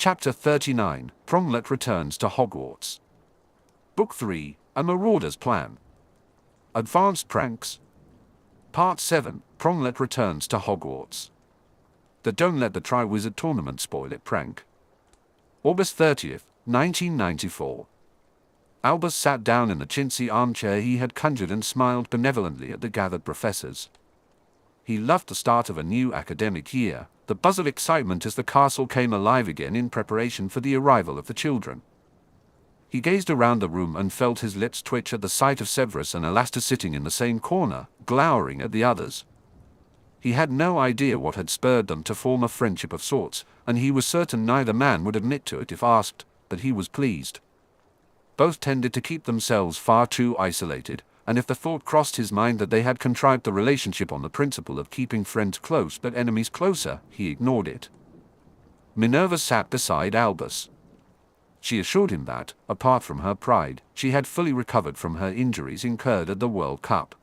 Chapter 39, Pronglet Returns to Hogwarts. Book 3, A Marauder's Plan. Advanced Pranks. Part 7, Pronglet Returns to Hogwarts. The Don't Let the Triwizard Tournament Spoil It prank. August 30th, 1994. Albus sat down in the chintzy armchair he had conjured and smiled benevolently at the gathered professors. He loved the start of a new academic year, the buzz of excitement as the castle came alive again in preparation for the arrival of the children. He gazed around the room and felt his lips twitch at the sight of Severus and Alastor sitting in the same corner, glowering at the others. He had no idea what had spurred them to form a friendship of sorts, and he was certain neither man would admit to it if asked, but he was pleased. Both tended to keep themselves far too isolated, and if the thought crossed his mind that they had contrived the relationship on the principle of keeping friends close but enemies closer, he ignored it. Minerva sat beside Albus. She assured him that, apart from her pride, she had fully recovered from her injuries incurred at the World Cup.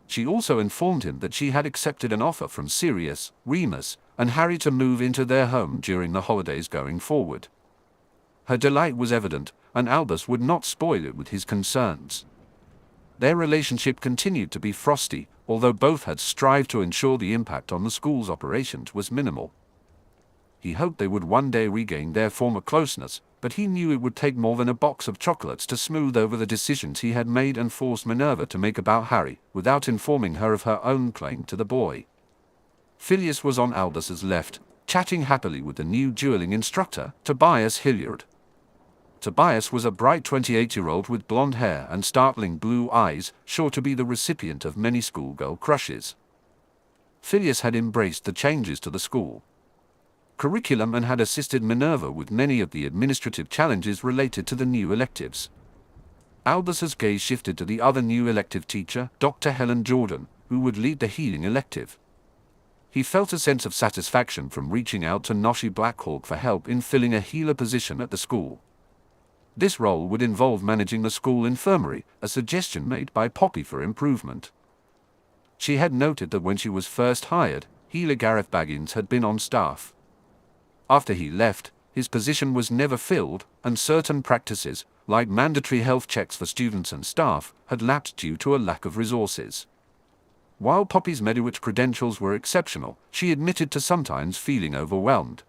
She also informed him that she had accepted an offer from Sirius, Remus, and Harry to move into their home during the holidays going forward. Her delight was evident, and Albus would not spoil it with his concerns. Their relationship continued to be frosty, although both had strived to ensure the impact on the school's operations was minimal. He hoped they would one day regain their former closeness, but he knew it would take more than a box of chocolates to smooth over the decisions he had made and force Minerva to make about Harry, without informing her of her own claim to the boy. Phileas was on Albus's left, chatting happily with the new dueling instructor, Tobias Hilliard. Tobias was a bright 28-year-old with blonde hair and startling blue eyes, sure to be the recipient of many schoolgirl crushes. Phileas had embraced the changes to the school curriculum and had assisted Minerva with many of the administrative challenges related to the new electives. Albus's gaze shifted to the other new elective teacher, Dr. Helen Jordan, who would lead the healing elective. He felt a sense of satisfaction from reaching out to Noshi Blackhawk for help in filling a healer position at the school. This role would involve managing the school infirmary, a suggestion made by Poppy for improvement. She had noted that when she was first hired, healer Gareth Baggins had been on staff. After he left, his position was never filled, and certain practices, like mandatory health checks for students and staff, had lapsed due to a lack of resources. While Poppy's Mediwitch credentials were exceptional, she admitted to sometimes feeling overwhelmed.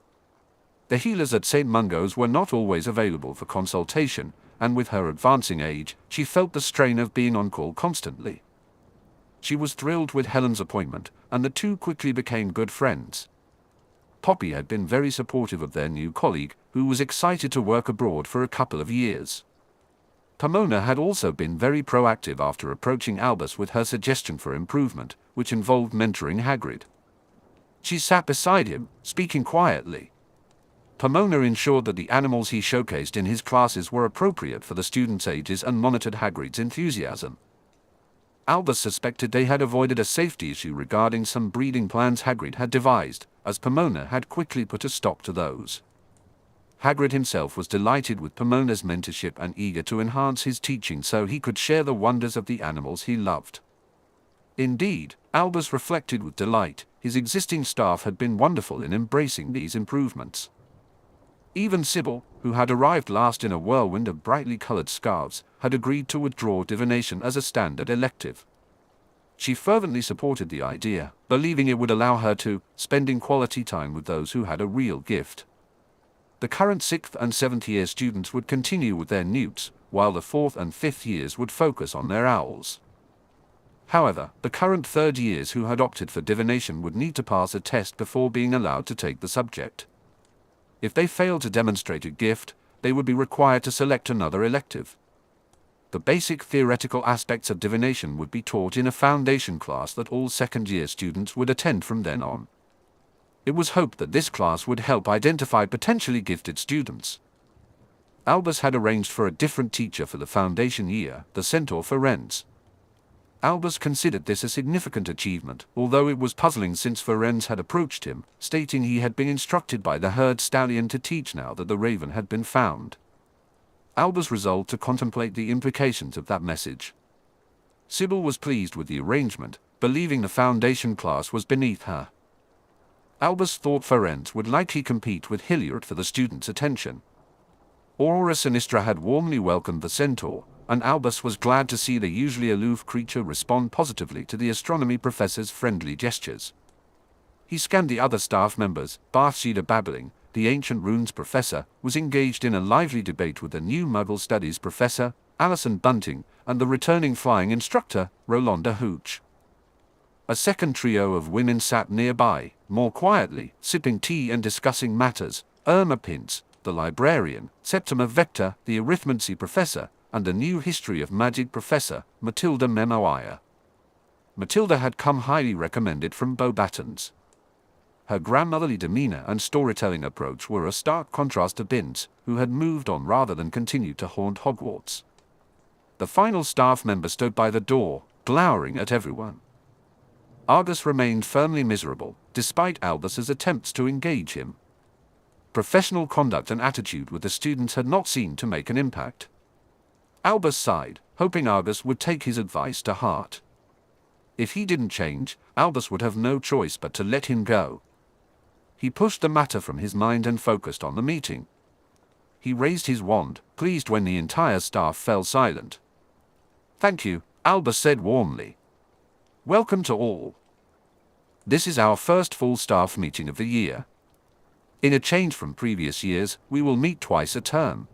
The healers at St. Mungo's were not always available for consultation, and with her advancing age, she felt the strain of being on call constantly. She was thrilled with Helen's appointment, and the two quickly became good friends. Poppy had been very supportive of their new colleague, who was excited to work abroad for a couple of years. Pomona had also been very proactive after approaching Albus with her suggestion for improvement, which involved mentoring Hagrid. She sat beside him, speaking quietly. Pomona ensured that the animals he showcased in his classes were appropriate for the students' ages and monitored Hagrid's enthusiasm. Albus suspected they had avoided a safety issue regarding some breeding plans Hagrid had devised, as Pomona had quickly put a stop to those. Hagrid himself was delighted with Pomona's mentorship and eager to enhance his teaching so he could share the wonders of the animals he loved. Indeed, Albus reflected with delight, his existing staff had been wonderful in embracing these improvements. Even Sybil, who had arrived last in a whirlwind of brightly colored scarves, had agreed to withdraw divination as a standard elective. She fervently supported the idea, believing it would allow her to spend quality time with those who had a real gift. The current 6th and 7th year students would continue with their newts, while the 4th and 5th years would focus on their owls. However, the current 3rd years who had opted for divination would need to pass a test before being allowed to take the subject. If they failed to demonstrate a gift, they would be required to select another elective. The basic theoretical aspects of divination would be taught in a foundation class that all second-year students would attend from then on. It was hoped that this class would help identify potentially gifted students. Albus had arranged for a different teacher for the foundation year, the Centaur Ferenz. Albus considered this a significant achievement, although it was puzzling since Ferenz had approached him, stating he had been instructed by the herd stallion to teach now that the raven had been found. Albus resolved to contemplate the implications of that message. Sybil was pleased with the arrangement, believing the foundation class was beneath her. Albus thought Ferenc would likely compete with Hilliard for the students' attention. Aurora Sinistra had warmly welcomed the centaur, and Albus was glad to see the usually aloof creature respond positively to the astronomy professor's friendly gestures. He scanned the other staff members. Bathsheba Babbling, the ancient runes professor, was engaged in a lively debate with the new Muggle studies professor, Alison Bunting, and the returning flying instructor, Rolanda Hooch. A second trio of women sat nearby, more quietly, sipping tea and discussing matters: Irma Pintz, the librarian, Septima Vector, the arithmancy professor, and the new history of magic professor, Matilda Memoaya. Matilda had come highly recommended from Beauxbatons. Her grandmotherly demeanor and storytelling approach were a stark contrast to Bintz, who had moved on rather than continued to haunt Hogwarts. The final staff member stood by the door, glowering at everyone. Argus remained firmly miserable, despite Albus's attempts to engage him. Professional conduct and attitude with the students had not seemed to make an impact. Albus sighed, hoping Argus would take his advice to heart. If he didn't change, Albus would have no choice but to let him go. He pushed the matter from his mind and focused on the meeting. He raised his wand, pleased when the entire staff fell silent. "Thank you," Albus said warmly. "Welcome to all. This is our first full staff meeting of the year. In a change from previous years, we will meet twice a term.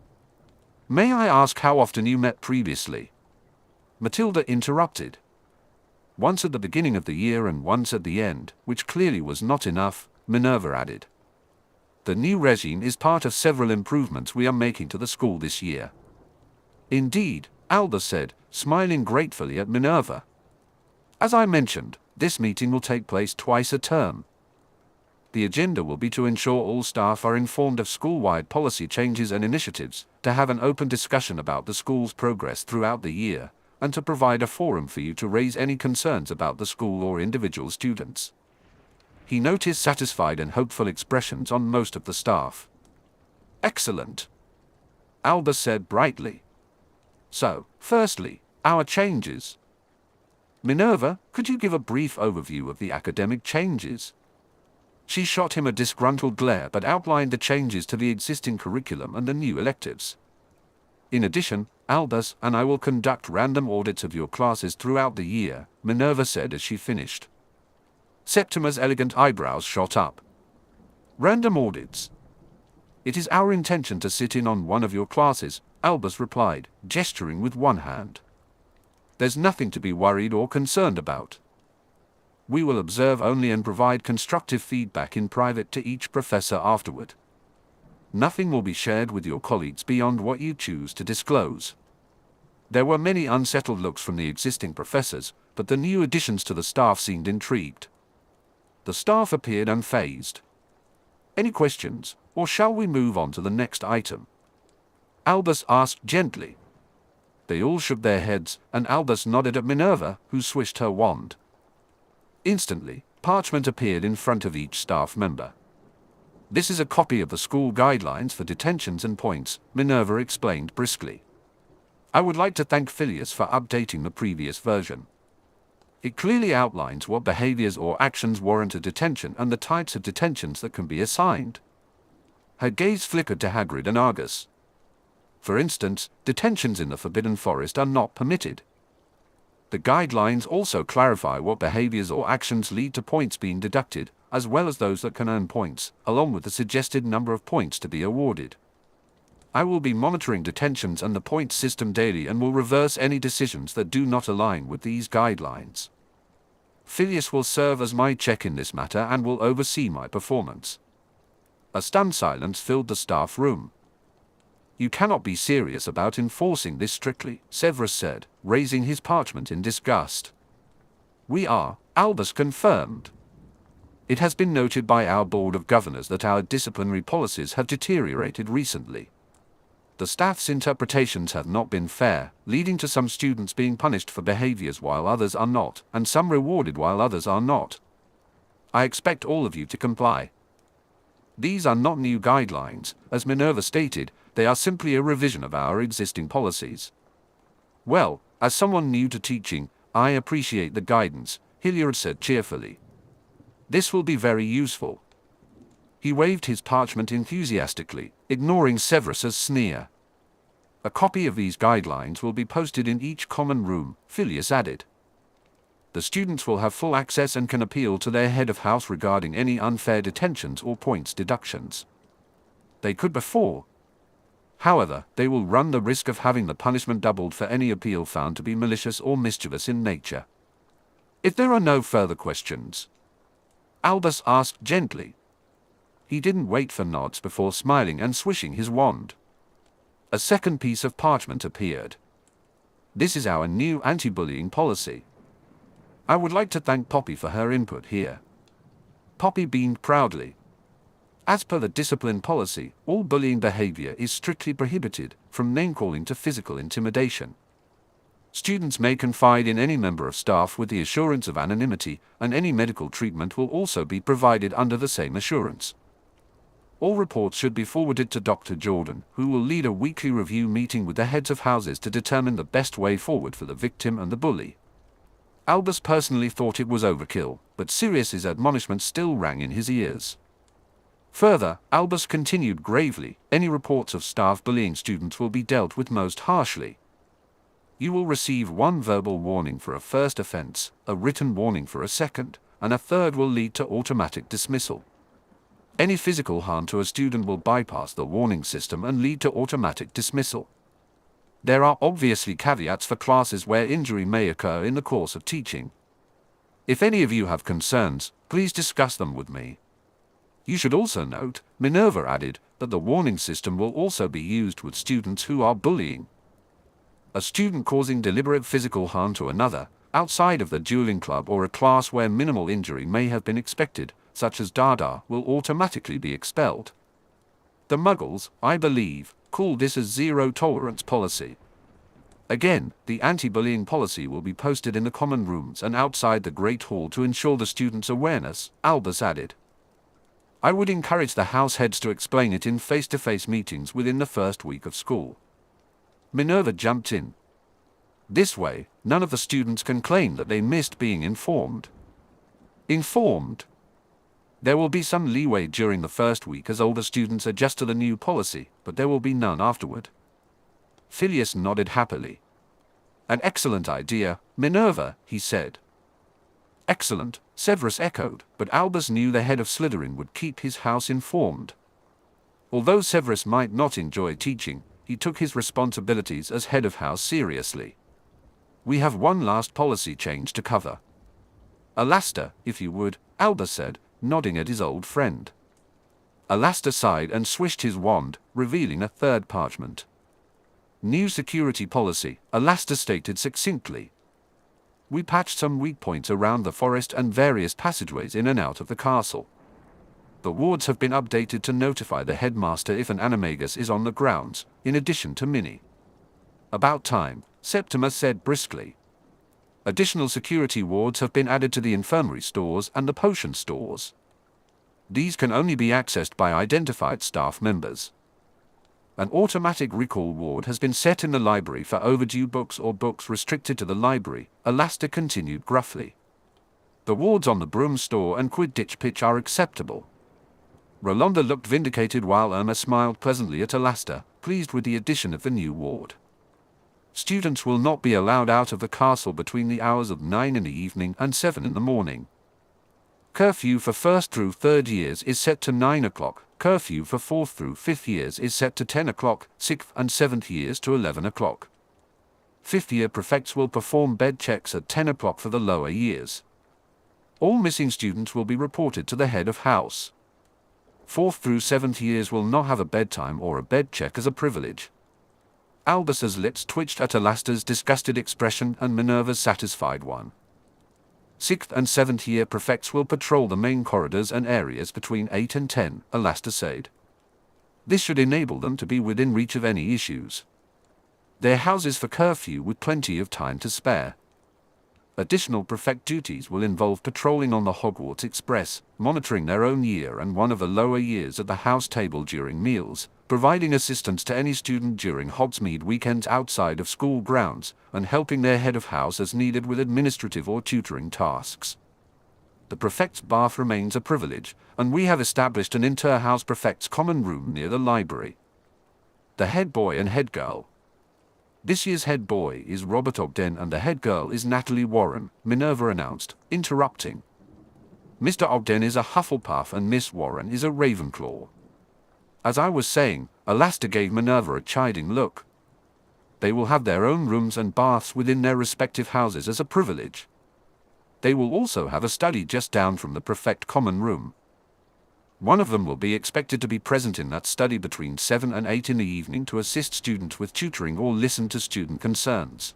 May I ask how often you met previously?" Matilda interrupted. "Once at the beginning of the year and once at the end, which clearly was not enough," Minerva added. "The new regime is part of several improvements we are making to the school this year." "Indeed," Albus said, smiling gratefully at Minerva. "As I mentioned, this meeting will take place twice a term. The agenda will be to ensure all staff are informed of school-wide policy changes and initiatives, to have an open discussion about the school's progress throughout the year, and to provide a forum for you to raise any concerns about the school or individual students." He noticed satisfied and hopeful expressions on most of the staff. "Excellent," Albus said brightly. "So, firstly, our changes. Minerva, could you give a brief overview of the academic changes?" She shot him a disgruntled glare but outlined the changes to the existing curriculum and the new electives. "In addition, Albus and I will conduct random audits of your classes throughout the year," Minerva said as she finished. Septima's elegant eyebrows shot up. "Random audits? It is our intention to sit in on one of your classes," Albus replied, gesturing with one hand. "There's nothing to be worried or concerned about. We will observe only and provide constructive feedback in private to each professor afterward. Nothing will be shared with your colleagues beyond what you choose to disclose." There were many unsettled looks from the existing professors, but the new additions to the staff seemed intrigued. The staff appeared unfazed. "Any questions, or shall we move on to the next item?" Albus asked gently. They all shook their heads, and Albus nodded at Minerva, who swished her wand. Instantly, parchment appeared in front of each staff member. "This is a copy of the school guidelines for detentions and points," Minerva explained briskly. "I would like to thank Phileas for updating the previous version. It clearly outlines what behaviors or actions warrant a detention and the types of detentions that can be assigned." Her gaze flickered to Hagrid and Argus. "For instance, detentions in the Forbidden Forest are not permitted. The guidelines also clarify what behaviors or actions lead to points being deducted, as well as those that can earn points, along with the suggested number of points to be awarded. I will be monitoring detentions and the points system daily and will reverse any decisions that do not align with these guidelines. Phileas will serve as my check in this matter and will oversee my performance." A stunned silence filled the staff room. "You cannot be serious about enforcing this strictly," Severus said, raising his parchment in disgust. "We are," Albus confirmed. "It has been noted by our Board of Governors that our disciplinary policies have deteriorated recently. The staff's interpretations have not been fair, leading to some students being punished for behaviors while others are not, and some rewarded while others are not. I expect all of you to comply. These are not new guidelines, as Minerva stated, they are simply a revision of our existing policies." "Well, as someone new to teaching, I appreciate the guidance," Hilliard said cheerfully. "This will be very useful. He waved his parchment enthusiastically, ignoring Severus's sneer. A copy of these guidelines will be posted in each common room, Phileas added. The students will have full access and can appeal to their head of house regarding any unfair detentions or points deductions. They could before. However, they will run the risk of having the punishment doubled for any appeal found to be malicious or mischievous in nature. If there are no further questions, Albus asked gently. He didn't wait for nods before smiling and swishing his wand. A second piece of parchment appeared. This is our new anti-bullying policy. I would like to thank Poppy for her input here. Poppy beamed proudly. As per the discipline policy, all bullying behavior is strictly prohibited, from name-calling to physical intimidation. Students may confide in any member of staff with the assurance of anonymity, and any medical treatment will also be provided under the same assurance. All reports should be forwarded to Dr. Jordan, who will lead a weekly review meeting with the heads of houses to determine the best way forward for the victim and the bully. Albus personally thought it was overkill, but Sirius's admonishment still rang in his ears. Further, Albus continued gravely, any reports of staff bullying students will be dealt with most harshly. You will receive one verbal warning for a first offense, a written warning for a second, and a third will lead to automatic dismissal. Any physical harm to a student will bypass the warning system and lead to automatic dismissal. There are obviously caveats for classes where injury may occur in the course of teaching. If any of you have concerns, please discuss them with me. You should also note, Minerva added, that the warning system will also be used with students who are bullying. A student causing deliberate physical harm to another, outside of the dueling club or a class where minimal injury may have been expected, such as Dada, will automatically be expelled. The Muggles, I believe, call this a zero-tolerance policy. Again, the anti-bullying policy will be posted in the common rooms and outside the Great Hall to ensure the students' awareness, Albus added. I would encourage the house heads to explain it in face-to-face meetings within the first week of school. Minerva jumped in. This way, none of the students can claim that they missed being informed. Informed? There will be some leeway during the first week as older students adjust to the new policy, but there will be none afterward. Phileas nodded happily. An excellent idea, Minerva, he said. Excellent, Severus echoed, but Albus knew the head of Slytherin would keep his house informed. Although Severus might not enjoy teaching, he took his responsibilities as head of house seriously. We have one last policy change to cover. Alastair, if you would, Albus said, nodding at his old friend. Alastair sighed and swished his wand, revealing a third parchment. New security policy, Alastair stated succinctly. We patched some weak points around the forest and various passageways in and out of the castle. The wards have been updated to notify the headmaster if an animagus is on the grounds, in addition to Minnie. About time, Septimus said briskly. Additional security wards have been added to the infirmary stores and the potion stores. These can only be accessed by identified staff members. An automatic recall ward has been set in the library for overdue books or books restricted to the library, Alastair continued gruffly. The wards on the broom store and Quidditch pitch are acceptable. Rolanda looked vindicated while Irma smiled pleasantly at Alastair, pleased with the addition of the new ward. Students will not be allowed out of the castle between the hours of 9 in the evening and 7 in the morning. Curfew for 1st through 3rd years is set to 9 o'clock, curfew for 4th through 5th years is set to 10 o'clock, 6th and 7th years to 11 o'clock. 5th year prefects will perform bed checks at 10 o'clock for the lower years. All missing students will be reported to the head of house. 4th through 7th years will not have a bedtime or a bed check as a privilege. Albus's lips twitched at Alastair's disgusted expression and Minerva's satisfied one. 6th and 7th year prefects will patrol the main corridors and areas between 8 and 10, Alastair said. This should enable them to be within reach of any issues. Their houses for curfew with plenty of time to spare. Additional prefect duties will involve patrolling on the Hogwarts Express, monitoring their own year and one of the lower years at the house table during meals, providing assistance to any student during Hogsmeade weekends outside of school grounds, and helping their head of house as needed with administrative or tutoring tasks. the prefect's bath remains a privilege, and we have established an inter-house prefect's common room near the library. The head boy and head girl. This year's head boy is Robert Ogden and the head girl is Natalie Warren, Minerva announced, interrupting. Mr. Ogden is a Hufflepuff and Miss Warren is a Ravenclaw. As I was saying, Alastair gave Minerva a chiding look. They will have their own rooms and baths within their respective houses as a privilege. They will also have a study just down from the prefect common room. One of them will be expected to be present in that study between 7 and 8 in the evening to assist students with tutoring or listen to student concerns.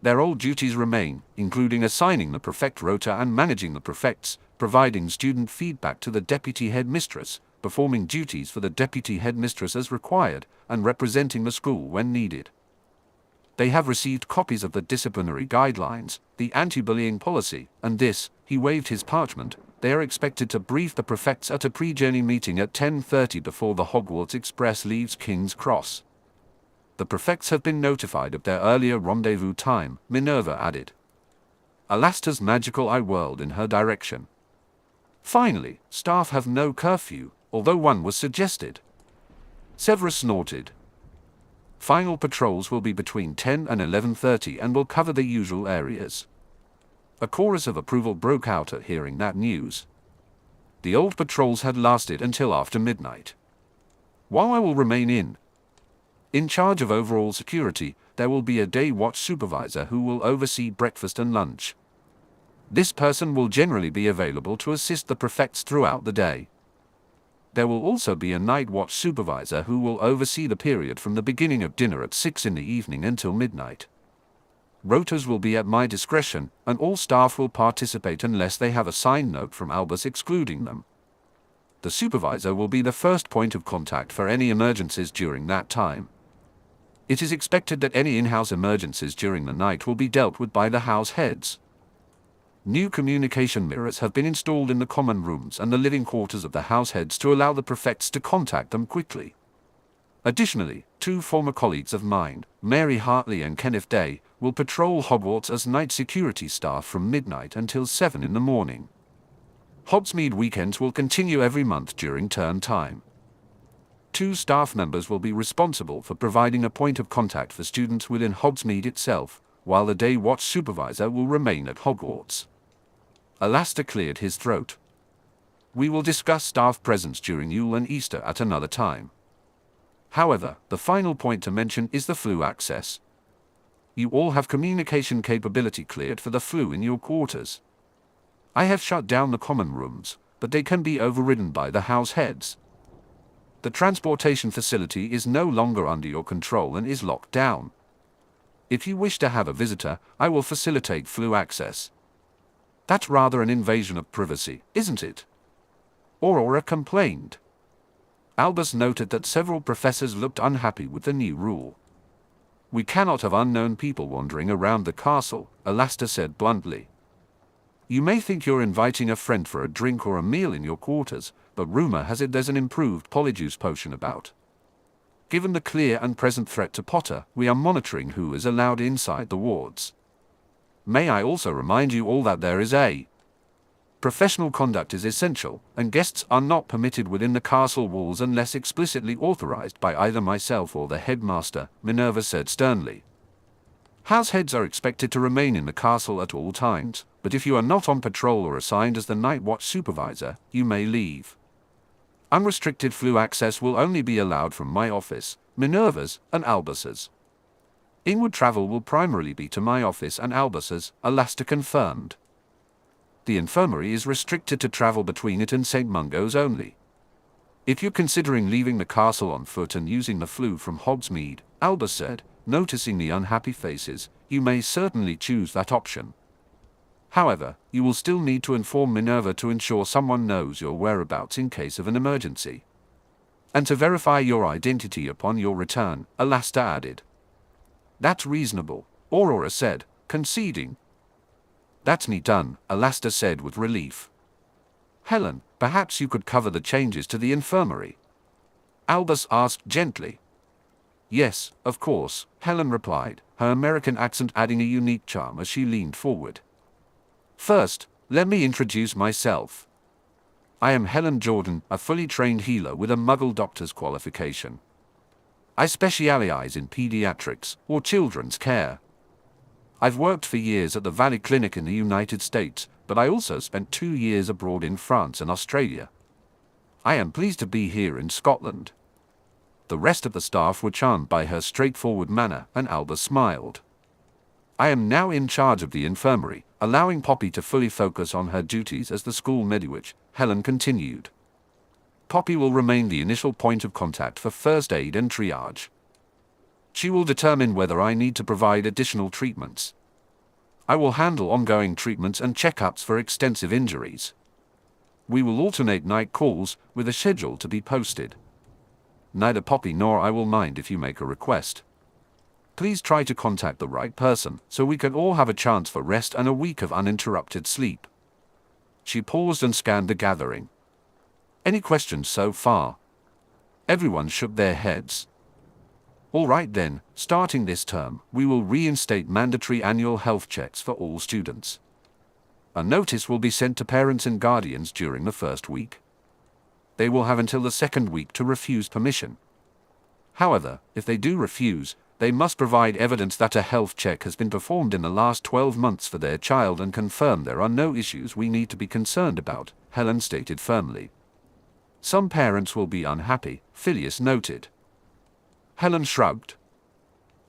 Their old duties remain, including assigning the prefect rota and managing the prefects, providing student feedback to the deputy headmistress, performing duties for the deputy headmistress as required, and representing the school when needed. They have received copies of the disciplinary guidelines, the anti-bullying policy, and this, he waved his parchment, they are expected to brief the prefects at a pre-journey meeting at 10:30 before the Hogwarts Express leaves King's Cross. The prefects have been notified of their earlier rendezvous time, Minerva added. Alastair's magical eye whirled in her direction. Finally, staff have no curfew, although one was suggested. Severus snorted. Final patrols will be between 10 and 11:30 and will cover the usual areas. A chorus of approval broke out at hearing that news. The old patrols had lasted until after midnight. While I will remain in charge of overall security, there will be a day watch supervisor who will oversee breakfast and lunch. This person will generally be available to assist the prefects throughout the day. There will also be a night watch supervisor who will oversee the period from the beginning of dinner at 6 in the evening until midnight. Rotas will be at my discretion, and all staff will participate unless they have a signed note from Albus excluding them. The supervisor will be the first point of contact for any emergencies during that time. It is expected that any in-house emergencies during the night will be dealt with by the house heads. New communication mirrors have been installed in the common rooms and the living quarters of the house heads to allow the prefects to contact them quickly. Additionally, 2 former colleagues of mine, Mary Hartley and Kenneth Day, will patrol Hogwarts as night security staff from midnight until 7 in the morning. Hogsmeade weekends will continue every month during term time. 2 staff members will be responsible for providing a point of contact for students within Hogsmeade itself, while the day watch supervisor will remain at Hogwarts. Alastair cleared his throat. We will discuss staff presence during Yule and Easter at another time. However, the final point to mention is the flu access. You all have communication capability cleared for the flu in your quarters. I have shut down the common rooms, but they can be overridden by the house heads. The transportation facility is no longer under your control and is locked down. If you wish to have a visitor, I will facilitate flu access. That's rather an invasion of privacy, isn't it? Aurora complained. Albus noted that several professors looked unhappy with the new rule. We cannot have unknown people wandering around the castle, Alastair said bluntly. You may think you're inviting a friend for a drink or a meal in your quarters, but rumor has it there's an improved polyjuice potion about. Given the clear and present threat to Potter, we are monitoring who is allowed inside the wards. May I also remind you all that there is a professional conduct is essential, and guests are not permitted within the castle walls unless explicitly authorized by either myself or the headmaster, Minerva said sternly. House heads are expected to remain in the castle at all times, but if you are not on patrol or assigned as the night watch supervisor, you may leave. Unrestricted flu access will only be allowed from my office, Minerva's, and Albus's. Inward travel will primarily be to my office and Albus's, Alastair confirmed. The infirmary is restricted to travel between it and St. Mungo's only. If you're considering leaving the castle on foot and using the flu from Hogsmeade, Albus said, noticing the unhappy faces, you may certainly choose that option. However, you will still need to inform Minerva to ensure someone knows your whereabouts in case of an emergency. And to verify your identity upon your return, Alastair added. That's reasonable, Aurora said, conceding. That's me done, Alastair said with relief. Helen, perhaps you could cover the changes to the infirmary? Albus asked gently. Yes, of course, Helen replied, her American accent adding a unique charm as she leaned forward. First, Let me introduce myself. I am Helen Jordan, a fully trained healer with a Muggle doctor's qualification. I specialize in pediatrics, or children's care. I've worked for years at the Valley Clinic in the United States, but I also spent 2 years abroad in France and Australia. I am pleased to be here in Scotland. The rest of the staff were charmed by her straightforward manner, and Albus smiled. I am now in charge of the infirmary, allowing Poppy to fully focus on her duties as the school mediwitch, Helen continued. Poppy will remain the initial point of contact for first aid and triage. She will determine whether I need to provide additional treatments. I will handle ongoing treatments and checkups for extensive injuries. We will alternate night calls, with a schedule to be posted. Neither Poppy nor I will mind if you make a request. Please try to contact the right person, so we can all have a chance for rest and a week of uninterrupted sleep. She paused and scanned the gathering. Any questions so far? Everyone shook their heads. All right then, starting this term, we will reinstate mandatory annual health checks for all students. A notice will be sent to parents and guardians during the first week. They will have until the second week to refuse permission. However, if they do refuse, they must provide evidence that a health check has been performed in the last 12 months for their child and confirm there are no issues we need to be concerned about, Helen stated firmly. Some parents will be unhappy, Phileas noted. Helen shrugged.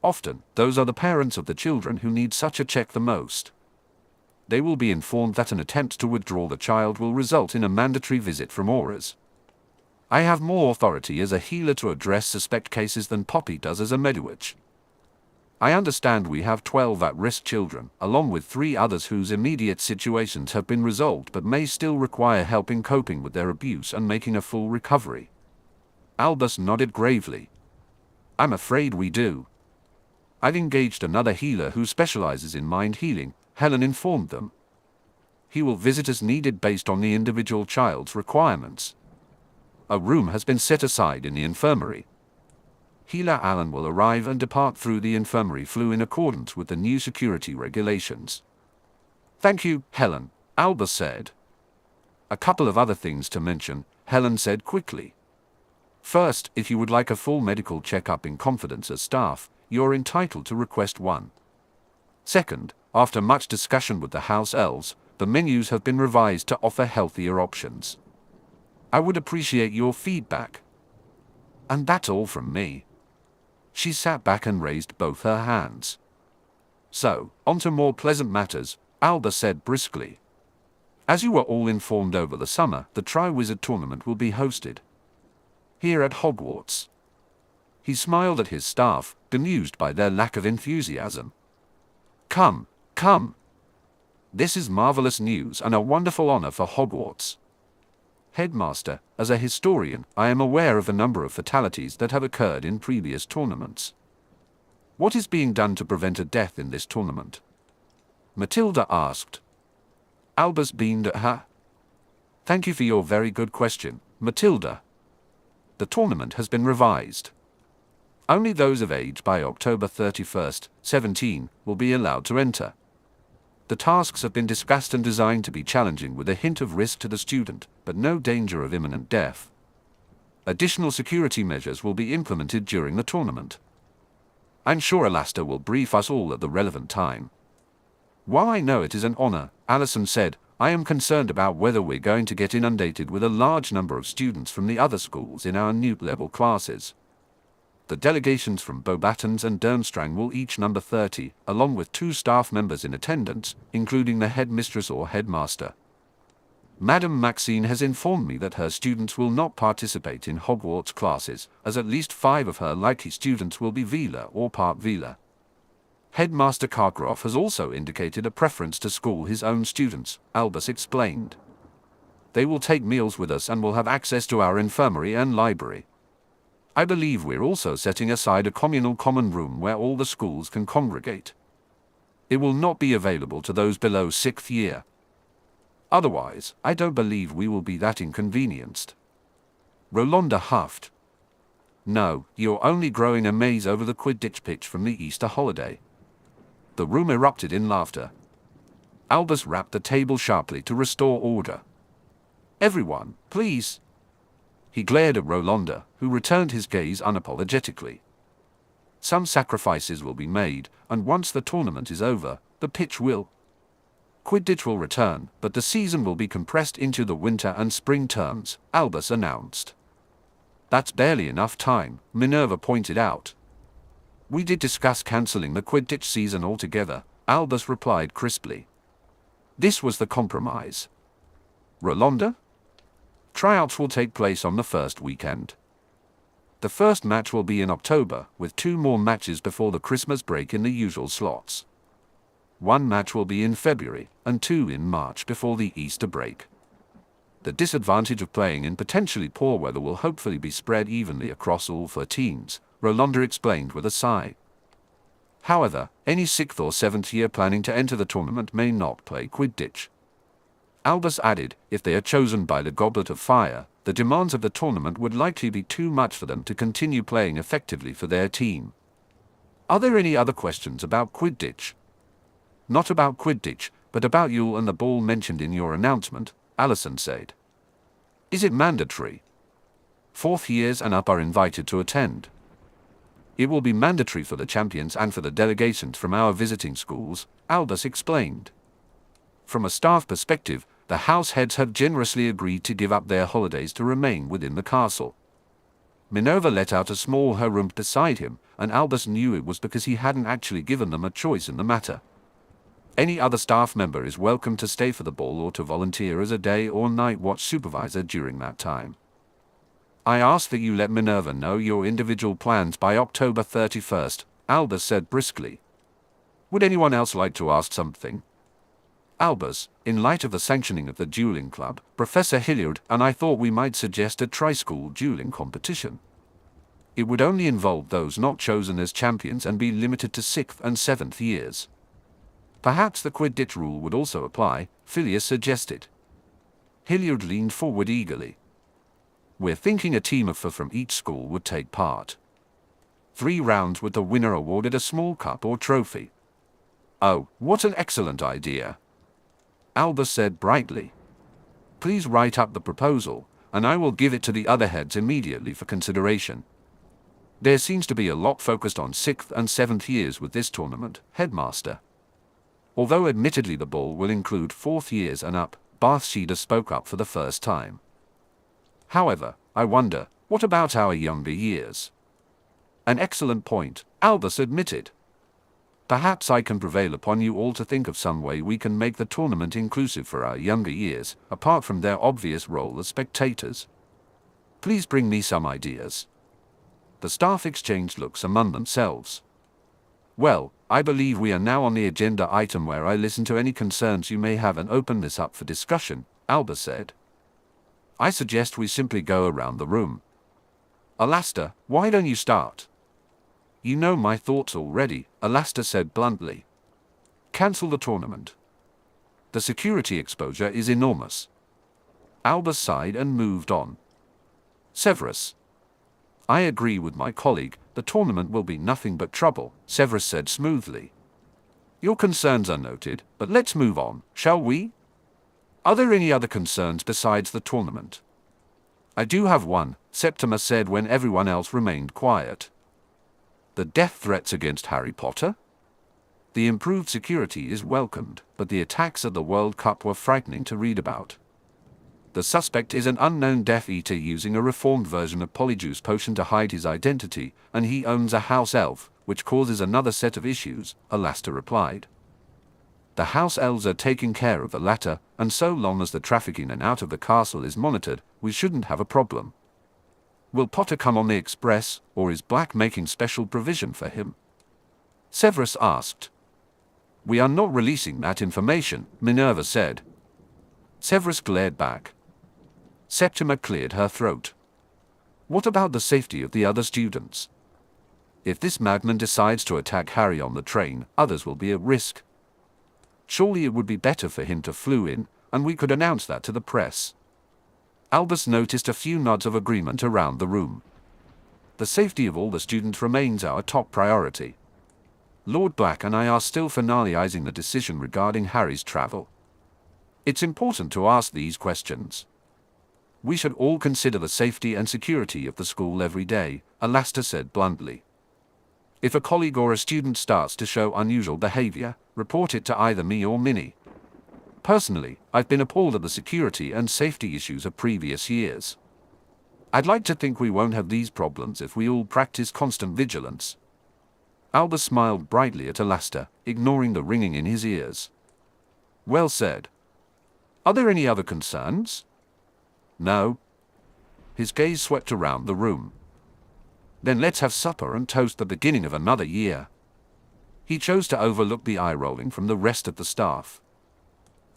Often, those are the parents of the children who need such a check the most. They will be informed that an attempt to withdraw the child will result in a mandatory visit from Auras. I have more authority as a healer to address suspect cases than Poppy does as a mediwitch. I understand we have 12 at-risk children, along with 3 others whose immediate situations have been resolved but may still require help in coping with their abuse and making a full recovery. Albus nodded gravely. I'm afraid we do. I've engaged another healer who specializes in mind healing, Helen informed them. He will visit as needed based on the individual child's requirements. A room has been set aside in the infirmary. Healer Alan will arrive and depart through the infirmary flue in accordance with the new security regulations. Thank you, Helen, Albus said. A couple of other things to mention, Helen said quickly. First, if you would like a full medical checkup in confidence as staff, you're entitled to request one. Second, after much discussion with the house elves, the menus have been revised to offer healthier options. I would appreciate your feedback. And that's all from me. She sat back and raised both her hands. So, on to more pleasant matters, Albus said briskly. As you were all informed over the summer, the Triwizard Tournament will be hosted here at Hogwarts. He smiled at his staff, bemused by their lack of enthusiasm. Come. This is marvelous news and a wonderful honor for Hogwarts. Headmaster, as a historian, I am aware of a number of fatalities that have occurred in previous tournaments. What is being done to prevent a death in this tournament? Matilda asked. Albus beamed at her. Thank you for your very good question, Matilda. The tournament has been revised. Only those of age by October 31st, 17, will be allowed to enter. The tasks have been discussed and designed to be challenging with a hint of risk to the student, but no danger of imminent death. Additional security measures will be implemented during the tournament. I'm sure Alastair will brief us all at the relevant time. While I know it is an honor, Alison said, I am concerned about whether we're going to get inundated with a large number of students from the other schools in our new level classes. The delegations from Beauxbatons and Durmstrang will each number 30, along with 2 staff members in attendance, including the headmistress or headmaster. Madame Maxine has informed me that her students will not participate in Hogwarts classes, as at least 5 of her likely students will be Veela or part Veela. Headmaster Karkaroff has also indicated a preference to school his own students, Albus explained. They will take meals with us and will have access to our infirmary and library. I believe we're also setting aside a communal common room where all the schools can congregate. It will not be available to those below 6th year. Otherwise, I don't believe we will be that inconvenienced. Rolanda huffed. No, you're only growing a maze over the Quidditch pitch from the Easter holiday. The room erupted in laughter. Albus rapped the table sharply to restore order. Everyone, please. He glared at Rolanda, who returned his gaze unapologetically. Some sacrifices will be made, and once the tournament is over, the pitch will. Quidditch will return, but the season will be compressed into the winter and spring terms, Albus announced. That's barely enough time, Minerva pointed out. We did discuss cancelling the Quidditch season altogether, Albus replied crisply. This was the compromise. Rolanda? Tryouts will take place on the first weekend. The first match will be in October, with 2 more matches before the Christmas break in the usual slots. 1 match will be in February, and 2 in March before the Easter break. The disadvantage of playing in potentially poor weather will hopefully be spread evenly across all 4 teams, Rolanda explained with a sigh. However, any 6th or 7th year planning to enter the tournament may not play Quidditch. Albus added, if they are chosen by the Goblet of Fire, the demands of the tournament would likely be too much for them to continue playing effectively for their team. Are there any other questions about Quidditch? Not about Quidditch, but about Yule and the ball mentioned in your announcement, Allison said. Is it mandatory? 4th years and up are invited to attend. It will be mandatory for the champions and for the delegations from our visiting schools, Albus explained. From a staff perspective, the house heads have generously agreed to give up their holidays to remain within the castle. Minerva let out a small harumph beside him, and Albus knew it was because he hadn't actually given them a choice in the matter. Any other staff member is welcome to stay for the ball or to volunteer as a day or night watch supervisor during that time. I ask that you let Minerva know your individual plans by October 31st, Albus said briskly. Would anyone else like to ask something? Albus, in light of the sanctioning of the dueling club, Professor Hilliard and I thought we might suggest a tri-school dueling competition. It would only involve those not chosen as champions and be limited to 6th and 7th years. Perhaps the Quidditch rule would also apply, Phileas suggested. Hilliard leaned forward eagerly. We're thinking a team of 4 from each school would take part. 3 rounds with the winner awarded a small cup or trophy. Oh, what an excellent idea! Albus said brightly. Please write up the proposal, and I will give it to the other heads immediately for consideration. There seems to be a lot focused on 6th and 7th years with this tournament, Headmaster. Although admittedly the ball will include 4th years and up, Bathsheba spoke up for the first time. However, I wonder, what about our younger years? An excellent point, Albus admitted. Perhaps I can prevail upon you all to think of some way we can make the tournament inclusive for our younger years, apart from their obvious role as spectators. Please bring me some ideas. The staff exchanged looks among themselves. Well, I believe we are now on the agenda item where I listen to any concerns you may have and open this up for discussion, Albus said. I suggest we simply go around the room. Alastair, why don't you start? You know my thoughts already, Alastair said bluntly. Cancel the tournament. The security exposure is enormous. Albus sighed and moved on. Severus. I agree with my colleague, the tournament will be nothing but trouble, Severus said smoothly. Your concerns are noted, but let's move on, shall we? Are there any other concerns besides the tournament? I do have one, Septima said when everyone else remained quiet. The death threats against Harry Potter? The improved security is welcomed, but the attacks at the World Cup were frightening to read about. The suspect is an unknown Death Eater using a reformed version of Polyjuice potion to hide his identity, and he owns a house elf, which causes another set of issues, Alastair replied. The house elves are taking care of the latter, and so long as the traffic in and out of the castle is monitored, we shouldn't have a problem. Will Potter come on the express, or is Black making special provision for him? Severus asked. We are not releasing that information, Minerva said. Severus glared back. Septima cleared her throat. What about the safety of the other students? If this madman decides to attack Harry on the train, others will be at risk. Surely it would be better for him to flew in, and we could announce that to the press. Albus noticed a few nods of agreement around the room. The safety of all the students remains our top priority. Lord Black and I are still finalizing the decision regarding Harry's travel. It's important to ask these questions. We should all consider the safety and security of the school every day, Alastair said bluntly. If a colleague or a student starts to show unusual behavior, report it to either me or Minnie. Personally, I've been appalled at the security and safety issues of previous years. I'd like to think we won't have these problems if we all practice constant vigilance. Albus smiled brightly at Alastair, ignoring the ringing in his ears. Well said. Are there any other concerns? No. His gaze swept around the room. Then let's have supper and toast the beginning of another year. He chose to overlook the eye rolling from the rest of the staff.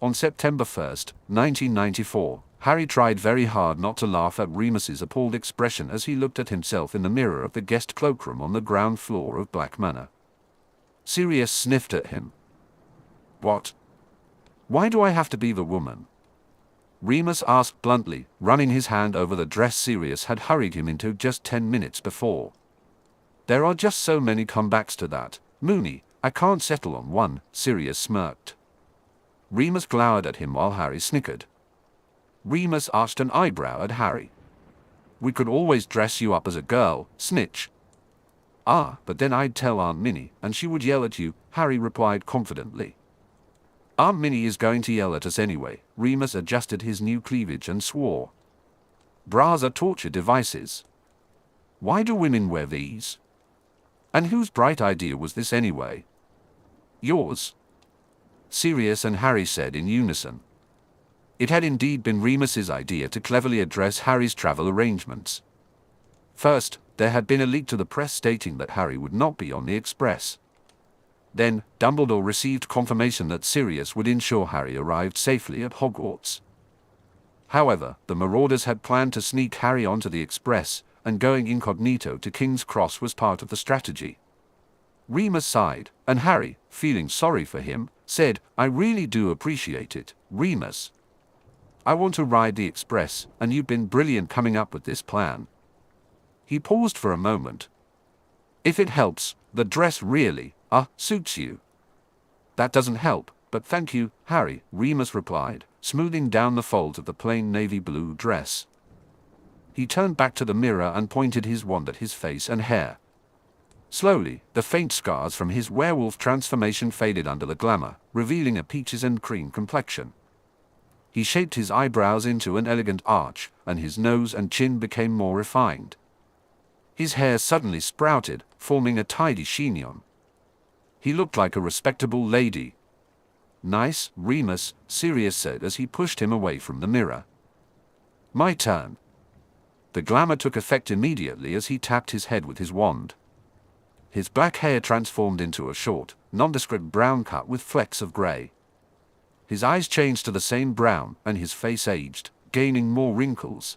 On September 1st, 1994, Harry tried very hard not to laugh at Remus's appalled expression as he looked at himself in the mirror of the guest cloakroom on the ground floor of Black Manor. Sirius sniffed at him. What? Why do I have to be the woman? Remus asked bluntly, running his hand over the dress Sirius had hurried him into just 10 minutes before. There are just so many comebacks to that, Moony, I can't settle on one, Sirius smirked. Remus glowered at him while Harry snickered. Remus arched an eyebrow at Harry. We could always dress you up as a girl, snitch. Ah, but then I'd tell Aunt Minnie, and she would yell at you, Harry replied confidently. Aunt Minnie is going to yell at us anyway. Remus adjusted his new cleavage and swore. Bras are torture devices. Why do women wear these? And whose bright idea was this anyway? Yours? Sirius and Harry said in unison. It had indeed been Remus's idea to cleverly address Harry's travel arrangements. First, there had been a leak to the press stating that Harry would not be on the Express. Then, Dumbledore received confirmation that Sirius would ensure Harry arrived safely at Hogwarts. However, the Marauders had planned to sneak Harry onto the Express, and going incognito to King's Cross was part of the strategy. Remus sighed, and Harry, feeling sorry for him, said, I really do appreciate it, Remus. I want to ride the Express, and you've been brilliant coming up with this plan. He paused for a moment. If it helps, the dress really, suits you. That doesn't help, but thank you, Harry, Remus replied, smoothing down the folds of the plain navy blue dress. He turned back to the mirror and pointed his wand at his face and hair. Slowly, the faint scars from his werewolf transformation faded under the glamour, revealing a peaches and cream complexion. He shaped his eyebrows into an elegant arch, and his nose and chin became more refined. His hair suddenly sprouted, forming a tidy chignon. He looked like a respectable lady. Nice, Remus, Sirius said as he pushed him away from the mirror. My turn. The glamour took effect immediately as he tapped his head with his wand. His black hair transformed into a short, nondescript brown cut with flecks of grey. His eyes changed to the same brown, and his face aged, gaining more wrinkles.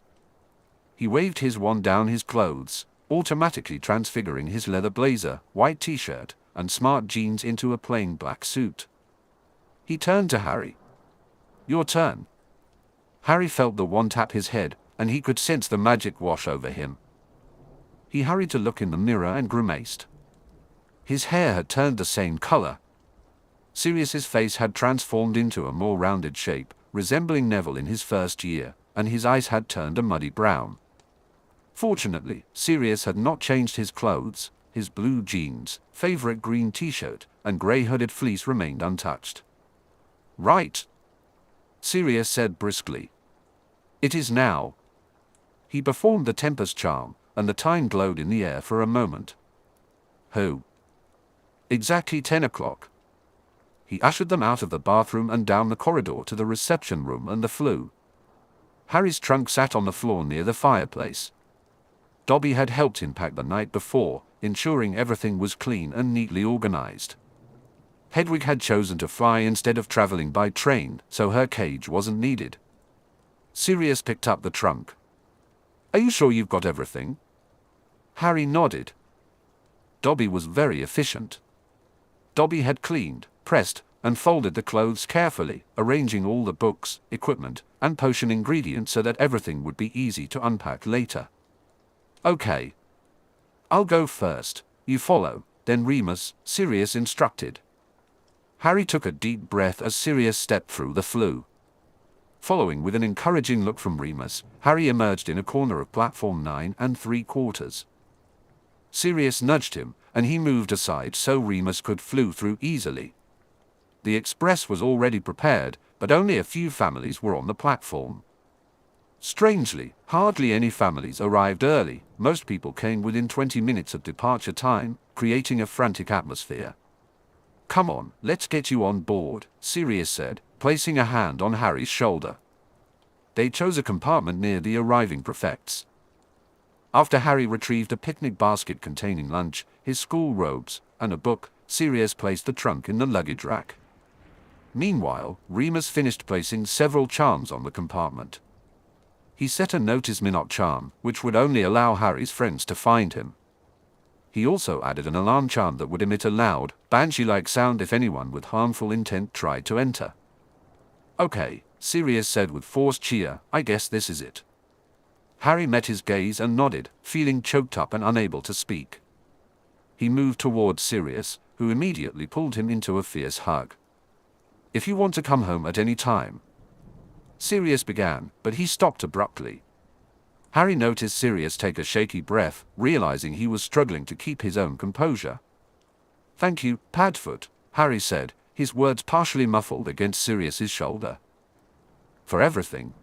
He waved his wand down his clothes, automatically transfiguring his leather blazer, white t-shirt, and smart jeans into a plain black suit. He turned to Harry. Your turn. Harry felt the wand tap his head, and he could sense the magic wash over him. He hurried to look in the mirror and grimaced. His hair had turned the same color. Sirius's face had transformed into a more rounded shape, resembling Neville in his first year, and his eyes had turned a muddy brown. Fortunately, Sirius had not changed his clothes. His blue jeans, favorite green t-shirt, and grey hooded fleece remained untouched. Right, Sirius said briskly. It is now. He performed the Tempest charm, and the time glowed in the air for a moment. Who? Exactly 10 o'clock. He ushered them out of the bathroom and down the corridor to the reception room and the flue. Harry's trunk sat on the floor near the fireplace. Dobby had helped him pack the night before, ensuring everything was clean and neatly organized. Hedwig had chosen to fly instead of traveling by train, so her cage wasn't needed. Sirius picked up the trunk. Are you sure you've got everything? Harry nodded. Dobby was very efficient. Dobby had cleaned, pressed, and folded the clothes carefully, arranging all the books, equipment, and potion ingredients so that everything would be easy to unpack later. Okay. I'll go first, you follow, then Remus, Sirius instructed. Harry took a deep breath as Sirius stepped through the flue. Following with an encouraging look from Remus, Harry emerged in a corner of platform 9 3/4. Sirius nudged him, and he moved aside so Remus could flew through easily. The express was already prepared, but only a few families were on the platform. Strangely, hardly any families arrived early. Most people came within 20 minutes of departure time, creating a frantic atmosphere. "Come on, let's get you on board," Sirius said, placing a hand on Harry's shoulder. They chose a compartment near the arriving prefects. After Harry retrieved a picnic basket containing lunch, his school robes, and a book, Sirius placed the trunk in the luggage rack. Meanwhile, Remus finished placing several charms on the compartment. He set a notice me not charm, which would only allow Harry's friends to find him. He also added an alarm charm that would emit a loud, banshee-like sound if anyone with harmful intent tried to enter. "Okay," Sirius said with forced cheer, "I guess this is it." Harry met his gaze and nodded, feeling choked up and unable to speak. He moved towards Sirius, who immediately pulled him into a fierce hug. "If you want to come home at any time," Sirius began, but he stopped abruptly. Harry noticed Sirius take a shaky breath, realizing he was struggling to keep his own composure. "Thank you, Padfoot," Harry said, his words partially muffled against Sirius's shoulder. "For everything."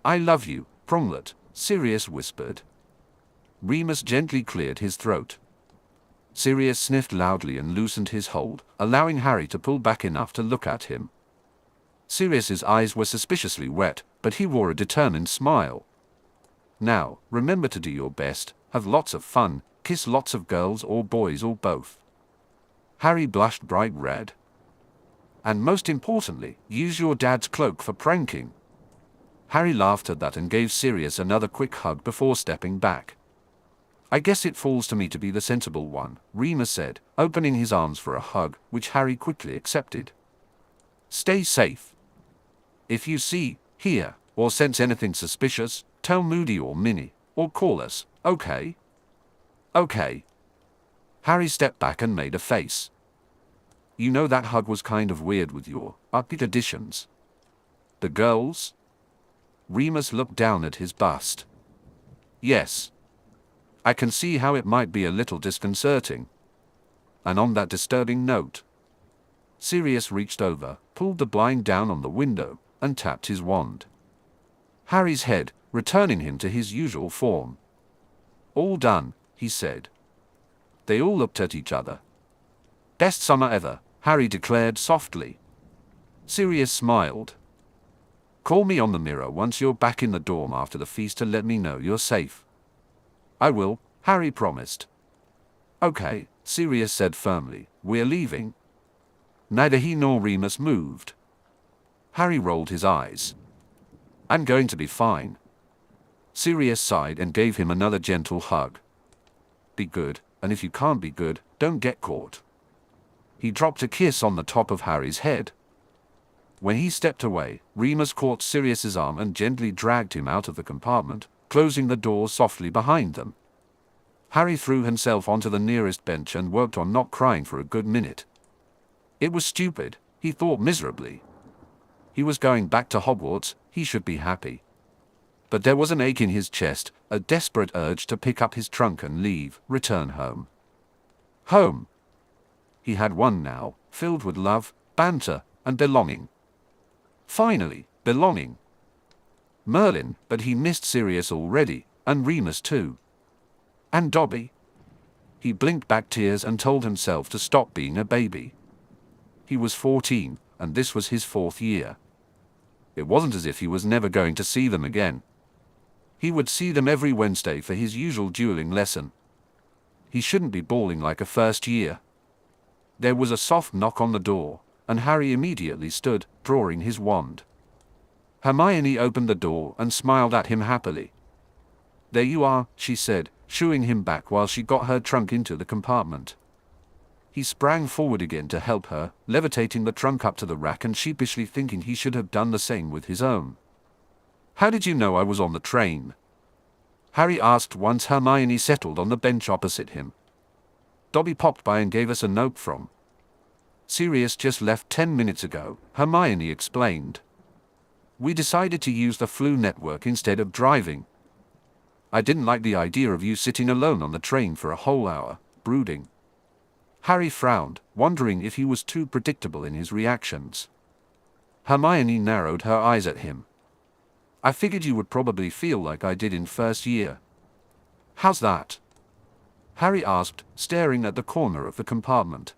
"I love you, Pronglet," Sirius whispered. Remus gently cleared his throat. Sirius sniffed loudly and loosened his hold, allowing Harry to pull back enough to look at him. Sirius's eyes were suspiciously wet, but he wore a determined smile. "Now, remember to do your best, have lots of fun, kiss lots of girls or boys or both." Harry blushed bright red. "And most importantly, use your dad's cloak for pranking." Harry laughed at that and gave Sirius another quick hug before stepping back. "I guess it falls to me to be the sensible one," Remus said, opening his arms for a hug, which Harry quickly accepted. "Stay safe. If you see, hear, or sense anything suspicious, tell Moody or Minnie, or call us, okay?" "Okay." Harry stepped back and made a face. "You know that hug was kind of weird with your upbeat additions." "The girls?" Remus looked down at his bust. "Yes. I can see how it might be a little disconcerting. And on that disturbing note," Sirius reached over, pulled the blind down on the window, and tapped his wand. Harry's head, returning him to his usual form. "All done," he said. They all looked at each other. "Best summer ever," Harry declared softly. Sirius smiled. "Call me on the mirror once you're back in the dorm after the feast to let me know you're safe." "I will," Harry promised. "Okay," Sirius said firmly, "we're leaving." Neither he nor Remus moved. Harry rolled his eyes. "I'm going to be fine." Sirius sighed and gave him another gentle hug. "Be good, and if you can't be good, don't get caught." He dropped a kiss on the top of Harry's head. When he stepped away, Remus caught Sirius's arm and gently dragged him out of the compartment, closing the door softly behind them. Harry threw himself onto the nearest bench and worked on not crying for a good minute. It was stupid, he thought miserably. He was going back to Hogwarts, he should be happy. But there was an ache in his chest, a desperate urge to pick up his trunk and leave, return home. Home. He had one now, filled with love, banter, and belonging. Finally, belonging. Merlin, but he missed Sirius already, and Remus too. And Dobby. He blinked back tears and told himself to stop being a baby. He was 14, and this was his 4th year. It wasn't as if he was never going to see them again. He would see them every Wednesday for his usual dueling lesson. He shouldn't be bawling like a first year. There was a soft knock on the door, and Harry immediately stood, drawing his wand. Hermione opened the door and smiled at him happily. "There you are," she said, shooing him back while she got her trunk into the compartment. He sprang forward again to help her, levitating the trunk up to the rack and sheepishly thinking he should have done the same with his own. "How did you know I was on the train?" Harry asked once Hermione settled on the bench opposite him. Dobby popped by and gave us a note from. Sirius just left 10 minutes ago, Hermione explained. We decided to use the Flu network instead of driving. I didn't like the idea of you sitting alone on the train for a whole hour, brooding. Harry frowned, wondering if he was too predictable in his reactions. Hermione narrowed her eyes at him. I figured you would probably feel like I did in first year. How's that? Harry asked, staring at the corner of the compartment.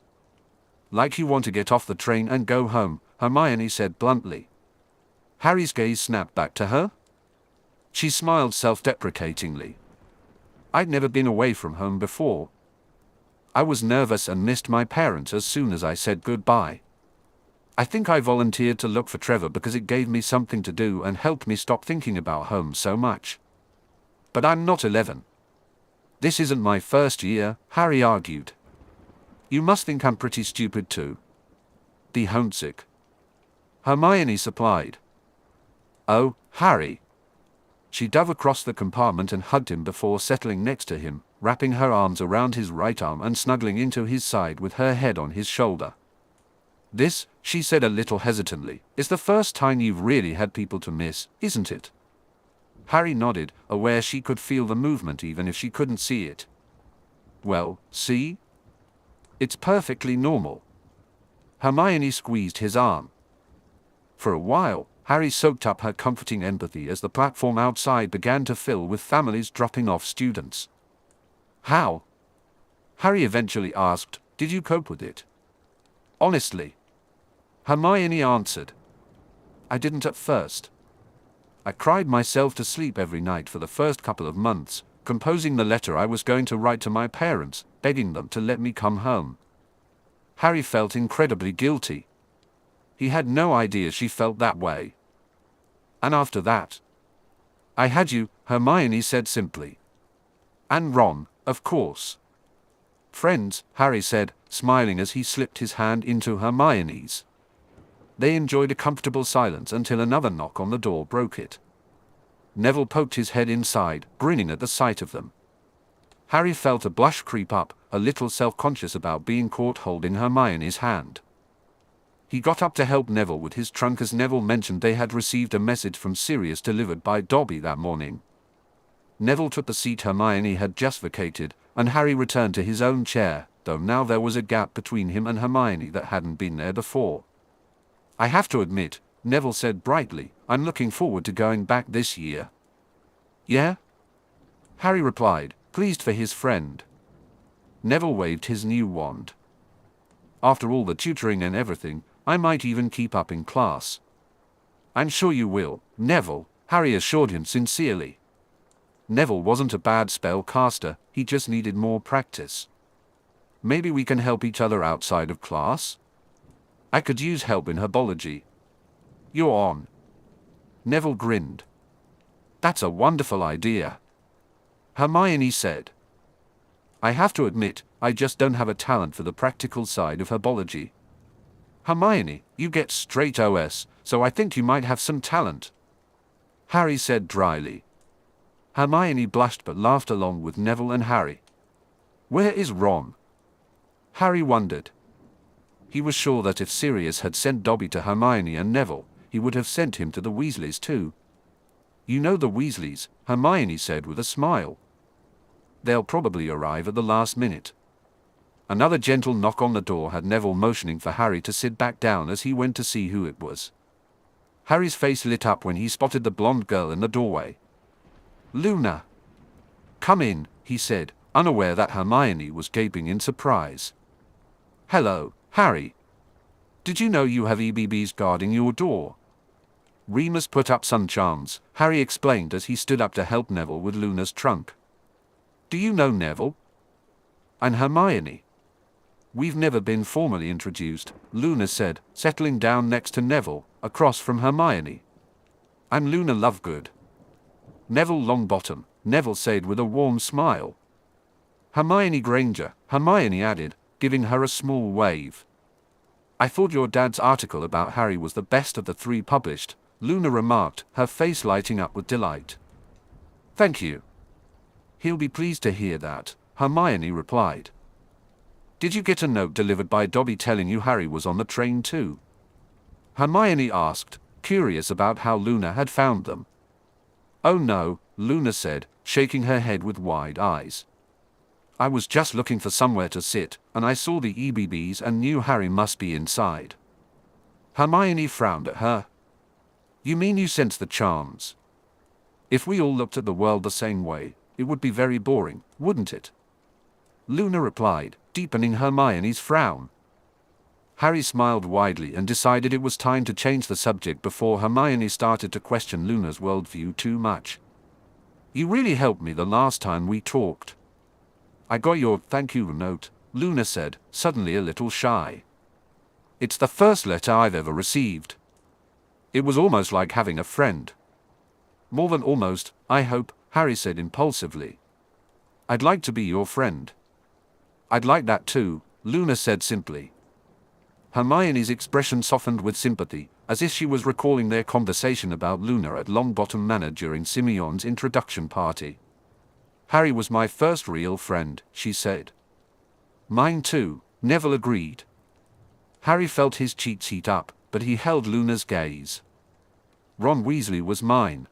Like you want to get off the train and go home, Hermione said bluntly. Harry's gaze snapped back to her. She smiled self-deprecatingly. I'd never been away from home before. I was nervous and missed my parents as soon as I said goodbye. I think I volunteered to look for Trevor because it gave me something to do and helped me stop thinking about home so much. But I'm not 11. This isn't my first year, Harry argued. You must think I'm pretty stupid too. Be homesick. Hermione supplied. Oh, Harry. She dove across the compartment and hugged him before settling next to him, wrapping her arms around his right arm and snuggling into his side with her head on his shoulder. This, she said a little hesitantly, is the first time you've really had people to miss, isn't it? Harry nodded, aware she could feel the movement even if she couldn't see it. Well, see? It's perfectly normal. Hermione squeezed his arm. For a while, Harry soaked up her comforting empathy as the platform outside began to fill with families dropping off students. How? Harry eventually asked, did you cope with it? Honestly. Hermione answered. I didn't at first. I cried myself to sleep every night for the first couple of months, composing the letter I was going to write to my parents, begging them to let me come home. Harry felt incredibly guilty. He had no idea she felt that way. And after that, I had you, Hermione said simply. And Ron, of course. Friends, Harry said, smiling as he slipped his hand into Hermione's. They enjoyed a comfortable silence until another knock on the door broke it. Neville poked his head inside, grinning at the sight of them. Harry felt a blush creep up, a little self-conscious about being caught holding Hermione's hand. He got up to help Neville with his trunk as Neville mentioned they had received a message from Sirius delivered by Dobby that morning. Neville took the seat Hermione had just vacated, and Harry returned to his own chair, though now there was a gap between him and Hermione that hadn't been there before. I have to admit, Neville said brightly, I'm looking forward to going back this year. Yeah? Harry replied, pleased for his friend. Neville waved his new wand. After all the tutoring and everything, I might even keep up in class. I'm sure you will, Neville, Harry assured him sincerely. Neville wasn't a bad spellcaster, he just needed more practice. Maybe we can help each other outside of class? I could use help in herbology. You're on. Neville grinned. That's a wonderful idea. Hermione said. I have to admit, I just don't have a talent for the practical side of herbology. Hermione, you get straight O's, so I think you might have some talent. Harry said dryly. Hermione blushed but laughed along with Neville and Harry. Where is Ron? Harry wondered. He was sure that if Sirius had sent Dobby to Hermione and Neville, he would have sent him to the Weasleys too. You know the Weasleys, Hermione said with a smile. They'll probably arrive at the last minute. Another gentle knock on the door had Neville motioning for Harry to sit back down as he went to see who it was. Harry's face lit up when he spotted the blonde girl in the doorway. Luna. Come in, he said, unaware that Hermione was gaping in surprise. Hello, Harry. Did you know you have EBBs guarding your door? Remus put up sun charms, Harry explained as he stood up to help Neville with Luna's trunk. Do you know Neville? And Hermione? We've never been formally introduced, Luna said, settling down next to Neville, across from Hermione. I'm Luna Lovegood. Neville Longbottom, Neville said with a warm smile. Hermione Granger, Hermione added, giving her a small wave. I thought your dad's article about Harry was the best of the three published, Luna remarked, her face lighting up with delight. Thank you. He'll be pleased to hear that, Hermione replied. Did you get a note delivered by Dobby telling you Harry was on the train too? Hermione asked, curious about how Luna had found them. Oh no, Luna said, shaking her head with wide eyes. I was just looking for somewhere to sit, and I saw the EBBs and knew Harry must be inside. Hermione frowned at her. You mean you sense the charms? If we all looked at the world the same way, it would be very boring, wouldn't it? Luna replied, deepening Hermione's frown. Harry smiled widely and decided it was time to change the subject before Hermione started to question Luna's worldview too much. You really helped me the last time we talked. I got your thank you note, Luna said, suddenly a little shy. It's the first letter I've ever received. It was almost like having a friend. More than almost, I hope, Harry said impulsively. I'd like to be your friend. I'd like that too, Luna said simply. Hermione's expression softened with sympathy, as if she was recalling their conversation about Luna at Longbottom Manor during Simeon's introduction party. Harry was my first real friend, she said. Mine too, Neville agreed. Harry felt his cheeks heat up, but he held Luna's gaze. Ron Weasley was mine.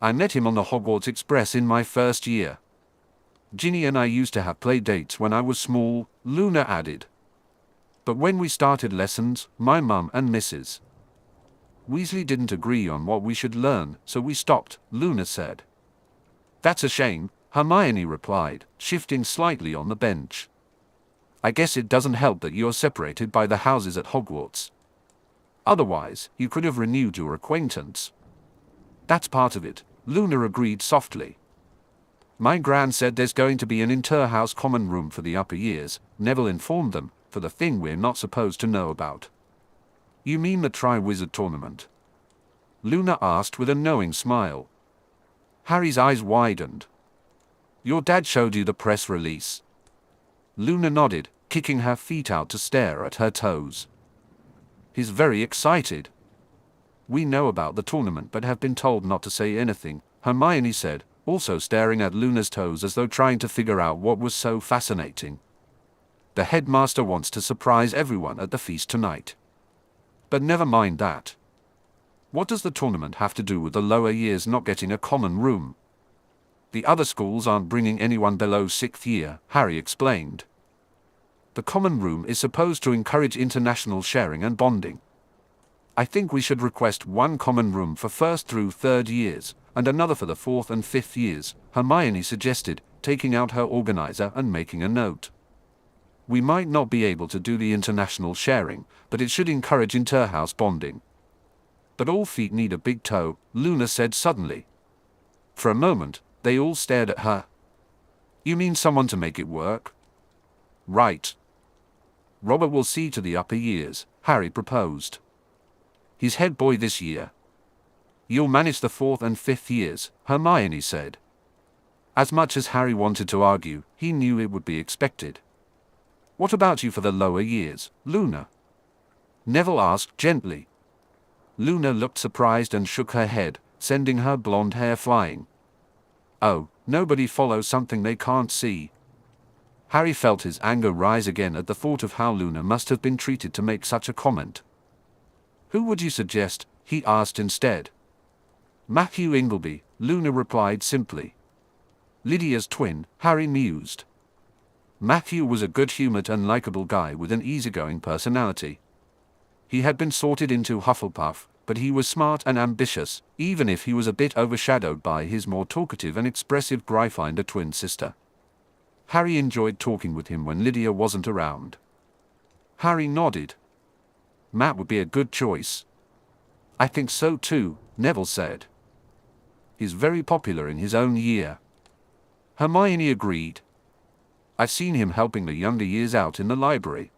I met him on the Hogwarts Express in my first year. Ginny and I used to have play dates when I was small, Luna added. But when we started lessons, my mum and Mrs. Weasley didn't agree on what we should learn, so we stopped, Luna said. That's a shame, Hermione replied, shifting slightly on the bench. I guess it doesn't help that you're separated by the houses at Hogwarts. Otherwise, you could have renewed your acquaintance. That's part of it, Luna agreed softly. My gran said there's going to be an inter-house common room for the upper years, Neville informed them, for the thing we're not supposed to know about. You mean the Triwizard Tournament? Luna asked with a knowing smile. Harry's eyes widened. Your dad showed you the press release. Luna nodded, kicking her feet out to stare at her toes. He's very excited. We know about the tournament but have been told not to say anything, Hermione said, also staring at Luna's toes as though trying to figure out what was so fascinating. The headmaster wants to surprise everyone at the feast tonight. But never mind that. What does the tournament have to do with the lower years not getting a common room? The other schools aren't bringing anyone below 6th year, Harry explained. The common room is supposed to encourage international sharing and bonding. I think we should request one common room for 1st through 3rd years, and another for the 4th and 5th years, Hermione suggested, taking out her organizer and making a note. We might not be able to do the international sharing, but it should encourage inter-house bonding. But all feet need a big toe, Luna said suddenly. For a moment, they all stared at her. You mean someone to make it work? Right. Robert will see to the upper years, Harry proposed. He's head boy this year. You'll manage the 4th and 5th years, Hermione said. As much as Harry wanted to argue, he knew it would be expected. What about you for the lower years, Luna? Neville asked gently. Luna looked surprised and shook her head, sending her blonde hair flying. Oh, nobody follows something they can't see. Harry felt his anger rise again at the thought of how Luna must have been treated to make such a comment. Who would you suggest? He asked instead. Matthew Ingleby, Luna replied simply. Lydia's twin, Harry mused. Matthew was a good-humored and likable guy with an easygoing personality. He had been sorted into Hufflepuff, but he was smart and ambitious, even if he was a bit overshadowed by his more talkative and expressive Gryffindor twin sister. Harry enjoyed talking with him when Lydia wasn't around. Harry nodded. Matt would be a good choice. I think so too, Neville said. He's very popular in his own year. Hermione agreed. I've seen him helping the younger years out in the library.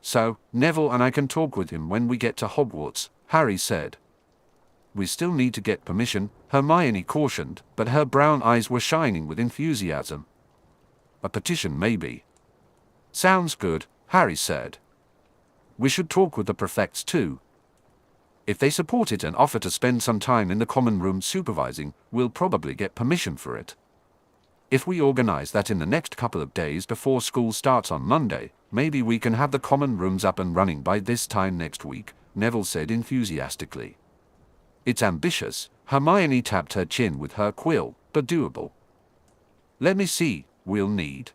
So, Neville and I can talk with him when we get to Hogwarts, Harry said. We still need to get permission, Hermione cautioned, but her brown eyes were shining with enthusiasm. A petition maybe. Sounds good, Harry said. We should talk with the prefects too. If they support it and offer to spend some time in the common room supervising, we'll probably get permission for it. If we organize that in the next couple of days before school starts on Monday, maybe we can have the common rooms up and running by this time next week, Neville said enthusiastically. It's ambitious, Hermione tapped her chin with her quill, but doable. Let me see, we'll need.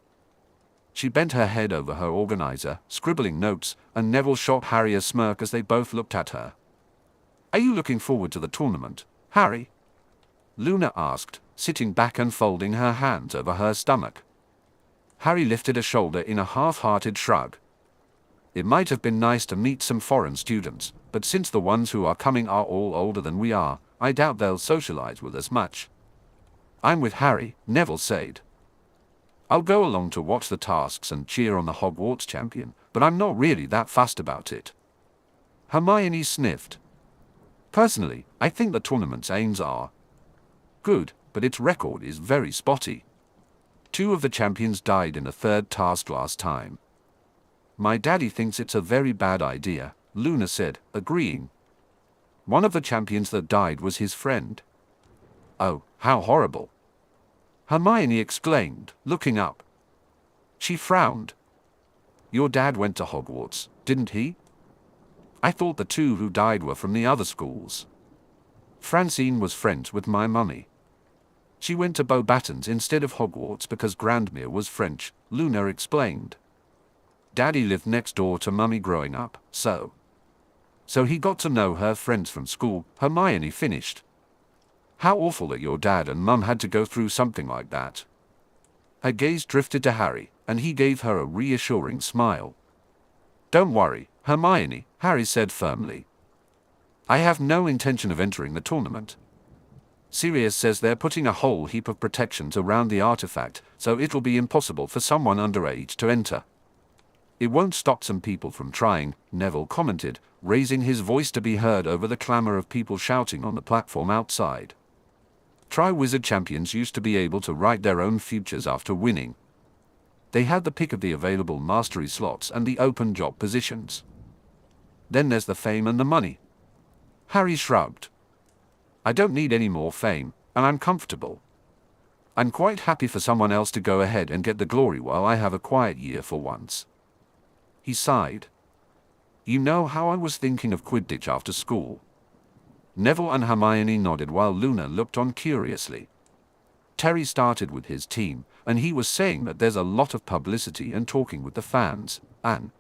She bent her head over her organizer, scribbling notes, and Neville shot Harry a smirk as they both looked at her. Are you looking forward to the tournament, Harry? Luna asked, sitting back and folding her hands over her stomach. Harry lifted a shoulder in a half-hearted shrug. It might have been nice to meet some foreign students, but since the ones who are coming are all older than we are, I doubt they'll socialize with us much. I'm with Harry, Neville said. I'll go along to watch the tasks and cheer on the Hogwarts champion, but I'm not really that fussed about it. Hermione sniffed. Personally, I think the tournament's aims are good, but its record is very spotty. 2 of the champions died in the 3rd task last time. My daddy thinks it's a very bad idea, Luna said, agreeing. One of the champions that died was his friend. Oh, how horrible! Hermione exclaimed, looking up. She frowned. Your dad went to Hogwarts, didn't he? I thought the 2 who died were from the other schools. Francine was friends with my mummy. She went to Beauxbatons instead of Hogwarts because Grandmere was French, Luna explained. Daddy lived next door to Mummy growing up, so he got to know her friends from school, Hermione finished. How awful that your dad and Mum had to go through something like that. Her gaze drifted to Harry, and he gave her a reassuring smile. Don't worry, Hermione, Harry said firmly. I have no intention of entering the tournament. Sirius says they're putting a whole heap of protections around the artifact, so it'll be impossible for someone underage to enter. It won't stop some people from trying, Neville commented, raising his voice to be heard over the clamor of people shouting on the platform outside. Triwizard champions used to be able to write their own futures after winning. They had the pick of the available mastery slots and the open job positions. Then there's the fame and the money. Harry shrugged. I don't need any more fame, and I'm comfortable. I'm quite happy for someone else to go ahead and get the glory while I have a quiet year for once. He sighed. You know how I was thinking of Quidditch after school? Neville and Hermione nodded while Luna looked on curiously. Terry started with his team, and he was saying that there's a lot of publicity and talking with the fans, and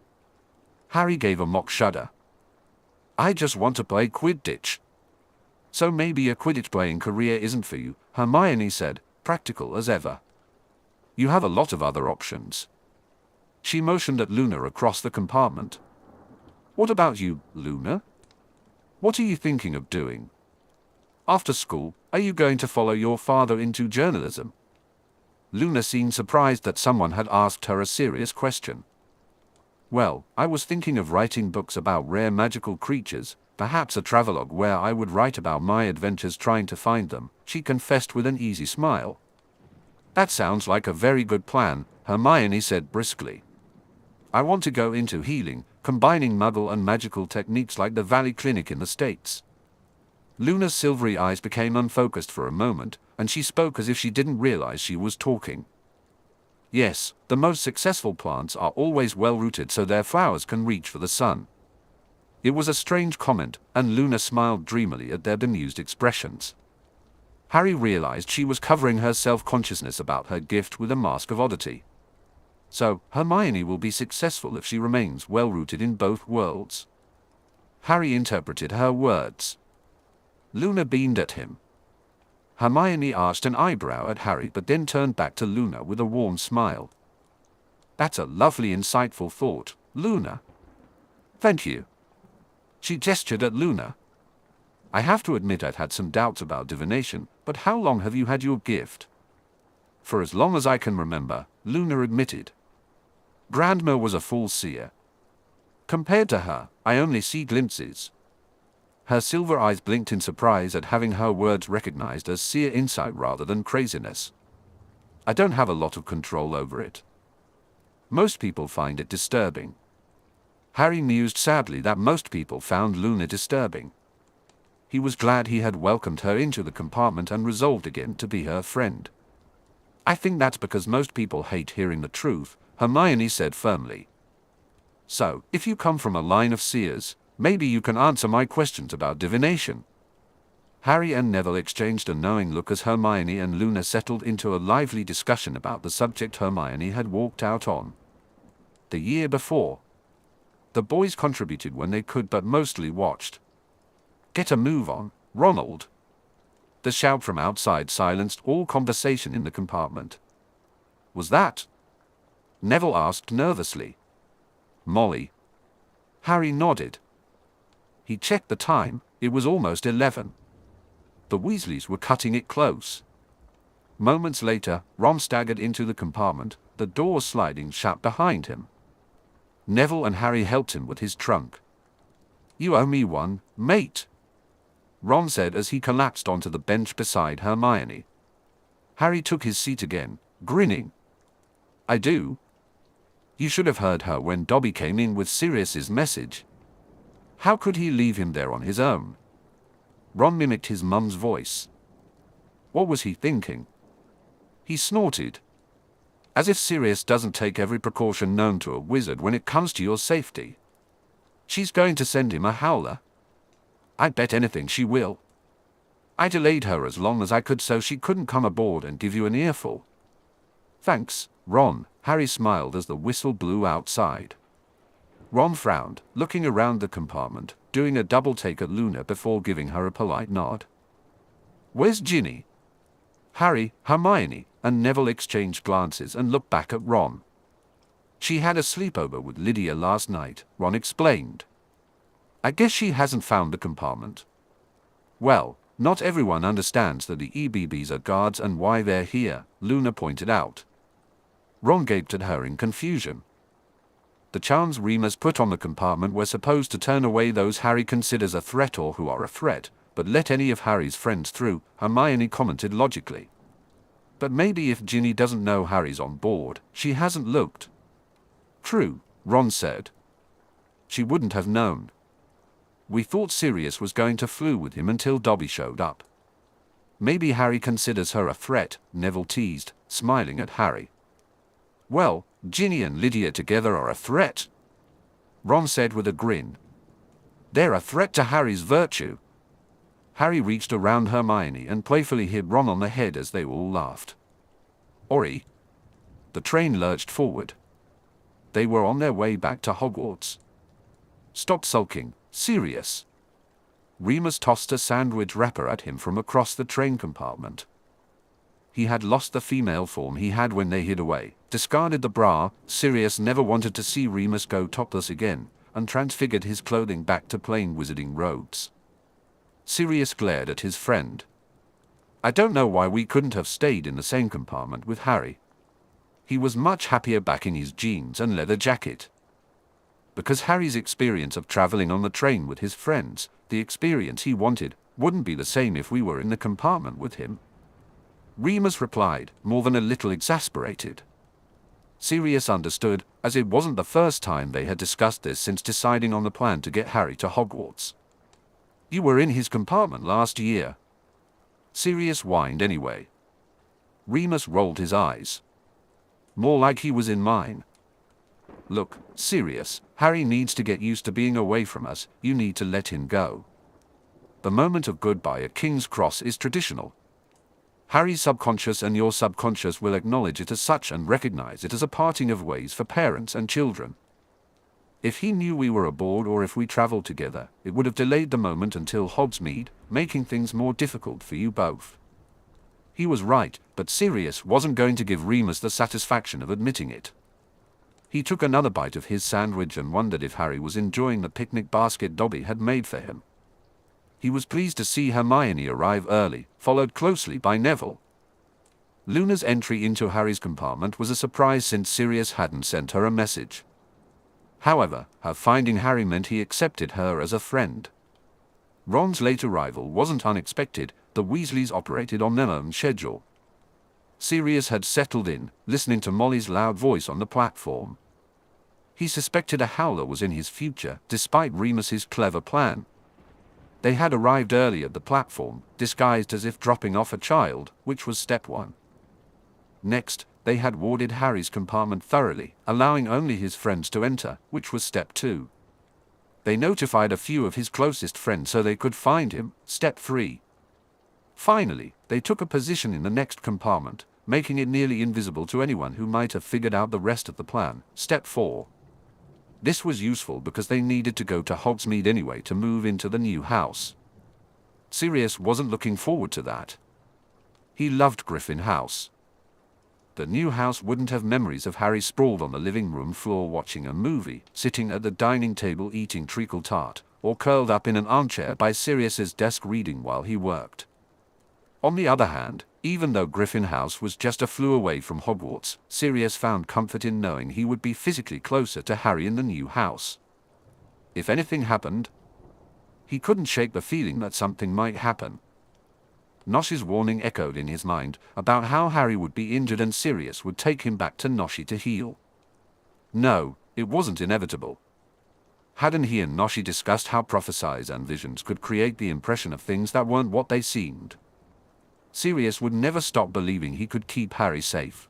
Harry gave a mock shudder. I just want to play Quidditch. So maybe a Quidditch playing career isn't for you, Hermione said, practical as ever. You have a lot of other options. She motioned at Luna across the compartment. What about you, Luna? What are you thinking of doing? After school, are you going to follow your father into journalism? Luna seemed surprised that someone had asked her a serious question. Well, I was thinking of writing books about rare magical creatures, perhaps a travelogue where I would write about my adventures trying to find them, she confessed with an easy smile. That sounds like a very good plan, Hermione said briskly. I want to go into healing, combining Muggle and magical techniques like the Valley Clinic in the States. Luna's silvery eyes became unfocused for a moment, and she spoke as if she didn't realize she was talking. Yes, the most successful plants are always well-rooted so their flowers can reach for the sun. It was a strange comment, and Luna smiled dreamily at their bemused expressions. Harry realized she was covering her self-consciousness about her gift with a mask of oddity. So, Hermione will be successful if she remains well-rooted in both worlds. Harry interpreted her words. Luna beamed at him. Hermione arched an eyebrow at Harry but then turned back to Luna with a warm smile. That's a lovely insightful thought, Luna. Thank you. She gestured at Luna. I have to admit I'd had some doubts about divination, but how long have you had your gift? For as long as I can remember, Luna admitted. Grandma was a full seer. Compared to her, I only see glimpses. Her silver eyes blinked in surprise at having her words recognized as seer insight rather than craziness. I don't have a lot of control over it. Most people find it disturbing. Harry mused sadly that most people found Luna disturbing. He was glad he had welcomed her into the compartment and resolved again to be her friend. I think that's because most people hate hearing the truth, Hermione said firmly. So, if you come from a line of seers, maybe you can answer my questions about divination. Harry and Neville exchanged a knowing look as Hermione and Luna settled into a lively discussion about the subject Hermione had walked out on the year before. The boys contributed when they could but mostly watched. Get a move on, Ronald. The shout from outside silenced all conversation in the compartment. Was that? Neville asked nervously. Molly. Harry nodded. He checked the time, it was almost 11. The Weasleys were cutting it close. Moments later, Ron staggered into the compartment, the door sliding shut behind him. Neville and Harry helped him with his trunk. You owe me one, mate, Ron said as he collapsed onto the bench beside Hermione. Harry took his seat again, grinning. I do. You should have heard her when Dobby came in with Sirius's message. How could he leave him there on his own? Ron mimicked his mum's voice. What was he thinking? He snorted. As if Sirius doesn't take every precaution known to a wizard when it comes to your safety. She's going to send him a howler. I bet anything she will. I delayed her as long as I could so she couldn't come aboard and give you an earful. Thanks, Ron, Harry smiled as the whistle blew outside. Ron frowned, looking around the compartment, doing a double take at Luna before giving her a polite nod. Where's Ginny? Harry, Hermione, and Neville exchanged glances and looked back at Ron. She had a sleepover with Lydia last night, Ron explained. I guess she hasn't found the compartment. Well, not everyone understands that the EBBs are guards and why they're here, Luna pointed out. Ron gaped at her in confusion. The charms Remus put on the compartment were supposed to turn away those Harry considers a threat or who are a threat, but let any of Harry's friends through, Hermione commented logically. But maybe if Ginny doesn't know Harry's on board, she hasn't looked. True, Ron said. She wouldn't have known. We thought Sirius was going to flew with him until Dobby showed up. Maybe Harry considers her a threat, Neville teased, smiling at Harry. Well, Ginny and Lydia together are a threat, Ron said with a grin. They're a threat to Harry's virtue. Harry reached around Hermione and playfully hit Ron on the head as they all laughed. Ori. The train lurched forward. They were on their way back to Hogwarts. Stop sulking, Sirius. Remus tossed a sandwich wrapper at him from across the train compartment. He had lost the female form he had when they hid away, discarded the bra. Sirius never wanted to see Remus go topless again, and transfigured his clothing back to plain wizarding robes. Sirius glared at his friend. I don't know why we couldn't have stayed in the same compartment with Harry. He was much happier back in his jeans and leather jacket. Because Harry's experience of traveling on the train with his friends, the experience he wanted, wouldn't be the same if we were in the compartment with him. Remus replied, more than a little exasperated. Sirius understood, as it wasn't the first time they had discussed this since deciding on the plan to get Harry to Hogwarts. You were in his compartment last year. Sirius whined anyway. Remus rolled his eyes. More like he was in mine. Look, Sirius, Harry needs to get used to being away from us, you need to let him go. The moment of goodbye at King's Cross is traditional. Harry's subconscious and your subconscious will acknowledge it as such and recognize it as a parting of ways for parents and children. If he knew we were aboard or if we traveled together, it would have delayed the moment until Hogsmeade, making things more difficult for you both. He was right, but Sirius wasn't going to give Remus the satisfaction of admitting it. He took another bite of his sandwich and wondered if Harry was enjoying the picnic basket Dobby had made for him. He was pleased to see Hermione arrive early, followed closely by Neville. Luna's entry into Harry's compartment was a surprise since Sirius hadn't sent her a message. However, her finding Harry meant he accepted her as a friend. Ron's late arrival wasn't unexpected, the Weasleys operated on their own schedule. Sirius had settled in, listening to Molly's loud voice on the platform. He suspected a howler was in his future, despite Remus's clever plan. They had arrived early at the platform, disguised as if dropping off a child, which was step one. Next, they had warded Harry's compartment thoroughly, allowing only his friends to enter, which was step 2. They notified a few of his closest friends so they could find him, step 3. Finally, they took a position in the next compartment, making it nearly invisible to anyone who might have figured out the rest of the plan, step 4. This was useful because they needed to go to Hogsmeade anyway to move into the new house. Sirius wasn't looking forward to that. He loved Griffin House. The new house wouldn't have memories of Harry sprawled on the living room floor watching a movie, sitting at the dining table eating treacle tart, or curled up in an armchair by Sirius's desk reading while he worked. On the other hand, even though Griffin House was just a flue away from Hogwarts, Sirius found comfort in knowing he would be physically closer to Harry in the new house. If anything happened, he couldn't shake the feeling that something might happen. Nosh's warning echoed in his mind about how Harry would be injured and Sirius would take him back to Noshi to heal. No, it wasn't inevitable. Hadn't he and Noshi discussed how prophecies and visions could create the impression of things that weren't what they seemed? Sirius would never stop believing he could keep Harry safe.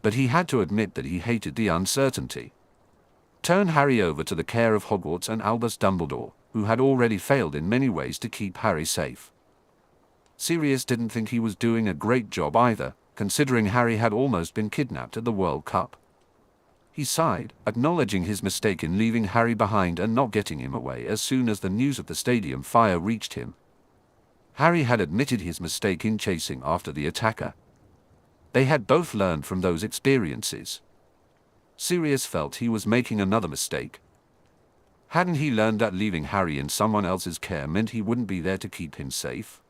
But he had to admit that he hated the uncertainty. Turn Harry over to the care of Hogwarts and Albus Dumbledore, who had already failed in many ways to keep Harry safe. Sirius didn't think he was doing a great job either, considering Harry had almost been kidnapped at the World Cup. He sighed, acknowledging his mistake in leaving Harry behind and not getting him away as soon as the news of the stadium fire reached him. Harry had admitted his mistake in chasing after the attacker. They had both learned from those experiences. Sirius felt he was making another mistake. Hadn't he learned that leaving Harry in someone else's care meant he wouldn't be there to keep him safe?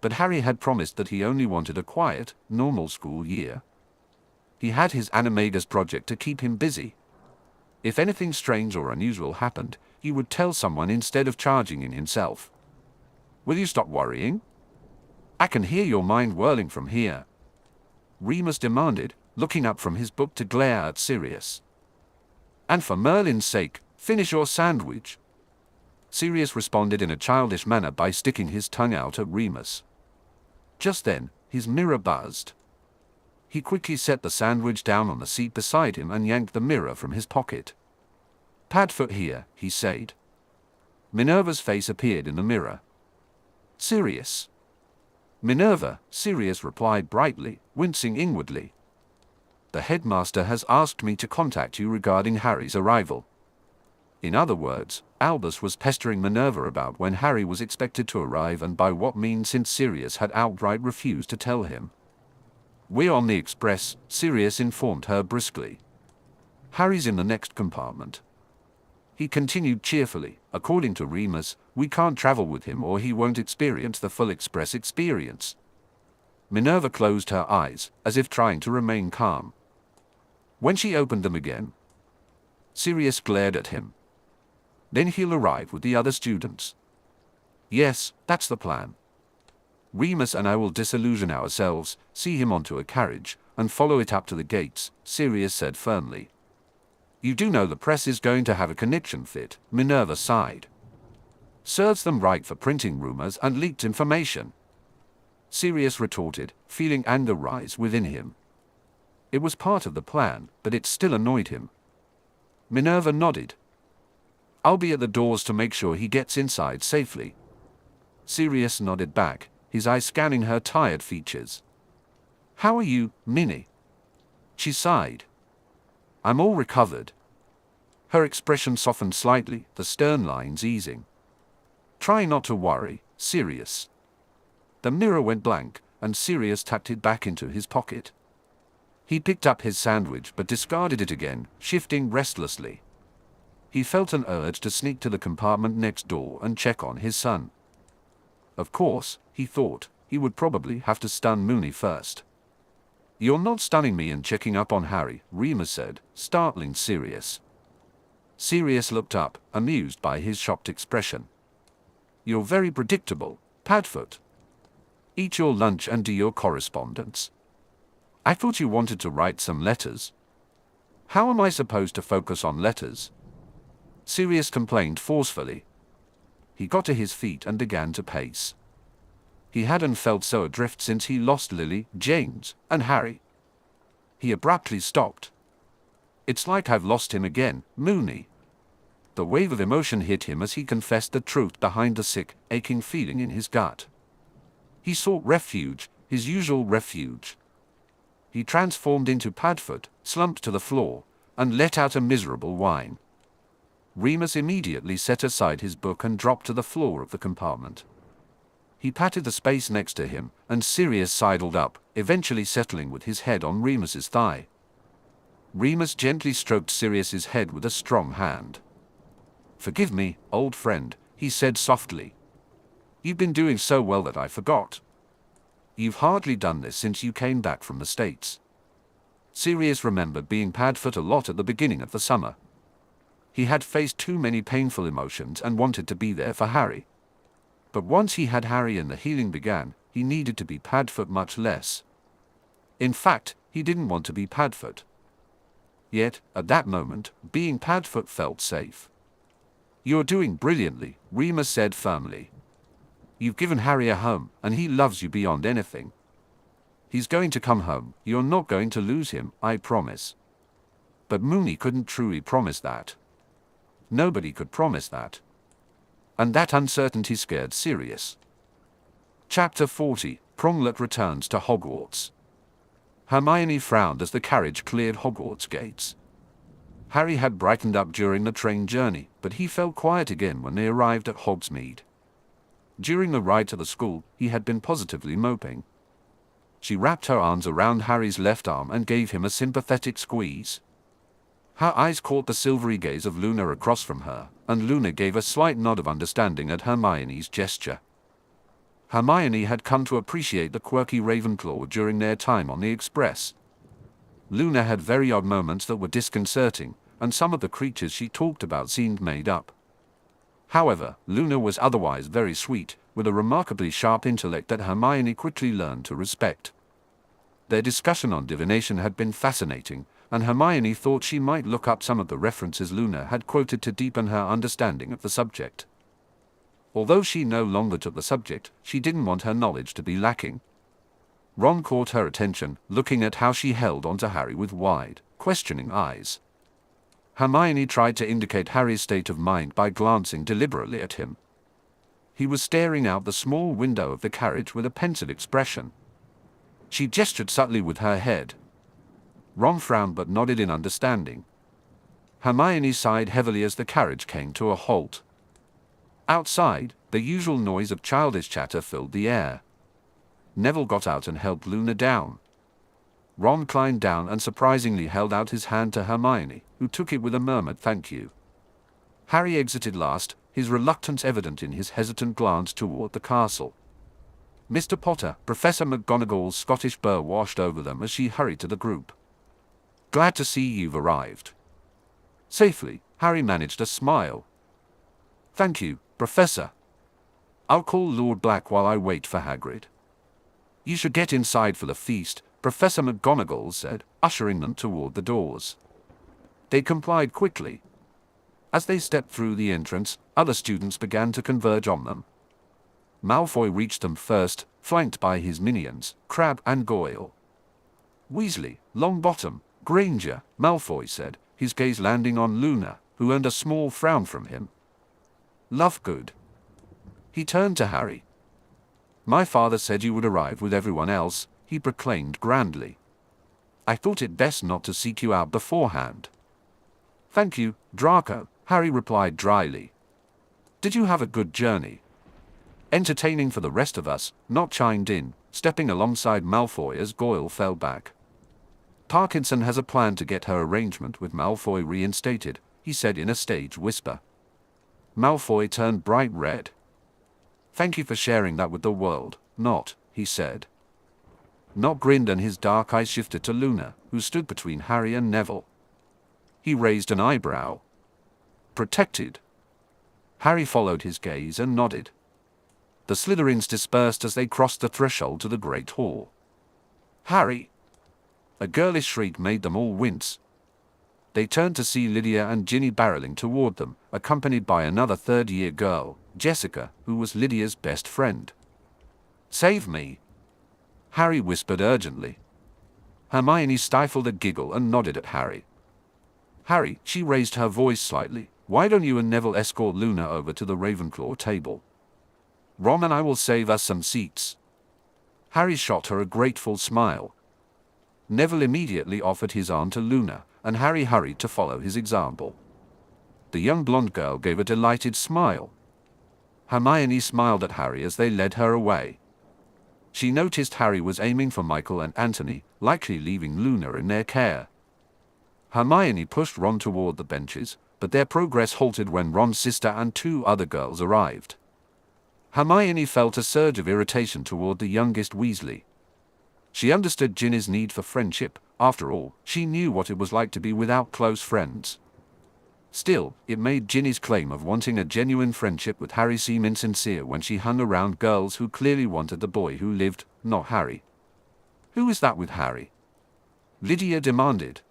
But Harry had promised that he only wanted a quiet, normal school year. He had his Animagus project to keep him busy. If anything strange or unusual happened, he would tell someone instead of charging in himself. Will you stop worrying? I can hear your mind whirling from here, Remus demanded, looking up from his book to glare at Sirius. And for Merlin's sake, finish your sandwich. Sirius responded in a childish manner by sticking his tongue out at Remus. Just then, his mirror buzzed. He quickly set the sandwich down on the seat beside him and yanked the mirror from his pocket. Padfoot here, he said. Minerva's face appeared in the mirror. Sirius. Minerva, Sirius replied brightly, wincing inwardly. The headmaster has asked me to contact you regarding Harry's arrival. In other words, Albus was pestering Minerva about when Harry was expected to arrive and by what means, since Sirius had outright refused to tell him. We're on the express, Sirius informed her briskly. Harry's in the next compartment. He continued cheerfully, according to Remus, we can't travel with him or he won't experience the full express experience. Minerva closed her eyes, as if trying to remain calm. When she opened them again, Sirius glared at him. Then he'll arrive with the other students. Yes, that's the plan. Remus and I will disillusion ourselves, see him onto a carriage, and follow it up to the gates, Sirius said firmly. You do know the press is going to have a connection fit, Minerva sighed. Serves them right for printing rumors and leaked information. Sirius retorted, feeling anger rise within him. It was part of the plan, but it still annoyed him. Minerva nodded. I'll be at the doors to make sure he gets inside safely. Sirius nodded back, his eyes scanning her tired features. How are you, Minnie? She sighed. I'm all recovered. Her expression softened slightly, the stern lines easing. Try not to worry, Sirius. The mirror went blank, and Sirius tucked it back into his pocket. He picked up his sandwich but discarded it again, shifting restlessly. He felt an urge to sneak to the compartment next door and check on his son. Of course, he thought, he would probably have to stun Moony first. You're not stunning me and checking up on Harry, Remus said, startling Sirius. Sirius looked up, amused by his shocked expression. You're very predictable, Padfoot. Eat your lunch and do your correspondence. I thought you wanted to write some letters. How am I supposed to focus on letters? Sirius complained forcefully. He got to his feet and began to pace. He hadn't felt so adrift since he lost Lily, James, and Harry. He abruptly stopped. "It's like I've lost him again, Mooney." The wave of emotion hit him as he confessed the truth behind the sick, aching feeling in his gut. He sought refuge, his usual refuge. He transformed into Padfoot, slumped to the floor, and let out a miserable whine. Remus immediately set aside his book and dropped to the floor of the compartment. He patted the space next to him, and Sirius sidled up, eventually settling with his head on Remus's thigh. Remus gently stroked Sirius's head with a strong hand. "Forgive me, old friend," he said softly. "You've been doing so well that I forgot. You've hardly done this since you came back from the States." Sirius remembered being Padfoot a lot at the beginning of the summer. He had faced too many painful emotions and wanted to be there for Harry. But once he had Harry and the healing began, he needed to be Padfoot much less. In fact, he didn't want to be Padfoot. Yet, at that moment, being Padfoot felt safe. "You're doing brilliantly," Remus said firmly. "You've given Harry a home, and he loves you beyond anything. He's going to come home. You're not going to lose him, I promise." But Mooney couldn't truly promise that. Nobody could promise that. And that uncertainty scared Sirius. Chapter 40, Pronglet returns to Hogwarts. Hermione frowned as the carriage cleared Hogwarts gates. Harry had brightened up during the train journey, but he felt quiet again when they arrived at Hogsmeade. During the ride to the school, he had been positively moping. She wrapped her arms around Harry's left arm and gave him a sympathetic squeeze. Her eyes caught the silvery gaze of Luna across from her, and Luna gave a slight nod of understanding at Hermione's gesture. Hermione had come to appreciate the quirky Ravenclaw during their time on the Express. Luna had very odd moments that were disconcerting, and some of the creatures she talked about seemed made up. However, Luna was otherwise very sweet, with a remarkably sharp intellect that Hermione quickly learned to respect. Their discussion on divination had been fascinating, and Hermione thought she might look up some of the references Luna had quoted to deepen her understanding of the subject. Although she no longer took the subject, she didn't want her knowledge to be lacking. Ron caught her attention, looking at how she held onto Harry with wide, questioning eyes. Hermione tried to indicate Harry's state of mind by glancing deliberately at him. He was staring out the small window of the carriage with a pensive expression. She gestured subtly with her head. Ron frowned but nodded in understanding. Hermione sighed heavily as the carriage came to a halt. Outside, the usual noise of childish chatter filled the air. Neville got out and helped Luna down. Ron climbed down and surprisingly held out his hand to Hermione, who took it with a murmured thank you. Harry exited last, his reluctance evident in his hesitant glance toward the castle. Mr. Potter, Professor McGonagall's Scottish burr washed over them as she hurried to the group. "Glad to see you've arrived." Safely, Harry managed a smile. "Thank you, Professor. I'll call Lord Black while I wait for Hagrid." "You should get inside for the feast," Professor McGonagall said, ushering them toward the doors. They complied quickly. As they stepped through the entrance, other students began to converge on them. Malfoy reached them first, flanked by his minions, Crabbe and Goyle. "Weasley, Longbottom, Granger," Malfoy said, his gaze landing on Luna, who earned a small frown from him. "Lovegood." He turned to Harry. "My father said you would arrive with everyone else," he proclaimed grandly. "I thought it best not to seek you out beforehand." "Thank you, Draco," Harry replied dryly. "Did you have a good journey?" "Entertaining for the rest of us," Nott chimed in, stepping alongside Malfoy as Goyle fell back. "Parkinson has a plan to get her arrangement with Malfoy reinstated," he said in a stage whisper. Malfoy turned bright red. "Thank you for sharing that with the world, Nott," he said. Nott grinned and his dark eyes shifted to Luna, who stood between Harry and Neville. He raised an eyebrow. "Protected?" Harry followed his gaze and nodded. The Slytherins dispersed as they crossed the threshold to the Great Hall. "Harry!" A girlish shriek made them all wince. They turned to see Lydia and Ginny barreling toward them, accompanied by another third-year girl, Jessica, who was Lydia's best friend. Save me," Harry whispered urgently. Hermione stifled a giggle and nodded at Harry. "Harry," she raised her voice slightly, "why don't you and Neville escort Luna over to the Ravenclaw table? Ron and I will save us some seats." Harry shot her a grateful smile. Neville immediately offered his arm to Luna, and Harry hurried to follow his example. The young blonde girl gave a delighted smile. Hermione smiled at Harry as they led her away. She noticed Harry was aiming for Michael and Anthony, likely leaving Luna in their care. Hermione pushed Ron toward the benches, but their progress halted when Ron's sister and 2 other girls arrived. Hermione felt a surge of irritation toward the youngest Weasley. She understood Ginny's need for friendship. After all, she knew what it was like to be without close friends. Still, it made Ginny's claim of wanting a genuine friendship with Harry seem insincere when she hung around girls who clearly wanted the boy who lived, not Harry. "Who is that with Harry?" Lydia demanded.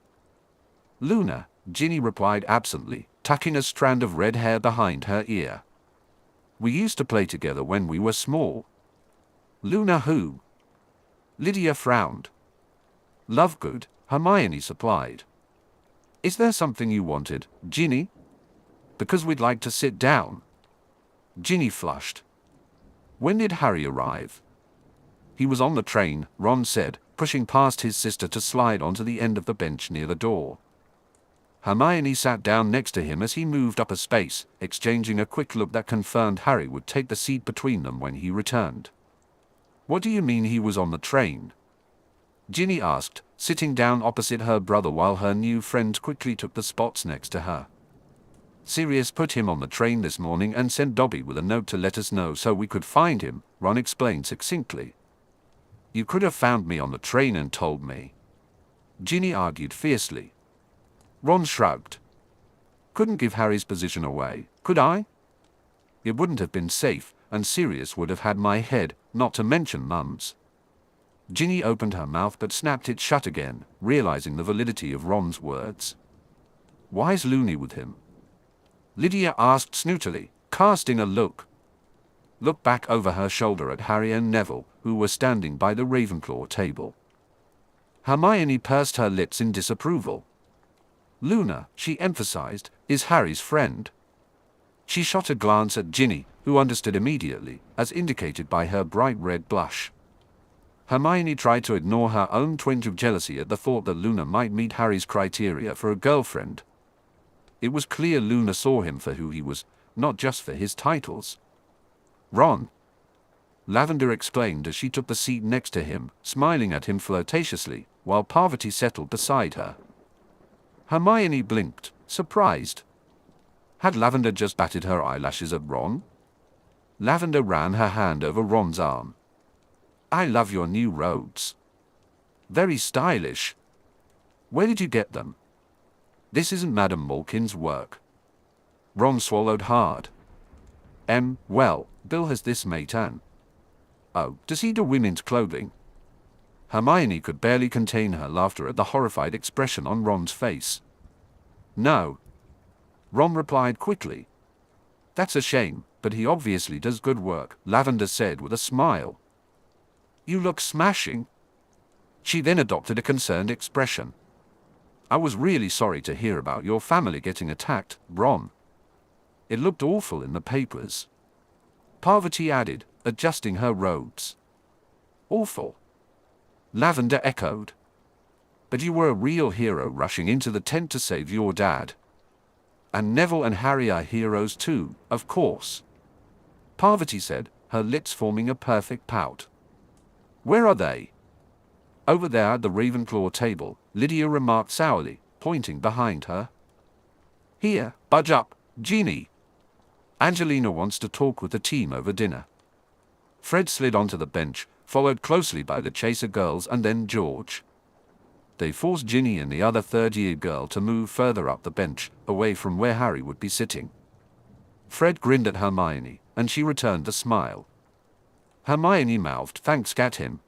"Luna," Ginny replied absently, tucking a strand of red hair behind her ear. "We used to play together when we were small." "Luna who?" Lydia frowned. "Lovegood," Hermione supplied. "Is there something you wanted, Ginny?" "Because we'd like to sit down." Ginny flushed. "When did Harry arrive?" "He was on the train," Ron said, pushing past his sister to slide onto the end of the bench near the door. Hermione sat down next to him as he moved up a space, exchanging a quick look that confirmed Harry would take the seat between them when he returned. "What do you mean he was on the train?" Ginny asked, sitting down opposite her brother while her new friend quickly took the spots next to her. "Sirius put him on the train this morning and sent Dobby with a note to let us know so we could find him," Ron explained succinctly. "You could have found me on the train and told me," Ginny argued fiercely. Ron shrugged. "Couldn't give Harry's position away, could I? It wouldn't have been safe, and Sirius would have had my head, not to mention Mum's." Ginny opened her mouth but snapped it shut again, realizing the validity of Ron's words. "Why's Looney with him?" Lydia asked snootily, casting a look back over her shoulder at Harry and Neville, who were standing by the Ravenclaw table. Hermione pursed her lips in disapproval. "Luna," she emphasized, "is Harry's friend." She shot a glance at Ginny, who understood immediately, as indicated by her bright red blush. Hermione tried to ignore her own twinge of jealousy at the thought that Luna might meet Harry's criteria for a girlfriend. It was clear Luna saw him for who he was, not just for his titles. "Ron," Lavender explained as she took the seat next to him, smiling at him flirtatiously, while Parvati settled beside her. Hermione blinked, surprised. Had Lavender just batted her eyelashes at Ron? Lavender ran her hand over Ron's arm. "I love your new robes. Very stylish. Where did you get them?" "This isn't Madame Malkin's work." Ron swallowed hard. Well, Bill has this mate Anne." "Oh, does he do women's clothing?" Hermione could barely contain her laughter at the horrified expression on Ron's face. "No," Ron replied quickly. "That's a shame, but he obviously does good work," Lavender said with a smile. "You look smashing." She then adopted a concerned expression. "I was really sorry to hear about your family getting attacked, Ron. It looked awful in the papers." Parvati added, adjusting her robes. "Awful," Lavender echoed. "But you were a real hero rushing into the tent to save your dad. And Neville and Harry are heroes too, of course," Parvati said, her lips forming a perfect pout. "Where are they?" "Over there at the Ravenclaw table," Lydia remarked sourly, pointing behind her. "Here, budge up, Ginny. Angelina wants to talk with the team over dinner." Fred slid onto the bench, followed closely by the Chaser girls and then George. They forced Ginny and the other third-year girl to move further up the bench, away from where Harry would be sitting. Fred grinned at Hermione, and she returned the smile. Hermione mouthed thanks at him.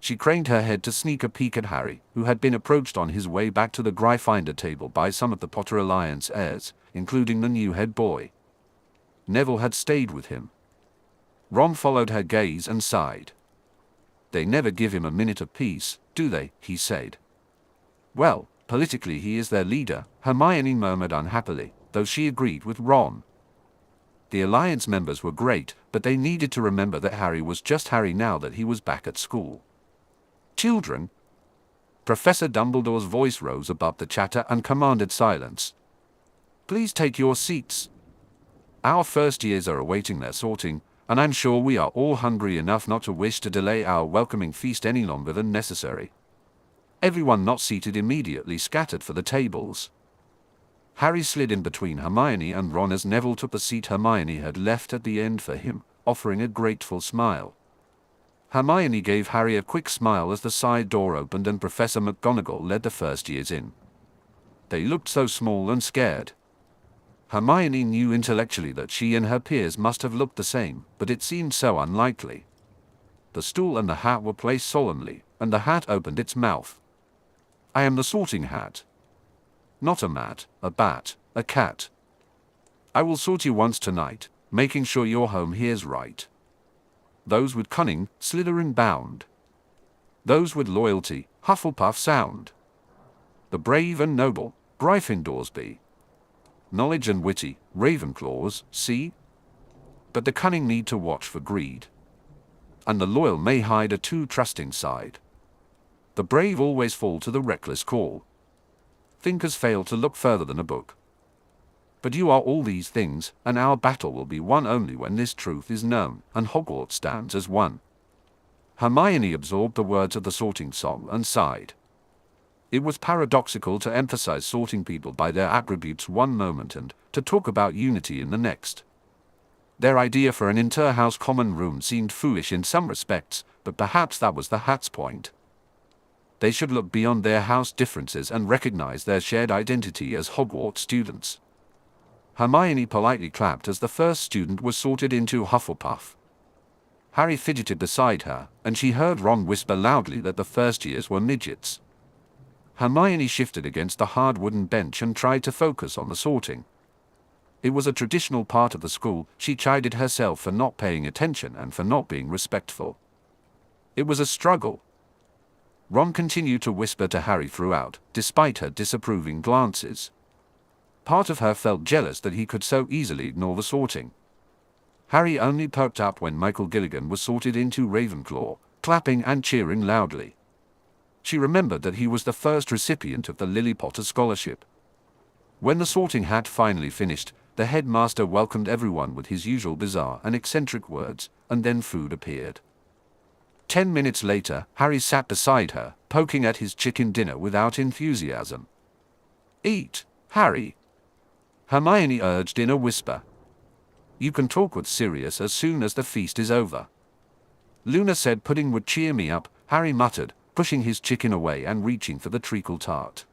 She craned her head to sneak a peek at Harry, who had been approached on his way back to the Gryffindor table by some of the Potter Alliance heirs, including the new head boy. Neville had stayed with him. Ron followed her gaze and sighed. They never give him a minute of peace, do they? He said. Well, politically he is their leader, Hermione murmured unhappily, though she agreed with Ron. The Alliance members were great, but they needed to remember that Harry was just Harry now that he was back at school. Children. Professor Dumbledore's voice rose above the chatter and commanded silence. Please take your seats. Our first years are awaiting their sorting, and I'm sure we are all hungry enough not to wish to delay our welcoming feast any longer than necessary. Everyone not seated immediately scattered for the tables. Harry slid in between Hermione and Ron as Neville took the seat Hermione had left at the end for him, offering a grateful smile. Hermione gave Harry a quick smile as the side door opened and Professor McGonagall led the first years in. They looked so small and scared. Hermione knew intellectually that she and her peers must have looked the same, but it seemed so unlikely. The stool and the hat were placed solemnly, and the hat opened its mouth. I am the Sorting Hat. Not a mat, a bat, a cat. I will sort you once tonight, making sure your home here's right. Those with cunning, Slytherin bound. Those with loyalty, Hufflepuff sound. The brave and noble, Gryffindors be. Knowledge and witty, Ravenclaws, see? But the cunning need to watch for greed. And the loyal may hide a too trusting side. The brave always fall to the reckless call. Thinkers fail to look further than a book. But you are all these things, and our battle will be won only when this truth is known, and Hogwarts stands as one. Hermione absorbed the words of the sorting song and sighed. It was paradoxical to emphasize sorting people by their attributes one moment and to talk about unity in the next. Their idea for an inter-house common room seemed foolish in some respects, but perhaps that was the hat's point. They should look beyond their house differences and recognize their shared identity as Hogwarts students. Hermione politely clapped as the first student was sorted into Hufflepuff. Harry fidgeted beside her, and she heard Ron whisper loudly that the first years were midgets. Hermione shifted against the hard wooden bench and tried to focus on the sorting. It was a traditional part of the school. She chided herself for not paying attention and for not being respectful. It was a struggle. Ron continued to whisper to Harry throughout, despite her disapproving glances. Part of her felt jealous that he could so easily ignore the sorting. Harry only perked up when Michael Gilligan was sorted into Ravenclaw, clapping and cheering loudly. She remembered that he was the first recipient of the Lily Potter Scholarship. When the sorting hat finally finished, the headmaster welcomed everyone with his usual bizarre and eccentric words, and then food appeared. 10 minutes later, Harry sat beside her, poking at his chicken dinner without enthusiasm. Eat, Harry, Hermione urged in a whisper. You can talk with Sirius as soon as the feast is over. Luna said pudding would cheer me up, Harry muttered, pushing his chicken away and reaching for the treacle tart.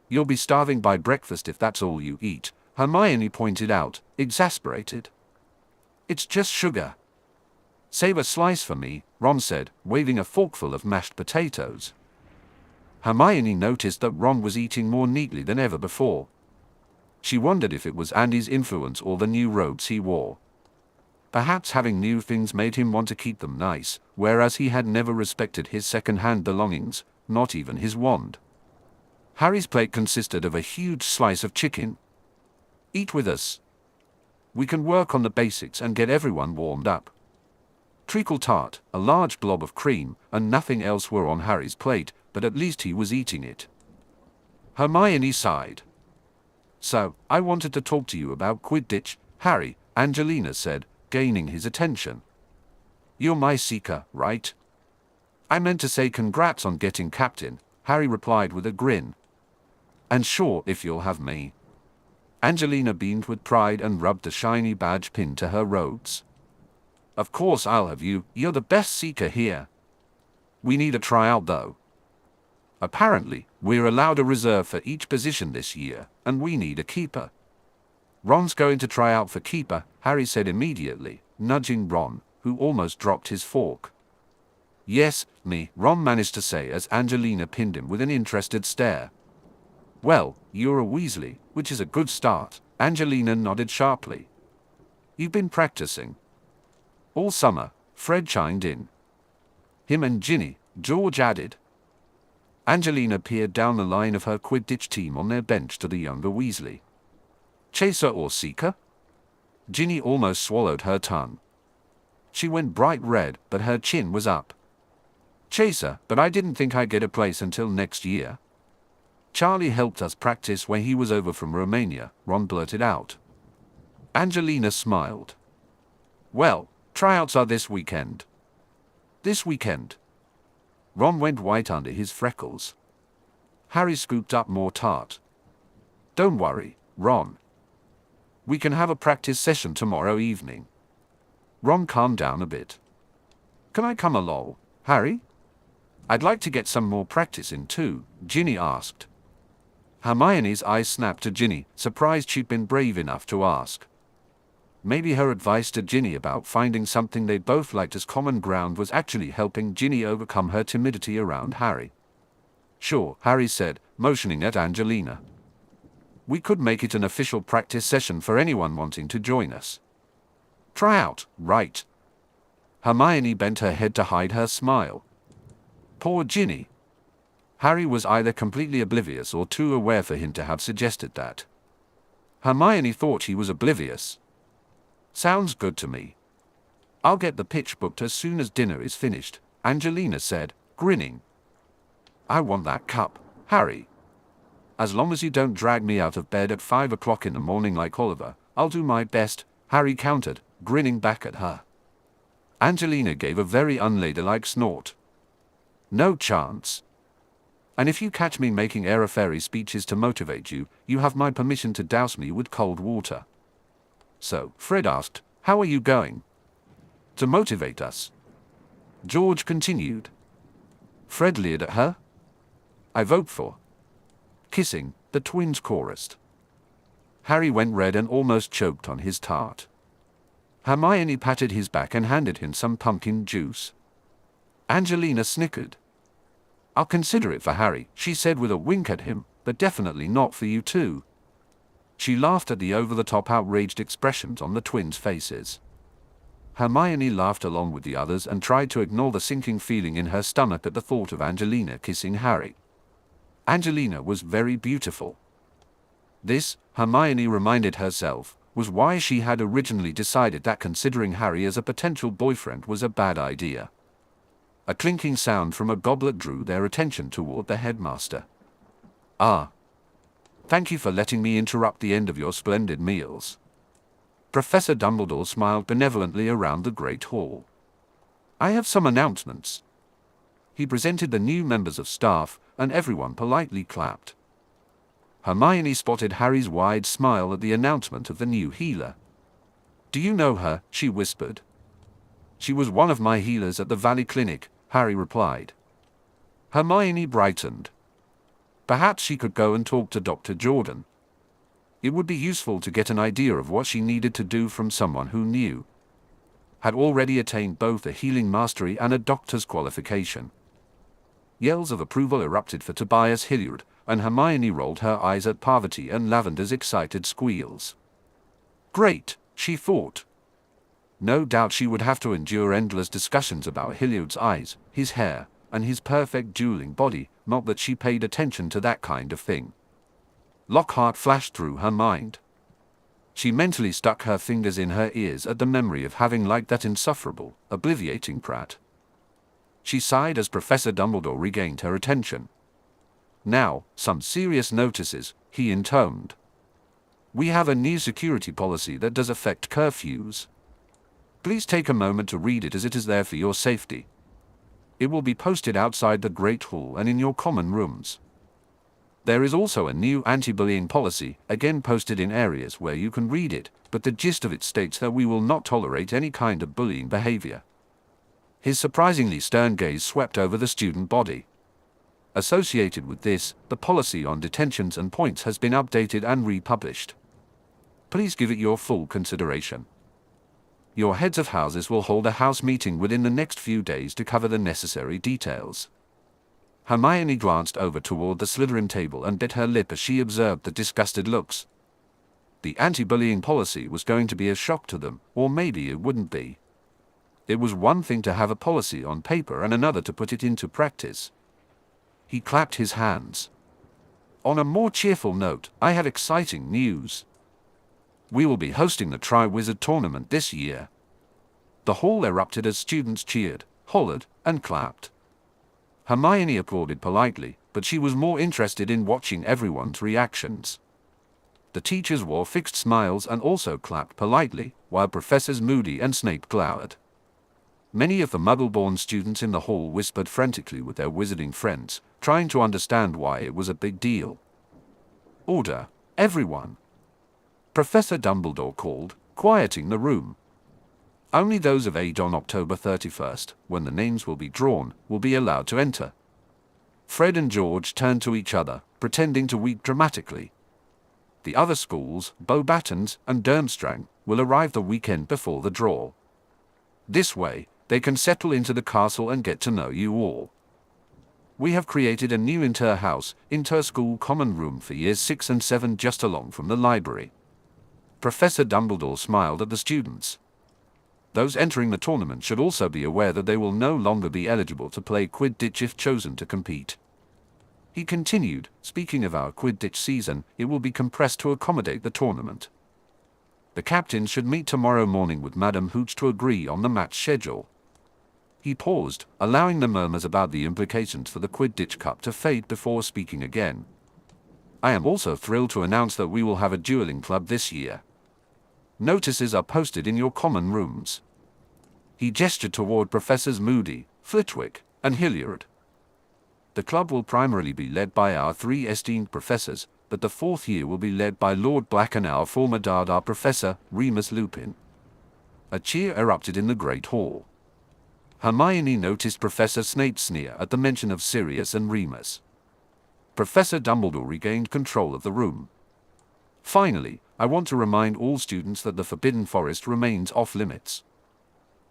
You'll be starving by breakfast if that's all you eat, Hermione pointed out, exasperated. It's just sugar. Save a slice for me, Ron said, waving a forkful of mashed potatoes. Hermione noticed that Ron was eating more neatly than ever before. She wondered if it was Andy's influence or the new robes he wore. Perhaps having new things made him want to keep them nice, whereas he had never respected his second-hand belongings, not even his wand. Harry's plate consisted of a huge slice of chicken. Eat with us. We can work on the basics and get everyone warmed up. Treacle tart, a large blob of cream, and nothing else were on Harry's plate, but at least he was eating it. Hermione sighed. So, I wanted to talk to you about Quidditch, Harry, Angelina said, gaining his attention. You're my seeker, right? I meant to say congrats on getting captain, Harry replied with a grin. And sure, if you'll have me. Angelina beamed with pride and rubbed a shiny badge pinned to her robes. Of course I'll have you, you're the best seeker here. We need a tryout though. Apparently, we're allowed a reserve for each position this year, and we need a keeper. Ron's going to try out for keeper, Harry said immediately, nudging Ron, who almost dropped his fork. Yes, me, Ron managed to say as Angelina pinned him with an interested stare. Well, you're a Weasley, which is a good start, Angelina nodded sharply. You've been practicing. All summer, Fred chimed in. Him and Ginny, George added. Angelina peered down the line of her Quidditch team on their bench to the younger Weasley. Chaser or seeker? Ginny almost swallowed her tongue. She went bright red, but her chin was up. Chaser, but I didn't think I'd get a place until next year. Charlie helped us practice when he was over from Romania, Ron blurted out. Angelina smiled. Well, tryouts are this weekend. This weekend. Ron went white under his freckles. Harry scooped up more tart. Don't worry, Ron. We can have a practice session tomorrow evening. Ron calmed down a bit. Can I come along, Harry? I'd like to get some more practice in too, Ginny asked. Hermione's eyes snapped to Ginny, surprised she'd been brave enough to ask. Maybe her advice to Ginny about finding something they both liked as common ground was actually helping Ginny overcome her timidity around Harry. Sure, Harry said, motioning at Angelina. We could make it an official practice session for anyone wanting to join us. Try out, right? Hermione bent her head to hide her smile. Poor Ginny. Harry was either completely oblivious or too aware for him to have suggested that. Hermione thought he was oblivious. Sounds good to me. I'll get the pitch booked as soon as dinner is finished, Angelina said, grinning. I want that cup, Harry. As long as you don't drag me out of bed at 5 o'clock in the morning like Oliver, I'll do my best, Harry countered, grinning back at her. Angelina gave a very unladylike snort. No chance. And if you catch me making air-fairy speeches to motivate you, you have my permission to douse me with cold water. So, Fred asked, how are you going? To motivate us. George continued. Fred leered at her. I vote for. Kissing, the twins chorused. Harry went red and almost choked on his tart. Hermione patted his back and handed him some pumpkin juice. Angelina snickered. I'll consider it for Harry, she said with a wink at him, but definitely not for you too. She laughed at the over-the-top outraged expressions on the twins' faces. Hermione laughed along with the others and tried to ignore the sinking feeling in her stomach at the thought of Angelina kissing Harry. Angelina was very beautiful. This, Hermione reminded herself, was why she had originally decided that considering Harry as a potential boyfriend was a bad idea. A clinking sound from a goblet drew their attention toward the headmaster. Ah. Thank you for letting me interrupt the end of your splendid meals. Professor Dumbledore smiled benevolently around the Great Hall. I have some announcements. He presented the new members of staff, and everyone politely clapped. Hermione spotted Harry's wide smile at the announcement of the new healer. Do you know her? She whispered. She was one of my healers at the Valley Clinic, Harry replied. Hermione brightened. Perhaps she could go and talk to Dr. Jordan. It would be useful to get an idea of what she needed to do from someone who knew. Had already attained both a healing mastery and a doctor's qualification. Yells of approval erupted for Tobias Hilliard, and Hermione rolled her eyes at Parvati and Lavender's excited squeals. Great, she thought. No doubt she would have to endure endless discussions about Hilliard's eyes, his hair, and his perfect dueling body, not that she paid attention to that kind of thing. Lockhart flashed through her mind. She mentally stuck her fingers in her ears at the memory of having liked that insufferable, obliviating brat. She sighed as Professor Dumbledore regained her attention. Now, some serious notices, he intoned. We have a new security policy that does affect curfews. Please take a moment to read it as it is there for your safety. It will be posted outside the Great Hall and in your common rooms. There is also a new anti-bullying policy, again posted in areas where you can read it, but the gist of it states that we will not tolerate any kind of bullying behavior. His surprisingly stern gaze swept over the student body. Associated with this, the policy on detentions and points has been updated and republished. Please give it your full consideration. Your heads of houses will hold a house meeting within the next few days to cover the necessary details. Hermione glanced over toward the Slytherin table and bit her lip as she observed the disgusted looks. The anti-bullying policy was going to be a shock to them, or maybe it wouldn't be. It was one thing to have a policy on paper and another to put it into practice. He clapped his hands. On a more cheerful note, I have exciting news. We will be hosting the Tri-Wizard tournament this year. The hall erupted as students cheered, hollered, and clapped. Hermione applauded politely, but she was more interested in watching everyone's reactions. The teachers wore fixed smiles and also clapped politely, while Professors Moody and Snape glowered. Many of the Muggle-born students in the hall whispered frantically with their wizarding friends, trying to understand why it was a big deal. "Order, everyone!" Professor Dumbledore called, quieting the room. Only those of age on October 31st, when the names will be drawn, will be allowed to enter. Fred and George turned to each other, pretending to weep dramatically. The other schools, Beauxbatons and Durmstrang, will arrive the weekend before the draw. This way, they can settle into the castle and get to know you all. We have created a new inter-school common room for years 6 and 7 just along from the library. Professor Dumbledore smiled at the students. Those entering the tournament should also be aware that they will no longer be eligible to play Quidditch if chosen to compete. He continued, "Speaking of our Quidditch season, it will be compressed to accommodate the tournament. The captains should meet tomorrow morning with Madam Hooch to agree on the match schedule." He paused, allowing the murmurs about the implications for the Quidditch Cup to fade before speaking again. "I am also thrilled to announce that we will have a dueling club this year. Notices are posted in your common rooms." He gestured toward Professors Moody, Flitwick, and Hilliard. "The club will primarily be led by our 3 esteemed professors, but the 4th year will be led by Lord Black and our former Dada professor, Remus Lupin." A cheer erupted in the Great Hall. Hermione noticed Professor Snape's sneer at the mention of Sirius and Remus. Professor Dumbledore regained control of the room. "Finally, I want to remind all students that the Forbidden Forest remains off-limits.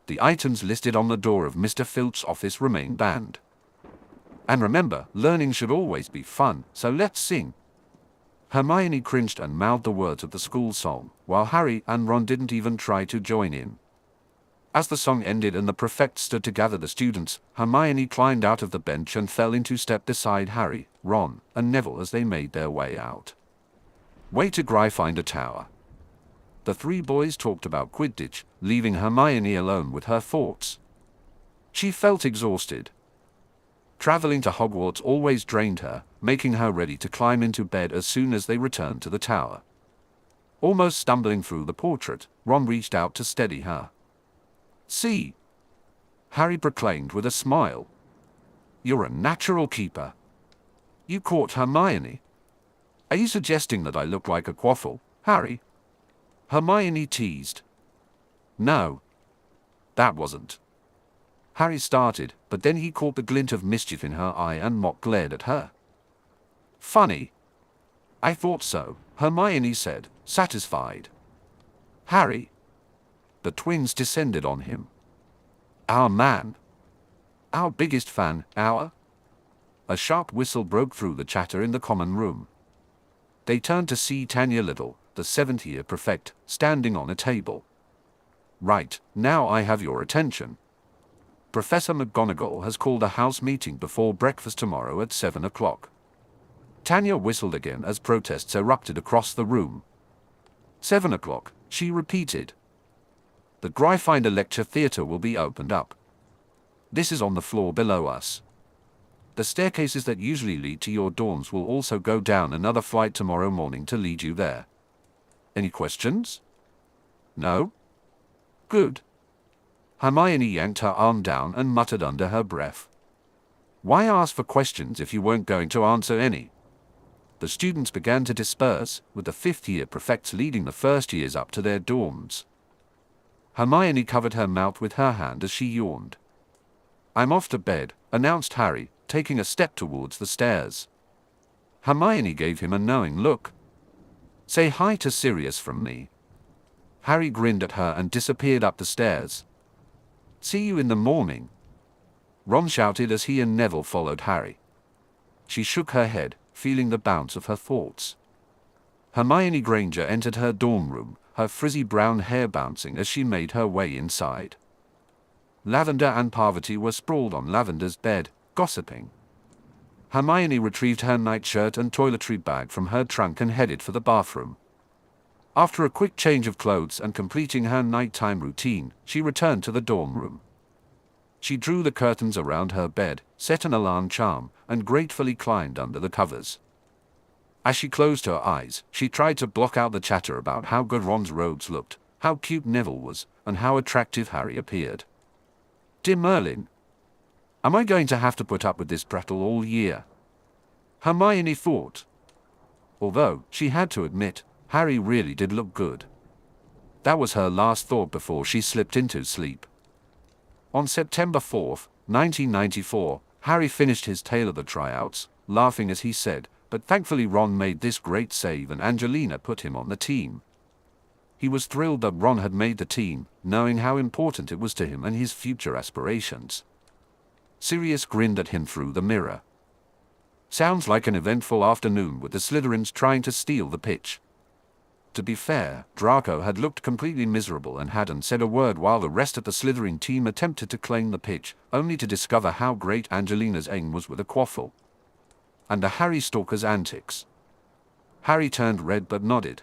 The items listed on the door of Mr. Filch's office remain banned. And remember, learning should always be fun, so let's sing." Hermione cringed and mouthed the words of the school song, while Harry and Ron didn't even try to join in. As the song ended and the prefect stood to gather the students, Hermione climbed out of the bench and fell into step beside Harry, Ron, and Neville as they made their way out. Way to Gryffindor Tower. The 3 boys talked about Quidditch, leaving Hermione alone with her thoughts. She felt exhausted. Traveling to Hogwarts always drained her, making her ready to climb into bed as soon as they returned to the tower. Almost stumbling through the portrait, Ron reached out to steady her. "See," Harry proclaimed with a smile. "You're a natural keeper." "You caught Hermione. Are you suggesting that I look like a quaffle, Harry?" Hermione teased. "No. That wasn't." Harry started, but then he caught the glint of mischief in her eye and mock glared at her. "Funny." "I thought so," Hermione said, satisfied. "Harry." The twins descended on him. "Our man. Our biggest fan, our—" A sharp whistle broke through the chatter in the common room. They turned to see Tanya Little, the 7th-year prefect, standing on a table. "Right, now I have your attention. Professor McGonagall has called a house meeting before breakfast tomorrow at 7 o'clock. Tanya whistled again as protests erupted across the room. 7 o'clock, she repeated. "The Gryffindor Lecture Theatre will be opened up. This is on the floor below us. The staircases that usually lead to your dorms will also go down another flight tomorrow morning to lead you there. Any questions? No? Good." Hermione yanked her arm down and muttered under her breath. "Why ask for questions if you weren't going to answer any?" The students began to disperse, with the 5th-year prefects leading the 1st years up to their dorms. Hermione covered her mouth with her hand as she yawned. "I'm off to bed," announced Harry, taking a step towards the stairs. Hermione gave him a knowing look. "Say hi to Sirius from me." Harry grinned at her and disappeared up the stairs. "See you in the morning," Ron shouted as he and Neville followed Harry. She shook her head, feeling the bounce of her thoughts. Hermione Granger entered her dorm room, her frizzy brown hair bouncing as she made her way inside. Lavender and Parvati were sprawled on Lavender's bed, gossiping. Hermione retrieved her nightshirt and toiletry bag from her trunk and headed for the bathroom. After a quick change of clothes and completing her nighttime routine, she returned to the dorm room. She drew the curtains around her bed, set an alarm charm, and gratefully climbed under the covers. As she closed her eyes, she tried to block out the chatter about how good Ron's robes looked, how cute Neville was, and how attractive Harry appeared. Dear Merlin, am I going to have to put up with this prattle all year? Hermione thought. Although, she had to admit, Harry really did look good. That was her last thought before she slipped into sleep. On September 4, 1994, Harry finished his tale of the tryouts, laughing as he said, but thankfully Ron made this great save and Angelina put him on the team. He was thrilled that Ron had made the team, knowing how important it was to him and his future aspirations. Sirius grinned at him through the mirror. Sounds like an eventful afternoon with the Slytherins trying to steal the pitch. To be fair, Draco had looked completely miserable and hadn't said a word while the rest of the Slytherin team attempted to claim the pitch, only to discover how great Angelina's aim was with a quaffle. And the Harry stalker's antics. Harry turned red but nodded.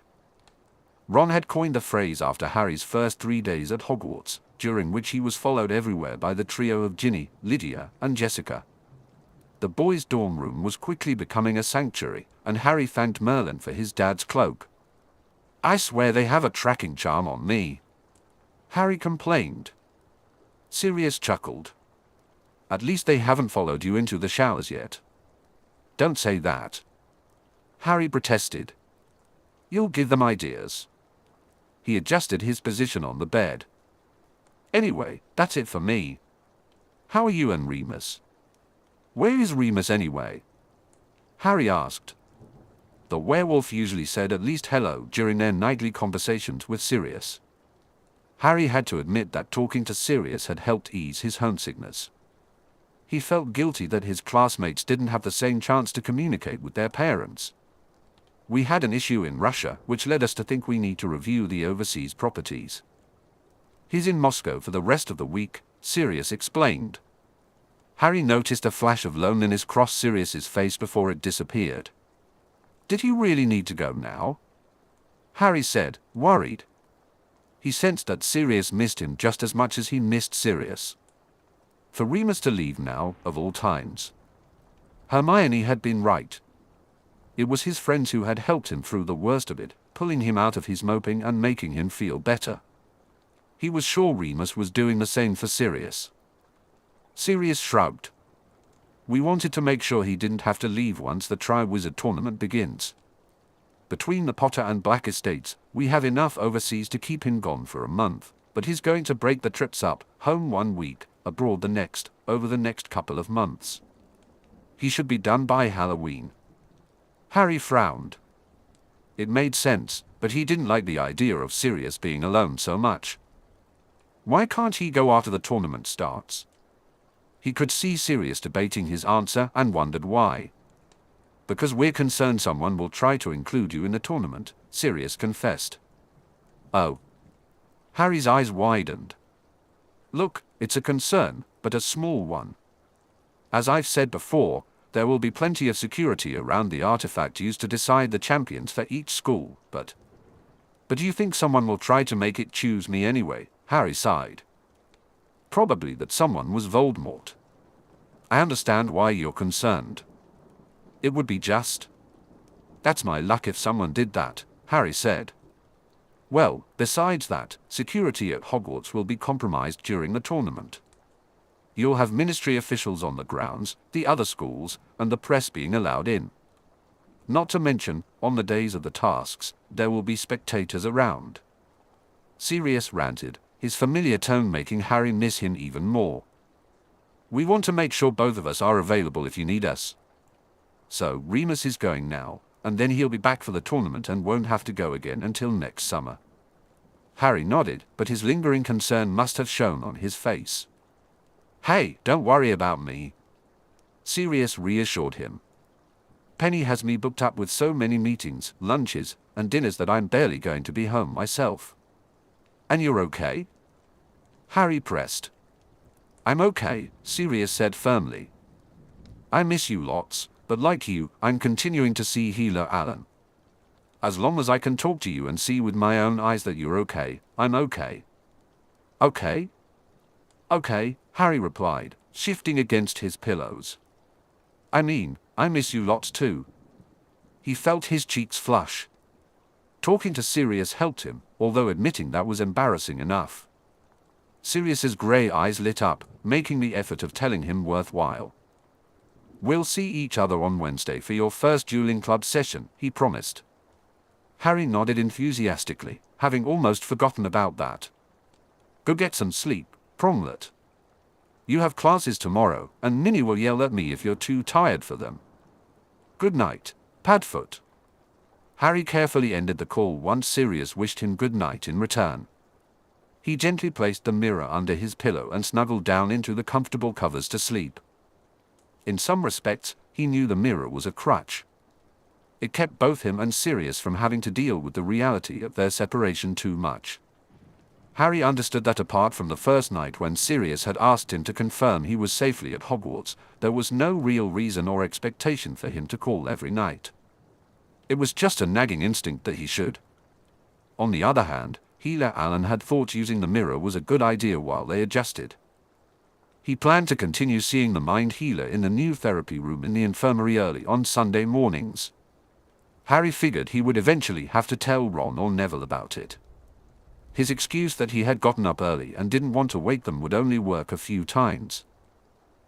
Ron had coined the phrase after Harry's first 3 days at Hogwarts, during which he was followed everywhere by the trio of Ginny, Lydia, and Jessica. The boys' dorm room was quickly becoming a sanctuary, and Harry thanked Merlin for his dad's cloak. I swear they have a tracking charm on me, Harry complained. Sirius chuckled. At least they haven't followed you into the showers yet. Don't say that, Harry protested. You'll give them ideas. He adjusted his position on the bed. Anyway, that's it for me. How are you and Remus? Where is Remus anyway? Harry asked. The werewolf usually said at least hello during their nightly conversations with Sirius. Harry had to admit that talking to Sirius had helped ease his homesickness. He felt guilty that his classmates didn't have the same chance to communicate with their parents. We had an issue in Russia, which led us to think we need to review the overseas properties. He's in Moscow for the rest of the week, Sirius explained. Harry noticed a flash of loneliness cross Sirius's face before it disappeared. Did he really need to go now? Harry said, worried. He sensed that Sirius missed him just as much as he missed Sirius. For Remus to leave now, of all times. Hermione had been right. It was his friends who had helped him through the worst of it, pulling him out of his moping and making him feel better. He was sure Remus was doing the same for Sirius. Sirius shrugged. We wanted to make sure he didn't have to leave once the Tri-Wizard tournament begins. Between the Potter and Black estates, we have enough overseas to keep him gone for a month, but he's going to break the trips up, home 1 week, abroad the next, over the next couple of months. He should be done by Halloween. Harry frowned. It made sense, but he didn't like the idea of Sirius being alone so much. Why can't he go after the tournament starts? He could see Sirius debating his answer and wondered why. Because we're concerned someone will try to include you in the tournament, Sirius confessed. Oh. Harry's eyes widened. Look, it's a concern, but a small one. As I've said before, there will be plenty of security around the artifact used to decide the champions for each school, but do you think someone will try to make it choose me anyway? Harry sighed. Probably that someone was Voldemort. I understand why you're concerned. It would be just. That's my luck if someone did that, Harry said. Well, besides that, security at Hogwarts will be compromised during the tournament. You'll have ministry officials on the grounds, the other schools, and the press being allowed in. Not to mention, on the days of the tasks, there will be spectators around. Sirius ranted, his familiar tone making Harry miss him even more. We want to make sure both of us are available if you need us. So, Remus is going now, and then he'll be back for the tournament and won't have to go again until next summer. Harry nodded, but his lingering concern must have shown on his face. Hey, don't worry about me, Sirius reassured him. Penny has me booked up with so many meetings, lunches, and dinners that I'm barely going to be home myself. And you're okay? Harry pressed. I'm okay, Sirius said firmly. I miss you lots, but like you, I'm continuing to see Healer Alan. As long as I can talk to you and see with my own eyes that you're okay, I'm okay. Okay? Okay, Harry replied, shifting against his pillows. I mean, I miss you lots too. He felt his cheeks flush. Talking to Sirius helped him, although admitting that was embarrassing enough. Sirius's grey eyes lit up, making the effort of telling him worthwhile. We'll see each other on Wednesday for your first dueling club session, he promised. Harry nodded enthusiastically, having almost forgotten about that. Go get some sleep, Pronglet. You have classes tomorrow, and Minnie will yell at me if you're too tired for them. Good night, Padfoot. Harry carefully ended the call once Sirius wished him good night in return. He gently placed the mirror under his pillow and snuggled down into the comfortable covers to sleep. In some respects, he knew the mirror was a crutch. It kept both him and Sirius from having to deal with the reality of their separation too much. Harry understood that apart from the first night when Sirius had asked him to confirm he was safely at Hogwarts, there was no real reason or expectation for him to call every night. It was just a nagging instinct that he should. On the other hand, Healer Alan had thought using the mirror was a good idea while they adjusted. He planned to continue seeing the mind healer in the new therapy room in the infirmary early on Sunday mornings. Harry figured he would eventually have to tell Ron or Neville about it. His excuse that he had gotten up early and didn't want to wake them would only work a few times.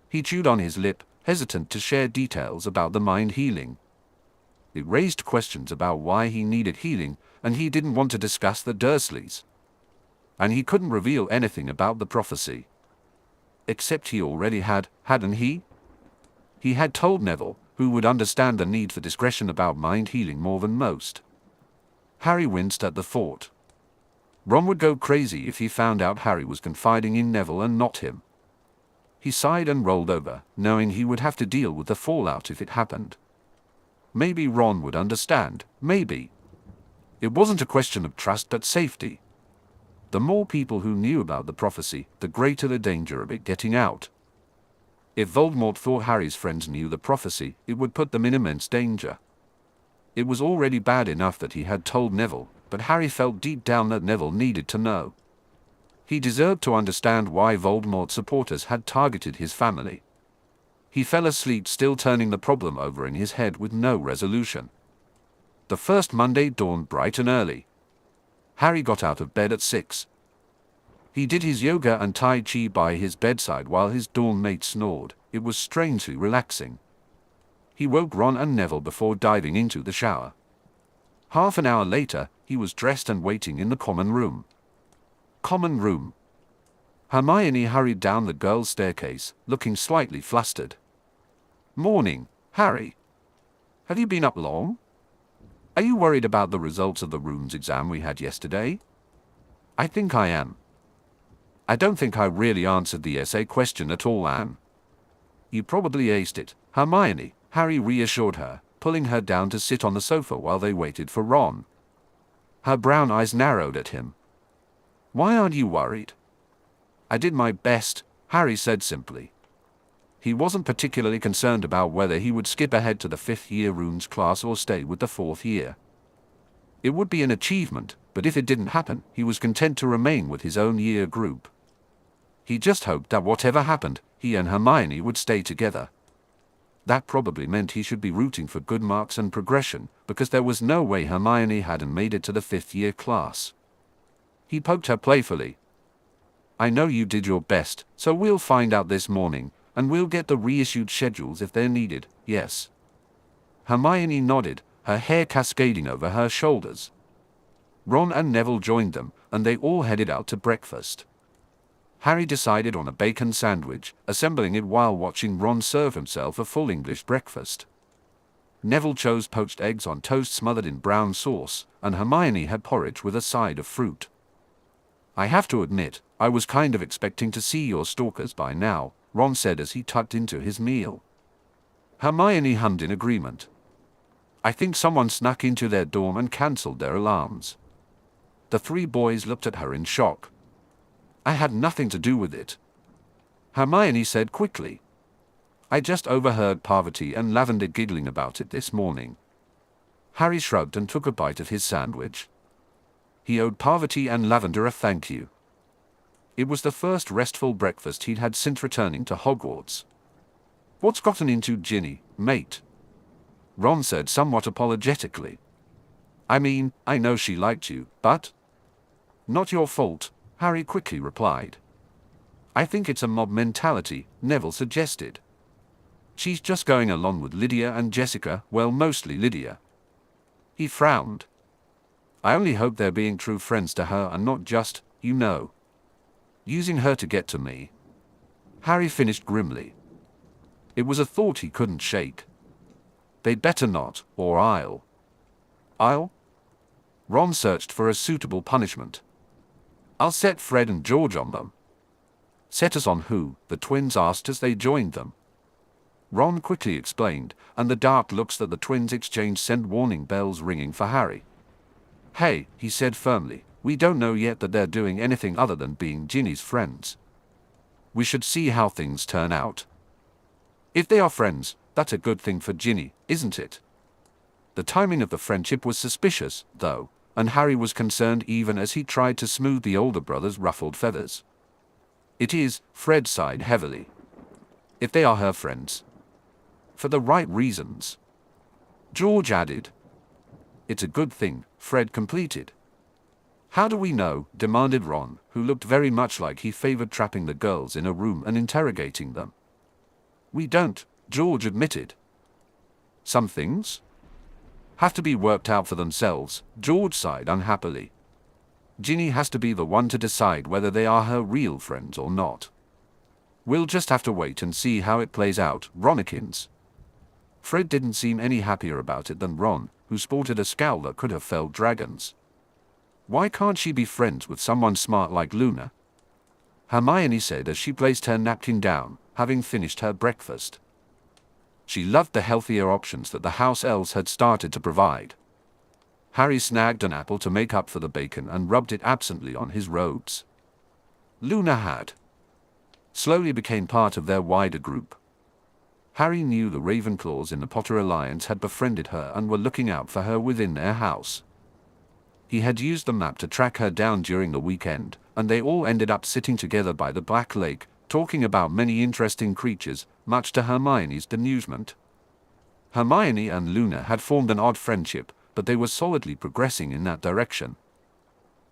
He chewed on his lip, hesitant to share details about the mind healing. It raised questions about why he needed healing, and he didn't want to discuss the Dursleys. And he couldn't reveal anything about the prophecy. Except he already hadn't he? He had told Neville, who would understand the need for discretion about mind healing more than most. Harry winced at the thought. Ron would go crazy if he found out Harry was confiding in Neville and not him. He sighed and rolled over, knowing he would have to deal with the fallout if it happened. Maybe Ron would understand, maybe. It wasn't a question of trust but safety. The more people who knew about the prophecy, the greater the danger of it getting out. If Voldemort thought Harry's friends knew the prophecy, it would put them in immense danger. It was already bad enough that he had told Neville, but Harry felt deep down that Neville needed to know. He deserved to understand why Voldemort's supporters had targeted his family. He fell asleep still turning the problem over in his head with no resolution. The first Monday dawned bright and early. Harry got out of bed at 6. He did his yoga and Tai Chi by his bedside while his dorm mate snored. It was strangely relaxing. He woke Ron and Neville before diving into the shower. Half an hour later, he was dressed and waiting in the common room. Common room. Hermione hurried down the girls' staircase, looking slightly flustered. Morning, Harry. Have you been up long? Are you worried about the results of the runes exam we had yesterday? I think I am. I don't think I really answered the essay question at all, Anne. You probably aced it, Hermione, Harry reassured her, pulling her down to sit on the sofa while they waited for Ron. Her brown eyes narrowed at him. Why aren't you worried? I did my best, Harry said simply. He wasn't particularly concerned about whether he would skip ahead to the 5th year runes class or stay with the 4th year. It would be an achievement, but if it didn't happen, he was content to remain with his own year group. He just hoped that whatever happened, he and Hermione would stay together. That probably meant he should be rooting for good marks and progression, because there was no way Hermione hadn't made it to the 5th year class. He poked her playfully. I know you did your best, so we'll find out this morning, and we'll get the reissued schedules if they're needed, yes. Hermione nodded, her hair cascading over her shoulders. Ron and Neville joined them, and they all headed out to breakfast. Harry decided on a bacon sandwich, assembling it while watching Ron serve himself a full English breakfast. Neville chose poached eggs on toast smothered in brown sauce, and Hermione had porridge with a side of fruit. I have to admit, I was kind of expecting to see your stalkers by now, Ron said as he tucked into his meal. Hermione hummed in agreement. I think someone snuck into their dorm and cancelled their alarms. The 3 boys looked at her in shock. I had nothing to do with it. Hermione said quickly. I just overheard Parvati and Lavender giggling about it this morning. Harry shrugged and took a bite of his sandwich. He owed Parvati and Lavender a thank you. It was the first restful breakfast he'd had since returning to Hogwarts. What's gotten into Ginny, mate? Ron said somewhat apologetically. I mean, I know she liked you, but... Not your fault, Harry quickly replied. I think it's a mob mentality, Neville suggested. She's just going along with Lydia and Jessica, well, mostly Lydia. He frowned. I only hope they're being true friends to her and not just, you know, using her to get to me. Harry finished grimly. It was a thought he couldn't shake. They'd better not, or I'll? Ron searched for a suitable punishment. I'll set Fred and George on them. Set us on who? The twins asked as they joined them. Ron quickly explained, and the dark looks that the twins exchanged sent warning bells ringing for Harry. Hey, he said firmly, we don't know yet that they're doing anything other than being Ginny's friends. We should see how things turn out. If they are friends, that's a good thing for Ginny, isn't it? The timing of the friendship was suspicious, though, and Harry was concerned even as he tried to smooth the older brother's ruffled feathers. It is, Fred sighed heavily. If they are her friends. For the right reasons. George added. It's a good thing, Fred completed. How do we know? Demanded Ron, who looked very much like he favored trapping the girls in a room and interrogating them. We don't, George admitted. Some things have to be worked out for themselves, George sighed unhappily. Ginny has to be the one to decide whether they are her real friends or not. We'll just have to wait and see how it plays out, Ronikins. Fred didn't seem any happier about it than Ron, who sported a scowl that could have felled dragons. Why can't she be friends with someone smart like Luna? Hermione said as she placed her napkin down, having finished her breakfast. She loved the healthier options that the house elves had started to provide. Harry snagged an apple to make up for the bacon and rubbed it absently on his robes. Luna had slowly became part of their wider group. Harry knew the Ravenclaws in the Potter Alliance had befriended her and were looking out for her within their house. He had used the map to track her down during the weekend, and they all ended up sitting together by the Black Lake, talking about many interesting creatures, much to Hermione's amusement. Hermione and Luna had formed an odd friendship, but they were solidly progressing in that direction.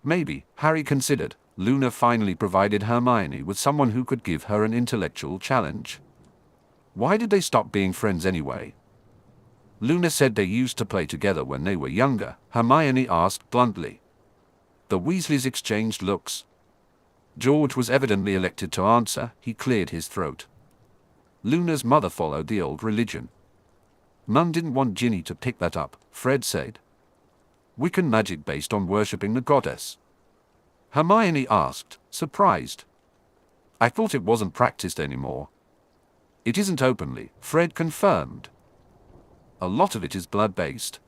Maybe, Harry considered, Luna finally provided Hermione with someone who could give her an intellectual challenge. Why did they stop being friends anyway? Luna said they used to play together when they were younger, Hermione asked bluntly. The Weasleys exchanged looks. George was evidently elected to answer, he cleared his throat. Luna's mother followed the old religion. Mum didn't want Ginny to pick that up, Fred said. Wiccan magic based on worshipping the goddess. Hermione asked, surprised. I thought it wasn't practiced anymore. It isn't openly, Fred confirmed. A lot of it is blood-based.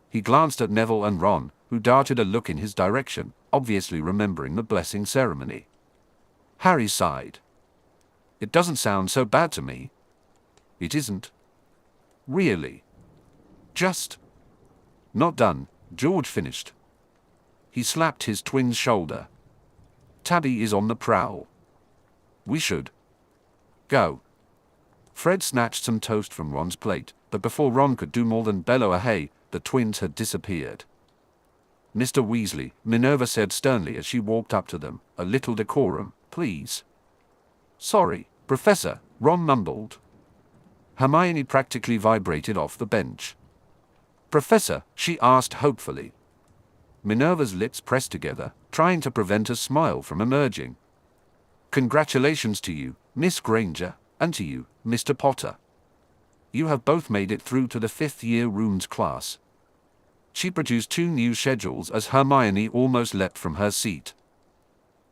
He glanced at Neville and Ron, who darted a look in his direction, obviously remembering the blessing ceremony. Harry sighed. It doesn't sound so bad to me. It isn't. Really. Just. Not done, George finished. He slapped his twin's shoulder. Tabby is on the prowl. We should go. Fred snatched some toast from Ron's plate, but before Ron could do more than bellow a hey, the twins had disappeared. Mr. Weasley, Minerva said sternly as she walked up to them, a little decorum, please. Sorry, Professor, Ron mumbled. Hermione practically vibrated off the bench. Professor, she asked hopefully. Minerva's lips pressed together, trying to prevent a smile from emerging. Congratulations to you, Miss Granger, and to you, Mr. Potter. You have both made it through to the 5th year rooms class. She produced 2 new schedules as Hermione almost leapt from her seat.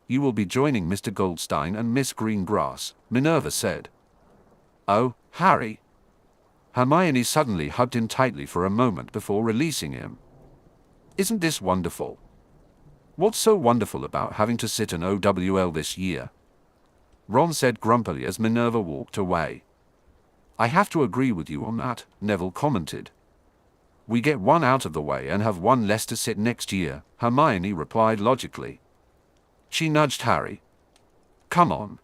You will be joining Mr. Goldstein and Miss Greengrass, Minerva said. Oh, Harry. Hermione suddenly hugged him tightly for a moment before releasing him. Isn't this wonderful? What's so wonderful about having to sit an OWL this year? Ron said grumpily as Minerva walked away. I have to agree with you on that, Neville commented. We get one out of the way and have one less to sit next year, Hermione replied logically. She nudged Harry. Come on.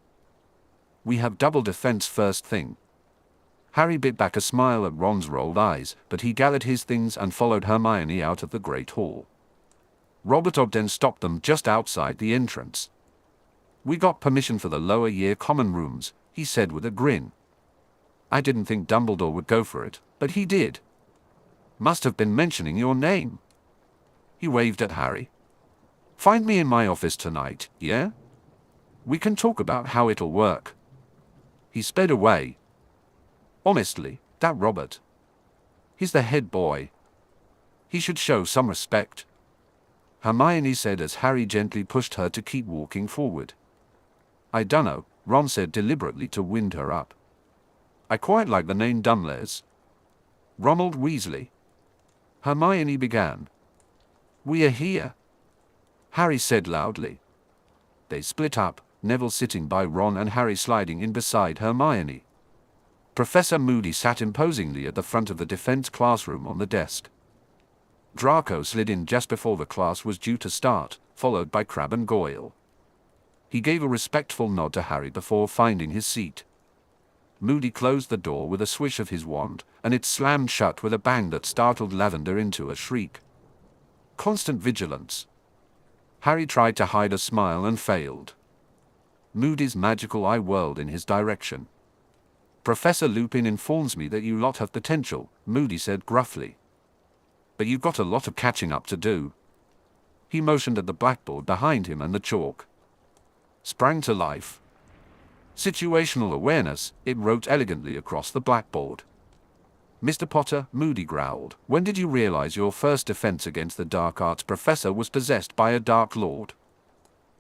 We have double defense first thing. Harry bit back a smile at Ron's rolled eyes, but he gathered his things and followed Hermione out of the Great Hall. Robert Ogden stopped them just outside the entrance. We got permission for the lower year common rooms, he said with a grin. I didn't think Dumbledore would go for it, but he did. Must have been mentioning your name. He waved at Harry. Find me in my office tonight, yeah? We can talk about how it'll work. He sped away. Honestly, that Robert. He's the head boy. He should show some respect. Hermione said as Harry gently pushed her to keep walking forward. I dunno, Ron said deliberately to wind her up. I quite like the name Dumles. Ronald Weasley. Hermione began. We are here, Harry said loudly. They split up, Neville sitting by Ron and Harry sliding in beside Hermione. Professor Moody sat imposingly at the front of the defense classroom on the desk. Draco slid in just before the class was due to start, followed by Crabbe and Goyle. He gave a respectful nod to Harry before finding his seat. Moody closed the door with a swish of his wand, and it slammed shut with a bang that startled Lavender into a shriek. Constant vigilance. Harry tried to hide a smile and failed. Moody's magical eye whirled in his direction. Professor Lupin informs me that you lot have potential, Moody said gruffly. But you've got a lot of catching up to do. He motioned at the blackboard behind him and the chalk sprang to life. Situational awareness, it wrote elegantly across the blackboard. Mr. Potter, Moody growled, when did you realize your first defense against the dark arts professor was possessed by a dark lord?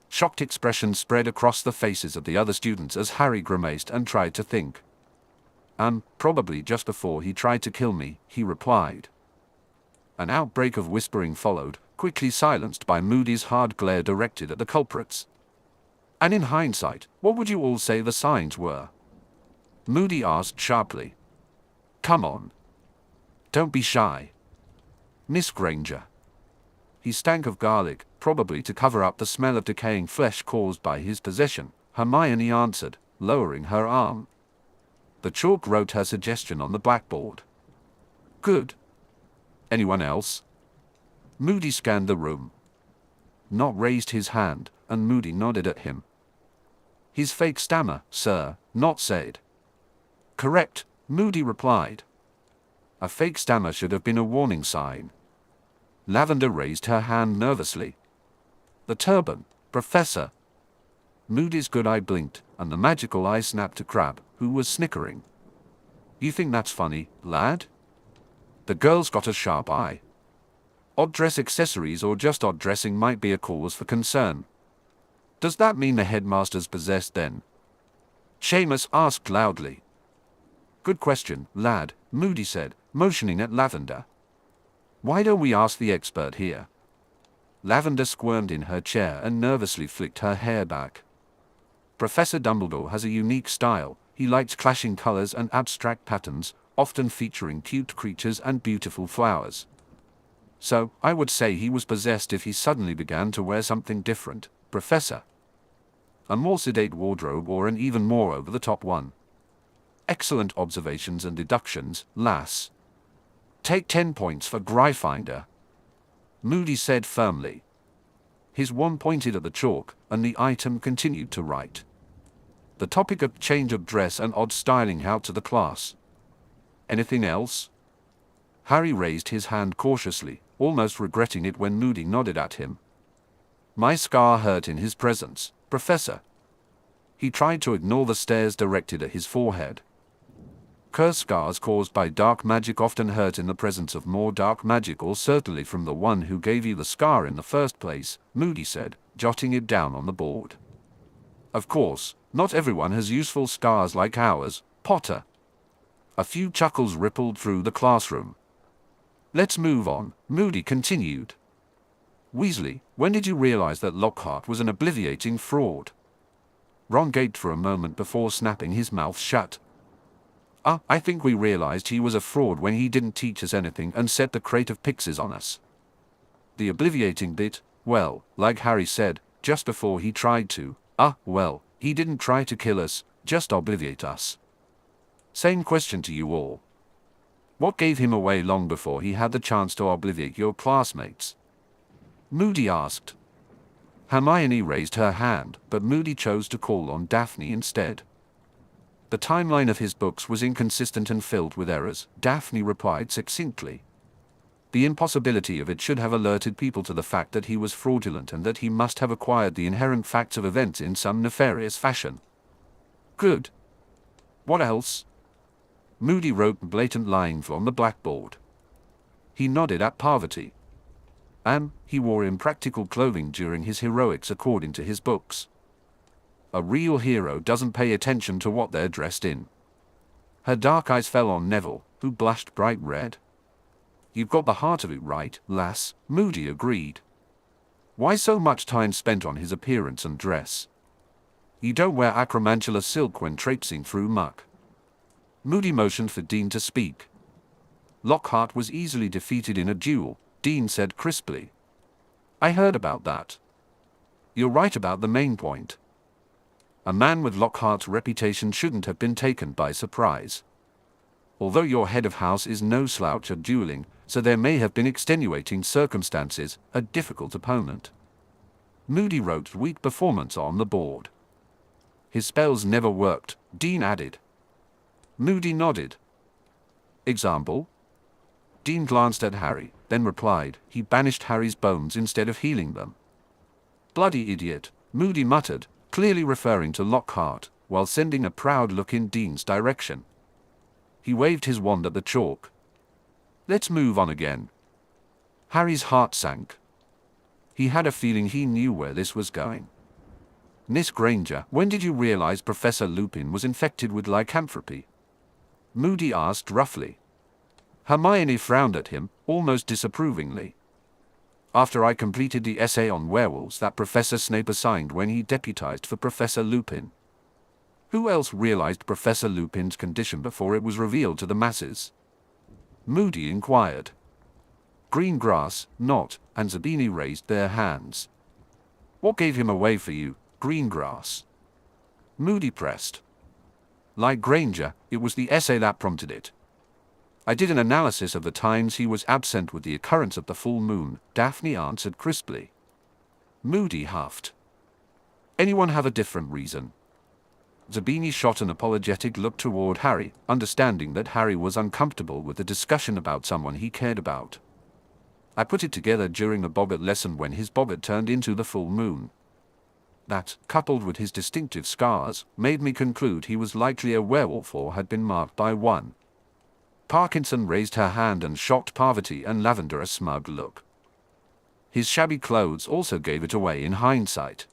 Shocked expressions spread across the faces of the other students as Harry grimaced and tried to think. Probably just before he tried to kill me, he replied. An outbreak of whispering followed, quickly silenced by Moody's hard glare directed at the culprits. And in hindsight, what would you all say the signs were? Moody asked sharply. Come on. Don't be shy. Miss Granger. He stank of garlic, probably to cover up the smell of decaying flesh caused by his possession, Hermione answered, lowering her arm. The chalk wrote her suggestion on the blackboard. Good. Anyone else? Moody scanned the room. Not raised his hand, and Moody nodded at him. His fake stammer, sir, not said. Correct, Moody replied. A fake stammer should have been a warning sign. Lavender raised her hand nervously. The turban, Professor. Moody's good eye blinked, and the magical eye snapped to Crabbe, who was snickering. You think that's funny, lad? The girl's got a sharp eye. Odd dress accessories or just odd dressing might be a cause for concern. Does that mean the headmaster's possessed then? Seamus asked loudly. Good question, lad, Moody said, motioning at Lavender. Why don't we ask the expert here? Lavender squirmed in her chair and nervously flicked her hair back. Professor Dumbledore has a unique style. He likes clashing colors and abstract patterns, often featuring cute creatures and beautiful flowers. So, I would say he was possessed if he suddenly began to wear something different, Professor. A more sedate wardrobe or an even more over-the-top one. Excellent observations and deductions, lass. Take 10 points for Gryffindor. Moody said firmly. His wand pointed at the chalk, and the item continued to write. The topic of change of dress and odd styling out to the class. Anything else? Harry raised his hand cautiously, almost regretting it when Moody nodded at him. My scar hurt in his presence, Professor. He tried to ignore the stares directed at his forehead. Curse scars caused by dark magic often hurt in the presence of more dark magic, or certainly from the one who gave you the scar in the first place, Moody said, jotting it down on the board. Of course, not everyone has useful scars like ours, Potter. A few chuckles rippled through the classroom. Let's move on, Moody continued. Weasley, when did you realize that Lockhart was an obliviating fraud? Ron gaped for a moment before snapping his mouth shut. I think we realized he was a fraud when he didn't teach us anything and set the crate of pixies on us. The obliviating bit, well, like Harry said, just before he tried to, well, he didn't try to kill us, just obliviate us. Same question to you all. What gave him away long before he had the chance to obliviate your classmates? Moody asked. Hermione raised her hand, but Moody chose to call on Daphne instead. The timeline of his books was inconsistent and filled with errors, Daphne replied succinctly. The impossibility of it should have alerted people to the fact that he was fraudulent and that he must have acquired the inherent facts of events in some nefarious fashion. Good. What else? Moody wrote blatant lines on the blackboard. He nodded at Parvati. He wore impractical clothing during his heroics according to his books. A real hero doesn't pay attention to what they're dressed in. Her dark eyes fell on Neville, who blushed bright red. You've got the heart of it right, lass, Moody agreed. Why so much time spent on his appearance and dress? You don't wear acromantula silk when traipsing through muck. Moody motioned for Dean to speak. Lockhart was easily defeated in a duel, Dean said crisply. I heard about that. You're right about the main point. A man with Lockhart's reputation shouldn't have been taken by surprise. Although your head of house is no slouch at dueling, so there may have been extenuating circumstances, a difficult opponent. Moody wrote weak performance on the board. His spells never worked, Dean added. Moody nodded. Example? Dean glanced at Harry, then replied, he banished Harry's bones instead of healing them. Bloody idiot, Moody muttered, clearly referring to Lockhart, while sending a proud look in Dean's direction. He waved his wand at the chalk. Let's move on again. Harry's heart sank. He had a feeling he knew where this was going. Miss Granger, when did you realize Professor Lupin was infected with lycanthropy? Moody asked roughly. Hermione frowned at him, almost disapprovingly. After I completed the essay on werewolves that Professor Snape assigned when he deputized for Professor Lupin. Who else realized Professor Lupin's condition before it was revealed to the masses? Moody inquired. Greengrass, Nott, and Zabini raised their hands. What gave him away for you, Greengrass? Moody pressed. Like Granger, it was the essay that prompted it. I did an analysis of the times he was absent with the occurrence of the full moon, Daphne answered crisply. Moody huffed. Anyone have a different reason? Zabini shot an apologetic look toward Harry, understanding that Harry was uncomfortable with the discussion about someone he cared about. I put it together during the Bobbit lesson when his Bobbit turned into the full moon. That, coupled with his distinctive scars, made me conclude he was likely a werewolf or had been marked by one. Parkinson raised her hand and shot Parvati and Lavender a smug look. His shabby clothes also gave it away in hindsight.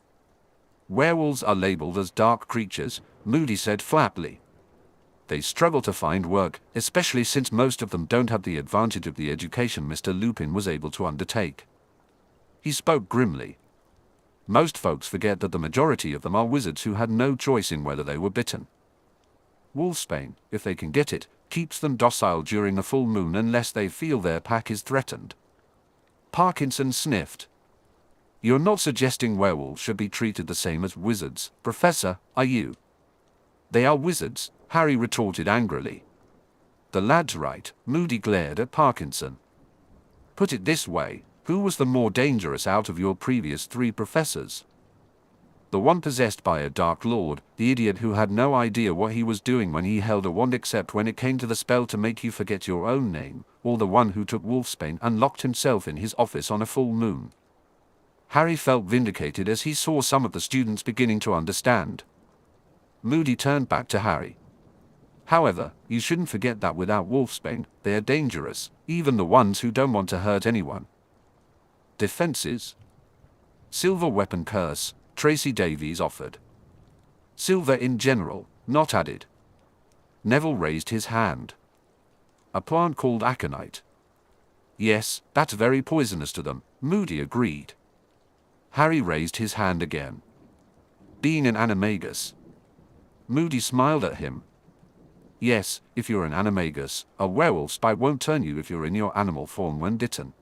Werewolves are labeled as dark creatures, Moody said flatly. They struggle to find work, especially since most of them don't have the advantage of the education Mr. Lupin was able to undertake. He spoke grimly. Most folks forget that the majority of them are wizards who had no choice in whether they were bitten. Wolfsbane, if they can get it, keeps them docile during a full moon unless they feel their pack is threatened. Parkinson sniffed. You're not suggesting werewolves should be treated the same as wizards, Professor, are you? They are wizards, Harry retorted angrily. The lad's right, Moody glared at Parkinson. Put it this way, who was the more dangerous out of your previous 3 professors? The one possessed by a Dark Lord, the idiot who had no idea what he was doing when he held a wand except when it came to the spell to make you forget your own name, or the one who took Wolfsbane and locked himself in his office on a full moon. Harry felt vindicated as he saw some of the students beginning to understand. Moody turned back to Harry. However, you shouldn't forget that without Wolfsbane, they are dangerous, even the ones who don't want to hurt anyone. Defenses? Silver weapon curse, Tracy Davies offered. Silver in general, not added. Neville raised his hand. A plant called aconite. Yes, that's very poisonous to them, Moody agreed. Harry raised his hand again. being an animagus. Moody smiled at him. Yes, if you're an animagus, a werewolf spy won't turn you if you're in your animal form when bitten.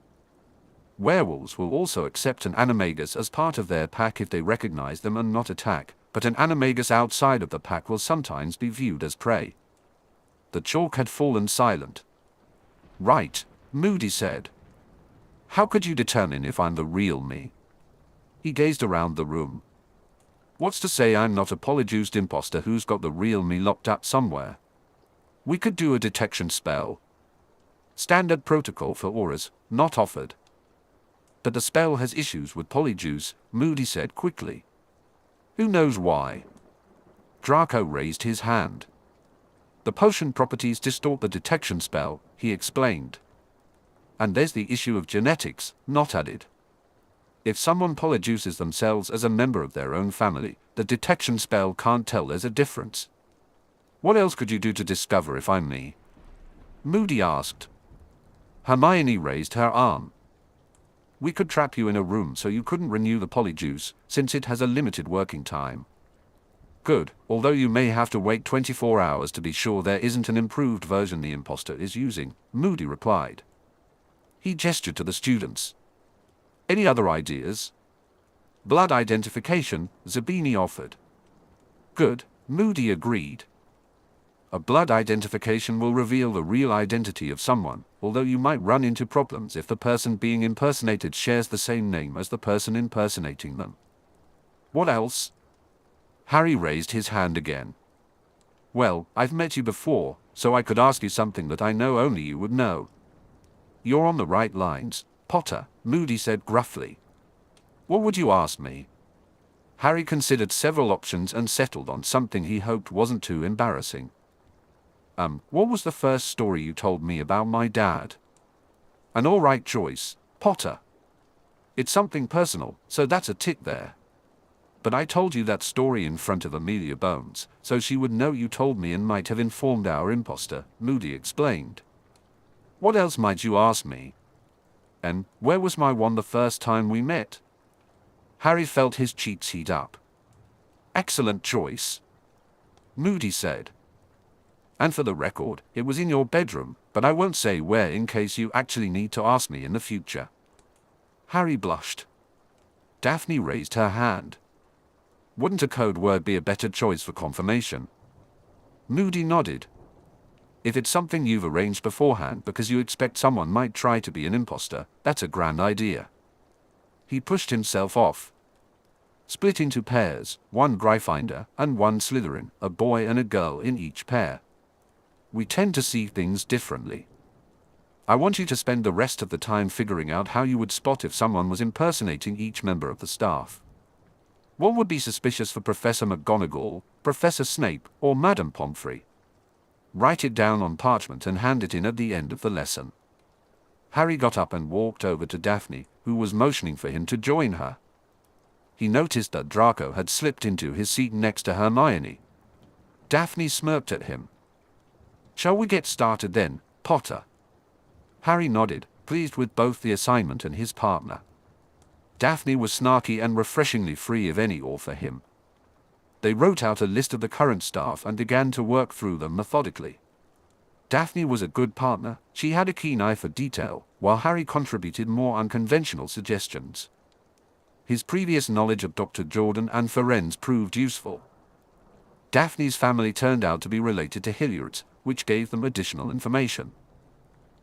Werewolves will also accept an animagus as part of their pack if they recognize them and not attack, but an animagus outside of the pack will sometimes be viewed as prey. The chalk had fallen silent. Right, Moody said. How could you determine if I'm the real me? He gazed around the room. What's to say I'm not a polyjuiced imposter who's got the real me locked up somewhere? We could do a detection spell. Standard protocol for auras, not offered. But the spell has issues with polyjuice, Moody said quickly. Who knows why? Draco raised his hand. The potion properties distort the detection spell, he explained. And there's the issue of genetics, not added. If someone polyjuices themselves as a member of their own family, the detection spell can't tell there's a difference. What else could you do to discover if I'm me? Moody asked. Hermione raised her arm. We could trap you in a room so you couldn't renew the polyjuice, since it has a limited working time. Good, although you may have to wait 24 hours to be sure there isn't an improved version the imposter is using, Moody replied. He gestured to the students. Any other ideas? Blood identification, Zabini offered. Good, Moody agreed. A blood identification will reveal the real identity of someone, although you might run into problems if the person being impersonated shares the same name as the person impersonating them. What else? Harry raised his hand again. Well, I've met you before, so I could ask you something that I know only you would know. You're on the right lines, Potter, Moody said gruffly. What would you ask me? Harry considered several options and settled on something he hoped wasn't too embarrassing. What was the first story you told me about my dad? An all right choice, Potter. It's something personal, so that's a tick there. But I told you that story in front of Amelia Bones, so she would know you told me and might have informed our imposter, Moody explained. What else might you ask me? And where was my wand the first time we met? Harry felt his cheeks heat up. Excellent choice, Moody said. And for the record, it was in your bedroom, but I won't say where in case you actually need to ask me in the future. Harry blushed. Daphne raised her hand. Wouldn't a code word be a better choice for confirmation? Moody nodded. If it's something you've arranged beforehand because you expect someone might try to be an imposter, that's a grand idea. He pushed himself off. Split into pairs, one Gryffindor and one Slytherin, a boy and a girl in each pair. We tend to see things differently. I want you to spend the rest of the time figuring out how you would spot if someone was impersonating each member of the staff. What would be suspicious for Professor McGonagall, Professor Snape, or Madame Pomfrey? Write it down on parchment and hand it in at the end of the lesson. Harry got up and walked over to Daphne, who was motioning for him to join her. He noticed that Draco had slipped into his seat next to Hermione. Daphne smirked at him. Shall we get started then, Potter? Harry nodded, pleased with both the assignment and his partner. Daphne was snarky and refreshingly free of any awe for him. They wrote out a list of the current staff and began to work through them methodically. Daphne was a good partner, she had a keen eye for detail, while Harry contributed more unconventional suggestions. His previous knowledge of Dr. Jordan and Ferenz proved useful. Daphne's family turned out to be related to Hilliard's, which gave them additional information.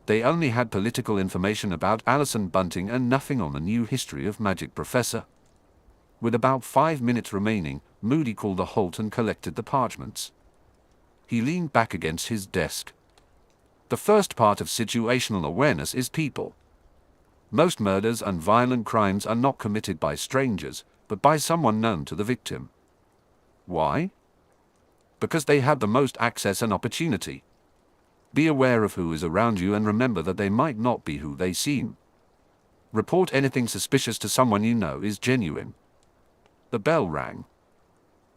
They only had political information about Alison Bunting and nothing on the new history of Magic Professor. With about 5 minutes remaining, Moody called a halt and collected the parchments. He leaned back against his desk. The first part of situational awareness is people. Most murders and violent crimes are not committed by strangers, but by someone known to the victim. Why? Because they have the most access and opportunity. Be aware of who is around you and remember that they might not be who they seem. Report anything suspicious to someone you know is genuine. The bell rang.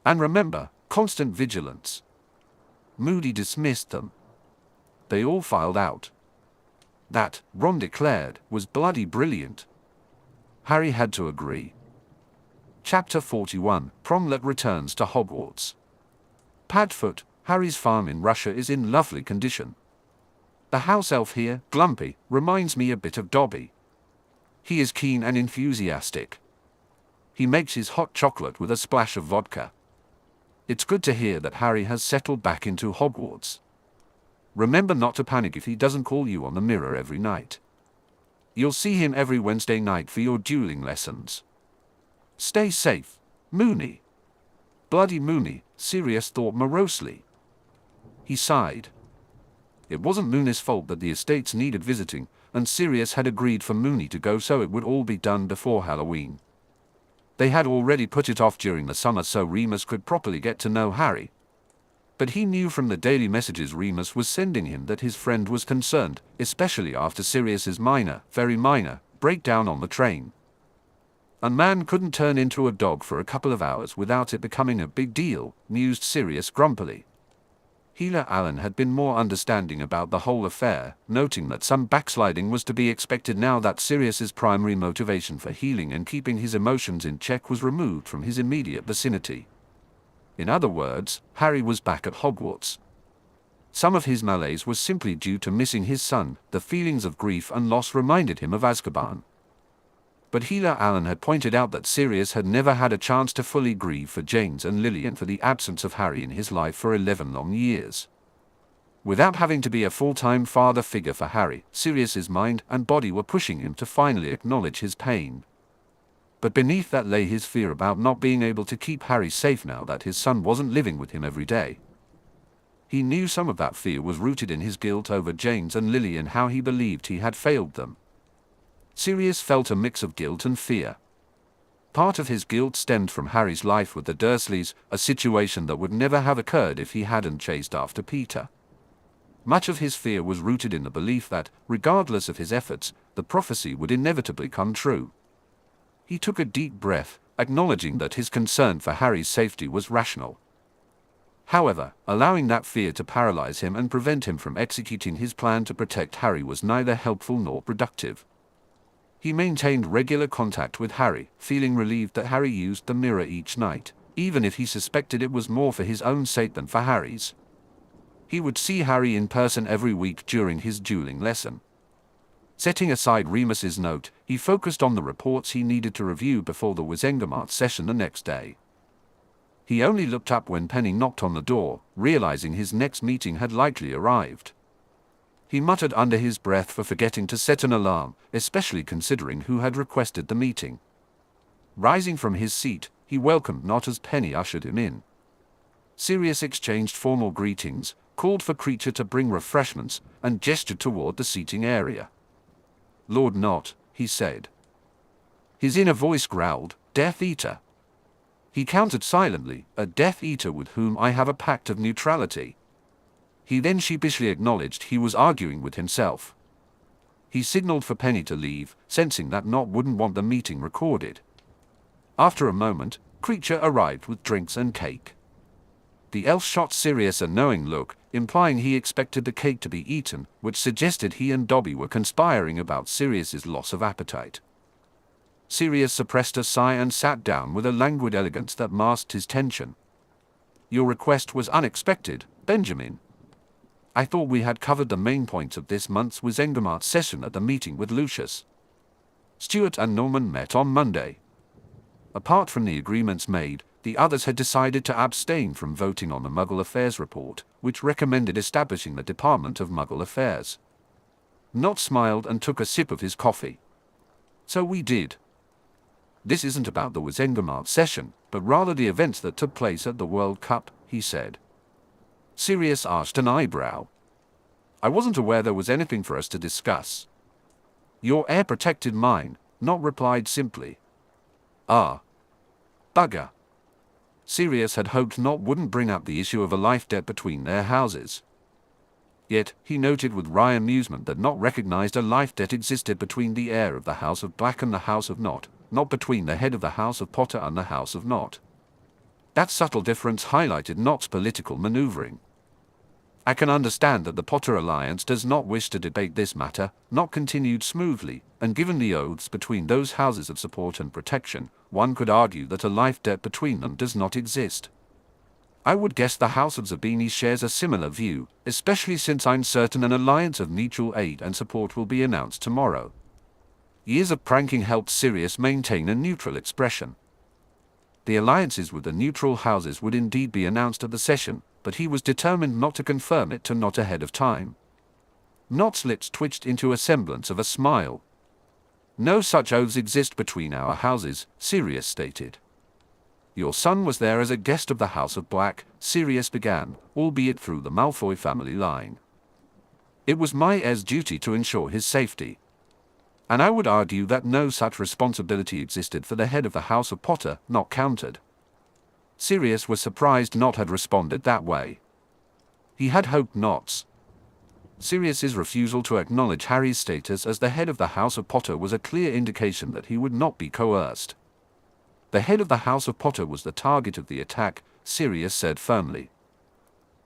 And remember, constant vigilance. Moody dismissed them. They all filed out. That, Ron declared, was bloody brilliant. Harry had to agree. Chapter 41, Pronglet returns to Hogwarts. Padfoot, Harry's farm in Russia, is in lovely condition. The house elf here, Glumpy, reminds me a bit of Dobby. He is keen and enthusiastic. He makes his hot chocolate with a splash of vodka. It's good to hear that Harry has settled back into Hogwarts. Remember not to panic if he doesn't call you on the mirror every night. You'll see him every Wednesday night for your dueling lessons. Stay safe, Moony. Bloody Moony, Sirius thought morosely. He sighed. It wasn't Moony's fault that the estates needed visiting, and Sirius had agreed for Moony to go so it would all be done before Halloween. They had already put it off during the summer so Remus could properly get to know Harry. But he knew from the daily messages Remus was sending him that his friend was concerned, especially after Sirius's very minor, breakdown on the train. A man couldn't turn into a dog for a couple of hours without it becoming a big deal, mused Sirius grumpily. Healer Allen had been more understanding about the whole affair, noting that some backsliding was to be expected now that Sirius's primary motivation for healing and keeping his emotions in check was removed from his immediate vicinity. In other words, Harry was back at Hogwarts. Some of his malaise was simply due to missing his son. The feelings of grief and loss reminded him of Azkaban. But Healer Allen had pointed out that Sirius had never had a chance to fully grieve for James and Lily and for the absence of Harry in his life for 11 long years. Without having to be a full-time father figure for Harry, Sirius's mind and body were pushing him to finally acknowledge his pain. But beneath that lay his fear about not being able to keep Harry safe now that his son wasn't living with him every day. He knew some of that fear was rooted in his guilt over James and Lily and how he believed he had failed them. Sirius felt a mix of guilt and fear. Part of his guilt stemmed from Harry's life with the Dursleys, a situation that would never have occurred if he hadn't chased after Peter. Much of his fear was rooted in the belief that, regardless of his efforts, the prophecy would inevitably come true. He took a deep breath, acknowledging that his concern for Harry's safety was rational. However, allowing that fear to paralyze him and prevent him from executing his plan to protect Harry was neither helpful nor productive. He maintained regular contact with Harry, feeling relieved that Harry used the mirror each night, even if he suspected it was more for his own sake than for Harry's. He would see Harry in person every week during his dueling lesson. Setting aside Remus's note, he focused on the reports he needed to review before the Wizengamot session the next day. He only looked up when Penny knocked on the door, realizing his next meeting had likely arrived. He muttered under his breath for forgetting to set an alarm, especially considering who had requested the meeting. Rising from his seat, he welcomed Nott as Penny ushered him in. Sirius exchanged formal greetings, called for Creature to bring refreshments, and gestured toward the seating area. "Lord Nott," he said. His inner voice growled, "Death Eater." He countered silently, "A Death Eater with whom I have a pact of neutrality." He then sheepishly acknowledged he was arguing with himself. He signaled for Penny to leave, sensing that Nott wouldn't want the meeting recorded. After a moment, Creature arrived with drinks and cake. The elf shot Sirius a knowing look, implying he expected the cake to be eaten, which suggested he and Dobby were conspiring about Sirius's loss of appetite. Sirius suppressed a sigh and sat down with a languid elegance that masked his tension. "Your request was unexpected, Benjamin. I thought we had covered the main points of this month's Wizengamot session at the meeting with Lucius. Stuart and Norman met on Monday. Apart from the agreements made, the others had decided to abstain from voting on the Muggle Affairs report, which recommended establishing the Department of Muggle Affairs." Nott smiled and took a sip of his coffee. "So we did. This isn't about the Wizengamot session, but rather the events that took place at the World Cup," he said. Sirius arched an eyebrow. "I wasn't aware there was anything for us to discuss." "Your heir protected mine," Nott replied simply. "Ah. Bugger." Sirius had hoped Nott wouldn't bring up the issue of a life debt between their houses. Yet, he noted with wry amusement that Nott recognized a life debt existed between the heir of the House of Black and the House of Nott, not between the head of the House of Potter and the House of Nott. That subtle difference highlighted Nott's political maneuvering. I can understand that the Potter Alliance does not wish to debate this matter, not continued smoothly, and given the oaths between those houses of support and protection, one could argue that a life debt between them does not exist. I would guess the House of Zabini shares a similar view, especially since I'm certain an alliance of mutual aid and support will be announced tomorrow. Years of pranking helped Sirius maintain a neutral expression. The alliances with the neutral houses would indeed be announced at the session, but he was determined not to confirm it to Nott ahead of time. Nott's lips twitched into a semblance of a smile. No such oaths exist between our houses, Sirius stated. Your son was there as a guest of the House of Black, Sirius began, albeit through the Malfoy family line. It was my heir's duty to ensure his safety. And I would argue that no such responsibility existed for the head of the House of Potter, not counted. Sirius was surprised Nott had responded that way. He had hoped Nott's. Sirius's refusal to acknowledge Harry's status as the head of the House of Potter was a clear indication that he would not be coerced. The head of the House of Potter was the target of the attack, Sirius said firmly.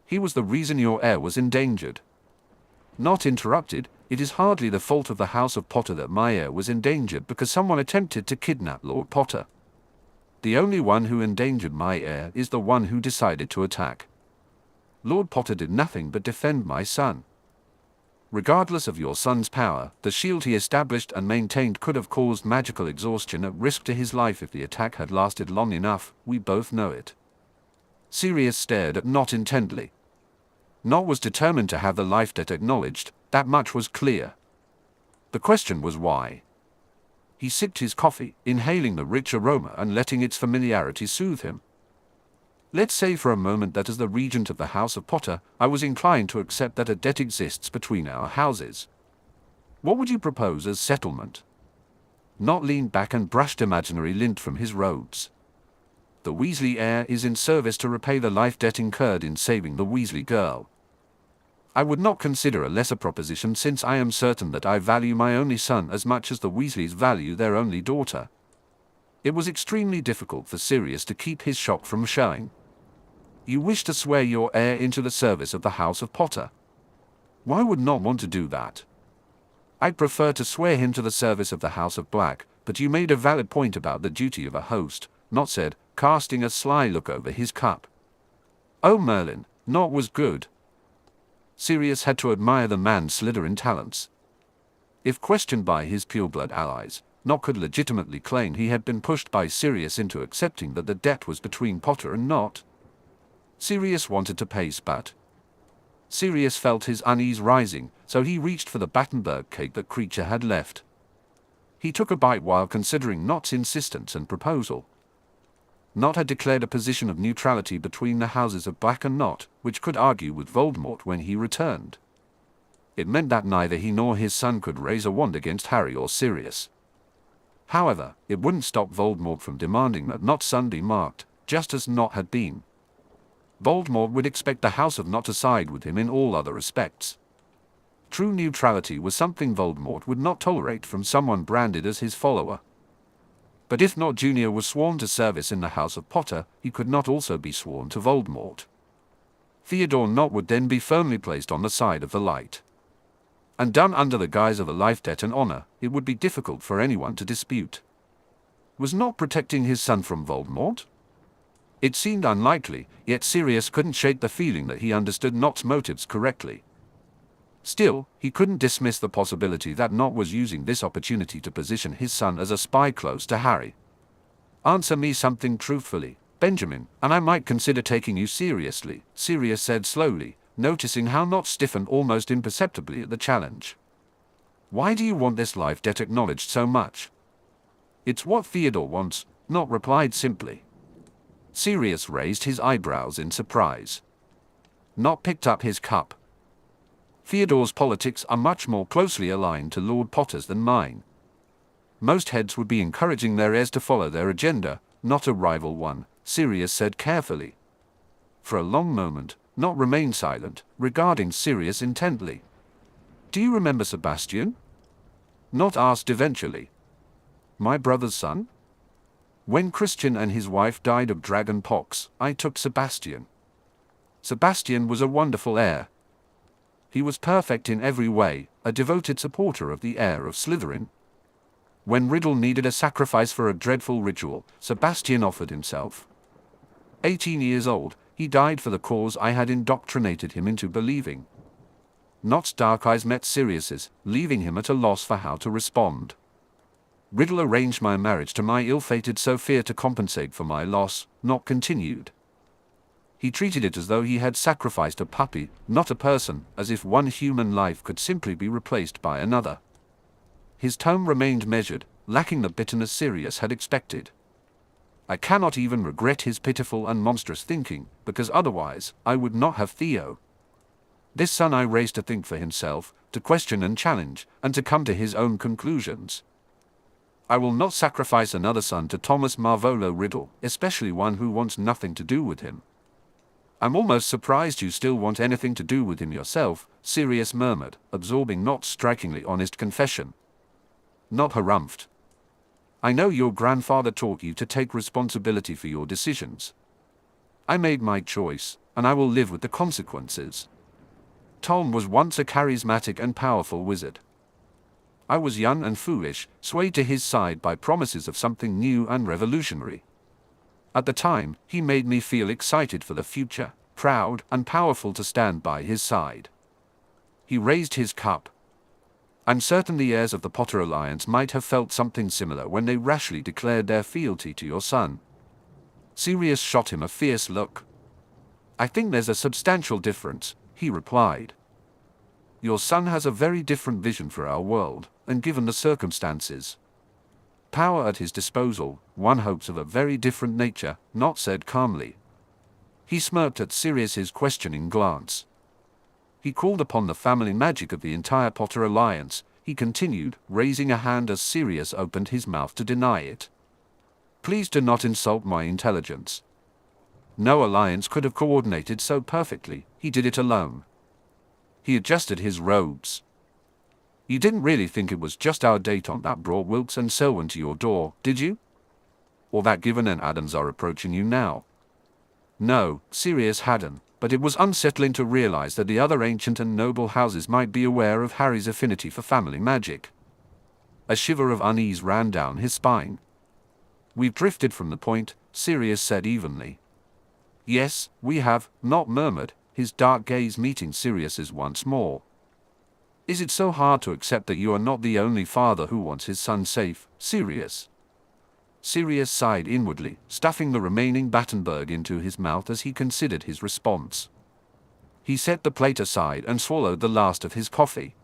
He was the reason your heir was endangered. Nott interrupted, it is hardly the fault of the House of Potter that my heir was endangered because someone attempted to kidnap Lord Potter. The only one who endangered my heir is the one who decided to attack. Lord Potter did nothing but defend my son. Regardless of your son's power, the shield he established and maintained could have caused magical exhaustion at risk to his life if the attack had lasted long enough, we both know it. Sirius stared at Nott intently. Nott was determined to have the life debt acknowledged, that much was clear. The question was why. He sipped his coffee, inhaling the rich aroma and letting its familiarity soothe him. Let's say for a moment that as the regent of the House of Potter, I was inclined to accept that a debt exists between our houses. What would you propose as settlement? Nott leaned back and brushed imaginary lint from his robes. The Weasley heir is in service to repay the life debt incurred in saving the Weasley girl. I would not consider a lesser proposition since I am certain that I value my only son as much as the Weasleys value their only daughter. It was extremely difficult for Sirius to keep his shock from showing. You wish to swear your heir into the service of the House of Potter. Why would Nott want to do that? I'd prefer to swear him to the service of the House of Black, but you made a valid point about the duty of a host, Nott said, casting a sly look over his cup. Oh Merlin, Nott was good. Sirius had to admire the man's Slytherin talents. If questioned by his pureblood allies, Nott could legitimately claim he had been pushed by Sirius into accepting that the debt was between Potter and Nott. Sirius wanted to pace but Sirius felt his unease rising, so he reached for the Battenberg cake that Creature had left. He took a bite while considering Nott's insistence and proposal. Nott had declared a position of neutrality between the houses of Black and Nott, which could argue with Voldemort when he returned. It meant that neither he nor his son could raise a wand against Harry or Sirius. However, it wouldn't stop Voldemort from demanding that Nott's son be marked, just as Nott had been. Voldemort would expect the House of Nott to side with him in all other respects. True neutrality was something Voldemort would not tolerate from someone branded as his follower. But if Nott Jr. was sworn to service in the House of Potter, he could not also be sworn to Voldemort. Theodore Nott would then be firmly placed on the side of the light. And done under the guise of a life debt and honor, it would be difficult for anyone to dispute. Was Nott protecting his son from Voldemort? It seemed unlikely, yet Sirius couldn't shake the feeling that he understood Nott's motives correctly. Still, he couldn't dismiss the possibility that Nott was using this opportunity to position his son as a spy close to Harry. Answer me something truthfully, Benjamin, and I might consider taking you seriously, Sirius said slowly, noticing how Nott stiffened almost imperceptibly at the challenge. Why do you want this life debt acknowledged so much? It's what Theodore wants, Nott replied simply. Sirius raised his eyebrows in surprise. Nott picked up his cup. Theodore's politics are much more closely aligned to Lord Potter's than mine. Most heads would be encouraging their heirs to follow their agenda, not a rival one, Sirius said carefully. For a long moment, Nott remained silent, regarding Sirius intently. Do you remember Sebastian? Nott asked eventually. My brother's son? When Christian and his wife died of dragon pox, I took Sebastian. Sebastian was a wonderful heir. He was perfect in every way, a devoted supporter of the heir of Slytherin. When Riddle needed a sacrifice for a dreadful ritual, Sebastian offered himself. 18 years old, he died for the cause I had indoctrinated him into believing. Not's dark eyes met Sirius's, leaving him at a loss for how to respond. Riddle arranged my marriage to my ill-fated Sophia to compensate for my loss, Not continued. He treated it as though he had sacrificed a puppy, not a person, as if one human life could simply be replaced by another. His tone remained measured, lacking the bitterness Sirius had expected. I cannot even regret his pitiful and monstrous thinking, because otherwise, I would not have Theo. This son I raised to think for himself, to question and challenge, and to come to his own conclusions. I will not sacrifice another son to Thomas Marvolo Riddle, especially one who wants nothing to do with him. I'm almost surprised you still want anything to do with him yourself, Sirius murmured, absorbing Not's strikingly honest confession. Not harumphed. I know your grandfather taught you to take responsibility for your decisions. I made my choice, and I will live with the consequences. Tom was once a charismatic and powerful wizard. I was young and foolish, swayed to his side by promises of something new and revolutionary. At the time, he made me feel excited for the future, proud and powerful to stand by his side. He raised his cup. I'm certain the heirs of the Potter Alliance might have felt something similar when they rashly declared their fealty to your son. Sirius shot him a fierce look. I think there's a substantial difference, he replied. Your son has a very different vision for our world, and given the circumstances, power at his disposal, one hopes of a very different nature, Not said calmly. He smirked at Sirius's questioning glance. He called upon the family magic of the entire Potter Alliance, he continued, raising a hand as Sirius opened his mouth to deny it. Please do not insult my intelligence. No alliance could have coordinated so perfectly, he did it alone. He adjusted his robes. You didn't really think it was just our date on that brought Wilkes and Selwyn to your door, did you? Or that Given and Adams are approaching you now? No, Sirius hadn't, but it was unsettling to realize that the other ancient and noble houses might be aware of Harry's affinity for family magic. A shiver of unease ran down his spine. We've drifted from the point, Sirius said evenly. Yes, we have, Not murmured, his dark gaze meeting Sirius's once more. Is it so hard to accept that you are not the only father who wants his son safe, Sirius? Sirius sighed inwardly, stuffing the remaining Battenberg into his mouth as he considered his response. He set the plate aside and swallowed the last of his coffee.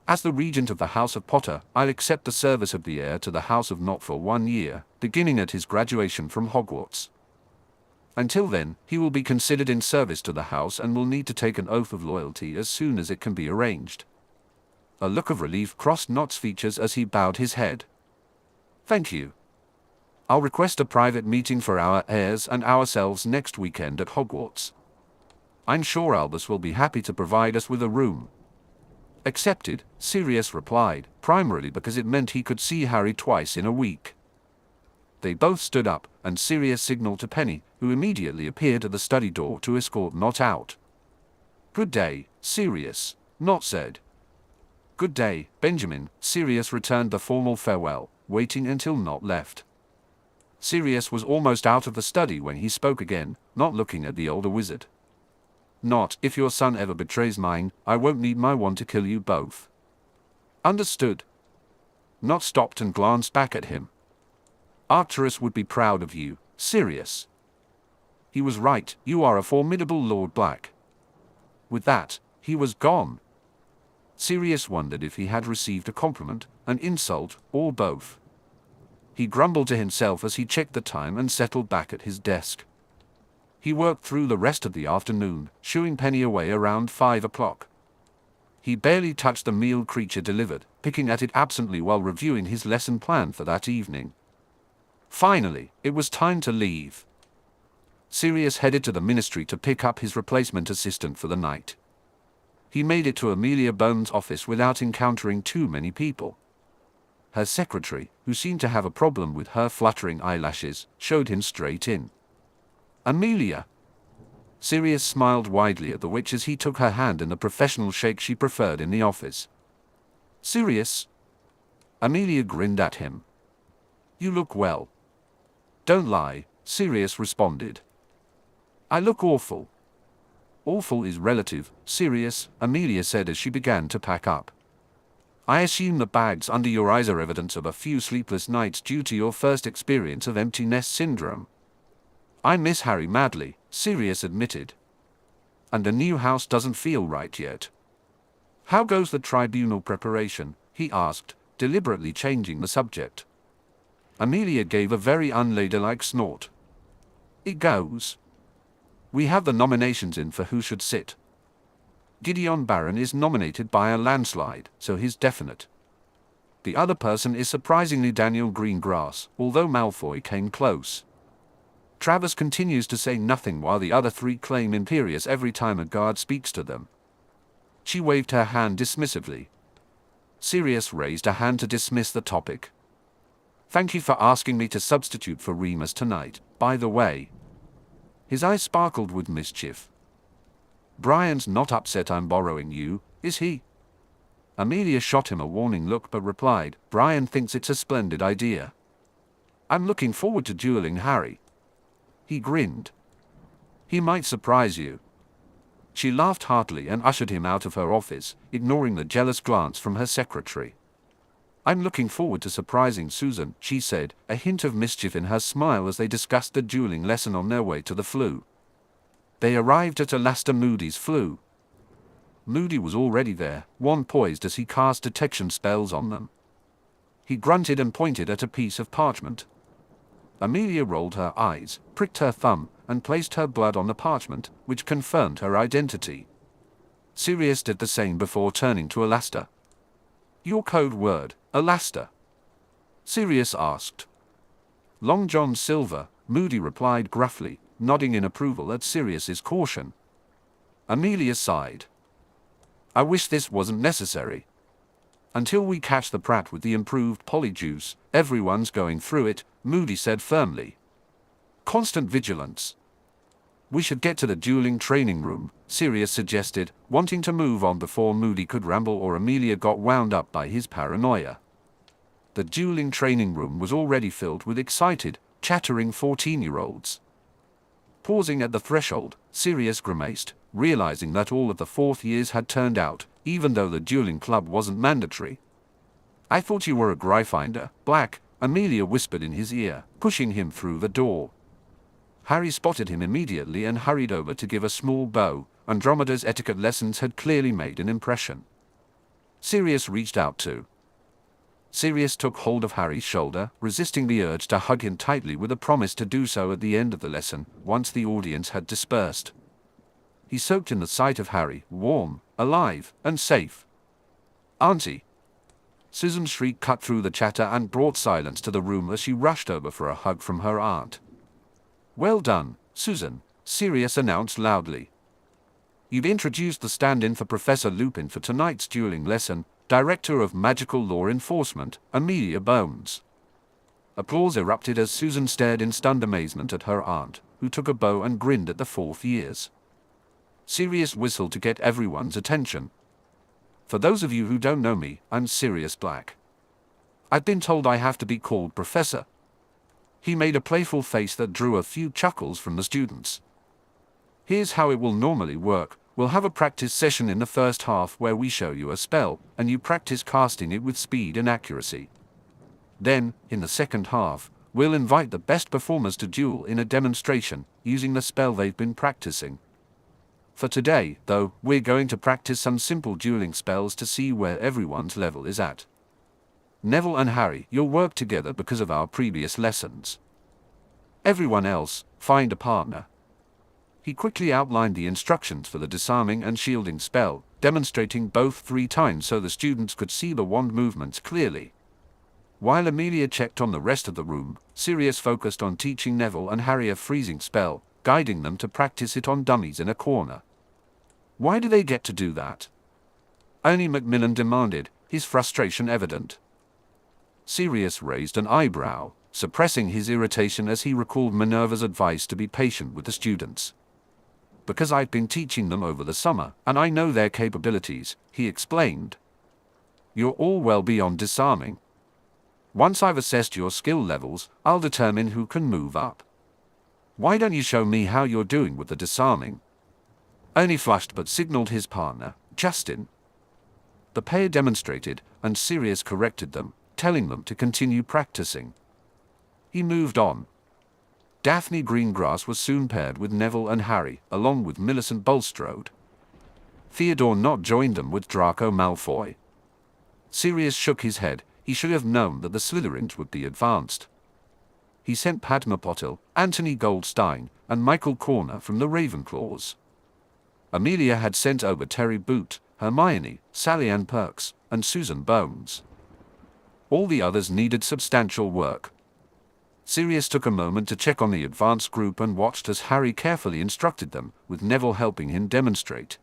As the regent of the House of Potter, I'll accept the service of the heir to the House of Not for 1 year, beginning at his graduation from Hogwarts. Until then, he will be considered in service to the house and will need to take an oath of loyalty as soon as it can be arranged. A look of relief crossed Not's features as he bowed his head. Thank you. I'll request a private meeting for our heirs and ourselves next weekend at Hogwarts. I'm sure Albus will be happy to provide us with a room. Accepted, Sirius replied, primarily because it meant he could see Harry twice in a week. They both stood up, and Sirius signaled to Penny, who immediately appeared at the study door to escort Not out. Good day, Sirius, Not said. Good day, Benjamin, Sirius returned the formal farewell, waiting until Not left. Sirius was almost out of the study when he spoke again, not looking at the older wizard. Not, if your son ever betrays mine, I won't need my wand to kill you both. Understood. Not stopped and glanced back at him. Arcturus would be proud of you, Sirius. He was right, you are a formidable Lord Black. With that, he was gone. Sirius wondered if he had received a compliment, an insult, or both. He grumbled to himself as he checked the time and settled back at his desk. He worked through the rest of the afternoon, shooing Penny away around 5 o'clock. He barely touched the meal Creature delivered, picking at it absently while reviewing his lesson plan for that evening. Finally, it was time to leave. Sirius headed to the ministry to pick up his replacement assistant for the night. He made it to Amelia Bone's office without encountering too many people. Her secretary, who seemed to have a problem with her fluttering eyelashes, showed him straight in. Amelia. Sirius smiled widely at the witch as he took her hand in the professional shake she preferred in the office. Sirius? Amelia grinned at him. You look well. Don't lie, Sirius responded. I look awful. Awful is relative, Sirius, Amelia said as she began to pack up. I assume the bags under your eyes are evidence of a few sleepless nights due to your first experience of empty nest syndrome. I miss Harry madly, Sirius admitted. And the new house doesn't feel right yet. How goes the tribunal preparation? He asked, deliberately changing the subject. Amelia gave a very unladylike snort. It goes. We have the nominations in for who should sit. Gideon Barron is nominated by a landslide, so he's definite. The other person is surprisingly Daniel Greengrass, although Malfoy came close. Travis continues to say nothing while the other three claim imperious every time a guard speaks to them. She waved her hand dismissively. Sirius raised a hand to dismiss the topic. Thank you for asking me to substitute for Remus tonight, by the way. His eyes sparkled with mischief. Brian's not upset I'm borrowing you, is he? Amelia shot him a warning look but replied, Brian thinks it's a splendid idea. I'm looking forward to dueling Harry. He grinned. He might surprise you. She laughed heartily and ushered him out of her office, ignoring the jealous glance from her secretary. I'm looking forward to surprising Susan, she said, a hint of mischief in her smile as they discussed the dueling lesson on their way to the flue. They arrived at Alastair Moody's flue. Moody was already there, wand poised as he cast detection spells on them. He grunted and pointed at a piece of parchment. Amelia rolled her eyes, pricked her thumb, and placed her blood on the parchment, which confirmed her identity. Sirius did the same before turning to Alastair. Your code word, Alastair? Sirius asked. Long John Silver, Moody replied gruffly, nodding in approval at Sirius's caution. Amelia sighed. I wish this wasn't necessary. Until we catch the Pratt with the improved polyjuice, everyone's going through it, Moody said firmly. Constant vigilance. We should get to the dueling training room, Sirius suggested, wanting to move on before Moody could ramble or Amelia got wound up by his paranoia. The dueling training room was already filled with excited, chattering 14-year-olds. Pausing at the threshold, Sirius grimaced, realizing that all of the fourth years had turned out, even though the dueling club wasn't mandatory. I thought you were a Gryffindor, Black, Amelia whispered in his ear, pushing him through the door. Harry spotted him immediately and hurried over to give a small bow. Andromeda's etiquette lessons had clearly made an impression. Sirius reached out too. Sirius took hold of Harry's shoulder, resisting the urge to hug him tightly with a promise to do so at the end of the lesson, once the audience had dispersed. He soaked in the sight of Harry, warm, alive, and safe. Auntie! Susan's shriek cut through the chatter and brought silence to the room as she rushed over for a hug from her aunt. Well done, Susan, Sirius announced loudly. You've introduced the stand-in for Professor Lupin for tonight's dueling lesson, Director of Magical Law Enforcement, Amelia Bones. Applause erupted as Susan stared in stunned amazement at her aunt, who took a bow and grinned at the fourth years. Sirius whistled to get everyone's attention. For those of you who don't know me, I'm Sirius Black. I've been told I have to be called Professor. He made a playful face that drew a few chuckles from the students. Here's how it will normally work. We'll have a practice session in the first half where we show you a spell, and you practice casting it with speed and accuracy. Then, in the second half, we'll invite the best performers to duel in a demonstration, using the spell they've been practicing. For today, though, we're going to practice some simple dueling spells to see where everyone's level is at. Neville and Harry, you'll work together because of our previous lessons. Everyone else, find a partner. He quickly outlined the instructions for the disarming and shielding spell, demonstrating both 3 times so the students could see the wand movements clearly. While Amelia checked on the rest of the room, Sirius focused on teaching Neville and Harry a freezing spell, guiding them to practice it on dummies in a corner. Why do they get to do that? Only Macmillan demanded, his frustration evident. Sirius raised an eyebrow, suppressing his irritation as he recalled Minerva's advice to be patient with the students. Because I've been teaching them over the summer, and I know their capabilities, he explained. You're all well beyond disarming. Once I've assessed your skill levels, I'll determine who can move up. Why don't you show me how you're doing with the disarming? Ernie flushed but signaled his partner, Justin. The pair demonstrated, and Sirius corrected them, telling them to continue practicing. He moved on. Daphne Greengrass was soon paired with Neville and Harry, along with Millicent Bulstrode. Theodore Nott joined them with Draco Malfoy. Sirius shook his head. He should have known that the Slytherins would be advanced. He sent Padma Patil, Anthony Goldstein, and Michael Corner from the Ravenclaws. Amelia had sent over Terry Boot, Hermione, Sally Ann Perks, and Susan Bones. All the others needed substantial work. Sirius took a moment to check on the advanced group and watched as Harry carefully instructed them, with Neville helping him demonstrate.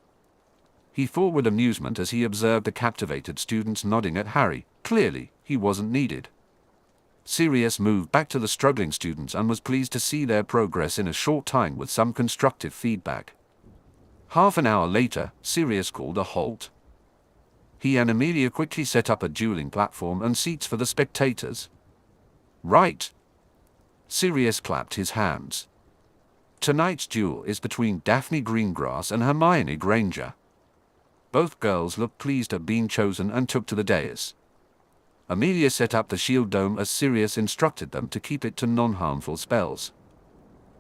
He thought with amusement as he observed the captivated students nodding at Harry. Clearly, he wasn't needed. Sirius moved back to the struggling students and was pleased to see their progress in a short time with some constructive feedback. Half an hour later, Sirius called a halt. He and Amelia quickly set up a dueling platform and seats for the spectators. Right. Sirius clapped his hands. Tonight's duel is between Daphne Greengrass and Hermione Granger. Both girls looked pleased at being chosen and took to the dais. Amelia set up the shield dome as Sirius instructed them to keep it to non-harmful spells.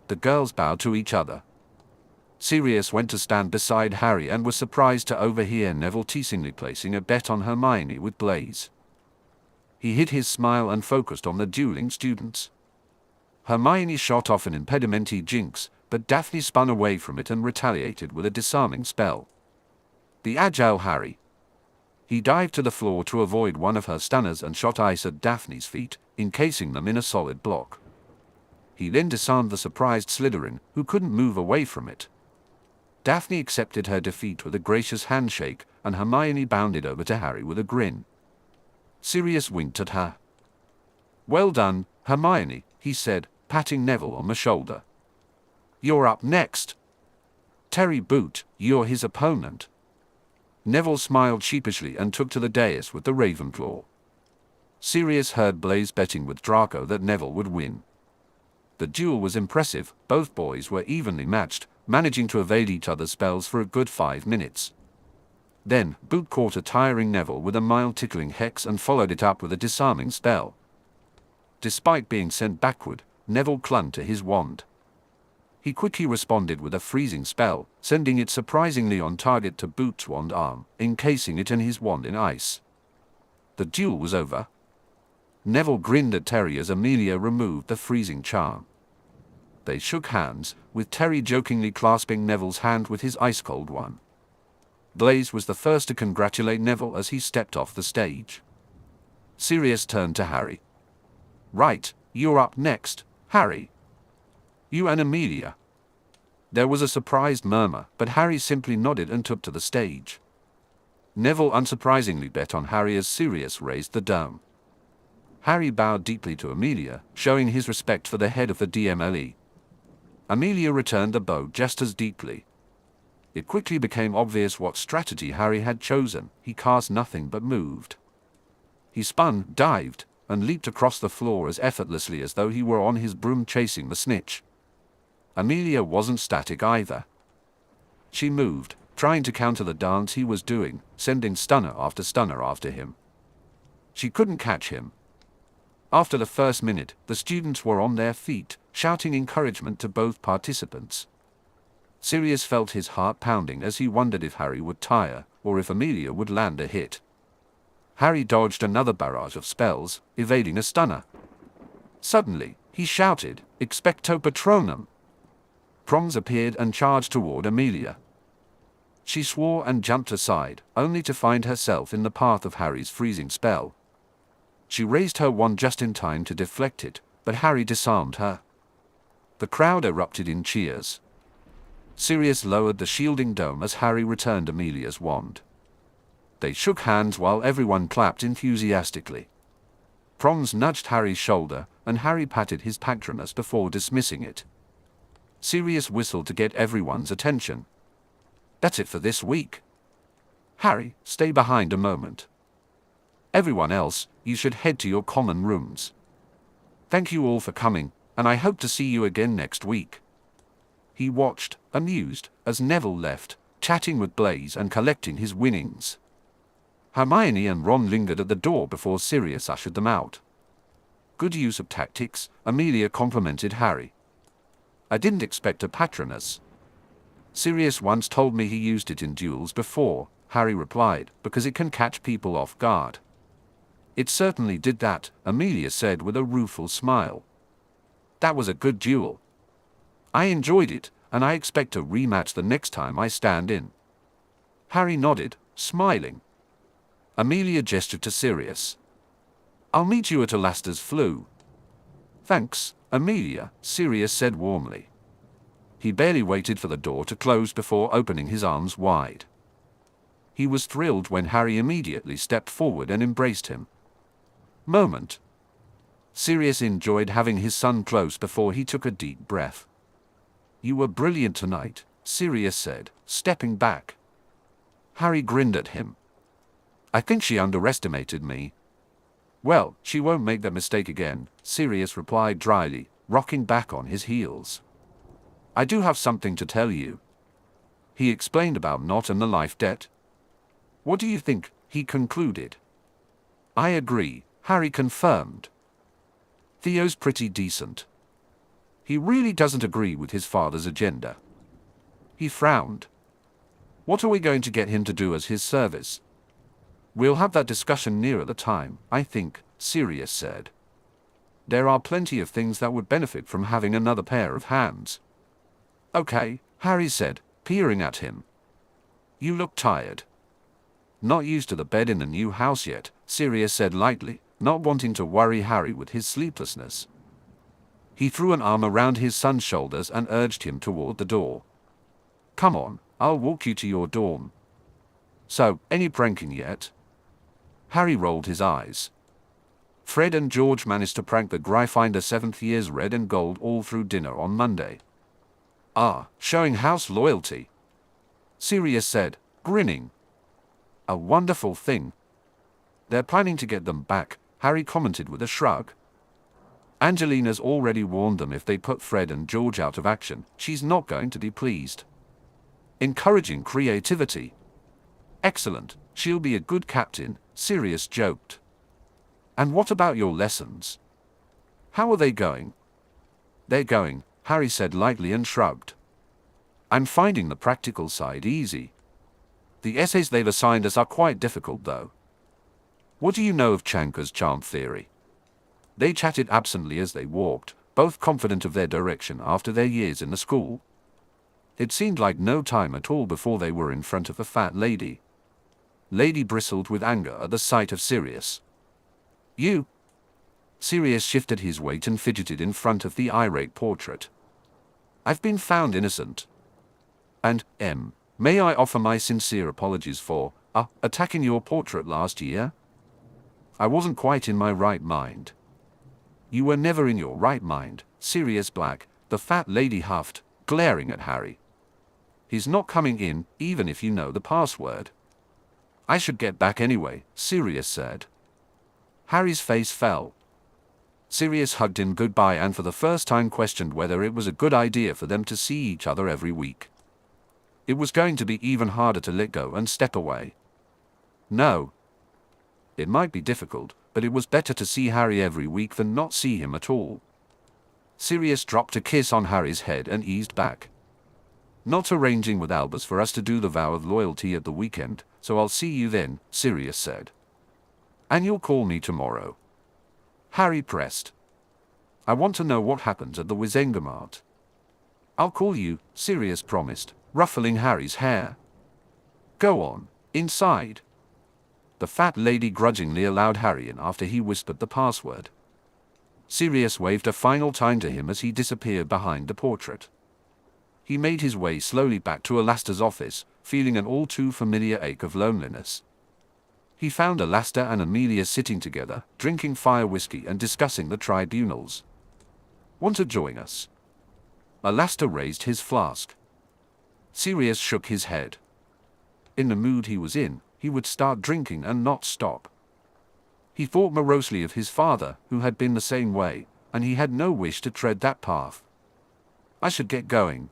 The girls bowed to each other. Sirius went to stand beside Harry and was surprised to overhear Neville teasingly placing a bet on Hermione with Blaise. He hid his smile and focused on the dueling students. Hermione shot off an impedimenti jinx, but Daphne spun away from it and retaliated with a disarming spell. The agile Harry. He dived to the floor to avoid one of her stunners and shot ice at Daphne's feet, encasing them in a solid block. He then disarmed the surprised Slytherin, who couldn't move away from it. Daphne accepted her defeat with a gracious handshake, and Hermione bounded over to Harry with a grin. Sirius winked at her. "Well done, Hermione," he said, patting Neville on the shoulder. "You're up next. Terry Boot, you're his opponent." Neville smiled sheepishly and took to the dais with the Ravenclaw. Sirius heard Blaise betting with Draco that Neville would win. The duel was impressive. Both boys were evenly matched, managing to evade each other's spells for a good 5 minutes. Then, Boot caught a tiring Neville with a mild tickling hex and followed it up with a disarming spell. Despite being sent backward, Neville clung to his wand. He quickly responded with a freezing spell, sending it surprisingly on target to Boot's wand arm, encasing it and his wand in ice. The duel was over. Neville grinned at Terry as Amelia removed the freezing charm. They shook hands, with Terry jokingly clasping Neville's hand with his ice-cold one. Blaise was the first to congratulate Neville as he stepped off the stage. Sirius turned to Harry. "Right, you're up next, Harry. You and Amelia." There was a surprised murmur, but Harry simply nodded and took to the stage. Neville unsurprisingly bet on Harry as Sirius raised the dome. Harry bowed deeply to Amelia, showing his respect for the head of the DMLE. Amelia returned the bow just as deeply. It quickly became obvious what strategy Harry had chosen. He cast nothing but moved. He spun, dived, and leaped across the floor as effortlessly as though he were on his broom chasing the snitch. Amelia wasn't static either. She moved, trying to counter the dance he was doing, sending stunner after him. She couldn't catch him. After the first minute, the students were on their feet, shouting encouragement to both participants. Sirius felt his heart pounding as he wondered if Harry would tire, or if Amelia would land a hit. Harry dodged another barrage of spells, evading a stunner. Suddenly, he shouted, "Expecto Patronum!" Prongs appeared and charged toward Amelia. She swore and jumped aside, only to find herself in the path of Harry's freezing spell. She raised her wand just in time to deflect it, but Harry disarmed her. The crowd erupted in cheers. Sirius lowered the shielding dome as Harry returned Amelia's wand. They shook hands while everyone clapped enthusiastically. Prongs nudged Harry's shoulder, and Harry patted his patronus before dismissing it. Sirius whistled to get everyone's attention. That's it for this week. Harry, stay behind a moment. Everyone else, you should head to your common rooms. Thank you all for coming, and I hope to see you again next week. He watched, amused, as Neville left, chatting with Blaise and collecting his winnings. Hermione and Ron lingered at the door before Sirius ushered them out. Good use of tactics, Amelia complimented Harry. I didn't expect a Patronus. Sirius once told me he used it in duels before, Harry replied, because it can catch people off guard. It certainly did that, Amelia said with a rueful smile. That was a good duel. I enjoyed it, and I expect a rematch the next time I stand in. Harry nodded, smiling. Amelia gestured to Sirius. I'll meet you at Alastair's Flue. Thanks, Amelia, Sirius said warmly. He barely waited for the door to close before opening his arms wide. He was thrilled when Harry immediately stepped forward and embraced him. Moment. Sirius enjoyed having his son close before he took a deep breath. You were brilliant tonight, Sirius said, stepping back. Harry grinned at him. I think she underestimated me. Well, she won't make that mistake again, Sirius replied dryly, rocking back on his heels. I do have something to tell you. He explained about Nott and the life debt. What do you think? He concluded. I agree, Harry confirmed. Theo's pretty decent. He really doesn't agree with his father's agenda. He frowned. What are we going to get him to do as his service? We'll have that discussion nearer the time, I think, Sirius said. There are plenty of things that would benefit from having another pair of hands. Okay, Harry said, peering at him. You look tired. Not used to the bed in the new house yet, Sirius said lightly, not wanting to worry Harry with his sleeplessness. He threw an arm around his son's shoulders and urged him toward the door. Come on, I'll walk you to your dorm. So, any pranking yet? Harry rolled his eyes. Fred and George managed to prank the Gryffindor 7th year's red and gold all through dinner on Monday. Ah, showing house loyalty, Sirius said, grinning. A wonderful thing. They're planning to get them back, Harry commented with a shrug. Angelina's already warned them if they put Fred and George out of action, she's not going to be pleased. Encouraging creativity. Excellent, she'll be a good captain, Sirius joked. And what about your lessons? How are they going? They're going, Harry said lightly and shrugged. I'm finding the practical side easy. The essays they've assigned us are quite difficult though. What do you know of Chanka's charm theory? They chatted absently as they walked, both confident of their direction after their years in the school. It seemed like no time at all before they were in front of the fat lady. Lady bristled with anger at the sight of Sirius. You? Sirius shifted his weight and fidgeted in front of the irate portrait. I've been found innocent. And, may I offer my sincere apologies for, attacking your portrait last year? I wasn't quite in my right mind. You were never in your right mind, Sirius Black, the fat lady huffed, glaring at Harry. He's not coming in, even if you know the password. I should get back anyway, Sirius said. Harry's face fell. Sirius hugged him goodbye and for the first time questioned whether it was a good idea for them to see each other every week. It was going to be even harder to let go and step away. No. It might be difficult, but it was better to see Harry every week than not see him at all. Sirius dropped a kiss on Harry's head and eased back. Not arranging with Albus for us to do the vow of loyalty at the weekend, so I'll see you then, Sirius said. And you'll call me tomorrow. Harry pressed. I want to know what happens at the Wizengamot. I'll call you, Sirius promised, ruffling Harry's hair. Go on, inside. The fat lady grudgingly allowed Harry in after he whispered the password. Sirius waved a final time to him as he disappeared behind the portrait. He made his way slowly back to Alastair's office, feeling an all too familiar ache of loneliness. He found Alastair and Amelia sitting together, drinking fire whiskey and discussing the tribunals. Want to join us? Alastair raised his flask. Sirius shook his head. In the mood he was in, he would start drinking and not stop. He thought morosely of his father, who had been the same way, and he had no wish to tread that path. I should get going.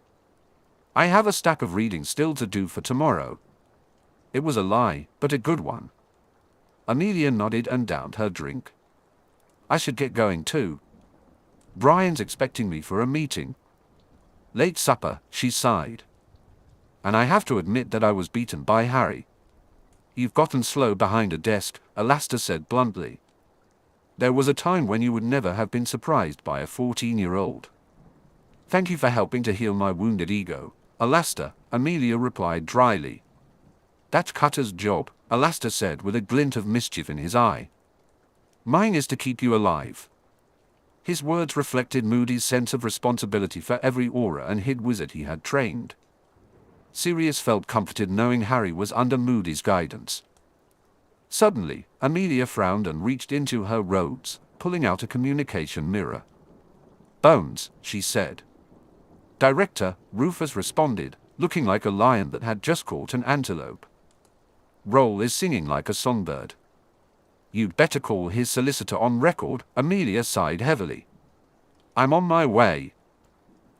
I have a stack of reading still to do for tomorrow. It was a lie, but a good one. Amelia nodded and downed her drink. I should get going too. Brian's expecting me for a meeting. Late supper, she sighed. And I have to admit that I was beaten by Harry. You've gotten slow behind a desk, Alastair said bluntly. There was a time when you would never have been surprised by a 14-year-old. Thank you for helping to heal my wounded ego, Alastair, Amelia replied dryly. That's Cutter's job, Alastair said with a glint of mischief in his eye. Mine is to keep you alive. His words reflected Moody's sense of responsibility for every aura and hid wizard he had trained. Sirius felt comforted knowing Harry was under Moody's guidance. Suddenly, Amelia frowned and reached into her robes, pulling out a communication mirror. Bones, she said. Director, Rufus responded, looking like a lion that had just caught an antelope. Roll is singing like a songbird. You'd better call his solicitor on record, Amelia sighed heavily. I'm on my way.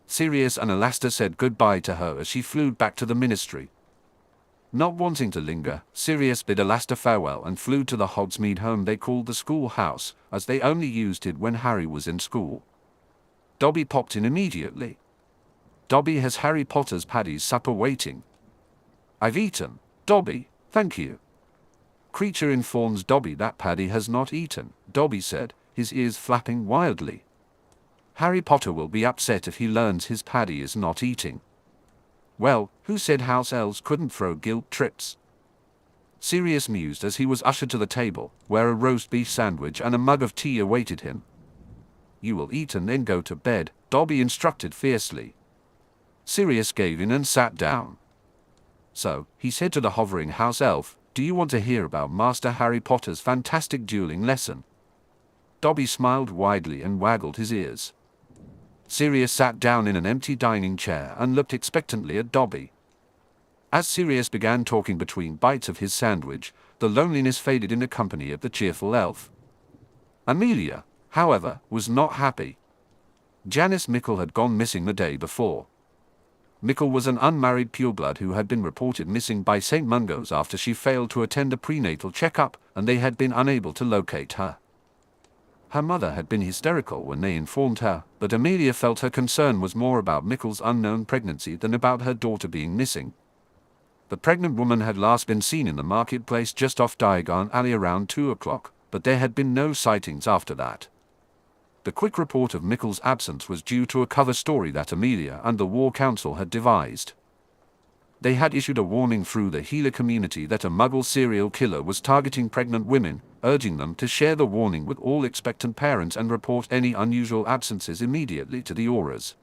Sirius and Alastair said goodbye to her as she flew back to the ministry. Not wanting to linger, Sirius bid Alastair farewell and flew to the Hogsmeade home they called the schoolhouse, as they only used it when Harry was in school. Dobby popped in immediately. Dobby has Harry Potter's Paddy's supper waiting. I've eaten, Dobby, thank you. Creature informs Dobby that Paddy has not eaten, Dobby said, his ears flapping wildly. Harry Potter will be upset if he learns his Paddy is not eating. Well, who said house elves couldn't throw guilt trips? Sirius mused as he was ushered to the table, where a roast beef sandwich and a mug of tea awaited him. You will eat and then go to bed, Dobby instructed fiercely. Sirius gave in and sat down. So, he said to the hovering house elf, do you want to hear about Master Harry Potter's fantastic dueling lesson? Dobby smiled widely and waggled his ears. Sirius sat down in an empty dining chair and looked expectantly at Dobby. As Sirius began talking between bites of his sandwich, the loneliness faded in the company of the cheerful elf. Amelia, however, was not happy. Janice Mickle had gone missing the day before. Mickle was an unmarried pureblood who had been reported missing by St. Mungo's after she failed to attend a prenatal checkup, and they had been unable to locate her. Her mother had been hysterical when they informed her, but Amelia felt her concern was more about Mickle's unknown pregnancy than about her daughter being missing. The pregnant woman had last been seen in the marketplace just off Diagon Alley around 2 o'clock, but there had been no sightings after that. The quick report of Mickle's absence was due to a cover story that Amelia and the War Council had devised. They had issued a warning through the healer community that a Muggle serial killer was targeting pregnant women, urging them to share the warning with all expectant parents and report any unusual absences immediately to the Auras.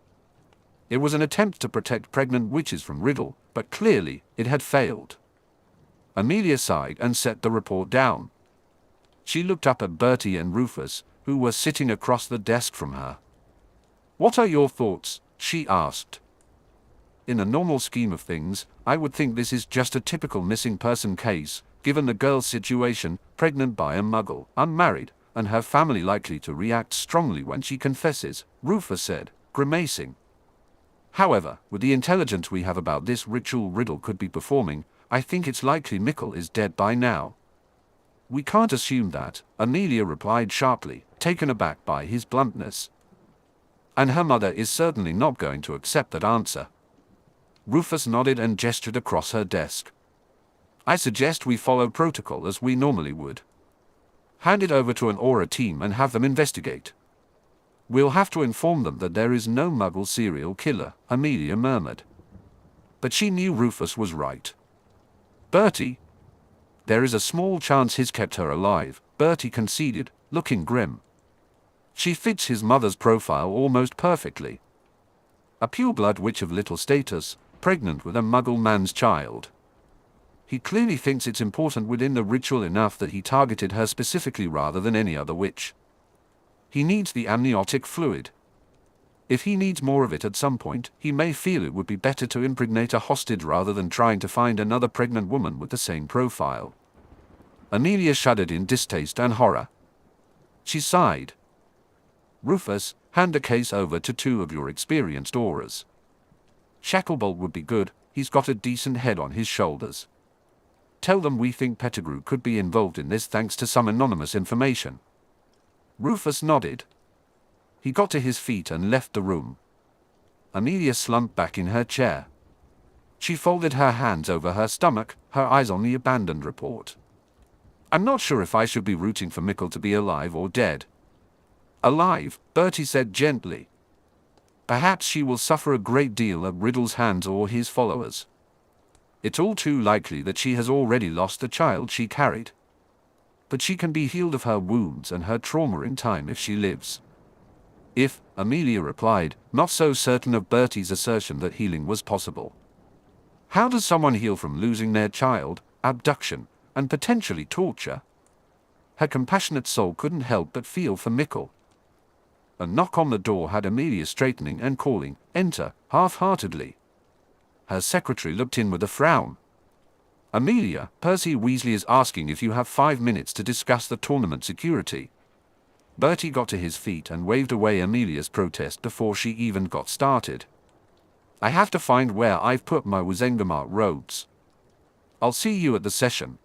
It was an attempt to protect pregnant witches from Riddle, but clearly, it had failed. Amelia sighed and set the report down. She looked up at Bertie and Rufus, who were sitting across the desk from her. What are your thoughts? She asked. In a normal scheme of things, I would think this is just a typical missing person case, given the girl's situation, pregnant by a Muggle, unmarried, and her family likely to react strongly when she confesses, Rufus said, grimacing. However, with the intelligence we have about this ritual Riddle could be performing, I think it's likely Mickle is dead by now. We can't assume that, Amelia replied sharply, taken aback by his bluntness. And her mother is certainly not going to accept that answer. Rufus nodded and gestured across her desk. I suggest we follow protocol as we normally would. Hand it over to an Aura team and have them investigate. We'll have to inform them that there is no Muggle serial killer, Amelia murmured. But she knew Rufus was right. Bertie? There is a small chance he's kept her alive, Bertie conceded, looking grim. She fits his mother's profile almost perfectly. A pureblood witch of little status, pregnant with a Muggle man's child. He clearly thinks it's important within the ritual enough that he targeted her specifically rather than any other witch. He needs the amniotic fluid. If he needs more of it at some point, he may feel it would be better to impregnate a hostage rather than trying to find another pregnant woman with the same profile. Amelia shuddered in distaste and horror. She sighed. Rufus, hand the case over to 2 of your experienced aurors. Shacklebolt would be good, he's got a decent head on his shoulders. Tell them we think Pettigrew could be involved in this thanks to some anonymous information. Rufus nodded. He got to his feet and left the room. Amelia slumped back in her chair. She folded her hands over her stomach, her eyes on the abandoned report. I'm not sure if I should be rooting for Mickle to be alive or dead. Alive, Bertie said gently. Perhaps she will suffer a great deal at Riddle's hands or his followers. It's all too likely that she has already lost the child she carried. But she can be healed of her wounds and her trauma in time if she lives. If, Amelia replied, not so certain of Bertie's assertion that healing was possible. How does someone heal from losing their child, abduction, and potentially torture? Her compassionate soul couldn't help but feel for Mickle. A knock on the door had Amelia straightening and calling, "Enter," half-heartedly. Her secretary looked in with a frown. Amelia, Percy Weasley is asking if you have 5 minutes to discuss the tournament security. Bertie got to his feet and waved away Amelia's protest before she even got started. I have to find where I've put my Wizengamot robes. I'll see you at the session.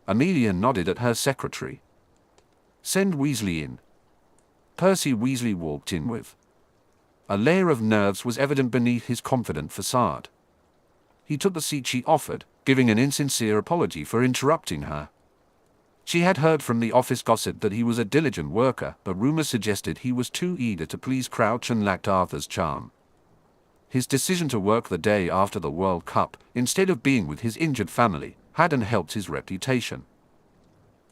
Amelia nodded at her secretary. Send Weasley in. Percy Weasley walked in with. A layer of nerves was evident beneath his confident facade. He took the seat she offered, giving an insincere apology for interrupting her. She had heard from the office gossip that he was a diligent worker, but rumors suggested he was too eager to please Crouch and lacked Arthur's charm. His decision to work the day after the World Cup, instead of being with his injured family, hadn't helped his reputation.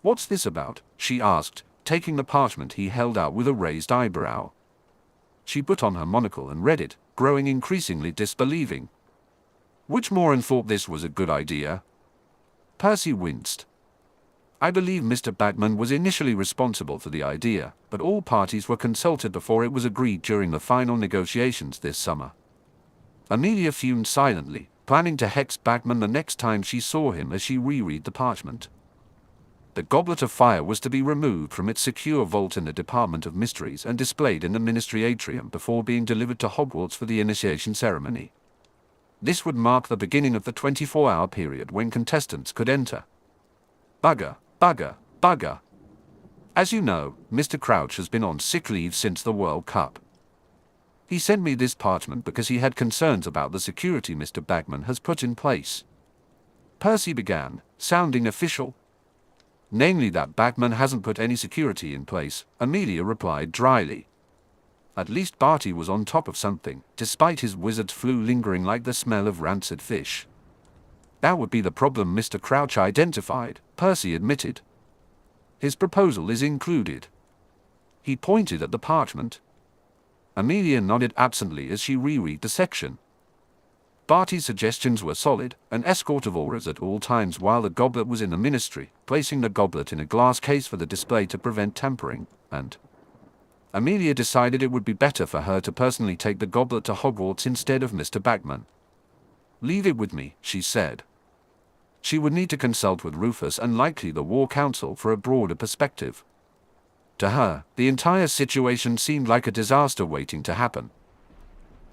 What's this about? She asked, taking the parchment he held out with a raised eyebrow. She put on her monocle and read it, growing increasingly disbelieving. Witchmorean thought this was a good idea. Percy winced. I believe Mr. Bagman was initially responsible for the idea, but all parties were consulted before it was agreed during the final negotiations this summer. Amelia fumed silently, planning to hex Bagman the next time she saw him as she reread the parchment. The Goblet of Fire was to be removed from its secure vault in the Department of Mysteries and displayed in the Ministry atrium before being delivered to Hogwarts for the initiation ceremony. This would mark the beginning of the 24-hour period when contestants could enter. Bugger, bugger, bugger. As you know, Mr. Crouch has been on sick leave since the World Cup. He sent me this parchment because he had concerns about the security Mr. Bagman has put in place. Percy began, sounding official. Namely that Bagman hasn't put any security in place, Amelia replied dryly. At least Barty was on top of something, despite his wizard's flu lingering like the smell of rancid fish. That would be the problem Mr. Crouch identified, Percy admitted. His proposal is included. He pointed at the parchment. Amelia nodded absently as she reread the section. Barty's suggestions were solid, an escort of aurors at all times while the goblet was in the ministry, placing the goblet in a glass case for the display to prevent tampering, and Amelia decided it would be better for her to personally take the goblet to Hogwarts instead of Mr. Bagman. Leave it with me, she said. She would need to consult with Rufus and likely the War Council for a broader perspective. To her, the entire situation seemed like a disaster waiting to happen.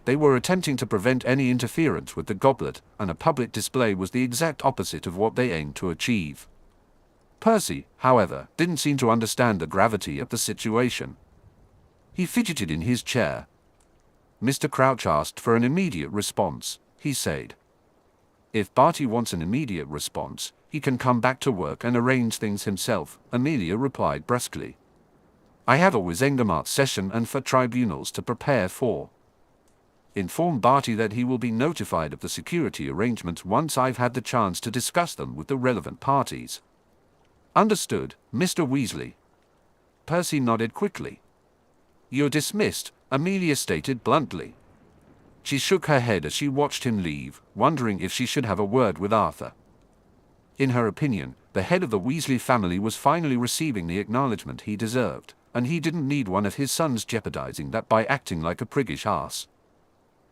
They were attempting to prevent any interference with the goblet, and a public display was the exact opposite of what they aimed to achieve. Percy, however, didn't seem to understand the gravity of the situation. He fidgeted in his chair. Mr. Crouch asked for an immediate response, he said. If Barty wants an immediate response, he can come back to work and arrange things himself, Amelia replied brusquely. I have a Wizengamot session and for tribunals to prepare for. Inform Barty that he will be notified of the security arrangements once I've had the chance to discuss them with the relevant parties. Understood, Mr. Weasley. Percy nodded quickly. You're dismissed, Amelia stated bluntly. She shook her head as she watched him leave, wondering if she should have a word with Arthur. In her opinion, the head of the Weasley family was finally receiving the acknowledgement he deserved, and he didn't need one of his sons jeopardizing that by acting like a priggish ass.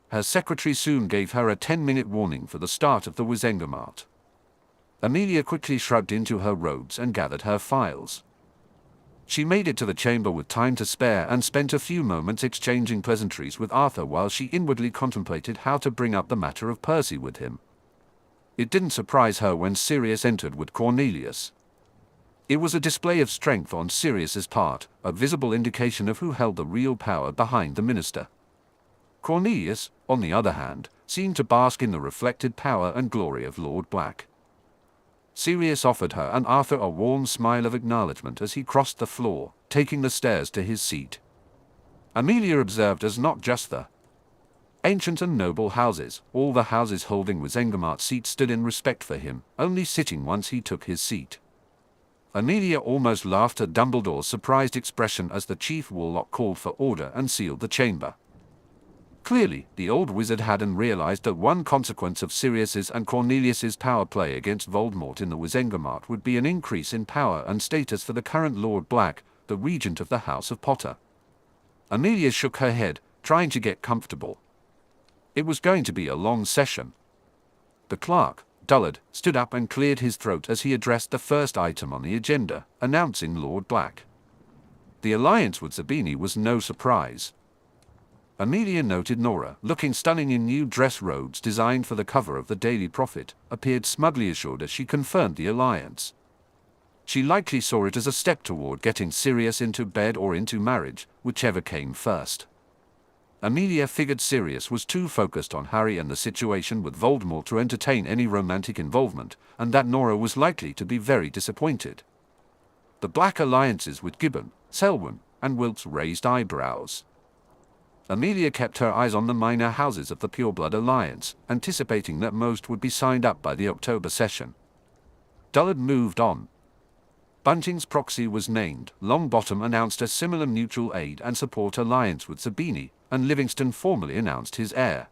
Her secretary soon gave her a 10-minute warning for the start of the Wizengamot. Amelia quickly shrugged into her robes and gathered her files. She made it to the chamber with time to spare and spent a few moments exchanging pleasantries with Arthur while she inwardly contemplated how to bring up the matter of Percy with him. It didn't surprise her when Sirius entered with Cornelius. It was a display of strength on Sirius's part, a visible indication of who held the real power behind the minister. Cornelius, on the other hand, seemed to bask in the reflected power and glory of Lord Black. Sirius offered her and Arthur a warm smile of acknowledgement as he crossed the floor, taking the stairs to his seat. Amelia observed as not just the ancient and noble houses, all the houses holding Wizengamot seats stood in respect for him, only sitting once he took his seat. Amelia almost laughed at Dumbledore's surprised expression as the chief warlock called for order and sealed the chamber. Clearly, the old wizard hadn't realized that one consequence of Sirius's and Cornelius's power play against Voldemort in the Wizengamot would be an increase in power and status for the current Lord Black, the regent of the House of Potter. Amelia shook her head, trying to get comfortable. It was going to be a long session. The clerk, Dullard, stood up and cleared his throat as he addressed the first item on the agenda, announcing Lord Black. The alliance with Zabini was no surprise. Amelia noted Nora, looking stunning in new dress robes designed for the cover of the Daily Prophet, appeared smugly assured as she confirmed the alliance. She likely saw it as a step toward getting Sirius into bed or into marriage, whichever came first. Amelia figured Sirius was too focused on Harry and the situation with Voldemort to entertain any romantic involvement, and that Nora was likely to be very disappointed. The Black alliances with Gibbon, Selwyn, and Wilkes raised eyebrows. Amelia kept her eyes on the minor houses of the Pureblood Alliance, anticipating that most would be signed up by the October session. Dullard moved on. Bunting's proxy was named, Longbottom announced a similar mutual aid and support alliance with Zabini, and Livingston formally announced his heir.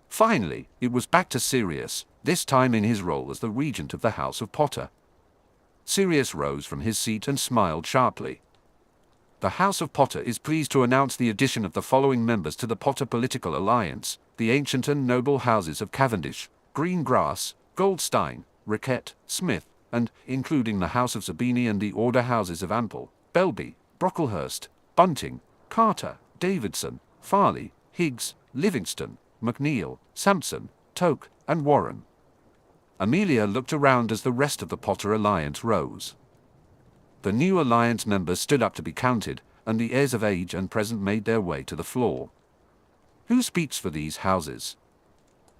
Finally, it was back to Sirius, this time in his role as the regent of the House of Potter. Sirius rose from his seat and smiled sharply. The House of Potter is pleased to announce the addition of the following members to the Potter Political Alliance, the ancient and noble houses of Cavendish, Greengrass, Goldstein, Riquet, Smith, and, including the House of Zabini and the Order houses of Ample, Belby, Brocklehurst, Bunting, Carter, Davidson, Farley, Higgs, Livingston, McNeil, Sampson, Toke, and Warren. Amelia looked around as the rest of the Potter Alliance rose. The new alliance members stood up to be counted, and the heirs of age and present made their way to the floor. Who speaks for these houses?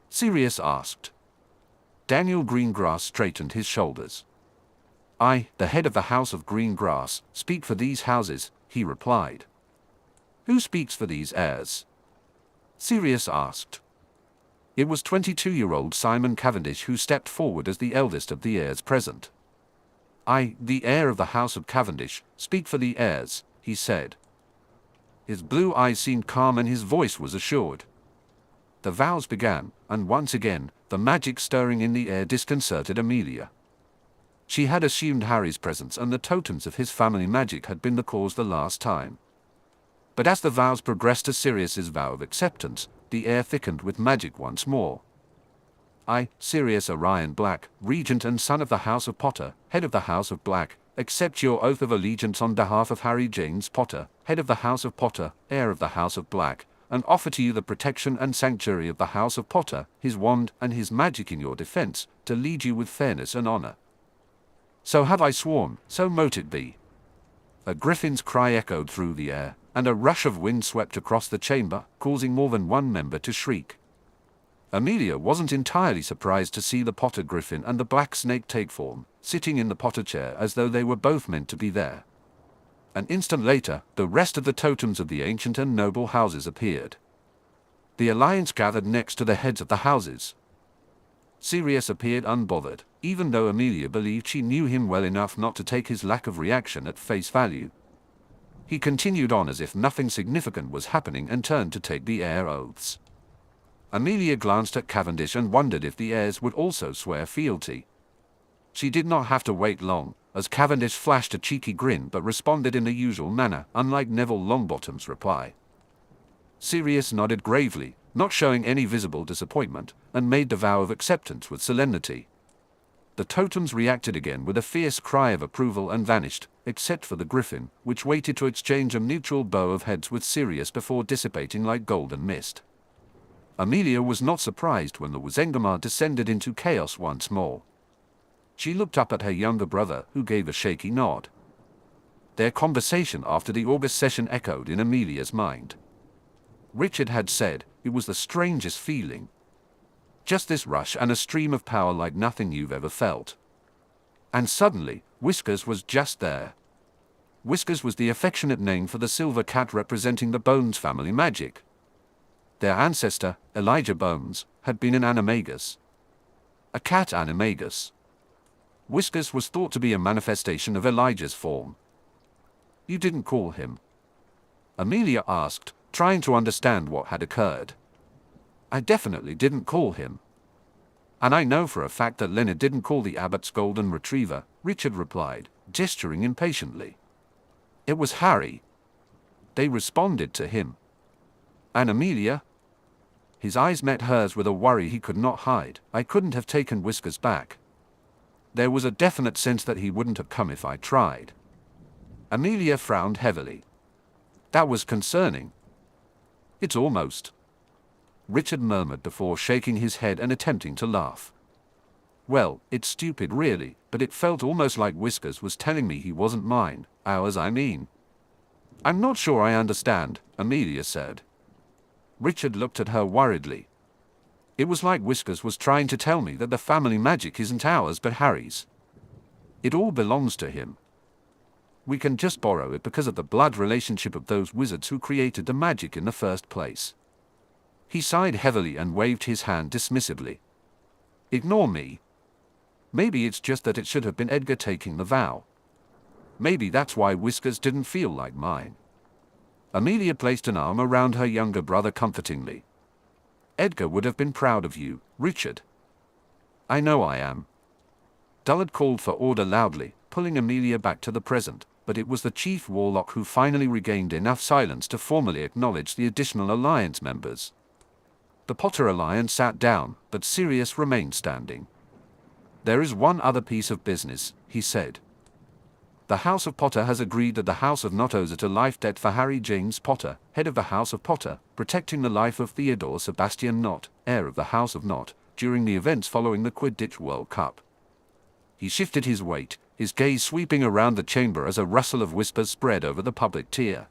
Sirius asked. Daniel Greengrass straightened his shoulders. I, the head of the House of Greengrass, speak for these houses, he replied. Who speaks for these heirs? Sirius asked. It was 22-year-old Simon Cavendish who stepped forward as the eldest of the heirs present. I, the heir of the House of Cavendish, speak for the heirs, he said. His blue eyes seemed calm and his voice was assured. The vows began, and once again, the magic stirring in the air disconcerted Amelia. She had assumed Harry's presence and the totems of his family magic had been the cause the last time. But as the vows progressed to Sirius's vow of acceptance, the air thickened with magic once more. I, Sirius Orion Black, regent and son of the House of Potter, head of the House of Black, accept your oath of allegiance on behalf of Harry James Potter, head of the House of Potter, heir of the House of Black, and offer to you the protection and sanctuary of the House of Potter, his wand and his magic in your defense, to lead you with fairness and honor. So have I sworn, so mote it be. A griffin's cry echoed through the air, and a rush of wind swept across the chamber, causing more than one member to shriek. Amelia wasn't entirely surprised to see the Potter Griffin and the Black Snake take form, sitting in the Potter chair as though they were both meant to be there. An instant later, the rest of the totems of the ancient and noble houses appeared. The alliance gathered next to the heads of the houses. Sirius appeared unbothered, even though Amelia believed she knew him well enough not to take his lack of reaction at face value. He continued on as if nothing significant was happening and turned to take the heir oaths. Amelia glanced at Cavendish and wondered if the heirs would also swear fealty. She did not have to wait long, as Cavendish flashed a cheeky grin but responded in the usual manner, unlike Neville Longbottom's reply. Sirius nodded gravely, not showing any visible disappointment, and made the vow of acceptance with solemnity. The totems reacted again with a fierce cry of approval and vanished, except for the griffin, which waited to exchange a mutual bow of heads with Sirius before dissipating like golden mist. Amelia was not surprised when the Wizengamot descended into chaos once more. She looked up at her younger brother, who gave a shaky nod. Their conversation after the August session echoed in Amelia's mind. Richard had said, it was the strangest feeling. Just this rush and a stream of power like nothing you've ever felt. And suddenly, Whiskers was just there. Whiskers was the affectionate name for the silver cat representing the Bones family magic. Their ancestor, Elijah Bones, had been an animagus. A cat animagus. Whiskers was thought to be a manifestation of Elijah's form. You didn't call him? Amelia asked, trying to understand what had occurred. I definitely didn't call him. And I know for a fact that Leonard didn't call the abbot's golden retriever, Richard replied, gesturing impatiently. It was Harry. They responded to him. And Amelia? His eyes met hers with a worry he could not hide. I couldn't have taken Whiskers back. There was a definite sense that he wouldn't have come if I tried. Amelia frowned heavily. That was concerning. It's almost. Richard murmured before shaking his head and attempting to laugh. Well, it's stupid really, but it felt almost like Whiskers was telling me he wasn't mine, ours I mean. I'm not sure I understand, Amelia said. Richard looked at her worriedly. It was like Whiskers was trying to tell me that the family magic isn't ours but Harry's. It all belongs to him. We can just borrow it because of the blood relationship of those wizards who created the magic in the first place. He sighed heavily and waved his hand dismissively. Ignore me. Maybe it's just that it should have been Edgar taking the vow. Maybe that's why Whiskers didn't feel like mine. Amelia placed an arm around her younger brother comfortingly. Edgar would have been proud of you, Richard. I know I am. Dullard called for order loudly, pulling Amelia back to the present, but it was the chief warlock who finally regained enough silence to formally acknowledge the additional alliance members. The Potter Alliance sat down, but Sirius remained standing. There is one other piece of business, he said. The House of Potter has agreed that the House of Not owes it a life debt for Harry James Potter, head of the House of Potter, protecting the life of Theodore Sebastian Not, heir of the House of Not, during the events following the Quidditch World Cup. He shifted his weight, his gaze sweeping around the chamber as a rustle of whispers spread over the public tier.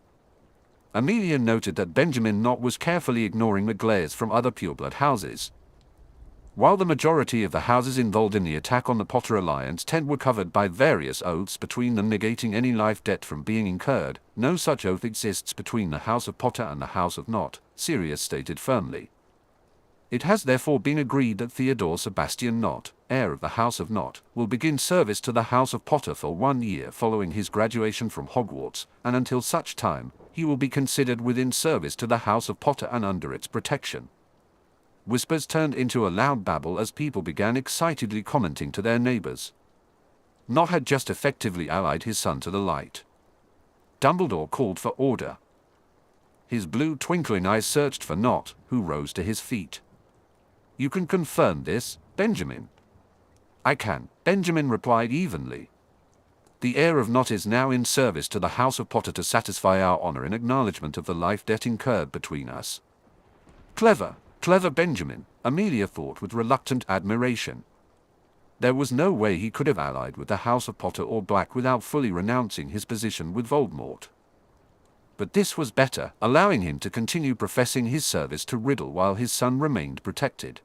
Amelia noted that Benjamin Not was carefully ignoring the glares from other pureblood houses. While the majority of the houses involved in the attack on the Potter Alliance were covered by various oaths between them negating any life debt from being incurred, no such oath exists between the House of Potter and the House of Not, Sirius stated firmly. It has therefore been agreed that Theodore Sebastian Not, heir of the House of Not, will begin service to the House of Potter for 1 year following his graduation from Hogwarts, and until such time, he will be considered within service to the House of Potter and under its protection. Whispers turned into a loud babble as people began excitedly commenting to their neighbors. Not had just effectively allied his son to the light. Dumbledore called for order. His blue twinkling eyes searched for Not, who rose to his feet. You can confirm this, Benjamin? I can, Benjamin replied evenly. The heir of Not is now in service to the House of Potter to satisfy our honor in acknowledgement of the life debt incurred between us. Clever, clever Benjamin, Amelia thought with reluctant admiration. There was no way he could have allied with the House of Potter or Black without fully renouncing his position with Voldemort. But this was better, allowing him to continue professing his service to Riddle while his son remained protected.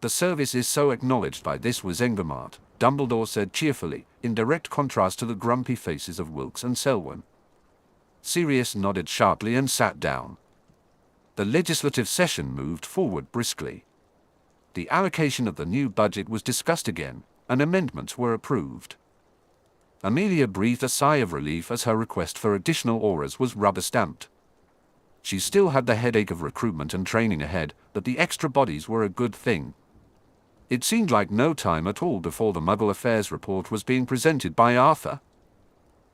The service is so acknowledged by this Wizengamot, Dumbledore said cheerfully, in direct contrast to the grumpy faces of Wilkes and Selwyn. Sirius nodded sharply and sat down. The legislative session moved forward briskly. The allocation of the new budget was discussed again, and amendments were approved. Amelia breathed a sigh of relief as her request for additional auras was rubber-stamped. She still had the headache of recruitment and training ahead, but the extra bodies were a good thing. It seemed like no time at all before the Muggle Affairs report was being presented by Arthur.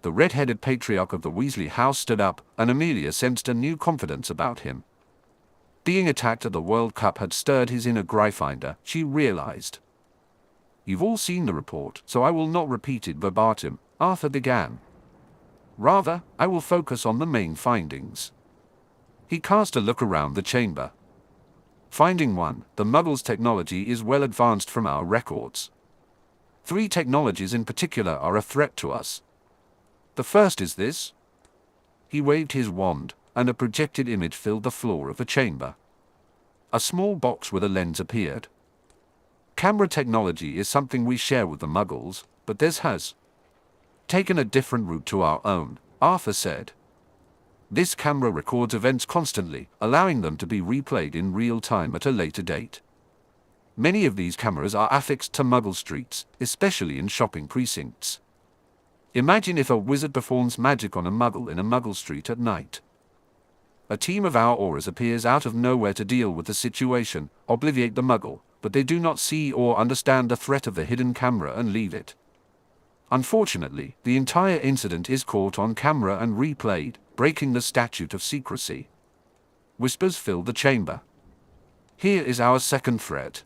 The red-headed patriarch of the Weasley house stood up, and Amelia sensed a new confidence about him. Being attacked at the World Cup had stirred his inner Gryffindor, she realized. "You've all seen the report, so I will not repeat it verbatim," Arthur began. "Rather, I will focus on the main findings." He cast a look around the chamber. Finding 1, the Muggles' technology is well advanced from our records. 3 technologies in particular are a threat to us. The first is this. He waved his wand, and a projected image filled the floor of the chamber. A small box with a lens appeared. Camera technology is something we share with the Muggles, but this has taken a different route to our own, Arthur said. This camera records events constantly, allowing them to be replayed in real time at a later date. Many of these cameras are affixed to Muggle streets, especially in shopping precincts. Imagine if a wizard performs magic on a Muggle in a Muggle street at night. A team of our Aurors appears out of nowhere to deal with the situation, obviate the Muggle, but they do not see or understand the threat of the hidden camera and leave it. Unfortunately, the entire incident is caught on camera and replayed, breaking the statute of secrecy. Whispers filled the chamber. Here is our second threat.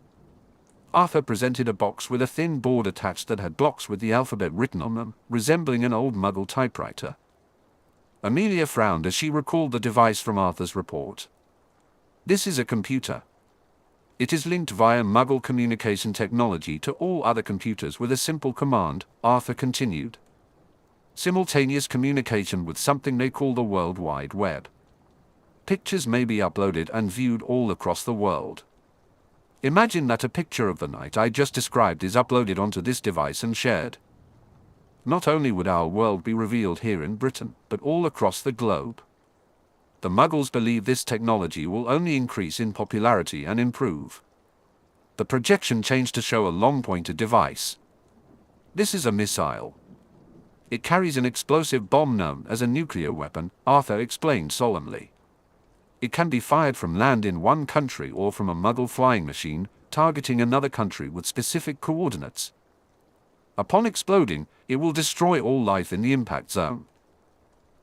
Arthur presented a box with a thin board attached that had blocks with the alphabet written on them, resembling an old Muggle typewriter. Amelia frowned as she recalled the device from Arthur's report. This is a computer. It is linked via Muggle communication technology to all other computers with a simple command, Arthur continued. Simultaneous communication with something they call the World Wide Web. Pictures may be uploaded and viewed all across the world. Imagine that a picture of the night I just described is uploaded onto this device and shared. Not only would our world be revealed here in Britain, but all across the globe. The Muggles believe this technology will only increase in popularity and improve. The projection changed to show a long-pointed device. This is a missile. It carries an explosive bomb known as a nuclear weapon, Arthur explained solemnly. It can be fired from land in one country or from a Muggle flying machine, targeting another country with specific coordinates. Upon exploding, it will destroy all life in the impact zone.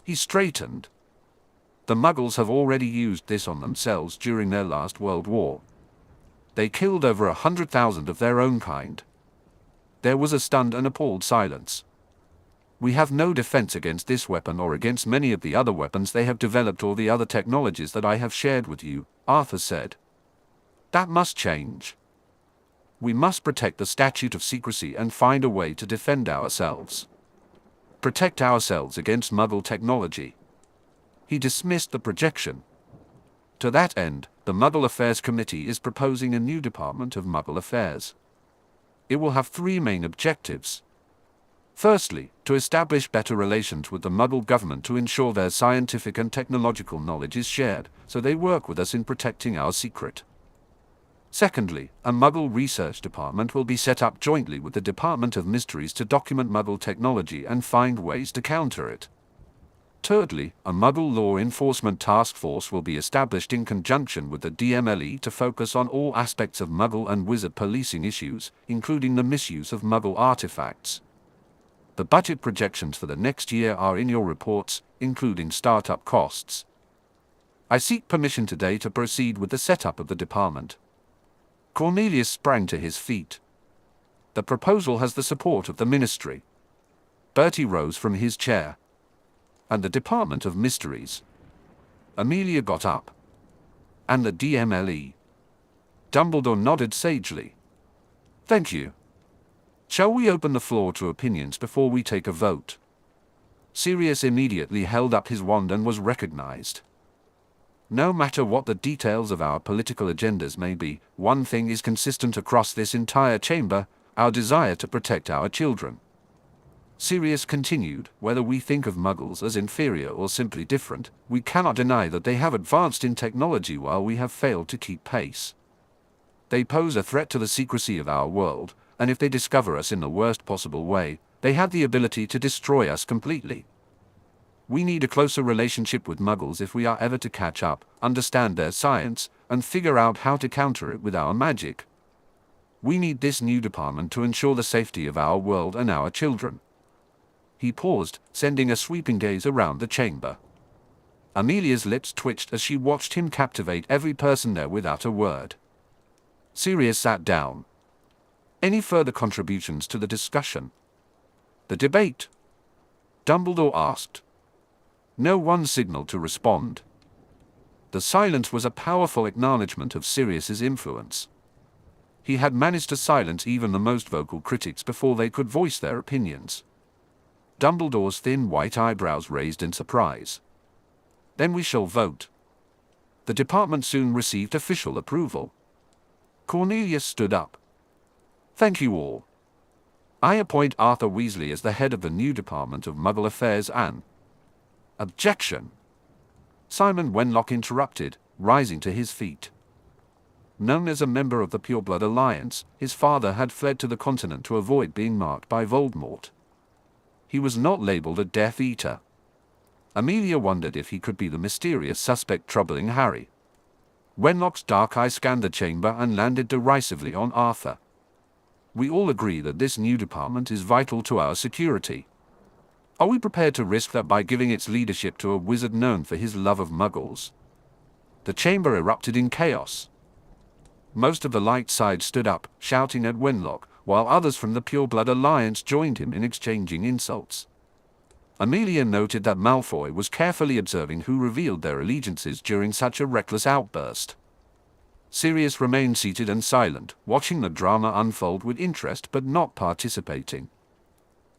He straightened. The Muggles have already used this on themselves during their last World War. They killed over 100,000 of their own kind. There was a stunned and appalled silence. We have no defense against this weapon or against many of the other weapons they have developed or the other technologies that I have shared with you, Arthur said. That must change. We must protect the statute of secrecy and find a way to defend ourselves. Protect ourselves against Muggle technology. He dismissed the projection. To that end, the Muggle Affairs Committee is proposing a new Department of Muggle Affairs. It will have 3 main objectives. Firstly, to establish better relations with the Muggle government to ensure their scientific and technological knowledge is shared, so they work with us in protecting our secret. Secondly, a Muggle Research Department will be set up jointly with the Department of Mysteries to document Muggle technology and find ways to counter it. Thirdly, a Muggle Law Enforcement Task Force will be established in conjunction with the DMLE to focus on all aspects of Muggle and Wizard policing issues, including the misuse of Muggle artifacts. The budget projections for the next year are in your reports, including startup costs. I seek permission today to proceed with the setup of the department. Cornelius sprang to his feet. The proposal has the support of the ministry. Bertie rose from his chair. And the Department of Mysteries. Amelia got up. And the DMLE. Dumbledore nodded sagely. Thank you. Shall we open the floor to opinions before we take a vote? Sirius immediately held up his wand and was recognized. No matter what the details of our political agendas may be, one thing is consistent across this entire chamber, our desire to protect our children. Sirius continued, whether we think of Muggles as inferior or simply different, we cannot deny that they have advanced in technology while we have failed to keep pace. They pose a threat to the secrecy of our world, and if they discover us in the worst possible way, they have the ability to destroy us completely. We need a closer relationship with Muggles if we are ever to catch up, understand their science, and figure out how to counter it with our magic. We need this new department to ensure the safety of our world and our children. He paused, sending a sweeping gaze around the chamber. Amelia's lips twitched as she watched him captivate every person there without a word. Sirius sat down. Any further contributions to the discussion? The debate? Dumbledore asked. No one signaled to respond. The silence was a powerful acknowledgement of Sirius's influence. He had managed to silence even the most vocal critics before they could voice their opinions. Dumbledore's thin white eyebrows raised in surprise. Then we shall vote. The department soon received official approval. Cornelius stood up. Thank you all. I appoint Arthur Weasley as the head of the new Department of Muggle Affairs and... Objection! Simon Wenlock interrupted, rising to his feet. Known as a member of the Pureblood Alliance, his father had fled to the continent to avoid being marked by Voldemort. He was not labeled a Death Eater. Amelia wondered if he could be the mysterious suspect troubling Harry. Wenlock's dark eye scanned the chamber and landed derisively on Arthur. We all agree that this new department is vital to our security. Are we prepared to risk that by giving its leadership to a wizard known for his love of muggles? The chamber erupted in chaos. Most of the light side stood up, shouting at Wenlock, while others from the Pureblood Alliance joined him in exchanging insults. Amelia noted that Malfoy was carefully observing who revealed their allegiances during such a reckless outburst. Sirius remained seated and silent, watching the drama unfold with interest but not participating.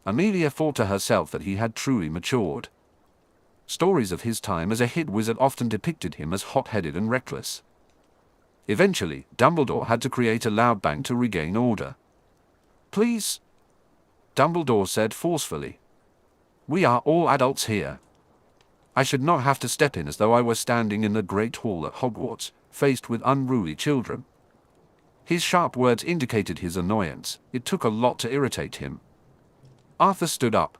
Amelia thought to herself that he had truly matured. Stories of his time as a hit wizard often depicted him as hot-headed and reckless. Eventually, Dumbledore had to create a loud bang to regain order. Please, Dumbledore said forcefully. We are all adults here. I should not have to step in as though I were standing in the Great Hall at Hogwarts, faced with unruly children. His sharp words indicated his annoyance. It took a lot to irritate him. Arthur stood up.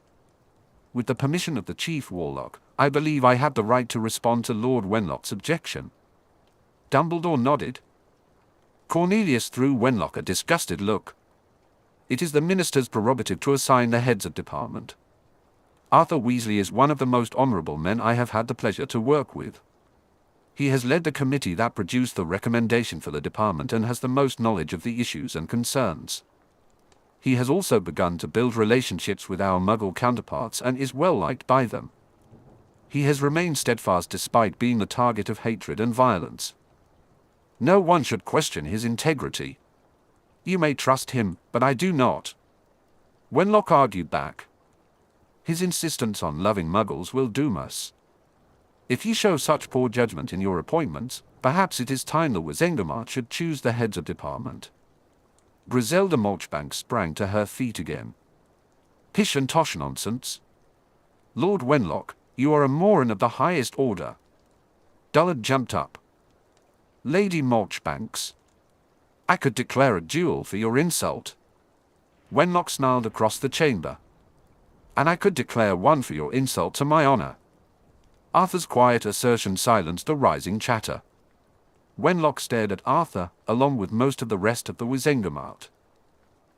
With the permission of the Chief Warlock, I believe I have the right to respond to Lord Wenlock's objection. Dumbledore nodded. Cornelius threw Wenlock a disgusted look. It is the Minister's prerogative to assign the heads of department. Arthur Weasley is one of the most honourable men I have had the pleasure to work with. He has led the committee that produced the recommendation for the department and has the most knowledge of the issues and concerns. He has also begun to build relationships with our Muggle counterparts and is well liked by them. He has remained steadfast despite being the target of hatred and violence. No one should question his integrity. You may trust him, but I do not. Wenlock argued back. His insistence on loving Muggles will doom us. If you show such poor judgment in your appointments, perhaps it is time the Wizengamot should choose the heads of department. Griselda Mulchbank sprang to her feet again. Pish and tosh nonsense. Lord Wenlock, you are a Moran of the highest order. Dullard jumped up. Lady Mulchbanks, I could declare a duel for your insult. Wenlock snarled across the chamber. And I could declare one for your insult to my honor. Arthur's quiet assertion silenced the rising chatter. Wenlock stared at Arthur, along with most of the rest of the Wizengamot.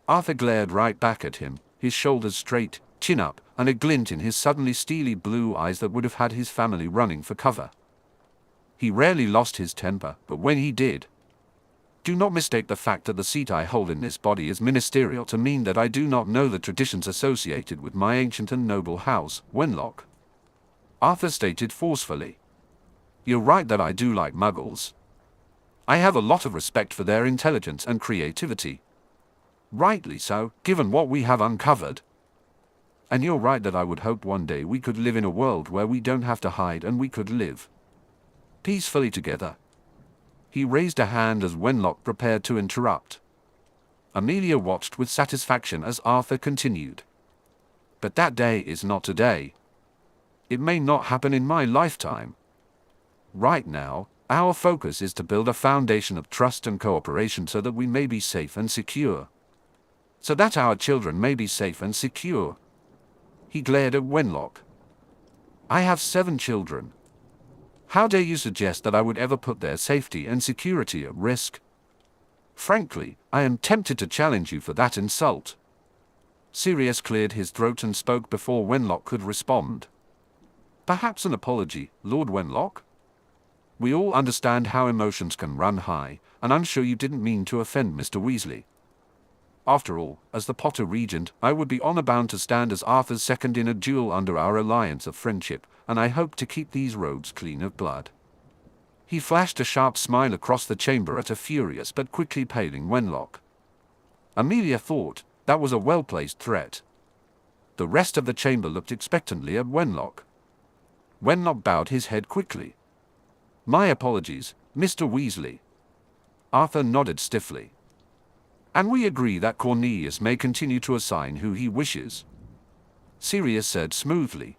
Arthur glared right back at him, his shoulders straight, chin up, and a glint in his suddenly steely blue eyes that would have had his family running for cover. He rarely lost his temper, but when he did... Do not mistake the fact that the seat I hold in this body is ministerial to mean that I do not know the traditions associated with my ancient and noble house, Wenlock. Arthur stated forcefully. You're right that I do like Muggles. I have a lot of respect for their intelligence and creativity. Rightly so, given what we have uncovered. And you're right that I would hope one day we could live in a world where we don't have to hide and we could live peacefully together. He raised a hand as Wenlock prepared to interrupt. Amelia watched with satisfaction as Arthur continued. But that day is not today. It may not happen in my lifetime. Right now, our focus is to build a foundation of trust and cooperation so that we may be safe and secure. So that our children may be safe and secure. He glared at Wenlock. I have 7 children. How dare you suggest that I would ever put their safety and security at risk? Frankly, I am tempted to challenge you for that insult. Sirius cleared his throat and spoke before Wenlock could respond. Perhaps an apology, Lord Wenlock? We all understand how emotions can run high, and I'm sure you didn't mean to offend Mr. Weasley. After all, as the Potter Regent, I would be honor-bound to stand as Arthur's second in a duel under our alliance of friendship, and I hope to keep these robes clean of blood. He flashed a sharp smile across the chamber at a furious but quickly paling Wenlock. Amelia thought that was a well-placed threat. The rest of the chamber looked expectantly at Wenlock. Wenlock bowed his head quickly. My apologies, Mr. Weasley. Arthur nodded stiffly. And we agree that Cornelius may continue to assign who he wishes, Sirius said smoothly.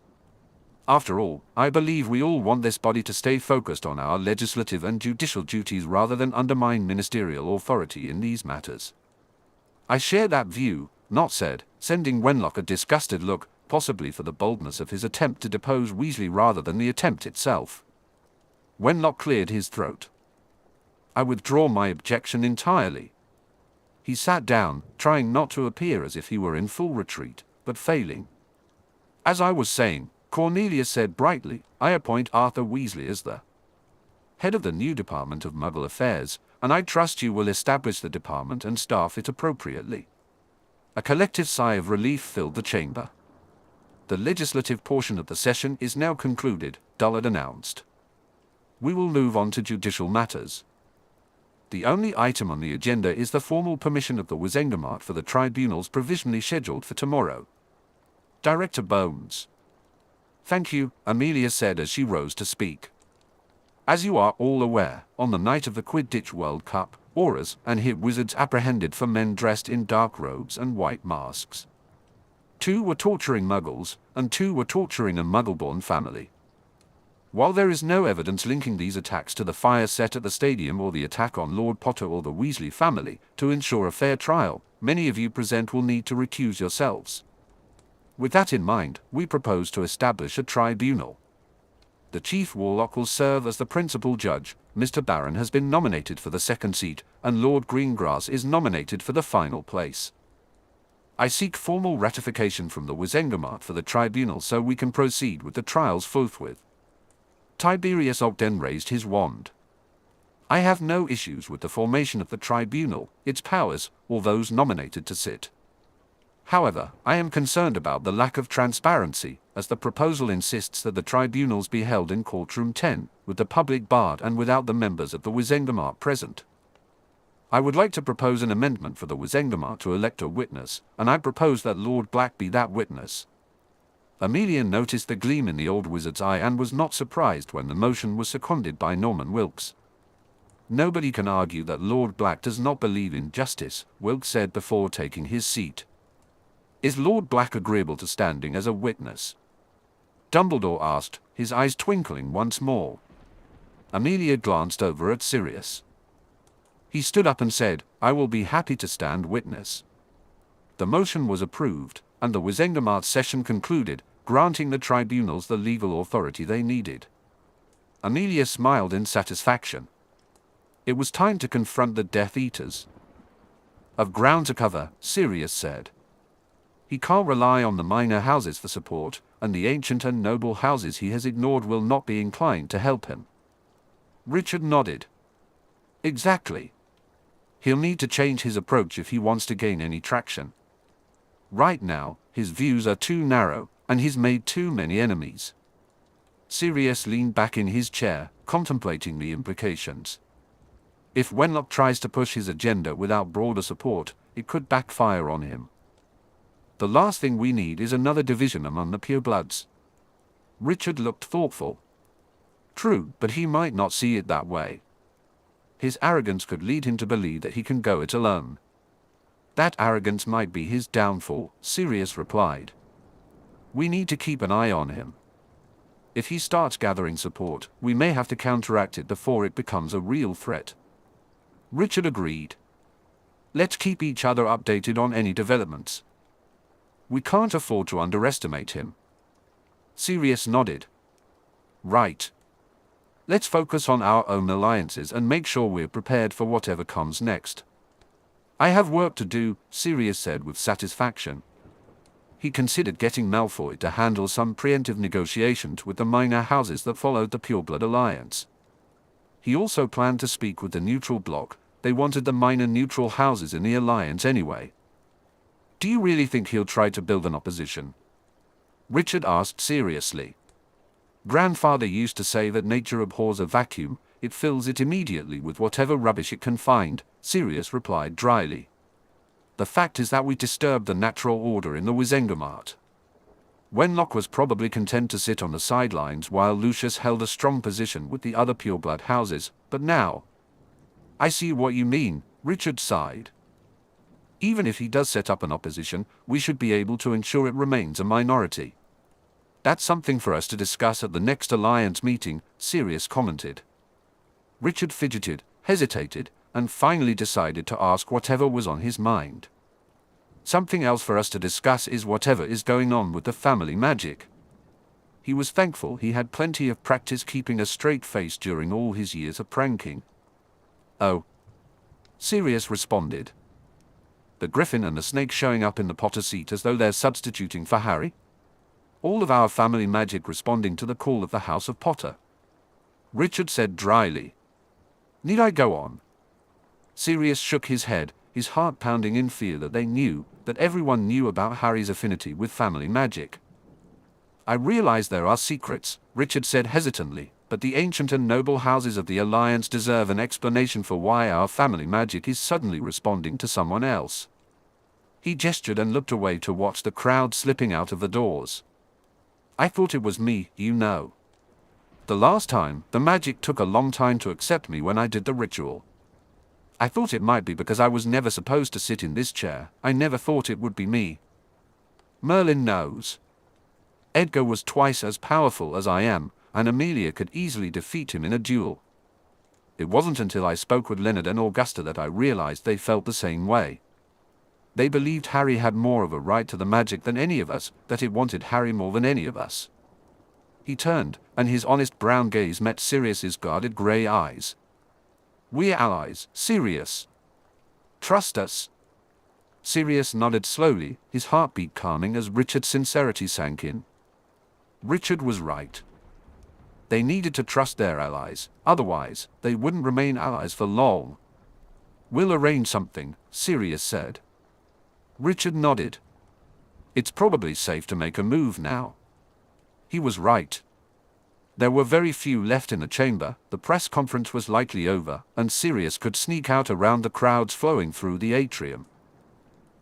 After all, I believe we all want this body to stay focused on our legislative and judicial duties rather than undermine ministerial authority in these matters. I share that view, Nott said, sending Wenlock a disgusted look, possibly for the boldness of his attempt to depose Weasley rather than the attempt itself. Wenlock cleared his throat. I withdraw my objection entirely. He sat down, trying not to appear as if he were in full retreat, but failing. As I was saying, Cornelius said brightly, I appoint Arthur Weasley as the head of the new Department of Muggle Affairs, and I trust you will establish the department and staff it appropriately. A collective sigh of relief filled the chamber. The legislative portion of the session is now concluded, Dullard announced. We will move on to judicial matters. The only item on the agenda is the formal permission of the Wizengamot for the tribunals provisionally scheduled for tomorrow. Director Bones. Thank you, Amelia said as she rose to speak. As you are all aware, on the night of the Quidditch World Cup, Aurors and hit wizards apprehended for men dressed in dark robes and white masks. 2 were torturing Muggles, and 2 were torturing a Muggle-born family. While there is no evidence linking these attacks to the fire set at the stadium or the attack on Lord Potter or the Weasley family, to ensure a fair trial, many of you present will need to recuse yourselves. With that in mind, we propose to establish a tribunal. The Chief Warlock will serve as the principal judge, Mr. Barron has been nominated for the second seat, and Lord Greengrass is nominated for the final place. I seek formal ratification from the Wizengamot for the tribunal so we can proceed with the trials forthwith. Tiberius Ogden raised his wand. I have no issues with the formation of the tribunal, its powers, or those nominated to sit. However, I am concerned about the lack of transparency, as the proposal insists that the tribunals be held in courtroom 10, with the public barred and without the members of the Wizengamot present. I would like to propose an amendment for the Wizengamot to elect a witness, and I propose that Lord Black be that witness. Amelia noticed the gleam in the old wizard's eye and was not surprised when the motion was seconded by Norman Wilkes. Nobody can argue that Lord Black does not believe in justice, Wilkes said before taking his seat. Is Lord Black agreeable to standing as a witness? Dumbledore asked, his eyes twinkling once more. Amelia glanced over at Sirius. He stood up and said, I will be happy to stand witness. The motion was approved, and the Wizengamot session concluded, granting the tribunals the legal authority they needed. Amelia smiled in satisfaction. It was time to confront the Death Eaters. Of ground to cover, Sirius said. He can't rely on the minor houses for support, and the ancient and noble houses he has ignored will not be inclined to help him. Richard nodded. Exactly. He'll need to change his approach if he wants to gain any traction. Right now, his views are too narrow, and he's made too many enemies. Sirius leaned back in his chair, contemplating the implications. If Wenlock tries to push his agenda without broader support, it could backfire on him. The last thing we need is another division among the purebloods. Richard looked thoughtful. True, but he might not see it that way. His arrogance could lead him to believe that he can go it alone. That arrogance might be his downfall, Sirius replied. We need to keep an eye on him. If he starts gathering support, we may have to counteract it before it becomes a real threat. Richard agreed. Let's keep each other updated on any developments. We can't afford to underestimate him. Sirius nodded. Right. Let's focus on our own alliances and make sure we're prepared for whatever comes next. I have work to do, Sirius said with satisfaction. He considered getting Malfoy to handle some preemptive negotiations with the minor houses that followed the Pureblood Alliance. He also planned to speak with the neutral bloc. They wanted the minor neutral houses in the Alliance anyway. Do you really think he'll try to build an opposition? Richard asked seriously. Grandfather used to say that nature abhors a vacuum, it fills it immediately with whatever rubbish it can find, Sirius replied dryly. The fact is that we disturbed the natural order in the Wizengamot. Wenlock was probably content to sit on the sidelines while Lucius held a strong position with the other pureblood houses, but now... I see what you mean, Richard sighed. Even if he does set up an opposition, we should be able to ensure it remains a minority. That's something for us to discuss at the next Alliance meeting, Sirius commented. Richard fidgeted, hesitated, and finally decided to ask whatever was on his mind. Something else for us to discuss is whatever is going on with the family magic. He was thankful he had plenty of practice keeping a straight face during all his years of pranking. Oh. Sirius responded. The Griffin and the Snake showing up in the Potter seat as though they're substituting for Harry? All of our family magic responding to the call of the House of Potter. Richard said dryly. Need I go on? Sirius shook his head, his heart pounding in fear that they knew, that everyone knew about Harry's affinity with family magic. I realize there are secrets, Richard said hesitantly, but the ancient and noble houses of the Alliance deserve an explanation for why our family magic is suddenly responding to someone else. He gestured and looked away to watch the crowd slipping out of the doors. I thought it was me, you know. The last time, the magic took a long time to accept me when I did the ritual. I thought it might be because I was never supposed to sit in this chair. I never thought it would be me. Merlin knows. Edgar was twice as powerful as I am, and Amelia could easily defeat him in a duel. It wasn't until I spoke with Leonard and Augusta that I realized they felt the same way. They believed Harry had more of a right to the magic than any of us, that it wanted Harry more than any of us. He turned, and his honest brown gaze met Sirius's guarded grey eyes. We're allies, Sirius. Trust us. Sirius nodded slowly, his heartbeat calming as Richard's sincerity sank in. Richard was right. They needed to trust their allies, otherwise, they wouldn't remain allies for long. We'll arrange something, Sirius said. Richard nodded. It's probably safe to make a move now. He was right. There were very few left in the chamber, the press conference was likely over, and Sirius could sneak out around the crowds flowing through the atrium.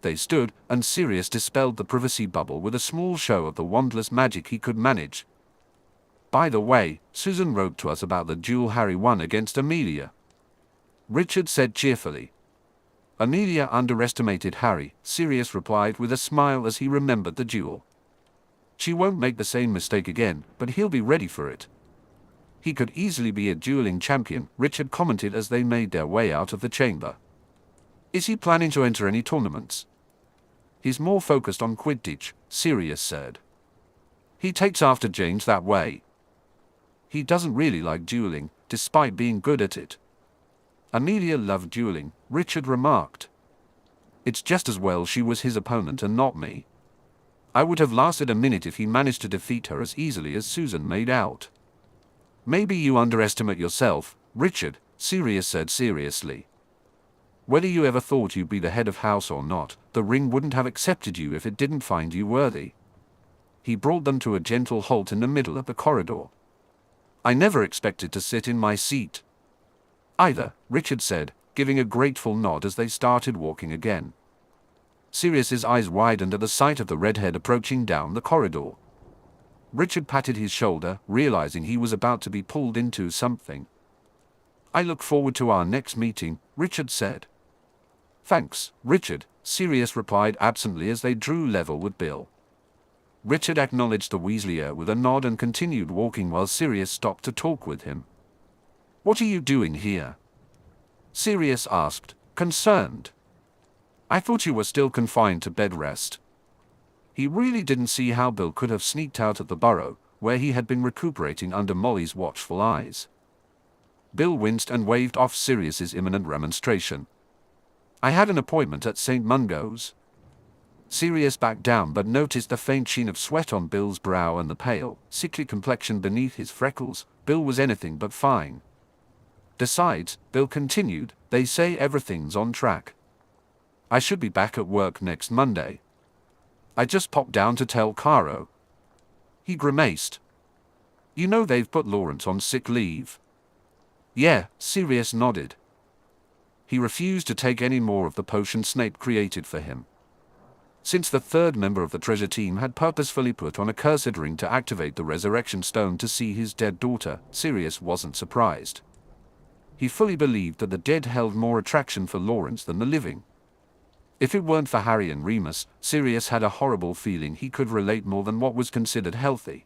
They stood, and Sirius dispelled the privacy bubble with a small show of the wandless magic he could manage. By the way, Susan wrote to us about the duel Harry won against Amelia. Richard said cheerfully. Amelia underestimated Harry, Sirius replied with a smile as he remembered the duel. She won't make the same mistake again, but he'll be ready for it. He could easily be a dueling champion, Richard commented as they made their way out of the chamber. Is he planning to enter any tournaments? He's more focused on Quidditch, Sirius said. He takes after James that way. He doesn't really like dueling, despite being good at it. Amelia loved dueling, Richard remarked. It's just as well she was his opponent and not me. I would have lasted a minute if he managed to defeat her as easily as Susan made out. Maybe you underestimate yourself, Richard, Sirius said seriously. Whether you ever thought you'd be the head of house or not, the ring wouldn't have accepted you if it didn't find you worthy. He brought them to a gentle halt in the middle of the corridor. I never expected to sit in my seat. Either, Richard said, giving a grateful nod as they started walking again. Sirius's eyes widened at the sight of the redhead approaching down the corridor. Richard patted his shoulder, realizing he was about to be pulled into something. I look forward to our next meeting, Richard said. Thanks, Richard, Sirius replied absently as they drew level with Bill. Richard acknowledged the Weasleyer with a nod and continued walking while Sirius stopped to talk with him. What are you doing here? Sirius asked, concerned. I thought you were still confined to bed rest. He really didn't see how Bill could have sneaked out of the burrow, where he had been recuperating under Molly's watchful eyes. Bill winced and waved off Sirius's imminent remonstration. I had an appointment at St. Mungo's. Sirius backed down but noticed the faint sheen of sweat on Bill's brow and the pale, sickly complexion beneath his freckles. Bill was anything but fine. Besides, Bill continued, they say everything's on track. I should be back at work next Monday. I just popped down to tell Caro. He grimaced. You know they've put Lawrence on sick leave? Yeah, Sirius nodded. He refused to take any more of the potion Snape created for him. Since the third member of the treasure team had purposefully put on a cursed ring to activate the resurrection stone to see his dead daughter, Sirius wasn't surprised. He fully believed that the dead held more attraction for Lawrence than the living. If it weren't for Harry and Remus, Sirius had a horrible feeling he could relate more than what was considered healthy.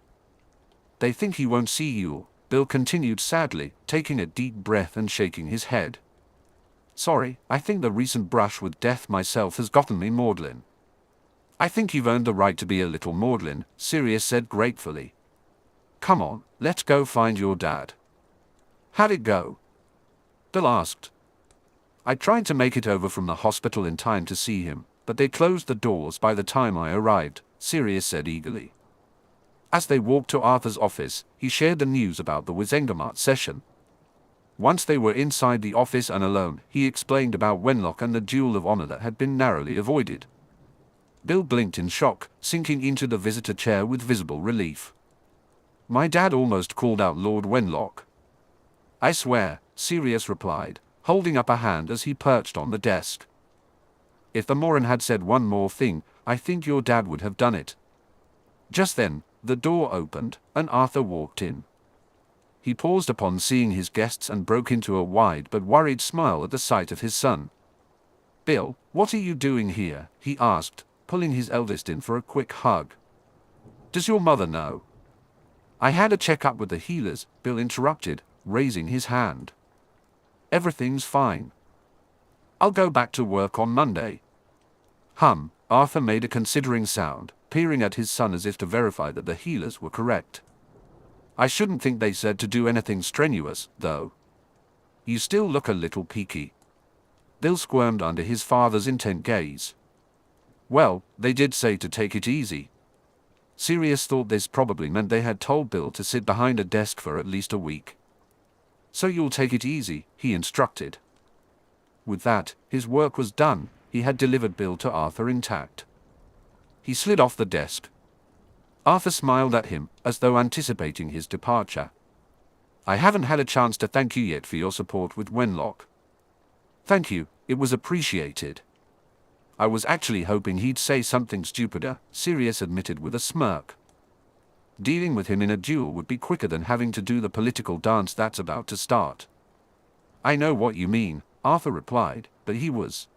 They think he won't see you, Bill continued sadly, taking a deep breath and shaking his head. Sorry, I think the recent brush with death myself has gotten me maudlin. I think you've earned the right to be a little maudlin, Sirius said gratefully. Come on, let's go find your dad. How'd it go? Bill asked. I tried to make it over from the hospital in time to see him, but they closed the doors by the time I arrived, Sirius said eagerly. As they walked to Arthur's office, he shared the news about the Wizengamot session. Once they were inside the office and alone, he explained about Wenlock and the duel of honor that had been narrowly avoided. Bill blinked in shock, sinking into the visitor chair with visible relief. My dad almost called out Lord Wenlock. I swear, Sirius replied, holding up a hand as he perched on the desk. If the Morin had said one more thing, I think your dad would have done it. Just then, the door opened, and Arthur walked in. He paused upon seeing his guests and broke into a wide but worried smile at the sight of his son. Bill, what are you doing here? He asked, pulling his eldest in for a quick hug. Does your mother know? I had a check-up with the healers, Bill interrupted, raising his hand. Everything's fine. I'll go back to work on Monday. Arthur made a considering sound, peering at his son as if to verify that the healers were correct. I shouldn't think they said to do anything strenuous, though. You still look a little peaky. Bill squirmed under his father's intent gaze. Well, they did say to take it easy. Sirius thought this probably meant they had told Bill to sit behind a desk for at least a week. So you'll take it easy, he instructed. With that, his work was done. He had delivered Bill to Arthur intact. He slid off the desk. Arthur smiled at him, as though anticipating his departure. I haven't had a chance to thank you yet for your support with Wenlock. Thank you, it was appreciated. I was actually hoping he'd say something stupider, Sirius admitted with a smirk. Dealing with him in a duel would be quicker than having to do the political dance that's about to start. I know what you mean, Arthur replied, but he was.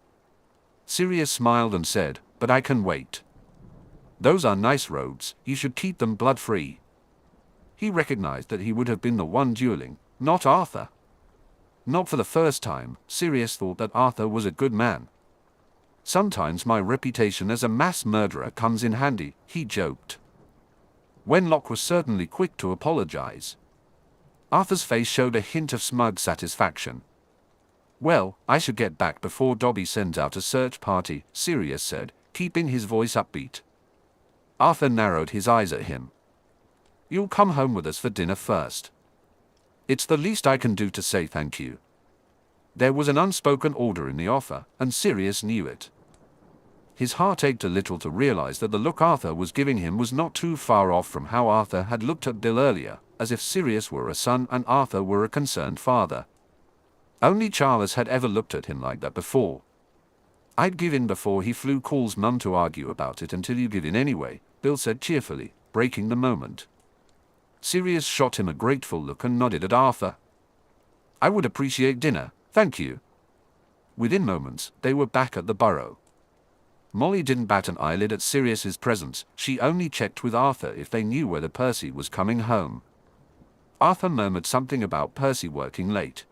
Sirius smiled and said, but I can wait. Those are nice roads, you should keep them blood-free. He recognized that he would have been the one dueling, not Arthur. Not for the first time, Sirius thought that Arthur was a good man. Sometimes my reputation as a mass murderer comes in handy, he joked. Wenlock was certainly quick to apologize. Arthur's face showed a hint of smug satisfaction. Well, I should get back before Dobby sends out a search party, Sirius said, keeping his voice upbeat. Arthur narrowed his eyes at him. You'll come home with us for dinner first. It's the least I can do to say thank you. There was an unspoken order in the offer, and Sirius knew it. His heart ached a little to realize that the look Arthur was giving him was not too far off from how Arthur had looked at Bill earlier, as if Sirius were a son and Arthur were a concerned father. Only Charles had ever looked at him like that before. I'd give in before he flew Cole's mum to argue about it until you give in anyway, Bill said cheerfully, breaking the moment. Sirius shot him a grateful look and nodded at Arthur. I would appreciate dinner, thank you. Within moments, they were back at the Burrow. Molly didn't bat an eyelid at Sirius's presence, she only checked with Arthur if they knew whether Percy was coming home. Arthur murmured something about Percy working late.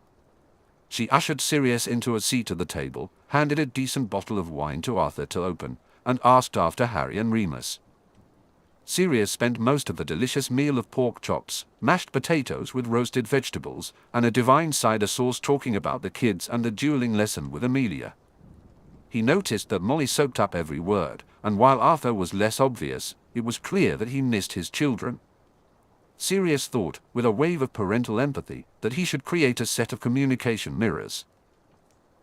She ushered Sirius into a seat at the table, handed a decent bottle of wine to Arthur to open, and asked after Harry and Remus. Sirius spent most of the delicious meal of pork chops, mashed potatoes with roasted vegetables, and a divine cider sauce talking about the kids and the dueling lesson with Amelia. He noticed that Molly soaked up every word, and while Arthur was less obvious, it was clear that he missed his children. Sirius thought, with a wave of parental empathy, that he should create a set of communication mirrors.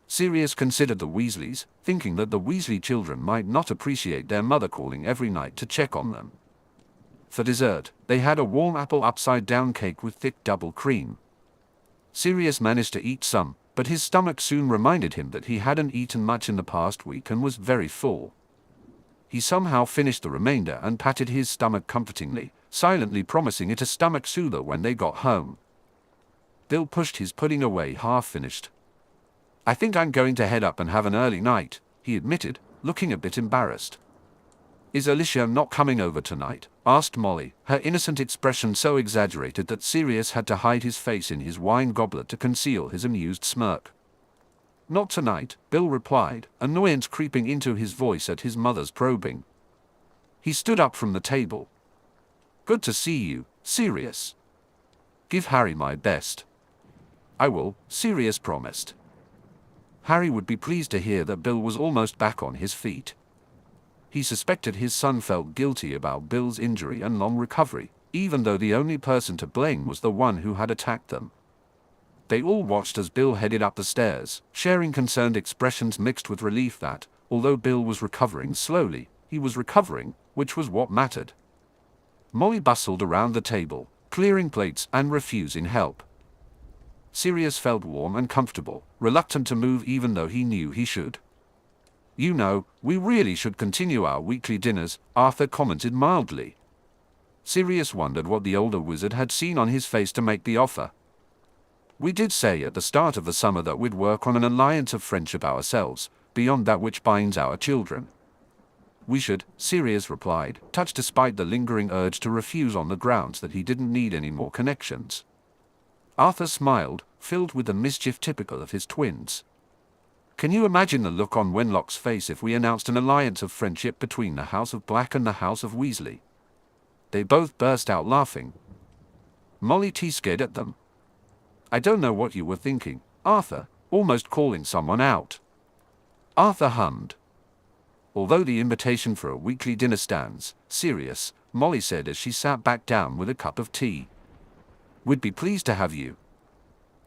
Sirius considered the Weasleys, thinking that the Weasley children might not appreciate their mother calling every night to check on them. For dessert, they had a warm apple upside-down cake with thick double cream. Sirius managed to eat some, but his stomach soon reminded him that he hadn't eaten much in the past week and was very full. He somehow finished the remainder and patted his stomach comfortingly, silently promising it a stomach soother when they got home. Bill pushed his pudding away half-finished. "I think I'm going to head up and have an early night," he admitted, looking a bit embarrassed. "Is Alicia not coming over tonight?" asked Molly, her innocent expression so exaggerated that Sirius had to hide his face in his wine goblet to conceal his amused smirk. "Not tonight," Bill replied, annoyance creeping into his voice at his mother's probing. He stood up from the table. "Good to see you, Sirius. Give Harry my best." "I will," Sirius promised. Harry would be pleased to hear that Bill was almost back on his feet. He suspected his son felt guilty about Bill's injury and long recovery, even though the only person to blame was the one who had attacked them. They all watched as Bill headed up the stairs, sharing concerned expressions mixed with relief that, although Bill was recovering slowly, he was recovering, which was what mattered. Molly bustled around the table, clearing plates and refusing help. Sirius felt warm and comfortable, reluctant to move even though he knew he should. "You know, we really should continue our weekly dinners," Arthur commented mildly. Sirius wondered what the older wizard had seen on his face to make the offer. "We did say at the start of the summer that we'd work on an alliance of friendship ourselves, beyond that which binds our children." "We should," Sirius replied, touched despite the lingering urge to refuse on the grounds that he didn't need any more connections. Arthur smiled, filled with the mischief typical of his twins. "Can you imagine the look on Wenlock's face if we announced an alliance of friendship between the House of Black and the House of Weasley?" They both burst out laughing. Molly scared at them. "I don't know what you were thinking, Arthur," almost calling someone out. Arthur hummed. "Although the invitation for a weekly dinner stands, Sirius," Molly said as she sat back down with a cup of tea. "We'd be pleased to have you."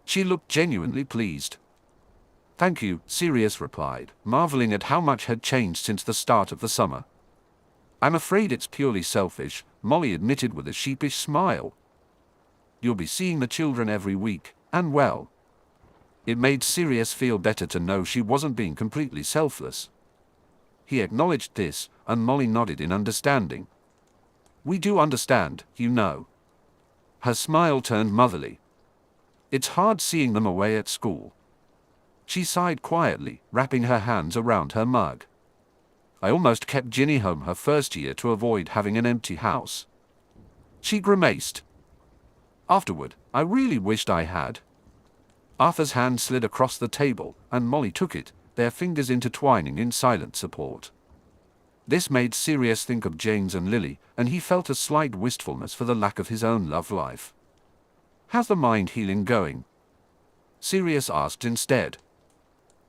She looked genuinely pleased. "Thank you," Sirius replied, marveling at how much had changed since the start of the summer. "I'm afraid it's purely selfish," Molly admitted with a sheepish smile. "You'll be seeing the children every week, and well." It made Sirius feel better to know she wasn't being completely selfless. He acknowledged this, and Molly nodded in understanding. "We do understand, you know." Her smile turned motherly. "It's hard seeing them away at school." She sighed quietly, wrapping her hands around her mug. "I almost kept Ginny home her first year to avoid having an empty house." She grimaced. "Afterward, I really wished I had." Arthur's hand slid across the table, and Molly took it, their fingers intertwining in silent support. This made Sirius think of James and Lily, and he felt a slight wistfulness for the lack of his own love life. "How's the mind healing going?" Sirius asked instead.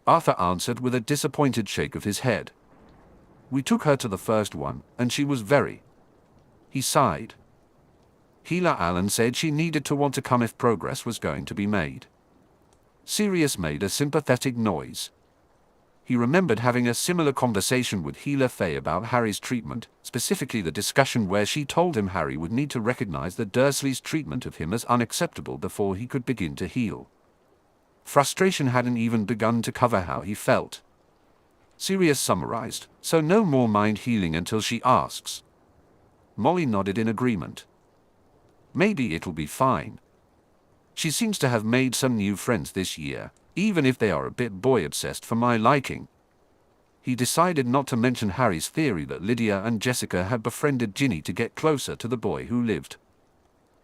Arthur answered with a disappointed shake of his head. "We took her to the first one, and she was very..." He sighed. "Healer Allen said she needed to want to come if progress was going to be made." Sirius made a sympathetic noise. He remembered having a similar conversation with Healer Faye about Harry's treatment, specifically the discussion where she told him Harry would need to recognize the Dursleys' treatment of him as unacceptable before he could begin to heal. Frustration hadn't even begun to cover how he felt. Sirius summarized, "So no more mind healing until she asks." Molly nodded in agreement. "Maybe it'll be fine. She seems to have made some new friends this year, even if they are a bit boy-obsessed for my liking." He decided not to mention Harry's theory that Lydia and Jessica had befriended Ginny to get closer to the boy who lived.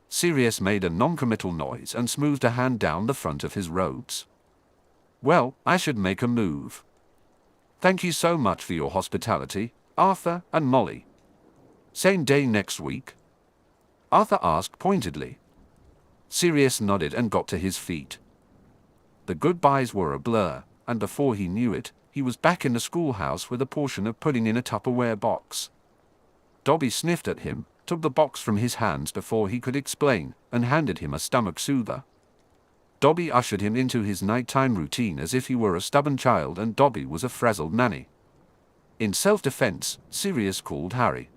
Sirius made a non-committal noise and smoothed a hand down the front of his robes. "Well, I should make a move. Thank you so much for your hospitality, Arthur and Molly." "Same day next week?" Arthur asked pointedly. Sirius nodded and got to his feet. The goodbyes were a blur, and before he knew it, he was back in the schoolhouse with a portion of pudding in a Tupperware box. Dobby sniffed at him, took the box from his hands before he could explain, and handed him a stomach soother. Dobby ushered him into his nighttime routine as if he were a stubborn child and Dobby was a frazzled nanny. In self-defense, Sirius called Harry.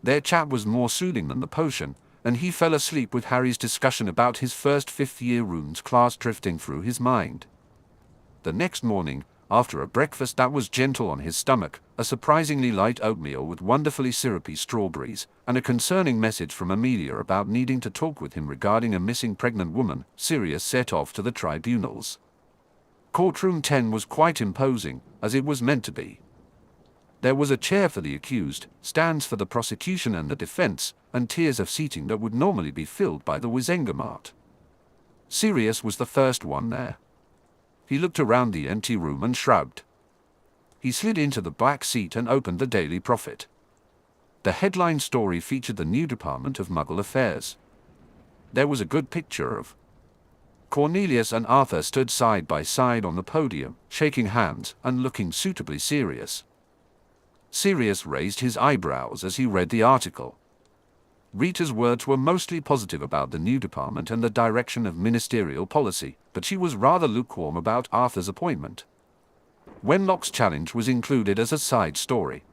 Their chat was more soothing than the potion, and he fell asleep with Harry's discussion about his first fifth-year runes class drifting through his mind. The next morning, after a breakfast that was gentle on his stomach, a surprisingly light oatmeal with wonderfully syrupy strawberries, and a concerning message from Amelia about needing to talk with him regarding a missing pregnant woman, Sirius set off to the tribunals. Courtroom 10 was quite imposing, as it was meant to be. There was a chair for the accused, stands for the prosecution and the defense, and tiers of seating that would normally be filled by the Wizengamot. Sirius was the first one there. He looked around the empty room and shrugged. He slid into the back seat and opened the Daily Prophet. The headline story featured the new Department of Muggle Affairs. There was a good picture of Cornelius and Arthur stood side by side on the podium, shaking hands and looking suitably serious. Sirius raised his eyebrows as he read the article. Rita's words were mostly positive about the new department and the direction of ministerial policy, but she was rather lukewarm about Arthur's appointment. Wenlock's challenge was included as a side story.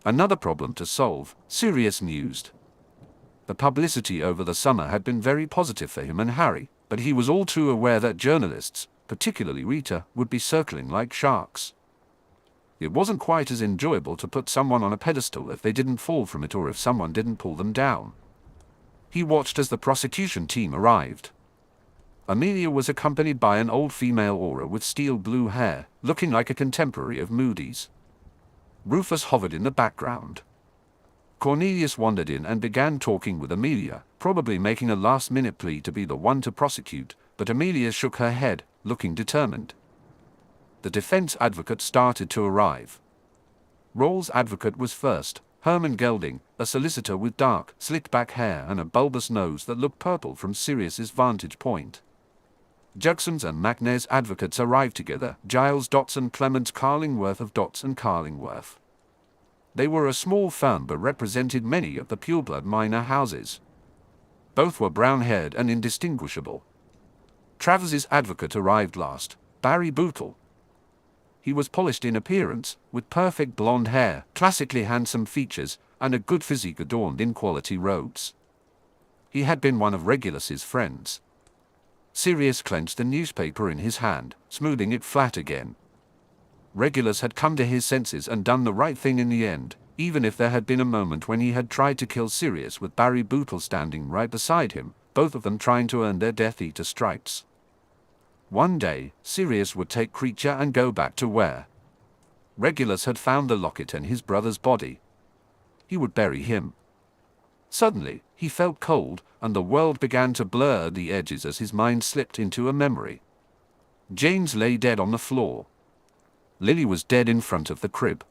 Another problem to solve, Sirius mused. The publicity over the summer had been very positive for him and Harry, but he was all too aware that journalists, particularly Rita, would be circling like sharks. It wasn't quite as enjoyable to put someone on a pedestal if they didn't fall from it or if someone didn't pull them down. He watched as the prosecution team arrived. Amelia was accompanied by an old female aura with steel blue hair, looking like a contemporary of Moody's. Rufus hovered in the background. Cornelius wandered in and began talking with Amelia, probably making a last-minute plea to be the one to prosecute, but Amelia shook her head, looking determined. The defense advocate started to arrive. Rawls' advocate was first, Herman Gelding, a solicitor with dark, slicked-back hair and a bulbous nose that looked purple from Sirius's vantage point. Jugson's and McNair's advocates arrived together, Giles Dotts and Clements Carlingworth of Dotts and Carlingworth. They were a small firm but represented many of the pureblood minor houses. Both were brown-haired and indistinguishable. Travers's advocate arrived last, Barry Bootle. He was polished in appearance, with perfect blonde hair, classically handsome features, and a good physique adorned in quality robes. He had been one of Regulus's friends. Sirius clenched the newspaper in his hand, smoothing it flat again. Regulus had come to his senses and done the right thing in the end, even if there had been a moment when he had tried to kill Sirius with Barry Bootle standing right beside him, both of them trying to earn their Death Eater stripes. One day, Sirius would take Creature and go back to where Regulus had found the locket and his brother's body. He would bury him. Suddenly, he felt cold, and the world began to blur the edges as his mind slipped into a memory. James lay dead on the floor. Lily was dead in front of the crib.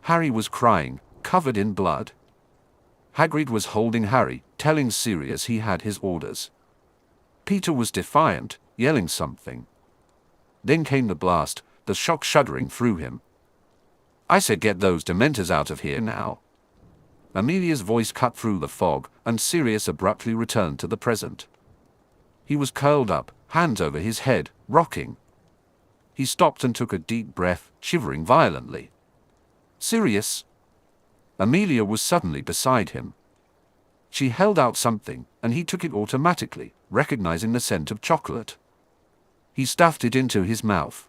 Harry was crying, covered in blood. Hagrid was holding Harry, telling Sirius he had his orders. Peter was defiant, yelling something. Then came the blast, the shock shuddering through him. "I said get those Dementors out of here now." Amelia's voice cut through the fog, and Sirius abruptly returned to the present. He was curled up, hands over his head, rocking. He stopped and took a deep breath, shivering violently. "Sirius?" Amelia was suddenly beside him. She held out something, and he took it automatically, recognizing the scent of chocolate. He stuffed it into his mouth.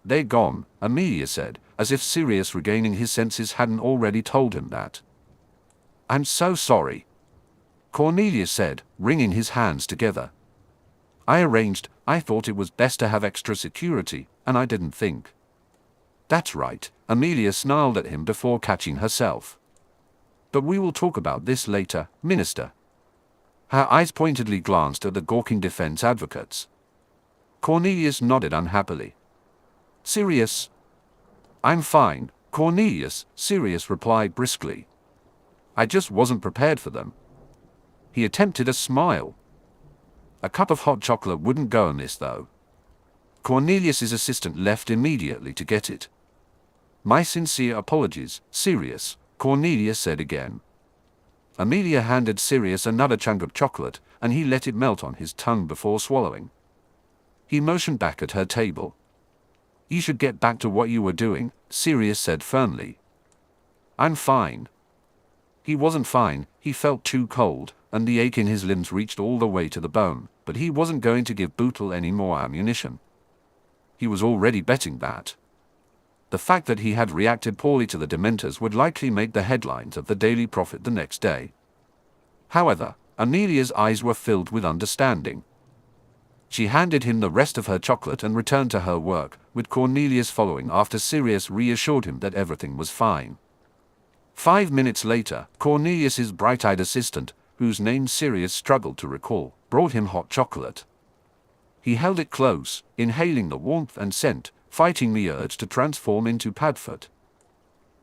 "They're gone," Amelia said, as if Sirius regaining his senses hadn't already told him that. "I'm so sorry," Cornelius said, wringing his hands together. I thought it was best to have extra security, and I didn't think." "That's right," Amelia snarled at him before catching herself. "But we will talk about this later, Minister." Her eyes pointedly glanced at the gawking defense advocates. Cornelius nodded unhappily. "Sirius?" "I'm fine, Cornelius," Sirius replied briskly. "I just wasn't prepared for them." He attempted a smile. "A cup of hot chocolate wouldn't go amiss, though." Cornelius's assistant left immediately to get it. "My sincere apologies, Sirius," Cornelius said again. Amelia handed Sirius another chunk of chocolate, and he let it melt on his tongue before swallowing. He motioned back at her table. "You should get back to what you were doing," Sirius said firmly. "I'm fine." He wasn't fine, he felt too cold, and the ache in his limbs reached all the way to the bone, but he wasn't going to give Bootle any more ammunition. He was already betting that the fact that he had reacted poorly to the Dementors would likely make the headlines of the Daily Prophet the next day. However, Amelia's eyes were filled with understanding. She handed him the rest of her chocolate and returned to her work, with Cornelius following after Sirius reassured him that everything was fine. 5 minutes later, Cornelius's bright-eyed assistant, whose name Sirius struggled to recall, brought him hot chocolate. He held it close, inhaling the warmth and scent, fighting the urge to transform into Padfoot.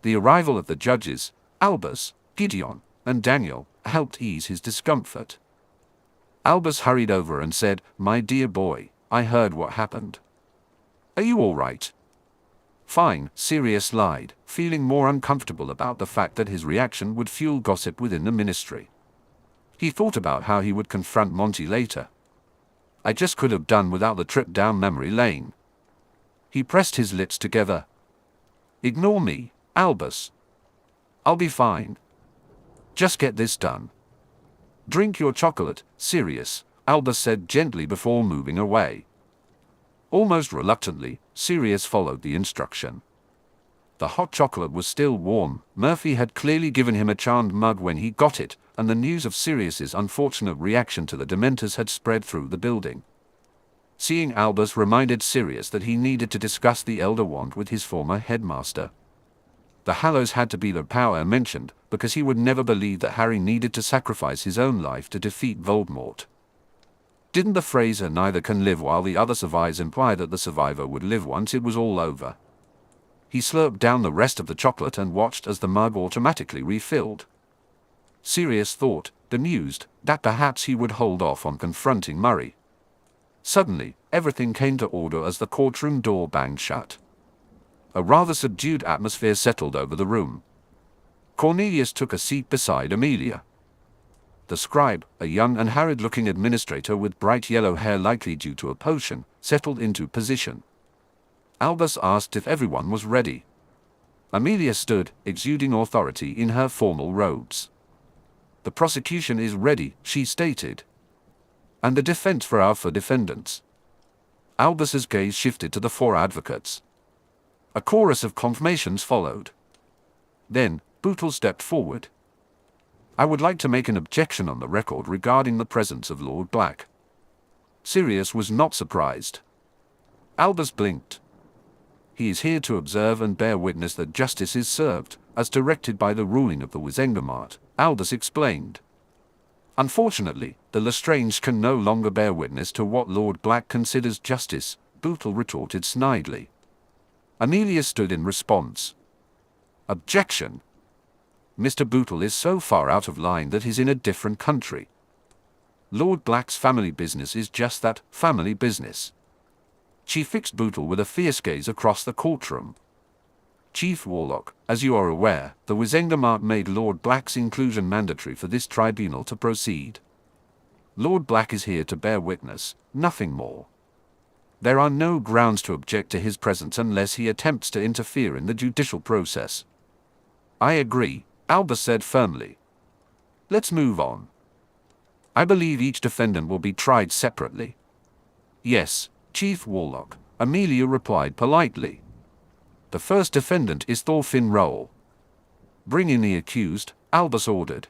The arrival of the judges, Albus, Gideon, and Daniel, helped ease his discomfort. Albus hurried over and said, "My dear boy, I heard what happened. Are you all right?" "Fine," Sirius lied, feeling more uncomfortable about the fact that his reaction would fuel gossip within the ministry. He thought about how he would confront Monty later. "I just could have done without the trip down memory lane." He pressed his lips together. "Ignore me, Albus. I'll be fine. Just get this done." "Drink your chocolate, Sirius," Albus said gently before moving away. Almost reluctantly, Sirius followed the instruction. The hot chocolate was still warm. Murphy had clearly given him a charmed mug when he got it, and the news of Sirius's unfortunate reaction to the Dementors had spread through the building. Seeing Albus reminded Sirius that he needed to discuss the Elder Wand with his former headmaster. The Hallows had to be the power mentioned, because he would never believe that Harry needed to sacrifice his own life to defeat Voldemort. Didn't the phrase "neither can live while the other survives" imply that the survivor would live once it was all over? He slurped down the rest of the chocolate and watched as the mug automatically refilled. Sirius thought, bemused, that perhaps he would hold off on confronting Murray. Suddenly, everything came to order as the courtroom door banged shut. A rather subdued atmosphere settled over the room. Cornelius took a seat beside Amelia. The scribe, a young and harried-looking administrator with bright yellow hair likely due to a potion, settled into position. Albus asked if everyone was ready. Amelia stood, exuding authority in her formal robes. "The prosecution is ready," she stated. "And the defense for our 4 defendants." Albus's gaze shifted to the 4 advocates. A chorus of confirmations followed. Then, Bootle stepped forward. "I would like to make an objection on the record regarding the presence of Lord Black." Sirius was not surprised. Albus blinked. "He is here to observe and bear witness that justice is served, as directed by the ruling of the Wizengamot," Albus explained. "Unfortunately, the Lestrange can no longer bear witness to what Lord Black considers justice," Bootle retorted snidely. Amelia stood in response. "Objection! Mr. Bootle is so far out of line that he's in a different country. Lord Black's family business is just that, family business." She fixed Bootle with a fierce gaze across the courtroom. "Chief Warlock, as you are aware, the Wizengamot made Lord Black's inclusion mandatory for this tribunal to proceed. Lord Black is here to bear witness, nothing more. There are no grounds to object to his presence unless he attempts to interfere in the judicial process." "I agree," Albus said firmly. "Let's move on. I believe each defendant will be tried separately." "Yes, Chief Warlock," Amelia replied politely. "The first defendant is Thorfinn Roll." "Bring in the accused," Albus ordered.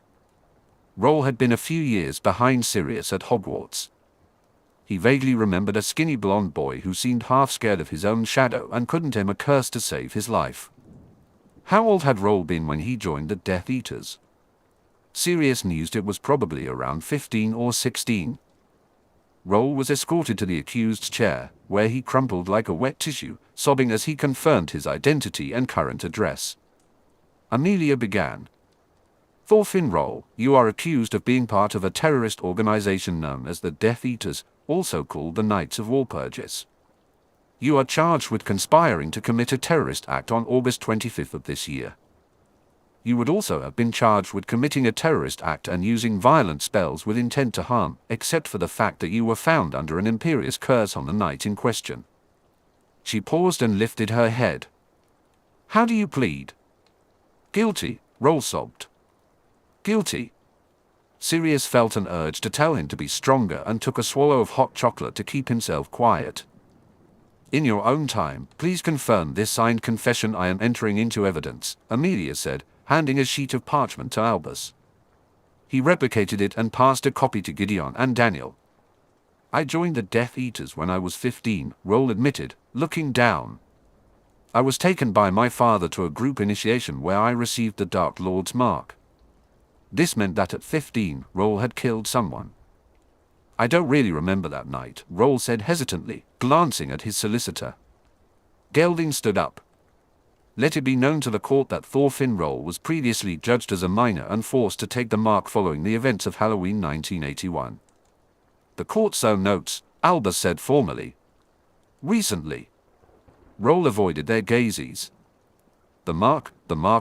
Roll had been a few years behind Sirius at Hogwarts. He vaguely remembered a skinny blonde boy who seemed half scared of his own shadow and couldn't aim a curse to save his life. How old had Roll been when he joined the Death Eaters? Sirius mused it was probably around 15 or 16. Roll was escorted to the accused's chair, where he crumpled like a wet tissue, sobbing as he confirmed his identity and current address. Amelia began. "Thorfinn Roll, you are accused of being part of a terrorist organization known as the Death Eaters, also called the Knights of Walpurgis. You are charged with conspiring to commit a terrorist act on August 25th of this year. You would also have been charged with committing a terrorist act and using violent spells with intent to harm, except for the fact that you were found under an imperious curse on the night in question. She paused and lifted her head. How do you plead? Guilty, Rowling sobbed. Guilty. Sirius felt an urge to tell him to be stronger and took a swallow of hot chocolate to keep himself quiet. In your own time, please confirm this signed confession I am entering into evidence, Amelia said, handing a sheet of parchment to Albus. He replicated it and passed a copy to Gideon and Daniel. I joined the Death Eaters when I was 15, Rowling admitted, looking down. I was taken by my father to a group initiation where I received the Dark Lord's mark. This meant that at 15, Rowling had killed someone. I don't really remember that night, Rowling said hesitantly, glancing at his solicitor. Gelding stood up. Let it be known to the court that Thorfinn Rowling was previously judged as a minor and forced to take the mark following the events of Halloween 1981. The court so notes, Albus said formally. Recently. Rowling avoided their gazes. The mark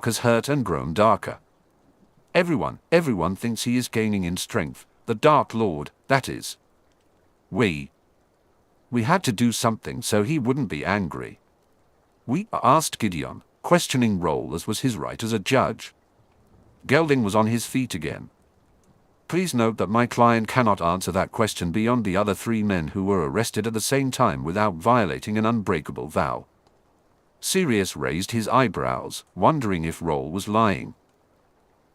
has hurt and grown darker. Everyone thinks he is gaining in strength, the Dark Lord, that is. We had to do something so he wouldn't be angry. We asked Gideon, questioning Rowling as was his right as a judge. Gelding was on his feet again. Please note that my client cannot answer that question beyond the other 3 men who were arrested at the same time without violating an unbreakable vow. Sirius raised his eyebrows, wondering if Rowling was lying.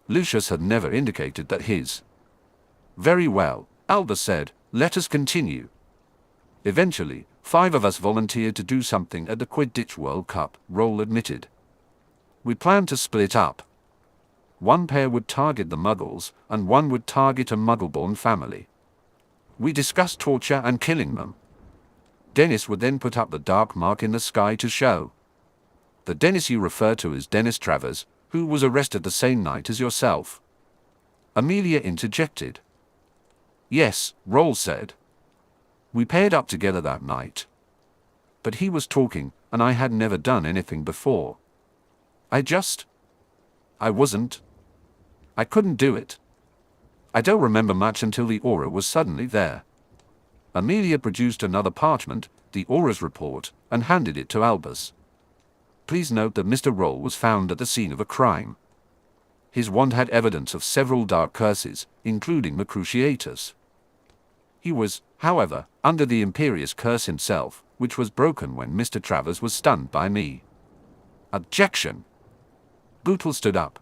Lucius had never indicated that his. Very well, Albus said, let us continue. Eventually, 5 of us volunteered to do something at the Quidditch World Cup, Rowling admitted. We planned to split up. 1 pair would target the Muggles, and 1 would target a Muggle-born family. We discussed torture and killing them. Dennis would then put up the dark mark in the sky to show. The Dennis you refer to as Dennis Travers, who was arrested the same night as yourself. Amelia interjected. Yes, Rowling said. We paired up together that night. But he was talking, and I had never done anything before. I couldn't do it. I don't remember much until the aura was suddenly there. Amelia produced another parchment, the aura's report, and handed it to Albus. Please note that Mr. Rowling was found at the scene of a crime. His wand had evidence of several dark curses, including the Cruciatus. He was, however, under the imperious curse himself, which was broken when Mr. Travers was stunned by me. Objection! Bootle stood up.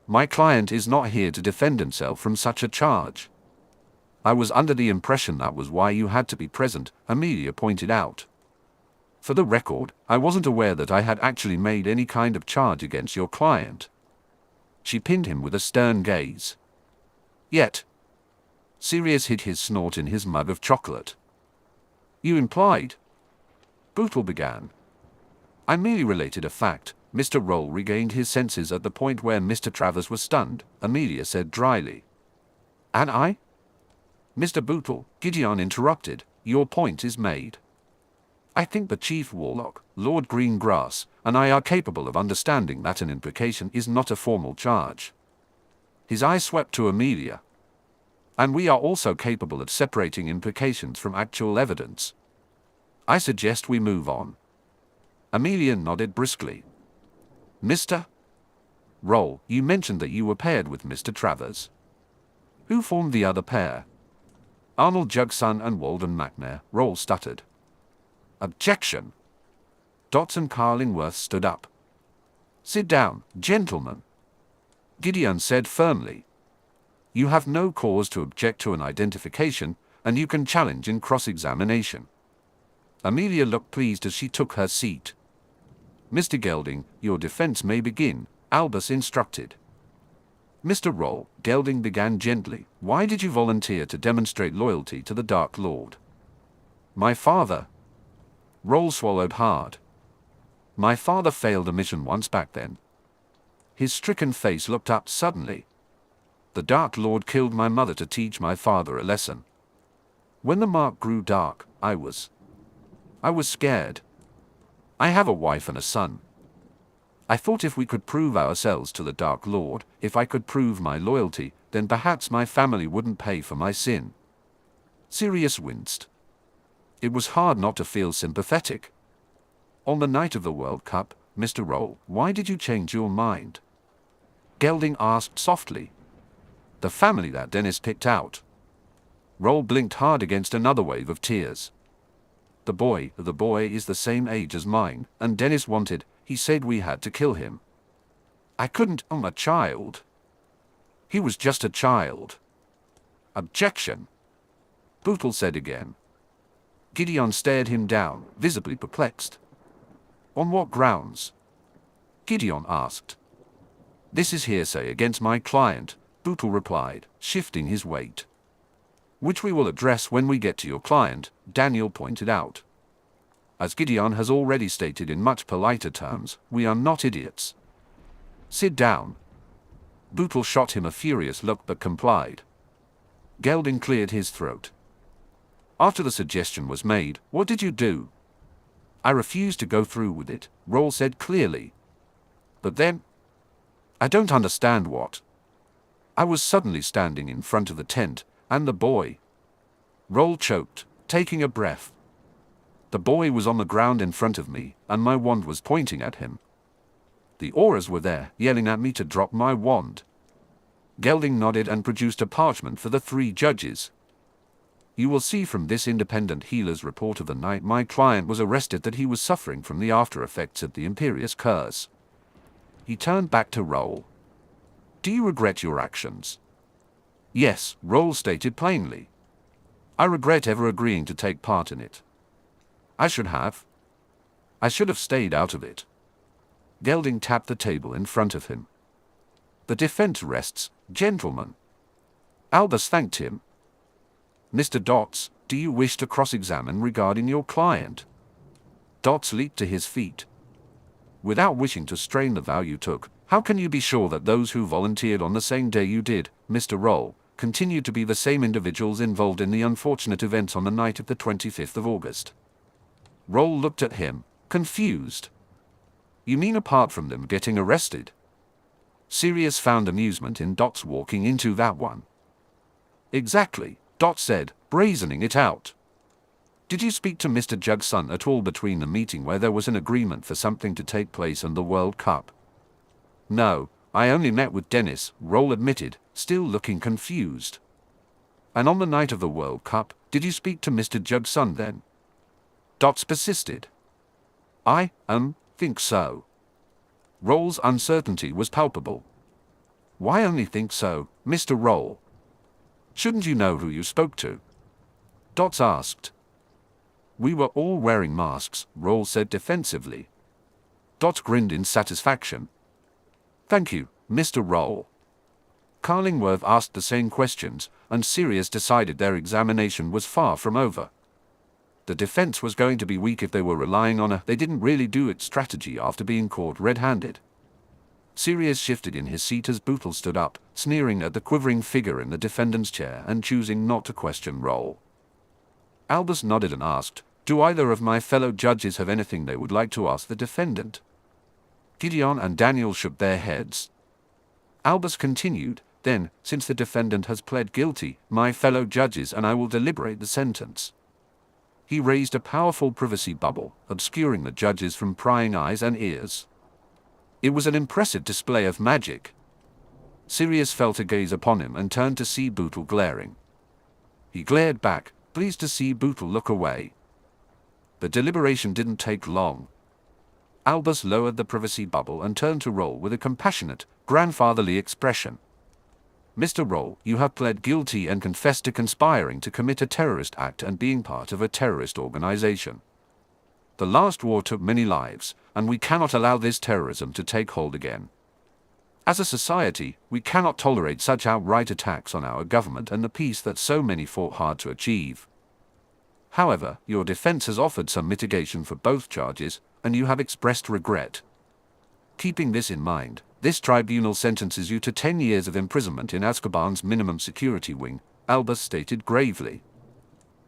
My client is not here to defend himself from such a charge. I was under the impression that was why you had to be present, Amelia pointed out. For the record, I wasn't aware that I had actually made any kind of charge against your client. She pinned him with a stern gaze. Yet. Sirius hid his snort in his mug of chocolate. You implied. Bootle began. I merely related a fact. Mr. Rowling regained his senses at the point where Mr. Travers was stunned, Amelia said dryly. And I? Mr. Bootle, Gideon interrupted, your point is made. I think the Chief Warlock, Lord Greengrass, and I are capable of understanding that an implication is not a formal charge. His eye swept to Amelia. And we are also capable of separating implications from actual evidence. I suggest we move on. Amelia nodded briskly. Mr. Rowling, you mentioned that you were paired with Mr. Travers. Who formed the other pair? Arnold Jugson and Walden McNair, Rowling stuttered. Objection! Dotson Carlingworth stood up. Sit down, gentlemen. Gideon said firmly. You have no cause to object to an identification, and you can challenge in cross-examination. Amelia looked pleased as she took her seat. Mr. Gelding, your defense may begin, Albus instructed. Mr. Rowling, Gelding began gently, why did you volunteer to demonstrate loyalty to the Dark Lord? My father. Rowling swallowed hard. My father failed a mission once back then. His stricken face looked up suddenly. The Dark Lord killed my mother to teach my father a lesson. When the mark grew dark, I was I was scared. I have a wife and a son. I thought if we could prove ourselves to the Dark Lord, if I could prove my loyalty, then perhaps my family wouldn't pay for my sin. Sirius winced. It was hard not to feel sympathetic. On the night of the World Cup, Mr. Roll, why did you change your mind? Gelding asked softly. The family that Dennis picked out. Roll blinked hard against another wave of tears. The boy is the same age as mine, and Dennis wanted, he said we had to kill him. I couldn't, I'm a child. He was just a child. Objection. Bootle said again. Gideon stared him down, visibly perplexed. On what grounds? Gideon asked. This is hearsay against my client, Bootle replied, shifting his weight. Which we will address when we get to your client, Daniel pointed out. As Gideon has already stated in much politer terms, we are not idiots. Sit down. Bootle shot him a furious look but complied. Gelding cleared his throat. After the suggestion was made, what did you do? I refused to go through with it, Roll said clearly. But then? I don't understand what. I was suddenly standing in front of the tent, and the boy. Roll choked, taking a breath. The boy was on the ground in front of me, and my wand was pointing at him. The auras were there, yelling at me to drop my wand. Gelding nodded and produced a parchment for the 3 judges. You will see from this independent healer's report of the night my client was arrested that he was suffering from the after effects of the Imperious curse. He turned back to Roll. Do you regret your actions? Yes, Roll stated plainly. I regret ever agreeing to take part in it. I should have. I should have stayed out of it. Gelding tapped the table in front of him. The defense rests, gentlemen. Albus thanked him. Mr. Dots, do you wish to cross-examine regarding your client? Dots leaped to his feet. Without wishing to strain the vow you took, how can you be sure that those who volunteered on the same day you did, Mr. Roll, continued to be the same individuals involved in the unfortunate events on the night of the 25th of August? Roll looked at him, confused. You mean apart from them getting arrested? Sirius found amusement in Dot's walking into that one. Exactly, Dot said, brazening it out. Did you speak to Mr. Jugson at all between the meeting where there was an agreement for something to take place and the World Cup? No, I only met with Dennis, Roll admitted, still looking confused. And on the night of the World Cup, did you speak to Mr. Jugson then? Dots persisted. I think so. Roll's uncertainty was palpable. Why only think so, Mr. Roll? Shouldn't you know who you spoke to? Dots asked. We were all wearing masks, Roll said defensively. Dots grinned in satisfaction. Thank you, Mr. Roll. Carlingworth asked the same questions, and Sirius decided their examination was far from over. The defense was going to be weak if they were relying on a they didn't really do it strategy after being caught red-handed. Sirius shifted in his seat as Bootle stood up, sneering at the quivering figure in the defendant's chair and choosing not to question Roll. Albus nodded and asked, do either of my fellow judges have anything they would like to ask the defendant? Gideon and Daniel shook their heads. Albus continued, then, since the defendant has pled guilty, my fellow judges and I will deliberate the sentence. He raised a powerful privacy bubble, obscuring the judges from prying eyes and ears. It was an impressive display of magic. Sirius felt a gaze upon him and turned to see Bootle glaring. He glared back, pleased to see Bootle look away. The deliberation didn't take long. Albus lowered the privacy bubble and turned to Roll with a compassionate, grandfatherly expression. Mr. Roll, you have pled guilty and confessed to conspiring to commit a terrorist act and being part of a terrorist organization. The last war took many lives, and we cannot allow this terrorism to take hold again. As a society, we cannot tolerate such outright attacks on our government and the peace that so many fought hard to achieve. However, your defense has offered some mitigation for both charges, and you have expressed regret. Keeping this in mind, this tribunal sentences you to 10 years of imprisonment in Azkaban's minimum security wing, Albus stated gravely.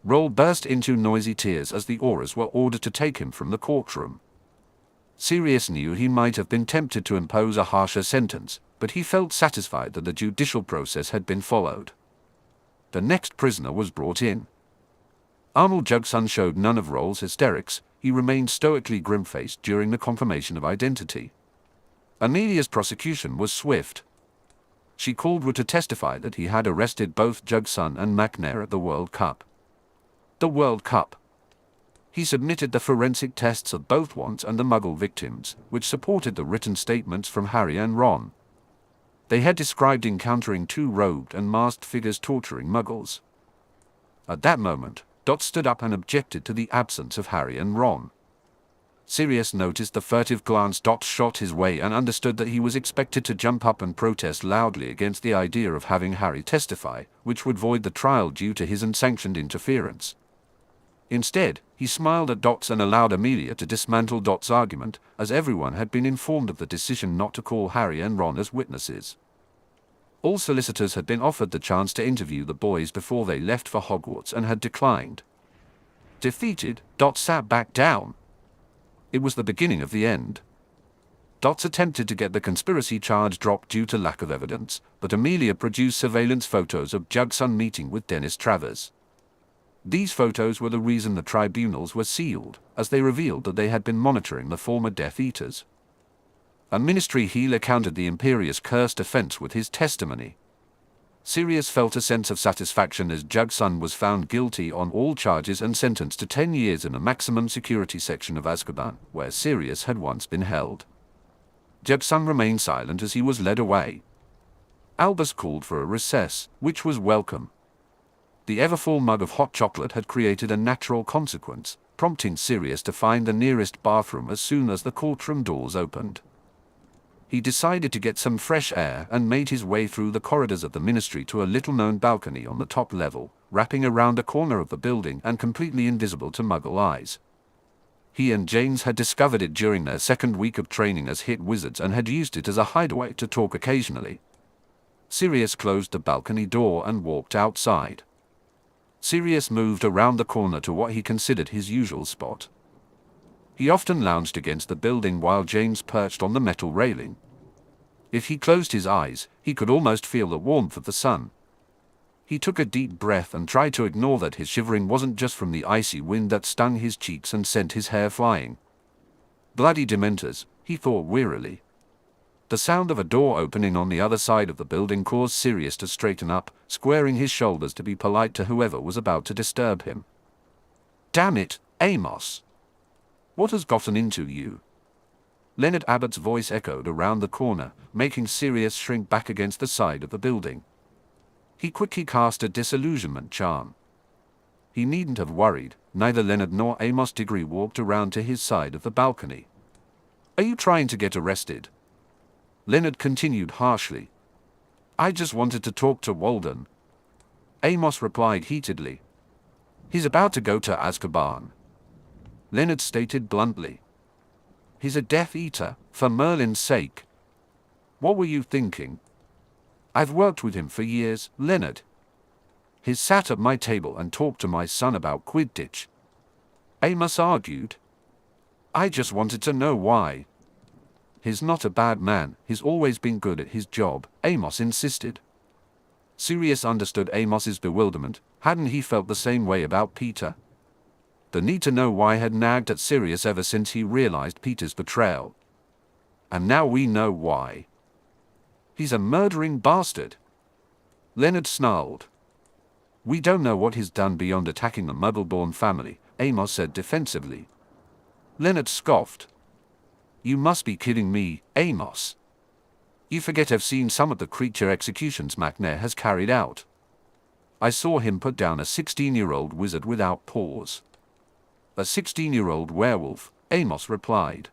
Roll burst into noisy tears as the Aurors were ordered to take him from the courtroom. Sirius knew he might have been tempted to impose a harsher sentence, but he felt satisfied that the judicial process had been followed. The next prisoner was brought in. Arnold Jugson showed none of Roll's hysterics. He remained stoically grim-faced during the confirmation of identity. Amelia's prosecution was swift. She called Wood to testify that he had arrested both Jugson and McNair at the World Cup. The World Cup. He submitted the forensic tests of both Wants and the Muggle victims, which supported the written statements from Harry and Ron. They had described encountering two robed and masked figures torturing Muggles. At that moment, Dot stood up and objected to the absence of Harry and Ron. Sirius noticed the furtive glance Dot shot his way and understood that he was expected to jump up and protest loudly against the idea of having Harry testify, which would void the trial due to his unsanctioned interference. Instead, he smiled at Dot and allowed Amelia to dismantle Dot's argument, as everyone had been informed of the decision not to call Harry and Ron as witnesses. All solicitors had been offered the chance to interview the boys before they left for Hogwarts and had declined. Defeated, Dot sat back down. It was the beginning of the end. Dot attempted to get the conspiracy charge dropped due to lack of evidence, but Amelia produced surveillance photos of Jugson meeting with Dennis Travers. These photos were the reason the tribunals were sealed, as they revealed that they had been monitoring the former Death Eaters. A ministry healer countered the Imperious Curse defense with his testimony. Sirius felt a sense of satisfaction as Jugson was found guilty on all charges and sentenced to 10 years in the maximum security section of Azkaban, where Sirius had once been held. Jugson remained silent as he was led away. Albus called for a recess, which was welcome. The ever-full mug of hot chocolate had created a natural consequence, prompting Sirius to find the nearest bathroom as soon as the courtroom doors opened. He decided to get some fresh air and made his way through the corridors of the ministry to a little-known balcony on the top level, wrapping around a corner of the building and completely invisible to Muggle eyes. He and James had discovered it during their second week of training as hit wizards and had used it as a hideaway to talk occasionally. Sirius closed the balcony door and walked outside. Sirius moved around the corner to what he considered his usual spot. He often lounged against the building while James perched on the metal railing. If he closed his eyes, he could almost feel the warmth of the sun. He took a deep breath and tried to ignore that his shivering wasn't just from the icy wind that stung his cheeks and sent his hair flying. Bloody Dementors, he thought wearily. The sound of a door opening on the other side of the building caused Sirius to straighten up, squaring his shoulders to be polite to whoever was about to disturb him. "Damn it, Amos! What has gotten into you?" Leonard Abbott's voice echoed around the corner, making Sirius shrink back against the side of the building. He quickly cast a disillusionment charm. He needn't have worried. Neither Leonard nor Amos Diggory walked around to his side of the balcony. "Are you trying to get arrested?" Leonard continued harshly. "I just wanted to talk to Walden." Amos replied heatedly. "He's about to go to Azkaban," Leonard stated bluntly. "He's a Death Eater, for Merlin's sake." "What were you thinking?" "I've worked with him for years, Leonard. He's sat at my table and talked to my son about Quidditch." Amos argued. "I just wanted to know why." "He's not a bad man, he's always been good at his job," Amos insisted. Sirius understood Amos's bewilderment. Hadn't he felt the same way about Peter? The need to know why had nagged at Sirius ever since he realized Peter's betrayal. And now we know why. "He's a murdering bastard," Leonard snarled. "We don't know what he's done beyond attacking the Muggle-born family," Amos said defensively. Leonard scoffed. "You must be kidding me, Amos. You forget I've seen some of the creature executions McNair has carried out. I saw him put down a 16-year-old wizard without pause." "A 16-year-old werewolf," Amos replied.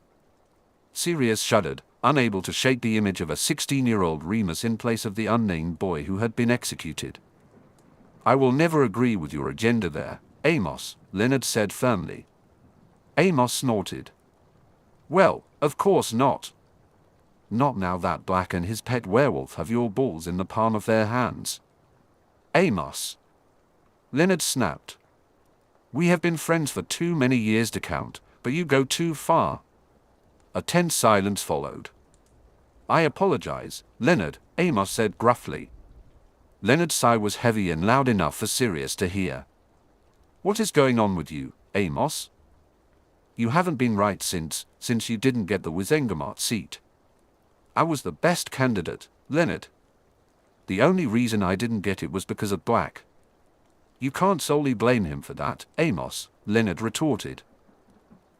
Sirius shuddered, unable to shake the image of a 16-year-old Remus in place of the unnamed boy who had been executed. "I will never agree with your agenda there, Amos," Leonard said firmly. Amos snorted. "Well, of course not. Not now that Black and his pet werewolf have your balls in the palm of their hands." "Amos!" Leonard snapped. We have been friends for too many years to count, but you go too far. A tense silence followed. I apologize, Leonard, Amos said gruffly. Leonard's sigh was heavy and loud enough for Sirius to hear. What is going on with you, Amos? You haven't been right since you didn't get the Wizengamot seat. I was the best candidate, Leonard. The only reason I didn't get it was because of Black. You can't solely blame him for that, Amos, Leonard retorted.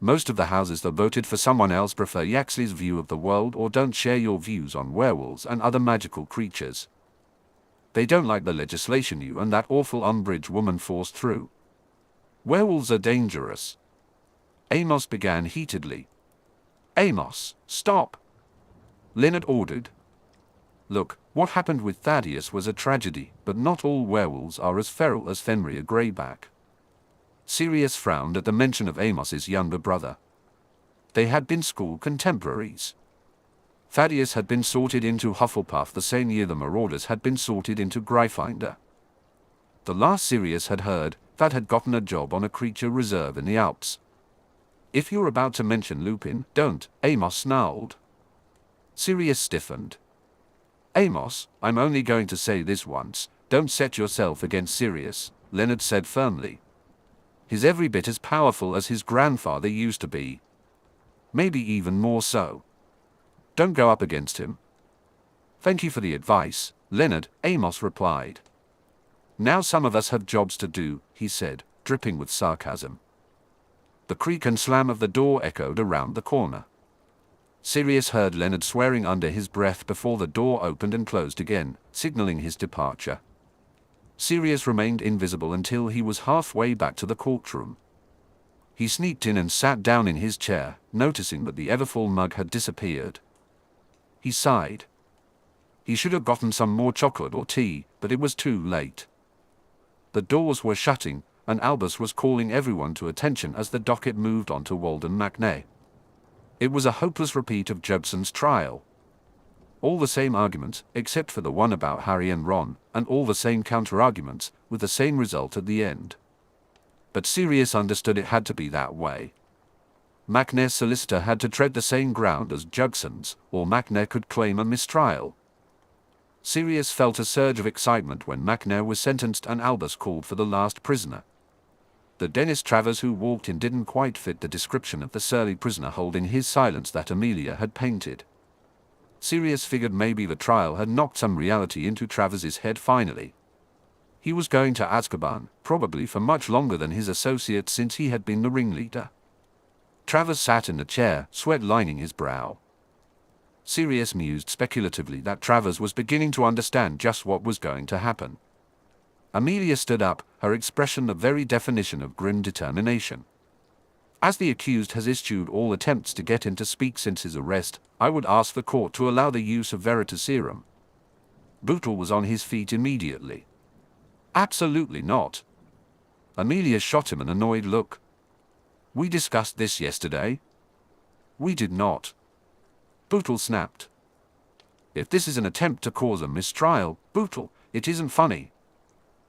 Most of the houses that voted for someone else prefer Yaxley's view of the world or don't share your views on werewolves and other magical creatures. They don't like the legislation you and that awful Umbridge woman forced through. Werewolves are dangerous. Amos began heatedly. Amos, stop! Leonard ordered. Look, what happened with Thaddeus was a tragedy, but not all werewolves are as feral as Fenrir Greyback. Sirius frowned at the mention of Amos's younger brother. They had been school contemporaries. Thaddeus had been sorted into Hufflepuff the same year the Marauders had been sorted into Gryffindor. The last Sirius had heard, Thad had gotten a job on a creature reserve in the Alps. If you're about to mention Lupin, don't, Amos snarled. Sirius stiffened. Amos, I'm only going to say this once, don't set yourself against Sirius, Leonard said firmly. He's every bit as powerful as his grandfather used to be. Maybe even more so. Don't go up against him. Thank you for the advice, Leonard, Amos replied. Now some of us have jobs to do, he said, dripping with sarcasm. The creak and slam of the door echoed around the corner. Sirius heard Leonard swearing under his breath before the door opened and closed again, signaling his departure. Sirius remained invisible until he was halfway back to the courtroom. He sneaked in and sat down in his chair, noticing that the Everfull mug had disappeared. He sighed. He should have gotten some more chocolate or tea, but it was too late. The doors were shutting, and Albus was calling everyone to attention as the docket moved on to Walden McNay. It was a hopeless repeat of Jugson's trial. All the same arguments, except for the one about Harry and Ron, and all the same counter-arguments, with the same result at the end. But Sirius understood it had to be that way. McNair's solicitor had to tread the same ground as Jugson's, or McNair could claim a mistrial. Sirius felt a surge of excitement when McNair was sentenced and Albus called for the last prisoner. The Dennis Travers who walked in didn't quite fit the description of the surly prisoner holding his silence that Amelia had painted. Sirius figured maybe the trial had knocked some reality into Travers's head finally. He was going to Azkaban, probably for much longer than his associates since he had been the ringleader. Travers sat in the chair, sweat lining his brow. Sirius mused speculatively that Travers was beginning to understand just what was going to happen. Amelia stood up, her expression the very definition of grim determination. As the accused has eschewed all attempts to get him to speak since his arrest, I would ask the court to allow the use of veritaserum. Bootle was on his feet immediately. Absolutely not. Amelia shot him an annoyed look. We discussed this yesterday. We did not. Bootle snapped. If this is an attempt to cause a mistrial, Bootle, it isn't funny.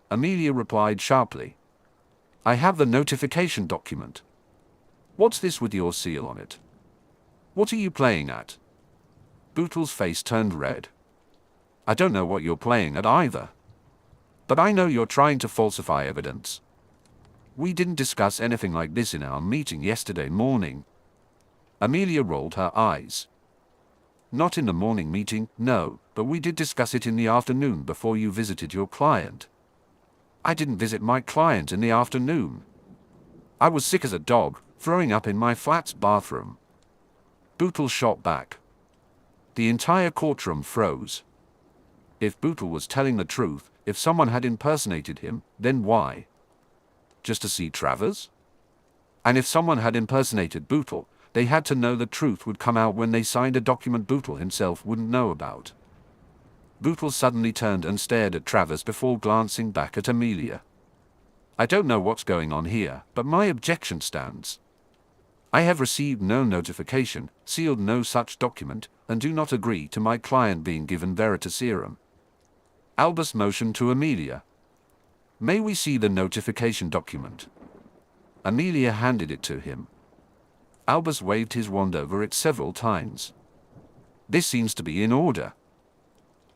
Amelia replied sharply. I have the notification document. What's this with your seal on it? What are you playing at? Bootle's face turned red. I don't know what you're playing at either. But I know you're trying to falsify evidence. We didn't discuss anything like this in our meeting yesterday morning. Amelia rolled her eyes. Not in the morning meeting, no, but we did discuss it in the afternoon before you visited your client. I didn't visit my client in the afternoon. I was sick as a dog, throwing up in my flat's bathroom. Bootle shot back. The entire courtroom froze. If Bootle was telling the truth, if someone had impersonated him, then why? Just to see Travers? And if someone had impersonated Bootle, they had to know the truth would come out when they signed a document Bootle himself wouldn't know about. Bootle suddenly turned and stared at Travers before glancing back at Amelia. I don't know what's going on here, but my objection stands. I have received no notification, sealed no such document, and do not agree to my client being given veritaserum. Albus motioned to Amelia. May we see the notification document? Amelia handed it to him. Albus waved his wand over it several times. This seems to be in order.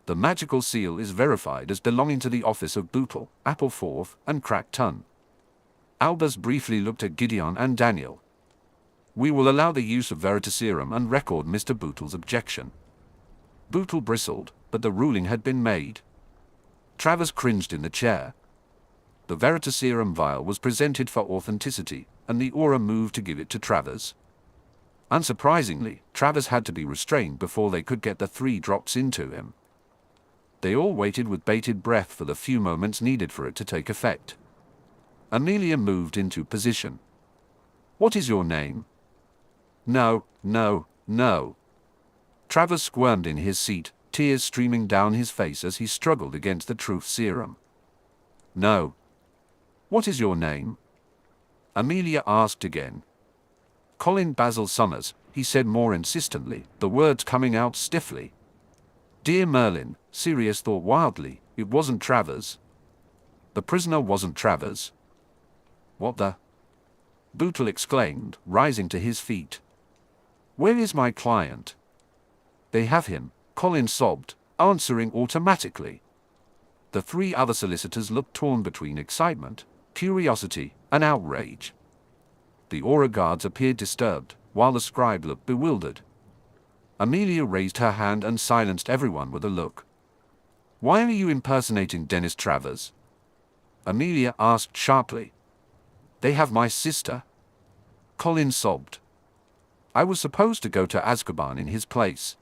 The magical seal is verified as belonging to the office of Bootle, Appleforth, and Crackton. Albus briefly looked at Gideon and Daniel. We will allow the use of Veritaserum and record Mr. Bootle's objection. Bootle bristled, but the ruling had been made. Travers cringed in the chair. The Veritaserum vial was presented for authenticity, and the aura moved to give it to Travers. Unsurprisingly, Travers had to be restrained before they could get the 3 drops into him. They all waited with bated breath for the few moments needed for it to take effect. Amelia moved into position. What is your name? No, no, no. Travers squirmed in his seat, tears streaming down his face as he struggled against the truth serum. No. What is your name? Amelia asked again. Colin Basil Summers, he said more insistently, the words coming out stiffly. Dear Merlin, Sirius thought wildly, it wasn't Travers. The prisoner wasn't Travers. What the? Bootle exclaimed, rising to his feet. Where is my client? They have him, Colin sobbed, answering automatically. The 3 other solicitors looked torn between excitement, curiosity, and outrage. The aura guards appeared disturbed, while the scribe looked bewildered. Amelia raised her hand and silenced everyone with a look. Why are you impersonating Dennis Travers? Amelia asked sharply. They have my sister. Colin sobbed. I was supposed to go to Azkaban in his place.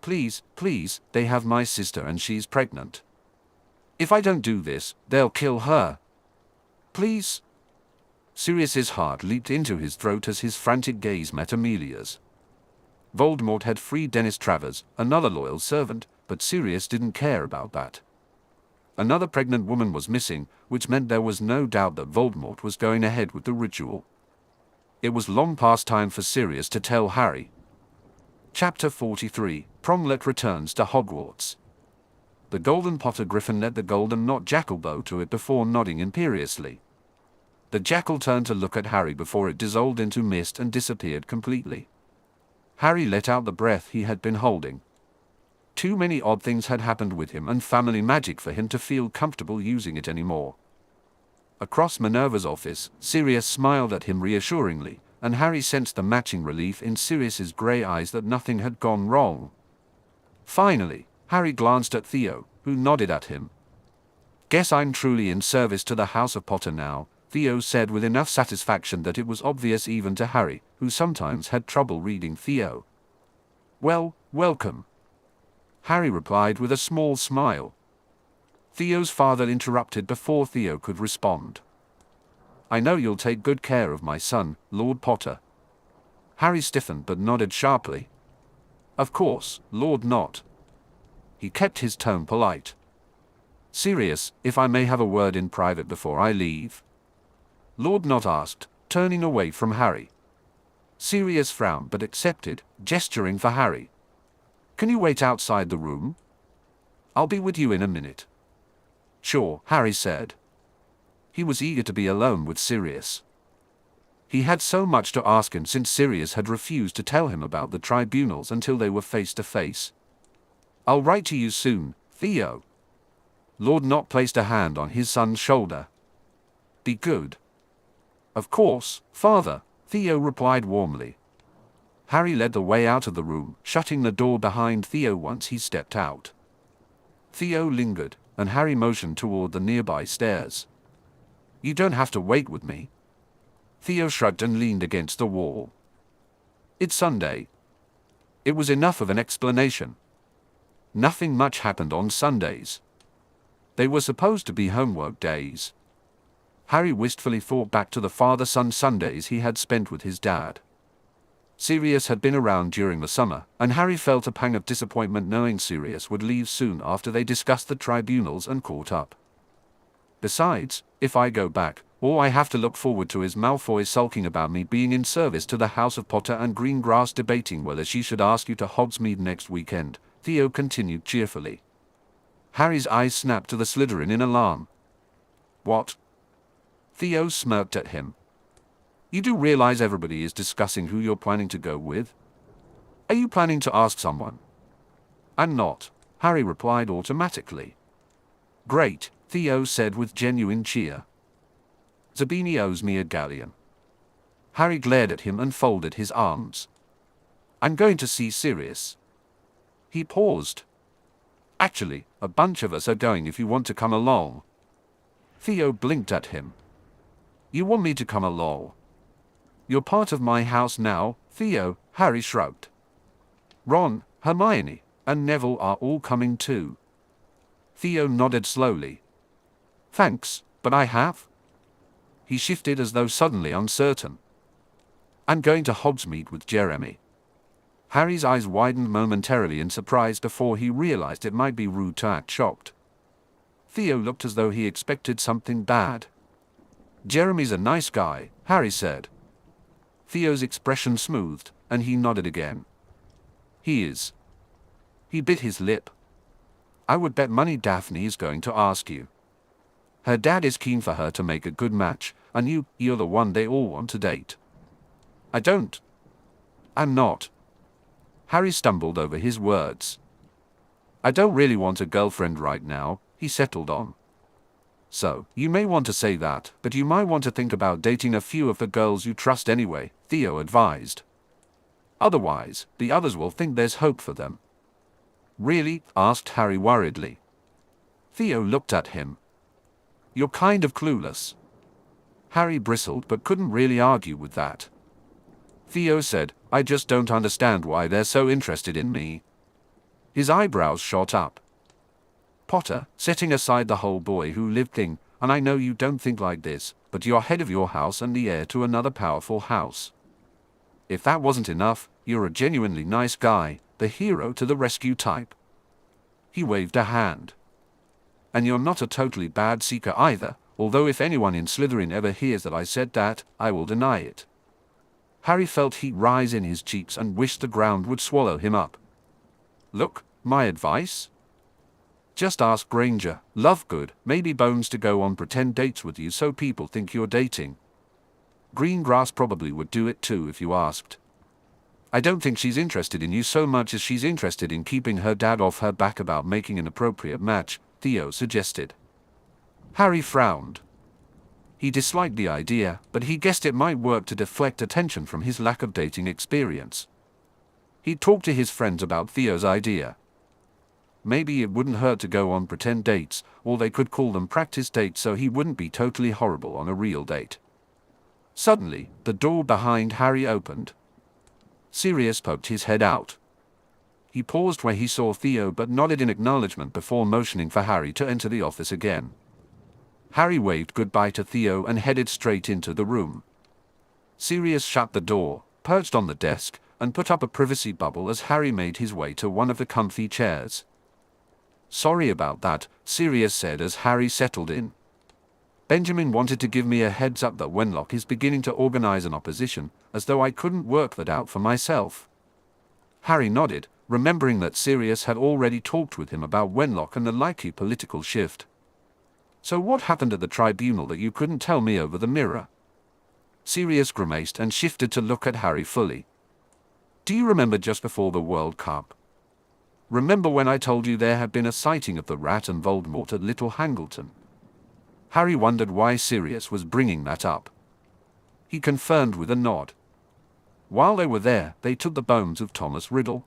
Please, please, they have my sister and she's pregnant. If I don't do this, they'll kill her. Please. Sirius's heart leaped into his throat as his frantic gaze met Amelia's. Voldemort had freed Dennis Travers, another loyal servant, but Sirius didn't care about that. Another pregnant woman was missing, which meant there was no doubt that Voldemort was going ahead with the ritual. It was long past time for Sirius to tell Harry. Chapter 43, Pronglet returns to Hogwarts. The Golden Potter Griffin led the Golden Knot Jackalbow to it before nodding imperiously. The jackal turned to look at Harry before it dissolved into mist and disappeared completely. Harry let out the breath he had been holding. Too many odd things had happened with him and family magic for him to feel comfortable using it anymore. Across Minerva's office, Sirius smiled at him reassuringly, and Harry sensed the matching relief in Sirius's grey eyes that nothing had gone wrong. Finally, Harry glanced at Theo, who nodded at him. Guess I'm truly in service to the House of Potter now, Theo said with enough satisfaction that it was obvious even to Harry, who sometimes had trouble reading Theo. Well, welcome. Harry replied with a small smile. Theo's father interrupted before Theo could respond. I know you'll take good care of my son, Lord Potter. Harry stiffened but nodded sharply. Of course, Lord Knot. He kept his tone polite. Sirius, if I may have a word in private before I leave? Lord Knot asked, turning away from Harry. Sirius frowned but accepted, gesturing for Harry. Can you wait outside the room? I'll be with you in a minute. Sure, Harry said. He was eager to be alone with Sirius. He had so much to ask him since Sirius had refused to tell him about the tribunals until they were face to face. I'll write to you soon, Theo. Lord Knot placed a hand on his son's shoulder. Be good. Of course, father, Theo replied warmly. Harry led the way out of the room, shutting the door behind Theo once he stepped out. Theo lingered, and Harry motioned toward the nearby stairs. You don't have to wait with me. Theo shrugged and leaned against the wall. It's Sunday. It was enough of an explanation. Nothing much happened on Sundays. They were supposed to be homework days. Harry wistfully thought back to the father-son Sundays he had spent with his dad. Sirius had been around during the summer, and Harry felt a pang of disappointment knowing Sirius would leave soon after they discussed the tribunals and caught up. Besides, if I go back, all I have to look forward to is Malfoy sulking about me being in service to the House of Potter and Greengrass debating whether she should ask you to Hogsmeade next weekend, Theo continued cheerfully. Harry's eyes snapped to the Slytherin in alarm. What? Theo smirked at him. You do realize everybody is discussing who you're planning to go with? Are you planning to ask someone? I'm not, Harry replied automatically. Great, Theo said with genuine cheer. Zabini owes me a galleon. Harry glared at him and folded his arms. I'm going to see Sirius. He paused. Actually, a bunch of us are going if you want to come along. Theo blinked at him. You want me to come along? You're part of my house now, Theo, Harry shrugged. Ron, Hermione, and Neville are all coming too. Theo nodded slowly. Thanks, but I have. He shifted as though suddenly uncertain. I'm going to Hogsmeade with Jeremy. Harry's eyes widened momentarily in surprise before he realized it might be rude to act shocked. Theo looked as though he expected something bad. Jeremy's a nice guy, Harry said. Theo's expression smoothed, and he nodded again. He is. He bit his lip. I would bet money Daphne is going to ask you. Her dad is keen for her to make a good match, and you're the one they all want to date. I don't. I'm not. Harry stumbled over his words. I don't really want a girlfriend right now, he settled on. So, you may want to say that, but you might want to think about dating a few of the girls you trust anyway, Theo advised. Otherwise, the others will think there's hope for them. Really? Asked Harry worriedly. Theo looked at him. You're kind of clueless. Harry bristled but couldn't really argue with that. Theo said, I just don't understand why they're so interested in me. His eyebrows shot up. Potter, setting aside the whole boy who lived thing, and I know you don't think like this, but you're head of your house and the heir to another powerful house. If that wasn't enough, you're a genuinely nice guy, the hero to the rescue type. He waved a hand. And you're not a totally bad seeker either, although if anyone in Slytherin ever hears that I said that, I will deny it. Harry felt heat rise in his cheeks and wished the ground would swallow him up. Look, my advice? Just ask Granger, Lovegood, maybe Bones to go on pretend dates with you so people think you're dating. Greengrass probably would do it too if you asked. I don't think she's interested in you so much as she's interested in keeping her dad off her back about making an appropriate match, Theo suggested. Harry frowned. He disliked the idea, but he guessed it might work to deflect attention from his lack of dating experience. He talked to his friends about Theo's idea. Maybe it wouldn't hurt to go on pretend dates, or they could call them practice dates so he wouldn't be totally horrible on a real date. Suddenly, the door behind Harry opened. Sirius poked his head out. He paused where he saw Theo but nodded in acknowledgement before motioning for Harry to enter the office again. Harry waved goodbye to Theo and headed straight into the room. Sirius shut the door, perched on the desk, and put up a privacy bubble as Harry made his way to one of the comfy chairs. Sorry about that, Sirius said as Harry settled in. Benjamin wanted to give me a heads up that Wenlock is beginning to organize an opposition, as though I couldn't work that out for myself. Harry nodded, remembering that Sirius had already talked with him about Wenlock and the likely political shift. So what happened at the tribunal that you couldn't tell me over the mirror? Sirius grimaced and shifted to look at Harry fully. Do you remember just before the World Cup? Remember when I told you there had been a sighting of the Rat and Voldemort at Little Hangleton? Harry wondered why Sirius was bringing that up. He confirmed with a nod. While they were there, they took the bones of Thomas Riddle.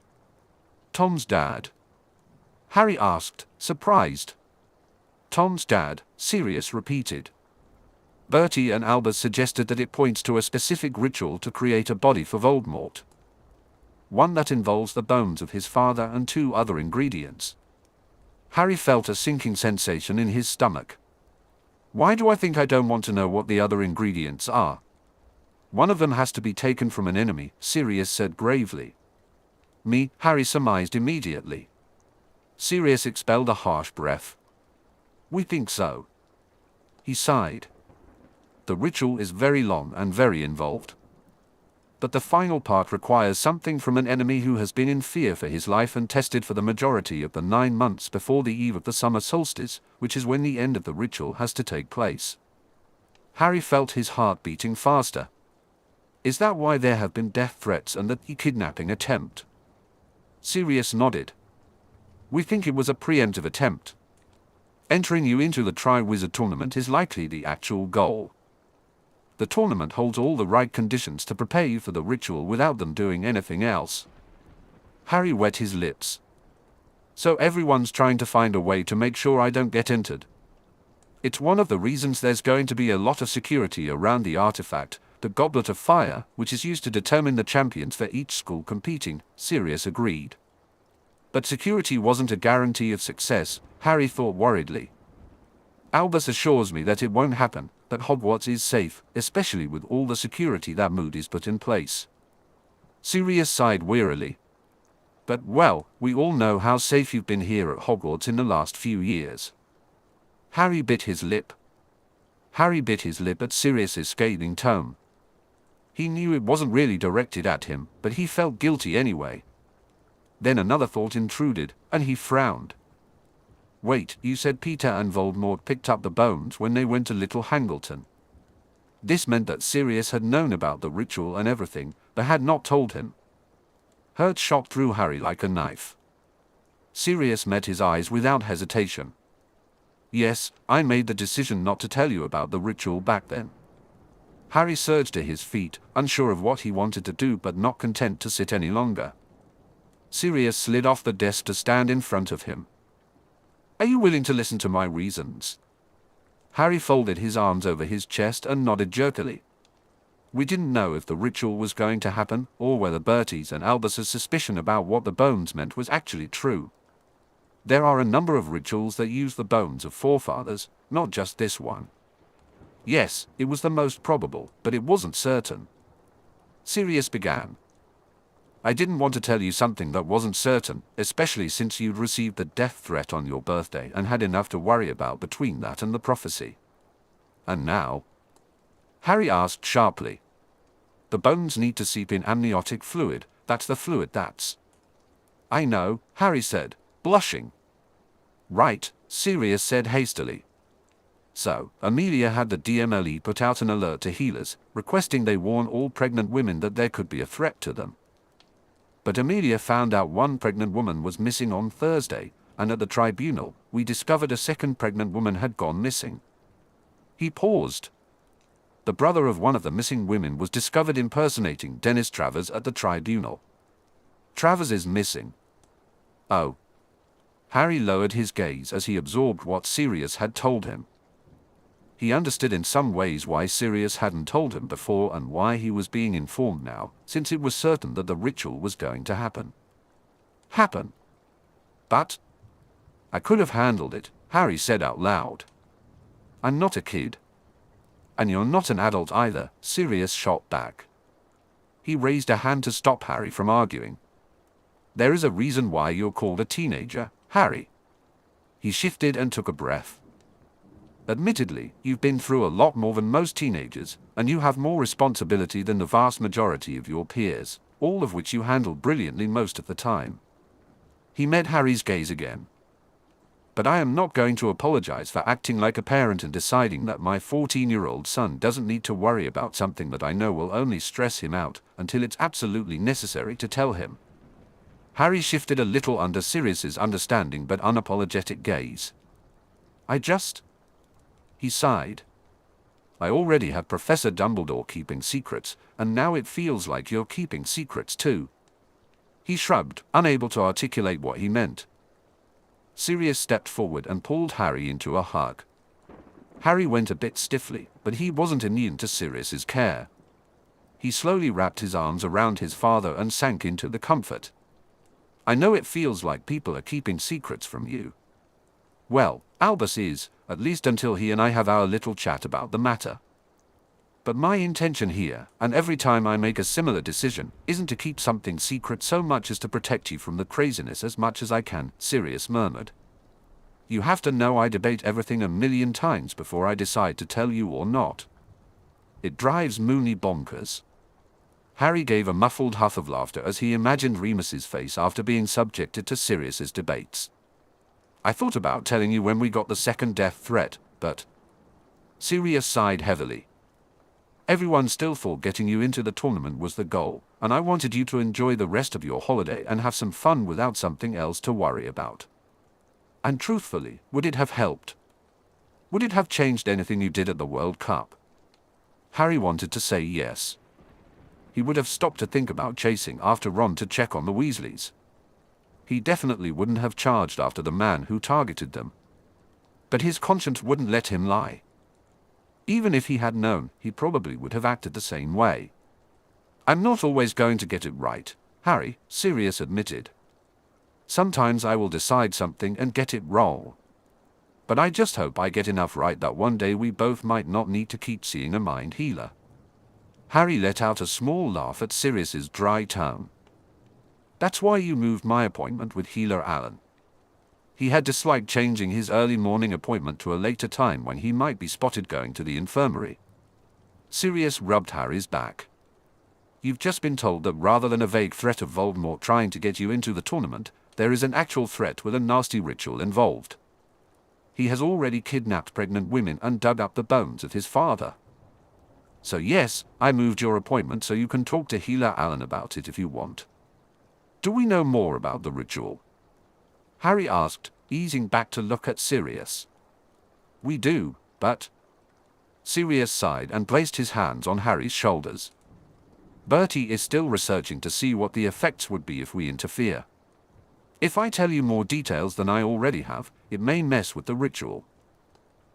Tom's dad? Harry asked, surprised. Tom's dad, Sirius repeated. Bertie and Albus suggested that it points to a specific ritual to create a body for Voldemort. One that involves the bones of his father and 2 other ingredients. Harry felt a sinking sensation in his stomach. Why do I think I don't want to know what the other ingredients are? One of them has to be taken from an enemy, Sirius said gravely. Me, Harry surmised immediately. Sirius expelled a harsh breath. We think so. He sighed. The ritual is very long and very involved. But the final part requires something from an enemy who has been in fear for his life and tested for the majority of the 9 months before the eve of the summer solstice, which is when the end of the ritual has to take place. Harry felt his heart beating faster. Is that why there have been death threats and the kidnapping attempt? Sirius nodded. We think it was a preemptive attempt. Entering you into the Tri-Wizard tournament is likely the actual goal. The tournament holds all the right conditions to prepare you for the ritual without them doing anything else. Harry wet his lips. So everyone's trying to find a way to make sure I don't get entered. It's one of the reasons there's going to be a lot of security around the artifact, the Goblet of Fire, which is used to determine the champions for each school competing, Sirius agreed. But security wasn't a guarantee of success, Harry thought worriedly. Albus assures me that it won't happen, that Hogwarts is safe, especially with all the security that Moody's put in place. Sirius sighed wearily. But, well, we all know how safe you've been here at Hogwarts in the last few years. Harry bit his lip. Harry bit his lip at Sirius's scathing tone. He knew it wasn't really directed at him, but he felt guilty anyway. Then another thought intruded, and he frowned. Wait, you said Peter and Voldemort picked up the bones when they went to Little Hangleton. This meant that Sirius had known about the ritual and everything, but had not told him. Hurt shot through Harry like a knife. Sirius met his eyes without hesitation. Yes, I made the decision not to tell you about the ritual back then. Harry surged to his feet, unsure of what he wanted to do but not content to sit any longer. Sirius slid off the desk to stand in front of him. Are you willing to listen to my reasons? Harry folded his arms over his chest and nodded jerkily. We didn't know if the ritual was going to happen, or whether Bertie's and Albus's suspicion about what the bones meant was actually true. There are a number of rituals that use the bones of forefathers, not just this one. Yes, it was the most probable, but it wasn't certain. Sirius began. I didn't want to tell you something that wasn't certain, especially since you'd received the death threat on your birthday and had enough to worry about between that and the prophecy. And now? Harry asked sharply. The bones need to seep in amniotic fluid, that's the fluid that's... I know, Harry said, blushing. Right, Sirius said hastily. So, Amelia had the DMLE put out an alert to healers, requesting they warn all pregnant women that there could be a threat to them. But Amelia found out one pregnant woman was missing on Thursday, and at the tribunal, we discovered a second pregnant woman had gone missing. He paused. The brother of one of the missing women was discovered impersonating Dennis Travers at the tribunal. Travers is missing. Oh. Harry lowered his gaze as he absorbed what Sirius had told him. He understood in some ways why Sirius hadn't told him before and why he was being informed now, since it was certain that the ritual was going to happen. Happen? But... I could have handled it, Harry said out loud. I'm not a kid. And you're not an adult either, Sirius shot back. He raised a hand to stop Harry from arguing. There is a reason why you're called a teenager, Harry. He shifted and took a breath. Admittedly, you've been through a lot more than most teenagers, and you have more responsibility than the vast majority of your peers, all of which you handled brilliantly most of the time. He met Harry's gaze again. But I am not going to apologize for acting like a parent and deciding that my 14-year-old son doesn't need to worry about something that I know will only stress him out until it's absolutely necessary to tell him. Harry shifted a little under Sirius's understanding but unapologetic gaze. He sighed. I already have Professor Dumbledore keeping secrets, and now it feels like you're keeping secrets too. He shrugged, unable to articulate what he meant. Sirius stepped forward and pulled Harry into a hug. Harry went a bit stiffly, but he wasn't immune to Sirius's care. He slowly wrapped his arms around his father and sank into the comfort. I know it feels like people are keeping secrets from you. Well, Albus is, at least until he and I have our little chat about the matter. But my intention here, and every time I make a similar decision, isn't to keep something secret so much as to protect you from the craziness as much as I can, Sirius murmured. You have to know I debate everything a million times before I decide to tell you or not. It drives Moony bonkers. Harry gave a muffled huff of laughter as he imagined Remus's face after being subjected to Sirius's debates. I thought about telling you when we got the second death threat, but... Sirius sighed heavily. Everyone still thought getting you into the tournament was the goal, and I wanted you to enjoy the rest of your holiday and have some fun without something else to worry about. And truthfully, would it have helped? Would it have changed anything you did at the World Cup? Harry wanted to say yes. He would have stopped to think about chasing after Ron to check on the Weasleys. He definitely wouldn't have charged after the man who targeted them. But his conscience wouldn't let him lie. Even if he had known, he probably would have acted the same way. I'm not always going to get it right, Harry, Sirius admitted. Sometimes I will decide something and get it wrong. But I just hope I get enough right that one day we both might not need to keep seeing a mind healer. Harry let out a small laugh at Sirius's dry tone. That's why you moved my appointment with Healer Alan. He had disliked changing his early morning appointment to a later time when he might be spotted going to the infirmary. Sirius rubbed Harry's back. You've just been told that rather than a vague threat of Voldemort trying to get you into the tournament, there is an actual threat with a nasty ritual involved. He has already kidnapped pregnant women and dug up the bones of his father. So yes, I moved your appointment so you can talk to Healer Alan about it if you want. Do we know more about the ritual? Harry asked, easing back to look at Sirius. We do, but... Sirius sighed and placed his hands on Harry's shoulders. Bertie is still researching to see what the effects would be if we interfere. If I tell you more details than I already have, it may mess with the ritual.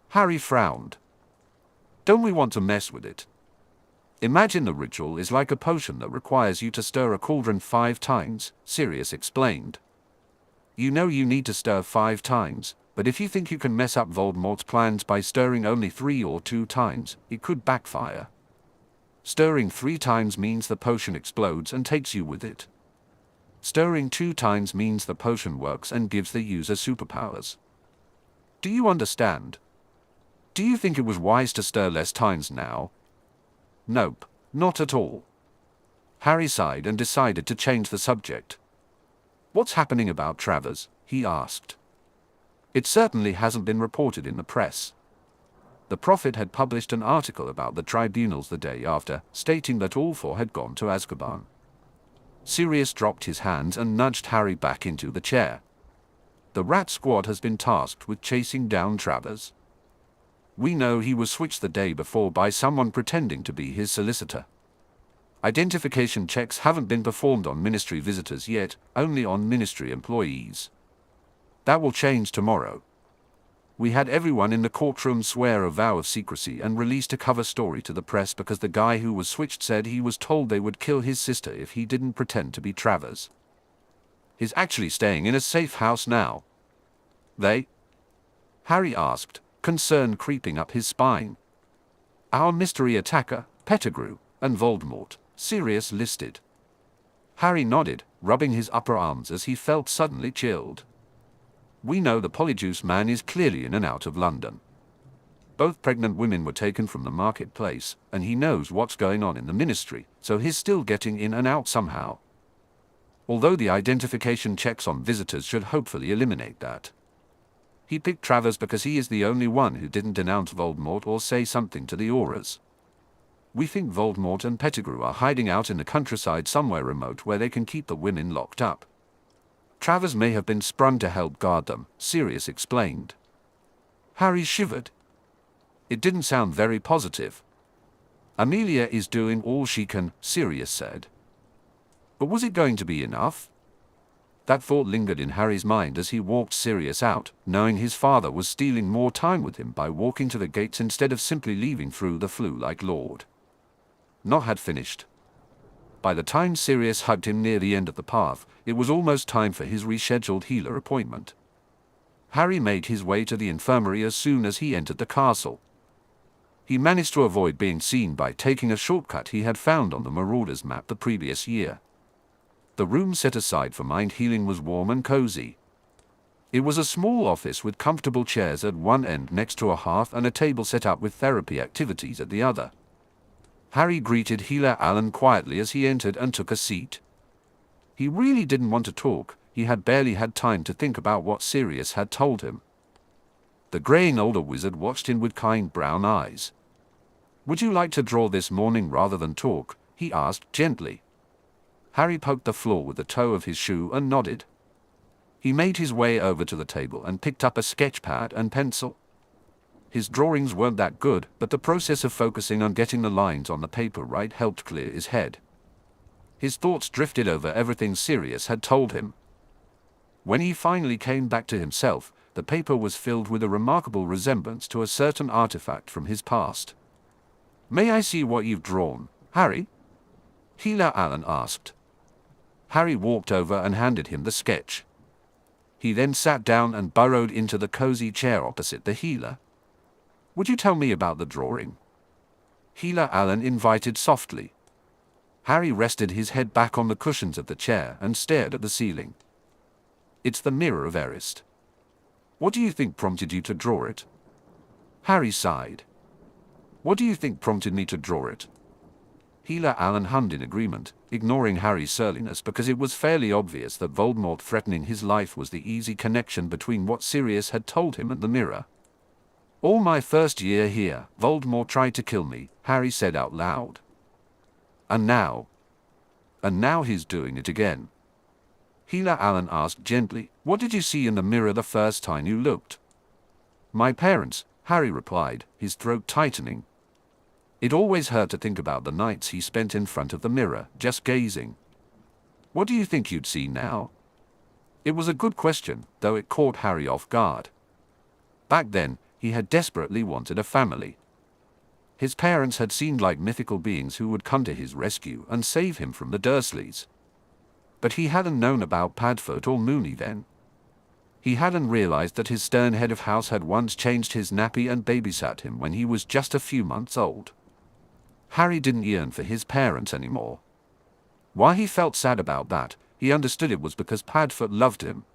Harry frowned. Don't we want to mess with it? Imagine the ritual is like a potion that requires you to stir a cauldron 5 times, Sirius explained. You know you need to stir 5 times, but if you think you can mess up Voldemort's plans by stirring only 3 or 2 times, it could backfire. Stirring 3 times means the potion explodes and takes you with it. Stirring 2 times means the potion works and gives the user superpowers. Do you understand? Do you think it was wise to stir less times now? Nope, not at all. Harry sighed and decided to change the subject. What's happening about Travers? He asked. It certainly hasn't been reported in the press. The Prophet had published an article about the tribunals the day after, stating that all 4 had gone to Azkaban. Sirius dropped his hands and nudged Harry back into the chair. The Rat Squad has been tasked with chasing down Travers. We know he was switched the day before by someone pretending to be his solicitor. Identification checks haven't been performed on Ministry visitors yet, only on Ministry employees. That will change tomorrow. We had everyone in the courtroom swear a vow of secrecy and released a cover story to the press because the guy who was switched said he was told they would kill his sister if he didn't pretend to be Travers. He's actually staying in a safe house now. They? Harry asked, concern creeping up his spine. Our mystery attacker, Pettigrew, and Voldemort, Sirius listed. Harry nodded, rubbing his upper arms as he felt suddenly chilled. We know the Polyjuice Man is clearly in and out of London. Both pregnant women were taken from the marketplace, and he knows what's going on in the Ministry, so he's still getting in and out somehow. Although the identification checks on visitors should hopefully eliminate that. He picked Travers because he is the only one who didn't denounce Voldemort or say something to the Aurors. We think Voldemort and Pettigrew are hiding out in the countryside somewhere remote where they can keep the women locked up. Travers may have been sprung to help guard them, Sirius explained. Harry shivered. It didn't sound very positive. Amelia is doing all she can, Sirius said. But was it going to be enough? That thought lingered in Harry's mind as he walked Sirius out, knowing his father was stealing more time with him by walking to the gates instead of simply leaving through the flue like Lord Not had finished. By the time Sirius hugged him near the end of the path, it was almost time for his rescheduled healer appointment. Harry made his way to the infirmary as soon as he entered the castle. He managed to avoid being seen by taking a shortcut he had found on the Marauders map the previous year. The room set aside for mind healing was warm and cozy. It was a small office with comfortable chairs at one end next to a hearth and a table set up with therapy activities at the other. Harry greeted Healer Alan quietly as he entered and took a seat. He really didn't want to talk, he had barely had time to think about what Sirius had told him. The graying older wizard watched him with kind brown eyes. Would you like to draw this morning rather than talk? He asked gently. Harry poked the floor with the toe of his shoe and nodded. He made his way over to the table and picked up a sketch pad and pencil. His drawings weren't that good, but the process of focusing on getting the lines on the paper right helped clear his head. His thoughts drifted over everything Sirius had told him. When he finally came back to himself, the paper was filled with a remarkable resemblance to a certain artifact from his past. "May I see what you've drawn, Harry?" Healer Allen asked. Harry walked over and handed him the sketch. He then sat down and burrowed into the cozy chair opposite the healer. "Would you tell me about the drawing?" Healer Allen invited softly. Harry rested his head back on the cushions of the chair and stared at the ceiling. "It's the Mirror of Eris. What do you think prompted you to draw it?" Harry sighed. "What do you think prompted me to draw it?" Healer Allen hummed in agreement, ignoring Harry's surliness because it was fairly obvious that Voldemort threatening his life was the easy connection between what Sirius had told him and the mirror. "All my first year here, Voldemort tried to kill me," Harry said out loud. And now he's doing it again." Healer Allen asked gently, "What did you see in the mirror the first time you looked?" "My parents," Harry replied, his throat tightening. It always hurt to think about the nights he spent in front of the mirror, just gazing. "What do you think you'd see now?" It was a good question, though it caught Harry off guard. Back then, he had desperately wanted a family. His parents had seemed like mythical beings who would come to his rescue and save him from the Dursleys. But he hadn't known about Padfoot or Moony then. He hadn't realized that his stern head of house had once changed his nappy and babysat him when he was just a few months old. Harry didn't yearn for his parents anymore. Why he felt sad about that, he understood it was because Padfoot loved him.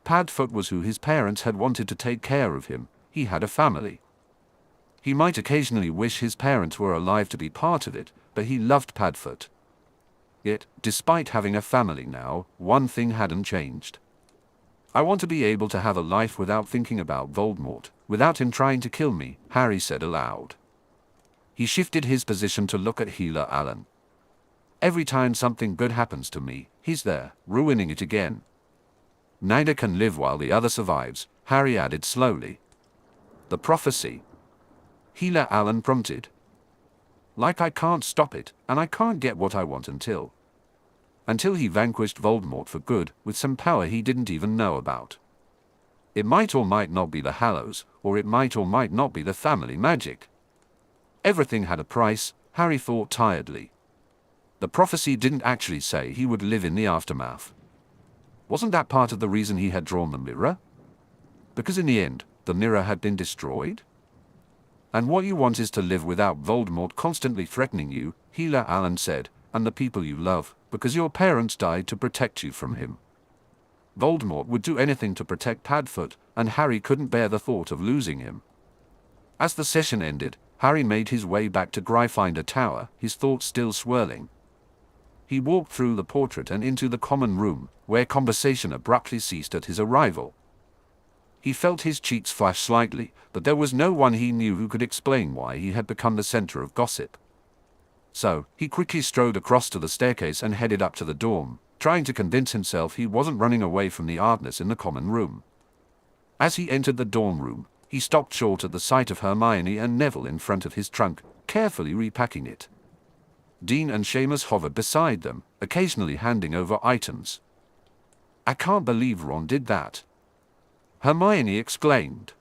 Padfoot was who his parents had wanted to take care of him. He had a family. He might occasionally wish his parents were alive to be part of it, but he loved Padfoot. Yet, despite having a family now, one thing hadn't changed. "I want to be able to have a life without thinking about Voldemort, without him trying to kill me," Harry said aloud. He shifted his position to look at Healer Allen. "Every time something good happens to me, he's there, ruining it again." "Neither can live while the other survives," Harry added slowly. "The prophecy," Healer Allen prompted. "Like I can't stop it, and I can't get what I want until he vanquished Voldemort for good, with some power he didn't even know about. It might or might not be the Hallows, or it might or might not be the family magic." Everything had a price, Harry thought tiredly. The prophecy didn't actually say he would live in the aftermath. Wasn't that part of the reason he had drawn the mirror? Because in the end, the mirror had been destroyed? "And what you want is to live without Voldemort constantly threatening you," Healer Allen said, "and the people you love, because your parents died to protect you from him." Voldemort would do anything to protect Padfoot, and Harry couldn't bear the thought of losing him. As the session ended, Harry made his way back to Gryffindor Tower, his thoughts still swirling. He walked through the portrait and into the common room, where conversation abruptly ceased at his arrival. He felt his cheeks flush slightly, but there was no one he knew who could explain why he had become the center of gossip. So, he quickly strode across to the staircase and headed up to the dorm, trying to convince himself he wasn't running away from the oddness in the common room. As he entered the dorm room, he stopped short at the sight of Hermione and Neville in front of his trunk, carefully repacking it. Dean and Seamus hovered beside them, occasionally handing over items. "I can't believe Ron did that," Hermione exclaimed.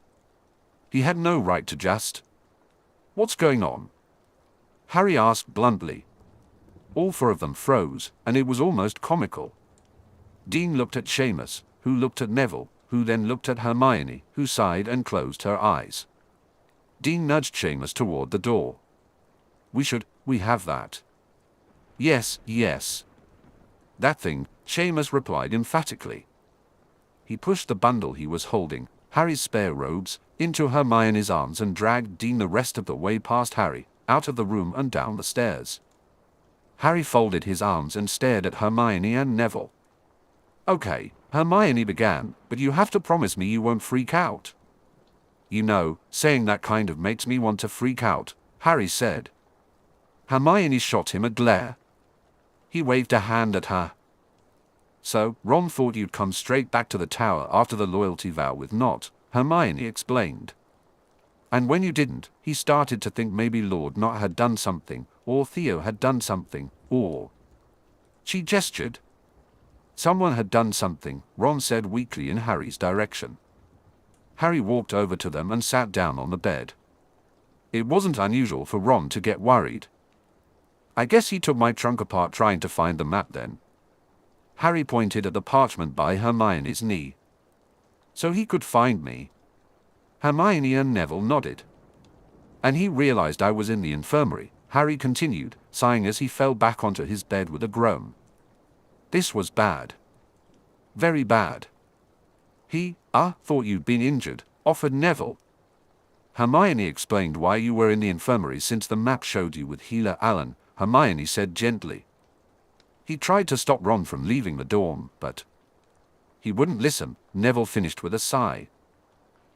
"He had no right to just." "What's going on?" Harry asked bluntly. All four of them froze, and it was almost comical. Dean looked at Seamus, who looked at Neville, who then looked at Hermione, who sighed and closed her eyes. Dean nudged Seamus toward the door. We have that." Yes. "That thing," Seamus replied emphatically. He pushed the bundle he was holding, Harry's spare robes, into Hermione's arms and dragged Dean the rest of the way past Harry, out of the room and down the stairs. Harry folded his arms and stared at Hermione and Neville. "Okay," Hermione began, "but you have to promise me you won't freak out." "You know, saying that kind of makes me want to freak out," Harry said. Hermione shot him a glare. He waved a hand at her. So, Ron thought you'd come straight back to the tower after the loyalty vow with Not, Hermione explained. And when you didn't, he started to think maybe Lord Not had done something, or Theo had done something, or... She gestured. Someone had done something, Ron said weakly in Harry's direction. Harry walked over to them and sat down on the bed. It wasn't unusual for Ron to get worried. I guess he took my trunk apart trying to find the map then. Harry pointed at the parchment by Hermione's knee. So he could find me. Hermione and Neville nodded. And he realized I was in the infirmary, Harry continued, sighing as he fell back onto his bed with a groan. This was bad. Very bad. He, thought you'd been injured, offered Neville. Hermione explained why you were in the infirmary since the map showed you with Healer Alan, Hermione said gently. He tried to stop Ron from leaving the dorm, but... He wouldn't listen, Neville finished with a sigh.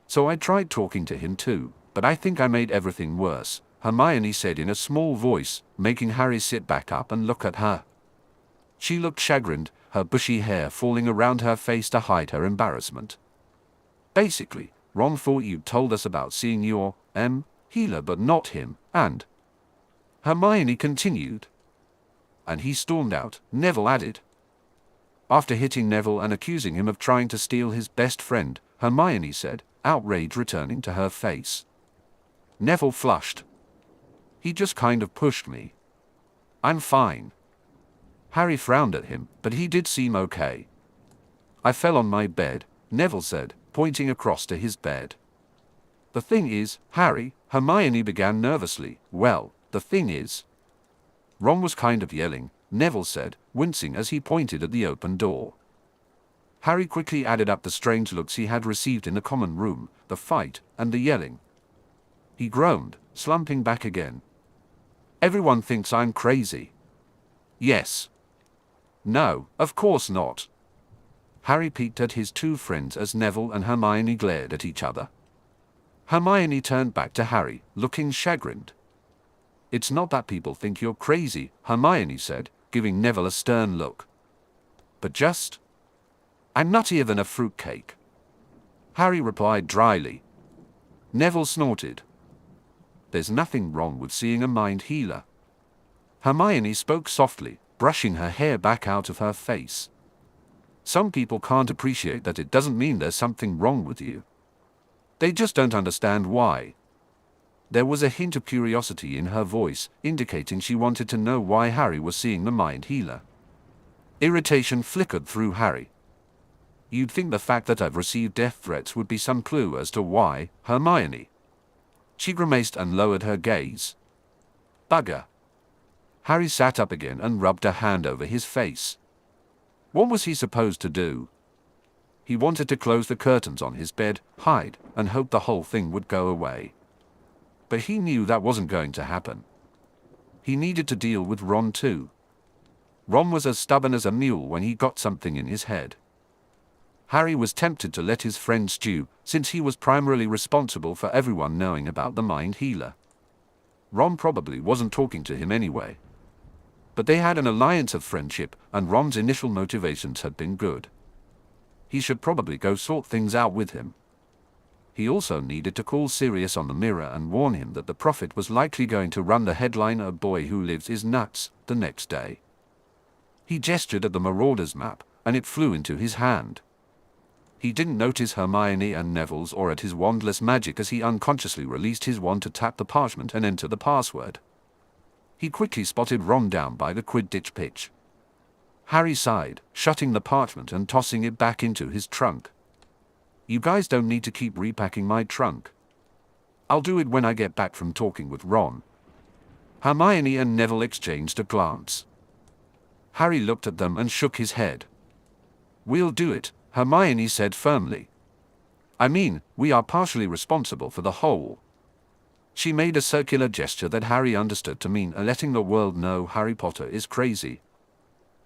So I tried talking to him too, but I think I made everything worse, Hermione said in a small voice, making Harry sit back up and look at her. She looked chagrined, her bushy hair falling around her face to hide her embarrassment. Basically, Ron thought you'd told us about seeing your, healer but not him, and... Hermione continued. And he stormed out, Neville added. After hitting Neville and accusing him of trying to steal his best friend, Hermione said, outrage returning to her face. Neville flushed. He just kind of pushed me. I'm fine. Harry frowned at him, but he did seem okay. I fell on my bed, Neville said, pointing across to his bed. The thing is, Harry, Hermione began nervously, well, the thing is... Ron was kind of yelling, Neville said, wincing as he pointed at the open door. Harry quickly added up the strange looks he had received in the common room, the fight, and the yelling. He groaned, slumping back again. Everyone thinks I'm crazy. Yes. No, of course not. Harry peeked at his two friends as Neville and Hermione glared at each other. Hermione turned back to Harry, looking chagrined. It's not that people think you're crazy, Hermione said, giving Neville a stern look. But just... I'm nuttier than a fruitcake. Harry replied dryly. Neville snorted. There's nothing wrong with seeing a mind healer. Hermione spoke softly, brushing her hair back out of her face. Some people can't appreciate that it doesn't mean there's something wrong with you. They just don't understand why. There was a hint of curiosity in her voice, indicating she wanted to know why Harry was seeing the mind healer. Irritation flickered through Harry. You'd think the fact that I've received death threats would be some clue as to why, Hermione. She grimaced and lowered her gaze. Bugger. Harry sat up again and rubbed a hand over his face. What was he supposed to do? He wanted to close the curtains on his bed, hide, and hope the whole thing would go away. But he knew that wasn't going to happen. He needed to deal with Ron too. Ron was as stubborn as a mule when he got something in his head. Harry was tempted to let his friend stew, since he was primarily responsible for everyone knowing about the mind healer. Ron probably wasn't talking to him anyway. But they had an alliance of friendship, and Ron's initial motivations had been good. He should probably go sort things out with him. He also needed to call Sirius on the mirror and warn him that the Prophet was likely going to run the headline "A Boy Who Lives Is Nuts" the next day. He gestured at the Marauders map, and it flew into his hand. He didn't notice Hermione and Neville's or at his wandless magic as he unconsciously released his wand to tap the parchment and enter the password. He quickly spotted Ron down by the Quidditch pitch. Harry sighed, shutting the parchment and tossing it back into his trunk. You guys don't need to keep repacking my trunk. I'll do it when I get back from talking with Ron. Hermione and Neville exchanged a glance. Harry looked at them and shook his head. We'll do it, Hermione said firmly. I mean, we are partially responsible for the whole. She made a circular gesture that Harry understood to mean letting the world know Harry Potter is crazy.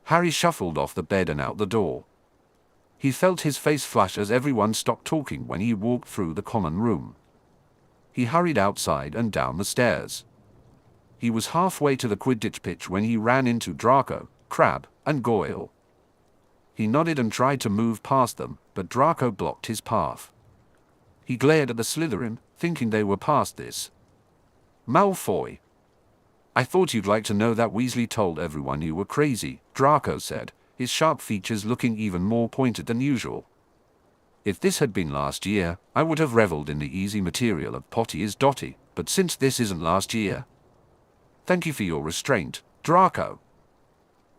Harry shuffled off the bed and out the door. He felt his face flush as everyone stopped talking when he walked through the common room. He hurried outside and down the stairs. He was halfway to the Quidditch pitch when he ran into Draco, Crabbe, and Goyle. He nodded and tried to move past them, but Draco blocked his path. He glared at the Slytherin, thinking they were past this. Malfoy. I thought you'd like to know that Weasley told everyone you were crazy, Draco said, his sharp features looking even more pointed than usual. If this had been last year, I would have revelled in the easy material of Potty is Dotty, but since this isn't last year. Thank you for your restraint, Draco.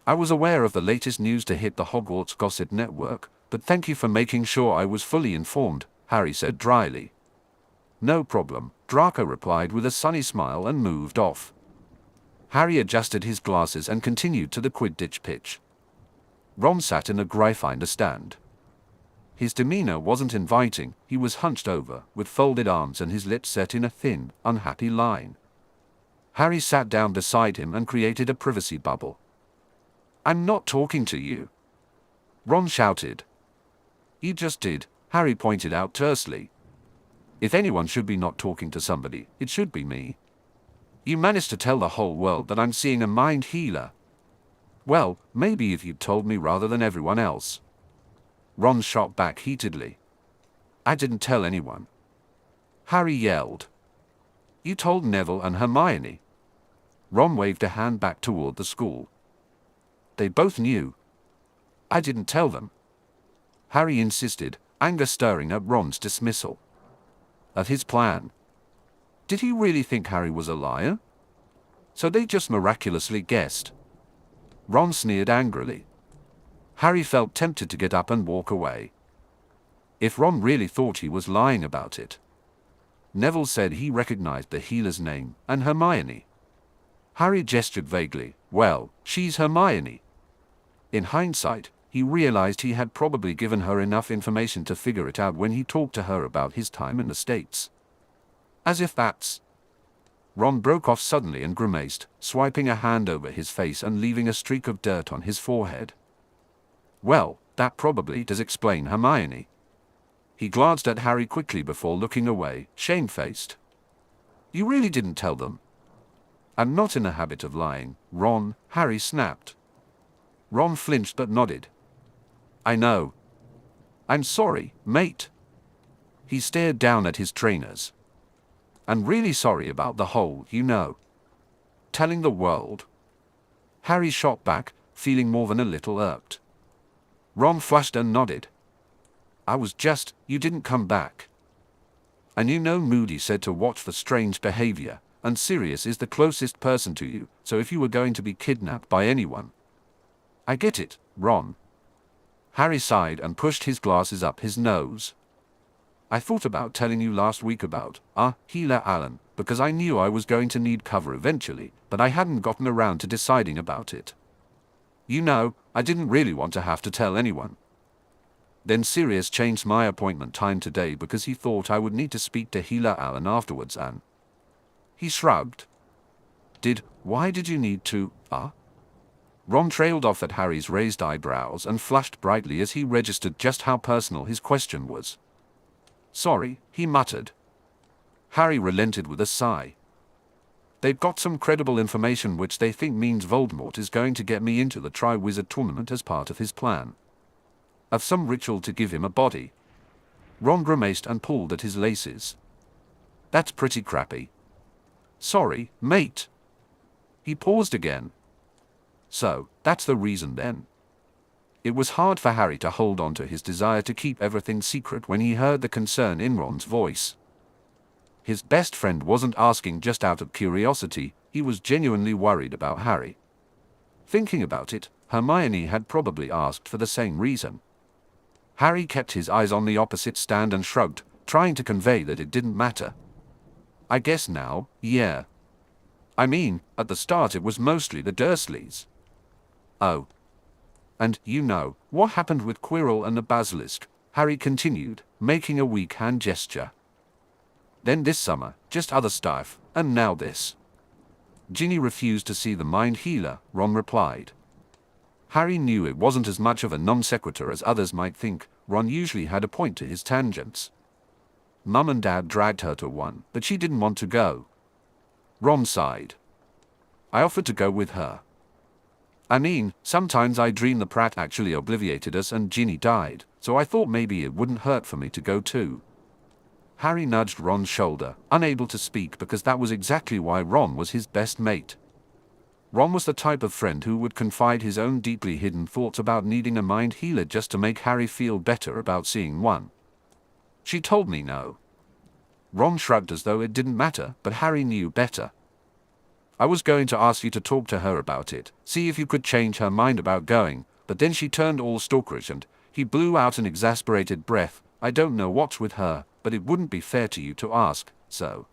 I was aware of the latest news to hit the Hogwarts Gossip Network, but thank you for making sure I was fully informed, Harry said dryly. No problem, Draco replied with a sunny smile and moved off. Harry adjusted his glasses and continued to the Quidditch pitch. Ron sat in a Gryffindor stand. His demeanor wasn't inviting, he was hunched over, with folded arms and his lips set in a thin, unhappy line. Harry sat down beside him and created a privacy bubble. I'm not talking to you. Ron shouted. You just did, Harry pointed out tersely. If anyone should be not talking to somebody, it should be me. You managed to tell the whole world that I'm seeing a mind healer. Well, maybe if you'd told me rather than everyone else. Ron shot back heatedly. I didn't tell anyone. Harry yelled. You told Neville and Hermione. Ron waved a hand back toward the school. They both knew. I didn't tell them. Harry insisted, anger stirring at Ron's dismissal. Of his plan. Did he really think Harry was a liar? So they just miraculously guessed. Ron sneered angrily. Harry felt tempted to get up and walk away. If Ron really thought he was lying about it. Neville said he recognized the healer's name, and Hermione. Harry gestured vaguely. Well, she's Hermione. In hindsight, he realized he had probably given her enough information to figure it out when he talked to her about his time in the States. As if that's... Ron broke off suddenly and grimaced, swiping a hand over his face and leaving a streak of dirt on his forehead. Well, that probably does explain Hermione. He glanced at Harry quickly before looking away, shamefaced. You really didn't tell them? I'm not in the habit of lying, Ron, Harry snapped. Ron flinched but nodded. I know. I'm sorry, mate. He stared down at his trainers. I'm really sorry about the whole, telling the world. Harry shot back, feeling more than a little irked. Ron flushed and nodded. You didn't come back. And Moody said to watch for strange behavior, and Sirius is the closest person to you, so if you were going to be kidnapped by anyone. I get it, Ron. Harry sighed and pushed his glasses up his nose. I thought about telling you last week about, Healer Alan, because I knew I was going to need cover eventually, but I hadn't gotten around to deciding about it. I didn't really want to have to tell anyone. Then Sirius changed my appointment time today because he thought I would need to speak to Healer Alan afterwards and... He shrugged. Why did you need to, Ron trailed off at Harry's raised eyebrows and flushed brightly as he registered just how personal his question was. Sorry, he muttered. Harry relented with a sigh. They've got some credible information which they think means Voldemort is going to get me into the Triwizard Tournament as part of his plan. Of some ritual to give him a body. Ron grimaced and pulled at his laces. That's pretty crappy. Sorry, mate. He paused again. So, that's the reason then. It was hard for Harry to hold on to his desire to keep everything secret when he heard the concern in Ron's voice. His best friend wasn't asking just out of curiosity, he was genuinely worried about Harry. Thinking about it, Hermione had probably asked for the same reason. Harry kept his eyes on the opposite stand and shrugged, trying to convey that it didn't matter. I guess now, yeah. I mean, at the start it was mostly the Dursleys. Oh. And, what happened with Quirrell and the Basilisk, Harry continued, making a weak hand gesture. Then this summer, just other stuff, and now this. Ginny refused to see the mind healer, Ron replied. Harry knew it wasn't as much of a non sequitur as others might think. Ron usually had a point to his tangents. Mum and Dad dragged her to one, but she didn't want to go. Ron sighed. I offered to go with her. I mean, sometimes I dream the Pratt actually obliviated us and Ginny died, so I thought maybe it wouldn't hurt for me to go too. Harry nudged Ron's shoulder, unable to speak because that was exactly why Ron was his best mate. Ron was the type of friend who would confide his own deeply hidden thoughts about needing a mind healer just to make Harry feel better about seeing one. She told me no. Ron shrugged as though it didn't matter, but Harry knew better. I was going to ask you to talk to her about it, see if you could change her mind about going, but then she turned all stalkerish and he blew out an exasperated breath. I don't know what's with her, but it wouldn't be fair to you to ask, so.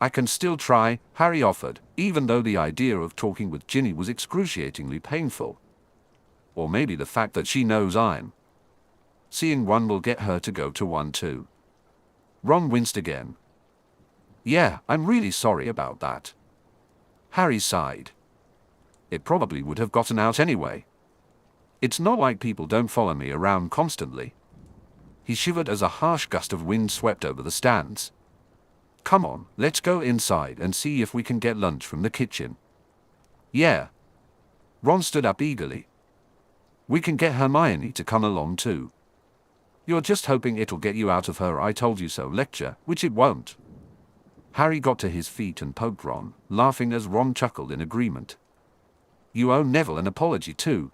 I can still try, Harry offered, even though the idea of talking with Ginny was excruciatingly painful. Or maybe the fact that she knows I'm seeing one will get her to go to one too. Ron winced again. Yeah, I'm really sorry about that. Harry sighed. It probably would have gotten out anyway. It's not like people don't follow me around constantly. He shivered as a harsh gust of wind swept over the stands. Come on, let's go inside and see if we can get lunch from the kitchen. Yeah. Ron stood up eagerly. We can get Hermione to come along too. You're just hoping it'll get you out of her I told you so lecture, which it won't. Harry got to his feet and poked Ron, laughing as Ron chuckled in agreement. You owe Neville an apology too.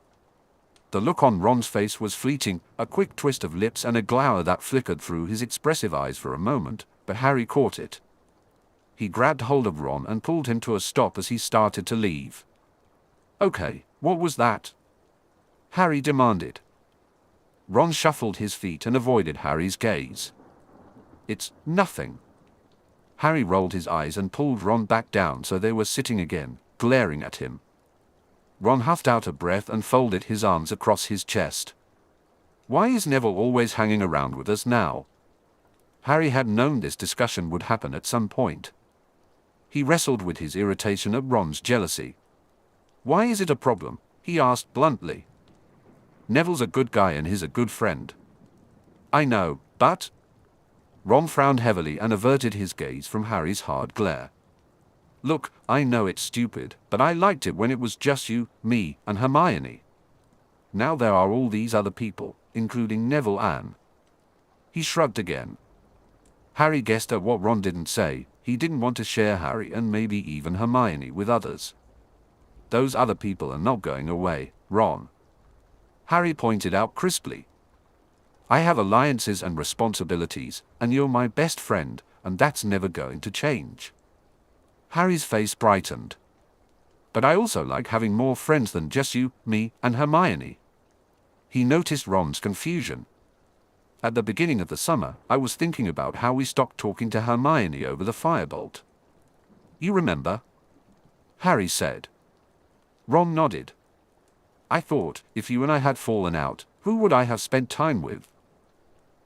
The look on Ron's face was fleeting, a quick twist of lips and a glower that flickered through his expressive eyes for a moment, but Harry caught it. He grabbed hold of Ron and pulled him to a stop as he started to leave. Okay, what was that? Harry demanded. Ron shuffled his feet and avoided Harry's gaze. It's nothing. Harry rolled his eyes and pulled Ron back down so they were sitting again, glaring at him. Ron huffed out a breath and folded his arms across his chest. Why is Neville always hanging around with us now? Harry had known this discussion would happen at some point. He wrestled with his irritation at Ron's jealousy. Why is it a problem? He asked bluntly. Neville's a good guy and he's a good friend. I know, but... Ron frowned heavily and averted his gaze from Harry's hard glare. Look, I know it's stupid, but I liked it when it was just you, me, and Hermione. Now there are all these other people, including Neville and... He shrugged again. Harry guessed at what Ron didn't say. He didn't want to share Harry and maybe even Hermione with others. Those other people are not going away, Ron. Harry pointed out crisply. I have alliances and responsibilities, and you're my best friend, and that's never going to change. Harry's face brightened. But I also like having more friends than just you, me, and Hermione. He noticed Ron's confusion. At the beginning of the summer, I was thinking about how we stopped talking to Hermione over the firebolt. You remember? Harry said. Ron nodded. I thought, if you and I had fallen out, who would I have spent time with?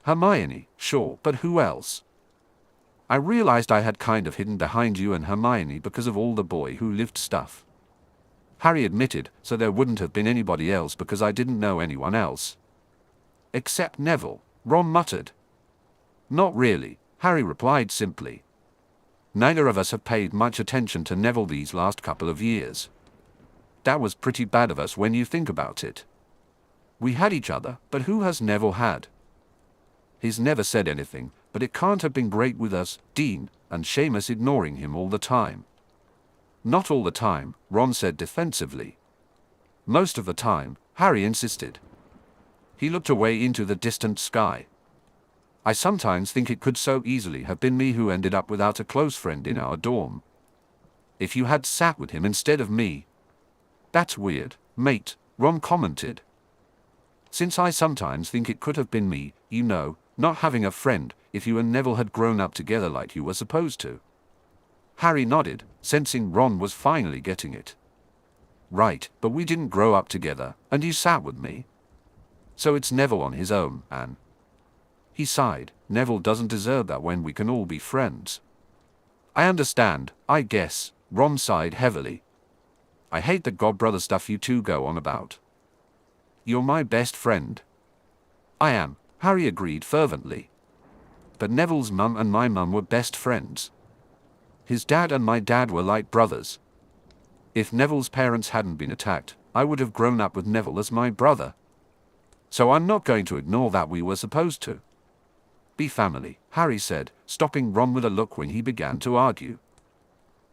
Hermione, sure, but who else? I realized I had kind of hidden behind you and Hermione because of all the boy who lived stuff. Harry admitted, so there wouldn't have been anybody else because I didn't know anyone else. Except Neville, Ron muttered. Not really, Harry replied simply. Neither of us have paid much attention to Neville these last couple of years. That was pretty bad of us when you think about it. We had each other, but who has Neville had? He's never said anything, but it can't have been great with us, Dean, and Seamus ignoring him all the time. Not all the time, Ron said defensively. Most of the time, Harry insisted. He looked away into the distant sky. I sometimes think it could so easily have been me who ended up without a close friend in our dorm. If you had sat with him instead of me. That's weird, mate, Ron commented. Since I sometimes think it could have been me, you know, not having a friend, if you and Neville had grown up together like you were supposed to. Harry nodded, sensing Ron was finally getting it. Right, but we didn't grow up together, and you sat with me. So it's Neville on his own, Anne. He sighed. Neville doesn't deserve that when we can all be friends. I understand, I guess, Ron sighed heavily. I hate the godbrother stuff you two go on about. You're my best friend. I am, Harry agreed fervently. But Neville's mum and my mum were best friends. His dad and my dad were like brothers. If Neville's parents hadn't been attacked, I would have grown up with Neville as my brother. So I'm not going to ignore that we were supposed to be family, Harry said, stopping Ron with a look when he began to argue.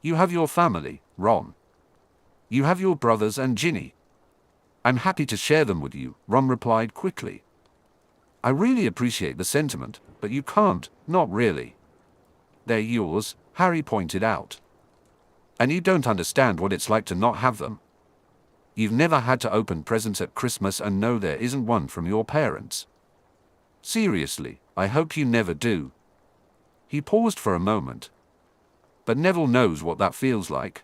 You have your family, Ron. You have your brothers and Ginny. I'm happy to share them with you, Ron replied quickly. I really appreciate the sentiment, but you can't, not really. They're yours, Harry pointed out. And you don't understand what it's like to not have them. You've never had to open presents at Christmas and know there isn't one from your parents. Seriously, I hope you never do. He paused for a moment. But Neville knows what that feels like.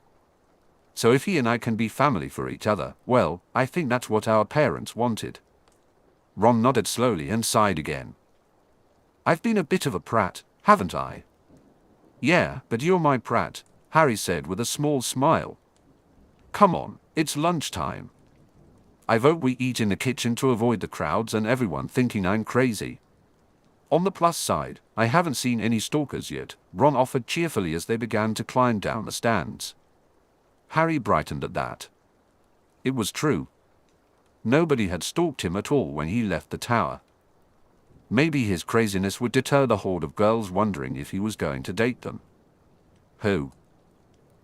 So if he and I can be family for each other, well, I think that's what our parents wanted. Ron nodded slowly and sighed again. I've been a bit of a prat, haven't I? Yeah, but you're my prat, Harry said with a small smile. Come on, it's lunchtime. I vote we eat in the kitchen to avoid the crowds and everyone thinking I'm crazy. On the plus side, I haven't seen any stalkers yet, Ron offered cheerfully as they began to climb down the stands. Harry brightened at that. It was true. Nobody had stalked him at all when he left the tower. Maybe his craziness would deter the horde of girls wondering if he was going to date them. Who?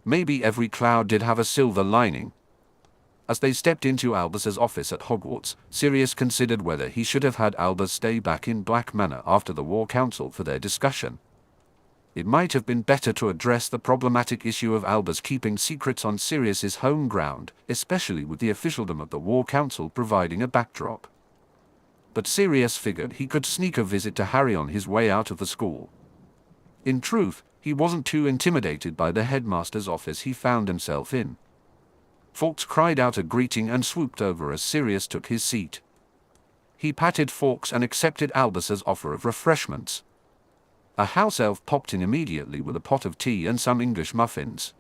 Maybe every cloud did have a silver lining. As they stepped into Albus's office at Hogwarts, Sirius considered whether he should have had Albus stay back in Black Manor after the War Council for their discussion. It might have been better to address the problematic issue of Albus keeping secrets on Sirius's home ground, especially with the officialdom of the War Council providing a backdrop. But Sirius figured he could sneak a visit to Harry on his way out of the school. In truth, he wasn't too intimidated by the headmaster's office he found himself in. Fawkes cried out a greeting and swooped over as Sirius took his seat. He patted Fawkes and accepted Albus's offer of refreshments. A house elf popped in immediately with a pot of tea and some English muffins.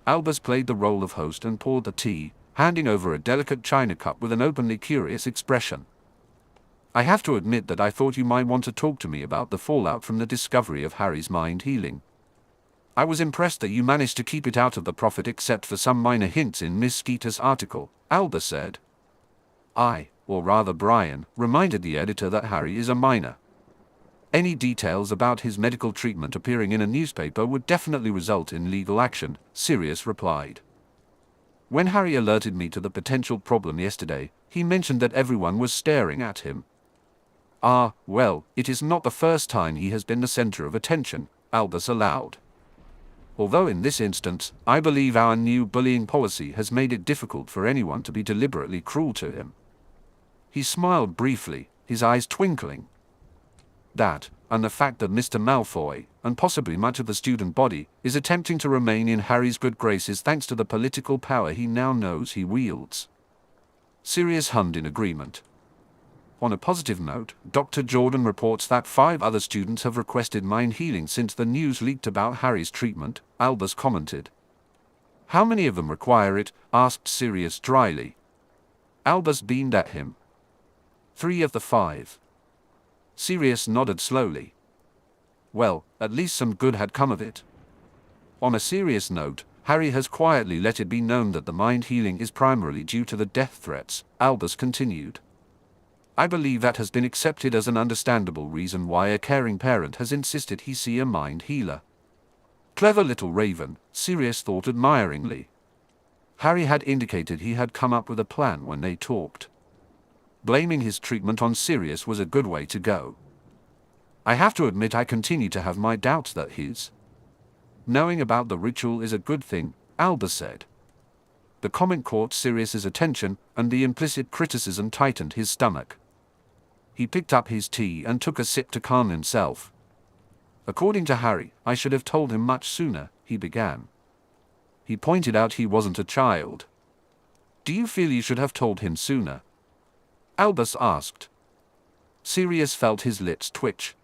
Albus played the role of host and poured the tea, handing over a delicate china cup with an openly curious expression. I have to admit that I thought you might want to talk to me about the fallout from the discovery of Harry's mind healing. I was impressed that you managed to keep it out of the Prophet except for some minor hints in Miss Skeeter's article, Albus said. I, or rather Brian, reminded the editor that Harry is a minor. Any details about his medical treatment appearing in a newspaper would definitely result in legal action, Sirius replied. When Harry alerted me to the potential problem yesterday, he mentioned that everyone was staring at him. Ah, well, it is not the first time he has been the center of attention, Albus allowed. Although in this instance, I believe our new bullying policy has made it difficult for anyone to be deliberately cruel to him. He smiled briefly, his eyes twinkling. That, and the fact that Mr. Malfoy, and possibly much of the student body, is attempting to remain in Harry's good graces thanks to the political power he now knows he wields. Sirius hummed in agreement. On a positive note, Dr. Jordan reports that 5 other students have requested mind healing since the news leaked about Harry's treatment, Albus commented. How many of them require it? Asked Sirius dryly. Albus beamed at him. 3 of the 5. Sirius nodded slowly. Well, at least some good had come of it. On a serious note, Harry has quietly let it be known that the mind healing is primarily due to the death threats, Albus continued. I believe that has been accepted as an understandable reason why a caring parent has insisted he see a mind healer. Clever little raven, Sirius thought admiringly. Harry had indicated he had come up with a plan when they talked. Blaming his treatment on Sirius was a good way to go. I have to admit I continue to have my doubts that his knowing about the ritual is a good thing, Albus said. The comment caught Sirius's attention, and the implicit criticism tightened his stomach. He picked up his tea and took a sip to calm himself. According to Harry, I should have told him much sooner, he began. He pointed out he wasn't a child. Do you feel you should have told him sooner? Albus asked. Sirius felt his lips twitch.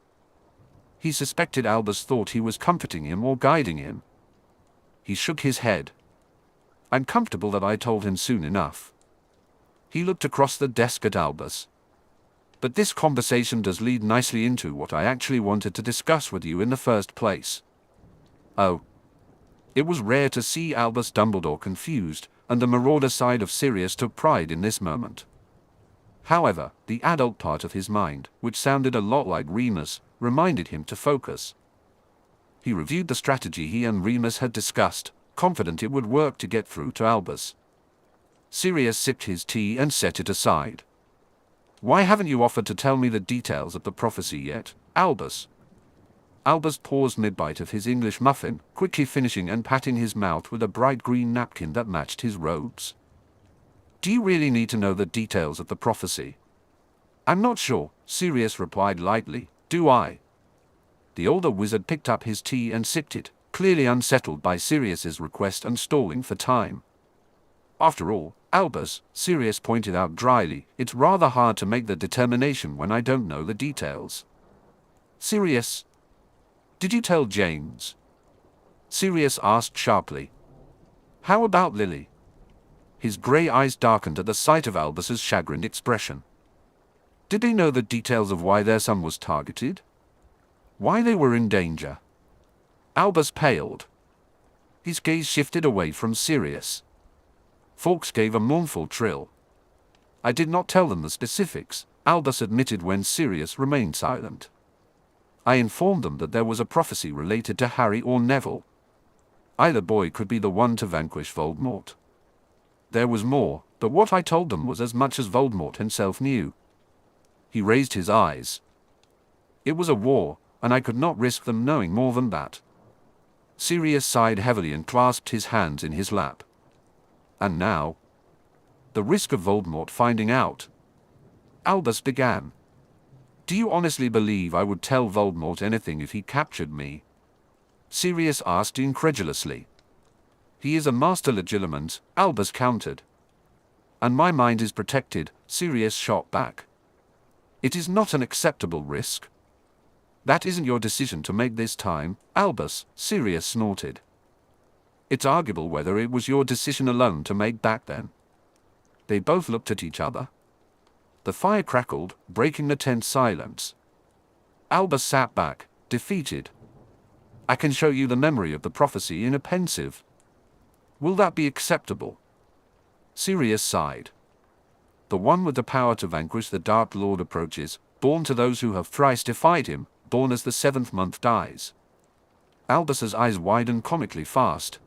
He suspected Albus thought he was comforting him or guiding him. He shook his head. I'm comfortable that I told him soon enough. He looked across the desk at Albus. But this conversation does lead nicely into what I actually wanted to discuss with you in the first place. Oh. It was rare to see Albus Dumbledore confused, and the marauder side of Sirius took pride in this moment. However, the adult part of his mind, which sounded a lot like Remus, reminded him to focus. He reviewed the strategy he and Remus had discussed, confident it would work to get through to Albus. Sirius sipped his tea and set it aside. "Why haven't you offered to tell me the details of the prophecy yet, Albus?" Albus paused mid-bite of his English muffin, quickly finishing and patting his mouth with a bright green napkin that matched his robes. "Do you really need to know the details of the prophecy?" "I'm not sure," Sirius replied lightly. "Do I?" The older wizard picked up his tea and sipped it, clearly unsettled by Sirius's request and stalling for time. "After all, Albus," Sirius pointed out dryly, "it's rather hard to make the determination when I don't know the details." "Sirius, did you tell James?" Sirius asked sharply. "How about Lily?" His grey eyes darkened at the sight of Albus's chagrined expression. Did they know the details of why their son was targeted? Why they were in danger? Albus paled. His gaze shifted away from Sirius. Fawkes gave a mournful trill. "I did not tell them the specifics," Albus admitted when Sirius remained silent. "I informed them that there was a prophecy related to Harry or Neville. Either boy could be the one to vanquish Voldemort. There was more, but what I told them was as much as Voldemort himself knew." He raised his eyes. "It was a war, and I could not risk them knowing more than that." Sirius sighed heavily and clasped his hands in his lap. "And now? The risk of Voldemort finding out." Albus began. "Do you honestly believe I would tell Voldemort anything if he captured me?" Sirius asked incredulously. "He is a master legilimens," Albus countered. "And my mind is protected," Sirius shot back. "It is not an acceptable risk." "That isn't your decision to make this time, Albus," Sirius snorted. "It's arguable whether it was your decision alone to make back then." They both looked at each other. The fire crackled, breaking the tense silence. Albus sat back, defeated. "I can show you the memory of the prophecy in a pensive. Will that be acceptable?" Sirius sighed. "The one with the power to vanquish the Dark Lord approaches, born to those who have thrice defied him, born as the seventh month dies." Albus's eyes widened comically fast.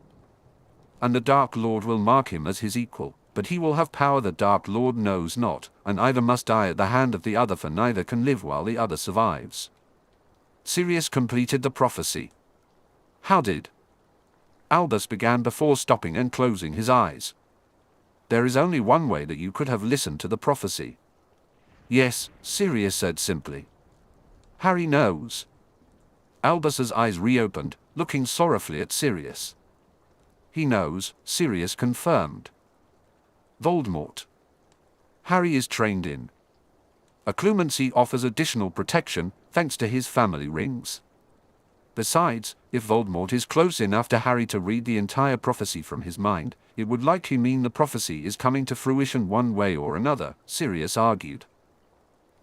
"And the Dark Lord will mark him as his equal, but he will have power the Dark Lord knows not, and either must die at the hand of the other, for neither can live while the other survives." Sirius completed the prophecy. "How did?" Albus began before stopping and closing his eyes. "There is only one way that you could have listened to the prophecy." "Yes," Sirius said simply. "Harry knows." Albus's eyes reopened, looking sorrowfully at Sirius. "He knows," Sirius confirmed. "Voldemort. Harry is trained in. Occlumency offers additional protection, thanks to his family rings. Besides, if Voldemort is close enough to Harry to read the entire prophecy from his mind, it would likely mean the prophecy is coming to fruition one way or another," Sirius argued.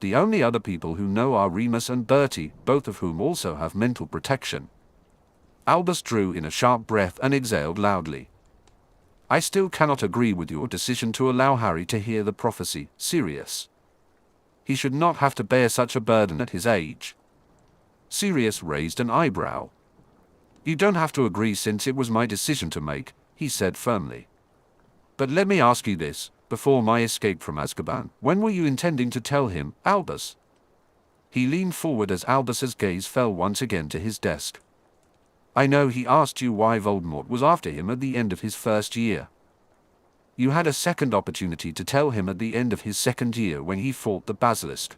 "The only other people who know are Remus and Bertie, both of whom also have mental protection." Albus drew in a sharp breath and exhaled loudly. "I still cannot agree with your decision to allow Harry to hear the prophecy, Sirius. He should not have to bear such a burden at his age." Sirius raised an eyebrow. "You don't have to agree since it was my decision to make," he said firmly. "But let me ask you this. Before my escape from Azkaban, when were you intending to tell him, Albus?" He leaned forward as Albus's gaze fell once again to his desk. "I know he asked you why Voldemort was after him at the end of his first year. You had a second opportunity to tell him at the end of his second year when he fought the basilisk.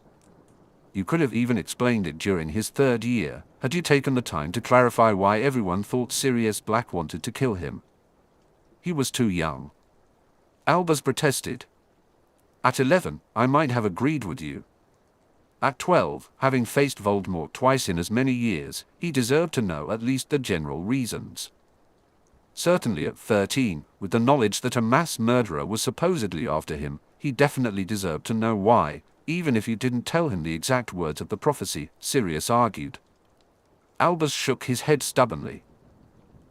You could have even explained it during his third year, had you taken the time to clarify why everyone thought Sirius Black wanted to kill him. He was too young." Albus protested. "At 11, I might have agreed with you. At 12, having faced Voldemort twice in as many years, he deserved to know at least the general reasons. Certainly at 13, with the knowledge that a mass murderer was supposedly after him, he definitely deserved to know why, even if you didn't tell him the exact words of the prophecy," Sirius argued. Albus shook his head stubbornly.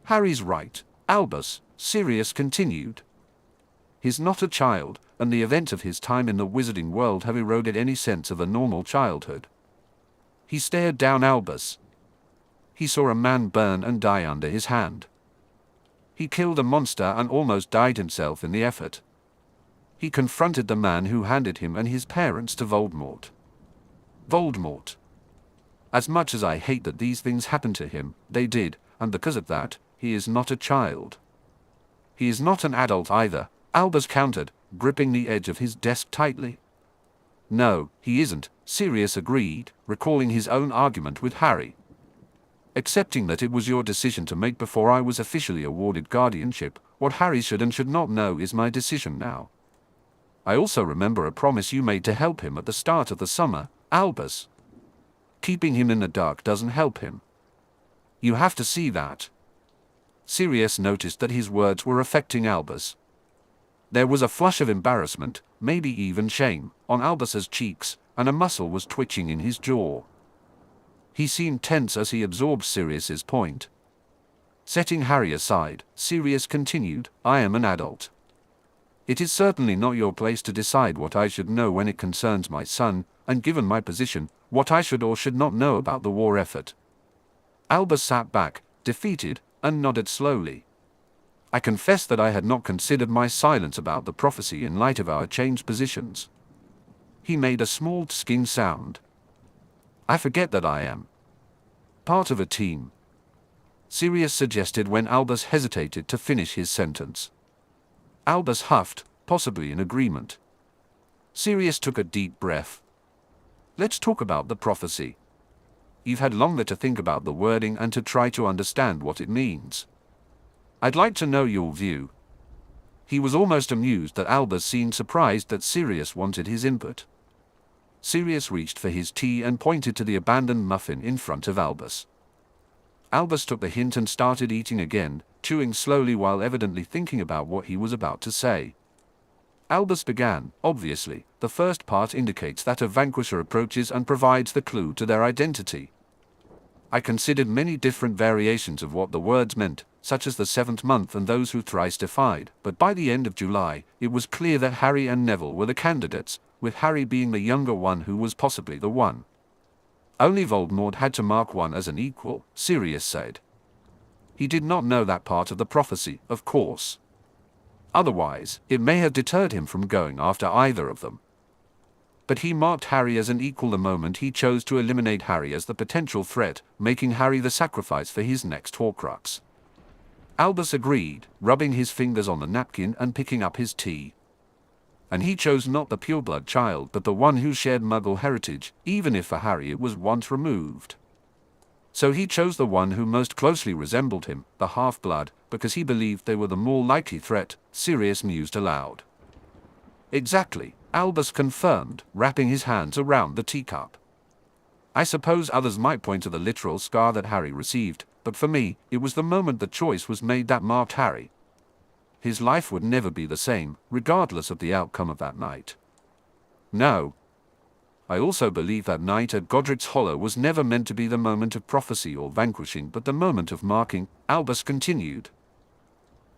"Harry's right. Albus, Sirius continued. He's not a child, and the events of his time in the wizarding world have eroded any sense of a normal childhood. He stared down Albus. He saw a man burn and die under his hand. He killed a monster and almost died himself in the effort. He confronted the man who handed him and his parents to Voldemort. Voldemort. As much as I hate that these things happened to him, they did, and because of that, he is not a child. He is not an adult either, Albus countered, gripping the edge of his desk tightly. No, he isn't, Sirius agreed, recalling his own argument with Harry. Accepting that it was your decision to make before I was officially awarded guardianship, what Harry should and should not know is my decision now. I also remember a promise you made to help him at the start of the summer, Albus. Keeping him in the dark doesn't help him. You have to see that. Sirius noticed that his words were affecting Albus. There was a flush of embarrassment, maybe even shame, on Albus's cheeks, and a muscle was twitching in his jaw. He seemed tense as he absorbed Sirius's point. Setting Harry aside, Sirius continued, I am an adult. It is certainly not your place to decide what I should know when it concerns my son, and given my position, what I should or should not know about the war effort. Albus sat back, defeated, and nodded slowly. I confess that I had not considered my silence about the prophecy in light of our changed positions. He made a small skin sound. I forget that I am part of a team, Sirius suggested when Albus hesitated to finish his sentence. Albus huffed, possibly in agreement. Sirius took a deep breath. Let's talk about the prophecy. You've had longer to think about the wording and to try to understand what it means. I'd like to know your view. He was almost amused that Albus seemed surprised that Sirius wanted his input. Sirius reached for his tea and pointed to the abandoned muffin in front of Albus. Albus took the hint and started eating again, chewing slowly while evidently thinking about what he was about to say. Albus began, obviously, the first part indicates that a vanquisher approaches and provides the clue to their identity. I considered many different variations of what the words meant, such as the seventh month and those who thrice defied, but by the end of July, it was clear that Harry and Neville were the candidates, with Harry being the younger one who was possibly the one. Only Voldemort had to mark one as an equal, Sirius said. He did not know that part of the prophecy, of course. Otherwise, it may have deterred him from going after either of them. But he marked Harry as an equal the moment he chose to eliminate Harry as the potential threat, making Harry the sacrifice for his next Horcrux. Albus agreed, rubbing his fingers on the napkin and picking up his tea. And he chose not the pureblood child but the one who shared Muggle heritage, even if for Harry it was once removed. So he chose the one who most closely resembled him, the half-blood, because he believed they were the more likely threat, Sirius mused aloud. Exactly, Albus confirmed, wrapping his hands around the teacup. I suppose others might point to the literal scar that Harry received, but for me, it was the moment the choice was made that marked Harry. His life would never be the same, regardless of the outcome of that night. No. I also believe that night at Godric's Hollow was never meant to be the moment of prophecy or vanquishing but the moment of marking, Albus continued.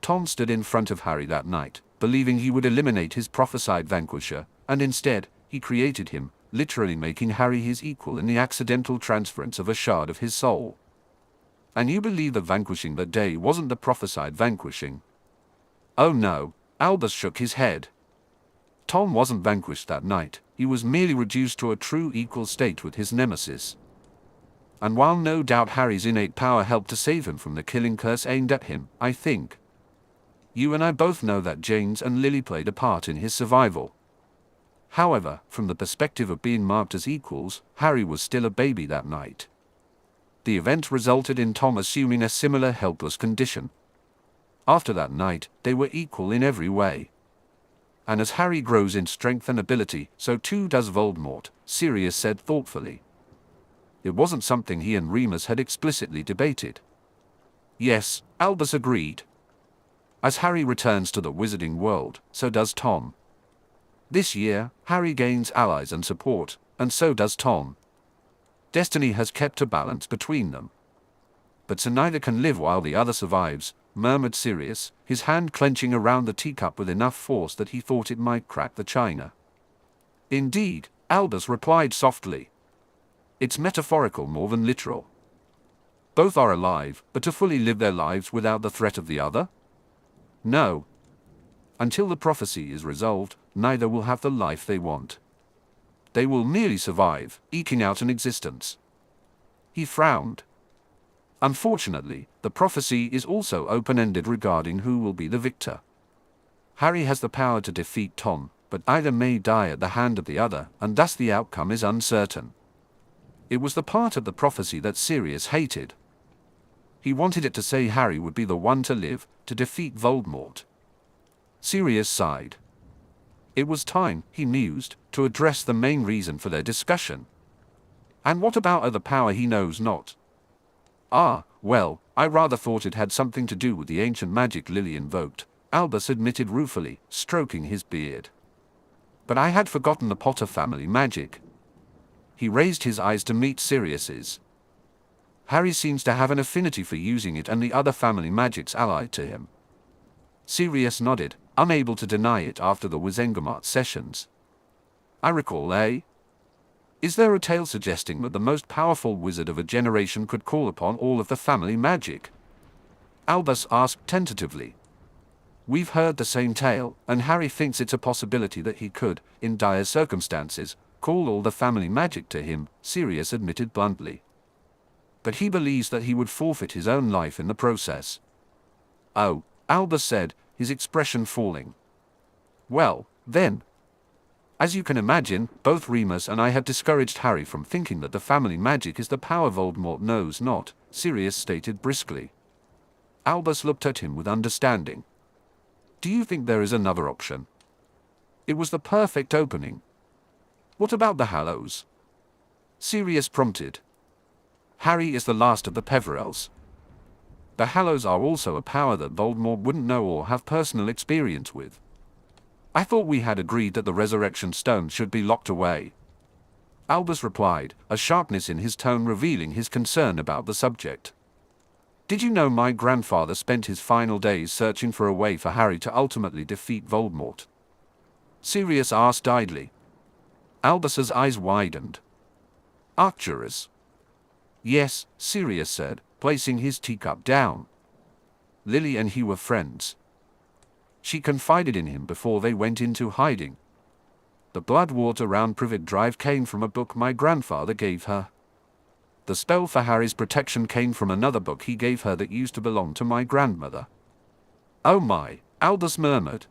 Tom stood in front of Harry that night, believing he would eliminate his prophesied vanquisher, and instead, he created him, literally making Harry his equal in the accidental transference of a shard of his soul. And you believe the vanquishing that day wasn't the prophesied vanquishing? Oh no, Albus shook his head. Tom wasn't vanquished that night, he was merely reduced to a true equal state with his nemesis. And while no doubt Harry's innate power helped to save him from the killing curse aimed at him, I think you and I both know that James and Lily played a part in his survival. However, from the perspective of being marked as equals, Harry was still a baby that night. The event resulted in Tom assuming a similar helpless condition. After that night, they were equal in every way. And as Harry grows in strength and ability, so too does Voldemort, Sirius said thoughtfully. It wasn't something he and Remus had explicitly debated. Yes, Albus agreed. As Harry returns to the wizarding world, so does Tom. This year, Harry gains allies and support, and so does Tom. Destiny has kept a balance between them. But so neither can live while the other survives, murmured Sirius, his hand clenching around the teacup with enough force that he thought it might crack the china. Indeed, Albus replied softly. It's metaphorical more than literal. Both are alive, but to fully live their lives without the threat of the other? No. Until the prophecy is resolved, neither will have the life they want. They will merely survive, eking out an existence. He frowned. Unfortunately, the prophecy is also open-ended regarding who will be the victor. Harry has the power to defeat Tom, but either may die at the hand of the other, and thus the outcome is uncertain. It was the part of the prophecy that Sirius hated. He wanted it to say Harry would be the one to live, to defeat Voldemort. Sirius sighed. It was time, he mused, to address the main reason for their discussion. And what about other power he knows not? Ah, well, I rather thought it had something to do with the ancient magic Lily invoked, Albus admitted ruefully, stroking his beard. But I had forgotten the Potter family magic. He raised his eyes to meet Sirius's. Harry seems to have an affinity for using it and the other family magics allied to him. Sirius nodded, unable to deny it after the Wizengamot sessions. I recall, Is there a tale suggesting that the most powerful wizard of a generation could call upon all of the family magic? Albus asked tentatively. We've heard the same tale, and Harry thinks it's a possibility that he could, in dire circumstances, call all the family magic to him, Sirius admitted bluntly. But he believes that he would forfeit his own life in the process. Oh, Albus said, his expression falling. Well, then. As you can imagine, both Remus and I have discouraged Harry from thinking that the family magic is the power Voldemort knows not, Sirius stated briskly. Albus looked at him with understanding. Do you think there is another option? It was the perfect opening. What about the Hallows? Sirius prompted. Harry is the last of the Peverells. The Hallows are also a power that Voldemort wouldn't know or have personal experience with. I thought we had agreed that the Resurrection Stone should be locked away. Albus replied, a sharpness in his tone revealing his concern about the subject. Did you know my grandfather spent his final days searching for a way for Harry to ultimately defeat Voldemort? Sirius asked idly. Albus's eyes widened. Arcturus. Yes, Sirius said, placing his teacup down. Lily and he were friends. She confided in him before they went into hiding. The blood wart around Privet Drive came from a book my grandfather gave her. The spell for Harry's protection came from another book he gave her that used to belong to my grandmother. Oh my, Albus murmured.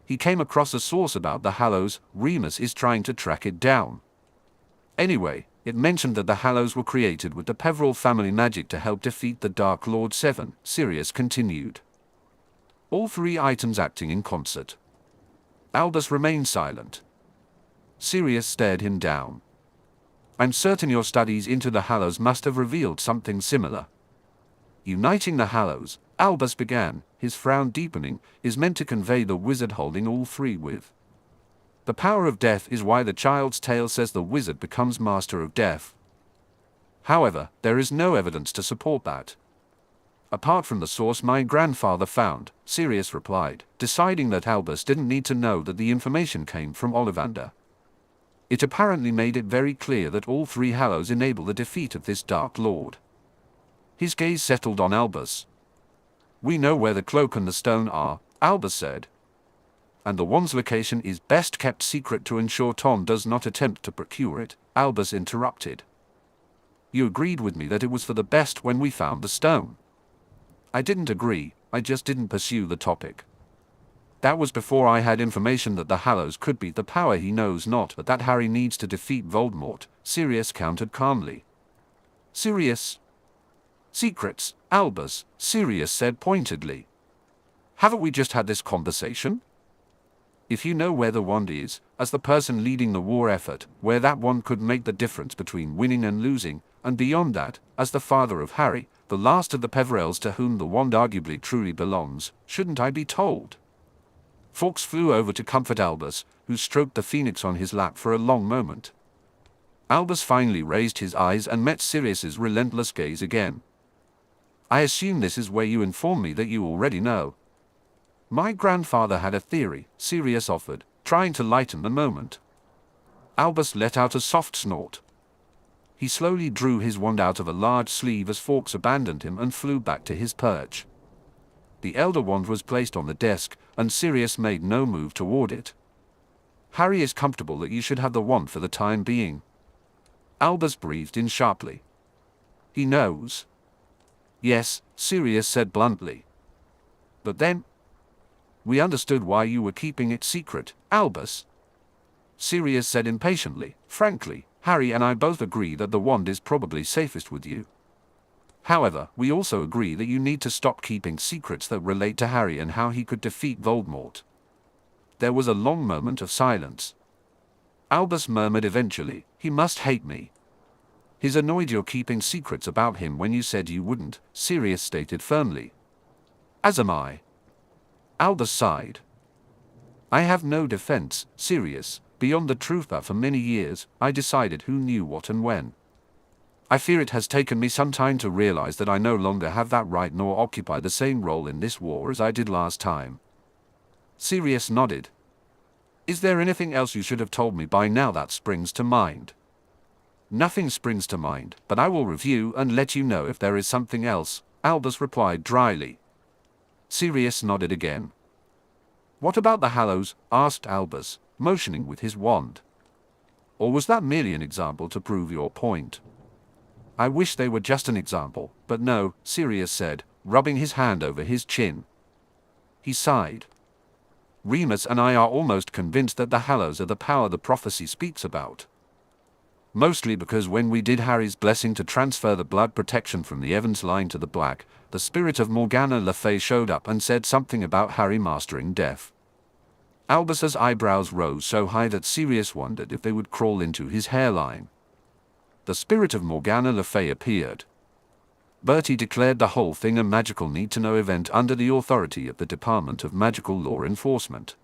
He came across a source about the Hallows. Remus is trying to track it down. Anyway, it mentioned that the Hallows were created with the Peverell family magic to help defeat the Dark Lord 7, Sirius continued. All three items acting in concert. Albus remained silent. Sirius stared him down. I'm certain your studies into the Hallows must have revealed something similar. Uniting the Hallows, Albus began, his frown deepening, is meant to convey the wizard holding all three with. The power of death is why the child's tale says the wizard becomes master of death. However, there is no evidence to support that. Apart from the source my grandfather found, Sirius replied, deciding that Albus didn't need to know that the information came from Ollivander. It apparently made it very clear that all three Hallows enable the defeat of this Dark Lord. His gaze settled on Albus. We know where the cloak and the stone are, Albus said. And the wand's location is best kept secret to ensure Tom does not attempt to procure it, Albus interrupted. You agreed with me that it was for the best when we found the stone. I didn't agree, I just didn't pursue the topic. That was before I had information that the Hallows could be the power he knows not but that Harry needs to defeat Voldemort, Sirius countered calmly. Sirius. Secrets, Albus, Sirius said pointedly. Haven't we just had this conversation? If you know where the wand is, as the person leading the war effort, where that wand could make the difference between winning and losing, and beyond that, as the father of Harry, the last of the Peverells to whom the wand arguably truly belongs, shouldn't I be told? Fawkes flew over to comfort Albus, who stroked the phoenix on his lap for a long moment. Albus finally raised his eyes and met Sirius's relentless gaze again. I assume this is where you inform me that you already know. My grandfather had a theory, Sirius offered, trying to lighten the moment. Albus let out a soft snort. He slowly drew his wand out of a large sleeve as Fawkes abandoned him and flew back to his perch. The elder wand was placed on the desk, and Sirius made no move toward it. Harry is comfortable that you should have the wand for the time being. Albus breathed in sharply. He knows. Yes, Sirius said bluntly. But then? We understood why you were keeping it secret, Albus. Sirius said impatiently. Frankly, Harry and I both agree that the wand is probably safest with you. However, we also agree that you need to stop keeping secrets that relate to Harry and how he could defeat Voldemort. There was a long moment of silence. Albus murmured eventually, he must hate me. He's annoyed you're keeping secrets about him when you said you wouldn't, Sirius stated firmly. As am I. Albus sighed. I have no defense, Sirius, beyond the truth that for many years, I decided who knew what and when. I fear it has taken me some time to realize that I no longer have that right nor occupy the same role in this war as I did last time. Sirius nodded. Is there anything else you should have told me by now that springs to mind? Nothing springs to mind, but I will review and let you know if there is something else, Albus replied dryly. Sirius nodded again. What about the Hallows? Asked Albus, motioning with his wand. Or was that merely an example to prove your point? I wish they were just an example, but no, Sirius said, rubbing his hand over his chin. He sighed. Remus and I are almost convinced that the Hallows are the power the prophecy speaks about. Mostly because when we did Harry's blessing to transfer the blood protection from the Evans line to the Black, the spirit of Morgana Le Fay showed up and said something about Harry mastering death. Albus's eyebrows rose so high that Sirius wondered if they would crawl into his hairline. The spirit of Morgana Le Fay appeared. Bertie declared the whole thing a magical need-to-know event under the authority of the Department of Magical Law Enforcement.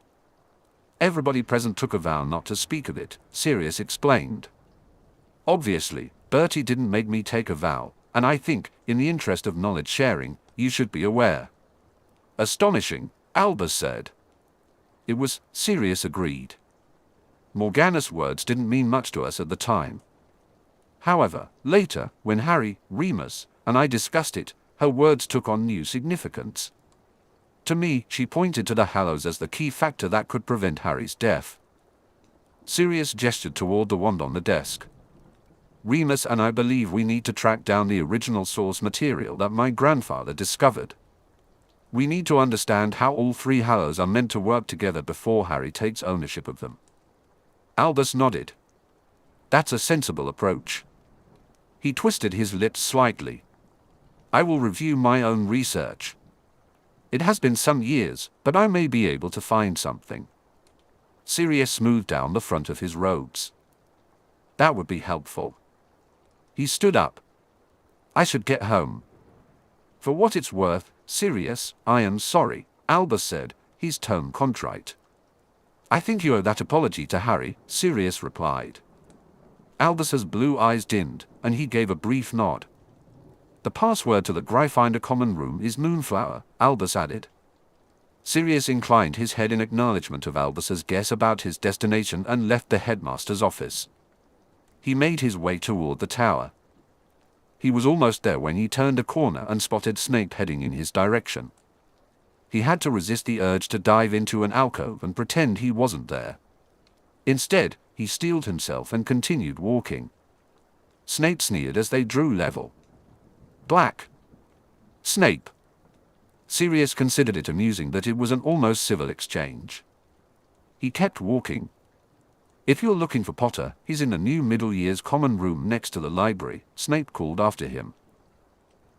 Everybody present took a vow not to speak of it, Sirius explained. Obviously, Bertie didn't make me take a vow, and I think, in the interest of knowledge sharing, you should be aware. Astonishing, Albus said. It was, Sirius agreed. Morgana's words didn't mean much to us at the time. However, later, when Harry, Remus, and I discussed it, her words took on new significance. To me, she pointed to the Hallows as the key factor that could prevent Harry's death. Sirius gestured toward the wand on the desk. Remus and I believe we need to track down the original source material that my grandfather discovered. We need to understand how all three Hallows are meant to work together before Harry takes ownership of them. Albus nodded. That's a sensible approach. He twisted his lips slightly. I will review my own research. It has been some years, but I may be able to find something. Sirius smoothed down the front of his robes. That would be helpful. He stood up. I should get home. For what it's worth, Sirius, I am sorry, Albus said, his tone contrite. I think you owe that apology to Harry, Sirius replied. Albus's blue eyes dimmed, and he gave a brief nod. The password to the Gryffindor common room is Moonflower, Albus added. Sirius inclined his head in acknowledgement of Albus's guess about his destination and left the headmaster's office. He made his way toward the tower. He was almost there when he turned a corner and spotted Snape heading in his direction. He had to resist the urge to dive into an alcove and pretend he wasn't there. Instead, he steeled himself and continued walking. Snape sneered as they drew level. Black. Snape. Sirius considered it amusing that it was an almost civil exchange. He kept walking. If you're looking for Potter, he's in the new middle years common room next to the library, Snape called after him.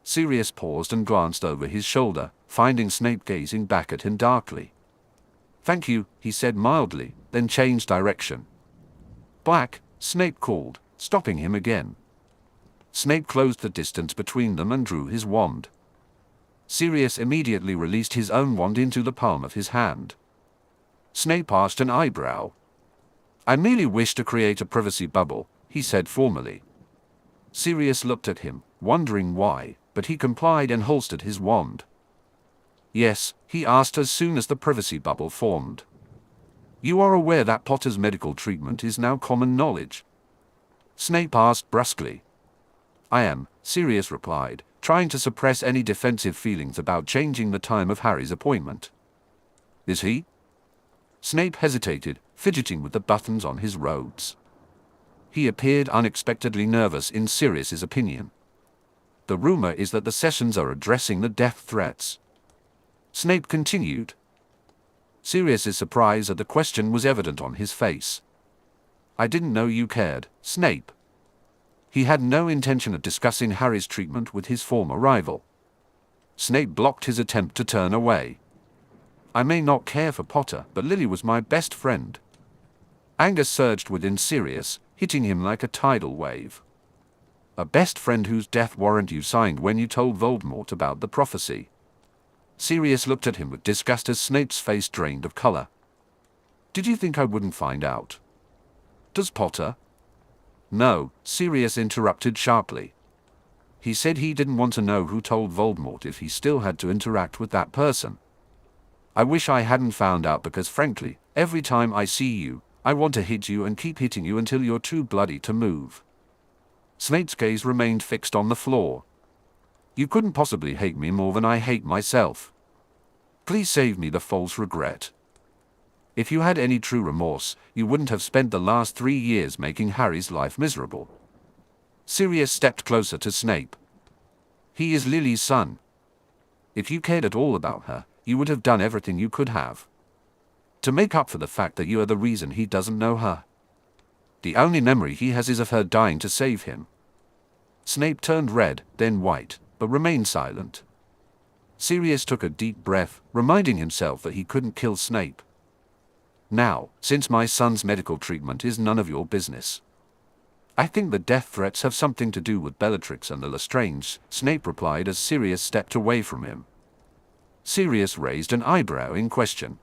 Sirius paused and glanced over his shoulder, finding Snape gazing back at him darkly. Thank you, he said mildly, then changed direction. Black, Snape called, stopping him again. Snape closed the distance between them and drew his wand. Sirius immediately released his own wand into the palm of his hand. Snape arched an eyebrow. I merely wish to create a privacy bubble, he said formally. Sirius looked at him, wondering why, but but he complied and holstered his wand. "Yes," he asked as soon as the privacy bubble formed. "You are aware that Potter's medical treatment is now common knowledge?" Snape asked brusquely. "I am," Sirius replied, trying to suppress any defensive feelings about changing the time of Harry's appointment. "Is he?" Snape hesitated, fidgeting with the buttons on his robes. He appeared unexpectedly nervous in Sirius's opinion. "The rumor is that the sessions are addressing the death threats," Snape continued. Sirius's surprise at the question was evident on his face. "I didn't know you cared, Snape." He had no intention of discussing Harry's treatment with his former rival. Snape blocked his attempt to turn away. "I may not care for Potter, but Lily was my best friend." Anger surged within Sirius, hitting him like a tidal wave. "A best friend whose death warrant you signed when you told Voldemort about the prophecy." Sirius looked at him with disgust as Snape's face drained of color. "Did you think I wouldn't find out?" "Does Potter?" "No," Sirius interrupted sharply. "He said he didn't want to know who told Voldemort if he still had to interact with that person. I wish I hadn't found out because frankly, every time I see you, I want to hit you and keep hitting you until you're too bloody to move." Snape's gaze remained fixed on the floor. "You couldn't possibly hate me more than I hate myself. Please save me the false regret. If you had any true remorse, you wouldn't have spent the last 3 years making Harry's life miserable." Sirius stepped closer to Snape. "He is Lily's son. If you cared at all about her, you would have done everything you could have to make up for the fact that you are the reason he doesn't know her. The only memory he has is of her dying to save him." Snape turned red, then white, but remained silent. Sirius took a deep breath, reminding himself that he couldn't kill Snape. "Now, since my son's medical treatment is none of your business. I think the death threats have something to do with Bellatrix and the Lestrange," Snape replied as Sirius stepped away from him. Sirius raised an eyebrow in question.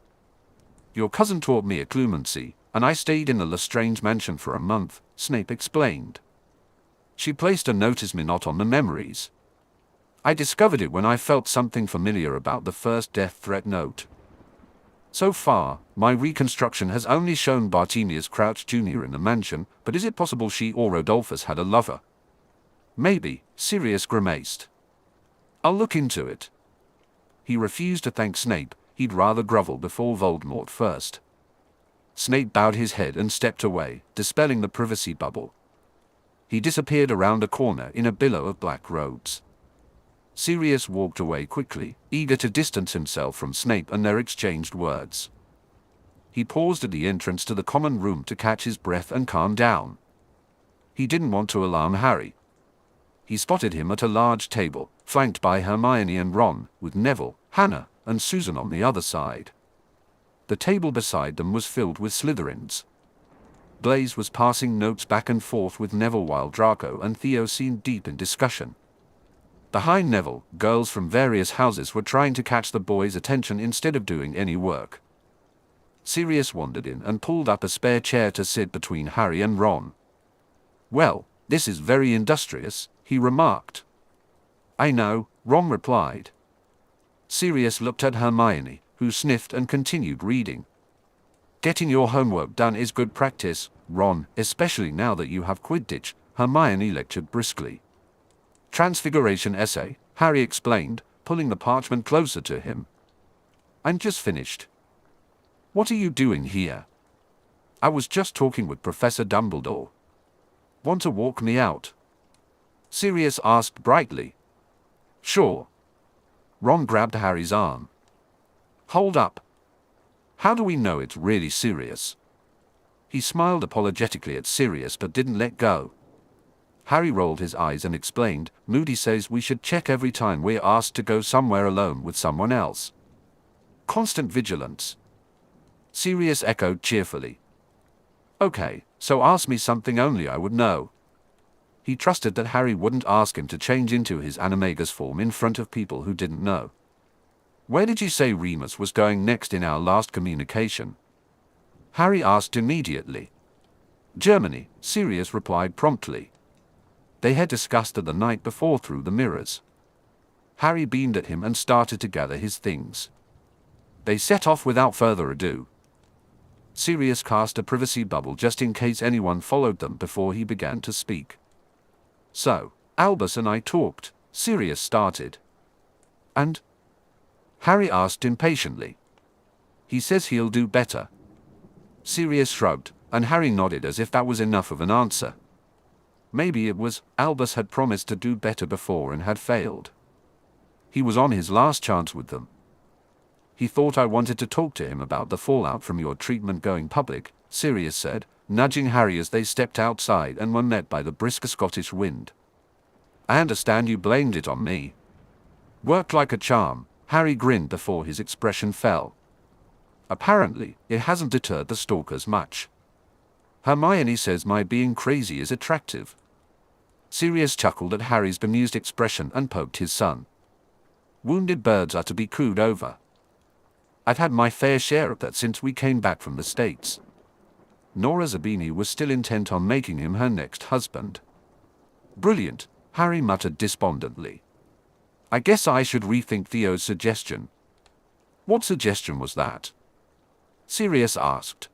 "Your cousin taught me occlumency, and I stayed in the Lestrange mansion for a month," Snape explained. "She placed a notice me not on the memories. I discovered it when I felt something familiar about the first death threat note. So far, my reconstruction has only shown Bartemius Crouch Jr. in the mansion, but is it possible she or Rodolphus had a lover?" "Maybe," Sirius grimaced. "I'll look into it." He refused to thank Snape, he'd rather grovel before Voldemort first. Snape bowed his head and stepped away, dispelling the privacy bubble. He disappeared around a corner in a billow of black robes. Sirius walked away quickly, eager to distance himself from Snape and their exchanged words. He paused at the entrance to the common room to catch his breath and calm down. He didn't want to alarm Harry. He spotted him at a large table, flanked by Hermione and Ron, with Neville, Hannah, and Susan on the other side. The table beside them was filled with Slytherins. Blaise was passing notes back and forth with Neville while Draco and Theo seemed deep in discussion. Behind Neville, girls from various houses were trying to catch the boys' attention instead of doing any work. Sirius wandered in and pulled up a spare chair to sit between Harry and Ron. "Well, this is very industrious," he remarked. "I know," Ron replied. Sirius looked at Hermione, who sniffed and continued reading. "Getting your homework done is good practice, Ron, especially now that you have Quidditch," Hermione lectured briskly. "Transfiguration essay," Harry explained, pulling the parchment closer to him. "I'm just finished." "What are you doing here?" "I was just talking with Professor Dumbledore." "Want to walk me out?" Sirius asked brightly. "Sure." Ron grabbed Harry's arm. "Hold up. How do we know it's really serious?" He smiled apologetically at Sirius but didn't let go. Harry rolled his eyes and explained, "Moody says we should check every time we're asked to go somewhere alone with someone else. Constant vigilance." Sirius echoed cheerfully. "Okay, so ask me something only I would know." He trusted that Harry wouldn't ask him to change into his animagus form in front of people who didn't know. "Where did you say Remus was going next in our last communication?" Harry asked immediately. "Germany," Sirius replied promptly. They had discussed it the night before through the mirrors. Harry beamed at him and started to gather his things. They set off without further ado. Sirius cast a privacy bubble just in case anyone followed them before he began to speak. "So, Albus and I talked," Sirius started. "And?" Harry asked impatiently. "He says he'll do better." Sirius shrugged, and Harry nodded as if that was enough of an answer. Maybe it was. Albus had promised to do better before and had failed. He was on his last chance with them. "He thought I wanted to talk to him about the fallout from your treatment going public," Sirius said, nudging Harry as they stepped outside and were met by the brisk Scottish wind. "I understand you blamed it on me." "Worked like a charm," Harry grinned before his expression fell. "Apparently, it hasn't deterred the stalkers much. Hermione says my being crazy is attractive." Sirius chuckled at Harry's bemused expression and poked his son. "Wounded birds are to be cooed over. I've had my fair share of that since we came back from the States." Nora Zabini was still intent on making him her next husband. "Brilliant," Harry muttered despondently. "I guess I should rethink Theo's suggestion." "What suggestion was that?" Sirius asked.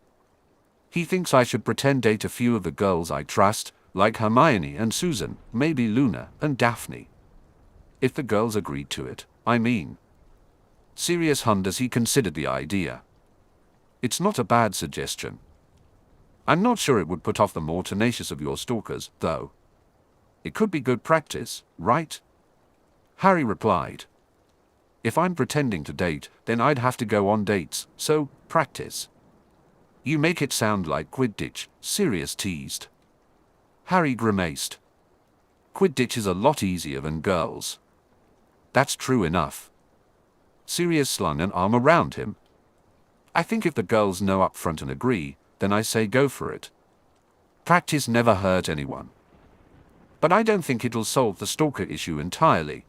"He thinks I should pretend date a few of the girls I trust, like Hermione and Susan, maybe Luna and Daphne. If the girls agreed to it, I mean." Sirius hummed as he considered the idea. "It's not a bad suggestion. I'm not sure it would put off the more tenacious of your stalkers, though. It could be good practice, right?" Harry replied. "If I'm pretending to date, then I'd have to go on dates, so, practice." "You make it sound like Quidditch," Sirius teased. Harry grimaced. "Quidditch is a lot easier than girls." "That's true enough." Sirius slung an arm around him. "I think if the girls know up front and agree, then I say go for it. Practice never hurt anyone. But I don't think it'll solve the stalker issue entirely.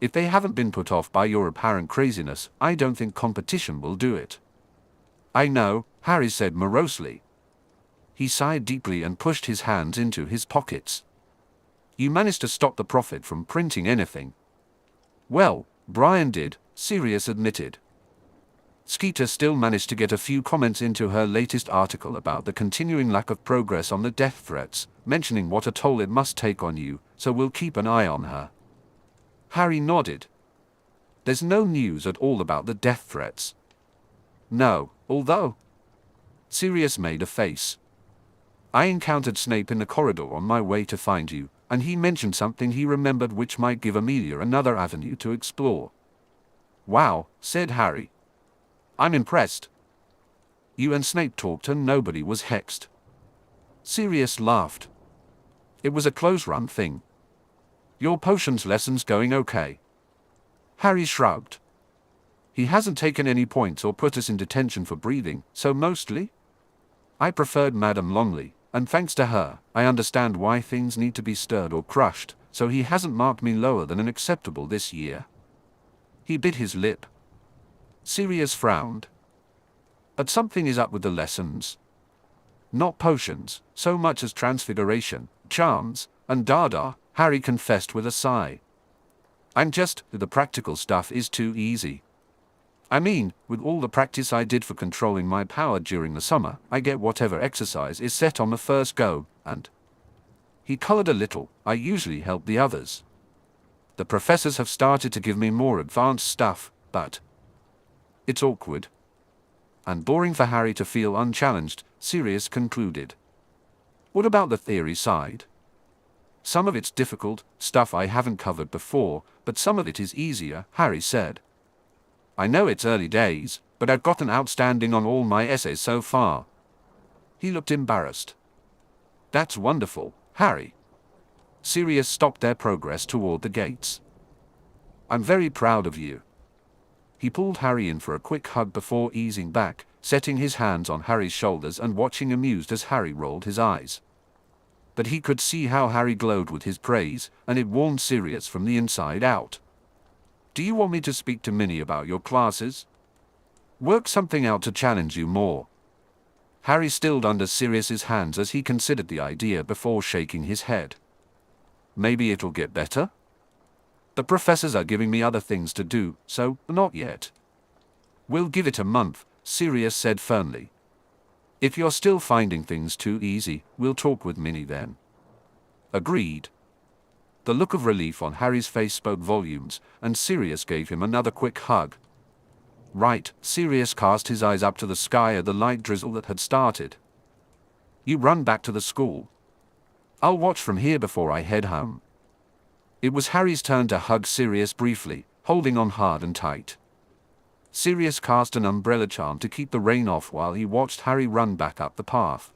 If they haven't been put off by your apparent craziness, I don't think competition will do it." "I know," Harry said morosely. He sighed deeply and pushed his hands into his pockets. "You managed to stop the Prophet from printing anything." "Well, Brian did," Sirius admitted. Skeeter still managed to get a few comments into her latest article about the continuing lack of progress on the death threats, mentioning what a toll it must take on you, so we'll keep an eye on her. Harry nodded. "There's no news at all about the death threats." "No, although..." Sirius made a face. "I encountered Snape in the corridor on my way to find you, and he mentioned something he remembered which might give Amelia another avenue to explore." "Wow," said Harry. "I'm impressed. You and Snape talked and nobody was hexed." Sirius laughed. "It was a close-run thing. Your potions lessons going okay?" Harry shrugged. "He hasn't taken any points or put us in detention for breathing, so mostly. I preferred Madame Longley, and thanks to her, I understand why things need to be stirred or crushed, so he hasn't marked me lower than an acceptable this year." He bit his lip. Sirius frowned. "But something is up with the lessons. Not potions, so much as transfiguration, charms, and dada," Harry confessed with a sigh. The practical stuff is too easy. I mean, with all the practice I did for controlling my power during the summer, I get whatever exercise is set on the first go, and..." He colored a little. "I usually help the others. The professors have started to give me more advanced stuff, but it's awkward and boring for Harry to feel unchallenged," Sirius concluded. "What about the theory side?" "Some of it's difficult, stuff I haven't covered before, but some of it is easier," Harry said. "I know it's early days, but I've gotten outstanding on all my essays so far." He looked embarrassed. "That's wonderful, Harry." Sirius stopped their progress toward the gates. "I'm very proud of you." He pulled Harry in for a quick hug before easing back, setting his hands on Harry's shoulders and watching amused as Harry rolled his eyes. But he could see how Harry glowed with his praise, and it warmed Sirius from the inside out. "Do you want me to speak to Minnie about your classes? Work something out to challenge you more?" Harry stilled under Sirius's hands as he considered the idea before shaking his head. "Maybe it'll get better?" The professors are giving me other things to do, so not yet. We'll give it a month, Sirius said firmly. If you're still finding things too easy, we'll talk with Minnie then. Agreed. The look of relief on Harry's face spoke volumes, and Sirius gave him another quick hug. Right, Sirius cast his eyes up to the sky at the light drizzle that had started. You run back to the school. I'll watch from here before I head home. It was Harry's turn to hug Sirius briefly, holding on hard and tight. Sirius cast an umbrella charm to keep the rain off while he watched Harry run back up the path.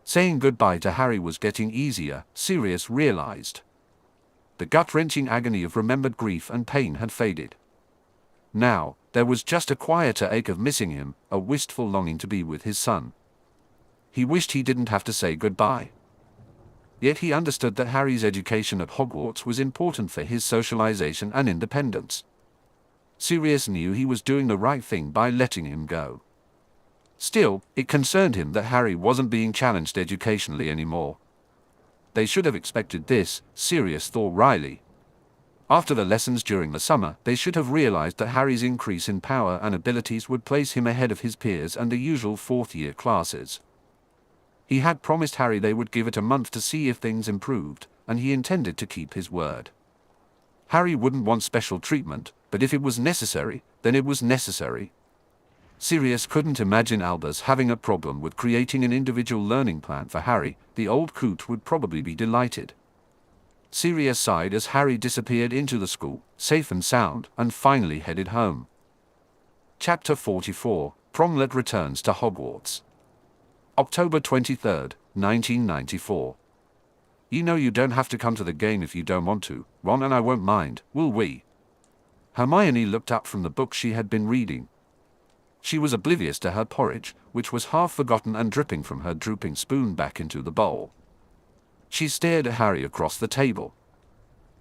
Saying goodbye to Harry was getting easier, Sirius realized. The gut-wrenching agony of remembered grief and pain had faded. Now, there was just a quieter ache of missing him, a wistful longing to be with his son. He wished he didn't have to say goodbye. Yet he understood that Harry's education at Hogwarts was important for his socialization and independence. Sirius knew he was doing the right thing by letting him go. Still, it concerned him that Harry wasn't being challenged educationally anymore. They should have expected this, Sirius thought wryly. After the lessons during the summer, they should have realized that Harry's increase in power and abilities would place him ahead of his peers and the usual fourth-year classes. He had promised Harry they would give it a month to see if things improved, and he intended to keep his word. Harry wouldn't want special treatment, but if it was necessary, then it was necessary. Sirius couldn't imagine Albus having a problem with creating an individual learning plan for Harry. The old coot would probably be delighted. Sirius sighed as Harry disappeared into the school, safe and sound, and finally headed home. Chapter 44, Pronglet returns to Hogwarts. October 23, 1994. You know you don't have to come to the game if you don't want to, Ron and I won't mind, will we? Hermione looked up from the book she had been reading. She was oblivious to her porridge, which was half forgotten and dripping from her drooping spoon back into the bowl. She stared at Harry across the table.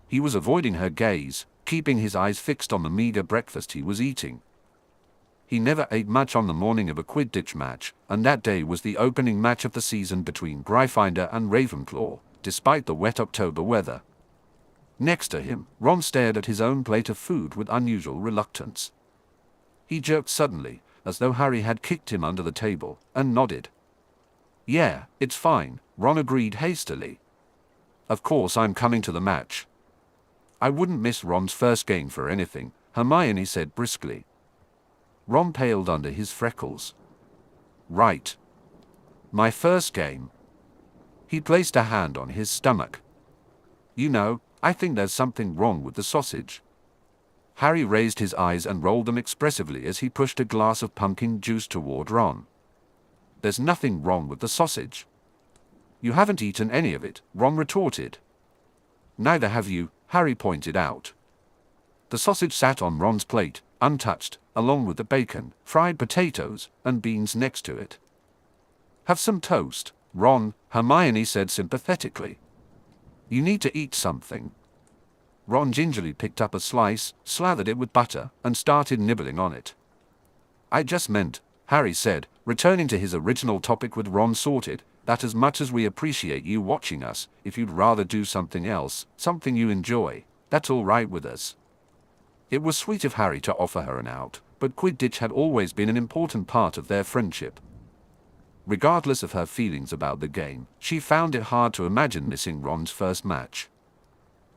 He was avoiding her gaze, keeping his eyes fixed on the meager breakfast he was eating. He never ate much on the morning of a Quidditch match, and that day was the opening match of the season between Gryffindor and Ravenclaw, despite the wet October weather. Next to him, Ron stared at his own plate of food with unusual reluctance. He jerked suddenly, as though Harry had kicked him under the table, and nodded. Yeah, it's fine, Ron agreed hastily. Of course I'm coming to the match. I wouldn't miss Ron's first game for anything, Hermione said briskly. Ron paled under his freckles. Right. My first game. He placed a hand on his stomach. You know, I think there's something wrong with the sausage. Harry raised his eyes and rolled them expressively as he pushed a glass of pumpkin juice toward Ron. There's nothing wrong with the sausage. You haven't eaten any of it, Ron retorted. Neither have you, Harry pointed out. The sausage sat on Ron's plate, untouched, along with the bacon, fried potatoes, and beans next to it. Have some toast, Ron, Hermione said sympathetically. You need to eat something. Ron gingerly picked up a slice, slathered it with butter, and started nibbling on it. I just meant, Harry said, returning to his original topic with Ron sorted, that as much as we appreciate you watching us, if you'd rather do something else, something you enjoy, that's all right with us. It was sweet of Harry to offer her an out, but Quidditch had always been an important part of their friendship. Regardless of her feelings about the game, she found it hard to imagine missing Ron's first match.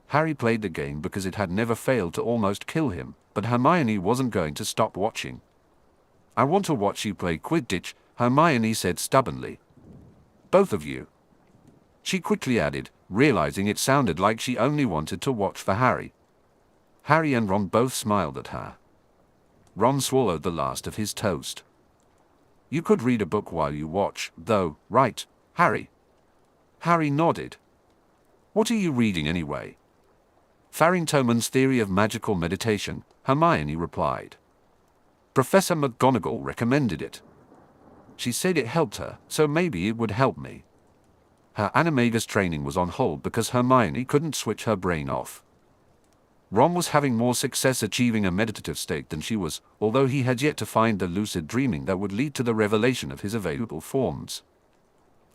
Harry played the game because it had never failed to almost kill him, but Hermione wasn't going to stop watching. I want to watch you play Quidditch, Hermione said stubbornly. Both of you. She quickly added, realizing it sounded like she only wanted to watch for Harry. Harry and Ron both smiled at her. Ron swallowed the last of his toast. You could read a book while you watch, though, right, Harry? Harry nodded. What are you reading anyway? Farrington's Theory of Magical Meditation, Hermione replied. Professor McGonagall recommended it. She said it helped her, so maybe it would help me. Her animagus training was on hold because Hermione couldn't switch her brain off. Ron was having more success achieving a meditative state than she was, although he had yet to find the lucid dreaming that would lead to the revelation of his available forms.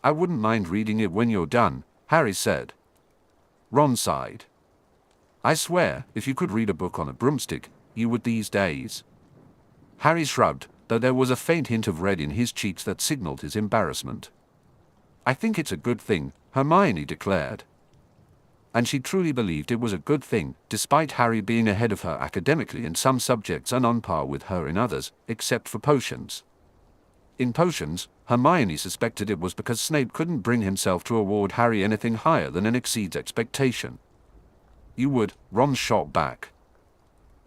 I wouldn't mind reading it when you're done, Harry said. Ron sighed. I swear, if you could read a book on a broomstick, you would these days. Harry shrugged, though there was a faint hint of red in his cheeks that signaled his embarrassment. I think it's a good thing, Hermione declared. And she truly believed it was a good thing, despite Harry being ahead of her academically in some subjects and on par with her in others, except for potions. In potions, Hermione suspected it was because Snape couldn't bring himself to award Harry anything higher than an exceeds expectation. You would, Ron shot back.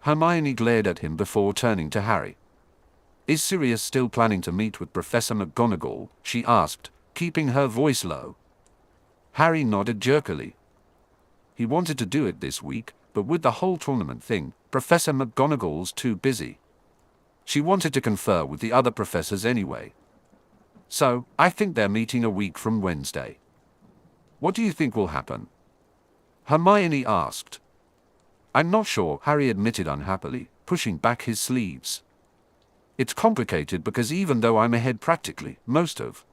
Hermione glared at him before turning to Harry. Is Sirius still planning to meet with Professor McGonagall? She asked, keeping her voice low. Harry nodded jerkily. He wanted to do it this week, but with the whole tournament thing, Professor McGonagall's too busy. She wanted to confer with the other professors anyway. So, I think they're meeting a week from Wednesday. What do you think will happen? Hermione asked. I'm not sure, Harry admitted unhappily, pushing back his sleeves. It's complicated because even though I'm ahead practically, most of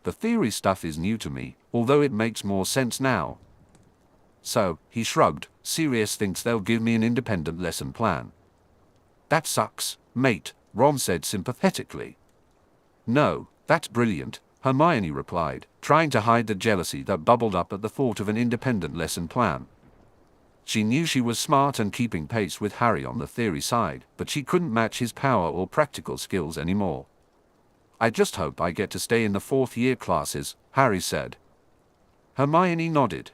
the theory stuff is new to me, although it makes more sense now. So, he shrugged, Sirius thinks they'll give me an independent lesson plan. That sucks, mate, Ron said sympathetically. No, that's brilliant, Hermione replied, trying to hide the jealousy that bubbled up at the thought of an independent lesson plan. She knew she was smart and keeping pace with Harry on the theory side, but she couldn't match his power or practical skills anymore. I just hope I get to stay in the fourth-year classes, Harry said. Hermione nodded.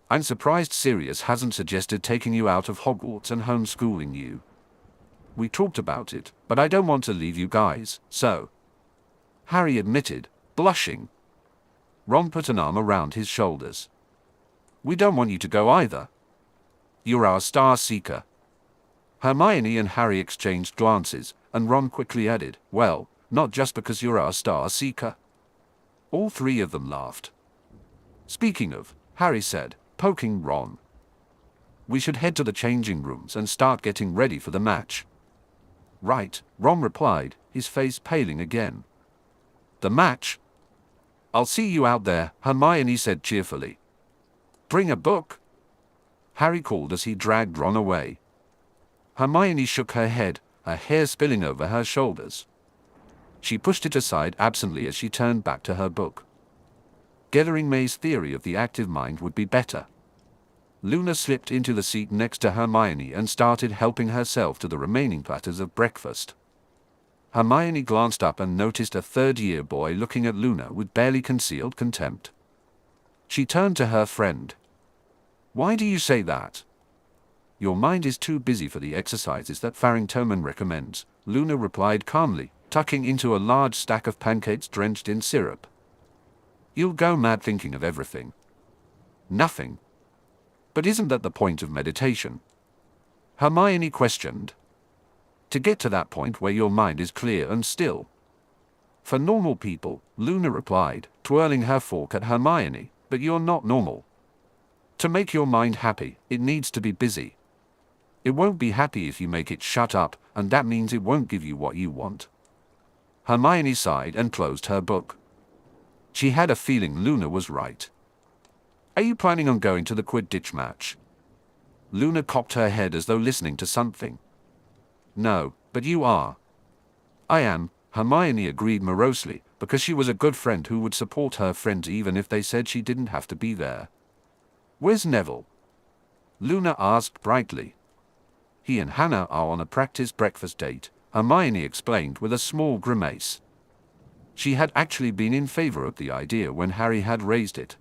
I'm surprised Sirius hasn't suggested taking you out of Hogwarts and homeschooling you. We talked about it, but I don't want to leave you guys, so. Harry admitted, blushing. Ron put an arm around his shoulders. We don't want you to go either. You're our star seeker. Hermione and Harry exchanged glances, and Ron quickly added, well, not just because you're our star seeker. All three of them laughed. Speaking of, Harry said, poking Ron. We should head to the changing rooms and start getting ready for the match. Right, Ron replied, his face paling again. The match? I'll see you out there, Hermione said cheerfully. Bring a book? Harry called as he dragged Ron away. Hermione shook her head, her hair spilling over her shoulders. She pushed it aside absently as she turned back to her book. Gathering May's theory of the active mind would be better. Luna slipped into the seat next to Hermione and started helping herself to the remaining platters of breakfast. Hermione glanced up and noticed a third-year boy looking at Luna with barely concealed contempt. She turned to her friend. Why do you say that? Your mind is too busy for the exercises that Farrington recommends, Luna replied calmly, tucking into a large stack of pancakes drenched in syrup. You'll go mad thinking of everything. Nothing. But isn't that the point of meditation? Hermione questioned. To get to that point where your mind is clear and still. For normal people, Luna replied, twirling her fork at Hermione, but you're not normal. To make your mind happy, it needs to be busy. It won't be happy if you make it shut up, and that means it won't give you what you want. Hermione sighed and closed her book. She had a feeling Luna was right. Are you planning on going to the Quidditch match? Luna cocked her head as though listening to something. No, but you are. I am, Hermione agreed morosely, because she was a good friend who would support her friends even if they said she didn't have to be there. Where's Neville? Luna asked brightly. He and Hannah are on a practice breakfast date, Hermione explained with a small grimace. She had actually been in favor of the idea when Harry had raised it.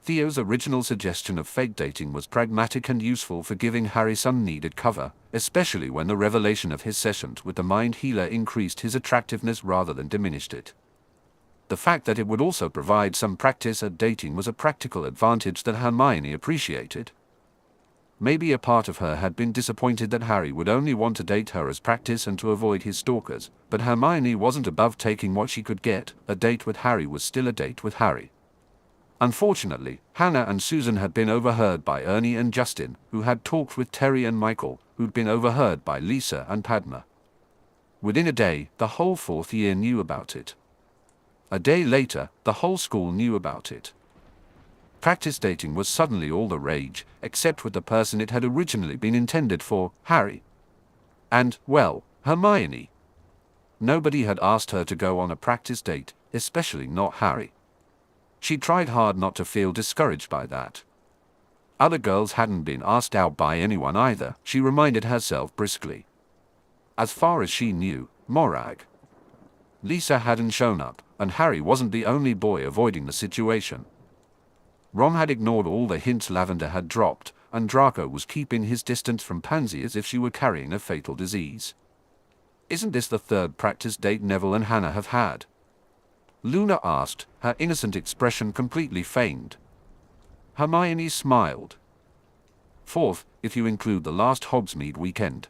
Theo's original suggestion of fake dating was pragmatic and useful for giving Harry some needed cover, especially when the revelation of his sessions with the mind healer increased his attractiveness rather than diminished it. The fact that it would also provide some practice at dating was a practical advantage that Hermione appreciated. Maybe a part of her had been disappointed that Harry would only want to date her as practice and to avoid his stalkers, but Hermione wasn't above taking what she could get. A date with Harry was still a date with Harry. Unfortunately, Hannah and Susan had been overheard by Ernie and Justin, who had talked with Terry and Michael, who'd been overheard by Lisa and Padma. Within a day, the whole fourth year knew about it. A day later, the whole school knew about it. Practice dating was suddenly all the rage, except with the person it had originally been intended for, Harry. And, well, Hermione. Nobody had asked her to go on a practice date, especially not Harry. She tried hard not to feel discouraged by that. Other girls hadn't been asked out by anyone either, she reminded herself briskly. As far as she knew, Morag. Lisa hadn't shown up, and Harry wasn't the only boy avoiding the situation. Ron had ignored all the hints Lavender had dropped, and Draco was keeping his distance from Pansy as if she were carrying a fatal disease. Isn't this the third practice date Neville and Hannah have had? Luna asked, her innocent expression completely feigned. Hermione smiled. Fourth, if you include the last Hogsmeade weekend.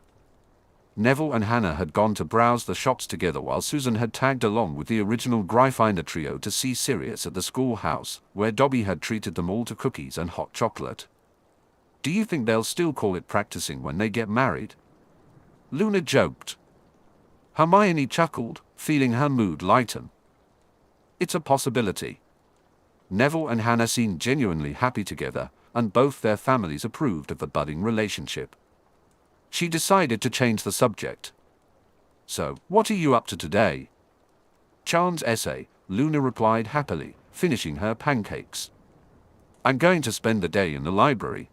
Neville and Hannah had gone to browse the shops together while Susan had tagged along with the original Gryffindor trio to see Sirius at the schoolhouse, where Dobby had treated them all to cookies and hot chocolate. Do you think they'll still call it practicing when they get married? Luna joked. Hermione chuckled, feeling her mood lighten. It's a possibility. Neville and Hannah seemed genuinely happy together, and both their families approved of the budding relationship. She decided to change the subject. So, what are you up to today? Chan's essay, Luna replied happily, finishing her pancakes. I'm going to spend the day in the library.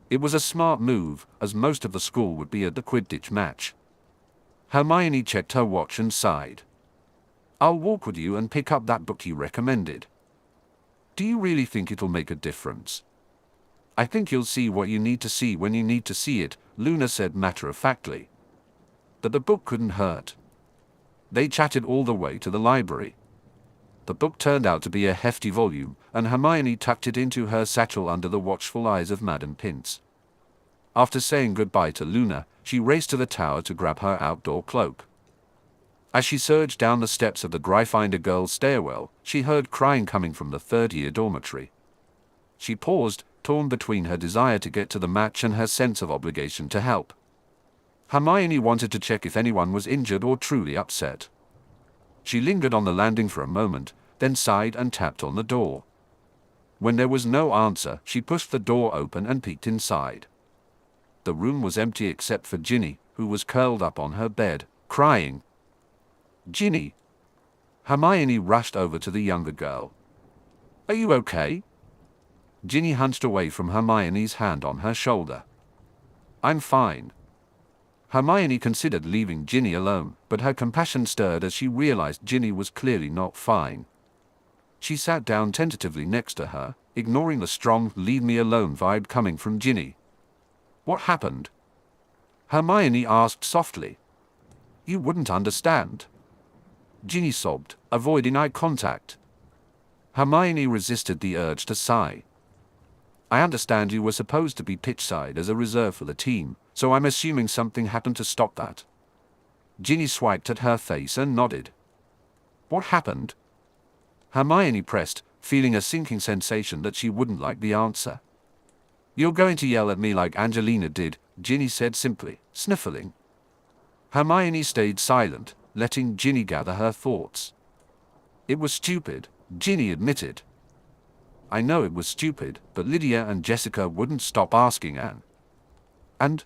It was a smart move, as most of the school would be at the Quidditch match. Hermione checked her watch and sighed. I'll walk with you and pick up that book you recommended. Do you really think it'll make a difference? I think you'll see what you need to see when you need to see it, Luna said matter-of-factly. That the book couldn't hurt. They chatted all the way to the library. The book turned out to be a hefty volume, and Hermione tucked it into her satchel under the watchful eyes of Madame Pince. After saying goodbye to Luna, she raced to the tower to grab her outdoor cloak. As she surged down the steps of the Gryffindor girls' stairwell, she heard crying coming from the third-year dormitory. She paused, torn between her desire to get to the match and her sense of obligation to help. Hermione wanted to check if anyone was injured or truly upset. She lingered on the landing for a moment, then sighed and tapped on the door. When there was no answer, she pushed the door open and peeked inside. The room was empty except for Ginny, who was curled up on her bed, crying. Ginny! Hermione rushed over to the younger girl. Are you okay? Ginny hunched away from Hermione's hand on her shoulder. I'm fine. Hermione considered leaving Ginny alone, but her compassion stirred as she realized Ginny was clearly not fine. She sat down tentatively next to her, ignoring the strong leave me alone vibe coming from Ginny. What happened? Hermione asked softly. You wouldn't understand. Ginny sobbed, avoiding eye contact. Hermione resisted the urge to sigh. I understand you were supposed to be pitchside as a reserve for the team, so I'm assuming something happened to stop that. Ginny swiped at her face and nodded. What happened? Hermione pressed, feeling a sinking sensation that she wouldn't like the answer. You're going to yell at me like Angelina did, Ginny said simply, sniffling. Hermione stayed silent, letting Ginny gather her thoughts. It was stupid, Ginny admitted. I know it was stupid, but Lydia and Jessica wouldn't stop asking Anne. And?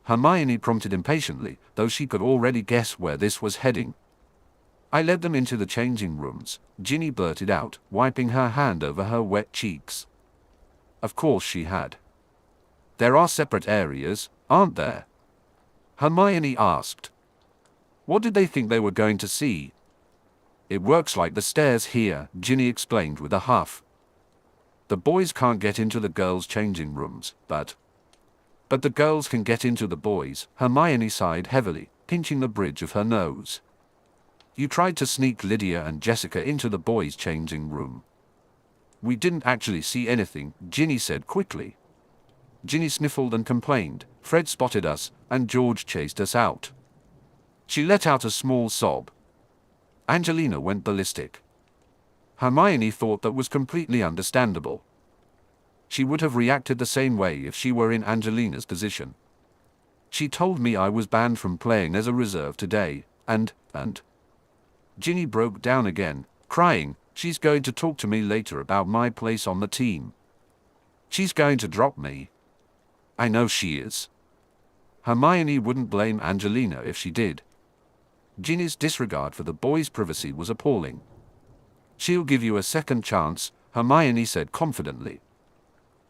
Hermione prompted impatiently, though she could already guess where this was heading. I led them into the changing rooms, Ginny blurted out, wiping her hand over her wet cheeks. Of course she had. There are separate areas, aren't there? Hermione asked. What did they think they were going to see? It works like the stairs here, Ginny explained with a huff. The boys can't get into the girls' changing rooms, but the girls can get into the boys, Hermione sighed heavily, pinching the bridge of her nose. You tried to sneak Lydia and Jessica into the boys' changing room. We didn't actually see anything, Ginny said quickly. Ginny sniffled and complained, Fred spotted us, and George chased us out. She let out a small sob. Angelina went ballistic. Hermione thought that was completely understandable. She would have reacted the same way if she were in Angelina's position. She told me I was banned from playing as a reserve today, and Ginny broke down again, crying, She's going to talk to me later about my place on the team. She's going to drop me. I know she is. Hermione wouldn't blame Angelina if she did. Ginny's disregard for the boy's privacy was appalling. She'll give you a second chance, Hermione said confidently.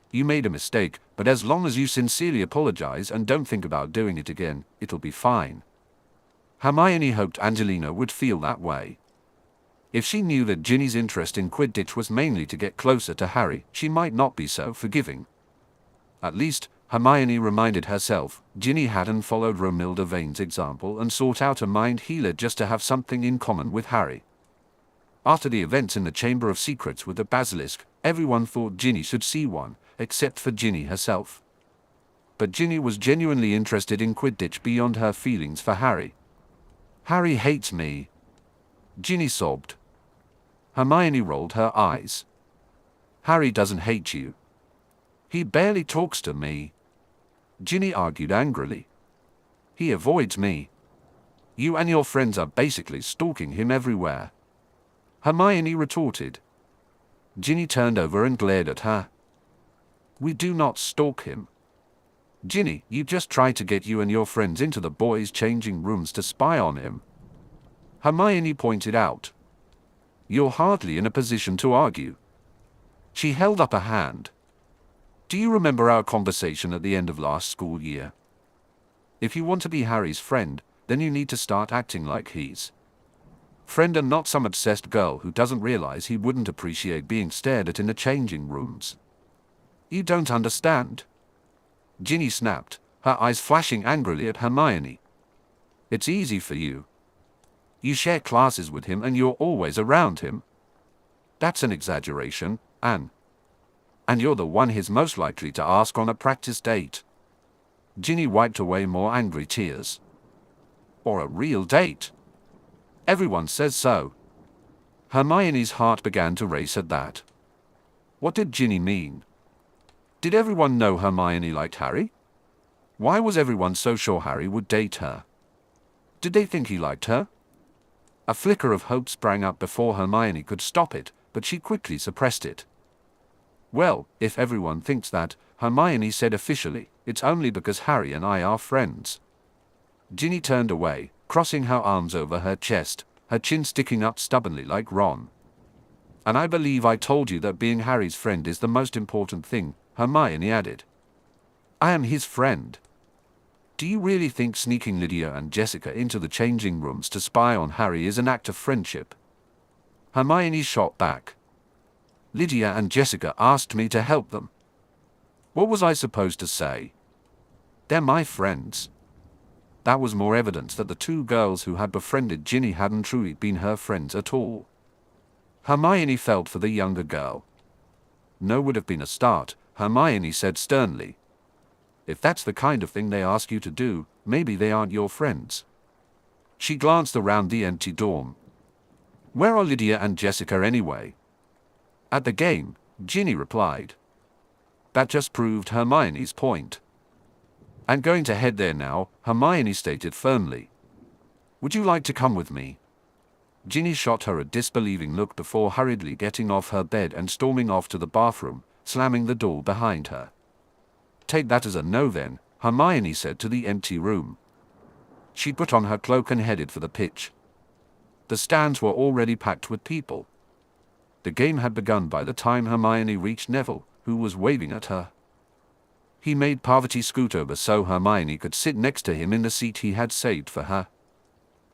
You made a mistake, but as long as you sincerely apologize and don't think about doing it again, it'll be fine. Hermione hoped Angelina would feel that way. If she knew that Ginny's interest in Quidditch was mainly to get closer to Harry, she might not be so forgiving. At least, Hermione reminded herself, Ginny hadn't followed Romilda Vane's example and sought out a mind healer just to have something in common with Harry. After the events in the Chamber of Secrets with the basilisk, everyone thought Ginny should see one, except for Ginny herself. But Ginny was genuinely interested in Quidditch beyond her feelings for Harry. Harry hates me. Ginny sobbed. Hermione rolled her eyes. Harry doesn't hate you. He barely talks to me. Ginny argued angrily. He avoids me. You and your friends are basically stalking him everywhere. Hermione retorted. Ginny turned over and glared at her. We do not stalk him. Ginny, you just try to get you and your friends into the boys' changing rooms to spy on him. Hermione pointed out. You're hardly in a position to argue. She held up a hand. Do you remember our conversation at the end of last school year? If you want to be Harry's friend, then you need to start acting like he's friend and not some obsessed girl who doesn't realize he wouldn't appreciate being stared at in the changing rooms. You don't understand. Ginny snapped, her eyes flashing angrily at Hermione. It's easy for you. You share classes with him and you're always around him. That's an exaggeration, Anne. And you're the one he's most likely to ask on a practice date. Ginny wiped away more angry tears. Or a real date. Everyone says so. Hermione's heart began to race at that. What did Ginny mean? Did everyone know Hermione liked Harry? Why was everyone so sure Harry would date her? Did they think he liked her? A flicker of hope sprang up before Hermione could stop it, but she quickly suppressed it. Well, if everyone thinks that, Hermione said officially, it's only because Harry and I are friends. Ginny turned away, crossing her arms over her chest, her chin sticking up stubbornly like Ron. And I believe I told you that being Harry's friend is the most important thing, Hermione added. I am his friend. Do you really think sneaking Lydia and Jessica into the changing rooms to spy on Harry is an act of friendship? Hermione shot back. Lydia and Jessica asked me to help them. What was I supposed to say? They're my friends. That was more evidence that the two girls who had befriended Ginny hadn't truly been her friends at all. Hermione felt for the younger girl. No would have been a start, Hermione said sternly. If that's the kind of thing they ask you to do, maybe they aren't your friends. She glanced around the empty dorm. Where are Lydia and Jessica anyway? At the game, Ginny replied. That just proved Hermione's point. I'm going to head there now, Hermione stated firmly. Would you like to come with me? Ginny shot her a disbelieving look before hurriedly getting off her bed and storming off to the bathroom, slamming the door behind her. Take that as a no then, Hermione said to the empty room. She put on her cloak and headed for the pitch. The stands were already packed with people. The game had begun by the time Hermione reached Neville, who was waving at her. He made Parvati scoot over so Hermione could sit next to him in the seat he had saved for her.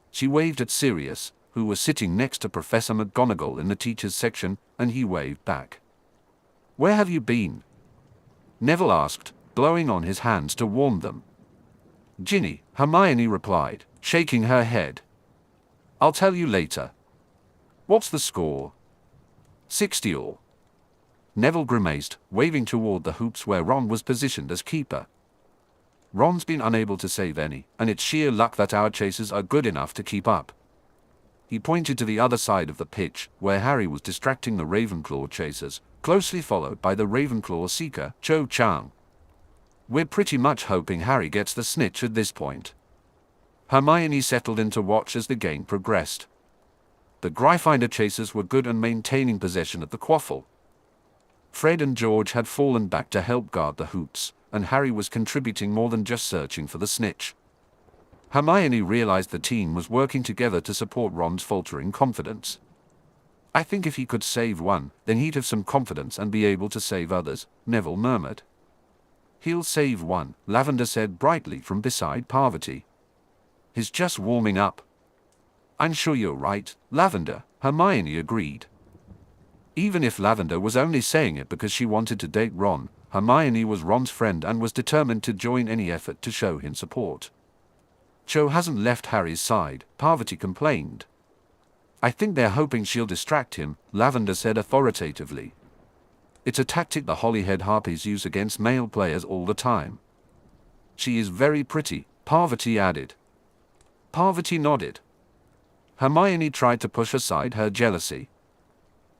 She waved at Sirius, who was sitting next to Professor McGonagall in the teachers' section, and he waved back. Where have you been? Neville asked, blowing on his hands to warm them. Ginny, Hermione replied, shaking her head. I'll tell you later. What's the score? 60-all. Neville grimaced, waving toward the hoops where Ron was positioned as keeper. Ron's been unable to save any, and it's sheer luck that our chasers are good enough to keep up. He pointed to the other side of the pitch, where Harry was distracting the Ravenclaw chasers, closely followed by the Ravenclaw seeker, Cho Chang. We're pretty much hoping Harry gets the snitch at this point. Hermione settled in to watch as the game progressed. The Gryffindor chasers were good and maintaining possession of the quaffle. Fred and George had fallen back to help guard the hoops, and Harry was contributing more than just searching for the snitch. Hermione realized the team was working together to support Ron's faltering confidence. "I think if he could save one, then he'd have some confidence and be able to save others," Neville murmured. "He'll save one," Lavender said brightly from beside Parvati. "He's just warming up." "I'm sure you're right, Lavender," Hermione agreed. Even if Lavender was only saying it because she wanted to date Ron, Hermione was Ron's friend and was determined to join any effort to show him support. "Cho hasn't left Harry's side," Parvati complained. "I think they're hoping she'll distract him," Lavender said authoritatively. "It's a tactic the Holyhead Harpies use against male players all the time." "She is very pretty," Parvati added. Parvati nodded. Hermione tried to push aside her jealousy.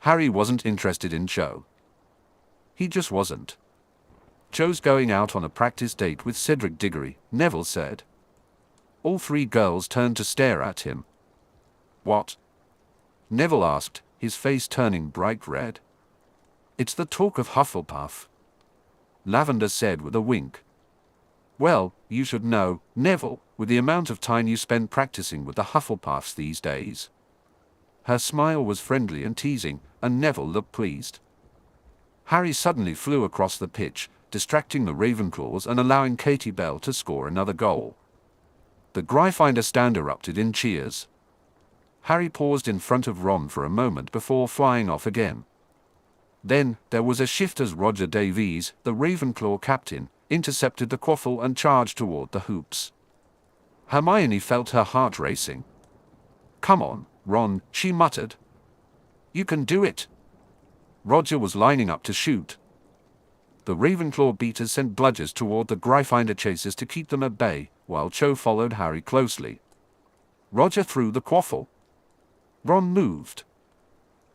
Harry wasn't interested in Cho. He just wasn't. "Cho's going out on a practice date with Cedric Diggory," Neville said. All three girls turned to stare at him. "What?" Neville asked, his face turning bright red. "It's the talk of Hufflepuff," Lavender said with a wink. "Well, you should know, Neville, with the amount of time you spend practicing with the Hufflepuffs these days." Her smile was friendly and teasing, and Neville looked pleased. Harry suddenly flew across the pitch, distracting the Ravenclaws and allowing Katie Bell to score another goal. The Gryffindor stand erupted in cheers. Harry paused in front of Ron for a moment before flying off again. Then, there was a shift as Roger Davies, the Ravenclaw captain, intercepted the quaffle and charged toward the hoops. Hermione felt her heart racing. "Come on, Ron," she muttered. "You can do it." Roger was lining up to shoot. The Ravenclaw beaters sent bludgers toward the Gryffindor chasers to keep them at bay, while Cho followed Harry closely. Roger threw the quaffle. Ron moved.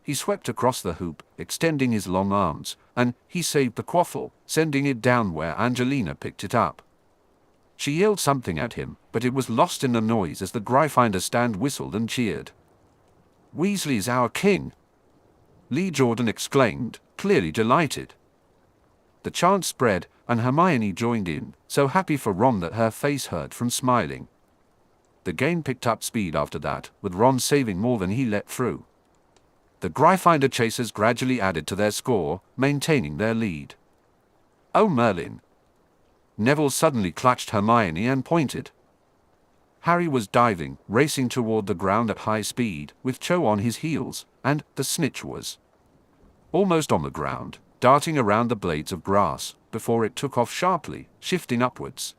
He swept across the hoop, extending his long arms, and he saved the quaffle, sending it down where Angelina picked it up. She yelled something at him, but it was lost in the noise as the Gryffindor stand whistled and cheered. "Weasley's our king!" Lee Jordan exclaimed, clearly delighted. The chant spread, and Hermione joined in, so happy for Ron that her face hurt from smiling. The game picked up speed after that, with Ron saving more than he let through. The Gryffindor chasers gradually added to their score, maintaining their lead. "Oh, Merlin!" Neville suddenly clutched Hermione and pointed. Harry was diving, racing toward the ground at high speed, with Cho on his heels, and the snitch was almost on the ground, darting around the blades of grass, before it took off sharply, shifting upwards.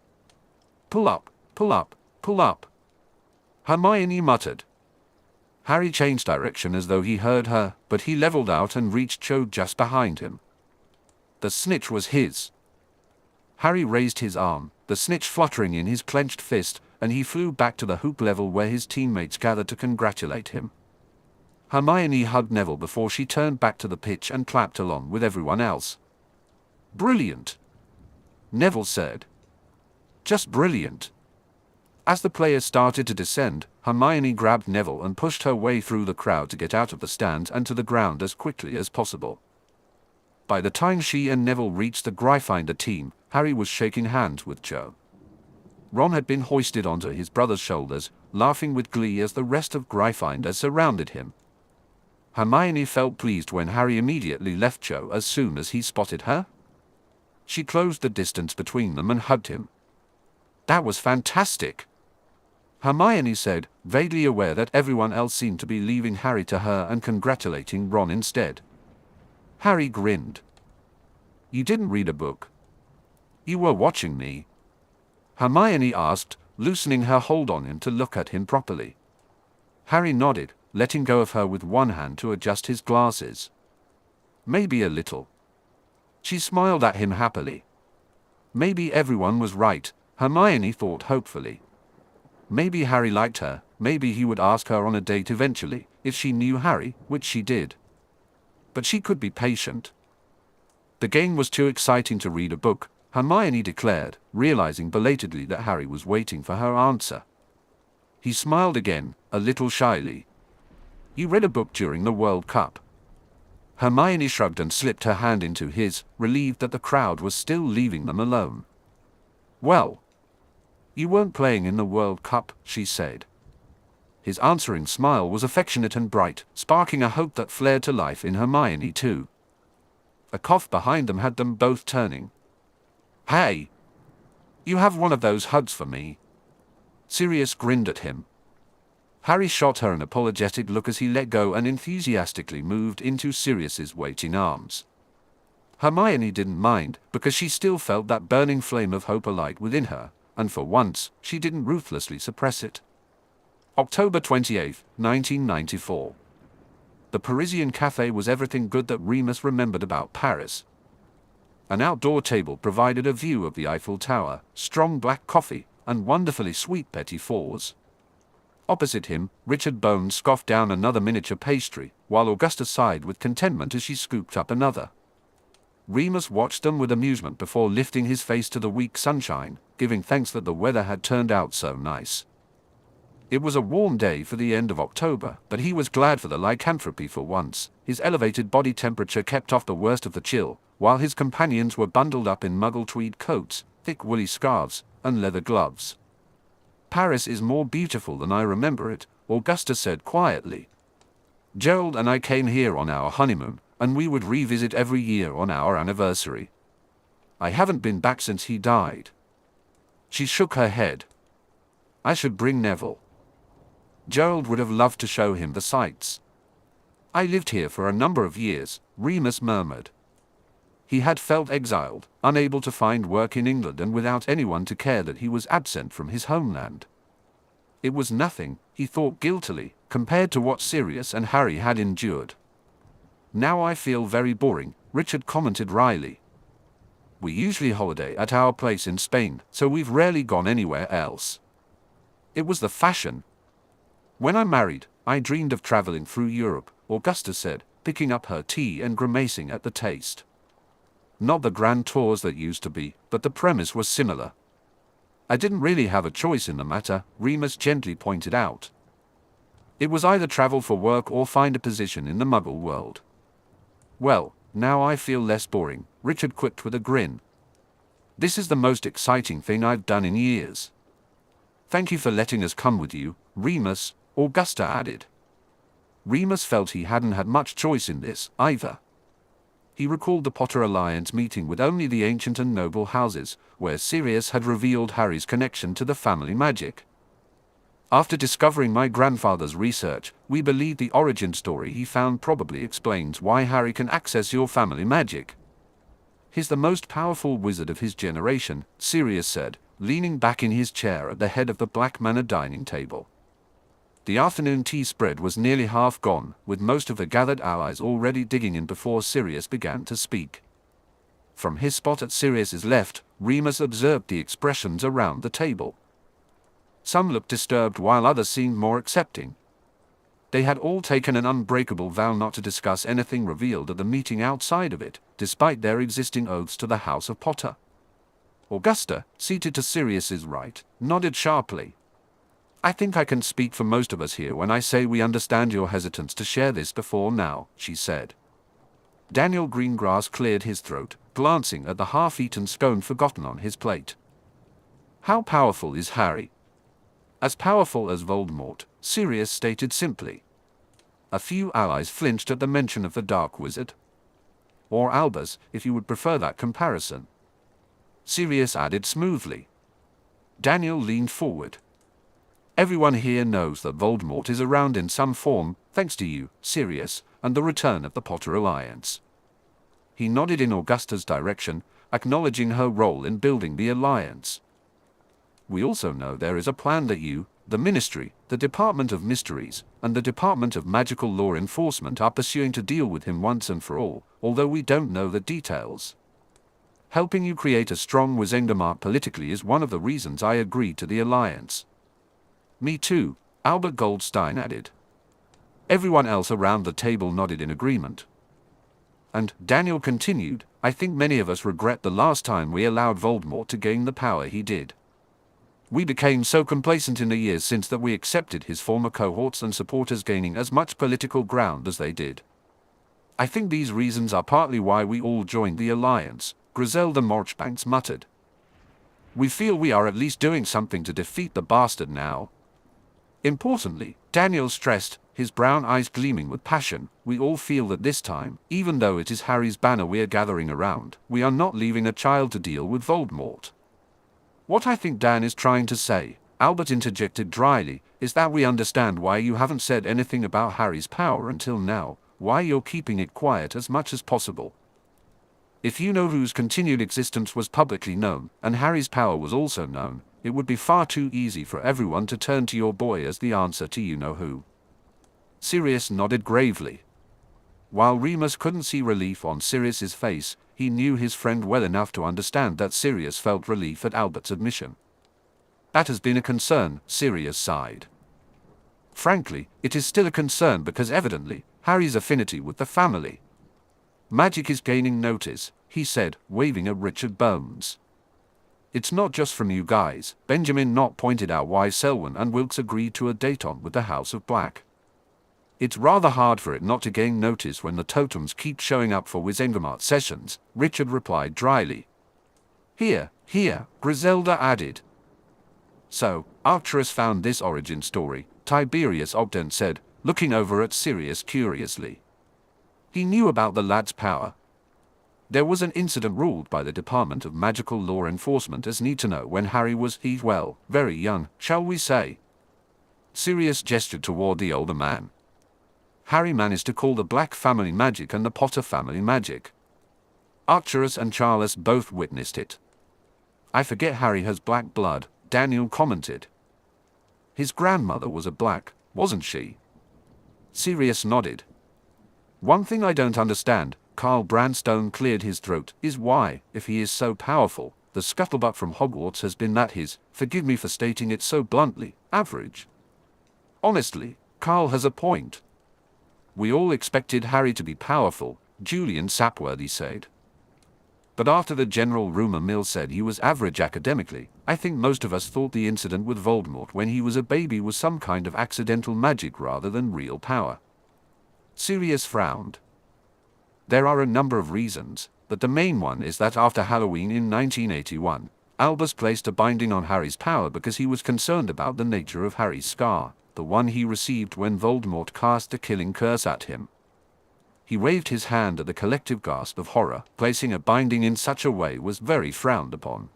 "Pull up, pull up, pull up," Hermione muttered. Harry changed direction as though he heard her, but he leveled out and reached Cho just behind him. The snitch was his. Harry raised his arm, the snitch fluttering in his clenched fist, and he flew back to the hoop level where his teammates gathered to congratulate him. Hermione hugged Neville before she turned back to the pitch and clapped along with everyone else. "Brilliant," Neville said. "Just brilliant." As the players started to descend, Hermione grabbed Neville and pushed her way through the crowd to get out of the stands and to the ground as quickly as possible. By the time she and Neville reached the Gryffindor team, Harry was shaking hands with Cho. Ron had been hoisted onto his brother's shoulders, laughing with glee as the rest of Gryffindor surrounded him. Hermione felt pleased when Harry immediately left Cho as soon as he spotted her. She closed the distance between them and hugged him. "That was fantastic," Hermione said, vaguely aware that everyone else seemed to be leaving Harry to her and congratulating Ron instead. Harry grinned. "You didn't read a book. You were watching me?" Hermione asked, loosening her hold on him to look at him properly. Harry nodded, letting go of her with one hand to adjust his glasses. "Maybe a little." She smiled at him happily. Maybe everyone was right, Hermione thought hopefully. Maybe Harry liked her, maybe he would ask her on a date eventually, if she knew Harry, which she did. But she could be patient. The game was too exciting to read a book, Hermione declared, realizing belatedly that Harry was waiting for her answer. He smiled again, a little shyly. You read a book during the World Cup. Hermione shrugged and slipped her hand into his, relieved that the crowd was still leaving them alone. Well, you weren't playing in the World Cup, she said. His answering smile was affectionate and bright, sparking a hope that flared to life in Hermione too. A cough behind them had them both turning. Hey! You have one of those hugs for me? Sirius grinned at him. Harry shot her an apologetic look as he let go and enthusiastically moved into Sirius's waiting arms. Hermione didn't mind, because she still felt that burning flame of hope alight within her, and for once, she didn't ruthlessly suppress it. October 28, 1994. The Parisian cafe was everything good that Remus remembered about Paris. An outdoor table provided a view of the Eiffel Tower, strong black coffee, and wonderfully sweet petit fours. Opposite him, Richard Bones scoffed down another miniature pastry, while Augusta sighed with contentment as she scooped up another. Remus watched them with amusement before lifting his face to the weak sunshine, giving thanks that the weather had turned out so nice. It was a warm day for the end of October, but he was glad for the lycanthropy for once. His elevated body temperature kept off the worst of the chill, while his companions were bundled up in muggle tweed coats, thick woolly scarves, and leather gloves. Paris is more beautiful than I remember it, Augusta said quietly. Gerald and I came here on our honeymoon, and we would revisit every year on our anniversary. I haven't been back since he died. She shook her head. I should bring Neville. Gerald would have loved to show him the sights. I lived here for a number of years, Remus murmured. He had felt exiled, unable to find work in England and without anyone to care that he was absent from his homeland. It was nothing, he thought guiltily, compared to what Sirius and Harry had endured. Now I feel very boring, Richard commented wryly. We usually holiday at our place in Spain, so we've rarely gone anywhere else. It was the fashion. When I married, I dreamed of traveling through Europe, Augusta said, picking up her tea and grimacing at the taste. Not the grand tours that used to be, but the premise was similar. I didn't really have a choice in the matter, Remus gently pointed out. It was either travel for work or find a position in the Muggle world. Well, now I feel less boring, Richard quipped with a grin. This is the most exciting thing I've done in years. Thank you for letting us come with you, Remus, Augusta added. Remus felt he hadn't had much choice in this, either. He recalled the Potter Alliance meeting with only the ancient and noble houses, where Sirius had revealed Harry's connection to the family magic. After discovering my grandfather's research, we believe the origin story he found probably explains why Harry can access your family magic. He's the most powerful wizard of his generation, Sirius said, leaning back in his chair at the head of the Black Manor dining table. The afternoon tea spread was nearly half gone, with most of the gathered allies already digging in before Sirius began to speak. From his spot at Sirius's left, Remus observed the expressions around the table. Some looked disturbed while others seemed more accepting. They had all taken an unbreakable vow not to discuss anything revealed at the meeting outside of it, despite their existing oaths to the House of Potter. Augusta, seated to Sirius's right, nodded sharply. I think I can speak for most of us here when I say we understand your hesitance to share this before now, she said. Daniel Greengrass cleared his throat, glancing at the half-eaten scone forgotten on his plate. How powerful is Harry? As powerful as Voldemort, Sirius stated simply. A few allies flinched at the mention of the Dark Wizard. Or Albus, if you would prefer that comparison. Sirius added smoothly. Daniel leaned forward. Everyone here knows that Voldemort is around in some form, thanks to you, Sirius, and the return of the Potter Alliance. He nodded in Augusta's direction, acknowledging her role in building the alliance. We also know there is a plan that you, the Ministry, the Department of Mysteries, and the Department of Magical Law Enforcement are pursuing to deal with him once and for all, although we don't know the details. Helping you create a strong Wizengamot politically is one of the reasons I agreed to the alliance. Me too, Albert Goldstein added. Everyone else around the table nodded in agreement. And, Daniel continued, I think many of us regret the last time we allowed Voldemort to gain the power he did. We became so complacent in the years since that we accepted his former cohorts and supporters gaining as much political ground as they did. I think these reasons are partly why we all joined the alliance, Griselda Marchbanks muttered. We feel we are at least doing something to defeat the bastard now. Importantly, Daniel stressed, his brown eyes gleaming with passion, we all feel that this time, even though it is Harry's banner we are gathering around, we are not leaving a child to deal with Voldemort. What I think Dan is trying to say, Albert interjected dryly, is that we understand why you haven't said anything about Harry's power until now, why you're keeping it quiet as much as possible. If you know whose continued existence was publicly known, and Harry's power was also known, it would be far too easy for everyone to turn to your boy as the answer to you-know-who. Sirius nodded gravely. While Remus couldn't see relief on Sirius's face, he knew his friend well enough to understand that Sirius felt relief at Albert's admission. That has been a concern, Sirius sighed. Frankly, it is still a concern because evidently, Harry's affinity with the family magic is gaining notice, he said, waving at Richard Bones. It's not just from you guys. Benjamin Knott pointed out why Selwyn and Wilkes agreed to a date on with the House of Black. It's rather hard for it not to gain notice when the totems keep showing up for Wizengamot sessions, Richard replied dryly. Here, Griselda added. So, Arcturus found this origin story, Tiberius Ogden said, looking over at Sirius curiously. He knew about the lad's power. There was an incident ruled by the Department of Magical Law Enforcement as need to know when Harry was, very young, shall we say. Sirius gestured toward the older man. Harry managed to call the Black family magic and the Potter family magic. Arcturus and Charles both witnessed it. I forget Harry has black blood, Daniel commented. His grandmother was a Black, wasn't she? Sirius nodded. One thing I don't understand, Carl Branstone cleared his throat, is why, if he is so powerful, the scuttlebutt from Hogwarts has been that his, forgive me for stating it so bluntly, average. Honestly, Carl has a point. We all expected Harry to be powerful, Julian Sapworthy said. But after the general rumor mill said he was average academically, I think most of us thought the incident with Voldemort when he was a baby was some kind of accidental magic rather than real power. Sirius frowned. There are a number of reasons, but the main one is that after Halloween in 1981, Albus placed a binding on Harry's power because he was concerned about the nature of Harry's scar, the one he received when Voldemort cast the killing curse at him. He waved his hand at the collective gasp of horror. Placing a binding in such a way was very frowned upon.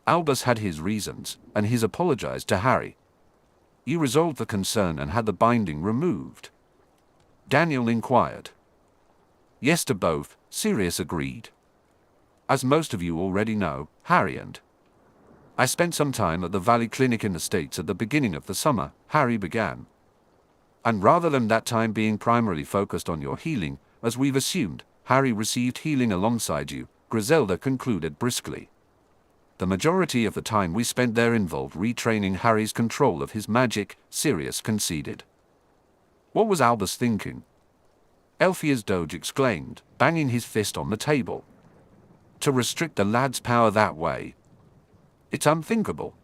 Albus had his reasons, and he's apologized to Harry. You resolved the concern and had the binding removed? Daniel inquired. Yes to both, Sirius agreed. As most of you already know, Harry and I spent some time at the Valley Clinic in the States at the beginning of the summer, Harry began. And rather than that time being primarily focused on your healing, as we've assumed, Harry received healing alongside you, Griselda concluded briskly. The majority of the time we spent there involved retraining Harry's control of his magic, Sirius conceded. What was Albus thinking? Elphias Doge exclaimed, banging his fist on the table. To restrict the lad's power that way. It's unthinkable.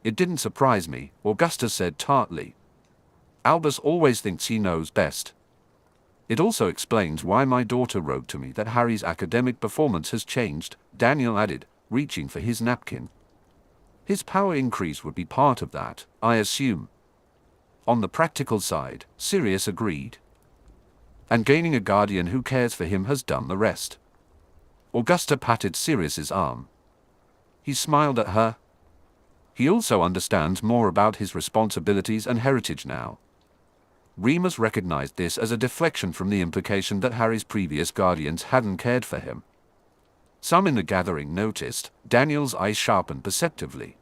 It didn't surprise me, Augustus said tartly. Albus always thinks he knows best. It also explains why my daughter wrote to me that Harry's academic performance has changed, Daniel added, reaching for his napkin. His power increase would be part of that, I assume. On the practical side, Sirius agreed. And gaining a guardian who cares for him has done the rest. Augusta patted Sirius's arm. He smiled at her. He also understands more about his responsibilities and heritage now. Remus recognized this as a deflection from the implication that Harry's previous guardians hadn't cared for him. Some in the gathering noticed. Daniel's eyes sharpened perceptively.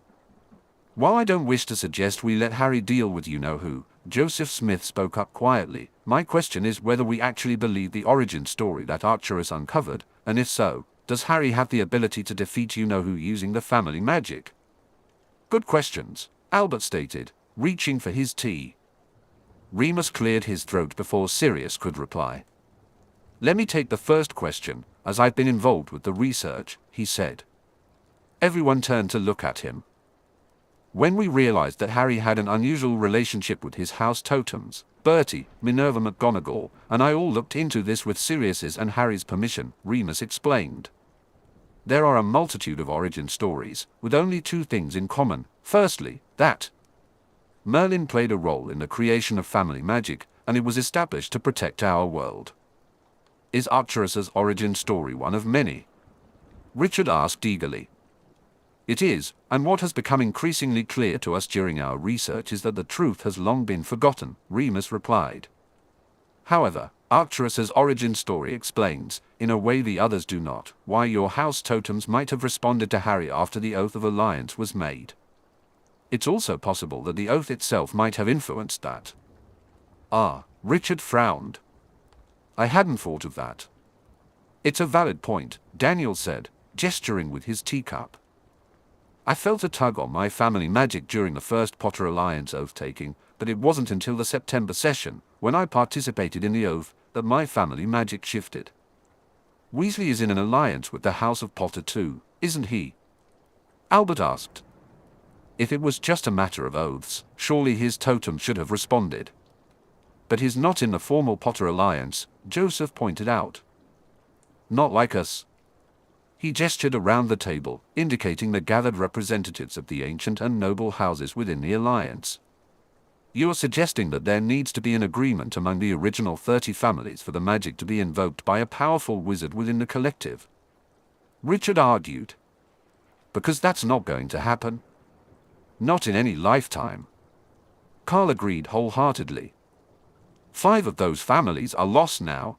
While I don't wish to suggest we let Harry deal with you-know-who, Joseph Smith spoke up quietly, my question is whether we actually believe the origin story that Arcturus uncovered, and if so, does Harry have the ability to defeat you-know-who using the family magic? Good questions, Albert stated, reaching for his tea. Remus cleared his throat before Sirius could reply. Let me take the first question, as I've been involved with the research, he said. Everyone turned to look at him. When we realized that Harry had an unusual relationship with his house totems, Bertie, Minerva McGonagall, and I all looked into this with Sirius's and Harry's permission, Remus explained. There are a multitude of origin stories, with only two things in common. Firstly, that Merlin played a role in the creation of family magic, and it was established to protect our world. Is Arcturus's origin story one of many? Richard asked eagerly. It is, and what has become increasingly clear to us during our research is that the truth has long been forgotten, Remus replied. However, Arcturus's origin story explains, in a way the others do not, why your house totems might have responded to Harry after the Oath of Alliance was made. It's also possible that the oath itself might have influenced that. Ah, Richard frowned. I hadn't thought of that. It's a valid point, Daniel said, gesturing with his teacup. I felt a tug on my family magic during the first Potter Alliance oath-taking, but it wasn't until the September session, when I participated in the oath, that my family magic shifted. Weasley is in an alliance with the House of Potter too, isn't he? Albert asked. If it was just a matter of oaths, surely his totem should have responded. But he's not in the formal Potter Alliance, Joseph pointed out. Not like us. He gestured around the table, indicating the gathered representatives of the ancient and noble houses within the alliance. You're suggesting that there needs to be an agreement among the original 30 families for the magic to be invoked by a powerful wizard within the collective? Richard argued. Because that's not going to happen. Not in any lifetime. Carl agreed wholeheartedly. 5 of those families are lost now.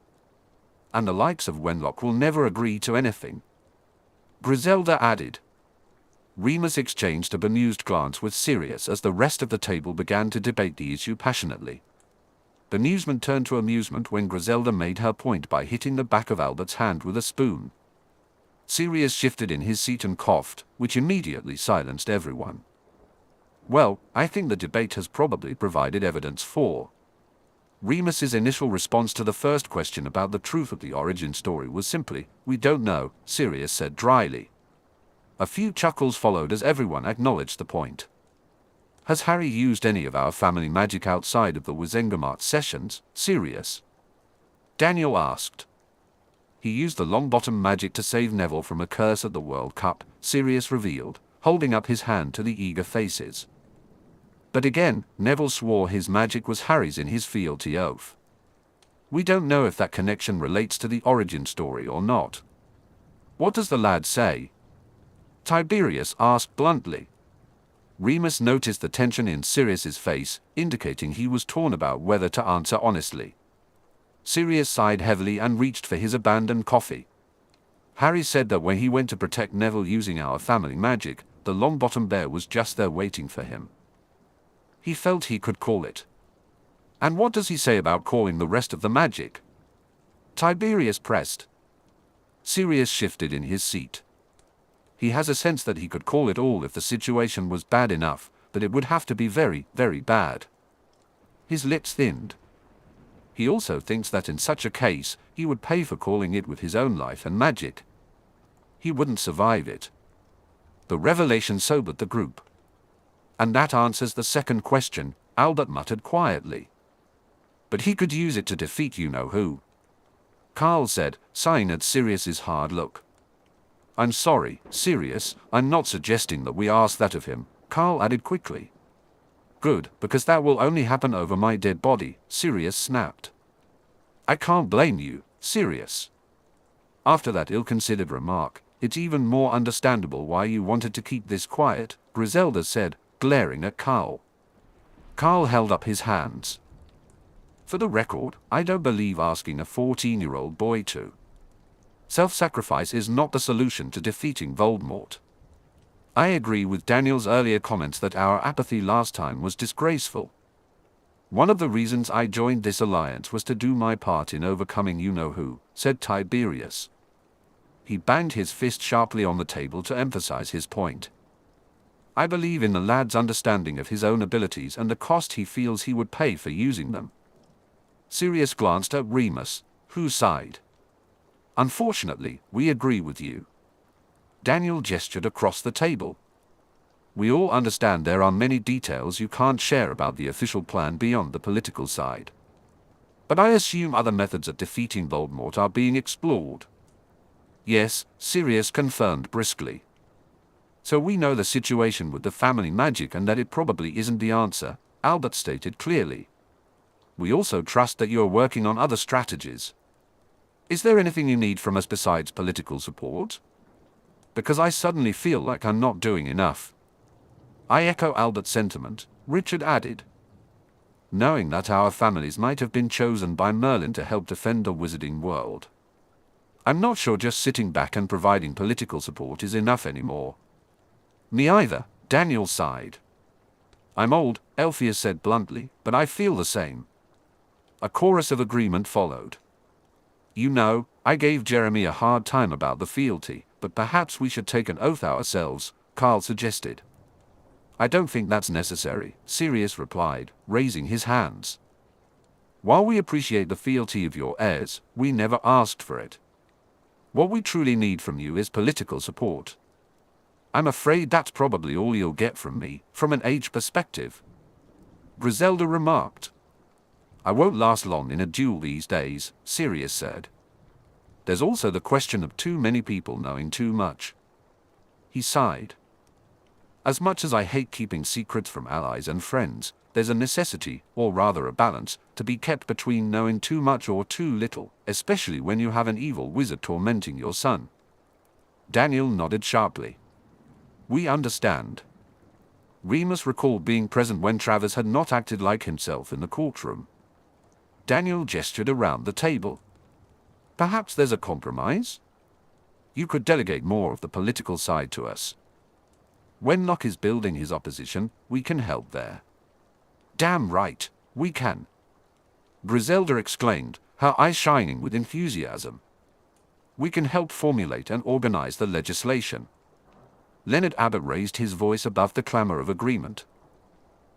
And the likes of Wenlock will never agree to anything. Griselda added. Remus exchanged a bemused glance with Sirius as the rest of the table began to debate the issue passionately. Bemusement turned to amusement when Griselda made her point by hitting the back of Albert's hand with a spoon. Sirius shifted in his seat and coughed, which immediately silenced everyone. Well, I think the debate has probably provided evidence for. Remus's initial response to the first question about the truth of the origin story was simply, "We don't know," Sirius said dryly. A few chuckles followed as everyone acknowledged the point. Has Harry used any of our family magic outside of the Wizengamot sessions, Sirius? Daniel asked. He used the Longbottom magic to save Neville from a curse at the World Cup, Sirius revealed, holding up his hand to the eager faces. But again, Neville swore his magic was Harry's in his fealty oath. We don't know if that connection relates to the origin story or not. What does the lad say? Tiberius asked bluntly. Remus noticed the tension in Sirius's face, indicating he was torn about whether to answer honestly. Sirius sighed heavily and reached for his abandoned coffee. Harry said that when he went to protect Neville using our family magic, the Longbottom Bear was just there waiting for him. He felt he could call it. And what does he say about calling the rest of the magic? Tiberius pressed. Sirius shifted in his seat. He has a sense that he could call it all if the situation was bad enough, but it would have to be very, very bad. His lips thinned. He also thinks that in such a case, he would pay for calling it with his own life and magic. He wouldn't survive it. The revelation sobered the group. And that answers the second question, Albert muttered quietly. But he could use it to defeat you-know-who. Carl said, sighing at Sirius's hard look. I'm sorry, Sirius, I'm not suggesting that we ask that of him, Carl added quickly. Good, because that will only happen over my dead body, Sirius snapped. I can't blame you, Sirius. After that ill-considered remark, it's even more understandable why you wanted to keep this quiet, Griselda said, glaring at Carl. Carl held up his hands. For the record, I don't believe asking a 14-year-old boy to. Self-sacrifice is not the solution to defeating Voldemort. I agree with Daniel's earlier comments that our apathy last time was disgraceful. One of the reasons I joined this alliance was to do my part in overcoming you-know-who, said Tiberius. He banged his fist sharply on the table to emphasize his point. I believe in the lad's understanding of his own abilities and the cost he feels he would pay for using them. Sirius glanced at Remus, who sighed. Unfortunately, we agree with you. Daniel gestured across the table. We all understand there are many details you can't share about the official plan beyond the political side. But I assume other methods of defeating Voldemort are being explored. Yes, Sirius confirmed briskly. So we know the situation with the family magic and that it probably isn't the answer, Albert stated clearly. We also trust that you are working on other strategies. Is there anything you need from us besides political support? Because I suddenly feel like I'm not doing enough. I echo Albert's sentiment, Richard added. Knowing that our families might have been chosen by Merlin to help defend the wizarding world. I'm not sure just sitting back and providing political support is enough anymore. Me either, Daniel sighed. I'm old, Elphias said bluntly, but I feel the same. A chorus of agreement followed. You know, I gave Jeremy a hard time about the fealty, but perhaps we should take an oath ourselves, Carl suggested. I don't think that's necessary, Sirius replied, raising his hands. While we appreciate the fealty of your heirs, we never asked for it. What we truly need from you is political support. I'm afraid that's probably all you'll get from me, from an age perspective. Griselda remarked. I won't last long in a duel these days, Sirius said. There's also the question of too many people knowing too much. He sighed. As much as I hate keeping secrets from allies and friends, there's a necessity, or rather a balance, to be kept between knowing too much or too little, especially when you have an evil wizard tormenting your son. Daniel nodded sharply. We understand. Remus recalled being present when Travers had not acted like himself in the courtroom. Daniel gestured around the table. Perhaps there's a compromise? You could delegate more of the political side to us. When Locke is building his opposition, we can help there. Damn right, we can. Griselda exclaimed, her eyes shining with enthusiasm. We can help formulate and organize the legislation. Leonard Abbott raised his voice above the clamor of agreement.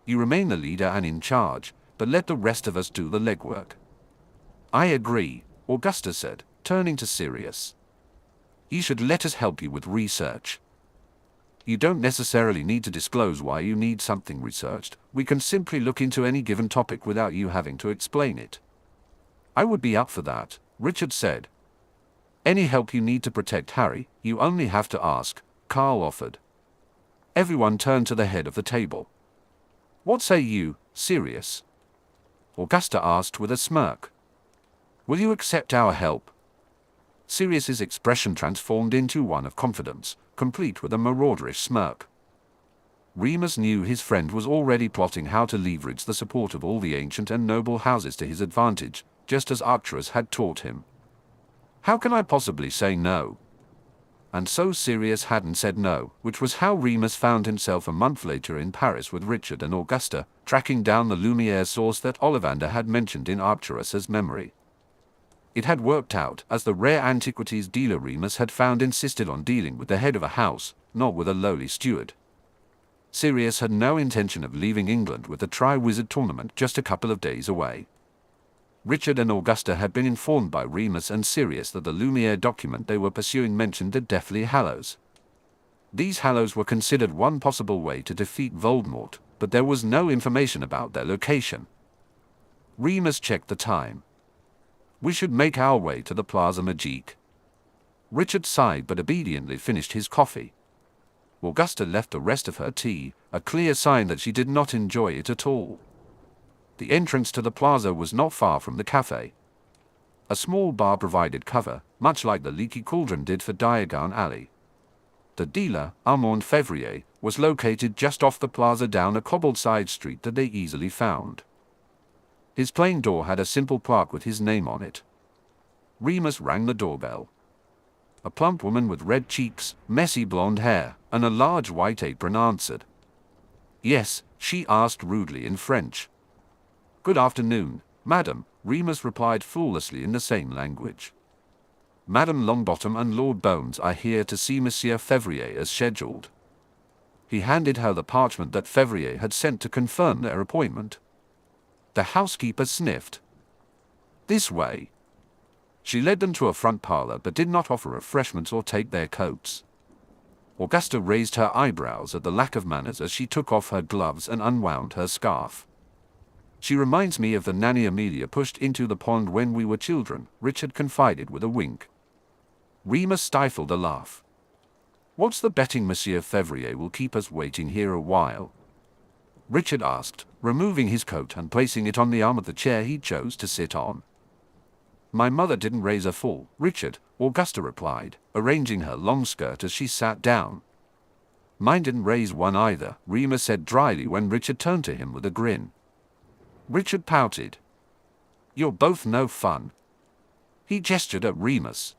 You remain the leader and in charge, but let the rest of us do the legwork. I agree, Augusta said, turning to Sirius. You should let us help you with research. You don't necessarily need to disclose why you need something researched. We can simply look into any given topic without you having to explain it. I would be up for that, Richard said. Any help you need to protect Harry, you only have to ask, Carl offered. Everyone turned to the head of the table. What say you, Sirius? Augusta asked with a smirk. Will you accept our help? Sirius's expression transformed into one of confidence, complete with a marauderish smirk. Remus knew his friend was already plotting how to leverage the support of all the ancient and noble houses to his advantage, just as Arcturus had taught him. How can I possibly say no? And so Sirius hadn't said no, which was how Remus found himself a month later in Paris with Richard and Augusta, tracking down the Lumiere source that Ollivander had mentioned in Arcturus's memory. It had worked out, as the rare antiquities dealer Remus had found insisted on dealing with the head of a house, not with a lowly steward. Sirius had no intention of leaving England with the Tri-Wizard tournament just a couple of days away. Richard and Augusta had been informed by Remus and Sirius that the Lumiere document they were pursuing mentioned the Deathly Hallows. These Hallows were considered one possible way to defeat Voldemort, but there was no information about their location. Remus checked the time. We should make our way to the Plaza Magique. Richard sighed but obediently finished his coffee. Augusta left the rest of her tea, a clear sign that she did not enjoy it at all. The entrance to the plaza was not far from the cafe. A small bar provided cover, much like the Leaky Cauldron did for Diagon Alley. The dealer, Armand Fevrier, was located just off the plaza down a cobbled side street that they easily found. His plain door had a simple plaque with his name on it. Remus rang the doorbell. A plump woman with red cheeks, messy blonde hair, and a large white apron answered. Yes, she asked rudely in French. Good afternoon, madam, Remus replied flawlessly in the same language. Madame Longbottom and Lord Bones are here to see Monsieur Fevrier as scheduled. He handed her the parchment that Fevrier had sent to confirm their appointment. The housekeeper sniffed. This way. She led them to a front parlor but did not offer refreshments or take their coats. Augusta raised her eyebrows at the lack of manners as she took off her gloves and unwound her scarf. She reminds me of the nanny Amelia pushed into the pond when we were children, Richard confided with a wink. Remus stifled a laugh. What's the betting Monsieur Fevrier will keep us waiting here a while? Richard asked, removing his coat and placing it on the arm of the chair he chose to sit on. My mother didn't raise a fool, Richard, Augusta replied, arranging her long skirt as she sat down. Mine didn't raise one either, Remus said dryly when Richard turned to him with a grin. Richard pouted. You're both no fun. He gestured at Remus.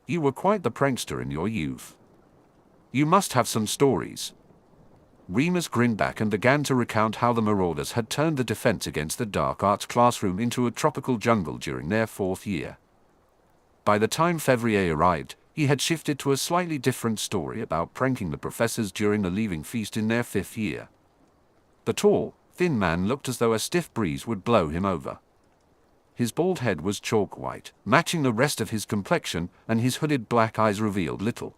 You were quite the prankster in your youth. You must have some stories. Remus grinned back and began to recount how the Marauders had turned the defense against the dark arts classroom into a tropical jungle during their 4th year. By the time Fevrier arrived, he had shifted to a slightly different story about pranking the professors during the leaving feast in their 5th year. The tall, thin man looked as though a stiff breeze would blow him over. His bald head was chalk white, matching the rest of his complexion, and his hooded black eyes revealed little.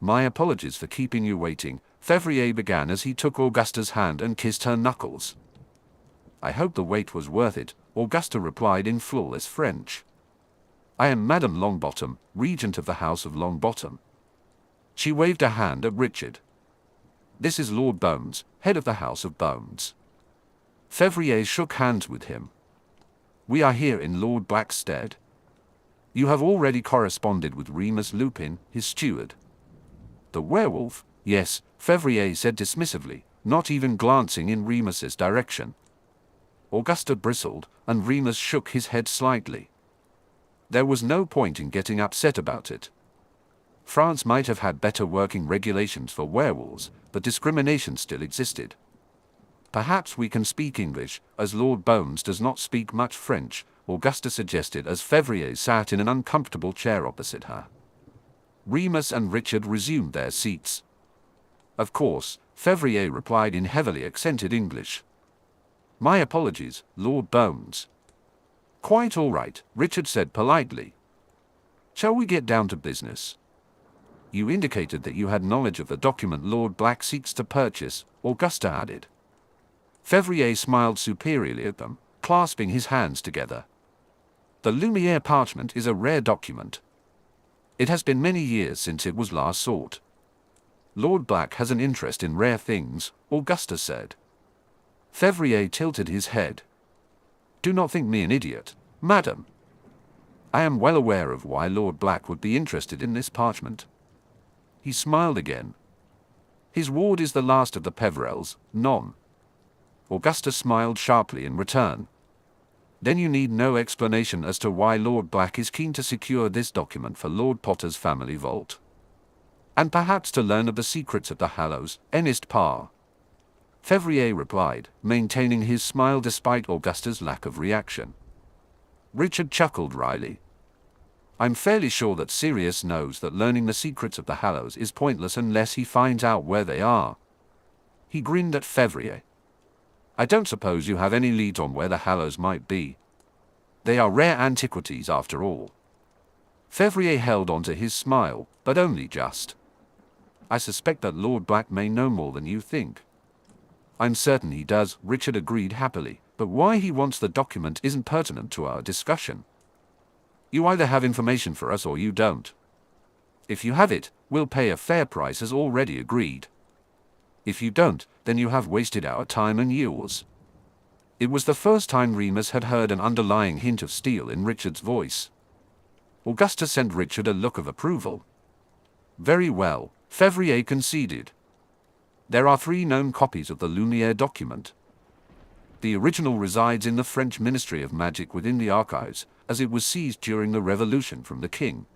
My apologies for keeping you waiting, Fevrier began as he took Augusta's hand and kissed her knuckles. I hope the wait was worth it, Augusta replied in flawless French. I am Madame Longbottom, regent of the House of Longbottom. She waved a hand at Richard. This is Lord Bones, head of the House of Bones. Fevrier shook hands with him. We are here in Lord Black's stead. You have already corresponded with Remus Lupin, his steward. The werewolf? Yes, Fevrier said dismissively, not even glancing in Remus's direction. Augusta bristled, and Remus shook his head slightly. There was no point in getting upset about it. France might have had better working regulations for werewolves, but discrimination still existed. Perhaps we can speak English, as Lord Bones does not speak much French, Augusta suggested as Fevrier sat in an uncomfortable chair opposite her. Remus and Richard resumed their seats. Of course, Fevrier replied in heavily accented English. My apologies, Lord Bones. Quite all right, Richard said politely. Shall we get down to business? You indicated that you had knowledge of the document Lord Black seeks to purchase, Augusta added. Fevrier smiled superiorly at them, clasping his hands together. The Lumiere parchment is a rare document. It has been many years since it was last sought. Lord Black has an interest in rare things, Augusta said. Fevrier tilted his head. Do not think me an idiot, madam. I am well aware of why Lord Black would be interested in this parchment. He smiled again. His ward is the last of the Peverels, non. Augusta smiled sharply in return. Then you need no explanation as to why Lord Black is keen to secure this document for Lord Potter's family vault. And perhaps to learn of the secrets of the Hallows, Ernest Parr. Fevrier replied, maintaining his smile despite Augusta's lack of reaction. Richard chuckled wryly. I'm fairly sure that Sirius knows that learning the secrets of the Hallows is pointless unless he finds out where they are. He grinned at Fevrier. I don't suppose you have any leads on where the Hallows might be. They are rare antiquities after all. Fevrier held on to his smile, but only just. I suspect that Lord Black may know more than you think. I'm certain he does, Richard agreed happily, but why he wants the document isn't pertinent to our discussion. You either have information for us or you don't. If you have it, we'll pay a fair price as already agreed. If you don't, then you have wasted our time and yours. It was the first time Remus had heard an underlying hint of steel in Richard's voice. Augusta sent Richard a look of approval. Very well, Fevrier conceded. There are 3 known copies of the Lumiere document. The original resides in the French Ministry of Magic within the archives, as it was seized during the Revolution from the king.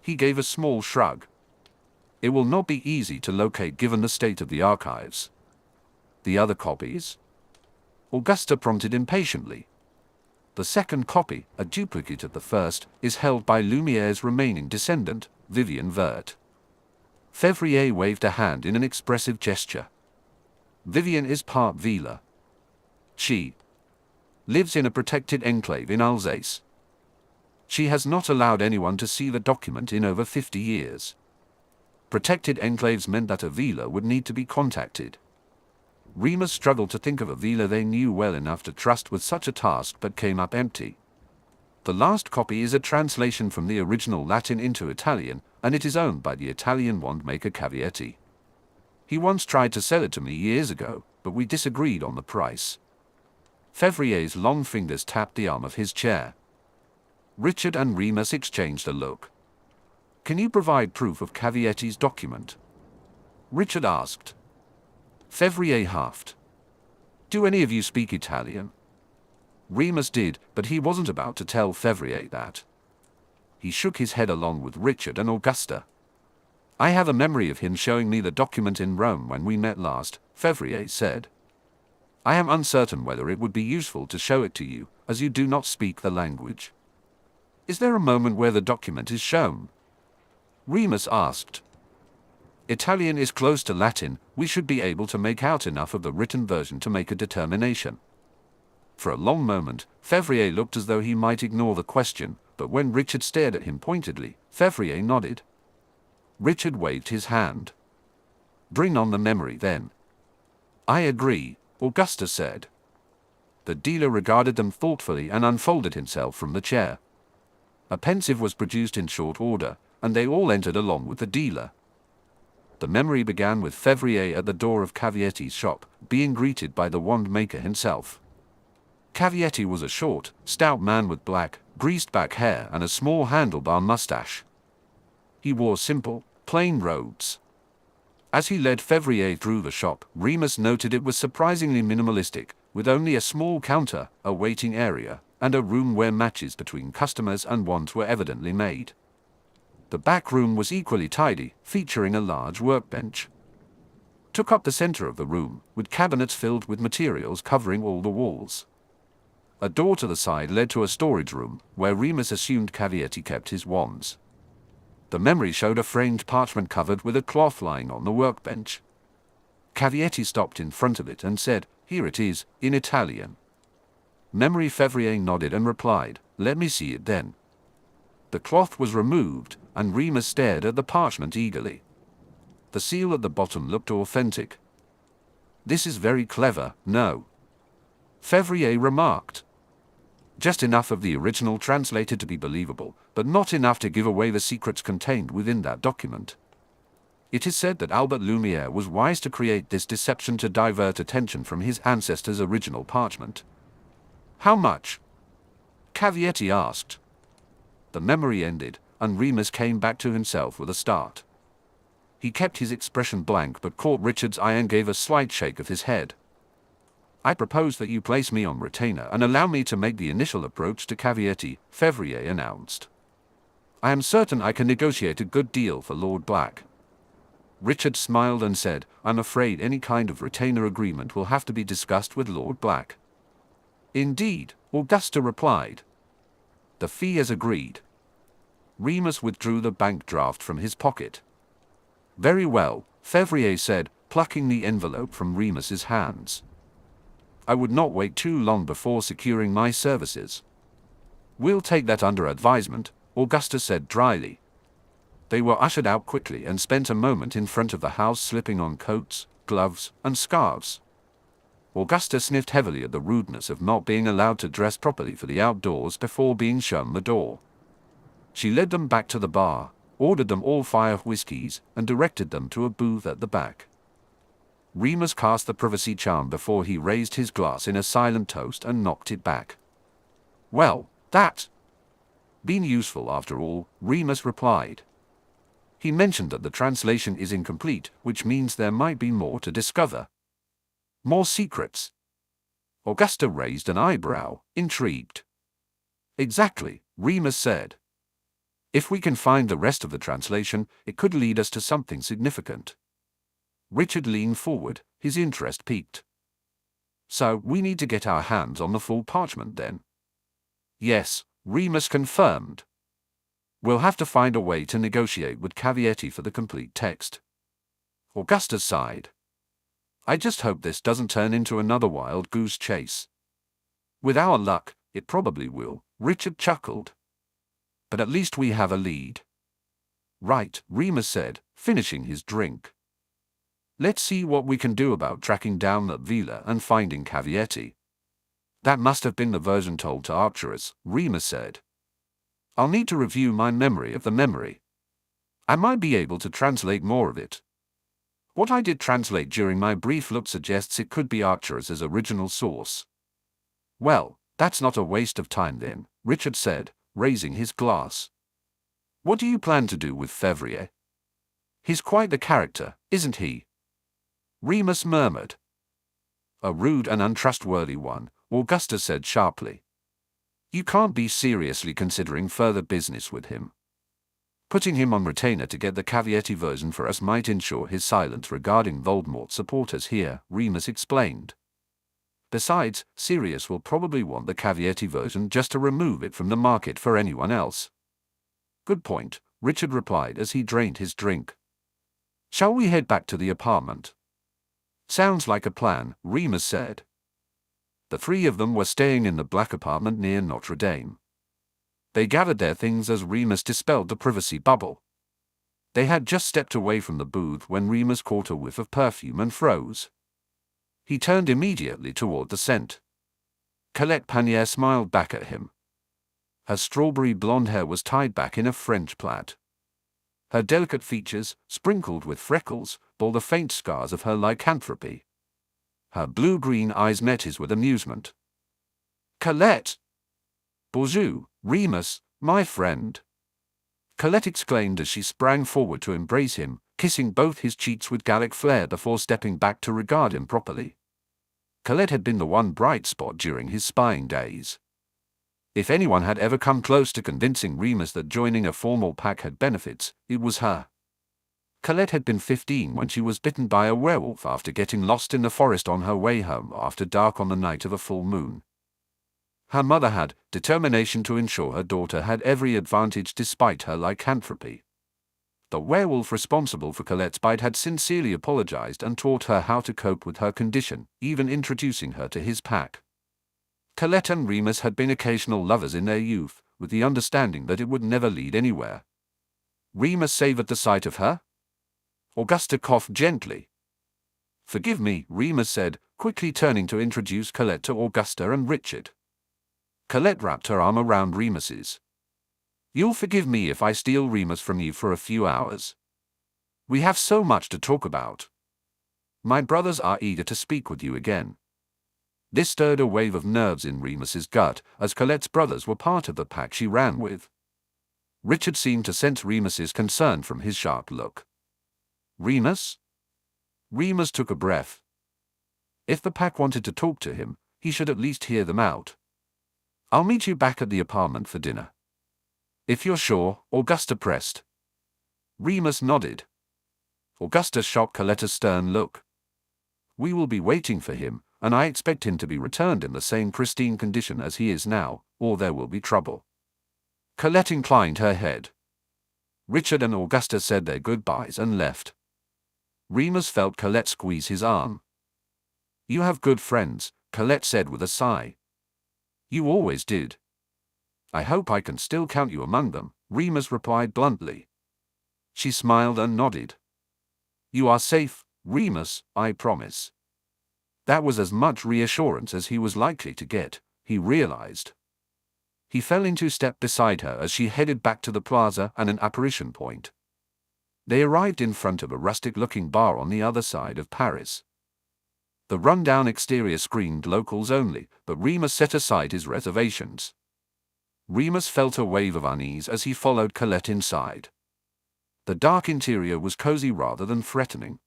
He gave a small shrug. It will not be easy to locate given the state of the archives. The other copies? Augusta prompted impatiently. The second copy, a duplicate of the first, is held by Lumiere's remaining descendant, Vivian Vert. Fevrier waved a hand in an expressive gesture. Vivian is part Vila. She lives in a protected enclave in Alsace. She has not allowed anyone to see the document in over 50 years. Protected enclaves meant that Avila would need to be contacted. Remus struggled to think of Avila they knew well enough to trust with such a task, but came up empty. The last copy is a translation from the original Latin into Italian, and it is owned by the Italian wand maker Cavietti. He once tried to sell it to me years ago, but we disagreed on the price. Février's long fingers tapped the arm of his chair. Richard and Remus exchanged a look. "Can you provide proof of Cavietti's document?" Richard asked. Février huffed. "Do any of you speak Italian?" Remus did, but he wasn't about to tell Février that. He shook his head along with Richard and Augusta. "I have a memory of him showing me the document in Rome when we met last," Février said. "I am uncertain whether it would be useful to show it to you, as you do not speak the language." "Is there a moment where the document is shown?" Remus asked. "Italian is close to Latin, we should be able to make out enough of the written version to make a determination." For a long moment, Février looked as though he might ignore the question, but when Richard stared at him pointedly, Février nodded. Richard waved his hand. "Bring on the memory, then." "I agree," Augusta said. The dealer regarded them thoughtfully and unfolded himself from the chair. A pensive was produced in short order, and they all entered along with the dealer. The memory began with Février at the door of Cavietti's shop, being greeted by the wand maker himself. Cavietti was a short, stout man with black, greased-back hair and a small handlebar mustache. He wore simple, plain robes. As he led Février through the shop, Remus noted it was surprisingly minimalistic, with only a small counter, a waiting area, and a room where matches between customers and wands were evidently made. The back room was equally tidy, featuring a large workbench. Took up the center of the room, with cabinets filled with materials covering all the walls. A door to the side led to a storage room, where Remus assumed Cavietti kept his wands. The memory showed a framed parchment covered with a cloth lying on the workbench. Cavietti stopped in front of it and said, "Here it is, in Italian." Memory Février nodded and replied, "Let me see it then." The cloth was removed, and Remus stared at the parchment eagerly. The seal at the bottom looked authentic. "This is very clever, no?" Février remarked. "Just enough of the original translated to be believable, but not enough to give away the secrets contained within that document. It is said that Albert Lumiere was wise to create this deception to divert attention from his ancestors' original parchment." "How much?" Cavietti asked. The memory ended, and Remus came back to himself with a start. He kept his expression blank but caught Richard's eye and gave a slight shake of his head. "I propose that you place me on retainer and allow me to make the initial approach to Cavietti," Février announced. "I am certain I can negotiate a good deal for Lord Black." Richard smiled and said, "I'm afraid any kind of retainer agreement will have to be discussed with Lord Black." "Indeed," Augusta replied. "The fee is agreed." Remus withdrew the bank draft from his pocket. "Very well," Février said, plucking the envelope from Remus's hands. "I would not wait too long before securing my services." "We'll take that under advisement," Augusta said dryly. They were ushered out quickly and spent a moment in front of the house slipping on coats, gloves, and scarves. Augusta sniffed heavily at the rudeness of not being allowed to dress properly for the outdoors before being shown the door. She led them back to the bar, ordered them all 5 whiskeys, and directed them to a booth at the back. Remus cast the privacy charm before he raised his glass in a silent toast and knocked it back. "Well, that's been useful after all," Remus replied. He mentioned that the translation is incomplete, which means there might be more to discover. "More secrets?" Augusta raised an eyebrow, intrigued. "Exactly," Remus said. "If we can find the rest of the translation, it could lead us to something significant." Richard leaned forward, his interest piqued. "So, we need to get our hands on the full parchment then?" "Yes," Remus confirmed. "We'll have to find a way to negotiate with Cavietti for the complete text." Augusta sighed. "I just hope this doesn't turn into another wild goose chase." "With our luck, it probably will," Richard chuckled. "But at least we have a lead." Right, Remus said, finishing his drink. Let's see what we can do about tracking down the Vila and finding Cavietti. That must have been the version told to Arcturus, Remus said. I'll need to review my memory of the memory. I might be able to translate more of it. What I did translate during my brief look suggests it could be Arcturus's original source. Well, that's not a waste of time then, Richard said, raising his glass. What do you plan to do with Fevrier? He's quite the character, isn't he? Remus murmured. A rude and untrustworthy one, Augusta said sharply. You can't be seriously considering further business with him. Putting him on retainer to get the Cavietti version for us might ensure his silence regarding Voldemort's supporters here, Remus explained. Besides, Sirius will probably want the Cavietti version just to remove it from the market for anyone else. Good point, Richard replied as he drained his drink. Shall we head back to the apartment? Sounds like a plan, Remus said. The three of them were staying in the black apartment near Notre Dame. They gathered their things as Remus dispelled the privacy bubble. They had just stepped away from the booth when Remus caught a whiff of perfume and froze. He turned immediately toward the scent. Colette Panier smiled back at him. Her strawberry blonde hair was tied back in a French plait. Her delicate features, sprinkled with freckles, bore the faint scars of her lycanthropy. Her blue-green eyes met his with amusement. Colette! Bonjour, Remus, my friend. Colette exclaimed as she sprang forward to embrace him, kissing both his cheeks with Gallic flair before stepping back to regard him properly. Colette had been the one bright spot during his spying days. If anyone had ever come close to convincing Remus that joining a formal pack had benefits, it was her. Colette had been 15 when she was bitten by a werewolf after getting lost in the forest on her way home after dark on the night of a full moon. Her mother had determination to ensure her daughter had every advantage despite her lycanthropy. The werewolf responsible for Colette's bite had sincerely apologized and taught her how to cope with her condition, even introducing her to his pack. Colette and Remus had been occasional lovers in their youth, with the understanding that it would never lead anywhere. Remus savored the sight of her. Augusta coughed gently. Forgive me, Remus said, quickly turning to introduce Colette to Augusta and Richard. Colette wrapped her arm around Remus's. You'll forgive me if I steal Remus from you for a few hours. We have so much to talk about. My brothers are eager to speak with you again. This stirred a wave of nerves in Remus's gut, as Colette's brothers were part of the pack she ran with. Richard seemed to sense Remus's concern from his sharp look. Remus? Remus took a breath. If the pack wanted to talk to him, he should at least hear them out. I'll meet you back at the apartment for dinner. If you're sure, Augusta pressed. Remus nodded. Augusta shocked Colette's stern look. We will be waiting for him, and I expect him to be returned in the same pristine condition as he is now, or there will be trouble. Colette inclined her head. Richard and Augusta said their goodbyes and left. Remus felt Colette squeeze his arm. You have good friends, Colette said with a sigh. You always did. I hope I can still count you among them, Remus replied bluntly. She smiled and nodded. You are safe, Remus, I promise. That was as much reassurance as he was likely to get, he realized. He fell into step beside her as she headed back to the plaza and an apparition point. They arrived in front of a rustic-looking bar on the other side of Paris. The run-down exterior screamed locals only, but Remus set aside his reservations. Remus felt a wave of unease as he followed Colette inside. The dark interior was cozy rather than threatening.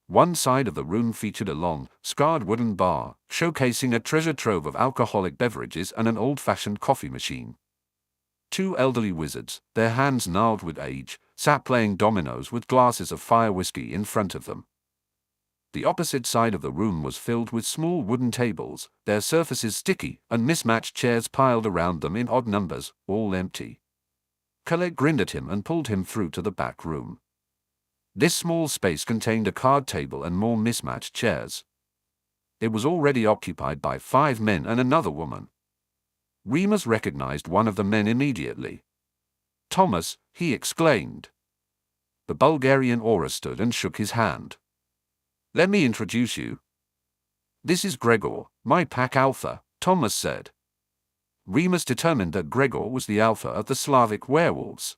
One side of the room featured a long, scarred wooden bar, showcasing a treasure trove of alcoholic beverages and an old-fashioned coffee machine. Two elderly wizards, their hands gnarled with age, sat playing dominoes with glasses of fire whiskey in front of them. The opposite side of the room was filled with small wooden tables, their surfaces sticky, and mismatched chairs piled around them in odd numbers, all empty. Colette grinned at him and pulled him through to the back room. This small space contained a card table and more mismatched chairs. It was already occupied by 5 men and another woman. Remus recognized one of the men immediately. Thomas, he exclaimed. The Bulgarian aura stood and shook his hand. "Let me introduce you. This is Gregor, my pack alpha," Thomas said. Remus determined that Gregor was the alpha of the Slavic werewolves.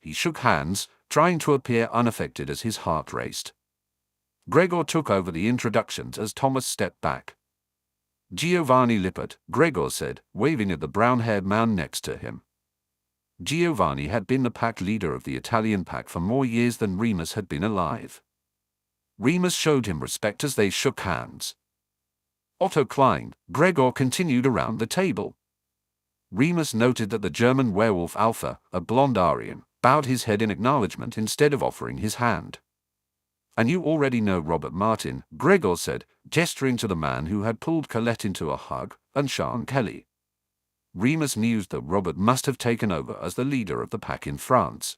He shook hands, trying to appear unaffected as his heart raced. Gregor took over the introductions as Thomas stepped back. "Giovanni Lippert," Gregor said, waving at the brown-haired man next to him. Giovanni had been the pack leader of the Italian pack for more years than Remus had been alive. Remus showed him respect as they shook hands. Otto Klein, Gregor continued around the table. Remus noted that the German werewolf alpha, a blonde Aryan, bowed his head in acknowledgement instead of offering his hand. "And you already know Robert Martin," Gregor said, gesturing to the man who had pulled Colette into a hug, "and Sean Kelly." Remus mused that Robert must have taken over as the leader of the pack in France.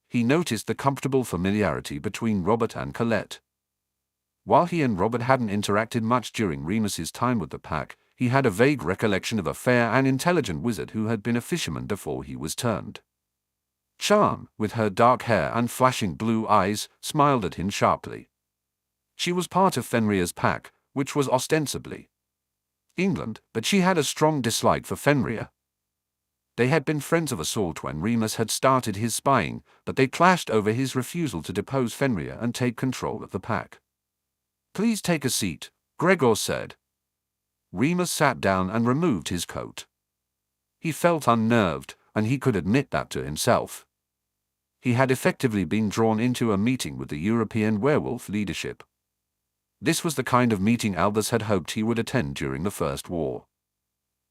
He noticed the comfortable familiarity between Robert and Colette. While he and Robert hadn't interacted much during Remus's time with the pack, he had a vague recollection of a fair and intelligent wizard who had been a fisherman before he was turned. Charm, with her dark hair and flashing blue eyes, smiled at him sharply. She was part of Fenrir's pack, which was ostensibly England, but she had a strong dislike for Fenrir. They had been friends of a sort when Remus had started his spying, but they clashed over his refusal to depose Fenrir and take control of the pack. "Please take a seat," Gregor said. Remus sat down and removed his coat. He felt unnerved, and he could admit that to himself. He had effectively been drawn into a meeting with the European werewolf leadership. This was the kind of meeting Albus had hoped he would attend during the First War.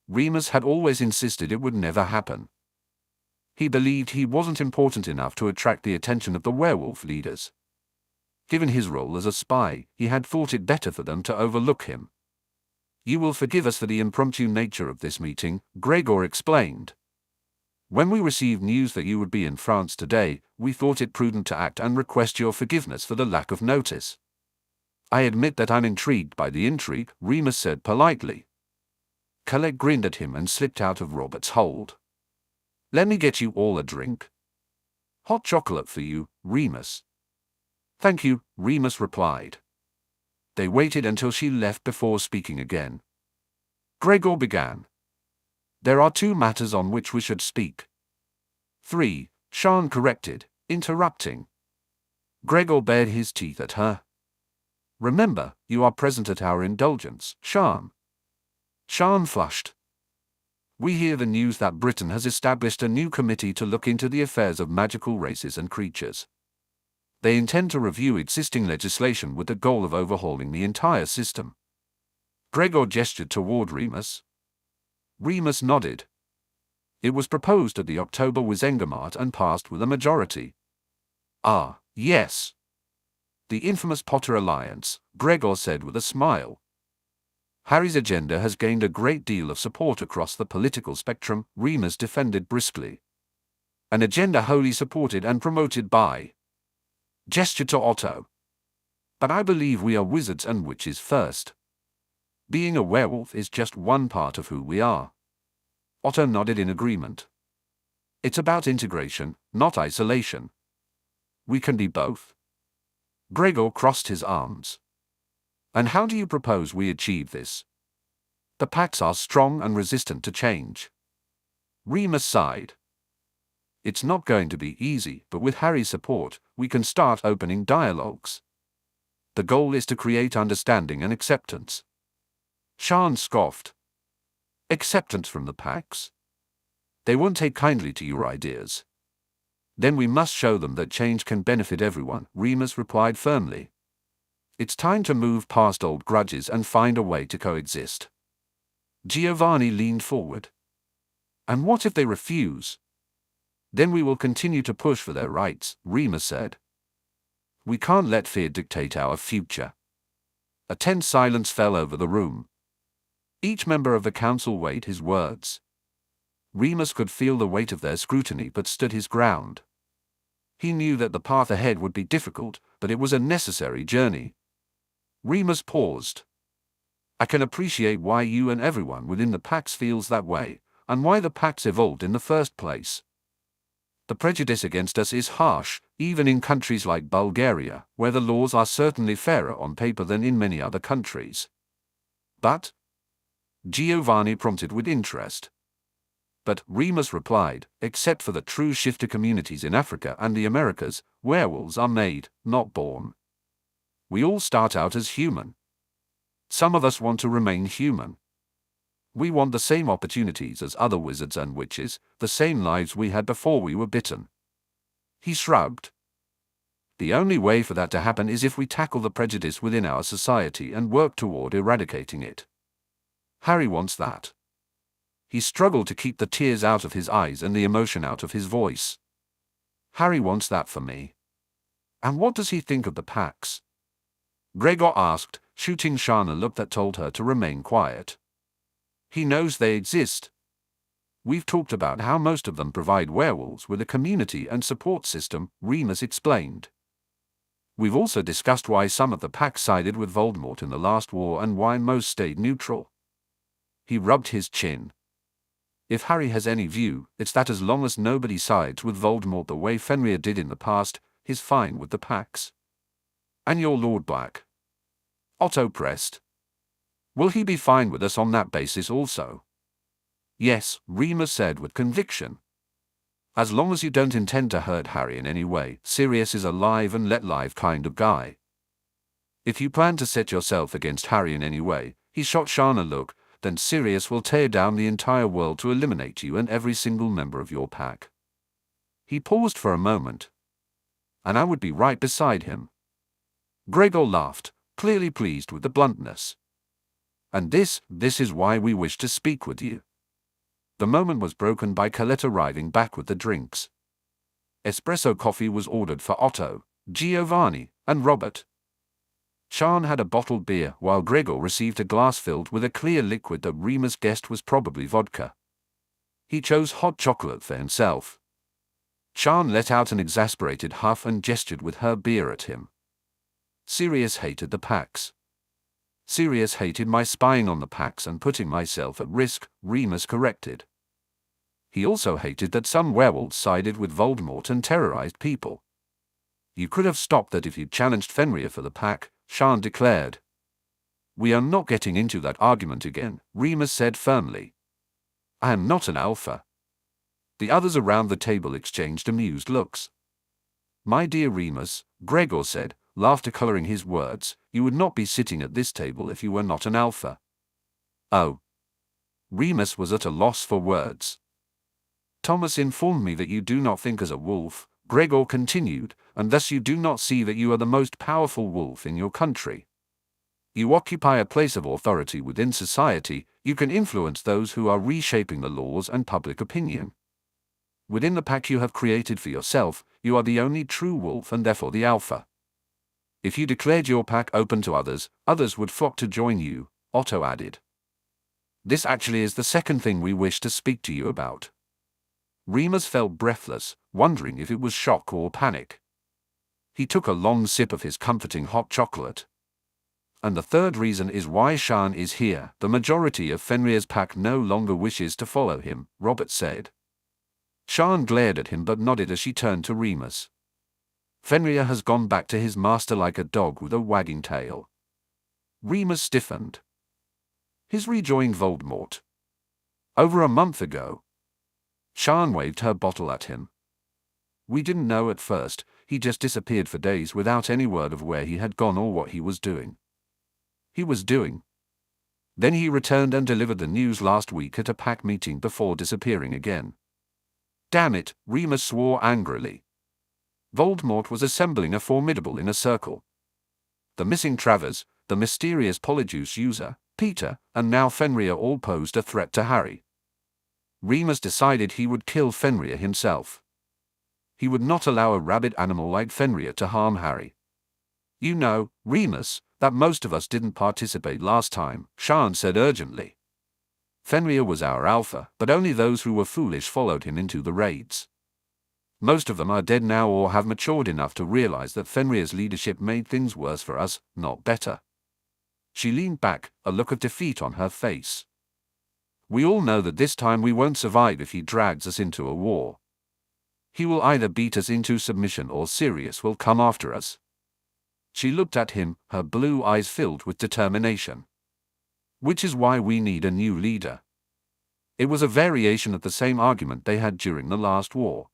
Remus had always insisted it would never happen. He believed he wasn't important enough to attract the attention of the werewolf leaders. Given his role as a spy, he had thought it better for them to overlook him. "You will forgive us for the impromptu nature of this meeting," Gregor explained. "When we received news that you would be in France today, we thought it prudent to act and request your forgiveness for the lack of notice." "I admit that I'm intrigued by the intrigue," Remus said politely. Colette grinned at him and slipped out of Robert's hold. "Let me get you all a drink." "Hot chocolate for you, Remus." "Thank you," Remus replied. They waited until she left before speaking again. Gregor began. "There are two matters on which we should speak." "Three," Sean corrected, interrupting. Gregor bared his teeth at her. "Remember, you are present at our indulgence, Sean." Sean flushed. "We hear the news that Britain has established a new committee to look into the affairs of magical races and creatures. They intend to review existing legislation with the goal of overhauling the entire system." Gregor gestured toward Remus. Remus nodded. "It was proposed at the October Wizengamot and passed with a majority." "Ah, yes. The infamous Potter Alliance," Gregor said with a smile. "Harry's agenda has gained a great deal of support across the political spectrum," Remus defended briskly. "An agenda wholly supported and promoted by—" Gesture to Otto. "But I believe we are wizards and witches first. Being a werewolf is just one part of who we are." Otto nodded in agreement. "It's about integration, not isolation. We can be both." Gregor crossed his arms. "And how do you propose we achieve this? The packs are strong and resistant to change." Remus sighed. "It's not going to be easy, but with Harry's support, we can start opening dialogues. The goal is to create understanding and acceptance." Sean scoffed. "Acceptance from the packs? They won't take kindly to your ideas." "Then we must show them that change can benefit everyone," Remus replied firmly. "It's time to move past old grudges and find a way to coexist." Giovanni leaned forward. "And what if they refuse?" "Then we will continue to push for their rights," Remus said. "We can't let fear dictate our future." A tense silence fell over the room. Each member of the council weighed his words. Remus could feel the weight of their scrutiny but stood his ground. He knew that the path ahead would be difficult, but it was a necessary journey. Remus paused. "I can appreciate why you and everyone within the packs feels that way, and why the packs evolved in the first place. The prejudice against us is harsh, even in countries like Bulgaria, where the laws are certainly fairer on paper than in many other countries. But? Giovanni prompted with interest. But, Remus replied, except for the true shifter communities in Africa and the Americas, werewolves are made, not born. We all start out as human. Some of us want to remain human. We want the same opportunities as other wizards and witches, the same lives we had before we were bitten. He shrugged. The only way for that to happen is if we tackle the prejudice within our society and work toward eradicating it. Harry wants that. He struggled to keep the tears out of his eyes and the emotion out of his voice. Harry wants that for me. And what does he think of the packs? Gregor asked, shooting Shana a look that told her to remain quiet. He knows they exist. We've talked about how most of them provide werewolves with a community and support system, Remus explained. We've also discussed why some of the packs sided with Voldemort in the last war and why most stayed neutral. He rubbed his chin. If Harry has any view, it's that as long as nobody sides with Voldemort the way Fenrir did in the past, he's fine with the packs. And your Lord Black? Otto pressed. Will he be fine with us on that basis also? Yes, Remus said with conviction. As long as you don't intend to hurt Harry in any way, Sirius is a live and let live kind of guy. If you plan to set yourself against Harry in any way, he shot Shana a look, then Sirius will tear down the entire world to eliminate you and every single member of your pack. He paused for a moment. And I would be right beside him. Gregor laughed, clearly pleased with the bluntness. And this is why we wish to speak with you. The moment was broken by Colette arriving back with the drinks. Espresso coffee was ordered for Otto, Giovanni, and Robert. Sean had a bottled beer, while Gregor received a glass filled with a clear liquid that Remus guessed was probably vodka. He chose hot chocolate for himself. Sean let out an exasperated huff and gestured with her beer at him. Sirius hated the packs. Sirius hated my spying on the packs and putting myself at risk, Remus corrected. He also hated that some werewolves sided with Voldemort and terrorized people. You could have stopped that if you'd challenged Fenrir for the pack, Sean declared. We are not getting into that argument again, Remus said firmly. I am not an alpha. The others around the table exchanged amused looks. My dear Remus, Gregor said, laughter coloring his words, you would not be sitting at this table if you were not an alpha. Oh. Remus was at a loss for words. Thomas informed me that you do not think as a wolf, Gregor continued, and thus you do not see that you are the most powerful wolf in your country. You occupy a place of authority within society, you can influence those who are reshaping the laws and public opinion. Within the pack you have created for yourself, you are the only true wolf and therefore the alpha. If you declared your pack open to others, others would flock to join you, Otto added. This actually is the second thing we wish to speak to you about. Remus felt breathless, wondering if it was shock or panic. He took a long sip of his comforting hot chocolate. And the third reason is why Sean is here. The majority of Fenrir's pack no longer wishes to follow him, Robert said. Sean glared at him but nodded as she turned to Remus. Fenrir has gone back to his master like a dog with a wagging tail. Remus stiffened. He's rejoined Voldemort. Over a month ago. Sean waved her bottle at him. We didn't know at first, he just disappeared for days without any word of where he had gone or what he was doing. Then he returned and delivered the news last week at a pack meeting before disappearing again. Damn it, Remus swore angrily. Voldemort was assembling a formidable inner circle. The missing Travers, the mysterious Polyjuice user, Peter, and now Fenrir all posed a threat to Harry. Remus decided he would kill Fenrir himself. He would not allow a rabid animal like Fenrir to harm Harry. You know, Remus, that most of us didn't participate last time, Sean said urgently. Fenrir was our alpha, but only those who were foolish followed him into the raids. Most of them are dead now or have matured enough to realize that Fenrir's leadership made things worse for us, not better. She leaned back, a look of defeat on her face. We all know that this time we won't survive if he drags us into a war. He will either beat us into submission or Sirius will come after us. She looked at him, her blue eyes filled with determination. Which is why we need a new leader. It was a variation of the same argument they had during the last war.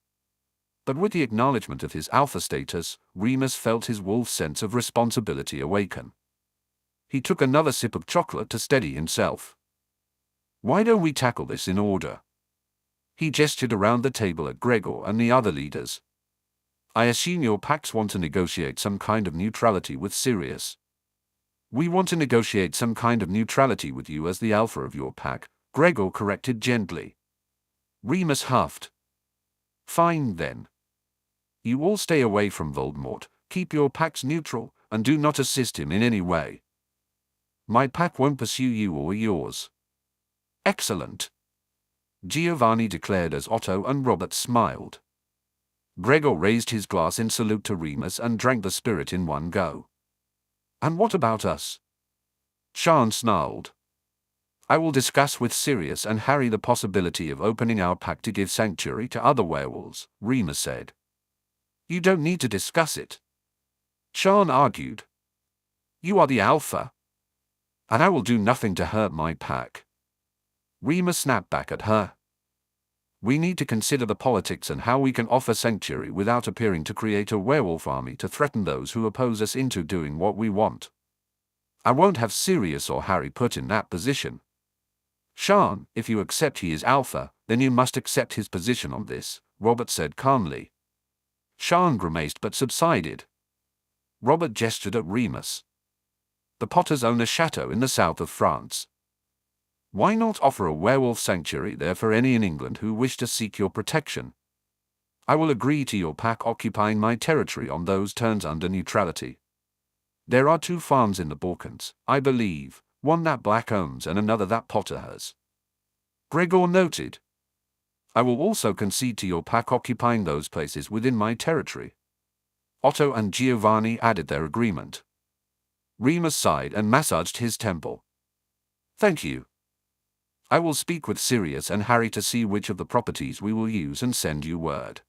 But with the acknowledgement of his alpha status, Remus felt his wolf sense of responsibility awaken. He took another sip of chocolate to steady himself. Why don't we tackle this in order? He gestured around the table at Gregor and the other leaders. I assume your packs want to negotiate some kind of neutrality with Sirius. We want to negotiate some kind of neutrality with you as the alpha of your pack, Gregor corrected gently. Remus huffed. Fine then. You all stay away from Voldemort, keep your packs neutral, and do not assist him in any way. My pack won't pursue you or yours. Excellent. Giovanni declared as Otto and Robert smiled. Gregor raised his glass in salute to Remus and drank the spirit in one go. And what about us? Sean snarled. I will discuss with Sirius and Harry the possibility of opening our pack to give sanctuary to other werewolves, Remus said. You don't need to discuss it. Sean argued. You are the alpha. And I will do nothing to hurt my pack. Remus snapped back at her. We need to consider the politics and how we can offer sanctuary without appearing to create a werewolf army to threaten those who oppose us into doing what we want. I won't have Sirius or Harry put in that position. Sean, if you accept he is alpha, then you must accept his position on this, Robert said calmly. Sean grimaced but subsided. Robert gestured at Remus. The Potters own a chateau in the south of France. Why not offer a werewolf sanctuary there for any in England who wish to seek your protection? I will agree to your pack occupying my territory on those terms under neutrality. There are 2 farms in the Balkans, I believe, one that Black owns and another that Potter has. Gregor noted. I will also concede to your pack occupying those places within my territory. Otto and Giovanni added their agreement. Remus sighed and massaged his temple. Thank you. I will speak with Sirius and Harry to see which of the properties we will use and send you word.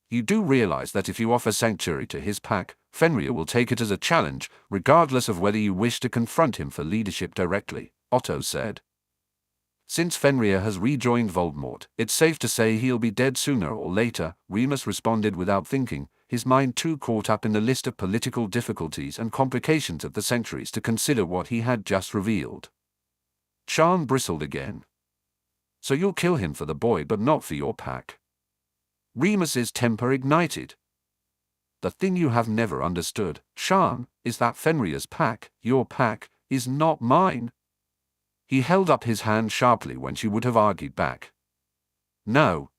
You do realize that if you offer sanctuary to his pack, Fenrir will take it as a challenge, regardless of whether you wish to confront him for leadership directly, Otto said. Since Fenrir has rejoined Voldemort, it's safe to say he'll be dead sooner or later, Remus responded without thinking, his mind too caught up in the list of political difficulties and complications of the centuries to consider what he had just revealed. Sean bristled again. So you'll kill him for the boy but not for your pack. Remus's temper ignited. The thing you have never understood, Sean, is that Fenrir's pack, your pack, is not mine. He held up his hand sharply when she would have argued back. No.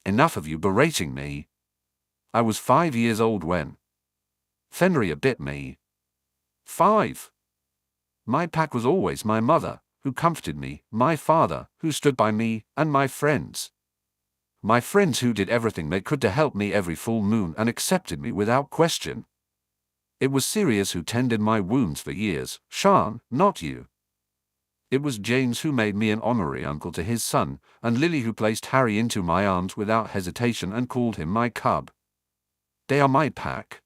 Enough of you berating me. I was 5 years old when Fenrir bit me. 5. My pack was always my mother, who comforted me, my father, who stood by me, and my friends. My friends who did everything they could to help me every full moon and accepted me without question. It was Sirius who tended my wounds for years, Sean, not you. It was James who made me an honorary uncle to his son, and Lily who placed Harry into my arms without hesitation and called him my cub. They are my pack.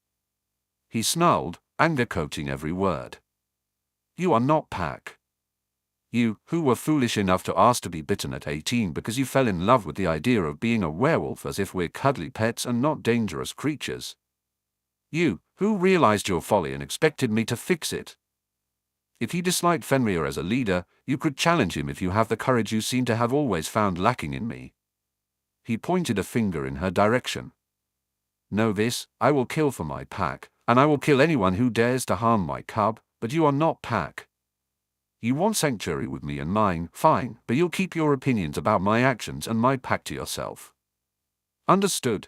He snarled, anger coating every word. You are not pack. You, who were foolish enough to ask to be bitten at 18 because you fell in love with the idea of being a werewolf as if we're cuddly pets and not dangerous creatures. You, who realized your folly and expected me to fix it. If you disliked Fenrir as a leader, you could challenge him if you have the courage you seem to have always found lacking in me. He pointed a finger in her direction. Know this, I will kill for my pack, and I will kill anyone who dares to harm my cub, but you are not pack. You want sanctuary with me and mine, fine, but you'll keep your opinions about my actions and my pack to yourself. Understood.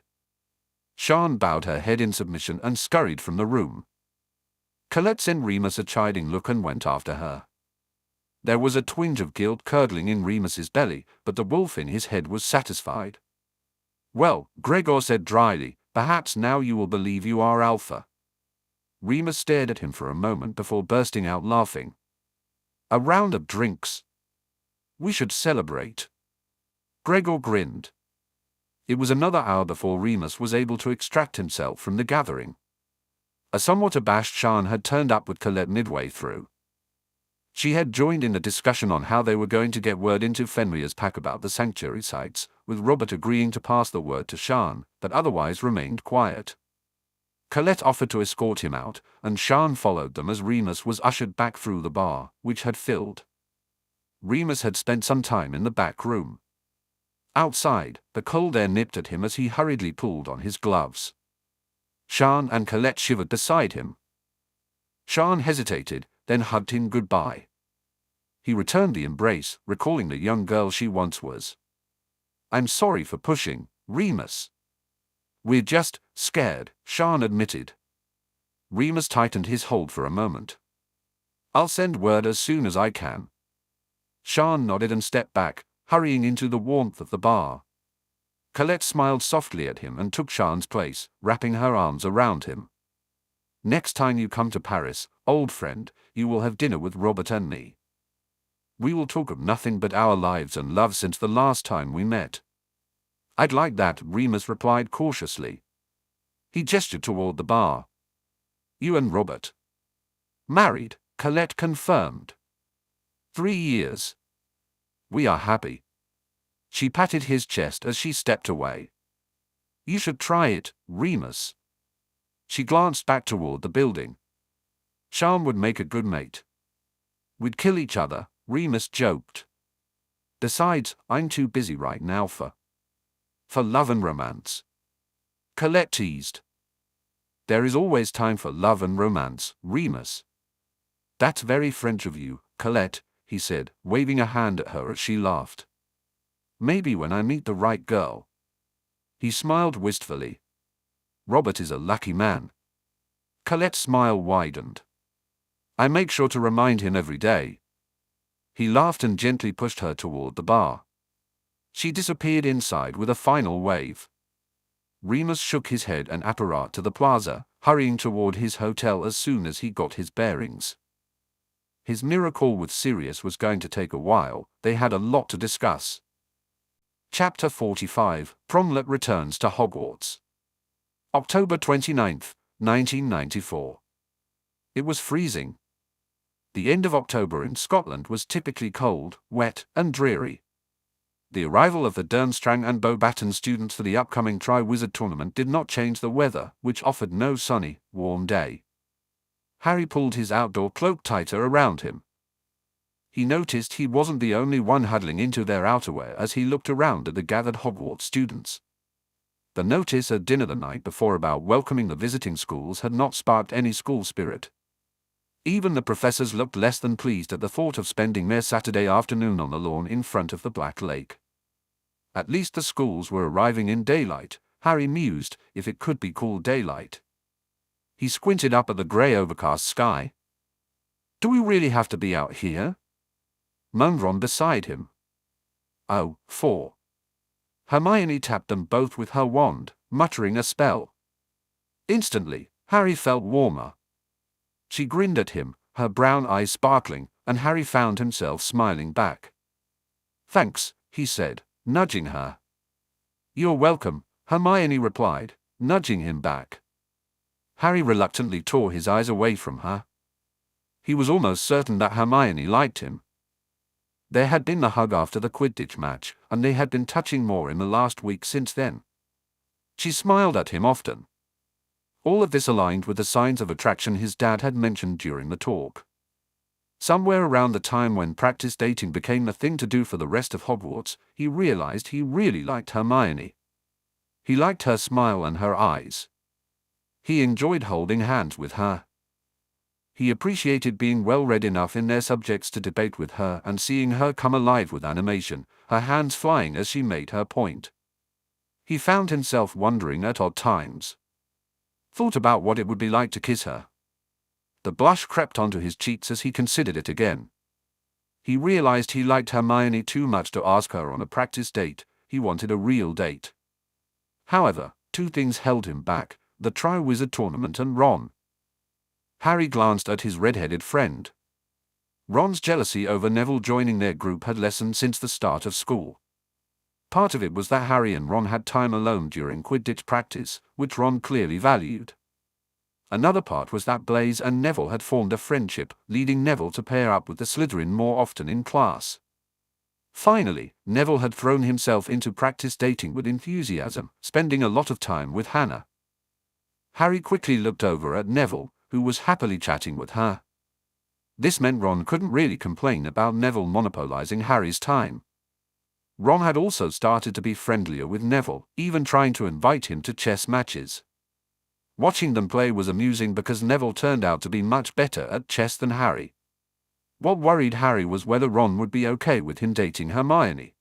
Sean bowed her head in submission and scurried from the room. Colette sent Remus a chiding look and went after her. There was a twinge of guilt curdling in Remus's belly, but the wolf in his head was satisfied. Well, Gregor said dryly, perhaps now you will believe you are alpha. Remus stared at him for a moment before bursting out laughing. A round of drinks. We should celebrate. Gregor grinned. It was another hour before Remus was able to extract himself from the gathering. A somewhat abashed Sian had turned up with Colette midway through. She had joined in the discussion on how they were going to get word into Fenrir's pack about the sanctuary sites, with Robert agreeing to pass the word to Sian, but otherwise remained quiet. Colette offered to escort him out, and Sian followed them as Remus was ushered back through the bar, which had filled. Remus had spent some time in the back room. Outside, the cold air nipped at him as he hurriedly pulled on his gloves. Sian and Colette shivered beside him. Sian hesitated, then hugged him goodbye. He returned the embrace, recalling the young girl she once was. "I'm sorry for pushing, Remus." "We're just scared," Sian admitted. Remus tightened his hold for a moment. "I'll send word as soon as I can." Sian nodded and stepped back, hurrying into the warmth of the bar. Colette smiled softly at him and took Sian's place, wrapping her arms around him. "Next time you come to Paris, old friend, you will have dinner with Robert and me. We will talk of nothing but our lives and love since the last time we met." "I'd like that," Remus replied cautiously. He gestured toward the bar. "You and Robert?" "Married," Colette confirmed. 3 years. "We are happy." She patted his chest as she stepped away. "You should try it, Remus." She glanced back toward the building. Sian would make a good mate. "We'd kill each other," Remus joked. "Besides, I'm too busy right now for love and romance," Colette teased. "There is always time for love and romance, Remus." "That's very French of you, Colette," he said, waving a hand at her as she laughed. "Maybe when I meet the right girl." He smiled wistfully. "Robert is a lucky man." Colette's smile widened. "I make sure to remind him every day." He laughed and gently pushed her toward the bar. She disappeared inside with a final wave. Remus shook his head and apparat to the plaza, hurrying toward his hotel as soon as he got his bearings. His miracle with Sirius was going to take a while. They had a lot to discuss. Chapter 45, Promlet returns to Hogwarts. October 29, 1994. It was freezing. The end of October in Scotland was typically cold, wet, and dreary. The arrival of the Durmstrang and Beauxbaton students for the upcoming Triwizard Tournament did not change the weather, which offered no sunny, warm day. Harry pulled his outdoor cloak tighter around him. He noticed he wasn't the only one huddling into their outerwear as he looked around at the gathered Hogwarts students. The notice at dinner the night before about welcoming the visiting schools had not sparked any school spirit. Even the professors looked less than pleased at the thought of spending their Saturday afternoon on the lawn in front of the Black Lake. At least the schools were arriving in daylight, Harry mused, if it could be called daylight. He squinted up at the grey overcast sky. "Do we really have to be out here?" moaned Ron beside him. "Oh, 4. Hermione tapped them both with her wand, muttering a spell. Instantly, Harry felt warmer. She grinned at him, her brown eyes sparkling, and Harry found himself smiling back. "Thanks," he said, nudging her. "You're welcome," Hermione replied, nudging him back. Harry reluctantly tore his eyes away from her. He was almost certain that Hermione liked him. There had been the hug after the Quidditch match, and they had been touching more in the last week since then. She smiled at him often. All of this aligned with the signs of attraction his dad had mentioned during the talk. Somewhere around the time when practice dating became the thing to do for the rest of Hogwarts, he realized he really liked Hermione. He liked her smile and her eyes. He enjoyed holding hands with her. He appreciated being well-read enough in their subjects to debate with her and seeing her come alive with animation, her hands flying as she made her point. He found himself wondering at odd times. Thought about what it would be like to kiss her. The blush crept onto his cheeks as he considered it again. He realized he liked Hermione too much to ask her on a practice date. He wanted a real date. However, 2 things held him back: the Triwizard Tournament and Ron. Harry glanced at his red-headed friend. Ron's jealousy over Neville joining their group had lessened since the start of school. Part of it was that Harry and Ron had time alone during Quidditch practice, which Ron clearly valued. Another part was that Blaise and Neville had formed a friendship, leading Neville to pair up with the Slytherin more often in class. Finally, Neville had thrown himself into practice dating with enthusiasm, spending a lot of time with Hannah. Harry quickly looked over at Neville, who was happily chatting with her. This meant Ron couldn't really complain about Neville monopolizing Harry's time. Ron had also started to be friendlier with Neville, even trying to invite him to chess matches. Watching them play was amusing because Neville turned out to be much better at chess than Harry. What worried Harry was whether Ron would be okay with him dating Hermione.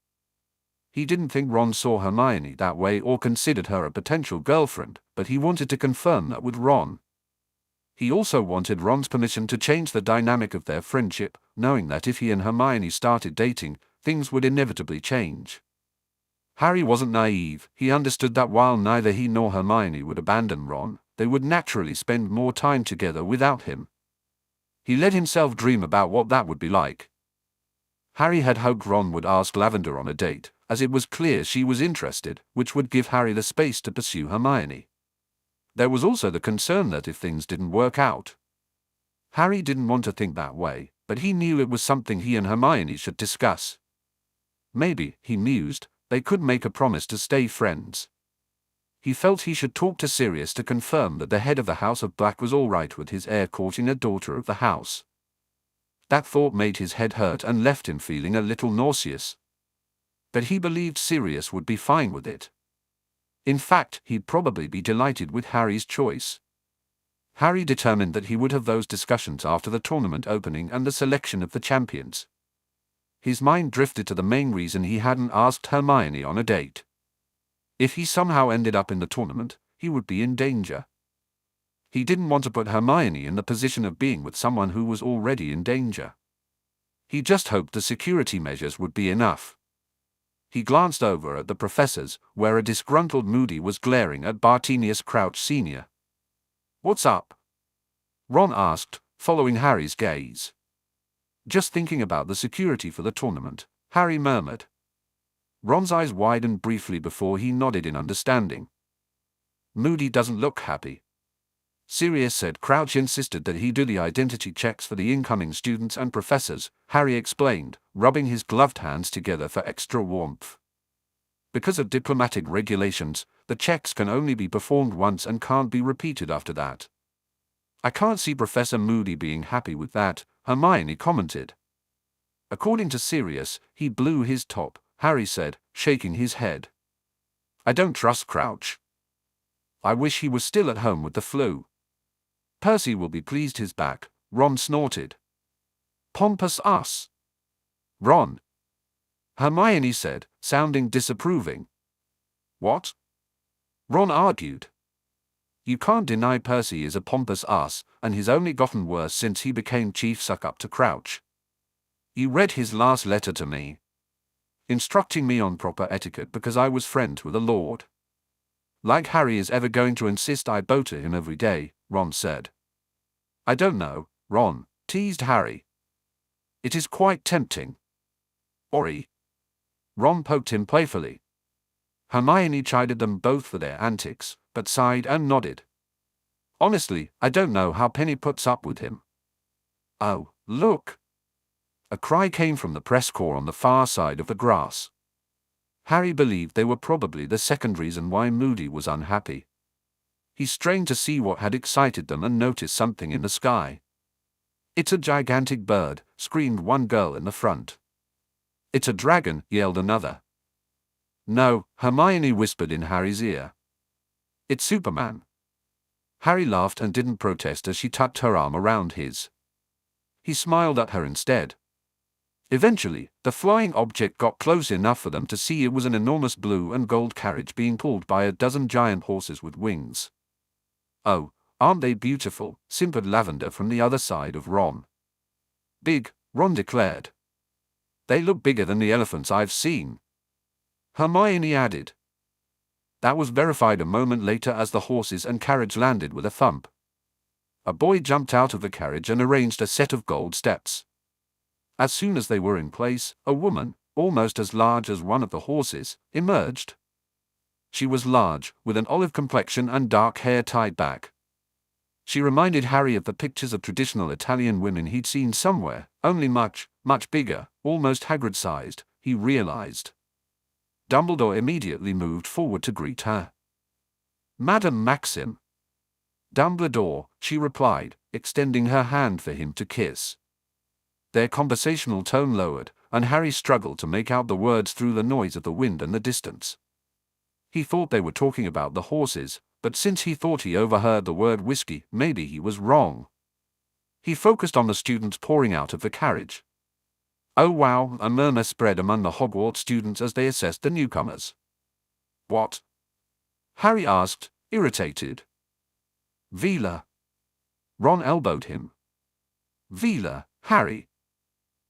He didn't think Ron saw Hermione that way or considered her a potential girlfriend, but he wanted to confirm that with Ron. He also wanted Ron's permission to change the dynamic of their friendship, knowing that if he and Hermione started dating, things would inevitably change. Harry wasn't naive. He understood that while neither he nor Hermione would abandon Ron, they would naturally spend more time together without him. He let himself dream about what that would be like. Harry had hoped Ron would ask Lavender on a date, as it was clear she was interested, which would give Harry the space to pursue Hermione. There was also the concern that if things didn't work out. Harry didn't want to think that way, but he knew it was something he and Hermione should discuss. Maybe, he mused, they could make a promise to stay friends. He felt he should talk to Sirius to confirm that the head of the House of Black was all right with his heir courting a daughter of the house. That thought made his head hurt and left him feeling a little nauseous. But he believed Sirius would be fine with it. In fact, he'd probably be delighted with Harry's choice. Harry determined that he would have those discussions after the tournament opening and the selection of the champions. His mind drifted to the main reason he hadn't asked Hermione on a date. If he somehow ended up in the tournament, he would be in danger. He didn't want to put Hermione in the position of being with someone who was already in danger. He just hoped the security measures would be enough. He glanced over at the professors, where a disgruntled Moody was glaring at Bartemius Crouch Sr. "What's up?" Ron asked, following Harry's gaze. "Just thinking about the security for the tournament," Harry murmured. Ron's eyes widened briefly before he nodded in understanding. "Moody doesn't look happy." Sirius said Crouch insisted that he do the identity checks for the incoming students and professors, Harry explained, rubbing his gloved hands together for extra warmth. Because of diplomatic regulations, the checks can only be performed once and can't be repeated after that. "I can't see Professor Moody being happy with that," Hermione commented. According to Sirius, he blew his top, Harry said, shaking his head. "I don't trust Crouch. I wish he was still at home with the flu." "Percy will be pleased he's back," Ron snorted. "Pompous us." "Ron," Hermione said, sounding disapproving. "What?" Ron argued. "You can't deny Percy is a pompous ass, and he's only gotten worse since he became chief suck-up to Crouch. You read his last letter to me, instructing me on proper etiquette because I was friends with a lord. Like Harry is ever going to insist I bow to him every day," Ron said. "I don't know, Ron," teased Harry. "It is quite tempting." "Ori." Ron poked him playfully. Hermione chided them both for their antics, but sighed and nodded. "Honestly, I don't know how Penny puts up with him." "Oh, look!" A cry came from the press corps on the far side of the grass. Harry believed they were probably the second reason why Moody was unhappy. He strained to see what had excited them and noticed something in the sky. "It's a gigantic bird," screamed one girl in the front. "It's a dragon," yelled another. "No," Hermione whispered in Harry's ear. "It's Superman." Harry laughed and didn't protest as she tucked her arm around his. He smiled at her instead. Eventually, the flying object got close enough for them to see it was an enormous blue and gold carriage being pulled by a dozen giant horses with wings. "Oh, aren't they beautiful?" simpered Lavender from the other side of Ron. "Big," Ron declared. "They look bigger than the elephants I've seen," Hermione added. That was verified a moment later as the horses and carriage landed with a thump. A boy jumped out of the carriage and arranged a set of gold steps. As soon as they were in place, a woman, almost as large as one of the horses, emerged. She was large, with an olive complexion and dark hair tied back. She reminded Harry of the pictures of traditional Italian women he'd seen somewhere, only much, much bigger, almost Hagrid-sized, he realized. Dumbledore immediately moved forward to greet her. "Madam Maxim." "Dumbledore," she replied, extending her hand for him to kiss. Their conversational tone lowered, and Harry struggled to make out the words through the noise of the wind and the distance. He thought they were talking about the horses, but since he thought he overheard the word whiskey, maybe he was wrong. He focused on the students pouring out of the carriage. "Oh wow," a murmur spread among the Hogwarts students as they assessed the newcomers. "What?" Harry asked, irritated. "Vila." Ron elbowed him. "Vila, Harry."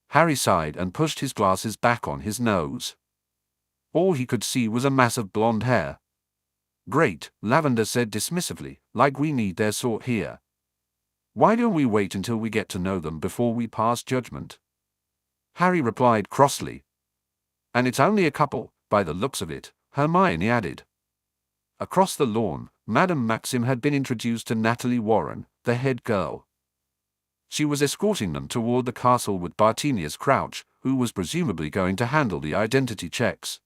Harry sighed and pushed his glasses back on his nose. All he could see was a mass of blonde hair. "Great," Lavender said dismissively, "like we need their sort here. Why don't we wait until we get to know them before we pass judgment?" Harry replied crossly. "And it's only a couple, by the looks of it," Hermione added. Across the lawn, Madame Maxim had been introduced to Natalie Warren, the head girl. She was escorting them toward the castle with Bartemius Crouch, who was presumably going to handle the identity checks.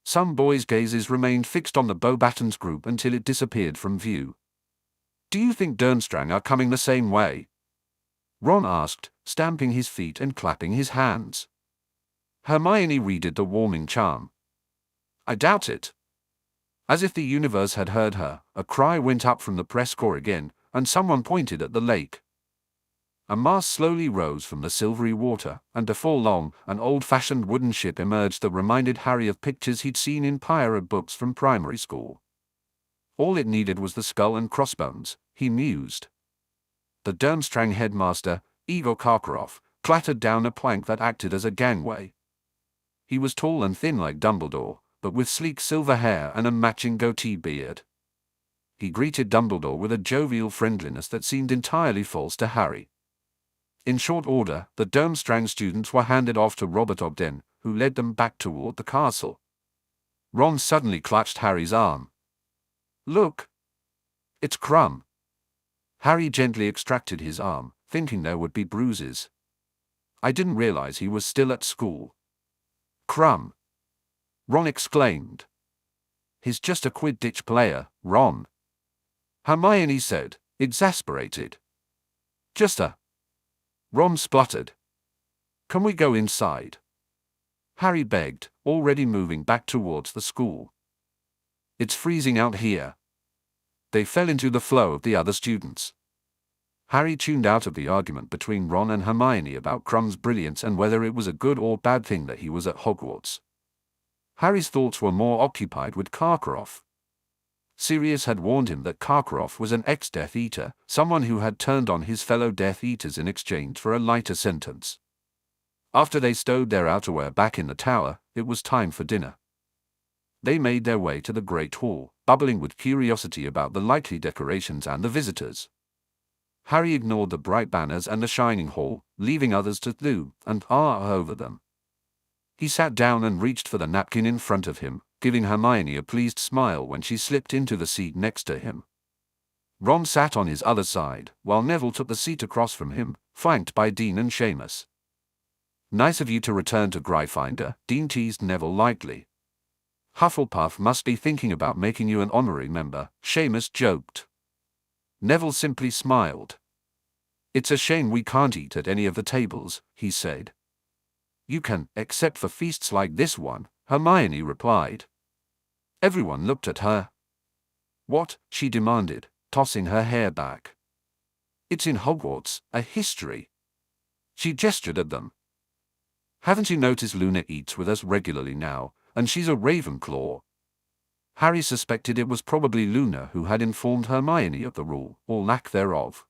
Some boys' gazes remained fixed on the Beauxbatons group until it disappeared from view. "Do you think Durmstrang are coming the same way?" Ron asked, stamping his feet and clapping his hands. Hermione reeded the warming charm. "I doubt it." As if the universe had heard her, a cry went up from the press corps again, and someone pointed at the lake. A mast slowly rose from the silvery water, and before long, an old-fashioned wooden ship emerged that reminded Harry of pictures he'd seen in pirate books from primary school. All it needed was the skull and crossbones, he mused. The Durmstrang headmaster, Igor Karkaroff, clattered down a plank that acted as a gangway. He was tall and thin like Dumbledore, but with sleek silver hair and a matching goatee beard. He greeted Dumbledore with a jovial friendliness that seemed entirely false to Harry. In short order, the Durmstrang students were handed off to Robert Ogden, who led them back toward the castle. Ron suddenly clutched Harry's arm. "Look! It's Krum." Harry gently extracted his arm, thinking there would be bruises. "I didn't realize he was still at school." "Krum!" Ron exclaimed. "He's just a Quidditch player, Ron," Hermione said, exasperated. "Just a..." Ron spluttered. "Can we go inside?" Harry begged, already moving back towards the school. "It's freezing out here." They fell into the flow of the other students. Harry tuned out of the argument between Ron and Hermione about Krum's brilliance and whether it was a good or bad thing that he was at Hogwarts. Harry's thoughts were more occupied with Karkaroff. Sirius had warned him that Karkaroff was an ex-Death Eater, someone who had turned on his fellow Death Eaters in exchange for a lighter sentence. After they stowed their outerwear back in the tower, it was time for dinner. They made their way to the Great Hall, bubbling with curiosity about the likely decorations and the visitors. Harry ignored the bright banners and the shining hall, leaving others to do and over them. He sat down and reached for the napkin in front of him, giving Hermione a pleased smile when she slipped into the seat next to him. Ron sat on his other side, while Neville took the seat across from him, flanked by Dean and Seamus. "Nice of you to return to Gryffindor," Dean teased Neville lightly. "Hufflepuff must be thinking about making you an honorary member," Seamus joked. Neville simply smiled. "It's a shame we can't eat at any of the tables," he said. "You can, except for feasts like this one," Hermione replied. Everyone looked at her. "What?" she demanded, tossing her hair back. "It's in Hogwarts, a history." She gestured at them. "Haven't you noticed Luna eats with us regularly now, and she's a Ravenclaw?" Harry suspected it was probably Luna who had informed Hermione of the rule, or lack thereof.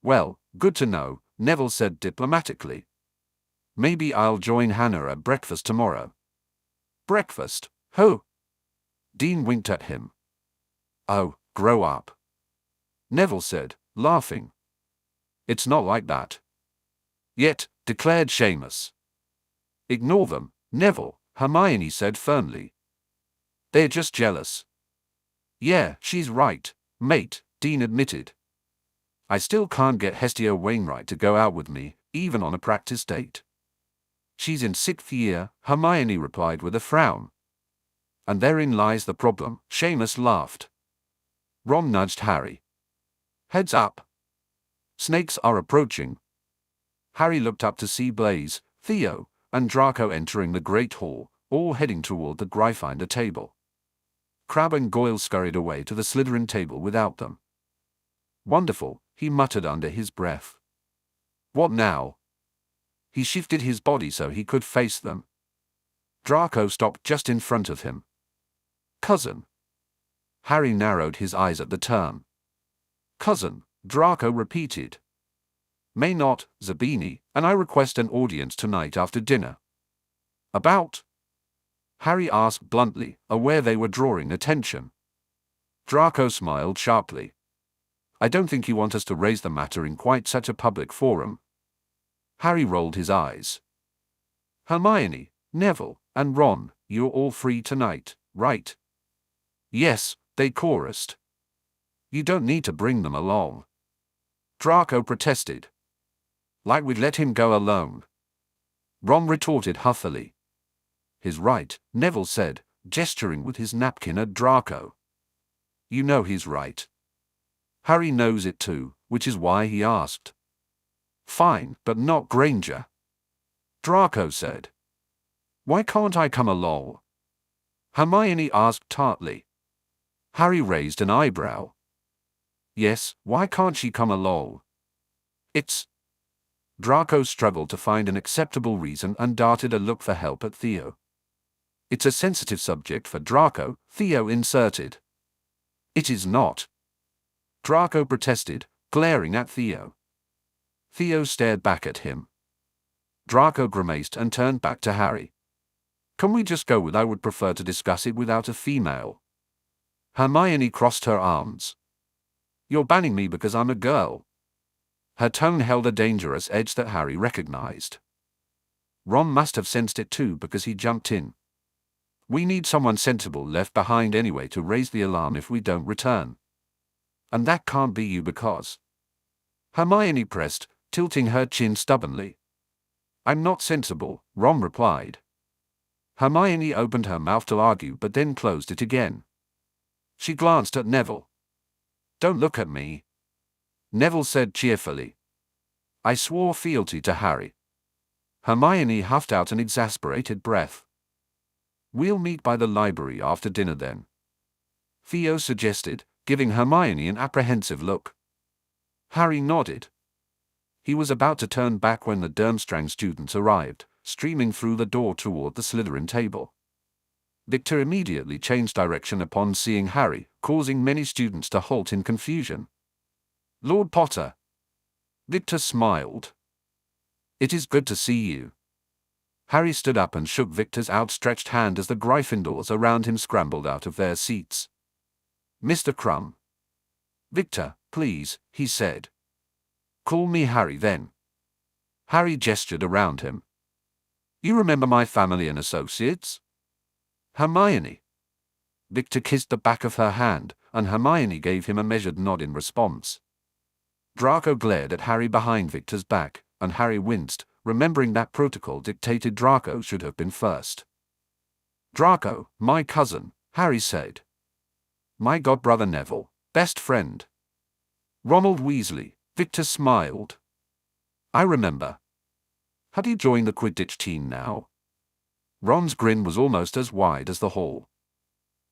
"Well, good to know," Neville said diplomatically. "Maybe I'll join Hannah at breakfast tomorrow." "Breakfast? Ho!" Dean winked at him. "Oh, grow up," Neville said, laughing. "It's not like that." "Yet," declared Seamus. Ignore them, Neville, Hermione said firmly. They're just jealous. Yeah, she's right, mate, Dean admitted. I still can't get Hestia Wainwright to go out with me, even on a practice date. She's in 6th year, Hermione replied with a frown. And therein lies the problem, Seamus laughed. Ron nudged Harry. Heads up. Snakes are approaching. Harry looked up to see Blaise, Theo, and Draco entering the Great Hall, all heading toward the Gryffindor table. Crabbe and Goyle scurried away to the Slytherin table without them. Wonderful, he muttered under his breath. What now? He shifted his body so he could face them. Draco stopped just in front of him. Cousin. Harry narrowed his eyes at the term. Cousin, Draco repeated. May not, Zabini, and I request an audience tonight after dinner. About? Harry asked bluntly, aware they were drawing attention. Draco smiled sharply. I don't think you want us to raise the matter in quite such a public forum. Harry rolled his eyes. Hermione, Neville, and Ron, you're all free tonight, right? Yes, they chorused. You don't need to bring them along. Draco protested. Like we'd let him go alone. Ron retorted huffily. He's right, Neville said, gesturing with his napkin at Draco. You know he's right. Harry knows it too, which is why he asked. Fine, but not Granger. Draco said. Why can't I come along? Hermione asked tartly. Harry raised an eyebrow. Yes, why can't she come along? It's... Draco struggled to find an acceptable reason and darted a look for help at Theo. It's a sensitive subject for Draco, Theo inserted. It is not. Draco protested, glaring at Theo. Theo stared back at him. Draco grimaced and turned back to Harry. Can we just go with I would prefer to discuss it without a female? Hermione crossed her arms. You're banning me because I'm a girl. Her tone held a dangerous edge that Harry recognized. Ron must have sensed it too because he jumped in. We need someone sensible left behind anyway to raise the alarm if we don't return. And that can't be you because... Hermione pressed, tilting her chin stubbornly. I'm not sensible, Ron replied. Hermione opened her mouth to argue but then closed it again. She glanced at Neville. Don't look at me. Neville said cheerfully. I swore fealty to Harry. Hermione huffed out an exasperated breath. We'll meet by the library after dinner then. Theo suggested, giving Hermione an apprehensive look. Harry nodded. He was about to turn back when the Durmstrang students arrived, streaming through the door toward the Slytherin table. Victor immediately changed direction upon seeing Harry, causing many students to halt in confusion. Lord Potter. Victor smiled. It is good to see you. Harry stood up and shook Victor's outstretched hand as the Gryffindors around him scrambled out of their seats. Mr. Crumb. Victor, please, he said. Call me Harry then. Harry gestured around him. You remember my family and associates? Hermione. Victor kissed the back of her hand, and Hermione gave him a measured nod in response. Draco glared at Harry behind Victor's back, and Harry winced, remembering that protocol dictated Draco should have been first. Draco, my cousin, Harry said. My godbrother Neville, best friend. Ronald Weasley, Victor smiled. I remember. Had he joined the Quidditch team now? Ron's grin was almost as wide as the hall.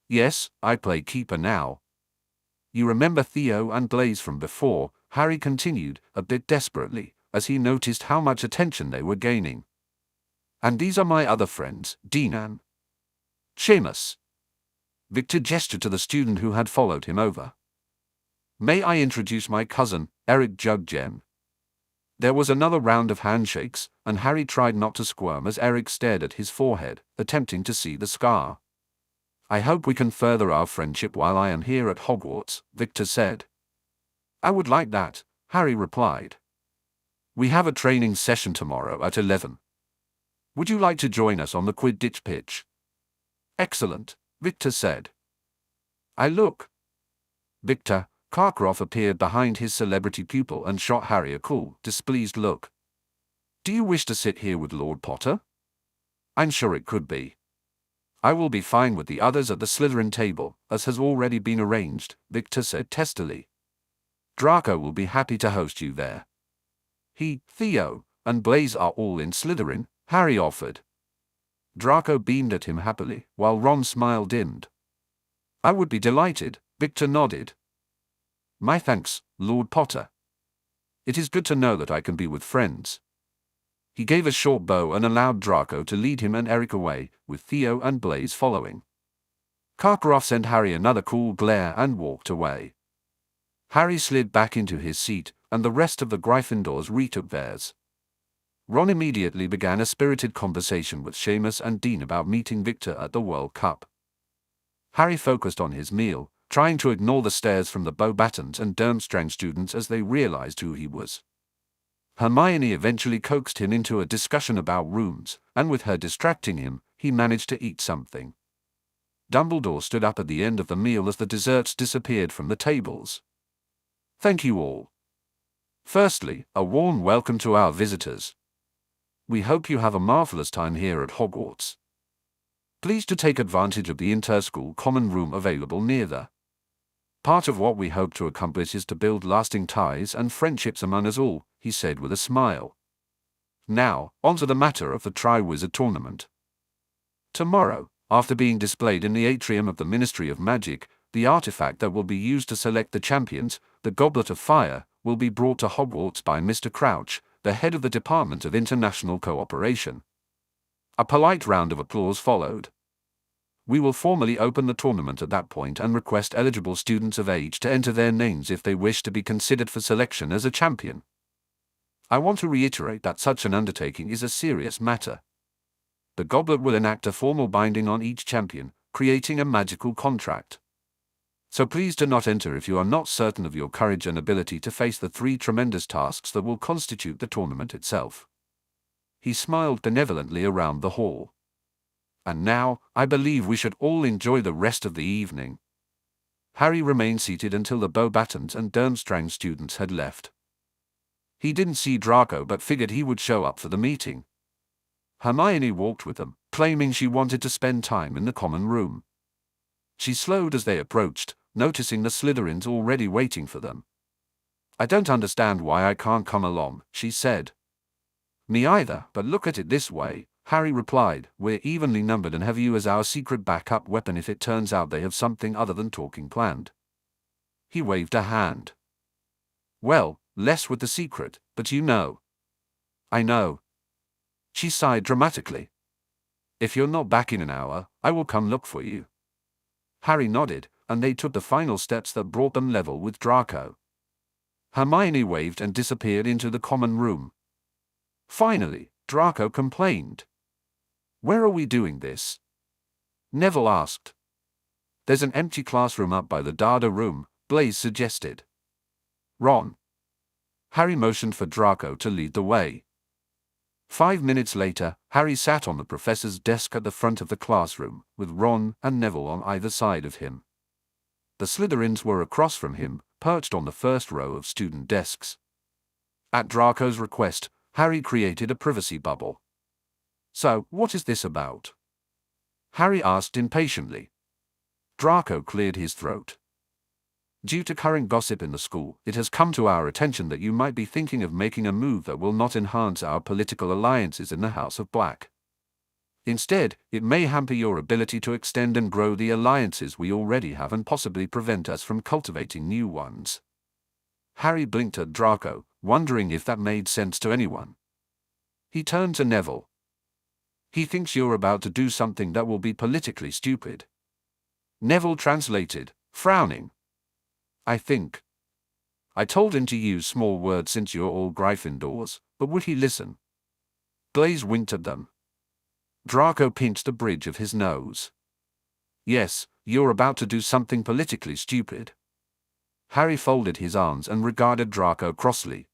Yes, I play keeper now. You remember Theo and Blaise from before, Harry continued, a bit desperately, as he noticed how much attention they were gaining. And these are my other friends, Dean and Seamus. Victor gestured to the student who had followed him over. May I introduce my cousin, Eric Juggen? There was another round of handshakes, and Harry tried not to squirm as Eric stared at his forehead, attempting to see the scar. I hope we can further our friendship while I am here at Hogwarts, Victor said. I would like that, Harry replied. We have a training session tomorrow at 11. Would you like to join us on the Quidditch pitch? Excellent, Victor said. I look. Victor, Karkaroff appeared behind his celebrity pupil and shot Harry a cool, displeased look. Do you wish to sit here with Lord Potter? I'm sure it could be. I will be fine with the others at the Slytherin table, as has already been arranged, Victor said testily. Draco will be happy to host you there. He, Theo, and Blaise are all in Slytherin, Harry offered. Draco beamed at him happily, while Ron smile dimmed. I would be delighted, Victor nodded. My thanks, Lord Potter. It is good to know that I can be with friends. He gave a short bow and allowed Draco to lead him and Eric away, with Theo and Blaise following. Karkaroff sent Harry another cool glare and walked away. Harry slid back into his seat, and the rest of the Gryffindors retook theirs. Ron immediately began a spirited conversation with Seamus and Dean about meeting Victor at the World Cup. Harry focused on his meal, trying to ignore the stares from the Beauxbatons and Durmstrang students as they realized who he was. Hermione eventually coaxed him into a discussion about rooms, and with her distracting him, he managed to eat something. Dumbledore stood up at the end of the meal as the desserts disappeared from the tables. Thank you all. Firstly, a warm welcome to our visitors. We hope you have a marvelous time here at Hogwarts. Please to take advantage of the inter-school common room available near there. Part of what we hope to accomplish is to build lasting ties and friendships among us all, he said with a smile. Now, on to the matter of the Triwizard Tournament. Tomorrow, after being displayed in the atrium of the Ministry of Magic, the artifact that will be used to select the champions, the Goblet of Fire, will be brought to Hogwarts by Mr. Crouch, the head of the Department of International Cooperation. A polite round of applause followed. We will formally open the tournament at that point and request eligible students of age to enter their names if they wish to be considered for selection as a champion. I want to reiterate that such an undertaking is a serious matter. The goblet will enact a formal binding on each champion, creating a magical contract. So please do not enter if you are not certain of your courage and ability to face the 3 tremendous tasks that will constitute the tournament itself. He smiled benevolently around the hall. And now, I believe we should all enjoy the rest of the evening. Harry remained seated until the Beauxbatons and Durmstrang students had left. He didn't see Draco but figured he would show up for the meeting. Hermione walked with them, claiming she wanted to spend time in the common room. She slowed as they approached, noticing the Slytherins already waiting for them. I don't understand why I can't come along, she said. Me either, but look at it this way, Harry replied. We're evenly numbered and have you as our secret backup weapon if it turns out they have something other than talking planned. He waved a hand. Well, less with the secret, but you know. I know. She sighed dramatically. If you're not back in an hour, I will come look for you. Harry nodded, and they took the final steps that brought them level with Draco. Hermione waved and disappeared into the common room. Finally, Draco complained. Where are we doing this? Neville asked. There's an empty classroom up by the Dada room, Blaise suggested. Ron. Harry motioned for Draco to lead the way. 5 minutes later, Harry sat on the professor's desk at the front of the classroom, with Ron and Neville on either side of him. The Slytherins were across from him, perched on the first row of student desks. At Draco's request, Harry created a privacy bubble. So, what is this about? Harry asked impatiently. Draco cleared his throat. Due to current gossip in the school, it has come to our attention that you might be thinking of making a move that will not enhance our political alliances in the House of Black. Instead, it may hamper your ability to extend and grow the alliances we already have and possibly prevent us from cultivating new ones. Harry blinked at Draco, wondering if that made sense to anyone. He turned to Neville. He thinks you're about to do something that will be politically stupid. Neville translated, frowning. I think. I told him to use small words since you're all Gryffindors, but would he listen? Blaise winked at them. Draco pinched the bridge of his nose. Yes, you're about to do something politically stupid. Harry folded his arms and regarded Draco crossly.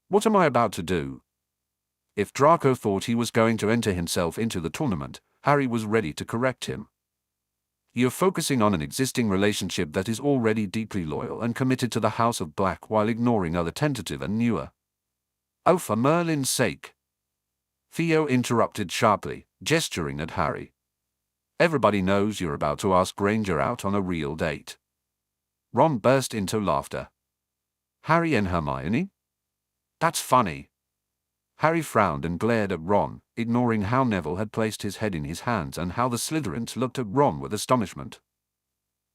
What am I about to do? If Draco thought he was going to enter himself into the tournament, Harry was ready to correct him. You're focusing on an existing relationship that is already deeply loyal and committed to the House of Black while ignoring other tentative and newer. Oh, for Merlin's sake! Theo interrupted sharply, gesturing at Harry. Everybody knows you're about to ask Granger out on a real date. Ron burst into laughter. Harry and Hermione? That's funny. Harry frowned and glared at Ron, ignoring how Neville had placed his head in his hands and how the Slytherins looked at Ron with astonishment.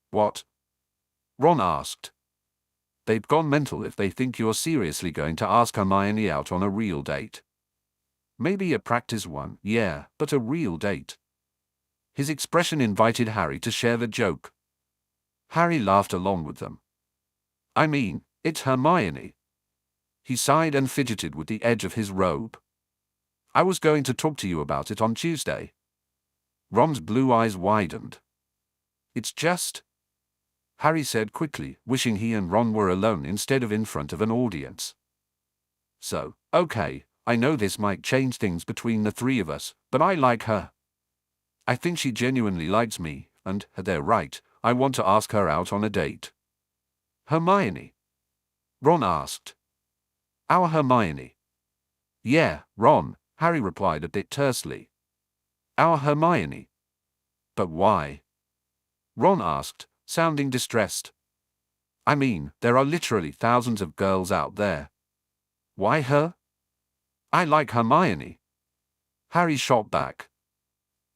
What? Ron asked. They've gone mental if they think you're seriously going to ask Hermione out on a real date. Maybe a practice one, yeah, but a real date. His expression invited Harry to share the joke. Harry laughed along with them. I mean, it's Hermione. He sighed and fidgeted with the edge of his robe. I was going to talk to you about it on Tuesday. Ron's blue eyes widened. It's just... Harry said quickly, wishing he and Ron were alone instead of in front of an audience. So, okay, I know this might change things between the three of us, but I like her. I think she genuinely likes me, and, they're right, I want to ask her out on a date. Hermione? Ron asked. Our Hermione. Yeah, Ron, Harry replied a bit tersely. Our Hermione. But why? Ron asked, sounding distressed. I mean, there are literally thousands of girls out there. Why her? I like Hermione. Harry shot back.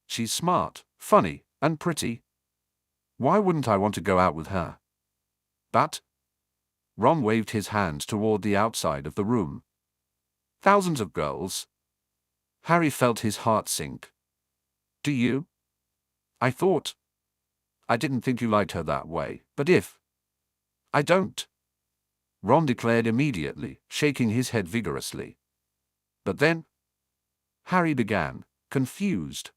She's smart, funny, and pretty. Why wouldn't I want to go out with her? But... Ron waved his hand toward the outside of the room. Thousands of girls. Harry felt his heart sink. Do you? I didn't think you liked her that way, but if... I don't. Ron declared immediately, shaking his head vigorously. But then... Harry began, confused.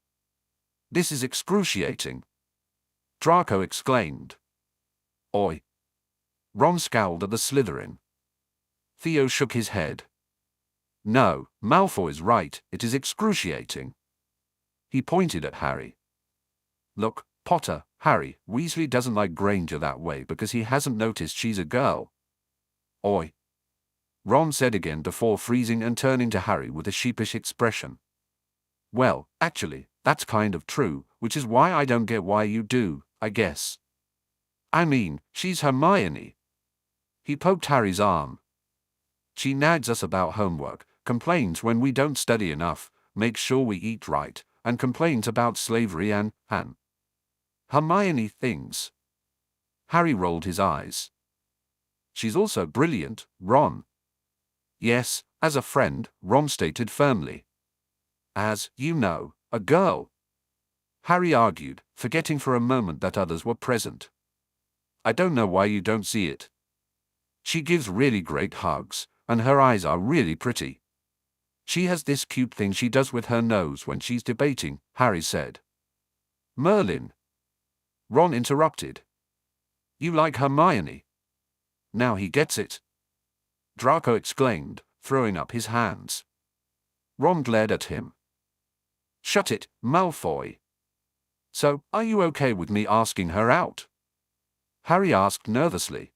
This is excruciating. Draco exclaimed. Oi. Ron scowled at the Slytherin. Theo shook his head. No, Malfoy's right, it is excruciating. He pointed at Harry. Look, Potter, Harry, Weasley doesn't like Granger that way because he hasn't noticed she's a girl. Oi. Ron said again before freezing and turning to Harry with a sheepish expression. Well, actually, that's kind of true, which is why I don't get why you do, I guess. I mean, she's Hermione. He poked Harry's arm. She nags us about homework, complains when we don't study enough, makes sure we eat right, and complains about slavery and Hermione things. Harry rolled his eyes. She's also brilliant, Ron. Yes, as a friend, Ron stated firmly. As, you know, a girl. Harry argued, forgetting for a moment that others were present. I don't know why you don't see it. She gives really great hugs, and her eyes are really pretty. She has this cute thing she does with her nose when she's debating, Harry said. Merlin. Ron interrupted. You like Hermione? Now he gets it. Draco exclaimed, throwing up his hands. Ron glared at him. Shut it, Malfoy. So, are you okay with me asking her out? Harry asked nervously.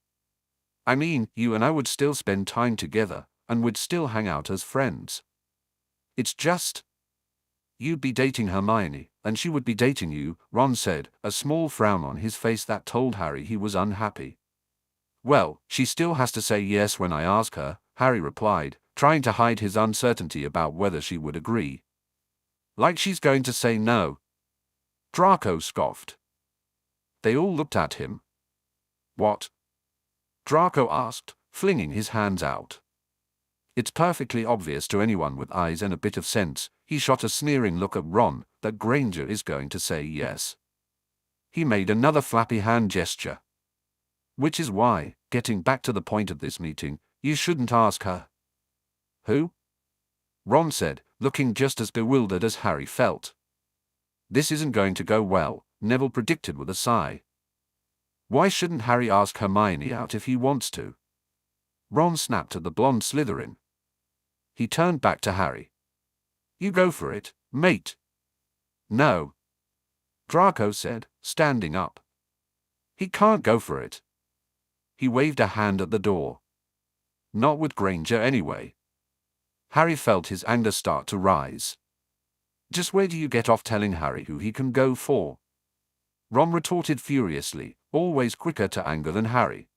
I mean, you and I would still spend time together, and would still hang out as friends. It's just... You'd be dating Hermione, and she would be dating you, Ron said, a small frown on his face that told Harry he was unhappy. Well, she still has to say yes when I ask her, Harry replied, trying to hide his uncertainty about whether she would agree. Like she's going to say no. Draco scoffed. They all looked at him. What? Draco asked, flinging his hands out. It's perfectly obvious to anyone with eyes and a bit of sense, he shot a sneering look at Ron, that Granger is going to say yes. He made another flappy hand gesture. Which is why, getting back to the point of this meeting, you shouldn't ask her. Who? Ron said, looking just as bewildered as Harry felt. This isn't going to go well, Neville predicted with a sigh. Why shouldn't Harry ask Hermione out if he wants to? Ron snapped at the blonde Slytherin. He turned back to Harry. You go for it, mate. No, Draco said, standing up. He can't go for it. He waved a hand at the door. Not with Granger anyway. Harry felt his anger start to rise. Just where do you get off telling Harry who he can go for? Ron retorted furiously, always quicker to anger than Harry.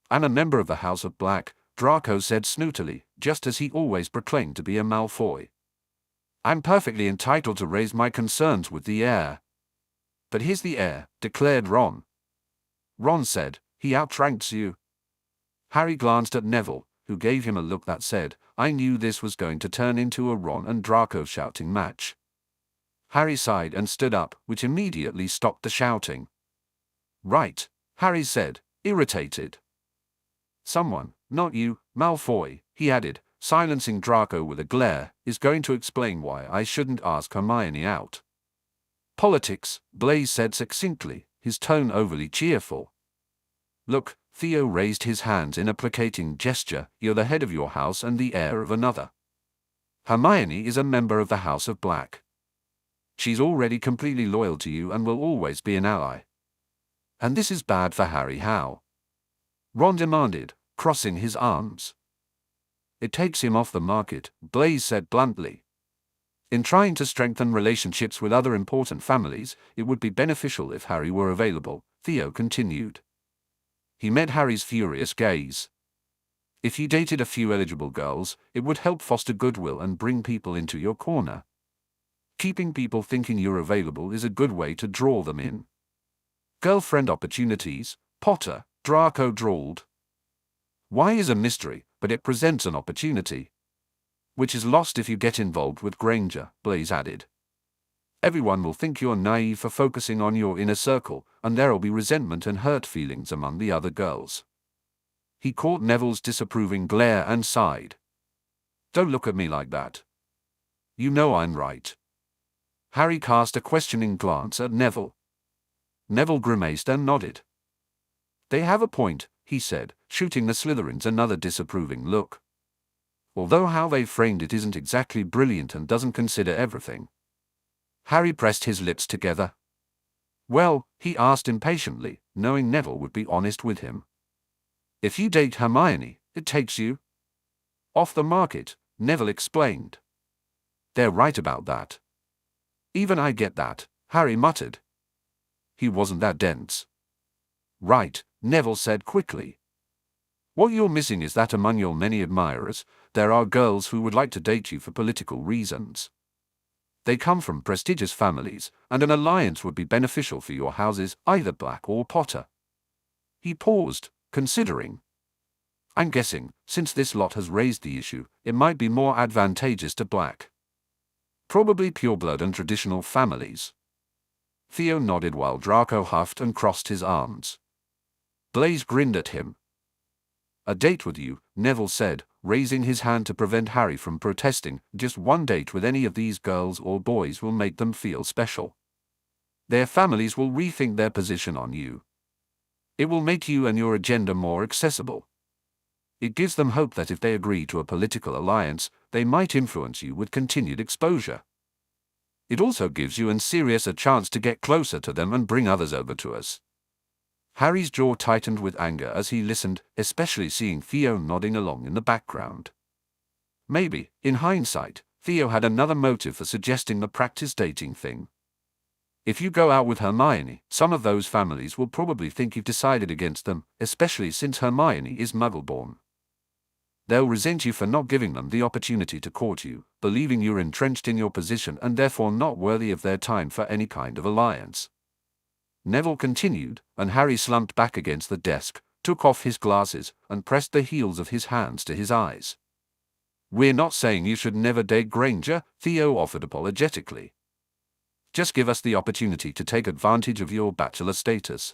I'm a member of the House of Black, Draco said snootily, just as he always proclaimed to be a Malfoy. I'm perfectly entitled to raise my concerns with the heir. But here's the heir, declared Ron. Ron said, he outranks you. Harry glanced at Neville, who gave him a look that said, I knew this was going to turn into a Ron and Draco shouting match. Harry sighed and stood up, which immediately stopped the shouting. Right, Harry said, irritated. Someone, not you, Malfoy, he added, silencing Draco with a glare, is going to explain why I shouldn't ask Hermione out. Politics, Blaise said succinctly, his tone overly cheerful. Look, Theo raised his hands in a placating gesture, you're the head of your house and the heir of another. Hermione is a member of the House of Black. She's already completely loyal to you and will always be an ally. And this is bad for Harry how? Ron demanded, crossing his arms. It takes him off the market, Blaise said bluntly. In trying to strengthen relationships with other important families, it would be beneficial if Harry were available, Theo continued. He met Harry's furious gaze. If he dated a few eligible girls, it would help foster goodwill and bring people into your corner. Keeping people thinking you're available is a good way to draw them in. Girlfriend opportunities, Potter, Draco drawled. Why is a mystery, but it presents an opportunity. Which is lost if you get involved with Granger, Blaise added. Everyone will think you're naive for focusing on your inner circle, and there'll be resentment and hurt feelings among the other girls. He caught Neville's disapproving glare and sighed. Don't look at me like that. You know I'm right. Harry cast a questioning glance at Neville. Neville grimaced and nodded. They have a point, he said, shooting the Slytherins another disapproving look. Although how they framed it isn't exactly brilliant and doesn't consider everything. Harry pressed his lips together. Well, he asked impatiently, knowing Neville would be honest with him. If you date Hermione, it takes you off the market, Neville explained. They're right about that. Even I get that, Harry muttered. He wasn't that dense. Right, Neville said quickly. What you're missing is that among your many admirers, there are girls who would like to date you for political reasons. They come from prestigious families, and an alliance would be beneficial for your houses, either Black or Potter. He paused, considering. I'm guessing, since this lot has raised the issue, it might be more advantageous to Black. Probably pureblood and traditional families. Theo nodded while Draco huffed and crossed his arms. Blaise grinned at him. A date with you, Neville said, raising his hand to prevent Harry from protesting. Just one date with any of these girls or boys will make them feel special. Their families will rethink their position on you. It will make you and your agenda more accessible. It gives them hope that if they agree to a political alliance, they might influence you with continued exposure. It also gives you and Sirius a chance to get closer to them and bring others over to us. Harry's jaw tightened with anger as he listened, especially seeing Theo nodding along in the background. Maybe, in hindsight, Theo had another motive for suggesting the practice dating thing. If you go out with Hermione, some of those families will probably think you've decided against them, especially since Hermione is Muggle-born. They'll resent you for not giving them the opportunity to court you, believing you're entrenched in your position and therefore not worthy of their time for any kind of alliance. Neville continued, and Harry slumped back against the desk, took off his glasses, and pressed the heels of his hands to his eyes. We're not saying you should never date Granger, Theo offered apologetically. Just give us the opportunity to take advantage of your bachelor status.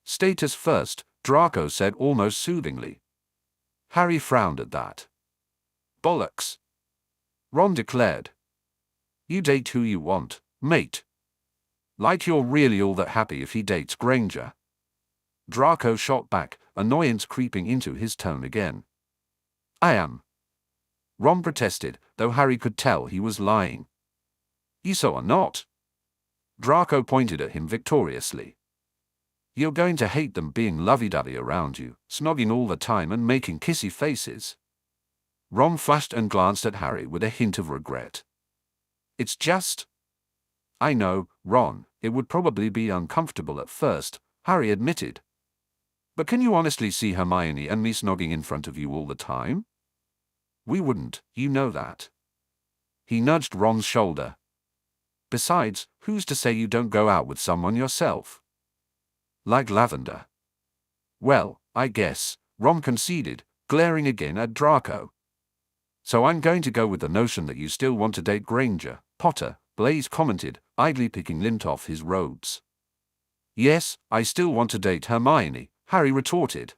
Status first, Draco said almost soothingly. Harry frowned at that. Bollocks. Ron declared. You date who you want, mate. Like you're really all that happy if he dates Granger. Draco shot back, annoyance creeping into his tone again. I am. Ron protested, though Harry could tell he was lying. You so are not. Draco pointed at him victoriously. You're going to hate them being lovey-dovey around you, snogging all the time and making kissy faces. Ron flashed and glanced at Harry with a hint of regret. It's just... I know, Ron, it would probably be uncomfortable at first, Harry admitted. But can you honestly see Hermione and me snogging in front of you all the time? We wouldn't, you know that. He nudged Ron's shoulder. Besides, who's to say you don't go out with someone yourself? Like Lavender. Well, I guess, Ron conceded, glaring again at Draco. So I'm going to go with the notion that you still want to date Granger, Potter, Blaise commented, idly picking lint off his robes. Yes, I still want to date Hermione, Harry retorted.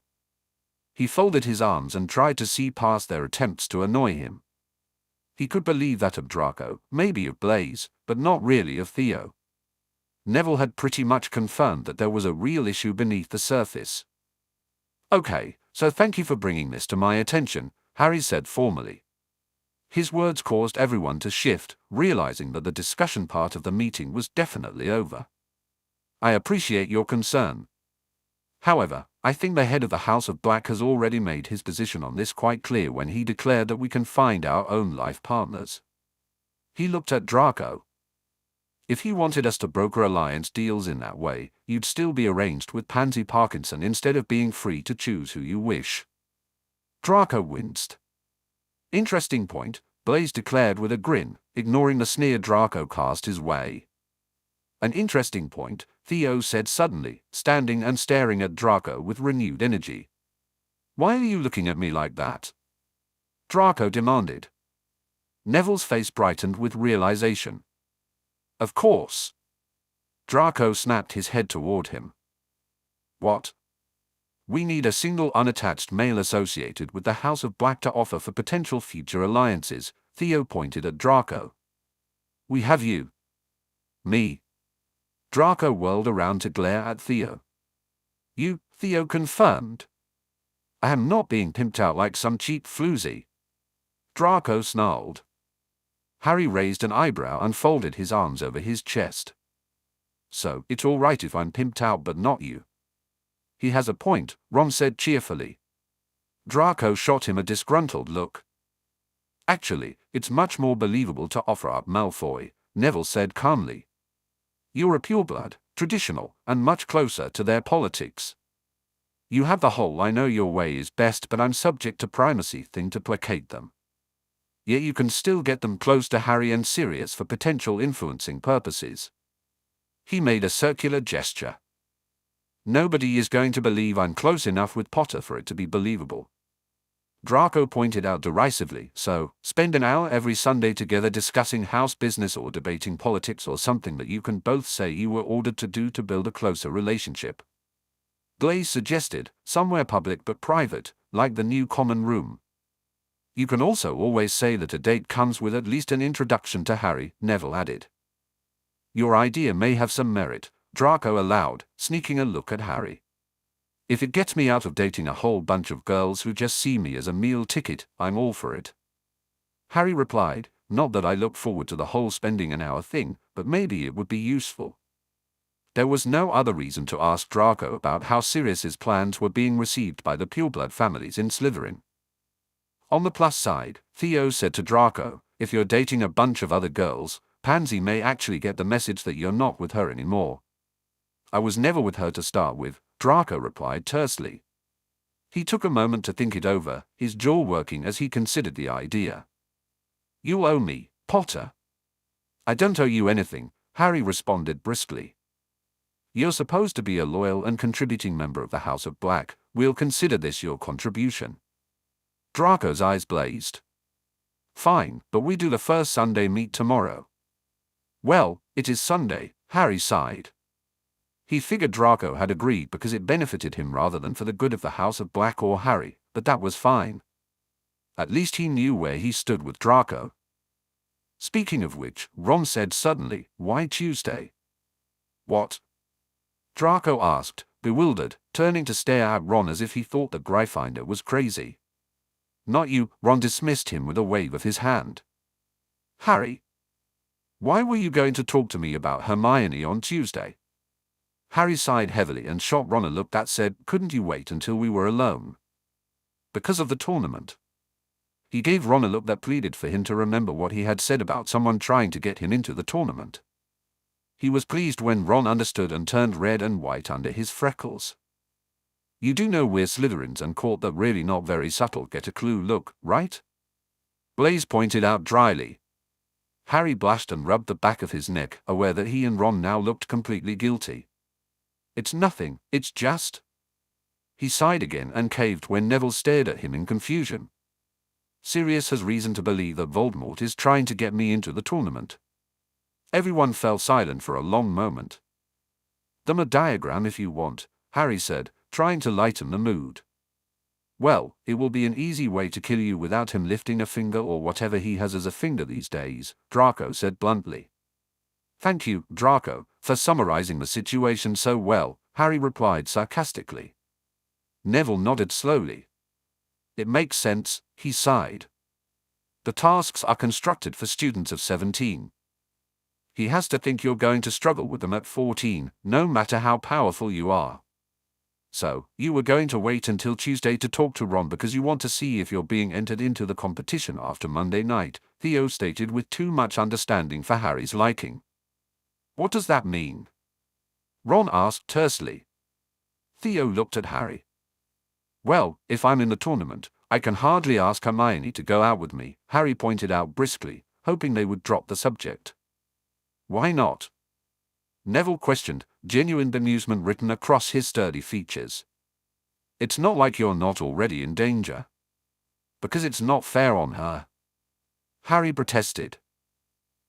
He folded his arms and tried to see past their attempts to annoy him. He could believe that of Draco, maybe of Blaise, but not really of Theo. Neville had pretty much confirmed that there was a real issue beneath the surface. Okay, so thank you for bringing this to my attention, Harry said formally. His words caused everyone to shift, realizing that the discussion part of the meeting was definitely over. I appreciate your concern. However, I think the head of the House of Black has already made his position on this quite clear when he declared that we can find our own life partners. He looked at Draco. If he wanted us to broker alliance deals in that way, you'd still be arranged with Pansy Parkinson instead of being free to choose who you wish. Draco winced. Interesting point, Blaise declared with a grin, ignoring the sneer Draco cast his way. An interesting point, Theo said suddenly, standing and staring at Draco with renewed energy. Why are you looking at me like that? Draco demanded. Neville's face brightened with realization. Of course. Draco snapped his head toward him. What? We need a single unattached male associated with the House of Black to offer for potential future alliances, Theo pointed at Draco. We have you. Me. Draco whirled around to glare at Theo. You, Theo confirmed. I am not being pimped out like some cheap floozy. Draco snarled. Harry raised an eyebrow and folded his arms over his chest. So, it's all right if I'm pimped out but not you. He has a point, Ron said cheerfully. Draco shot him a disgruntled look. Actually, it's much more believable to offer up Malfoy, Neville said calmly. You're a pureblood, traditional, and much closer to their politics. You have the whole I know your way is best but I'm subject to primacy thing to placate them. Yet you can still get them close to Harry and Sirius for potential influencing purposes. He made a circular gesture. Nobody is going to believe I'm close enough with Potter for it to be believable. Draco pointed out derisively, so, spend an hour every Sunday together discussing house business or debating politics or something that you can both say you were ordered to do to build a closer relationship. Blaise suggested, somewhere public but private, like the new common room. You can also always say that a date comes with at least an introduction to Harry, Neville added. Your idea may have some merit, Draco allowed, sneaking a look at Harry. If it gets me out of dating a whole bunch of girls who just see me as a meal ticket, I'm all for it. Harry replied, not that I look forward to the whole spending an hour thing, but maybe it would be useful. There was no other reason to ask Draco about how Sirius's plans were being received by the pureblood families in Slytherin. On the plus side, Theo said to Draco, if you're dating a bunch of other girls, Pansy may actually get the message that you're not with her anymore. I was never with her to start with, Draco replied tersely. He took a moment to think it over, his jaw working as he considered the idea. You'll owe me, Potter. I don't owe you anything, Harry responded briskly. You're supposed to be a loyal and contributing member of the House of Black, we'll consider this your contribution. Draco's eyes blazed. Fine, but we do the first Sunday meet tomorrow. Well, it is Sunday, Harry sighed. He figured Draco had agreed because it benefited him rather than for the good of the House of Black or Harry, but that was fine. At least he knew where he stood with Draco. Speaking of which, Ron said suddenly, why Tuesday? What? Draco asked, bewildered, turning to stare at Ron as if he thought the Gryffindor was crazy. Not you, Ron dismissed him with a wave of his hand. Harry, why were you going to talk to me about Hermione on Tuesday? Harry sighed heavily and shot Ron a look that said, couldn't you wait until we were alone? Because of the tournament. He gave Ron a look that pleaded for him to remember what he had said about someone trying to get him into the tournament. He was pleased when Ron understood and turned red and white under his freckles. You do know we're Slytherins and caught that really not very subtle get a clue look, right? Blaise pointed out dryly. Harry blushed and rubbed the back of his neck, aware that he and Ron now looked completely guilty. It's nothing, it's just... He sighed again and caved when Neville stared at him in confusion. Sirius has reason to believe that Voldemort is trying to get me into the tournament. Everyone fell silent for a long moment. "Them a diagram if you want," Harry said, trying to lighten the mood. "Well, it will be an easy way to kill you without him lifting a finger or whatever he has as a finger these days," Draco said bluntly. "Thank you, Draco, for summarizing the situation so well," Harry replied sarcastically. Neville nodded slowly. "It makes sense," he sighed. "The tasks are constructed for students of 17. He has to think you're going to struggle with them at 14, no matter how powerful you are. So, you were going to wait until Tuesday to talk to Ron because you want to see if you're being entered into the competition after Monday night," Theo stated with too much understanding for Harry's liking. "What does that mean?" Ron asked tersely. Theo looked at Harry. "Well, if I'm in the tournament, I can hardly ask Hermione to go out with me," Harry pointed out briskly, hoping they would drop the subject. "Why not?" Neville questioned, genuine bemusement written across his sturdy features. "It's not like you're not already in danger." "Because it's not fair on her," Harry protested.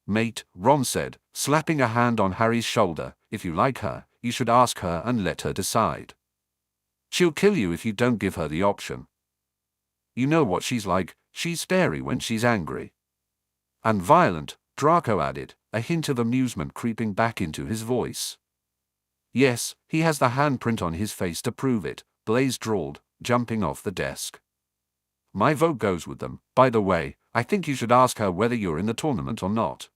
"Mate," Ron said, slapping a hand on Harry's shoulder, "if you like her, you should ask her and let her decide. She'll kill you if you don't give her the option. You know what she's like, she's fiery when she's angry." "And violent," Draco added, a hint of amusement creeping back into his voice. "Yes, he has the handprint on his face to prove it," Blaise drawled, jumping off the desk. "My vote goes with them. By the way, I think you should ask her whether you're in the tournament or not."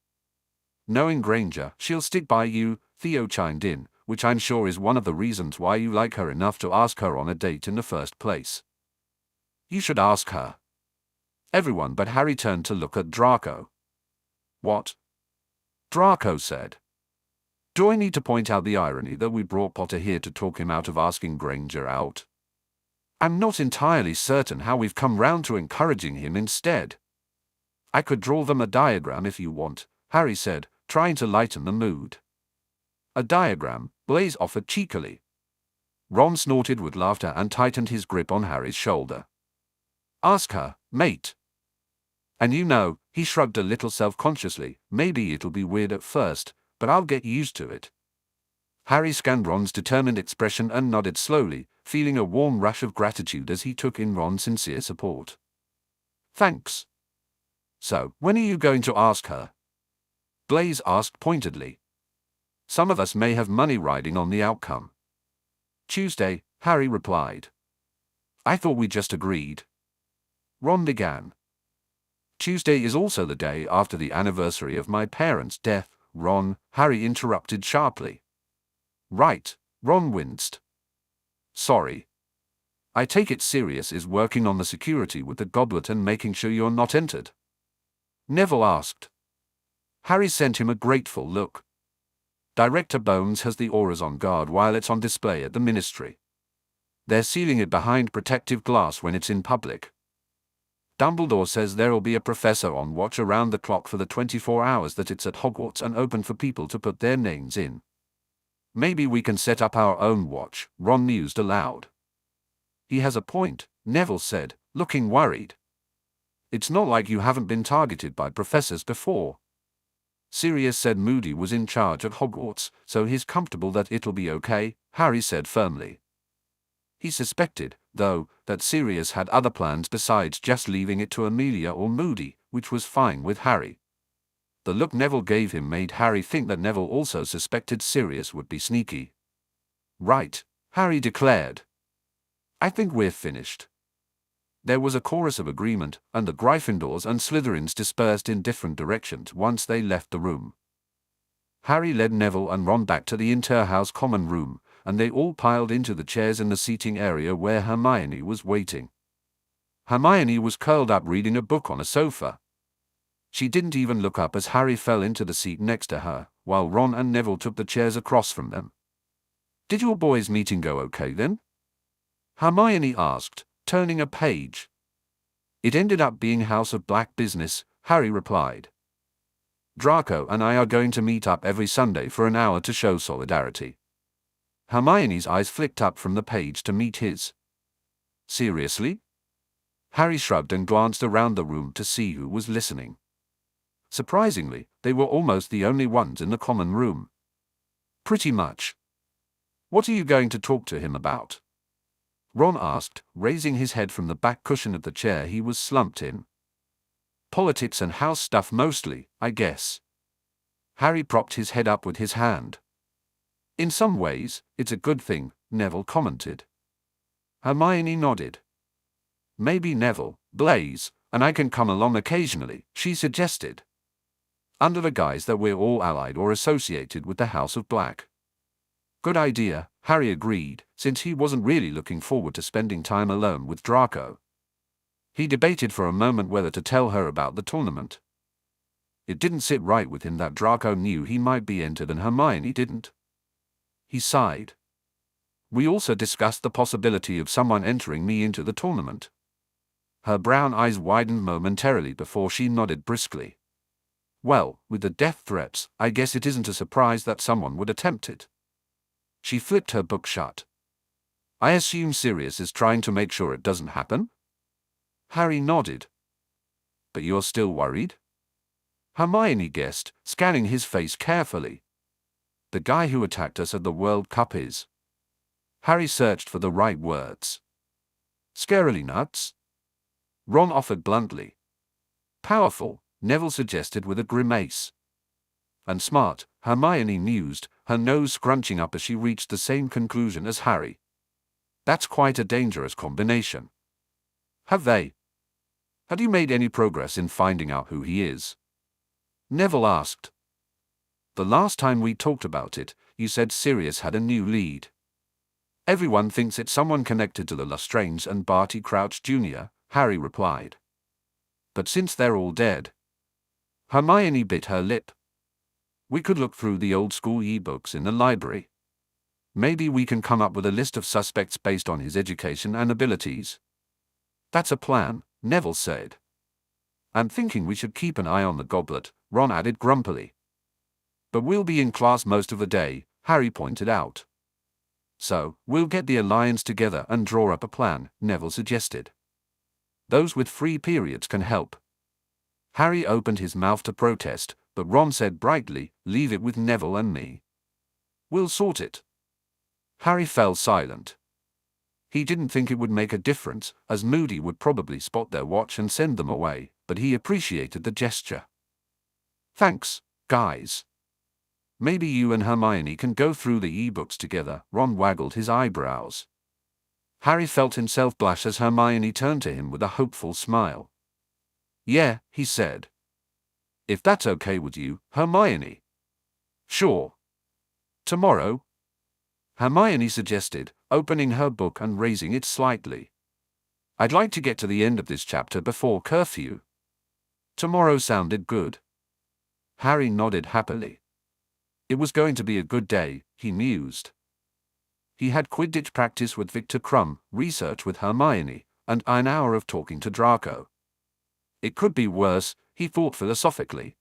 "Knowing Granger, she'll stick by you," Theo chimed in, "which I'm sure is one of the reasons why you like her enough to ask her on a date in the first place." "You should ask her." Everyone but Harry turned to look at Draco. "What?" Draco said. "Do I need to point out the irony that we brought Potter here to talk him out of asking Granger out? I'm not entirely certain how we've come round to encouraging him instead." "I could draw them a diagram if you want," Harry said, trying to lighten the mood. "A diagram?" Blaise offered cheekily. Ron snorted with laughter and tightened his grip on Harry's shoulder. "Ask her, mate." "And you know," he shrugged a little self-consciously, "maybe it'll be weird at first, but I'll get used to it." Harry scanned Ron's determined expression and nodded slowly, feeling a warm rush of gratitude as he took in Ron's sincere support. "Thanks." "So, when are you going to ask her?" Blaise asked pointedly. "Some of us may have money riding on the outcome." "Tuesday," Harry replied. "I thought we just agreed." Ron began. "Tuesday is also the day after the anniversary of my parents' death, Ron," Harry interrupted sharply. "Right," Ron winced. "Sorry. I take it Sirius is working on the security with the goblet and making sure you're not entered?" Neville asked. Harry sent him a grateful look. "Director Bones has the auras on guard while it's on display at the Ministry. They're sealing it behind protective glass when it's in public. Dumbledore says there'll be a professor on watch around the clock for the 24 hours that it's at Hogwarts and open for people to put their names in. Maybe we can set up our own watch," Ron mused aloud. "He has a point," Neville said, looking worried. "It's not like you haven't been targeted by professors before." Sirius said Moody was in charge at Hogwarts, so he's comfortable that it'll be okay, Harry said firmly. He suspected, though, that Sirius had other plans besides just leaving it to Amelia or Moody, which was fine with Harry. The look Neville gave him made Harry think that Neville also suspected Sirius would be sneaky. "Right," Harry declared. "I think we're finished." There was a chorus of agreement, and the Gryffindors and Slytherins dispersed in different directions once they left the room. Harry led Neville and Ron back to the inter-house common room, and they all piled into the chairs in the seating area where Hermione was waiting. Hermione was curled up reading a book on a sofa. She didn't even look up as Harry fell into the seat next to her, while Ron and Neville took the chairs across from them. "Did your boys' meeting go okay then?" Hermione asked, turning a page. "It ended up being House of Black business," Harry replied. "Draco and I are going to meet up every Sunday for an hour to show solidarity." Hermione's eyes flicked up from the page to meet his. "Seriously?" Harry shrugged and glanced around the room to see who was listening. Surprisingly, they were almost the only ones in the common room. "Pretty much." "What are you going to talk to him about?" Ron asked, raising his head from the back cushion of the chair he was slumped in. "Politics and house stuff mostly, I guess." Harry propped his head up with his hand. "In some ways, it's a good thing," Neville commented. Hermione nodded. "Maybe Neville, Blaise, and I can come along occasionally," she suggested. "Under the guise that we're all allied or associated with the House of Black." "Good idea," Harry agreed, since he wasn't really looking forward to spending time alone with Draco. He debated for a moment whether to tell her about the tournament. It didn't sit right with him that Draco knew he might be entered and Hermione didn't. He sighed. "We also discussed the possibility of someone entering me into the tournament." Her brown eyes widened momentarily before she nodded briskly. "Well, with the death threats, I guess it isn't a surprise that someone would attempt it." She flipped her book shut. "I assume Sirius is trying to make sure it doesn't happen?" Harry nodded. "But you're still worried?" Hermione guessed, scanning his face carefully. "The guy who attacked us at the World Cup is..." Harry searched for the right words. "Scarily nuts?" Ron offered bluntly. "Powerful," Neville suggested with a grimace. "And smart," Hermione mused, her nose scrunching up as she reached the same conclusion as Harry. "That's quite a dangerous combination." "Have you made any progress in finding out who he is?" Neville asked. "The last time we talked about it, you said Sirius had a new lead. Everyone thinks it's someone connected to the Lestrange and Barty Crouch Jr., Harry replied. "But since they're all dead..." Hermione bit her lip. "We could look through the old-school e-books in the library. Maybe we can come up with a list of suspects based on his education and abilities." "That's a plan," Neville said. "I'm thinking we should keep an eye on the goblet," Ron added grumpily. "But we'll be in class most of the day," Harry pointed out. "So, we'll get the Alliance together and draw up a plan," Neville suggested. "Those with free periods can help." Harry opened his mouth to protest, but Ron said brightly, "Leave it with Neville and me. We'll sort it." Harry fell silent. He didn't think it would make a difference, as Moody would probably spot their watch and send them away, but he appreciated the gesture. "Thanks, guys. Maybe you and Hermione can go through the e-books together," Ron waggled his eyebrows. Harry felt himself blush as Hermione turned to him with a hopeful smile. "Yeah," he said. "If that's okay with you, Hermione." "Sure. Tomorrow?" Hermione suggested, opening her book and raising it slightly. "I'd like to get to the end of this chapter before curfew." Tomorrow sounded good. Harry nodded happily. It was going to be a good day, he mused. He had Quidditch practice with Victor Crumb, research with Hermione, and an hour of talking to Draco. It could be worse, he thought philosophically.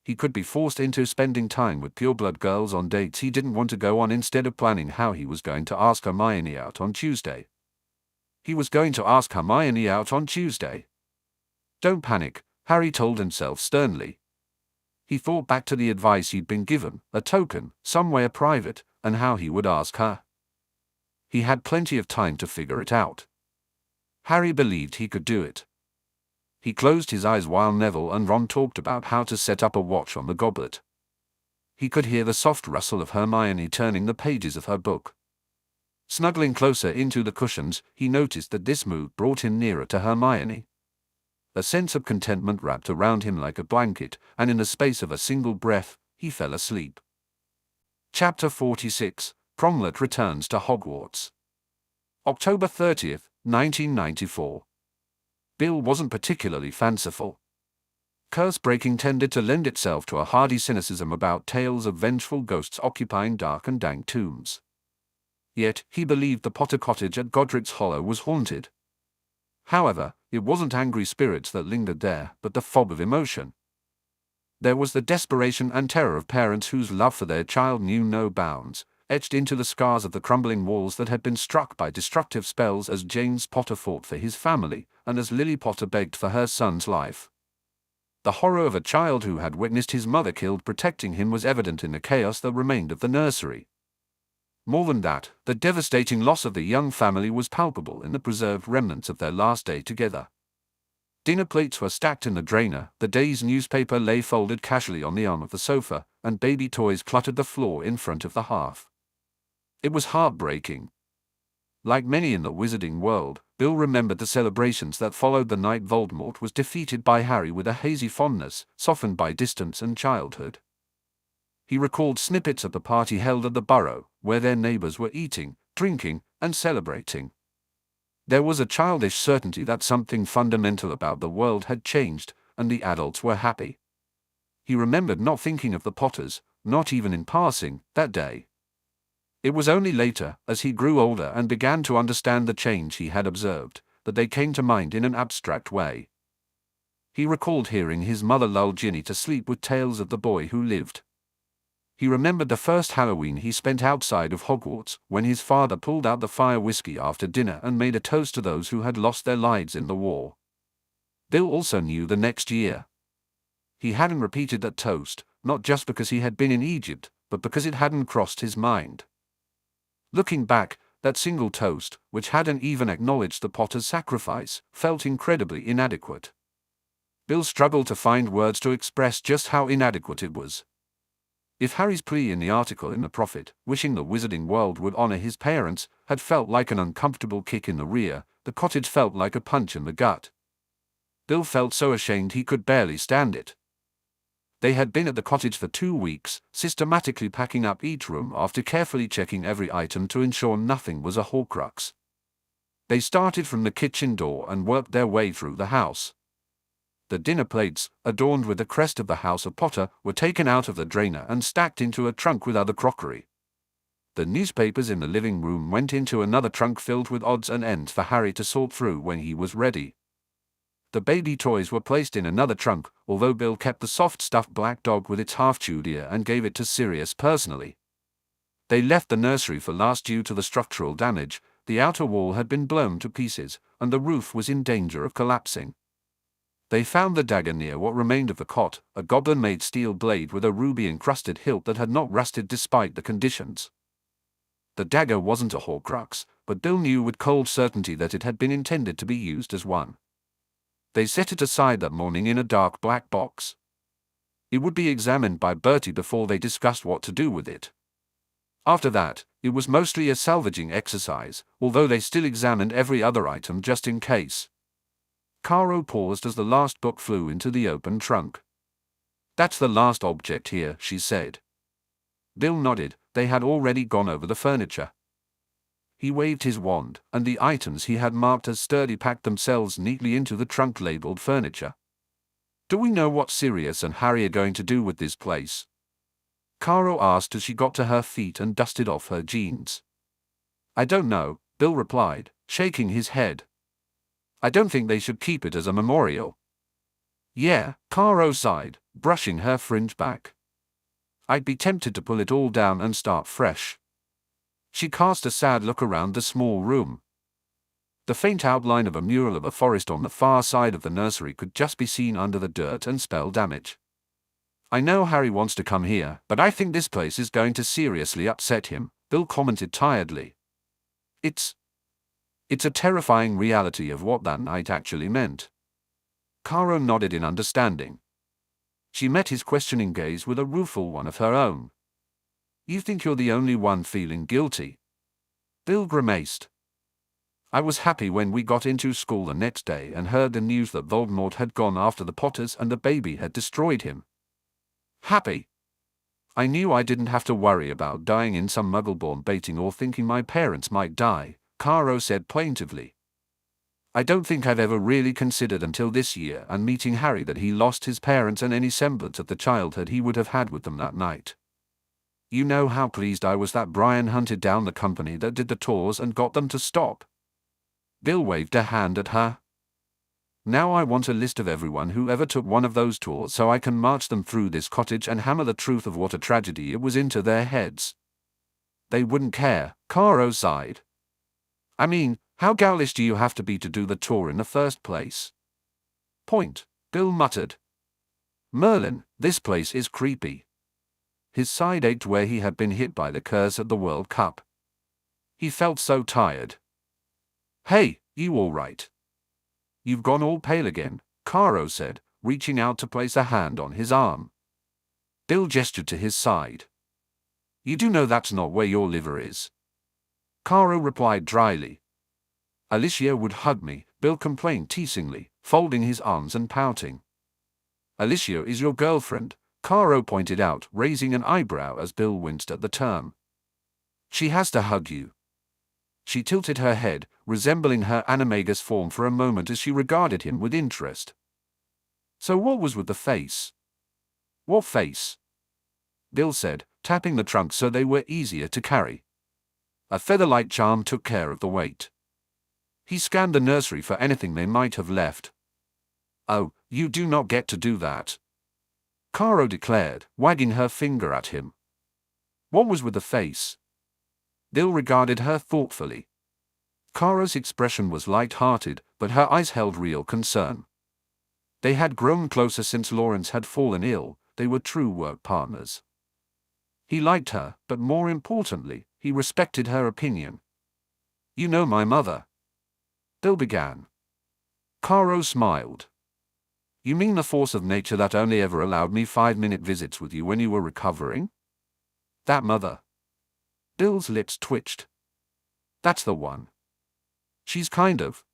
He could be forced into spending time with pureblood girls on dates he didn't want to go on instead of planning how he was going to ask Hermione out on Tuesday. He was going to ask Hermione out on Tuesday. "Don't panic," Harry told himself sternly. He thought back to the advice he'd been given, a token, somewhere private, and how he would ask her. He had plenty of time to figure it out. Harry believed he could do it. He closed his eyes while Neville and Ron talked about how to set up a watch on the goblet. He could hear the soft rustle of Hermione turning the pages of her book. Snuggling closer into the cushions, he noticed that this move brought him nearer to Hermione. A sense of contentment wrapped around him like a blanket, and in the space of a single breath, he fell asleep. Chapter 46, Pronglet Returns to Hogwarts. October 30th, 1994. Bill wasn't particularly fanciful. Curse-breaking tended to lend itself to a hardy cynicism about tales of vengeful ghosts occupying dark and dank tombs. Yet, he believed the Potter cottage at Godric's Hollow was haunted. However, it wasn't angry spirits that lingered there, but the fog of emotion. There was the desperation and terror of parents whose love for their child knew no bounds, etched into the scars of the crumbling walls that had been struck by destructive spells as James Potter fought for his family, and as Lily Potter begged for her son's life. The horror of a child who had witnessed his mother killed protecting him was evident in the chaos that remained of the nursery. More than that, the devastating loss of the young family was palpable in the preserved remnants of their last day together. Dinner plates were stacked in the drainer, the day's newspaper lay folded casually on the arm of the sofa, and baby toys cluttered the floor in front of the hearth. It was heartbreaking. Like many in the wizarding world, Bill remembered the celebrations that followed the night Voldemort was defeated by Harry with a hazy fondness, softened by distance and childhood. He recalled snippets of the party held at the Burrow, where their neighbors were eating, drinking, and celebrating. There was a childish certainty that something fundamental about the world had changed, and the adults were happy. He remembered not thinking of the Potters, not even in passing, that day. It was only later, as he grew older and began to understand the change he had observed, that they came to mind in an abstract way. He recalled hearing his mother lull Ginny to sleep with tales of the boy who lived. He remembered the first Halloween he spent outside of Hogwarts, when his father pulled out the fire whiskey after dinner and made a toast to those who had lost their lives in the war. Bill also knew the next year. He hadn't repeated that toast, not just because he had been in Egypt, but because it hadn't crossed his mind. Looking back, that single toast, which hadn't even acknowledged the Potter's sacrifice, felt incredibly inadequate. Bill struggled to find words to express just how inadequate it was. If Harry's plea in the article in The Prophet, wishing the wizarding world would honor his parents, had felt like an uncomfortable kick in the rear, the cottage felt like a punch in the gut. Bill felt so ashamed he could barely stand it. They had been at the cottage for 2 weeks, systematically packing up each room after carefully checking every item to ensure nothing was a Horcrux. They started from the kitchen door and worked their way through the house. The dinner plates, adorned with the crest of the House of Potter, were taken out of the drainer and stacked into a trunk with other crockery. The newspapers in the living room went into another trunk filled with odds and ends for Harry to sort through when he was ready. The baby toys were placed in another trunk, although Bill kept the soft stuffed black dog with its half-chewed ear and gave it to Sirius personally. They left the nursery for last due to the structural damage. The outer wall had been blown to pieces, and the roof was in danger of collapsing. They found the dagger near what remained of the cot, a goblin-made steel blade with a ruby-encrusted hilt that had not rusted despite the conditions. The dagger wasn't a Horcrux, but Bill knew with cold certainty that it had been intended to be used as one. They set it aside that morning in a dark black box. It would be examined by Bertie before they discussed what to do with it. After that, it was mostly a salvaging exercise, although they still examined every other item just in case. Caro paused as the last book flew into the open trunk. "That's the last object here," she said. Bill nodded. They had already gone over the furniture. He waved his wand, and the items he had marked as sturdy packed themselves neatly into the trunk labeled furniture. "Do we know what Sirius and Harry are going to do with this place?" Caro asked as she got to her feet and dusted off her jeans. "I don't know," Bill replied, shaking his head. "I don't think they should keep it as a memorial." "Yeah," Caro sighed, brushing her fringe back. "I'd be tempted to pull it all down and start fresh." She cast a sad look around the small room. The faint outline of a mural of a forest on the far side of the nursery could just be seen under the dirt and spell damage. "I know Harry wants to come here, but I think this place is going to seriously upset him," Bill commented tiredly. It's a terrifying reality of what that night actually meant." Caro nodded in understanding. She met his questioning gaze with a rueful one of her own. "You think you're the only one feeling guilty?" Bill grimaced. I was happy when we got into school the next day and heard the news that Voldemort had gone after the Potters and the baby had destroyed him. Happy? I knew I didn't have to worry about dying in some muggle-born baiting or thinking my parents might die, Caro said plaintively. I don't think I've ever really considered until this year and meeting Harry that he lost his parents and any semblance of the childhood he would have had with them that night. You know how pleased I was that Brian hunted down the company that did the tours and got them to stop. Bill waved a hand at her. Now I want a list of everyone who ever took one of those tours so I can march them through this cottage and hammer the truth of what a tragedy it was into their heads. They wouldn't care, Caro sighed. I mean, how ghoulish do you have to be to do the tour in the first place? Point, Bill muttered. Merlin, this place is creepy. His side ached where he had been hit by the curse at the World Cup. He felt so tired. Hey, you all right? You've gone all pale again, Caro said, reaching out to place a hand on his arm. Bill gestured to his side. You do know that's not where your liver is. Caro replied dryly. Alicia would hug me, Bill complained teasingly, folding his arms and pouting. Alicia is your girlfriend, Caro pointed out, raising an eyebrow as Bill winced at the term. She has to hug you. She tilted her head, resembling her animagus form for a moment as she regarded him with interest. So what was with the face? What face? Bill said, tapping the trunks so they were easier to carry. A featherlight charm took care of the weight. He scanned the nursery for anything they might have left. Oh, you do not get to do that, Caro declared, wagging her finger at him. What was with the face? Bill regarded her thoughtfully. Caro's expression was light-hearted, but her eyes held real concern. They had grown closer since Lawrence had fallen ill. They were true work partners. He liked her, but more importantly, he respected her opinion. You know my mother, Bill began. Caro smiled. You mean the force of nature that only ever allowed me 5-minute visits with you when you were recovering? That mother. Bill's lips twitched. That's the one. She's kind of.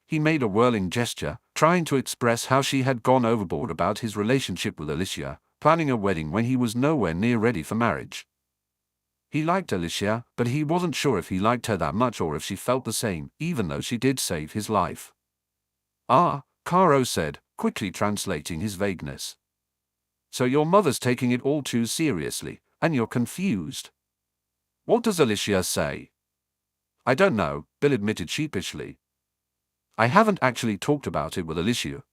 He made a whirling gesture, trying to express how she had gone overboard about his relationship with Alicia, planning a wedding when he was nowhere near ready for marriage. He liked Alicia, but he wasn't sure if he liked her that much or if she felt the same, even though she did save his life. Ah, Caro said, quickly translating his vagueness. So your mother's taking it all too seriously, and you're confused. What does Alicia say? I don't know, Bill admitted sheepishly. I haven't actually talked about it with Alicia.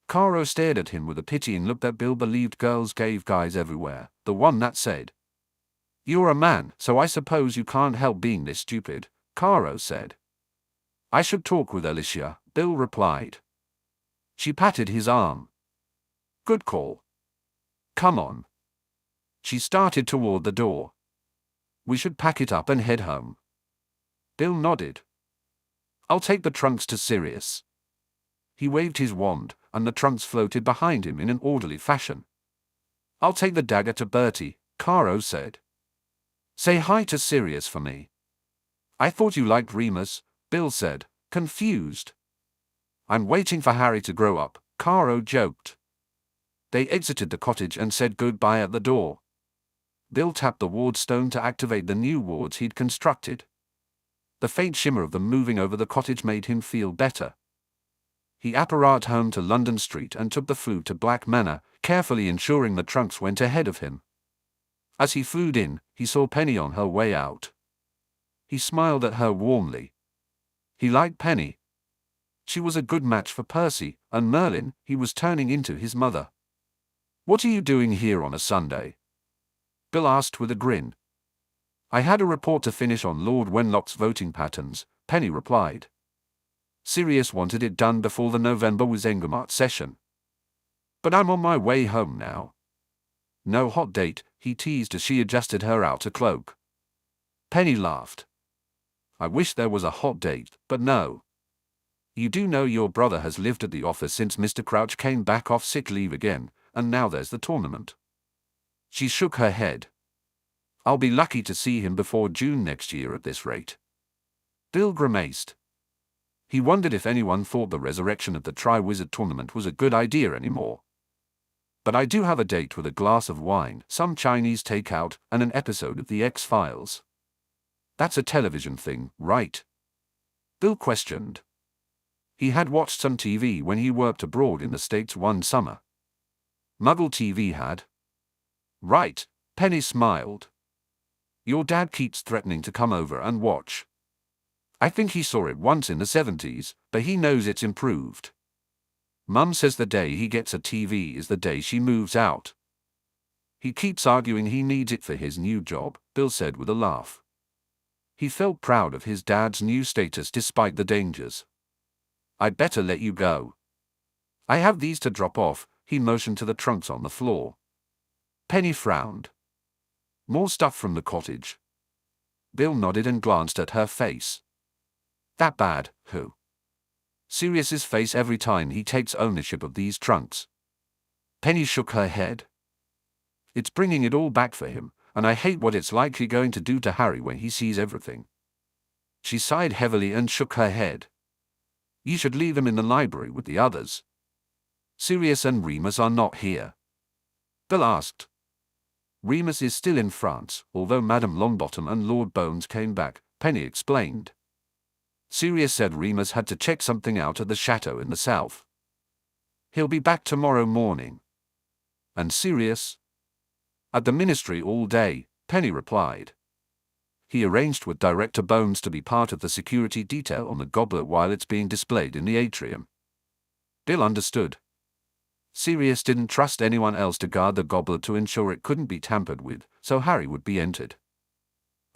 Caro stared at him with a pitying look that Bill believed girls gave guys everywhere, the one that said, You're a man, so I suppose you can't help being this stupid, Caro said. I should talk with Alicia, Bill replied. She patted his arm. Good call. Come on. She started toward the door. We should pack it up and head home. Bill nodded. I'll take the trunks to Sirius. He waved his wand, and the trunks floated behind him in an orderly fashion. I'll take the dagger to Bertie, Caro said. Say hi to Sirius for me. I thought you liked Remus, Bill said, confused. I'm waiting for Harry to grow up, Caro joked. They exited the cottage and said goodbye at the door. Bill tapped the ward stone to activate the new wards he'd constructed. The faint shimmer of them moving over the cottage made him feel better. He apparated home to London Street and took the flew to Black Manor, carefully ensuring the trunks went ahead of him. As he flew in, he saw Penny on her way out. He smiled at her warmly. He liked Penny. She was a good match for Percy, and Merlin, he was turning into his mother. What are you doing here on a Sunday? Bill asked with a grin. I had a report to finish on Lord Wenlock's voting patterns, Penny replied. Sirius wanted it done before the November Wizengamot session. But I'm on my way home now. No hot date, he teased as she adjusted her outer cloak. Penny laughed. I wish there was a hot date, but no. You do know your brother has lived at the office since Mr. Crouch came back off sick leave again, and now there's the tournament. She shook her head. I'll be lucky to see him before June next year at this rate. Bill grimaced. He wondered if anyone thought the resurrection of the Tri-Wizard tournament was a good idea anymore. But I do have a date with a glass of wine, some Chinese takeout, and an episode of The X-Files. That's a television thing, right? Bill questioned. He had watched some TV when he worked abroad in the States one summer. Muggle TV had. Right, Penny smiled. Your dad keeps threatening to come over and watch. I think he saw it once in the 70s, but he knows it's improved. Mum says the day he gets a TV is the day she moves out. He keeps arguing he needs it for his new job, Bill said with a laugh. He felt proud of his dad's new status despite the dangers. I'd better let you go. I have these to drop off, he motioned to the trunks on the floor. Penny frowned. More stuff from the cottage. Bill nodded and glanced at her face. That bad, who? Sirius's face every time he takes ownership of these trunks. Penny shook her head. It's bringing it all back for him, and I hate what it's likely going to do to Harry when he sees everything. She sighed heavily and shook her head. You should leave him in the library with the others. Sirius and Remus are not here. Bill asked. Remus is still in France, although Madame Longbottom and Lord Bones came back, Penny explained. Sirius said Remus had to check something out at the chateau in the south. He'll be back tomorrow morning. And Sirius? At the ministry all day, Penny replied. He arranged with Director Bones to be part of the security detail on the goblet while it's being displayed in the atrium. Bill understood. Sirius didn't trust anyone else to guard the goblet to ensure it couldn't be tampered with, so Harry would be entered.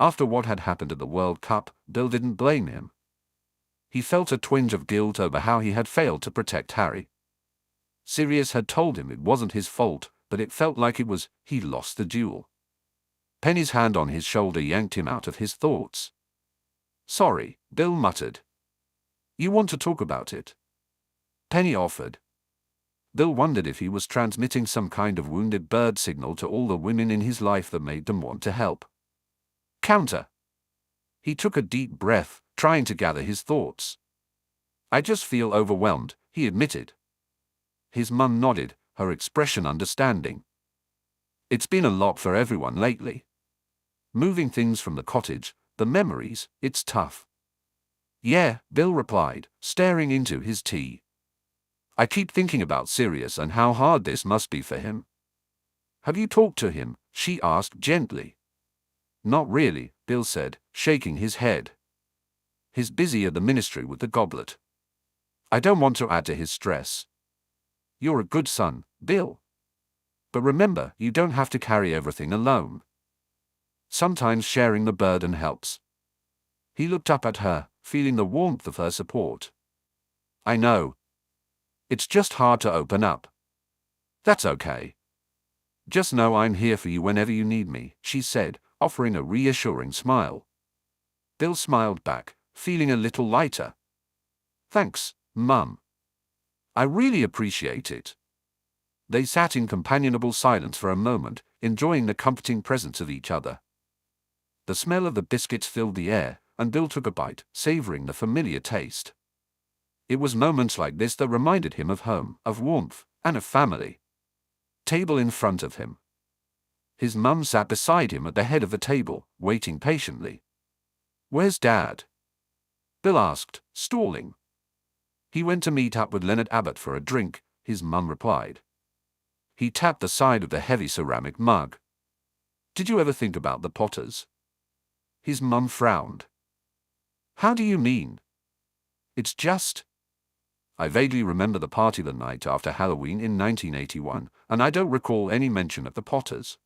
After what had happened at the World Cup, Bill didn't blame him. He felt a twinge of guilt over how he had failed to protect Harry. Sirius had told him it wasn't his fault, but it felt like it was. He lost the duel. Penny's hand on his shoulder yanked him out of his thoughts. Sorry, Bill muttered. You want to talk about it? Penny offered. Bill wondered if he was transmitting some kind of wounded bird signal to all the women in his life that made them want to help. Counter. He took a deep breath, trying to gather his thoughts. I just feel overwhelmed, he admitted. His mum nodded, her expression understanding. It's been a lot for everyone lately. Moving things from the cottage, the memories, it's tough. Yeah, Bill replied, staring into his tea. I keep thinking about Sirius and how hard this must be for him. Have you talked to him? She asked gently. Not really, Bill said, shaking his head. He's busy at the ministry with the goblet. I don't want to add to his stress. You're a good son, Bill. But remember, you don't have to carry everything alone. Sometimes sharing the burden helps. He looked up at her, feeling the warmth of her support. I know. It's just hard to open up. That's okay. Just know I'm here for you whenever you need me, she said, offering a reassuring smile. Bill smiled back, feeling a little lighter. Thanks, Mum. I really appreciate it. They sat in companionable silence for a moment, enjoying the comforting presence of each other. The smell of the biscuits filled the air, and Bill took a bite, savoring the familiar taste. It was moments like this that reminded him of home, of warmth, and of family. Table in front of him. His mum sat beside him at the head of the table, waiting patiently. Where's Dad? Bill asked, stalling. He went to meet up with Leonard Abbott for a drink, his mum replied. He tapped the side of the heavy ceramic mug. Did you ever think about the Potters? His mum frowned. How do you mean? It's just... I vaguely remember the party the night after Halloween in 1981, and I don't recall any mention of the Potters.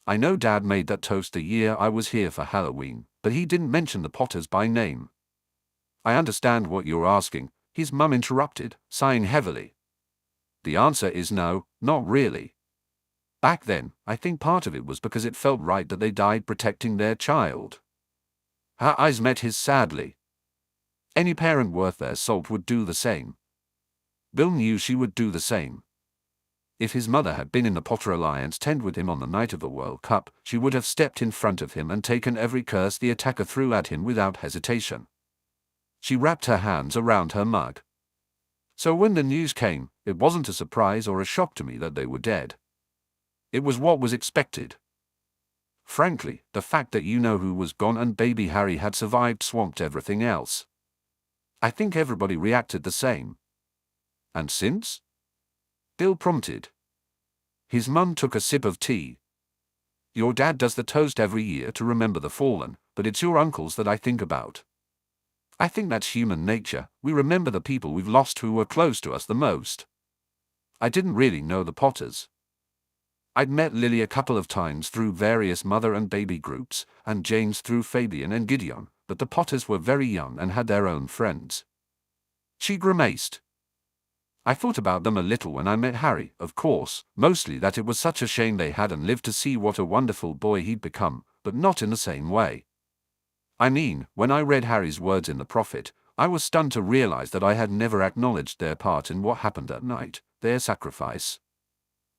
I know Dad made that toast the year I was here for Halloween, but he didn't mention the Potters by name. I understand what you're asking, his mum interrupted, sighing heavily. The answer is no, not really. Back then, I think part of it was because it felt right that they died protecting their child. Her eyes met his sadly. Any parent worth their salt would do the same. Bill knew she would do the same. If his mother had been in the Potter Alliance tent with him on the night of the World Cup, she would have stepped in front of him and taken every curse the attacker threw at him without hesitation. She wrapped her hands around her mug. So when the news came, it wasn't a surprise or a shock to me that they were dead. It was what was expected. Frankly, the fact that you know who was gone and baby Harry had survived swamped everything else. I think everybody reacted the same. And since? Bill prompted. His mum took a sip of tea. Your dad does the toast every year to remember the fallen, but it's your uncles that I think about. I think that's human nature. We remember the people we've lost who were close to us the most. I didn't really know the Potters. I'd met Lily a couple of times through various mother and baby groups, and James through Fabian and Gideon, but the Potters were very young and had their own friends. She grimaced. I thought about them a little when I met Harry, of course, mostly that it was such a shame they hadn't lived to see what a wonderful boy he'd become, but not in the same way. I mean, when I read Harry's words in The Prophet, I was stunned to realize that I had never acknowledged their part in what happened that night, their sacrifice.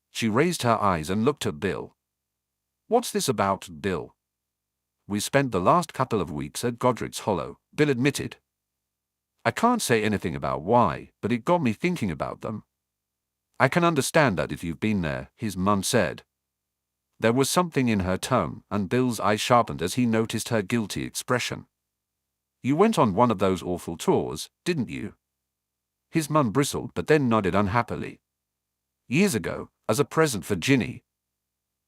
She raised her eyes and looked at Bill. What's this about, Bill? We spent the last couple of weeks at Godric's Hollow, Bill admitted. I can't say anything about why, but it got me thinking about them. I can understand that if you've been there, his mum said. There was something in her tone, and Bill's eye sharpened as he noticed her guilty expression. You went on one of those awful tours, didn't you? His mum bristled but then nodded unhappily. Years ago, as a present for Ginny.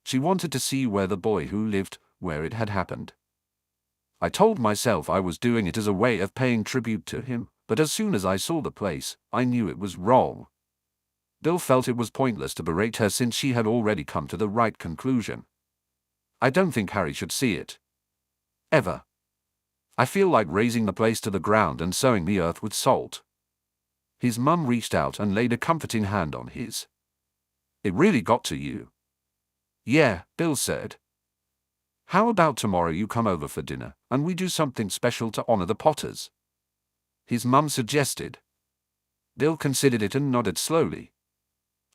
She wanted to see where the boy who lived, where it had happened. I told myself I was doing it as a way of paying tribute to him, but as soon as I saw the place, I knew it was wrong. Bill felt it was pointless to berate her since she had already come to the right conclusion. I don't think Harry should see it. Ever. I feel like razing the place to the ground and sowing the earth with salt. His mum reached out and laid a comforting hand on his. It really got to you. Yeah, Bill said. How about tomorrow you come over for dinner, and we do something special to honor the Potters? His mum suggested. Bill considered it and nodded slowly.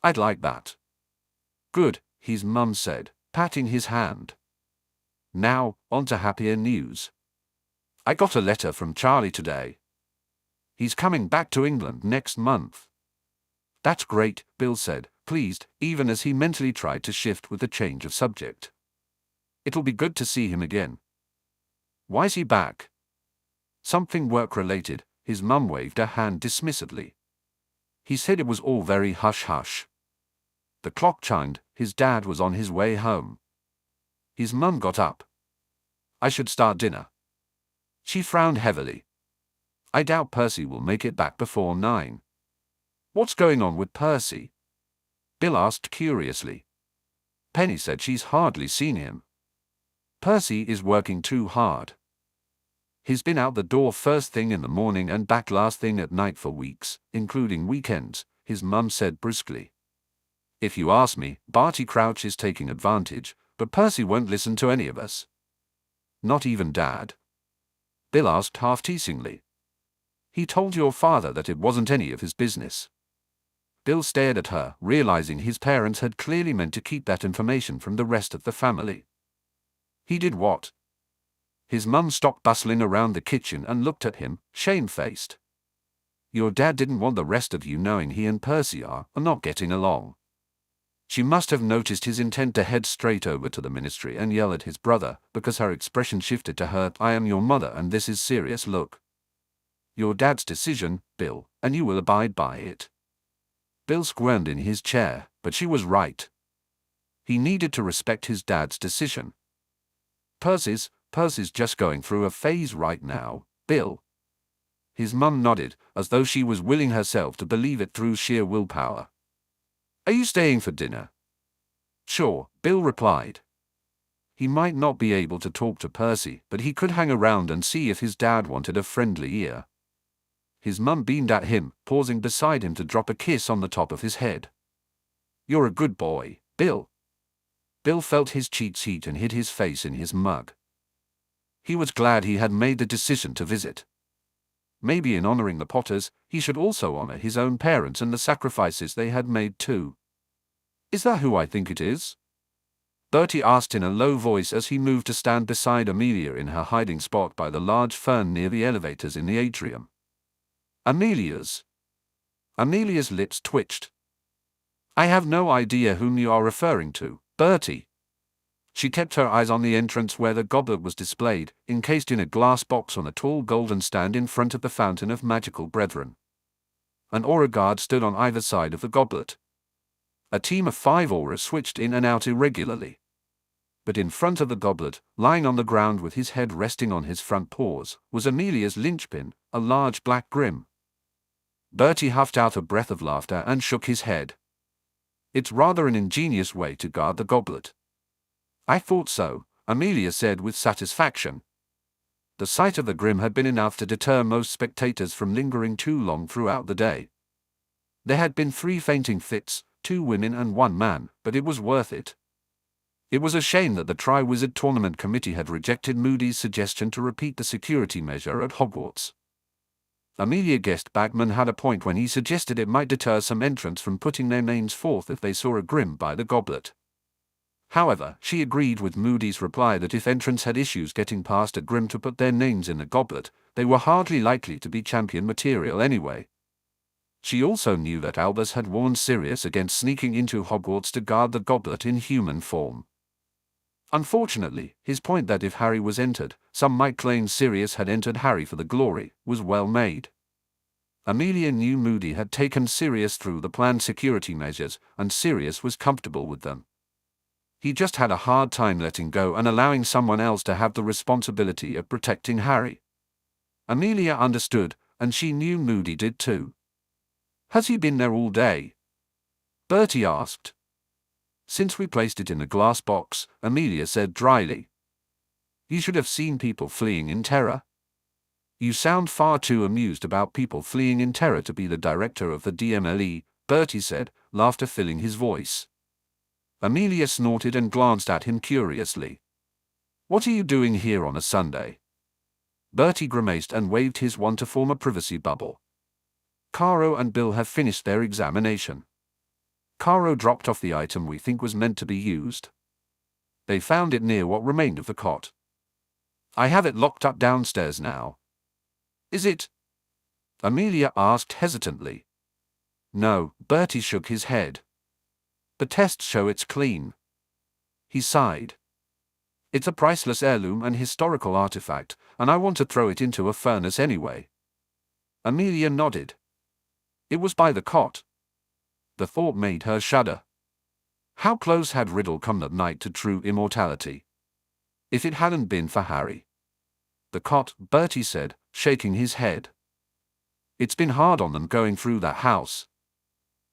I'd like that. Good, his mum said, patting his hand. Now, on to happier news. I got a letter from Charlie today. He's coming back to England next month. That's great, Bill said, pleased, even as he mentally tried to shift with a change of subject. It'll be good to see him again. Why's he back? Something work-related, his mum waved a hand dismissively. He said it was all very hush-hush. The clock chimed, his dad was on his way home. His mum got up. I should start dinner. She frowned heavily. I doubt Percy will make it back before 9. What's going on with Percy? Bill asked curiously. Penny said she's hardly seen him. Percy is working too hard. He's been out the door first thing in the morning and back last thing at night for weeks, including weekends, his mum said brusquely. If you ask me, Barty Crouch is taking advantage, but Percy won't listen to any of us. Not even Dad? Bill asked half-teasingly. He told your father that it wasn't any of his business. Bill stared at her, realizing his parents had clearly meant to keep that information from the rest of the family. He did what? His mum stopped bustling around the kitchen and looked at him, shamefaced. Your dad didn't want the rest of you knowing he and Percy are not getting along. She must have noticed his intent to head straight over to the ministry and yell at his brother, because her expression shifted to her, I am your mother and this is serious look. Your dad's decision, Bill, and you will abide by it. Bill squirmed in his chair, but she was right. He needed to respect his dad's decision. Percy's just going through a phase right now, Bill. His mum nodded, as though she was willing herself to believe it through sheer willpower. Are you staying for dinner? Sure, Bill replied. He might not be able to talk to Percy, but he could hang around and see if his dad wanted a friendly ear. His mum beamed at him, pausing beside him to drop a kiss on the top of his head. You're a good boy, Bill. Bill felt his cheeks heat and hid his face in his mug. He was glad he had made the decision to visit. Maybe in honoring the Potters, he should also honor his own parents and the sacrifices they had made too. Is that who I think it is? Bertie asked in a low voice as he moved to stand beside Amelia in her hiding spot by the large fern near the elevators in the atrium. Amelia's lips twitched. I have no idea whom you are referring to, Bertie. She kept her eyes on the entrance where the goblet was displayed, encased in a glass box on a tall golden stand in front of the fountain of magical brethren. An aura guard stood on either side of the goblet. A team of 5 auras switched in and out irregularly. But in front of the goblet, lying on the ground with his head resting on his front paws, was Amelia's linchpin, a large black grim. Bertie huffed out a breath of laughter and shook his head. It's rather an ingenious way to guard the goblet. I thought so, Amelia said with satisfaction. The sight of the grim had been enough to deter most spectators from lingering too long throughout the day. There had been 3 fainting fits, 2 women and 1 man, but it was worth it. It was a shame that the Tri-Wizard Tournament Committee had rejected Moody's suggestion to repeat the security measure at Hogwarts. Amelia guessed Bagman had a point when he suggested it might deter some entrants from putting their names forth if they saw a grim by the goblet. However, she agreed with Moody's reply that if entrants had issues getting past a grim to put their names in the goblet, they were hardly likely to be champion material anyway. She also knew that Albus had warned Sirius against sneaking into Hogwarts to guard the goblet in human form. Unfortunately, his point that if Harry was entered, some might claim Sirius had entered Harry for the glory, was well made. Amelia knew Moody had taken Sirius through the planned security measures, and Sirius was comfortable with them. He just had a hard time letting go and allowing someone else to have the responsibility of protecting Harry. Amelia understood, and she knew Moody did too. Has he been there all day? Bertie asked. Since we placed it in the glass box, Amelia said dryly. You should have seen people fleeing in terror. You sound far too amused about people fleeing in terror to be the director of the DMLE, Bertie said, laughter filling his voice. Amelia snorted and glanced at him curiously. What are you doing here on a Sunday? Bertie grimaced and waved his wand to form a privacy bubble. Caro and Bill have finished their examination. Caro dropped off the item we think was meant to be used. They found it near what remained of the cot. I have it locked up downstairs now. Is it? Amelia asked hesitantly. No, Bertie shook his head. The tests show it's clean. He sighed. It's a priceless heirloom and historical artifact, and I want to throw it into a furnace anyway. Amelia nodded. It was by the cot. The thought made her shudder. How close had Riddle come that night to true immortality? If it hadn't been for Harry. The cot, Bertie said, shaking his head. It's been hard on them going through that house.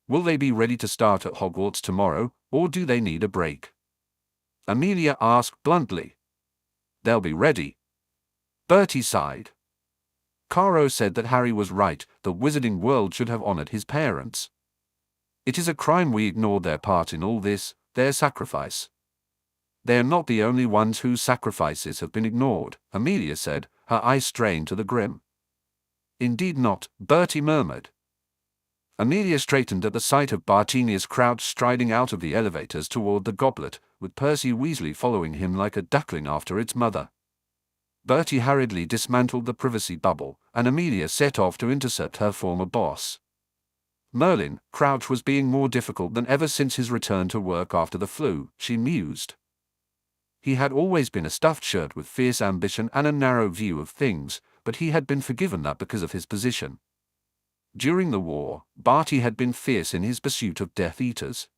Will they be ready to start at Hogwarts tomorrow, or do they need a break? Amelia asked bluntly. They'll be ready. Bertie sighed. Caro said that Harry was right, the wizarding world should have honored his parents. It is a crime we ignored their part in all this, their sacrifice. They are not the only ones whose sacrifices have been ignored, Amelia said, her eyes strained to the grim. Indeed not, Bertie murmured. Amelia straightened at the sight of Bartinius crouched striding out of the elevators toward the goblet, with Percy Weasley following him like a duckling after its mother. Bertie hurriedly dismantled the privacy bubble, and Amelia set off to intercept her former boss. Merlin, Crouch was being more difficult than ever since his return to work after the flu, she mused. He had always been a stuffed shirt with fierce ambition and a narrow view of things, but he had been forgiven that because of his position. During the war, Barty had been fierce in his pursuit of Death Eaters.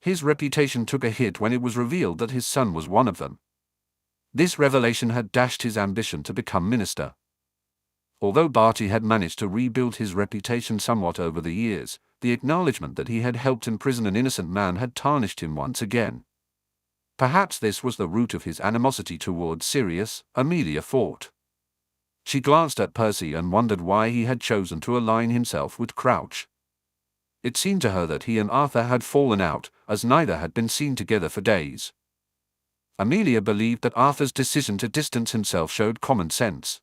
His reputation took a hit when it was revealed that his son was one of them. This revelation had dashed his ambition to become minister. Although Barty had managed to rebuild his reputation somewhat over the years, the acknowledgement that he had helped imprison an innocent man had tarnished him once again. Perhaps this was the root of his animosity toward Sirius, Amelia thought. She glanced at Percy and wondered why he had chosen to align himself with Crouch. It seemed to her that he and Arthur had fallen out, as neither had been seen together for days. Amelia believed that Arthur's decision to distance himself showed common sense.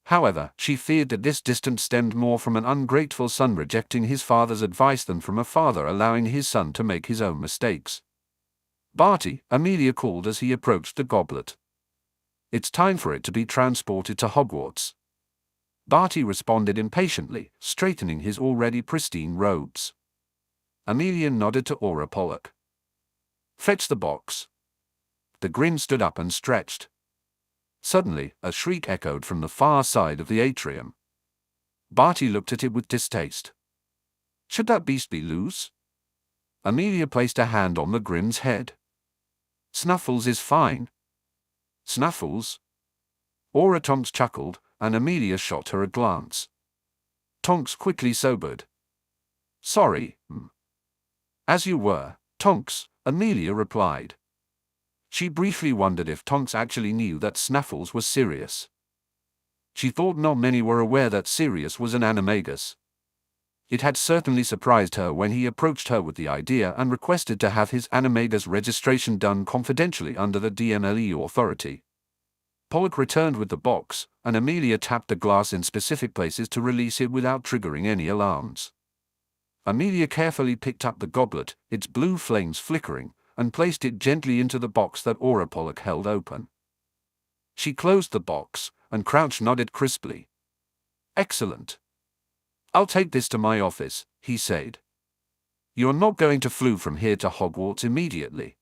However, she feared that this distance stemmed more from an ungrateful son rejecting his father's advice than from a father allowing his son to make his own mistakes. "Barty," Amelia called as he approached the goblet. "It's time for it to be transported to Hogwarts." Barty responded impatiently, straightening his already pristine robes. Amelia nodded to Aura Pollock. "Fetch the box." The Grim stood up and stretched. Suddenly, a shriek echoed from the far side of the atrium. Barty looked at it with distaste. "Should that beast be loose?" Amelia placed a hand on the Grim's head. "Snuffles is fine." "Snuffles?" Aura Tonks chuckled, and Amelia shot her a glance. Tonks quickly sobered. "Sorry, As you were, Tonks," Amelia replied. She briefly wondered if Tonks actually knew that Snuffles was Sirius. She thought not many were aware that Sirius was an animagus. It had certainly surprised her when he approached her with the idea and requested to have his animagus registration done confidentially under the DMLE authority. Pollock returned with the box, and Amelia tapped the glass in specific places to release it without triggering any alarms. Amelia carefully picked up the goblet, its blue flames flickering, and placed it gently into the box that Aura Pollock held open. She closed the box, and Crouch nodded crisply. "Excellent. I'll take this to my office," he said. "You're not going to flew from here to Hogwarts immediately?"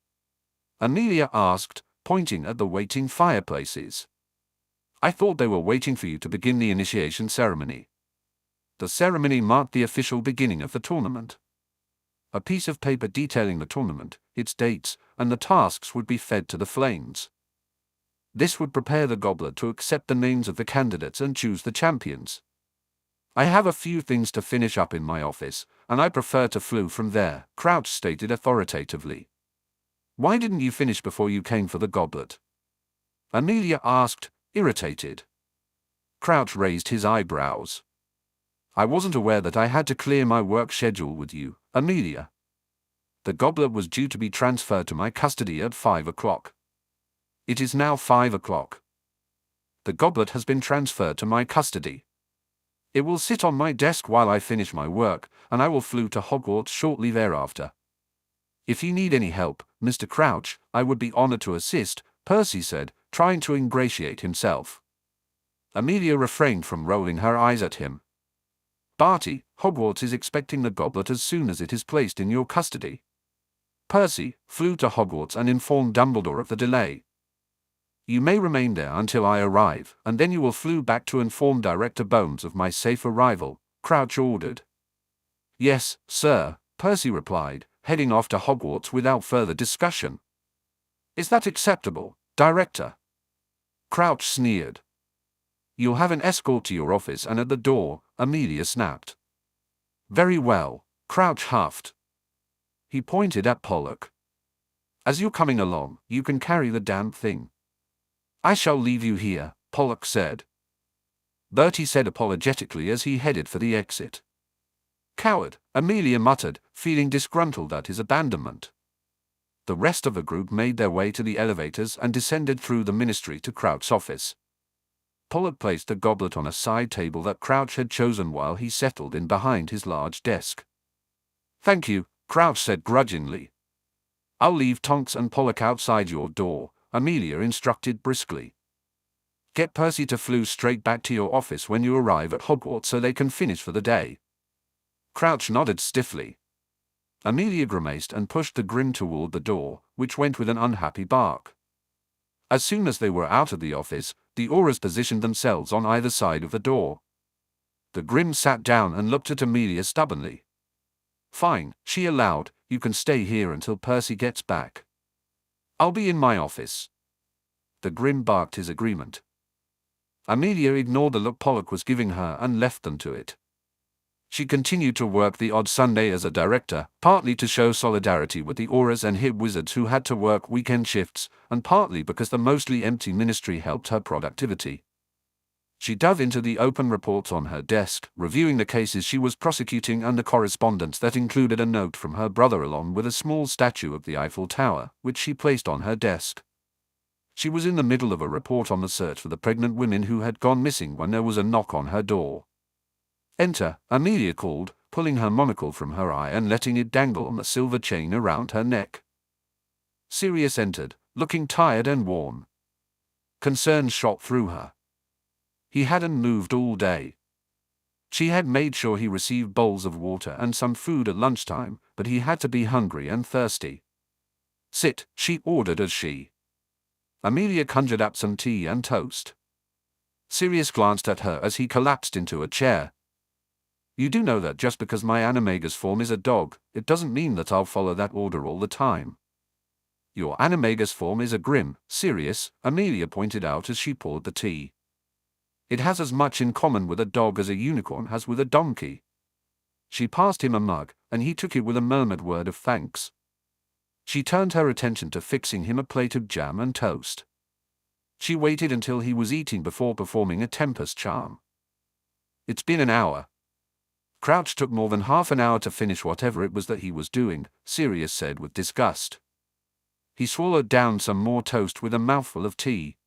Amelia asked, pointing at the waiting fireplaces. "I thought they were waiting for you to begin the initiation ceremony." The ceremony marked the official beginning of the tournament. A piece of paper detailing the tournament, its dates, and the tasks would be fed to the flames. This would prepare the goblet to accept the names of the candidates and choose the champions. "I have a few things to finish up in my office, and I prefer to flew from there," Crouch stated authoritatively. "Why didn't you finish before you came for the goblet?" Amelia asked, irritated. Crouch raised his eyebrows. "I wasn't aware that I had to clear my work schedule with you, Amelia. The goblet was due to be transferred to my custody at 5 o'clock. It is now 5 o'clock. The goblet has been transferred to my custody. It will sit on my desk while I finish my work, and I will flew to Hogwarts shortly thereafter. If you need any help, Mr. Crouch, I would be honored to assist," Percy said, trying to ingratiate himself. Amelia refrained from rolling her eyes at him. "Barty, Hogwarts is expecting the goblet as soon as it is placed in your custody." Percy flew to Hogwarts and informed Dumbledore of the delay. "You may remain there until I arrive, and then you will flew back to inform Director Bones of my safe arrival," Crouch ordered. "Yes, sir," Percy replied, heading off to Hogwarts without further discussion. "Is that acceptable, Director?" Crouch sneered. "You'll have an escort to your office and at the door," Amelia snapped. "Very well," Crouch huffed. He pointed at Pollock. "As you're coming along, you can carry the damn thing." "I shall leave you here," Pollock said. Bertie said apologetically as he headed for the exit. "Coward," Amelia muttered, feeling disgruntled at his abandonment. The rest of the group made their way to the elevators and descended through the ministry to Crouch's office. Pollock placed the goblet on a side table that Crouch had chosen while he settled in behind his large desk. "Thank you," Crouch said grudgingly. "I'll leave Tonks and Pollock outside your door," Amelia instructed briskly. "Get Percy to flew straight back to your office when you arrive at Hogwarts so they can finish for the day." Crouch nodded stiffly. Amelia grimaced and pushed the Grim toward the door, which went with an unhappy bark. As soon as they were out of the office, the Auras positioned themselves on either side of the door. The Grim sat down and looked at Amelia stubbornly. "Fine," she allowed, "you can stay here until Percy gets back." "I'll be in my office." The Grim barked his agreement. Amelia ignored the look Pollock was giving her and left them to it. She continued to work the odd Sunday as a director, partly to show solidarity with the Auras and Hib wizards who had to work weekend shifts, and partly because the mostly empty ministry helped her productivity. She dove into the open reports on her desk, reviewing the cases she was prosecuting and the correspondence that included a note from her brother along with a small statue of the Eiffel Tower, which she placed on her desk. She was in the middle of a report on the search for the pregnant women who had gone missing when there was a knock on her door. "Enter," Amelia called, pulling her monocle from her eye and letting it dangle on the silver chain around her neck. Sirius entered, looking tired and worn. Concern shot through her. He hadn't moved all day. She had made sure he received bowls of water and some food at lunchtime, but he had to be hungry and thirsty. "Sit," she ordered as she. Amelia conjured up some tea and toast. Sirius glanced at her as he collapsed into a chair. "You do know that just because my animagus form is a dog, it doesn't mean that I'll follow that order all the time." "Your animagus form is a grim, Sirius," Amelia pointed out as she poured the tea. "It has as much in common with a dog as a unicorn has with a donkey." She passed him a mug, and he took it with a murmured word of thanks. She turned her attention to fixing him a plate of jam and toast. She waited until he was eating before performing a tempest charm. "It's been an hour." Crouch took more than half an hour to finish whatever it was that he was doing, Sirius said with disgust. He swallowed down some more toast with a mouthful of tea.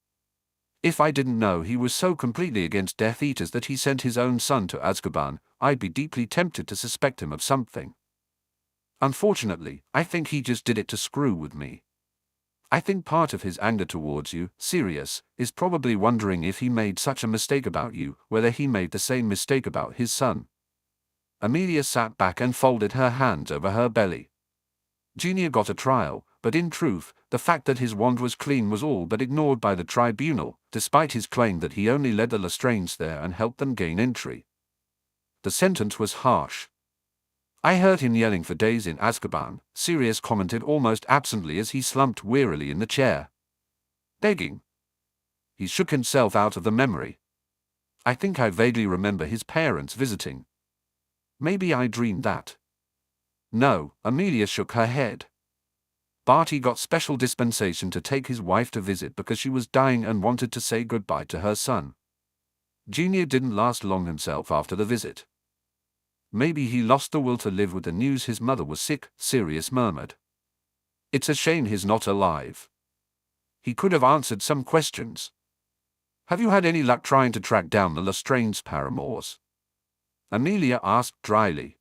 "If I didn't know he was so completely against Death Eaters that he sent his own son to Azkaban, I'd be deeply tempted to suspect him of something. Unfortunately, I think he just did it to screw with me. I think part of his anger towards you, Sirius, is probably wondering if he made such a mistake about you, whether he made the same mistake about his son." Amelia sat back and folded her hands over her belly. Junior got a trial, but in truth, the fact that his wand was clean was all but ignored by the tribunal, despite his claim that he only led the Lestranges there and helped them gain entry. The sentence was harsh. "I heard him yelling for days in Azkaban," Sirius commented almost absently as he slumped wearily in the chair. "Begging?" He shook himself out of the memory. "I think I vaguely remember his parents visiting. Maybe I dreamed that." "No," Amelia shook her head. "Barty got special dispensation to take his wife to visit because she was dying and wanted to say goodbye to her son. Junior didn't last long himself after the visit." "Maybe he lost the will to live with the news his mother was sick," Sirius murmured. "It's a shame he's not alive. He could have answered some questions. Have you had any luck trying to track down the Lestrange paramours?" Amelia asked dryly.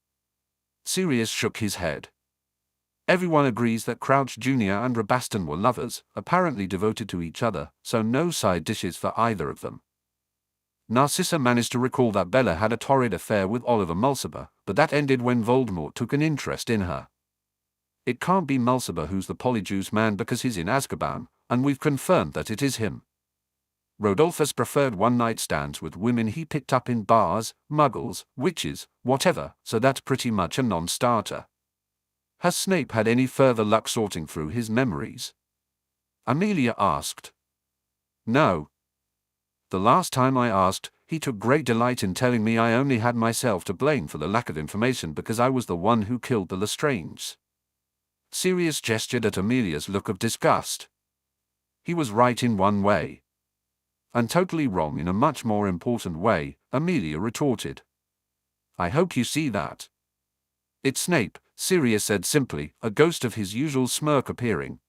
Sirius shook his head. "Everyone agrees that Crouch Jr. and Rabaston were lovers, apparently devoted to each other, so no side dishes for either of them. Narcissa managed to recall that Bella had a torrid affair with Oliver Mulciber, but that ended when Voldemort took an interest in her. It can't be Mulciber who's the Polyjuice man because he's in Azkaban, and we've confirmed that it is him. Rodolphus preferred one-night stands with women he picked up in bars, muggles, witches, whatever, so that's pretty much a non-starter. Has Snape had any further luck sorting through his memories?" Amelia asked. "No. The last time I asked, he took great delight in telling me I only had myself to blame for the lack of information because I was the one who killed the Lestranges." Sirius gestured at Amelia's look of disgust. "He was right in one way. And totally wrong in a much more important way," Amelia retorted. "I hope you see that." "It's Snape," Sirius said simply, a ghost of his usual smirk appearing.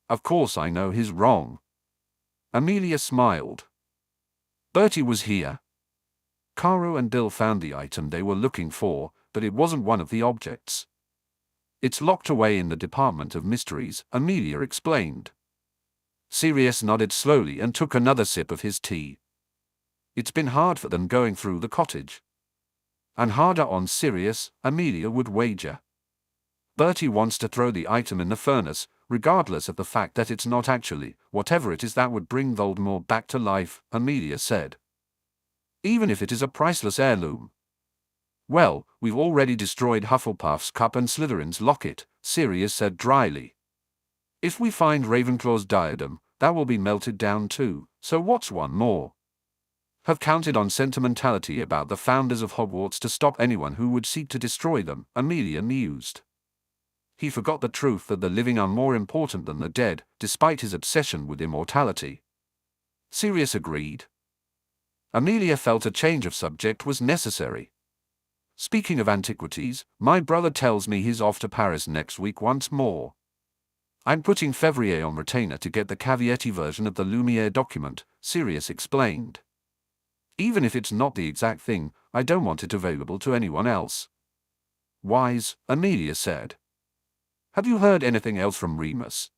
"Of course I know he's wrong." Amelia smiled. "Bertie was here. Caro and Bill found the item they were looking for, but it wasn't one of the objects. It's locked away in the Department of Mysteries," Amelia explained. Sirius nodded slowly and took another sip of his tea. "It's been hard for them going through the cottage." "And harder on Sirius," Amelia would wager. "Bertie wants to throw the item in the furnace, regardless of the fact that it's not actually whatever it is that would bring Voldemort back to life," Amelia said. "Even if it is a priceless heirloom." "Well, we've already destroyed Hufflepuff's cup and Slytherin's locket," Sirius said dryly. "If we find Ravenclaw's diadem, that will be melted down too, so what's one more? Have counted on sentimentality about the founders of Hogwarts to stop anyone who would seek to destroy them," Amelia mused. "He forgot the truth that the living are more important than the dead, despite his obsession with immortality." Sirius agreed. Amelia felt a change of subject was necessary. "Speaking of antiquities, my brother tells me he's off to Paris next week once more." I'm putting Fevrier on retainer to get the caveat version of the Lumiere document, Sirius explained. Even if it's not the exact thing, I don't want it available to anyone else. Wise, Amelia said. Have you heard anything else from Remus?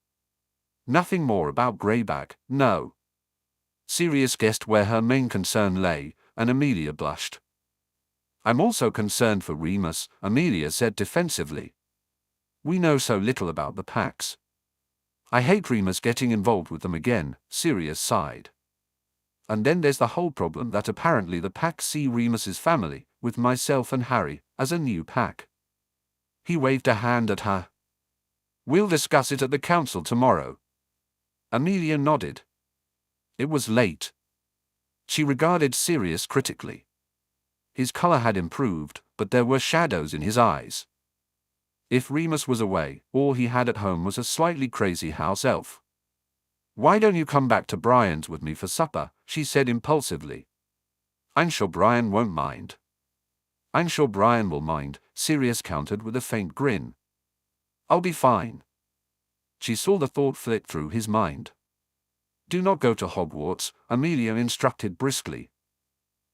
Nothing more about Greyback, no. Sirius guessed where her main concern lay, and Amelia blushed. I'm also concerned for Remus, Amelia said defensively. We know so little about the packs. I hate Remus getting involved with them again, Sirius sighed. And then there's the whole problem that apparently the packs see Remus's family, with myself and Harry, as a new pack. He waved a hand at her. We'll discuss it at the council tomorrow. Amelia nodded. It was late. She regarded Sirius critically. His color had improved, but there were shadows in his eyes. If Remus was away, all he had at home was a slightly crazy house elf. Why don't you come back to Brian's with me for supper, she said impulsively. I'm sure Brian won't mind. I'm sure Brian will mind, Sirius countered with a faint grin. I'll be fine. She saw the thought flit through his mind. Do not go to Hogwarts, Amelia instructed briskly.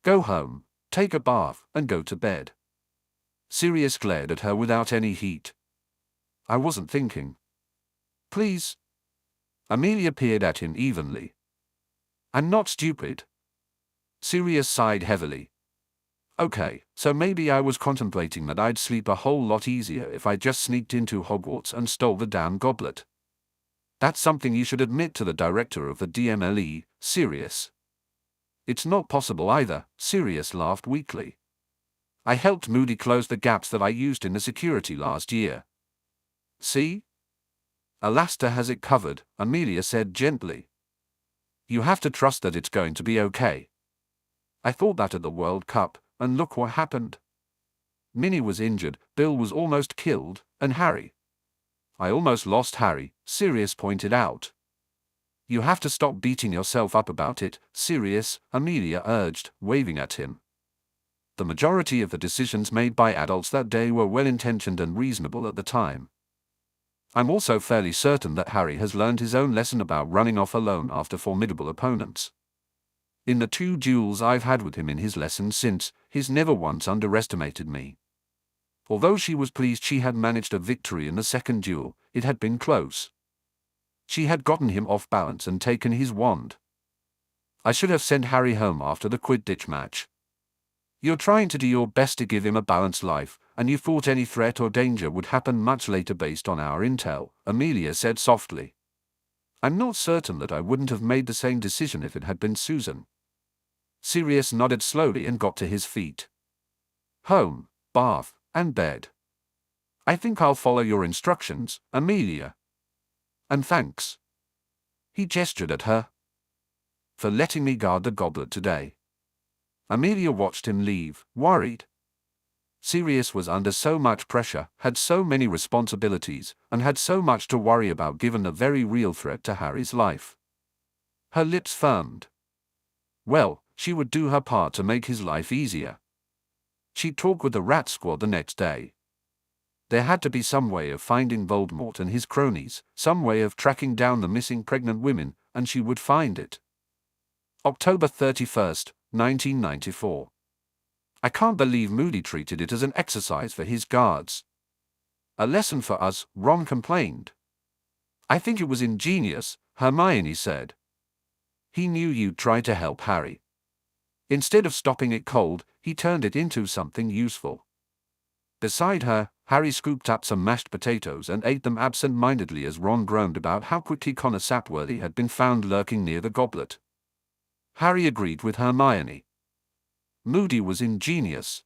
Go home, take a bath, and go to bed. Sirius glared at her without any heat. I wasn't thinking. Please. Amelia peered at him evenly. I'm not stupid. Sirius sighed heavily. Okay, so maybe I was contemplating that I'd sleep a whole lot easier if I just sneaked into Hogwarts and stole the damn goblet. That's something you should admit to the director of the DMLE, Sirius. It's not possible either, Sirius laughed weakly. I helped Moody close the gaps that I used in the security last year. See? Alastair has it covered, Amelia said gently. You have to trust that it's going to be okay. I thought that at the World Cup, and look what happened. Minnie was injured, Bill was almost killed, and Harry. I almost lost Harry, Sirius pointed out. You have to stop beating yourself up about it, Sirius, Amelia urged, waving at him. The majority of the decisions made by adults that day were well-intentioned and reasonable at the time. I'm also fairly certain that Harry has learned his own lesson about running off alone after formidable opponents. In the 2 duels I've had with him in his lessons since, he's never once underestimated me. Although she was pleased she had managed a victory in the second duel, it had been close. She had gotten him off balance and taken his wand. I should have sent Harry home after the Quidditch match. You're trying to do your best to give him a balanced life, and you thought any threat or danger would happen much later based on our intel, Amelia said softly. I'm not certain that I wouldn't have made the same decision if it had been Susan. Sirius nodded slowly and got to his feet. Home, bath, and bed. I think I'll follow your instructions, Amelia. And thanks. He gestured at her. For letting me guard the goblet today. Amelia watched him leave, worried. Sirius was under so much pressure, had so many responsibilities, and had so much to worry about given the very real threat to Harry's life. Her lips firmed. Well, she would do her part to make his life easier. She'd talk with the Rat Squad the next day. There had to be some way of finding Voldemort and his cronies, some way of tracking down the missing pregnant women, and she would find it. October 31st, 1994. I can't believe Moody treated it as an exercise for his guards. A lesson for us, Ron complained. I think it was ingenious, Hermione said. He knew you'd try to help Harry. Instead of stopping it cold, he turned it into something useful. Beside her, Harry scooped up some mashed potatoes and ate them absent-mindedly as Ron groaned about how quickly Connor Sapworthy had been found lurking near the goblet. Harry agreed with Hermione. Moody was ingenious.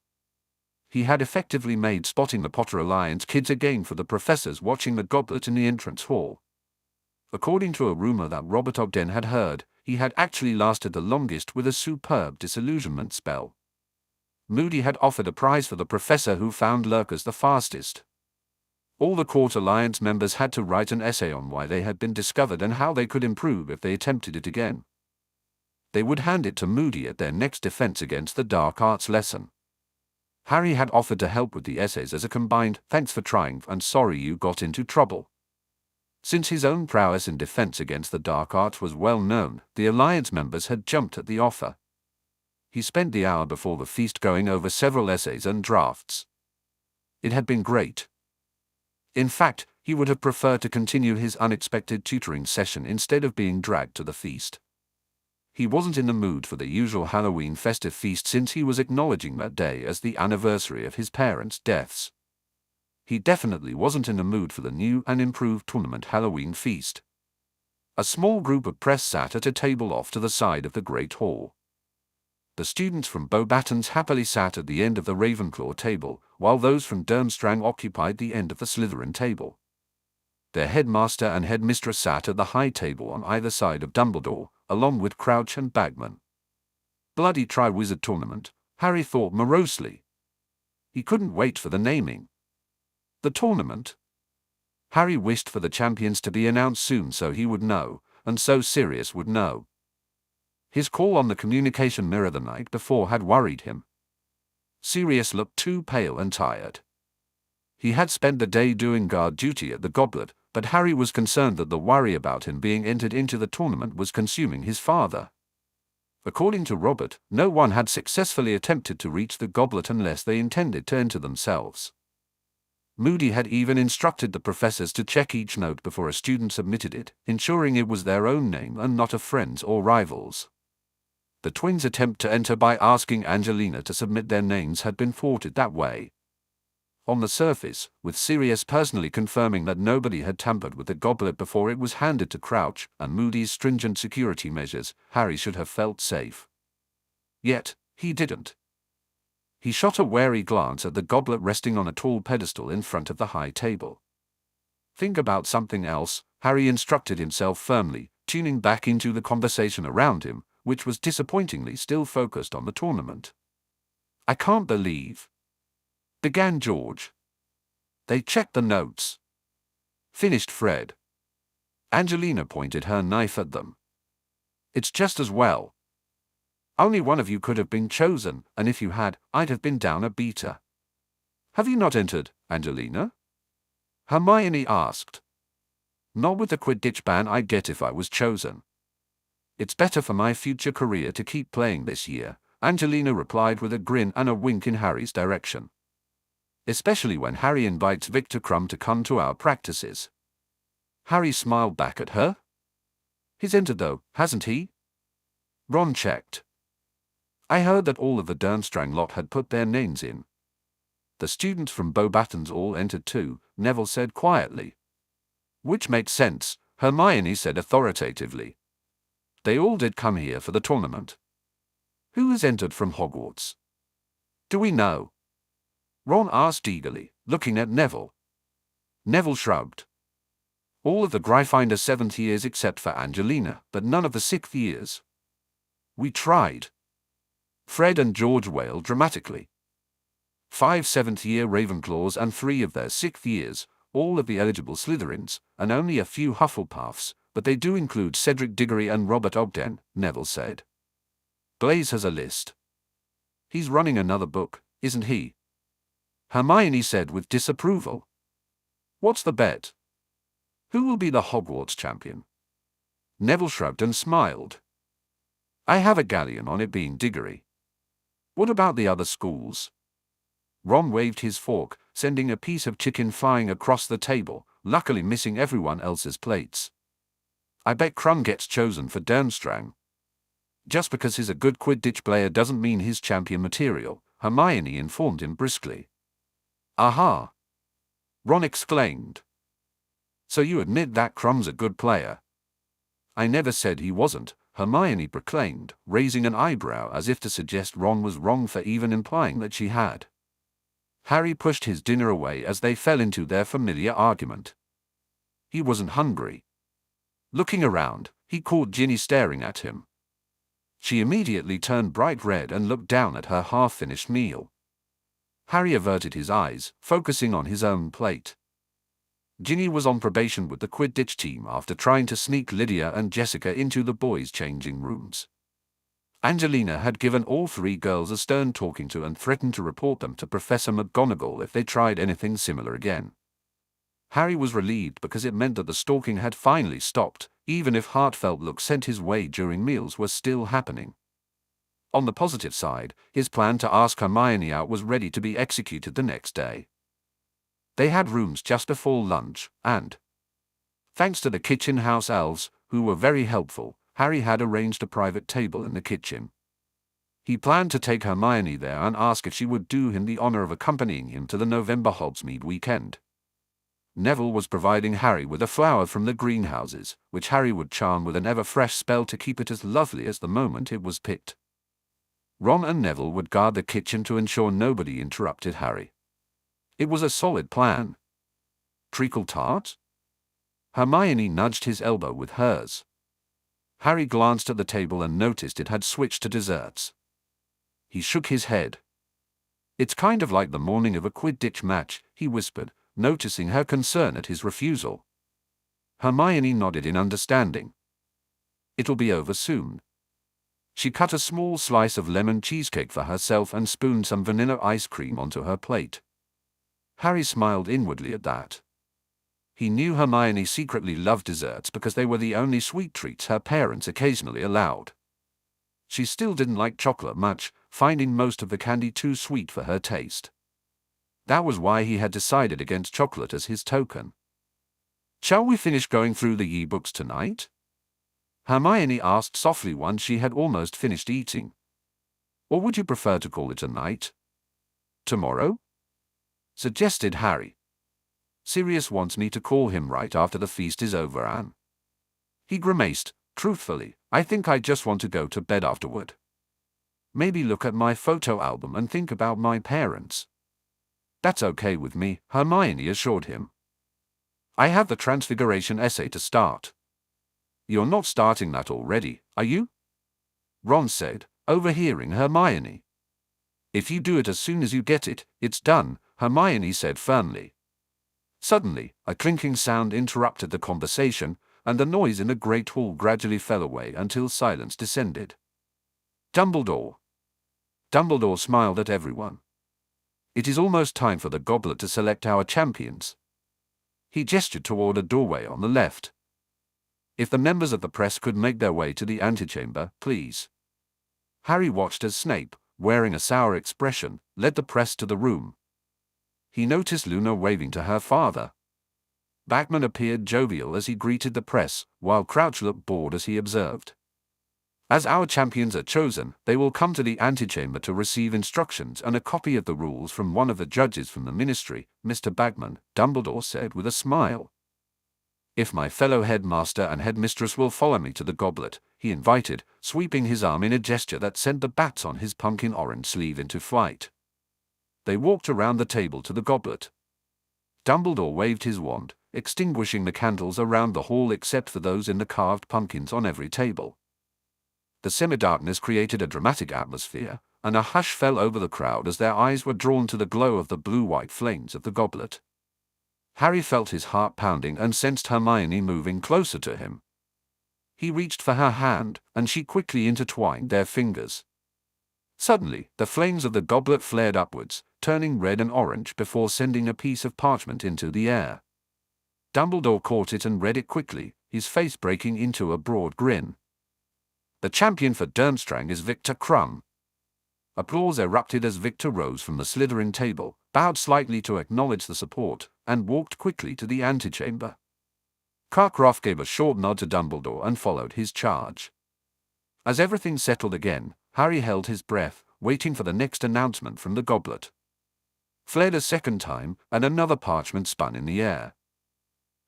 He had effectively made spotting the Potter Alliance kids a game for the professors watching the goblet in the entrance hall. According to a rumor that Robert Ogden had heard, he had actually lasted the longest with a superb disillusionment spell. Moody had offered a prize for the professor who found lurkers the fastest. All the Court Alliance members had to write an essay on why they had been discovered and how they could improve if they attempted it again. They would hand it to Moody at their next defense against the dark arts lesson. Harry had offered to help with the essays as a combined "thanks for trying" and "sorry you got into trouble." Since his own prowess in defense against the dark arts was well known, the Alliance members had jumped at the offer. He spent the hour before the feast going over several essays and drafts. It had been great. In fact, he would have preferred to continue his unexpected tutoring session instead of being dragged to the feast. He wasn't in the mood for the usual Halloween festive feast since he was acknowledging that day as the anniversary of his parents' deaths. He definitely wasn't in the mood for the new and improved tournament Halloween feast. A small group of press sat at a table off to the side of the Great Hall. The students from Beauxbatons happily sat at the end of the Ravenclaw table, while those from Durmstrang occupied the end of the Slytherin table. Their headmaster and headmistress sat at the high table on either side of Dumbledore, along with Crouch and Bagman. Bloody Triwizard Tournament, Harry thought morosely. He couldn't wait for the naming. The tournament? Harry wished for the champions to be announced soon so he would know, and so Sirius would know. His call on the communication mirror the night before had worried him. Sirius looked too pale and tired. He had spent the day doing guard duty at the Goblet, but Harry was concerned that the worry about him being entered into the tournament was consuming his father. According to Robert, no one had successfully attempted to reach the Goblet unless they intended to enter themselves. Moody had even instructed the professors to check each note before a student submitted it, ensuring it was their own name and not a friend's or rival's. The twins' attempt to enter by asking Angelina to submit their names had been thwarted that way. On the surface, with Sirius personally confirming that nobody had tampered with the Goblet before it was handed to Crouch, and Moody's stringent security measures, Harry should have felt safe. Yet, he didn't. He shot a wary glance at the goblet resting on a tall pedestal in front of the high table. Think about something else, Harry instructed himself firmly, tuning back into the conversation around him, which was disappointingly still focused on the tournament. I can't believe, began George. They checked the notes, finished Fred. Angelina pointed her knife at them. It's just as well. Only one of you could have been chosen, and if you had, I'd have been down a beater. Have you not entered, Angelina? Hermione asked. Not with the Quidditch ban I'd get if I was chosen. It's better for my future career to keep playing this year, Angelina replied with a grin and a wink in Harry's direction. Especially when Harry invites Victor Crumb to come to our practices. Harry smiled back at her. He's entered though, hasn't he? Ron checked. I heard that all of the Durmstrang lot had put their names in. The students from Beauxbatons all entered too, Neville said quietly. Which makes sense, Hermione said authoritatively. They all did come here for the tournament. Who has entered from Hogwarts? Do we know? Ron asked eagerly, looking at Neville. Neville shrugged. All of the Gryffindor 7th years except for Angelina, but none of the 6th years. We tried. Fred and George wailed dramatically. 5 7th-year Ravenclaws and 3 of their 6th years, all of the eligible Slytherins, and only a few Hufflepuffs, but they do include Cedric Diggory and Robert Ogden, Neville said. Blaise has a list. He's running another book, isn't he? Hermione said with disapproval. What's the bet? Who will be the Hogwarts champion? Neville shrugged and smiled. I have a galleon on it being Diggory. What about the other schools? Ron waved his fork, sending a piece of chicken flying across the table, luckily missing everyone else's plates. I bet Crumb gets chosen for Durmstrang. Just because he's a good Quidditch player doesn't mean he's champion material, Hermione informed him briskly. Aha! Ron exclaimed. So you admit that Crumb's a good player? I never said he wasn't, Hermione proclaimed, raising an eyebrow as if to suggest Ron was wrong for even implying that she had. Harry pushed his dinner away as they fell into their familiar argument. He wasn't hungry. Looking around, he caught Ginny staring at him. She immediately turned bright red and looked down at her half-finished meal. Harry averted his eyes, focusing on his own plate. Ginny was on probation with the Quidditch team after trying to sneak Lydia and Jessica into the boys' changing rooms. Angelina had given all 3 girls a stern talking to and threatened to report them to Professor McGonagall if they tried anything similar again. Harry was relieved because it meant that the stalking had finally stopped, even if heartfelt looks sent his way during meals were still happening. On the positive side, his plan to ask Hermione out was ready to be executed the next day. They had rooms just before lunch, and, thanks to the kitchen house elves, who were very helpful, Harry had arranged a private table in the kitchen. He planned to take Hermione there and ask if she would do him the honor of accompanying him to the November Hogsmeade weekend. Neville was providing Harry with a flower from the greenhouses, which Harry would charm with an ever-fresh spell to keep it as lovely as the moment it was picked. Ron and Neville would guard the kitchen to ensure nobody interrupted Harry. It was a solid plan. Treacle tart? Hermione nudged his elbow with hers. Harry glanced at the table and noticed it had switched to desserts. He shook his head. It's kind of like the morning of a Quidditch match, he whispered, noticing her concern at his refusal. Hermione nodded in understanding. It'll be over soon. She cut a small slice of lemon cheesecake for herself and spooned some vanilla ice cream onto her plate. Harry smiled inwardly at that. He knew Hermione secretly loved desserts because they were the only sweet treats her parents occasionally allowed. She still didn't like chocolate much, finding most of the candy too sweet for her taste. That was why he had decided against chocolate as his token. "Shall we finish going through the e-books tonight?" Hermione asked softly once she had almost finished eating. "Or would you prefer to call it a night? Tomorrow?" suggested Harry. "Sirius wants me to call him right after the feast is over, Anne." He grimaced. "Truthfully, I think I just want to go to bed afterward. Maybe look at my photo album and think about my parents." "That's okay with me," Hermione assured him. "I have the Transfiguration essay to start." "You're not starting that already, are you?" Ron said, overhearing Hermione. "If you do it as soon as you get it, it's done," Hermione said firmly. Suddenly, a clinking sound interrupted the conversation, and the noise in the great hall gradually fell away until silence descended. "Dumbledore." Dumbledore smiled at everyone. "It is almost time for the goblet to select our champions." He gestured toward a doorway on the left. "If the members of the press could make their way to the antechamber, please." Harry watched as Snape, wearing a sour expression, led the press to the room. He noticed Luna waving to her father. Bagman appeared jovial as he greeted the press, while Crouch looked bored as he observed. "As our champions are chosen, they will come to the antechamber to receive instructions and a copy of the rules from one of the judges from the ministry, Mr. Bagman," Dumbledore said with a smile. "If my fellow headmaster and headmistress will follow me to the goblet," he invited, sweeping his arm in a gesture that sent the bats on his pumpkin orange sleeve into flight. They walked around the table to the goblet. Dumbledore waved his wand, extinguishing the candles around the hall except for those in the carved pumpkins on every table. The semi-darkness created a dramatic atmosphere, and a hush fell over the crowd as their eyes were drawn to the glow of the blue-white flames of the goblet. Harry felt his heart pounding and sensed Hermione moving closer to him. He reached for her hand, and she quickly intertwined their fingers. Suddenly, the flames of the goblet flared upwards, turning red and orange before sending a piece of parchment into the air. Dumbledore caught it and read it quickly, his face breaking into a broad grin. "The champion for Durmstrang is Victor Crumb." Applause erupted as Victor rose from the Slytherin table, bowed slightly to acknowledge the support, and walked quickly to the antechamber. Karkaroff gave a short nod to Dumbledore and followed his charge. As everything settled again, Harry held his breath, waiting for the next announcement from the goblet. Flared a second time, and another parchment spun in the air.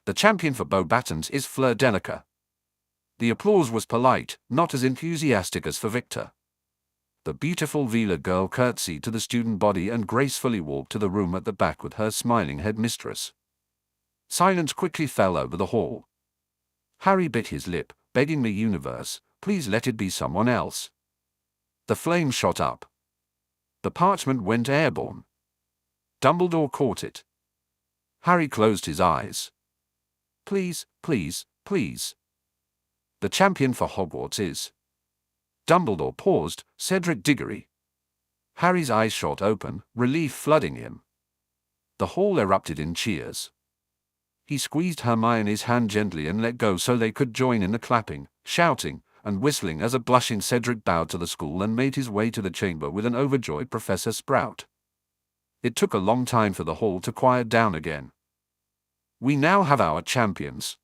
"The champion for Beauxbatons is Fleur Delacour." The applause was polite, not as enthusiastic as for Victor. The beautiful Vila girl curtsied to the student body and gracefully walked to the room at the back with her smiling headmistress. Silence quickly fell over the hall. Harry bit his lip, begging the universe, "Please let it be someone else." The flame shot up. The parchment went airborne. Dumbledore caught it. Harry closed his eyes. "Please, please, please. The champion for Hogwarts is..." Dumbledore paused, "Cedric Diggory." Harry's eyes shot open, relief flooding him. The hall erupted in cheers. He squeezed Hermione's hand gently and let go so they could join in the clapping, shouting, and whistling as a blushing Cedric bowed to the school and made his way to the chamber with an overjoyed Professor Sprout. It took a long time for the hall to quiet down again. "We now have our champions,"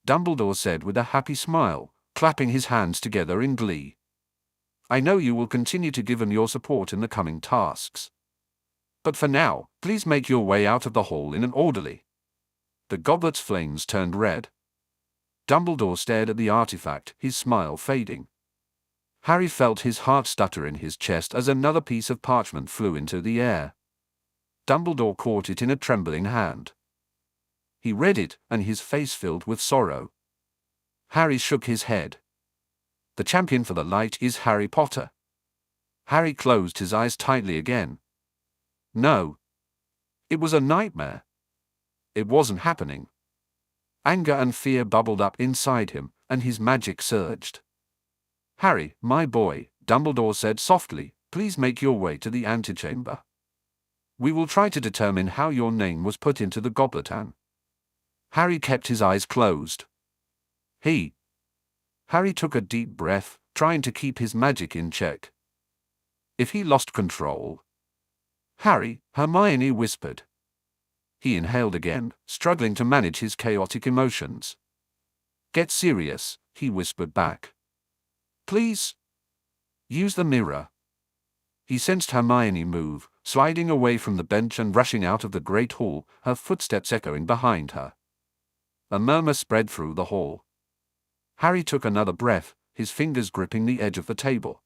Dumbledore said with a happy smile, clapping his hands together in glee. "I know you will continue to give them your support in the coming tasks. But for now, please make your way out of the hall in an orderly." The goblet's flames turned red. Dumbledore stared at the artifact, his smile fading. Harry felt his heart stutter in his chest as another piece of parchment flew into the air. Dumbledore caught it in a trembling hand. He read it, and his face filled with sorrow. Harry shook his head. "The champion for the light is Harry Potter." Harry closed his eyes tightly again. No. It was a nightmare. It wasn't happening. Anger and fear bubbled up inside him, and his magic surged. "Harry, my boy," Dumbledore said softly, "please make your way to the antechamber. We will try to determine how your name was put into the gobletan." Harry kept his eyes closed. Harry took a deep breath, trying to keep his magic in check. If he lost control... "Harry," Hermione whispered. He inhaled again, struggling to manage his chaotic emotions. "Get serious," he whispered back. "Please. Use the mirror." He sensed Hermione move, sliding away from the bench and rushing out of the great hall, her footsteps echoing behind her. A murmur spread through the hall. Harry took another breath, his fingers gripping the edge of the table.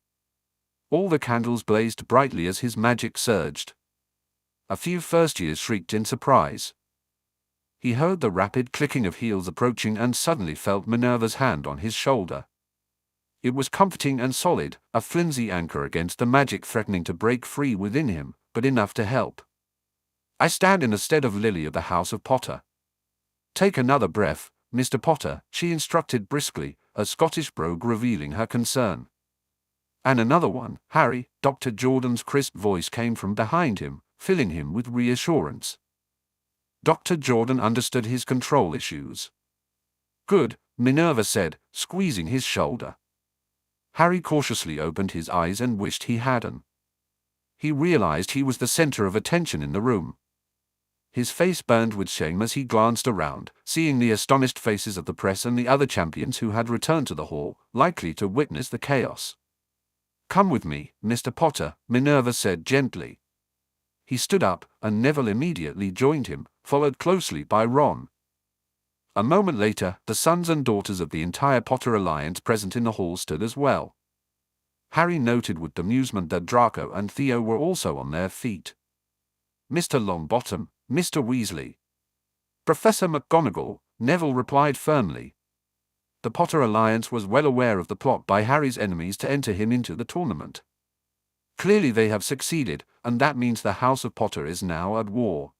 All the candles blazed brightly as his magic surged. A few first-years shrieked in surprise. He heard the rapid clicking of heels approaching and suddenly felt Minerva's hand on his shoulder. It was comforting and solid, a flimsy anchor against the magic threatening to break free within him, but enough to help. "I stand in the stead of Lily of the House of Potter." "Take another breath, Mr. Potter," she instructed briskly, a Scottish brogue revealing her concern. "And another one, Harry," Dr. Jordan's crisp voice came from behind him, filling him with reassurance. Dr. Jordan understood his control issues. "Good," Minerva said, squeezing his shoulder. Harry cautiously opened his eyes and wished he hadn't. He realized he was the center of attention in the room. His face burned with shame as he glanced around, seeing the astonished faces of the press and the other champions who had returned to the hall, likely to witness the chaos. "Come with me, Mr. Potter," Minerva said gently. He stood up, and Neville immediately joined him, followed closely by Ron. A moment later, the sons and daughters of the entire Potter Alliance present in the hall stood as well. Harry noted with amusement that Draco and Theo were also on their feet. "Mr. Longbottom, Mr. Weasley." "Professor McGonagall," Neville replied firmly. The Potter Alliance was well aware of the plot by Harry's enemies to enter him into the tournament. Clearly they have succeeded, and that means the House of Potter is now at war.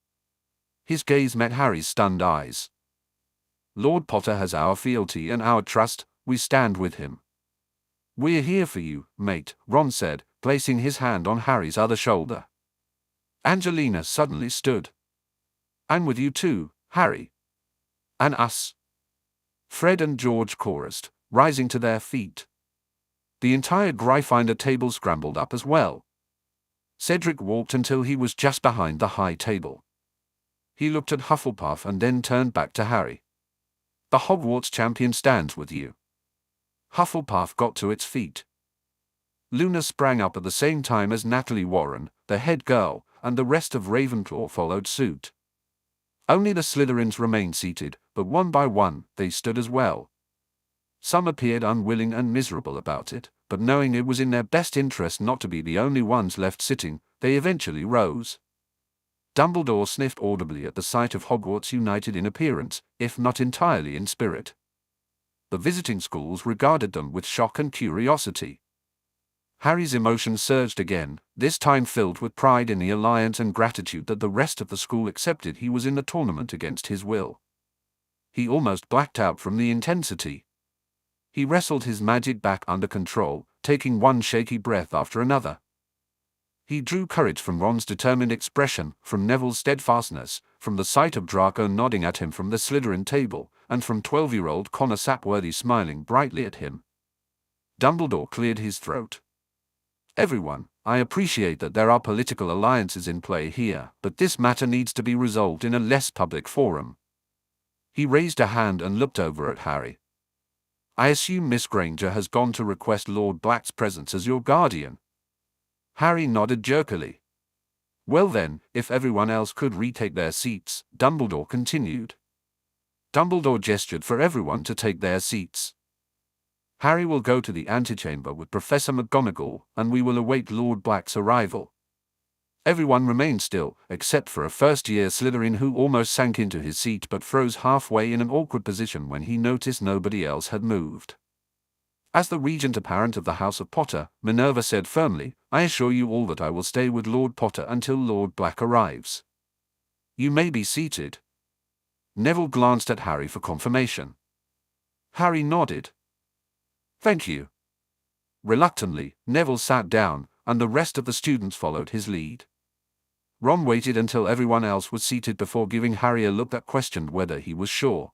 His gaze met Harry's stunned eyes. "Lord Potter has our fealty and our trust, we stand with him." "We're here for you, mate," Ron said, placing his hand on Harry's other shoulder. Angelina suddenly stood. "I'm with you too, Harry." "And us," Fred and George chorused, rising to their feet. The entire Gryffindor table scrambled up as well. Cedric walked until he was just behind the high table. He looked at Hufflepuff and then turned back to Harry. "The Hogwarts champion stands with you." Hufflepuff got to its feet. Luna sprang up at the same time as Natalie Warren, the head girl, and the rest of Ravenclaw followed suit. Only the Slytherins remained seated, but one by one, they stood as well. Some appeared unwilling and miserable about it, but knowing it was in their best interest not to be the only ones left sitting, they eventually rose. Dumbledore sniffed audibly at the sight of Hogwarts united in appearance, if not entirely in spirit. The visiting schools regarded them with shock and curiosity. Harry's emotions surged again, this time filled with pride in the alliance and gratitude that the rest of the school accepted he was in the tournament against his will. He almost blacked out from the intensity. He wrestled his magic back under control, taking one shaky breath after another. He drew courage from Ron's determined expression, from Neville's steadfastness, from the sight of Draco nodding at him from the Slytherin table, and from 12-year-old Connor Sapworthy smiling brightly at him. Dumbledore cleared his throat. Everyone, I appreciate that there are political alliances in play here, but this matter needs to be resolved in a less public forum. He raised a hand and looked over at Harry. I assume Miss Granger has gone to request Lord Black's presence as your guardian. Harry nodded jerkily. Well then, if everyone else could retake their seats, Dumbledore continued. Dumbledore gestured for everyone to take their seats. Harry will go to the antechamber with Professor McGonagall, and we will await Lord Black's arrival. Everyone remained still, except for a first-year Slytherin who almost sank into his seat but froze halfway in an awkward position when he noticed nobody else had moved. As the regent apparent of the House of Potter, Minerva said firmly, I assure you all that I will stay with Lord Potter until Lord Black arrives. You may be seated. Neville glanced at Harry for confirmation. Harry nodded. Thank you. Reluctantly, Neville sat down, and the rest of the students followed his lead. Ron waited until everyone else was seated before giving Harry a look that questioned whether he was sure.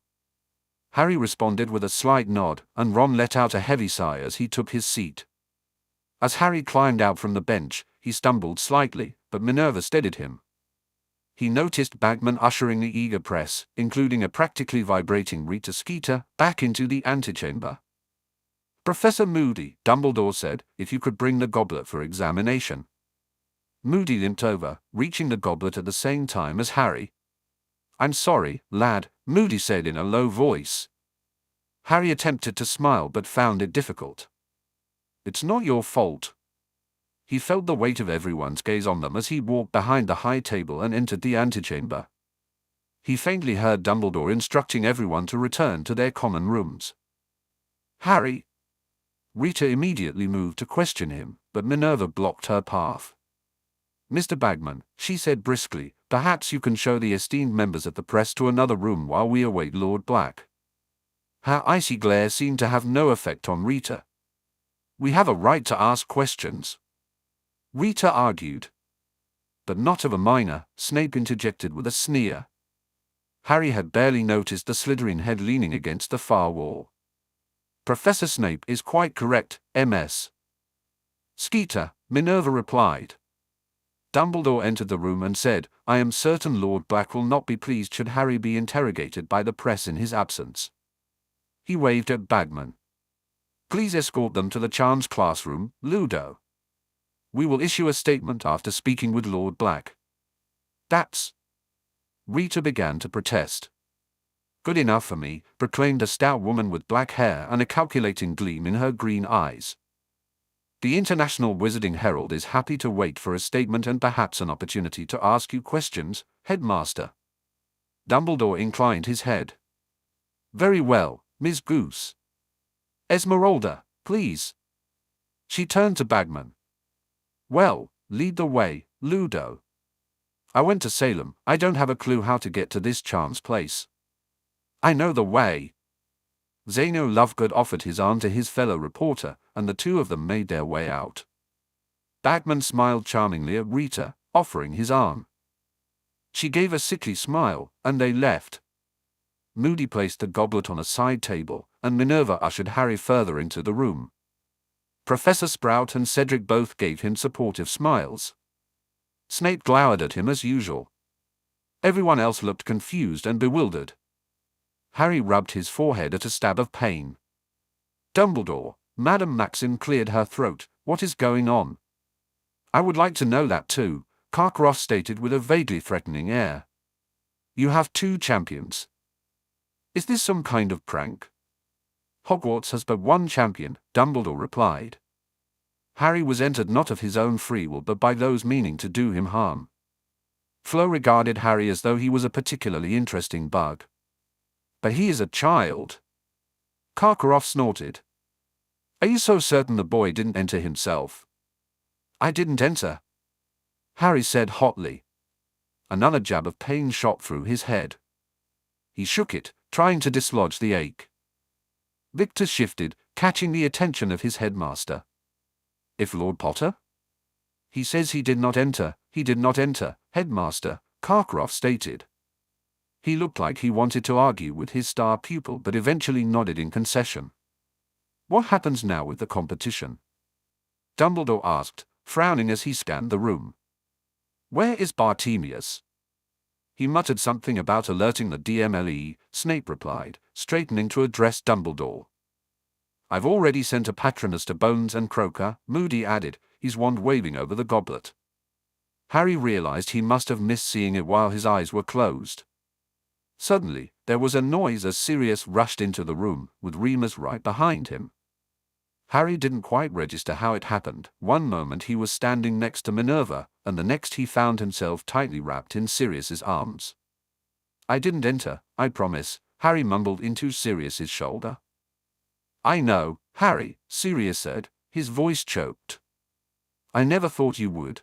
Harry responded with a slight nod, and Ron let out a heavy sigh as he took his seat. As Harry climbed out from the bench, he stumbled slightly, but Minerva steadied him. He noticed Bagman ushering the eager press, including a practically vibrating Rita Skeeter, back into the antechamber. Professor Moody, Dumbledore said, if you could bring the goblet for examination. Moody limped over, reaching the goblet at the same time as Harry. I'm sorry, lad, Moody said in a low voice. Harry attempted to smile but found it difficult. It's not your fault. He felt the weight of everyone's gaze on them as he walked behind the high table and entered the antechamber. He faintly heard Dumbledore instructing everyone to return to their common rooms. Harry! Rita immediately moved to question him, but Minerva blocked her path. Mr. Bagman, she said briskly, perhaps you can show the esteemed members of the press to another room while we await Lord Black. Her icy glare seemed to have no effect on Rita. We have a right to ask questions, Rita argued. But not of a minor, Snape interjected with a sneer. Harry had barely noticed the Slytherin head leaning against the far wall. Professor Snape is quite correct, Ms. Skeeter, Minerva replied. Dumbledore entered the room and said, I am certain Lord Black will not be pleased should Harry be interrogated by the press in his absence. He waved at Bagman. Please escort them to the Charms classroom, Ludo. We will issue a statement after speaking with Lord Black. That's... Rita began to protest. Good enough for me, proclaimed a stout woman with black hair and a calculating gleam in her green eyes. The International Wizarding Herald is happy to wait for a statement and perhaps an opportunity to ask you questions, Headmaster. Dumbledore inclined his head. Very well, Ms. Goose. Esmeralda, please. She turned to Bagman. Well, lead the way, Ludo. I went to Salem, I don't have a clue how to get to this Charms place. I know the way. Zeno Lovegood offered his arm to his fellow reporter, and the two of them made their way out. Bagman smiled charmingly at Rita, offering his arm. She gave a sickly smile, and they left. Moody placed the goblet on a side table, and Minerva ushered Harry further into the room. Professor Sprout and Cedric both gave him supportive smiles. Snape glowered at him as usual. Everyone else looked confused and bewildered. Harry rubbed his forehead at a stab of pain. Dumbledore, Madame Maxim cleared her throat. What is going on? I would like to know that too, Karkaroff stated with a vaguely threatening air. You have two champions. Is this some kind of prank? Hogwarts has but one champion, Dumbledore replied. Harry was entered not of his own free will but by those meaning to do him harm. Flo regarded Harry as though he was a particularly interesting bug. But he is a child. Karkaroff snorted. Are you so certain the boy didn't enter himself? I didn't enter, Harry said hotly. Another jab of pain shot through his head. He shook it, trying to dislodge the ache. Victor shifted, catching the attention of his headmaster. If Lord Potter? He says he did not enter, Headmaster Carcroft stated. He looked like he wanted to argue with his star pupil but eventually nodded in concession. What happens now with the competition? Dumbledore asked, frowning as he scanned the room. Where is Bartemius? He muttered something about alerting the DMLE, Snape replied, straightening to address Dumbledore. I've already sent a Patronus to Bones and Croaker, Moody added, his wand waving over the goblet. Harry realized he must have missed seeing it while his eyes were closed. Suddenly, there was a noise as Sirius rushed into the room, with Remus right behind him. Harry didn't quite register how it happened. One moment he was standing next to Minerva, and the next he found himself tightly wrapped in Sirius's arms. I didn't enter, I promise, Harry mumbled into Sirius's shoulder. I know, Harry, Sirius said, his voice choked. I never thought you would.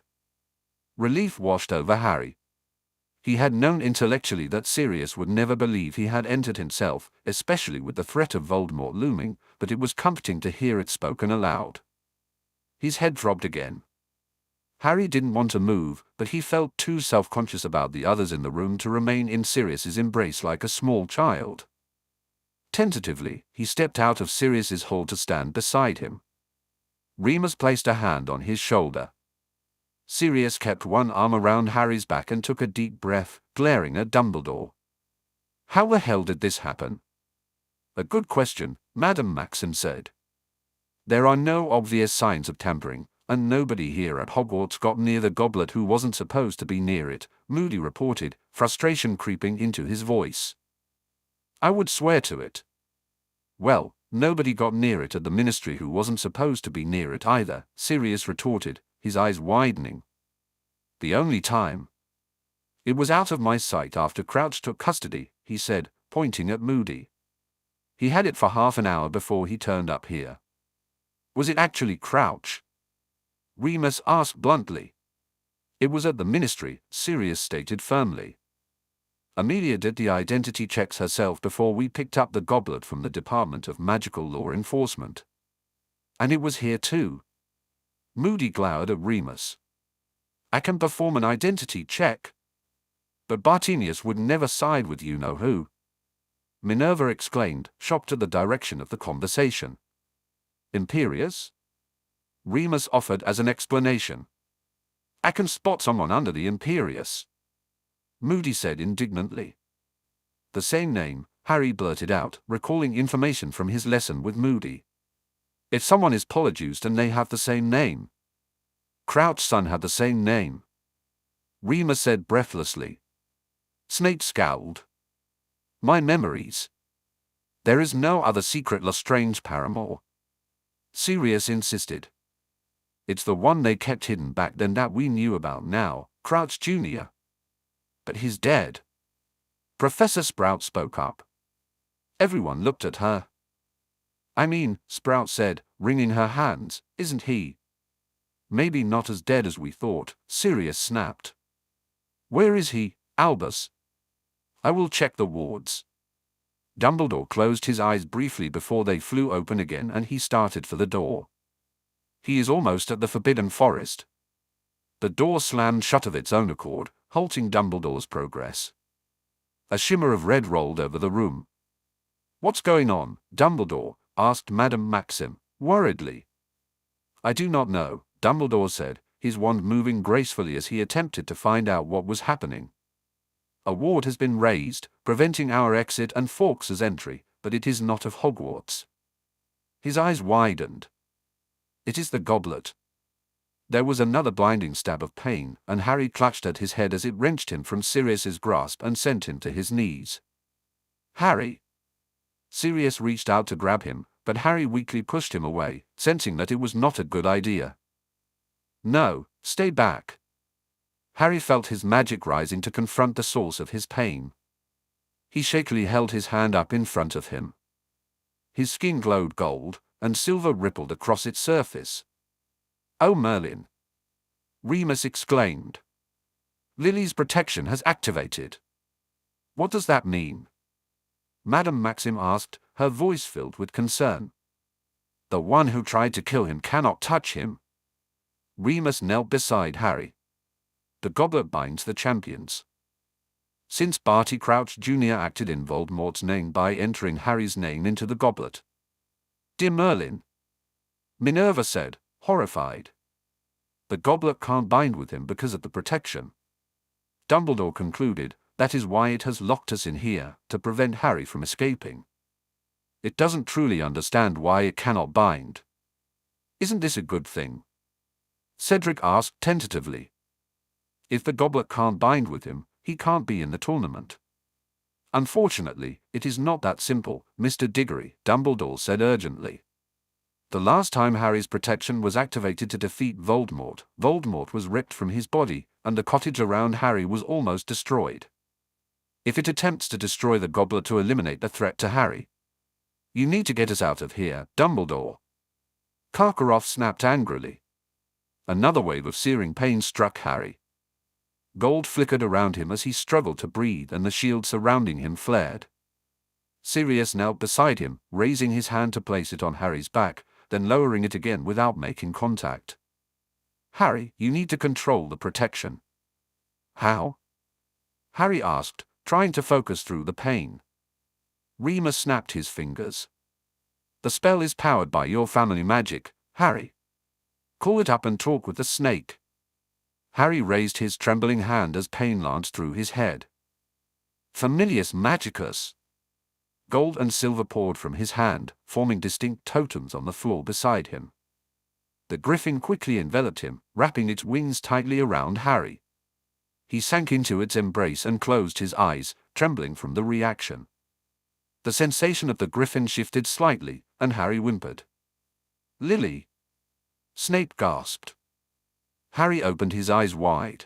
Relief washed over Harry. He had known intellectually that Sirius would never believe he had entered himself, especially with the threat of Voldemort looming, but it was comforting to hear it spoken aloud. His head throbbed again. Harry didn't want to move, but he felt too self-conscious about the others in the room to remain in Sirius's embrace like a small child. Tentatively, he stepped out of Sirius's hall to stand beside him. Remus placed a hand on his shoulder. Sirius kept one arm around Harry's back and took a deep breath, glaring at Dumbledore. How the hell did this happen? A good question, Madame Maxim said. There are no obvious signs of tampering, and nobody here at Hogwarts got near the goblet who wasn't supposed to be near it, Moody reported, frustration creeping into his voice. I would swear to it. Well, nobody got near it at the Ministry who wasn't supposed to be near it either, Sirius retorted, his eyes widening. The only time. It was out of my sight after Crouch took custody, he said, pointing at Moody. He had it for half an hour before he turned up here. Was it actually Crouch? Remus asked bluntly. It was at the Ministry, Sirius stated firmly. Amelia did the identity checks herself before we picked up the goblet from the Department of Magical Law Enforcement. And it was here too. Moody glowered at Remus. I can perform an identity check. But Bartemius would never side with you-know-who. Minerva exclaimed, shocked at the direction of the conversation. Imperius? Remus offered as an explanation. I can spot someone under the Imperius. Moody said indignantly. The same name, Harry blurted out, recalling information from his lesson with Moody. If someone is Polyjuiced and they have the same name. Crouch's son had the same name. Remus said breathlessly. Snape scowled. My memories. There is no other secret Lestrange paramour. Sirius insisted. It's the one they kept hidden back then that we knew about now, Crouch Jr. But he's dead. Professor Sprout spoke up. Everyone looked at her. I mean, Sprout said, wringing her hands, isn't he? Maybe not as dead as we thought, Sirius snapped. Where is he, Albus? I will check the wards. Dumbledore closed his eyes briefly before they flew open again and he started for the door. He is almost at the Forbidden Forest. The door slammed shut of its own accord, halting Dumbledore's progress. A shimmer of red rolled over the room. What's going on, Dumbledore? Asked Madame Maxim, worriedly. I do not know, Dumbledore said, his wand moving gracefully as he attempted to find out what was happening. A ward has been raised, preventing our exit and Fawkes's entry, but it is not of Hogwarts. His eyes widened. It is the goblet. There was another blinding stab of pain, and Harry clutched at his head as it wrenched him from Sirius's grasp and sent him to his knees. Harry! Sirius reached out to grab him, but Harry weakly pushed him away, sensing that it was not a good idea. No, stay back. Harry felt his magic rising to confront the source of his pain. He shakily held his hand up in front of him. His skin glowed gold, and silver rippled across its surface. Oh Merlin! Remus exclaimed. Lily's protection has activated. What does that mean? Madame Maxim asked, her voice filled with concern. The one who tried to kill him cannot touch him. Remus knelt beside Harry. The goblet binds the champions. Since Barty Crouch Jr. acted in Voldemort's name by entering Harry's name into the goblet. Dear Merlin, Minerva said, horrified. The goblet can't bind with him because of the protection. Dumbledore concluded, that is why it has locked us in here, to prevent Harry from escaping. It doesn't truly understand why it cannot bind. Isn't this a good thing? Cedric asked tentatively. If the goblet can't bind with him, he can't be in the tournament. Unfortunately, it is not that simple, Mr. Diggory, Dumbledore said urgently. The last time Harry's protection was activated to defeat Voldemort, Voldemort was ripped from his body, and the cottage around Harry was almost destroyed. If it attempts to destroy the goblet to eliminate the threat to Harry, you need to get us out of here, Dumbledore. Karkaroff snapped angrily. Another wave of searing pain struck Harry. Gold flickered around him as he struggled to breathe and the shield surrounding him flared. Sirius knelt beside him, raising his hand to place it on Harry's back, then lowering it again without making contact. Harry, you need to control the protection. How? Harry asked, trying to focus through the pain. Remus snapped his fingers. The spell is powered by your family magic, Harry. Call it up and talk with the snake. Harry raised his trembling hand as pain lanced through his head. Familius Magicus. Gold and silver poured from his hand, forming distinct totems on the floor beside him. The griffin quickly enveloped him, wrapping its wings tightly around Harry. He sank into its embrace and closed his eyes, trembling from the reaction. The sensation of the griffin shifted slightly, and Harry whimpered. Lily! Snape gasped. Harry opened his eyes wide.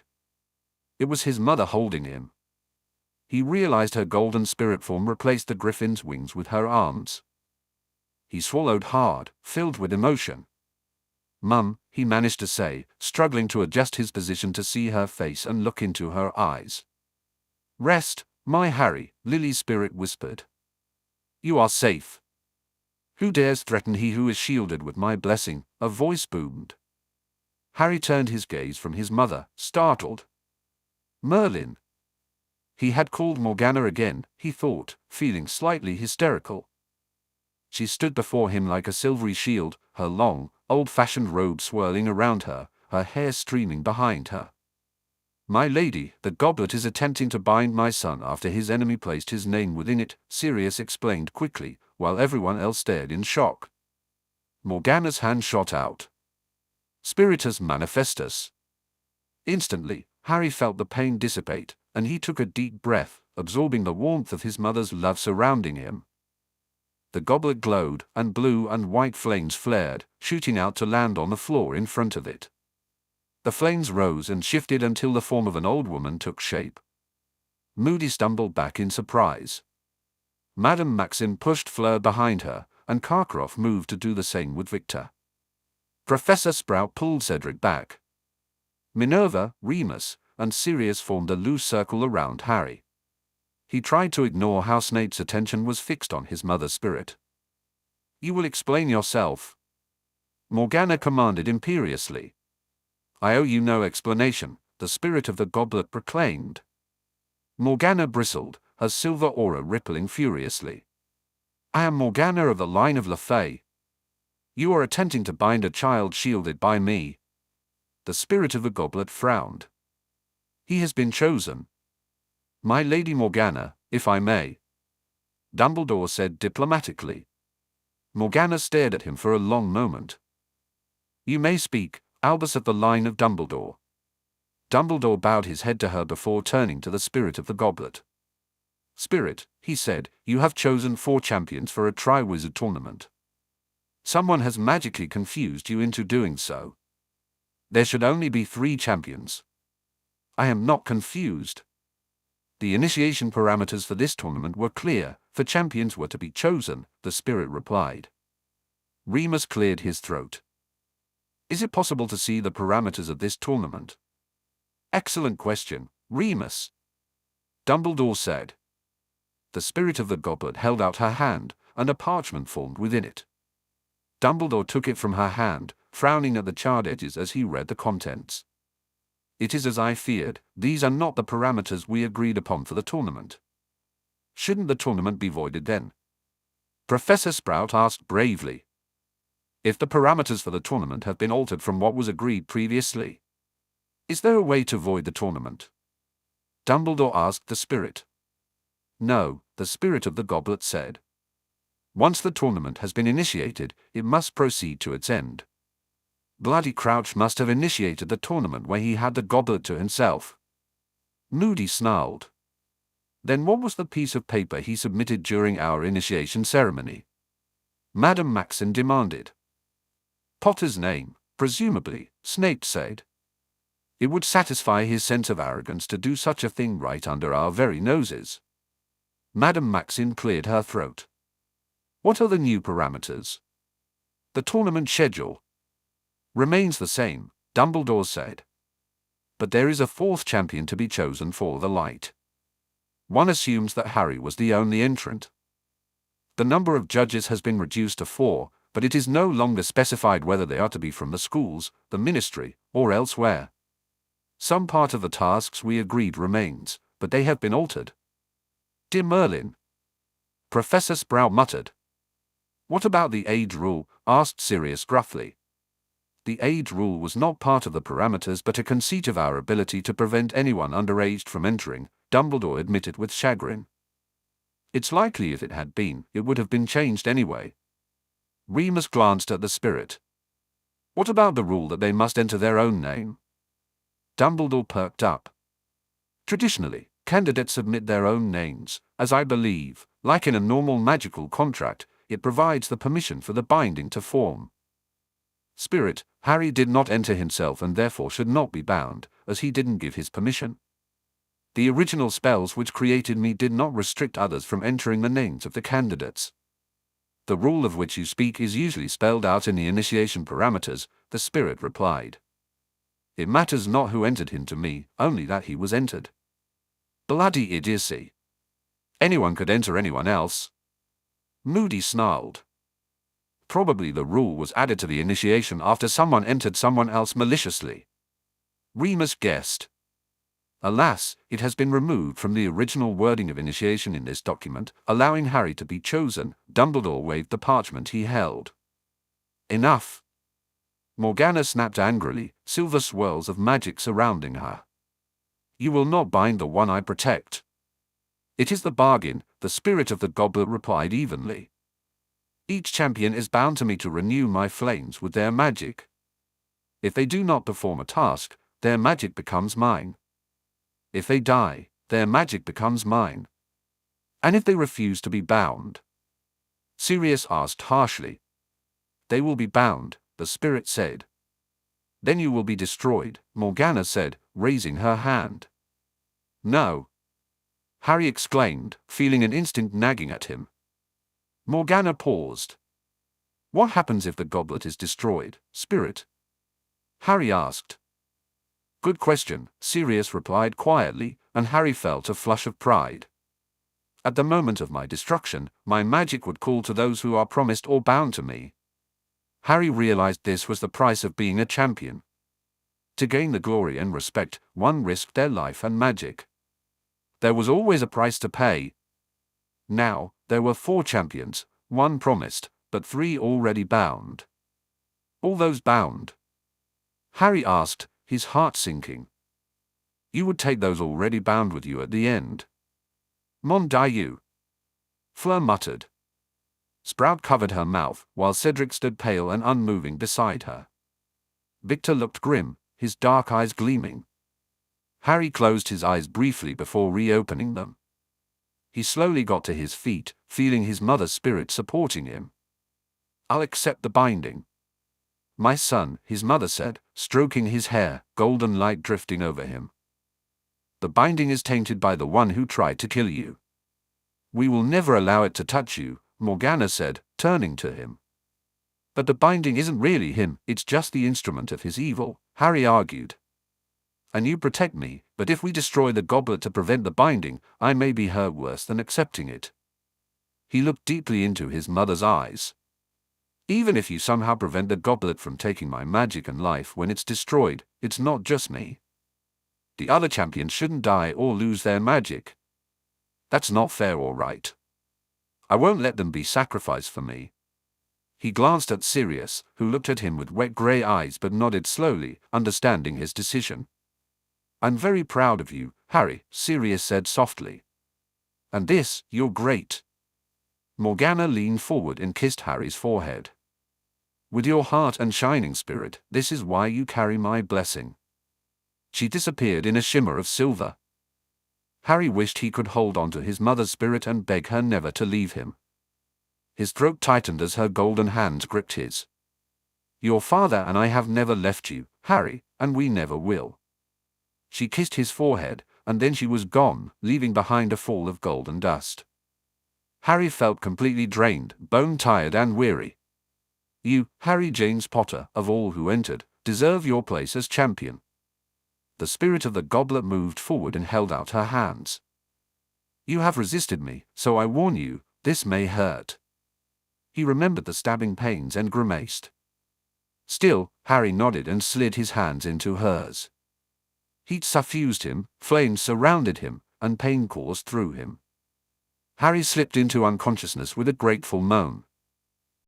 It was his mother holding him. He realized her golden spirit form replaced the griffin's wings with her arms. He swallowed hard, filled with emotion. Mum, he managed to say, struggling to adjust his position to see her face and look into her eyes. Rest, my Harry, Lily's spirit whispered. You are safe. Who dares threaten he who is shielded with my blessing? A voice boomed. Harry turned his gaze from his mother, startled. Merlin. He had called Morgana again, he thought, feeling slightly hysterical. She stood before him like a silvery shield, her long, old-fashioned robe swirling around her, her hair streaming behind her. My lady, the goblet is attempting to bind my son after his enemy placed his name within it, Sirius explained quickly, while everyone else stared in shock. Morgana's hand shot out. Spiritus Manifestus. Instantly, Harry felt the pain dissipate, and he took a deep breath, absorbing the warmth of his mother's love surrounding him. The goblet glowed, and blue and white flames flared, shooting out to land on the floor in front of it. The flames rose and shifted until the form of an old woman took shape. Moody stumbled back in surprise. Madame Maxim pushed Fleur behind her, and Karkaroff moved to do the same with Victor. Professor Sprout pulled Cedric back. Minerva, Remus, and Sirius formed a loose circle around Harry. He tried to ignore how Snape's attention was fixed on his mother's spirit. You will explain yourself, Morgana commanded imperiously. I owe you no explanation, the spirit of the goblet proclaimed. Morgana bristled, her silver aura rippling furiously. I am Morgana of the line of LaFay. You are attempting to bind a child shielded by me. The spirit of the goblet frowned. He has been chosen. My Lady Morgana, if I may. Dumbledore said diplomatically. Morgana stared at him for a long moment. You may speak, Albus of the line of Dumbledore. Dumbledore bowed his head to her before turning to the spirit of the goblet. Spirit, he said, you have chosen 4 champions for a Triwizard tournament. Someone has magically confused you into doing so. There should only be 3 champions. I am not confused. The initiation parameters for this tournament were clear, for champions were to be chosen, the spirit replied. Remus cleared his throat. Is it possible to see the parameters of this tournament? Excellent question, Remus. Dumbledore said. The spirit of the goblet held out her hand, and a parchment formed within it. Dumbledore took it from her hand, frowning at the charred edges as he read the contents. "It is as I feared, these are not the parameters we agreed upon for the tournament." "Shouldn't the tournament be voided then?" Professor Sprout asked bravely. "If the parameters for the tournament have been altered from what was agreed previously. Is there a way to void the tournament?" Dumbledore asked the spirit. "No," the spirit of the goblet said. "Once the tournament has been initiated, it must proceed to its end." Bloody Crouch must have initiated the tournament where he had the goblet to himself. Moody snarled. "Then what was the piece of paper he submitted during our initiation ceremony?" Madame Maxon demanded. "Potter's name, presumably," Snape said. "It would satisfy his sense of arrogance to do such a thing right under our very noses." Madame Maxon cleared her throat. "What are the new parameters?" "The tournament schedule remains the same," Dumbledore said. "But there is a fourth champion to be chosen for the light. One assumes that Harry was the only entrant. The number of judges has been reduced to 4, but it is no longer specified whether they are to be from the schools, the ministry, or elsewhere. Some part of the tasks we agreed remains, but they have been altered." "Dear Merlin," Professor Sprout muttered. "What about the age rule?" asked Sirius gruffly. "The age rule was not part of the parameters but a conceit of our ability to prevent anyone underaged from entering," Dumbledore admitted with chagrin. "It's likely if it had been, it would have been changed anyway." Remus glanced at the spirit. "What about the rule that they must enter their own name?" Dumbledore perked up. "Traditionally, candidates submit their own names, as I believe, like in a normal magical contract, it provides the permission for the binding to form." "Spirit, Harry did not enter himself and therefore should not be bound, as he didn't give his permission. The original spells which created me did not restrict others from entering the names of the candidates. The rule of which you speak is usually spelled out in the initiation parameters," the spirit replied. "It matters not who entered him to me, only that he was entered." "Bloody idiocy. Anyone could enter anyone else." Moody snarled. "Probably the rule was added to the initiation after someone entered someone else maliciously." Remus guessed. "Alas, it has been removed from the original wording of initiation in this document, allowing Harry to be chosen." Dumbledore waved the parchment he held. "Enough!" Morgana snapped angrily, silver swirls of magic surrounding her. "You will not bind the one I protect." "It is the bargain," the spirit of the goblet replied evenly. "Each champion is bound to me to renew my flames with their magic. If they do not perform a task, their magic becomes mine. If they die, their magic becomes mine. And if they refuse to be bound?" Sirius asked harshly. "They will be bound," the spirit said. "Then you will be destroyed," Morgana said, raising her hand. "No!" Harry exclaimed, feeling an instinct nagging at him. Morgana paused. "What happens if the goblet is destroyed, spirit?" Harry asked. "Good question," Sirius replied quietly, and Harry felt a flush of pride. "At the moment of my destruction, my magic would call to those who are promised or bound to me." Harry realized this was the price of being a champion. To gain the glory and respect, one risked their life and magic. There was always a price to pay. Now, there were 4 champions, 1 promised, but 3 already bound. "All those bound?" Harry asked, his heart sinking. "You would take those already bound with you at the end?" "Mon Dieu!" Fleur muttered. Sprout covered her mouth, while Cedric stood pale and unmoving beside her. Victor looked grim, his dark eyes gleaming. Harry closed his eyes briefly before reopening them. He slowly got to his feet, feeling his mother's spirit supporting him. "I'll accept the binding." "My son," his mother said, stroking his hair, golden light drifting over him. "The binding is tainted by the one who tried to kill you. We will never allow it to touch you," Morgana said, turning to him. "But the binding isn't really him, it's just the instrument of his evil," Harry argued. "And you protect me, but if we destroy the goblet to prevent the binding, I may be hurt worse than accepting it." He looked deeply into his mother's eyes. Even if you somehow prevent the goblet from taking my magic and life when it's destroyed, it's not just me. The other champions shouldn't die or lose their magic. That's not fair or right. I won't let them be sacrificed for me." He glanced at Sirius, who looked at him with wet grey eyes but nodded slowly, understanding his decision. "I'm very proud of you, Harry," Sirius said softly. "And this, you're great." Morgana leaned forward and kissed Harry's forehead. "With your heart and shining spirit, this is why you carry my blessing." She disappeared in a shimmer of silver. Harry wished he could hold on to his mother's spirit and beg her never to leave him. His throat tightened as her golden hands gripped his. "Your father and I have never left you, Harry, and we never will." She kissed his forehead, and then she was gone, leaving behind a fall of golden dust. Harry felt completely drained, bone-tired and weary. "You, Harry James Potter, of all who entered, deserve your place as champion." The spirit of the goblet moved forward and held out her hands. "You have resisted me, so I warn you, this may hurt." He remembered the stabbing pains and grimaced. Still, Harry nodded and slid his hands into hers. Heat suffused him, flames surrounded him, and pain coursed through him. Harry slipped into unconsciousness with a grateful moan.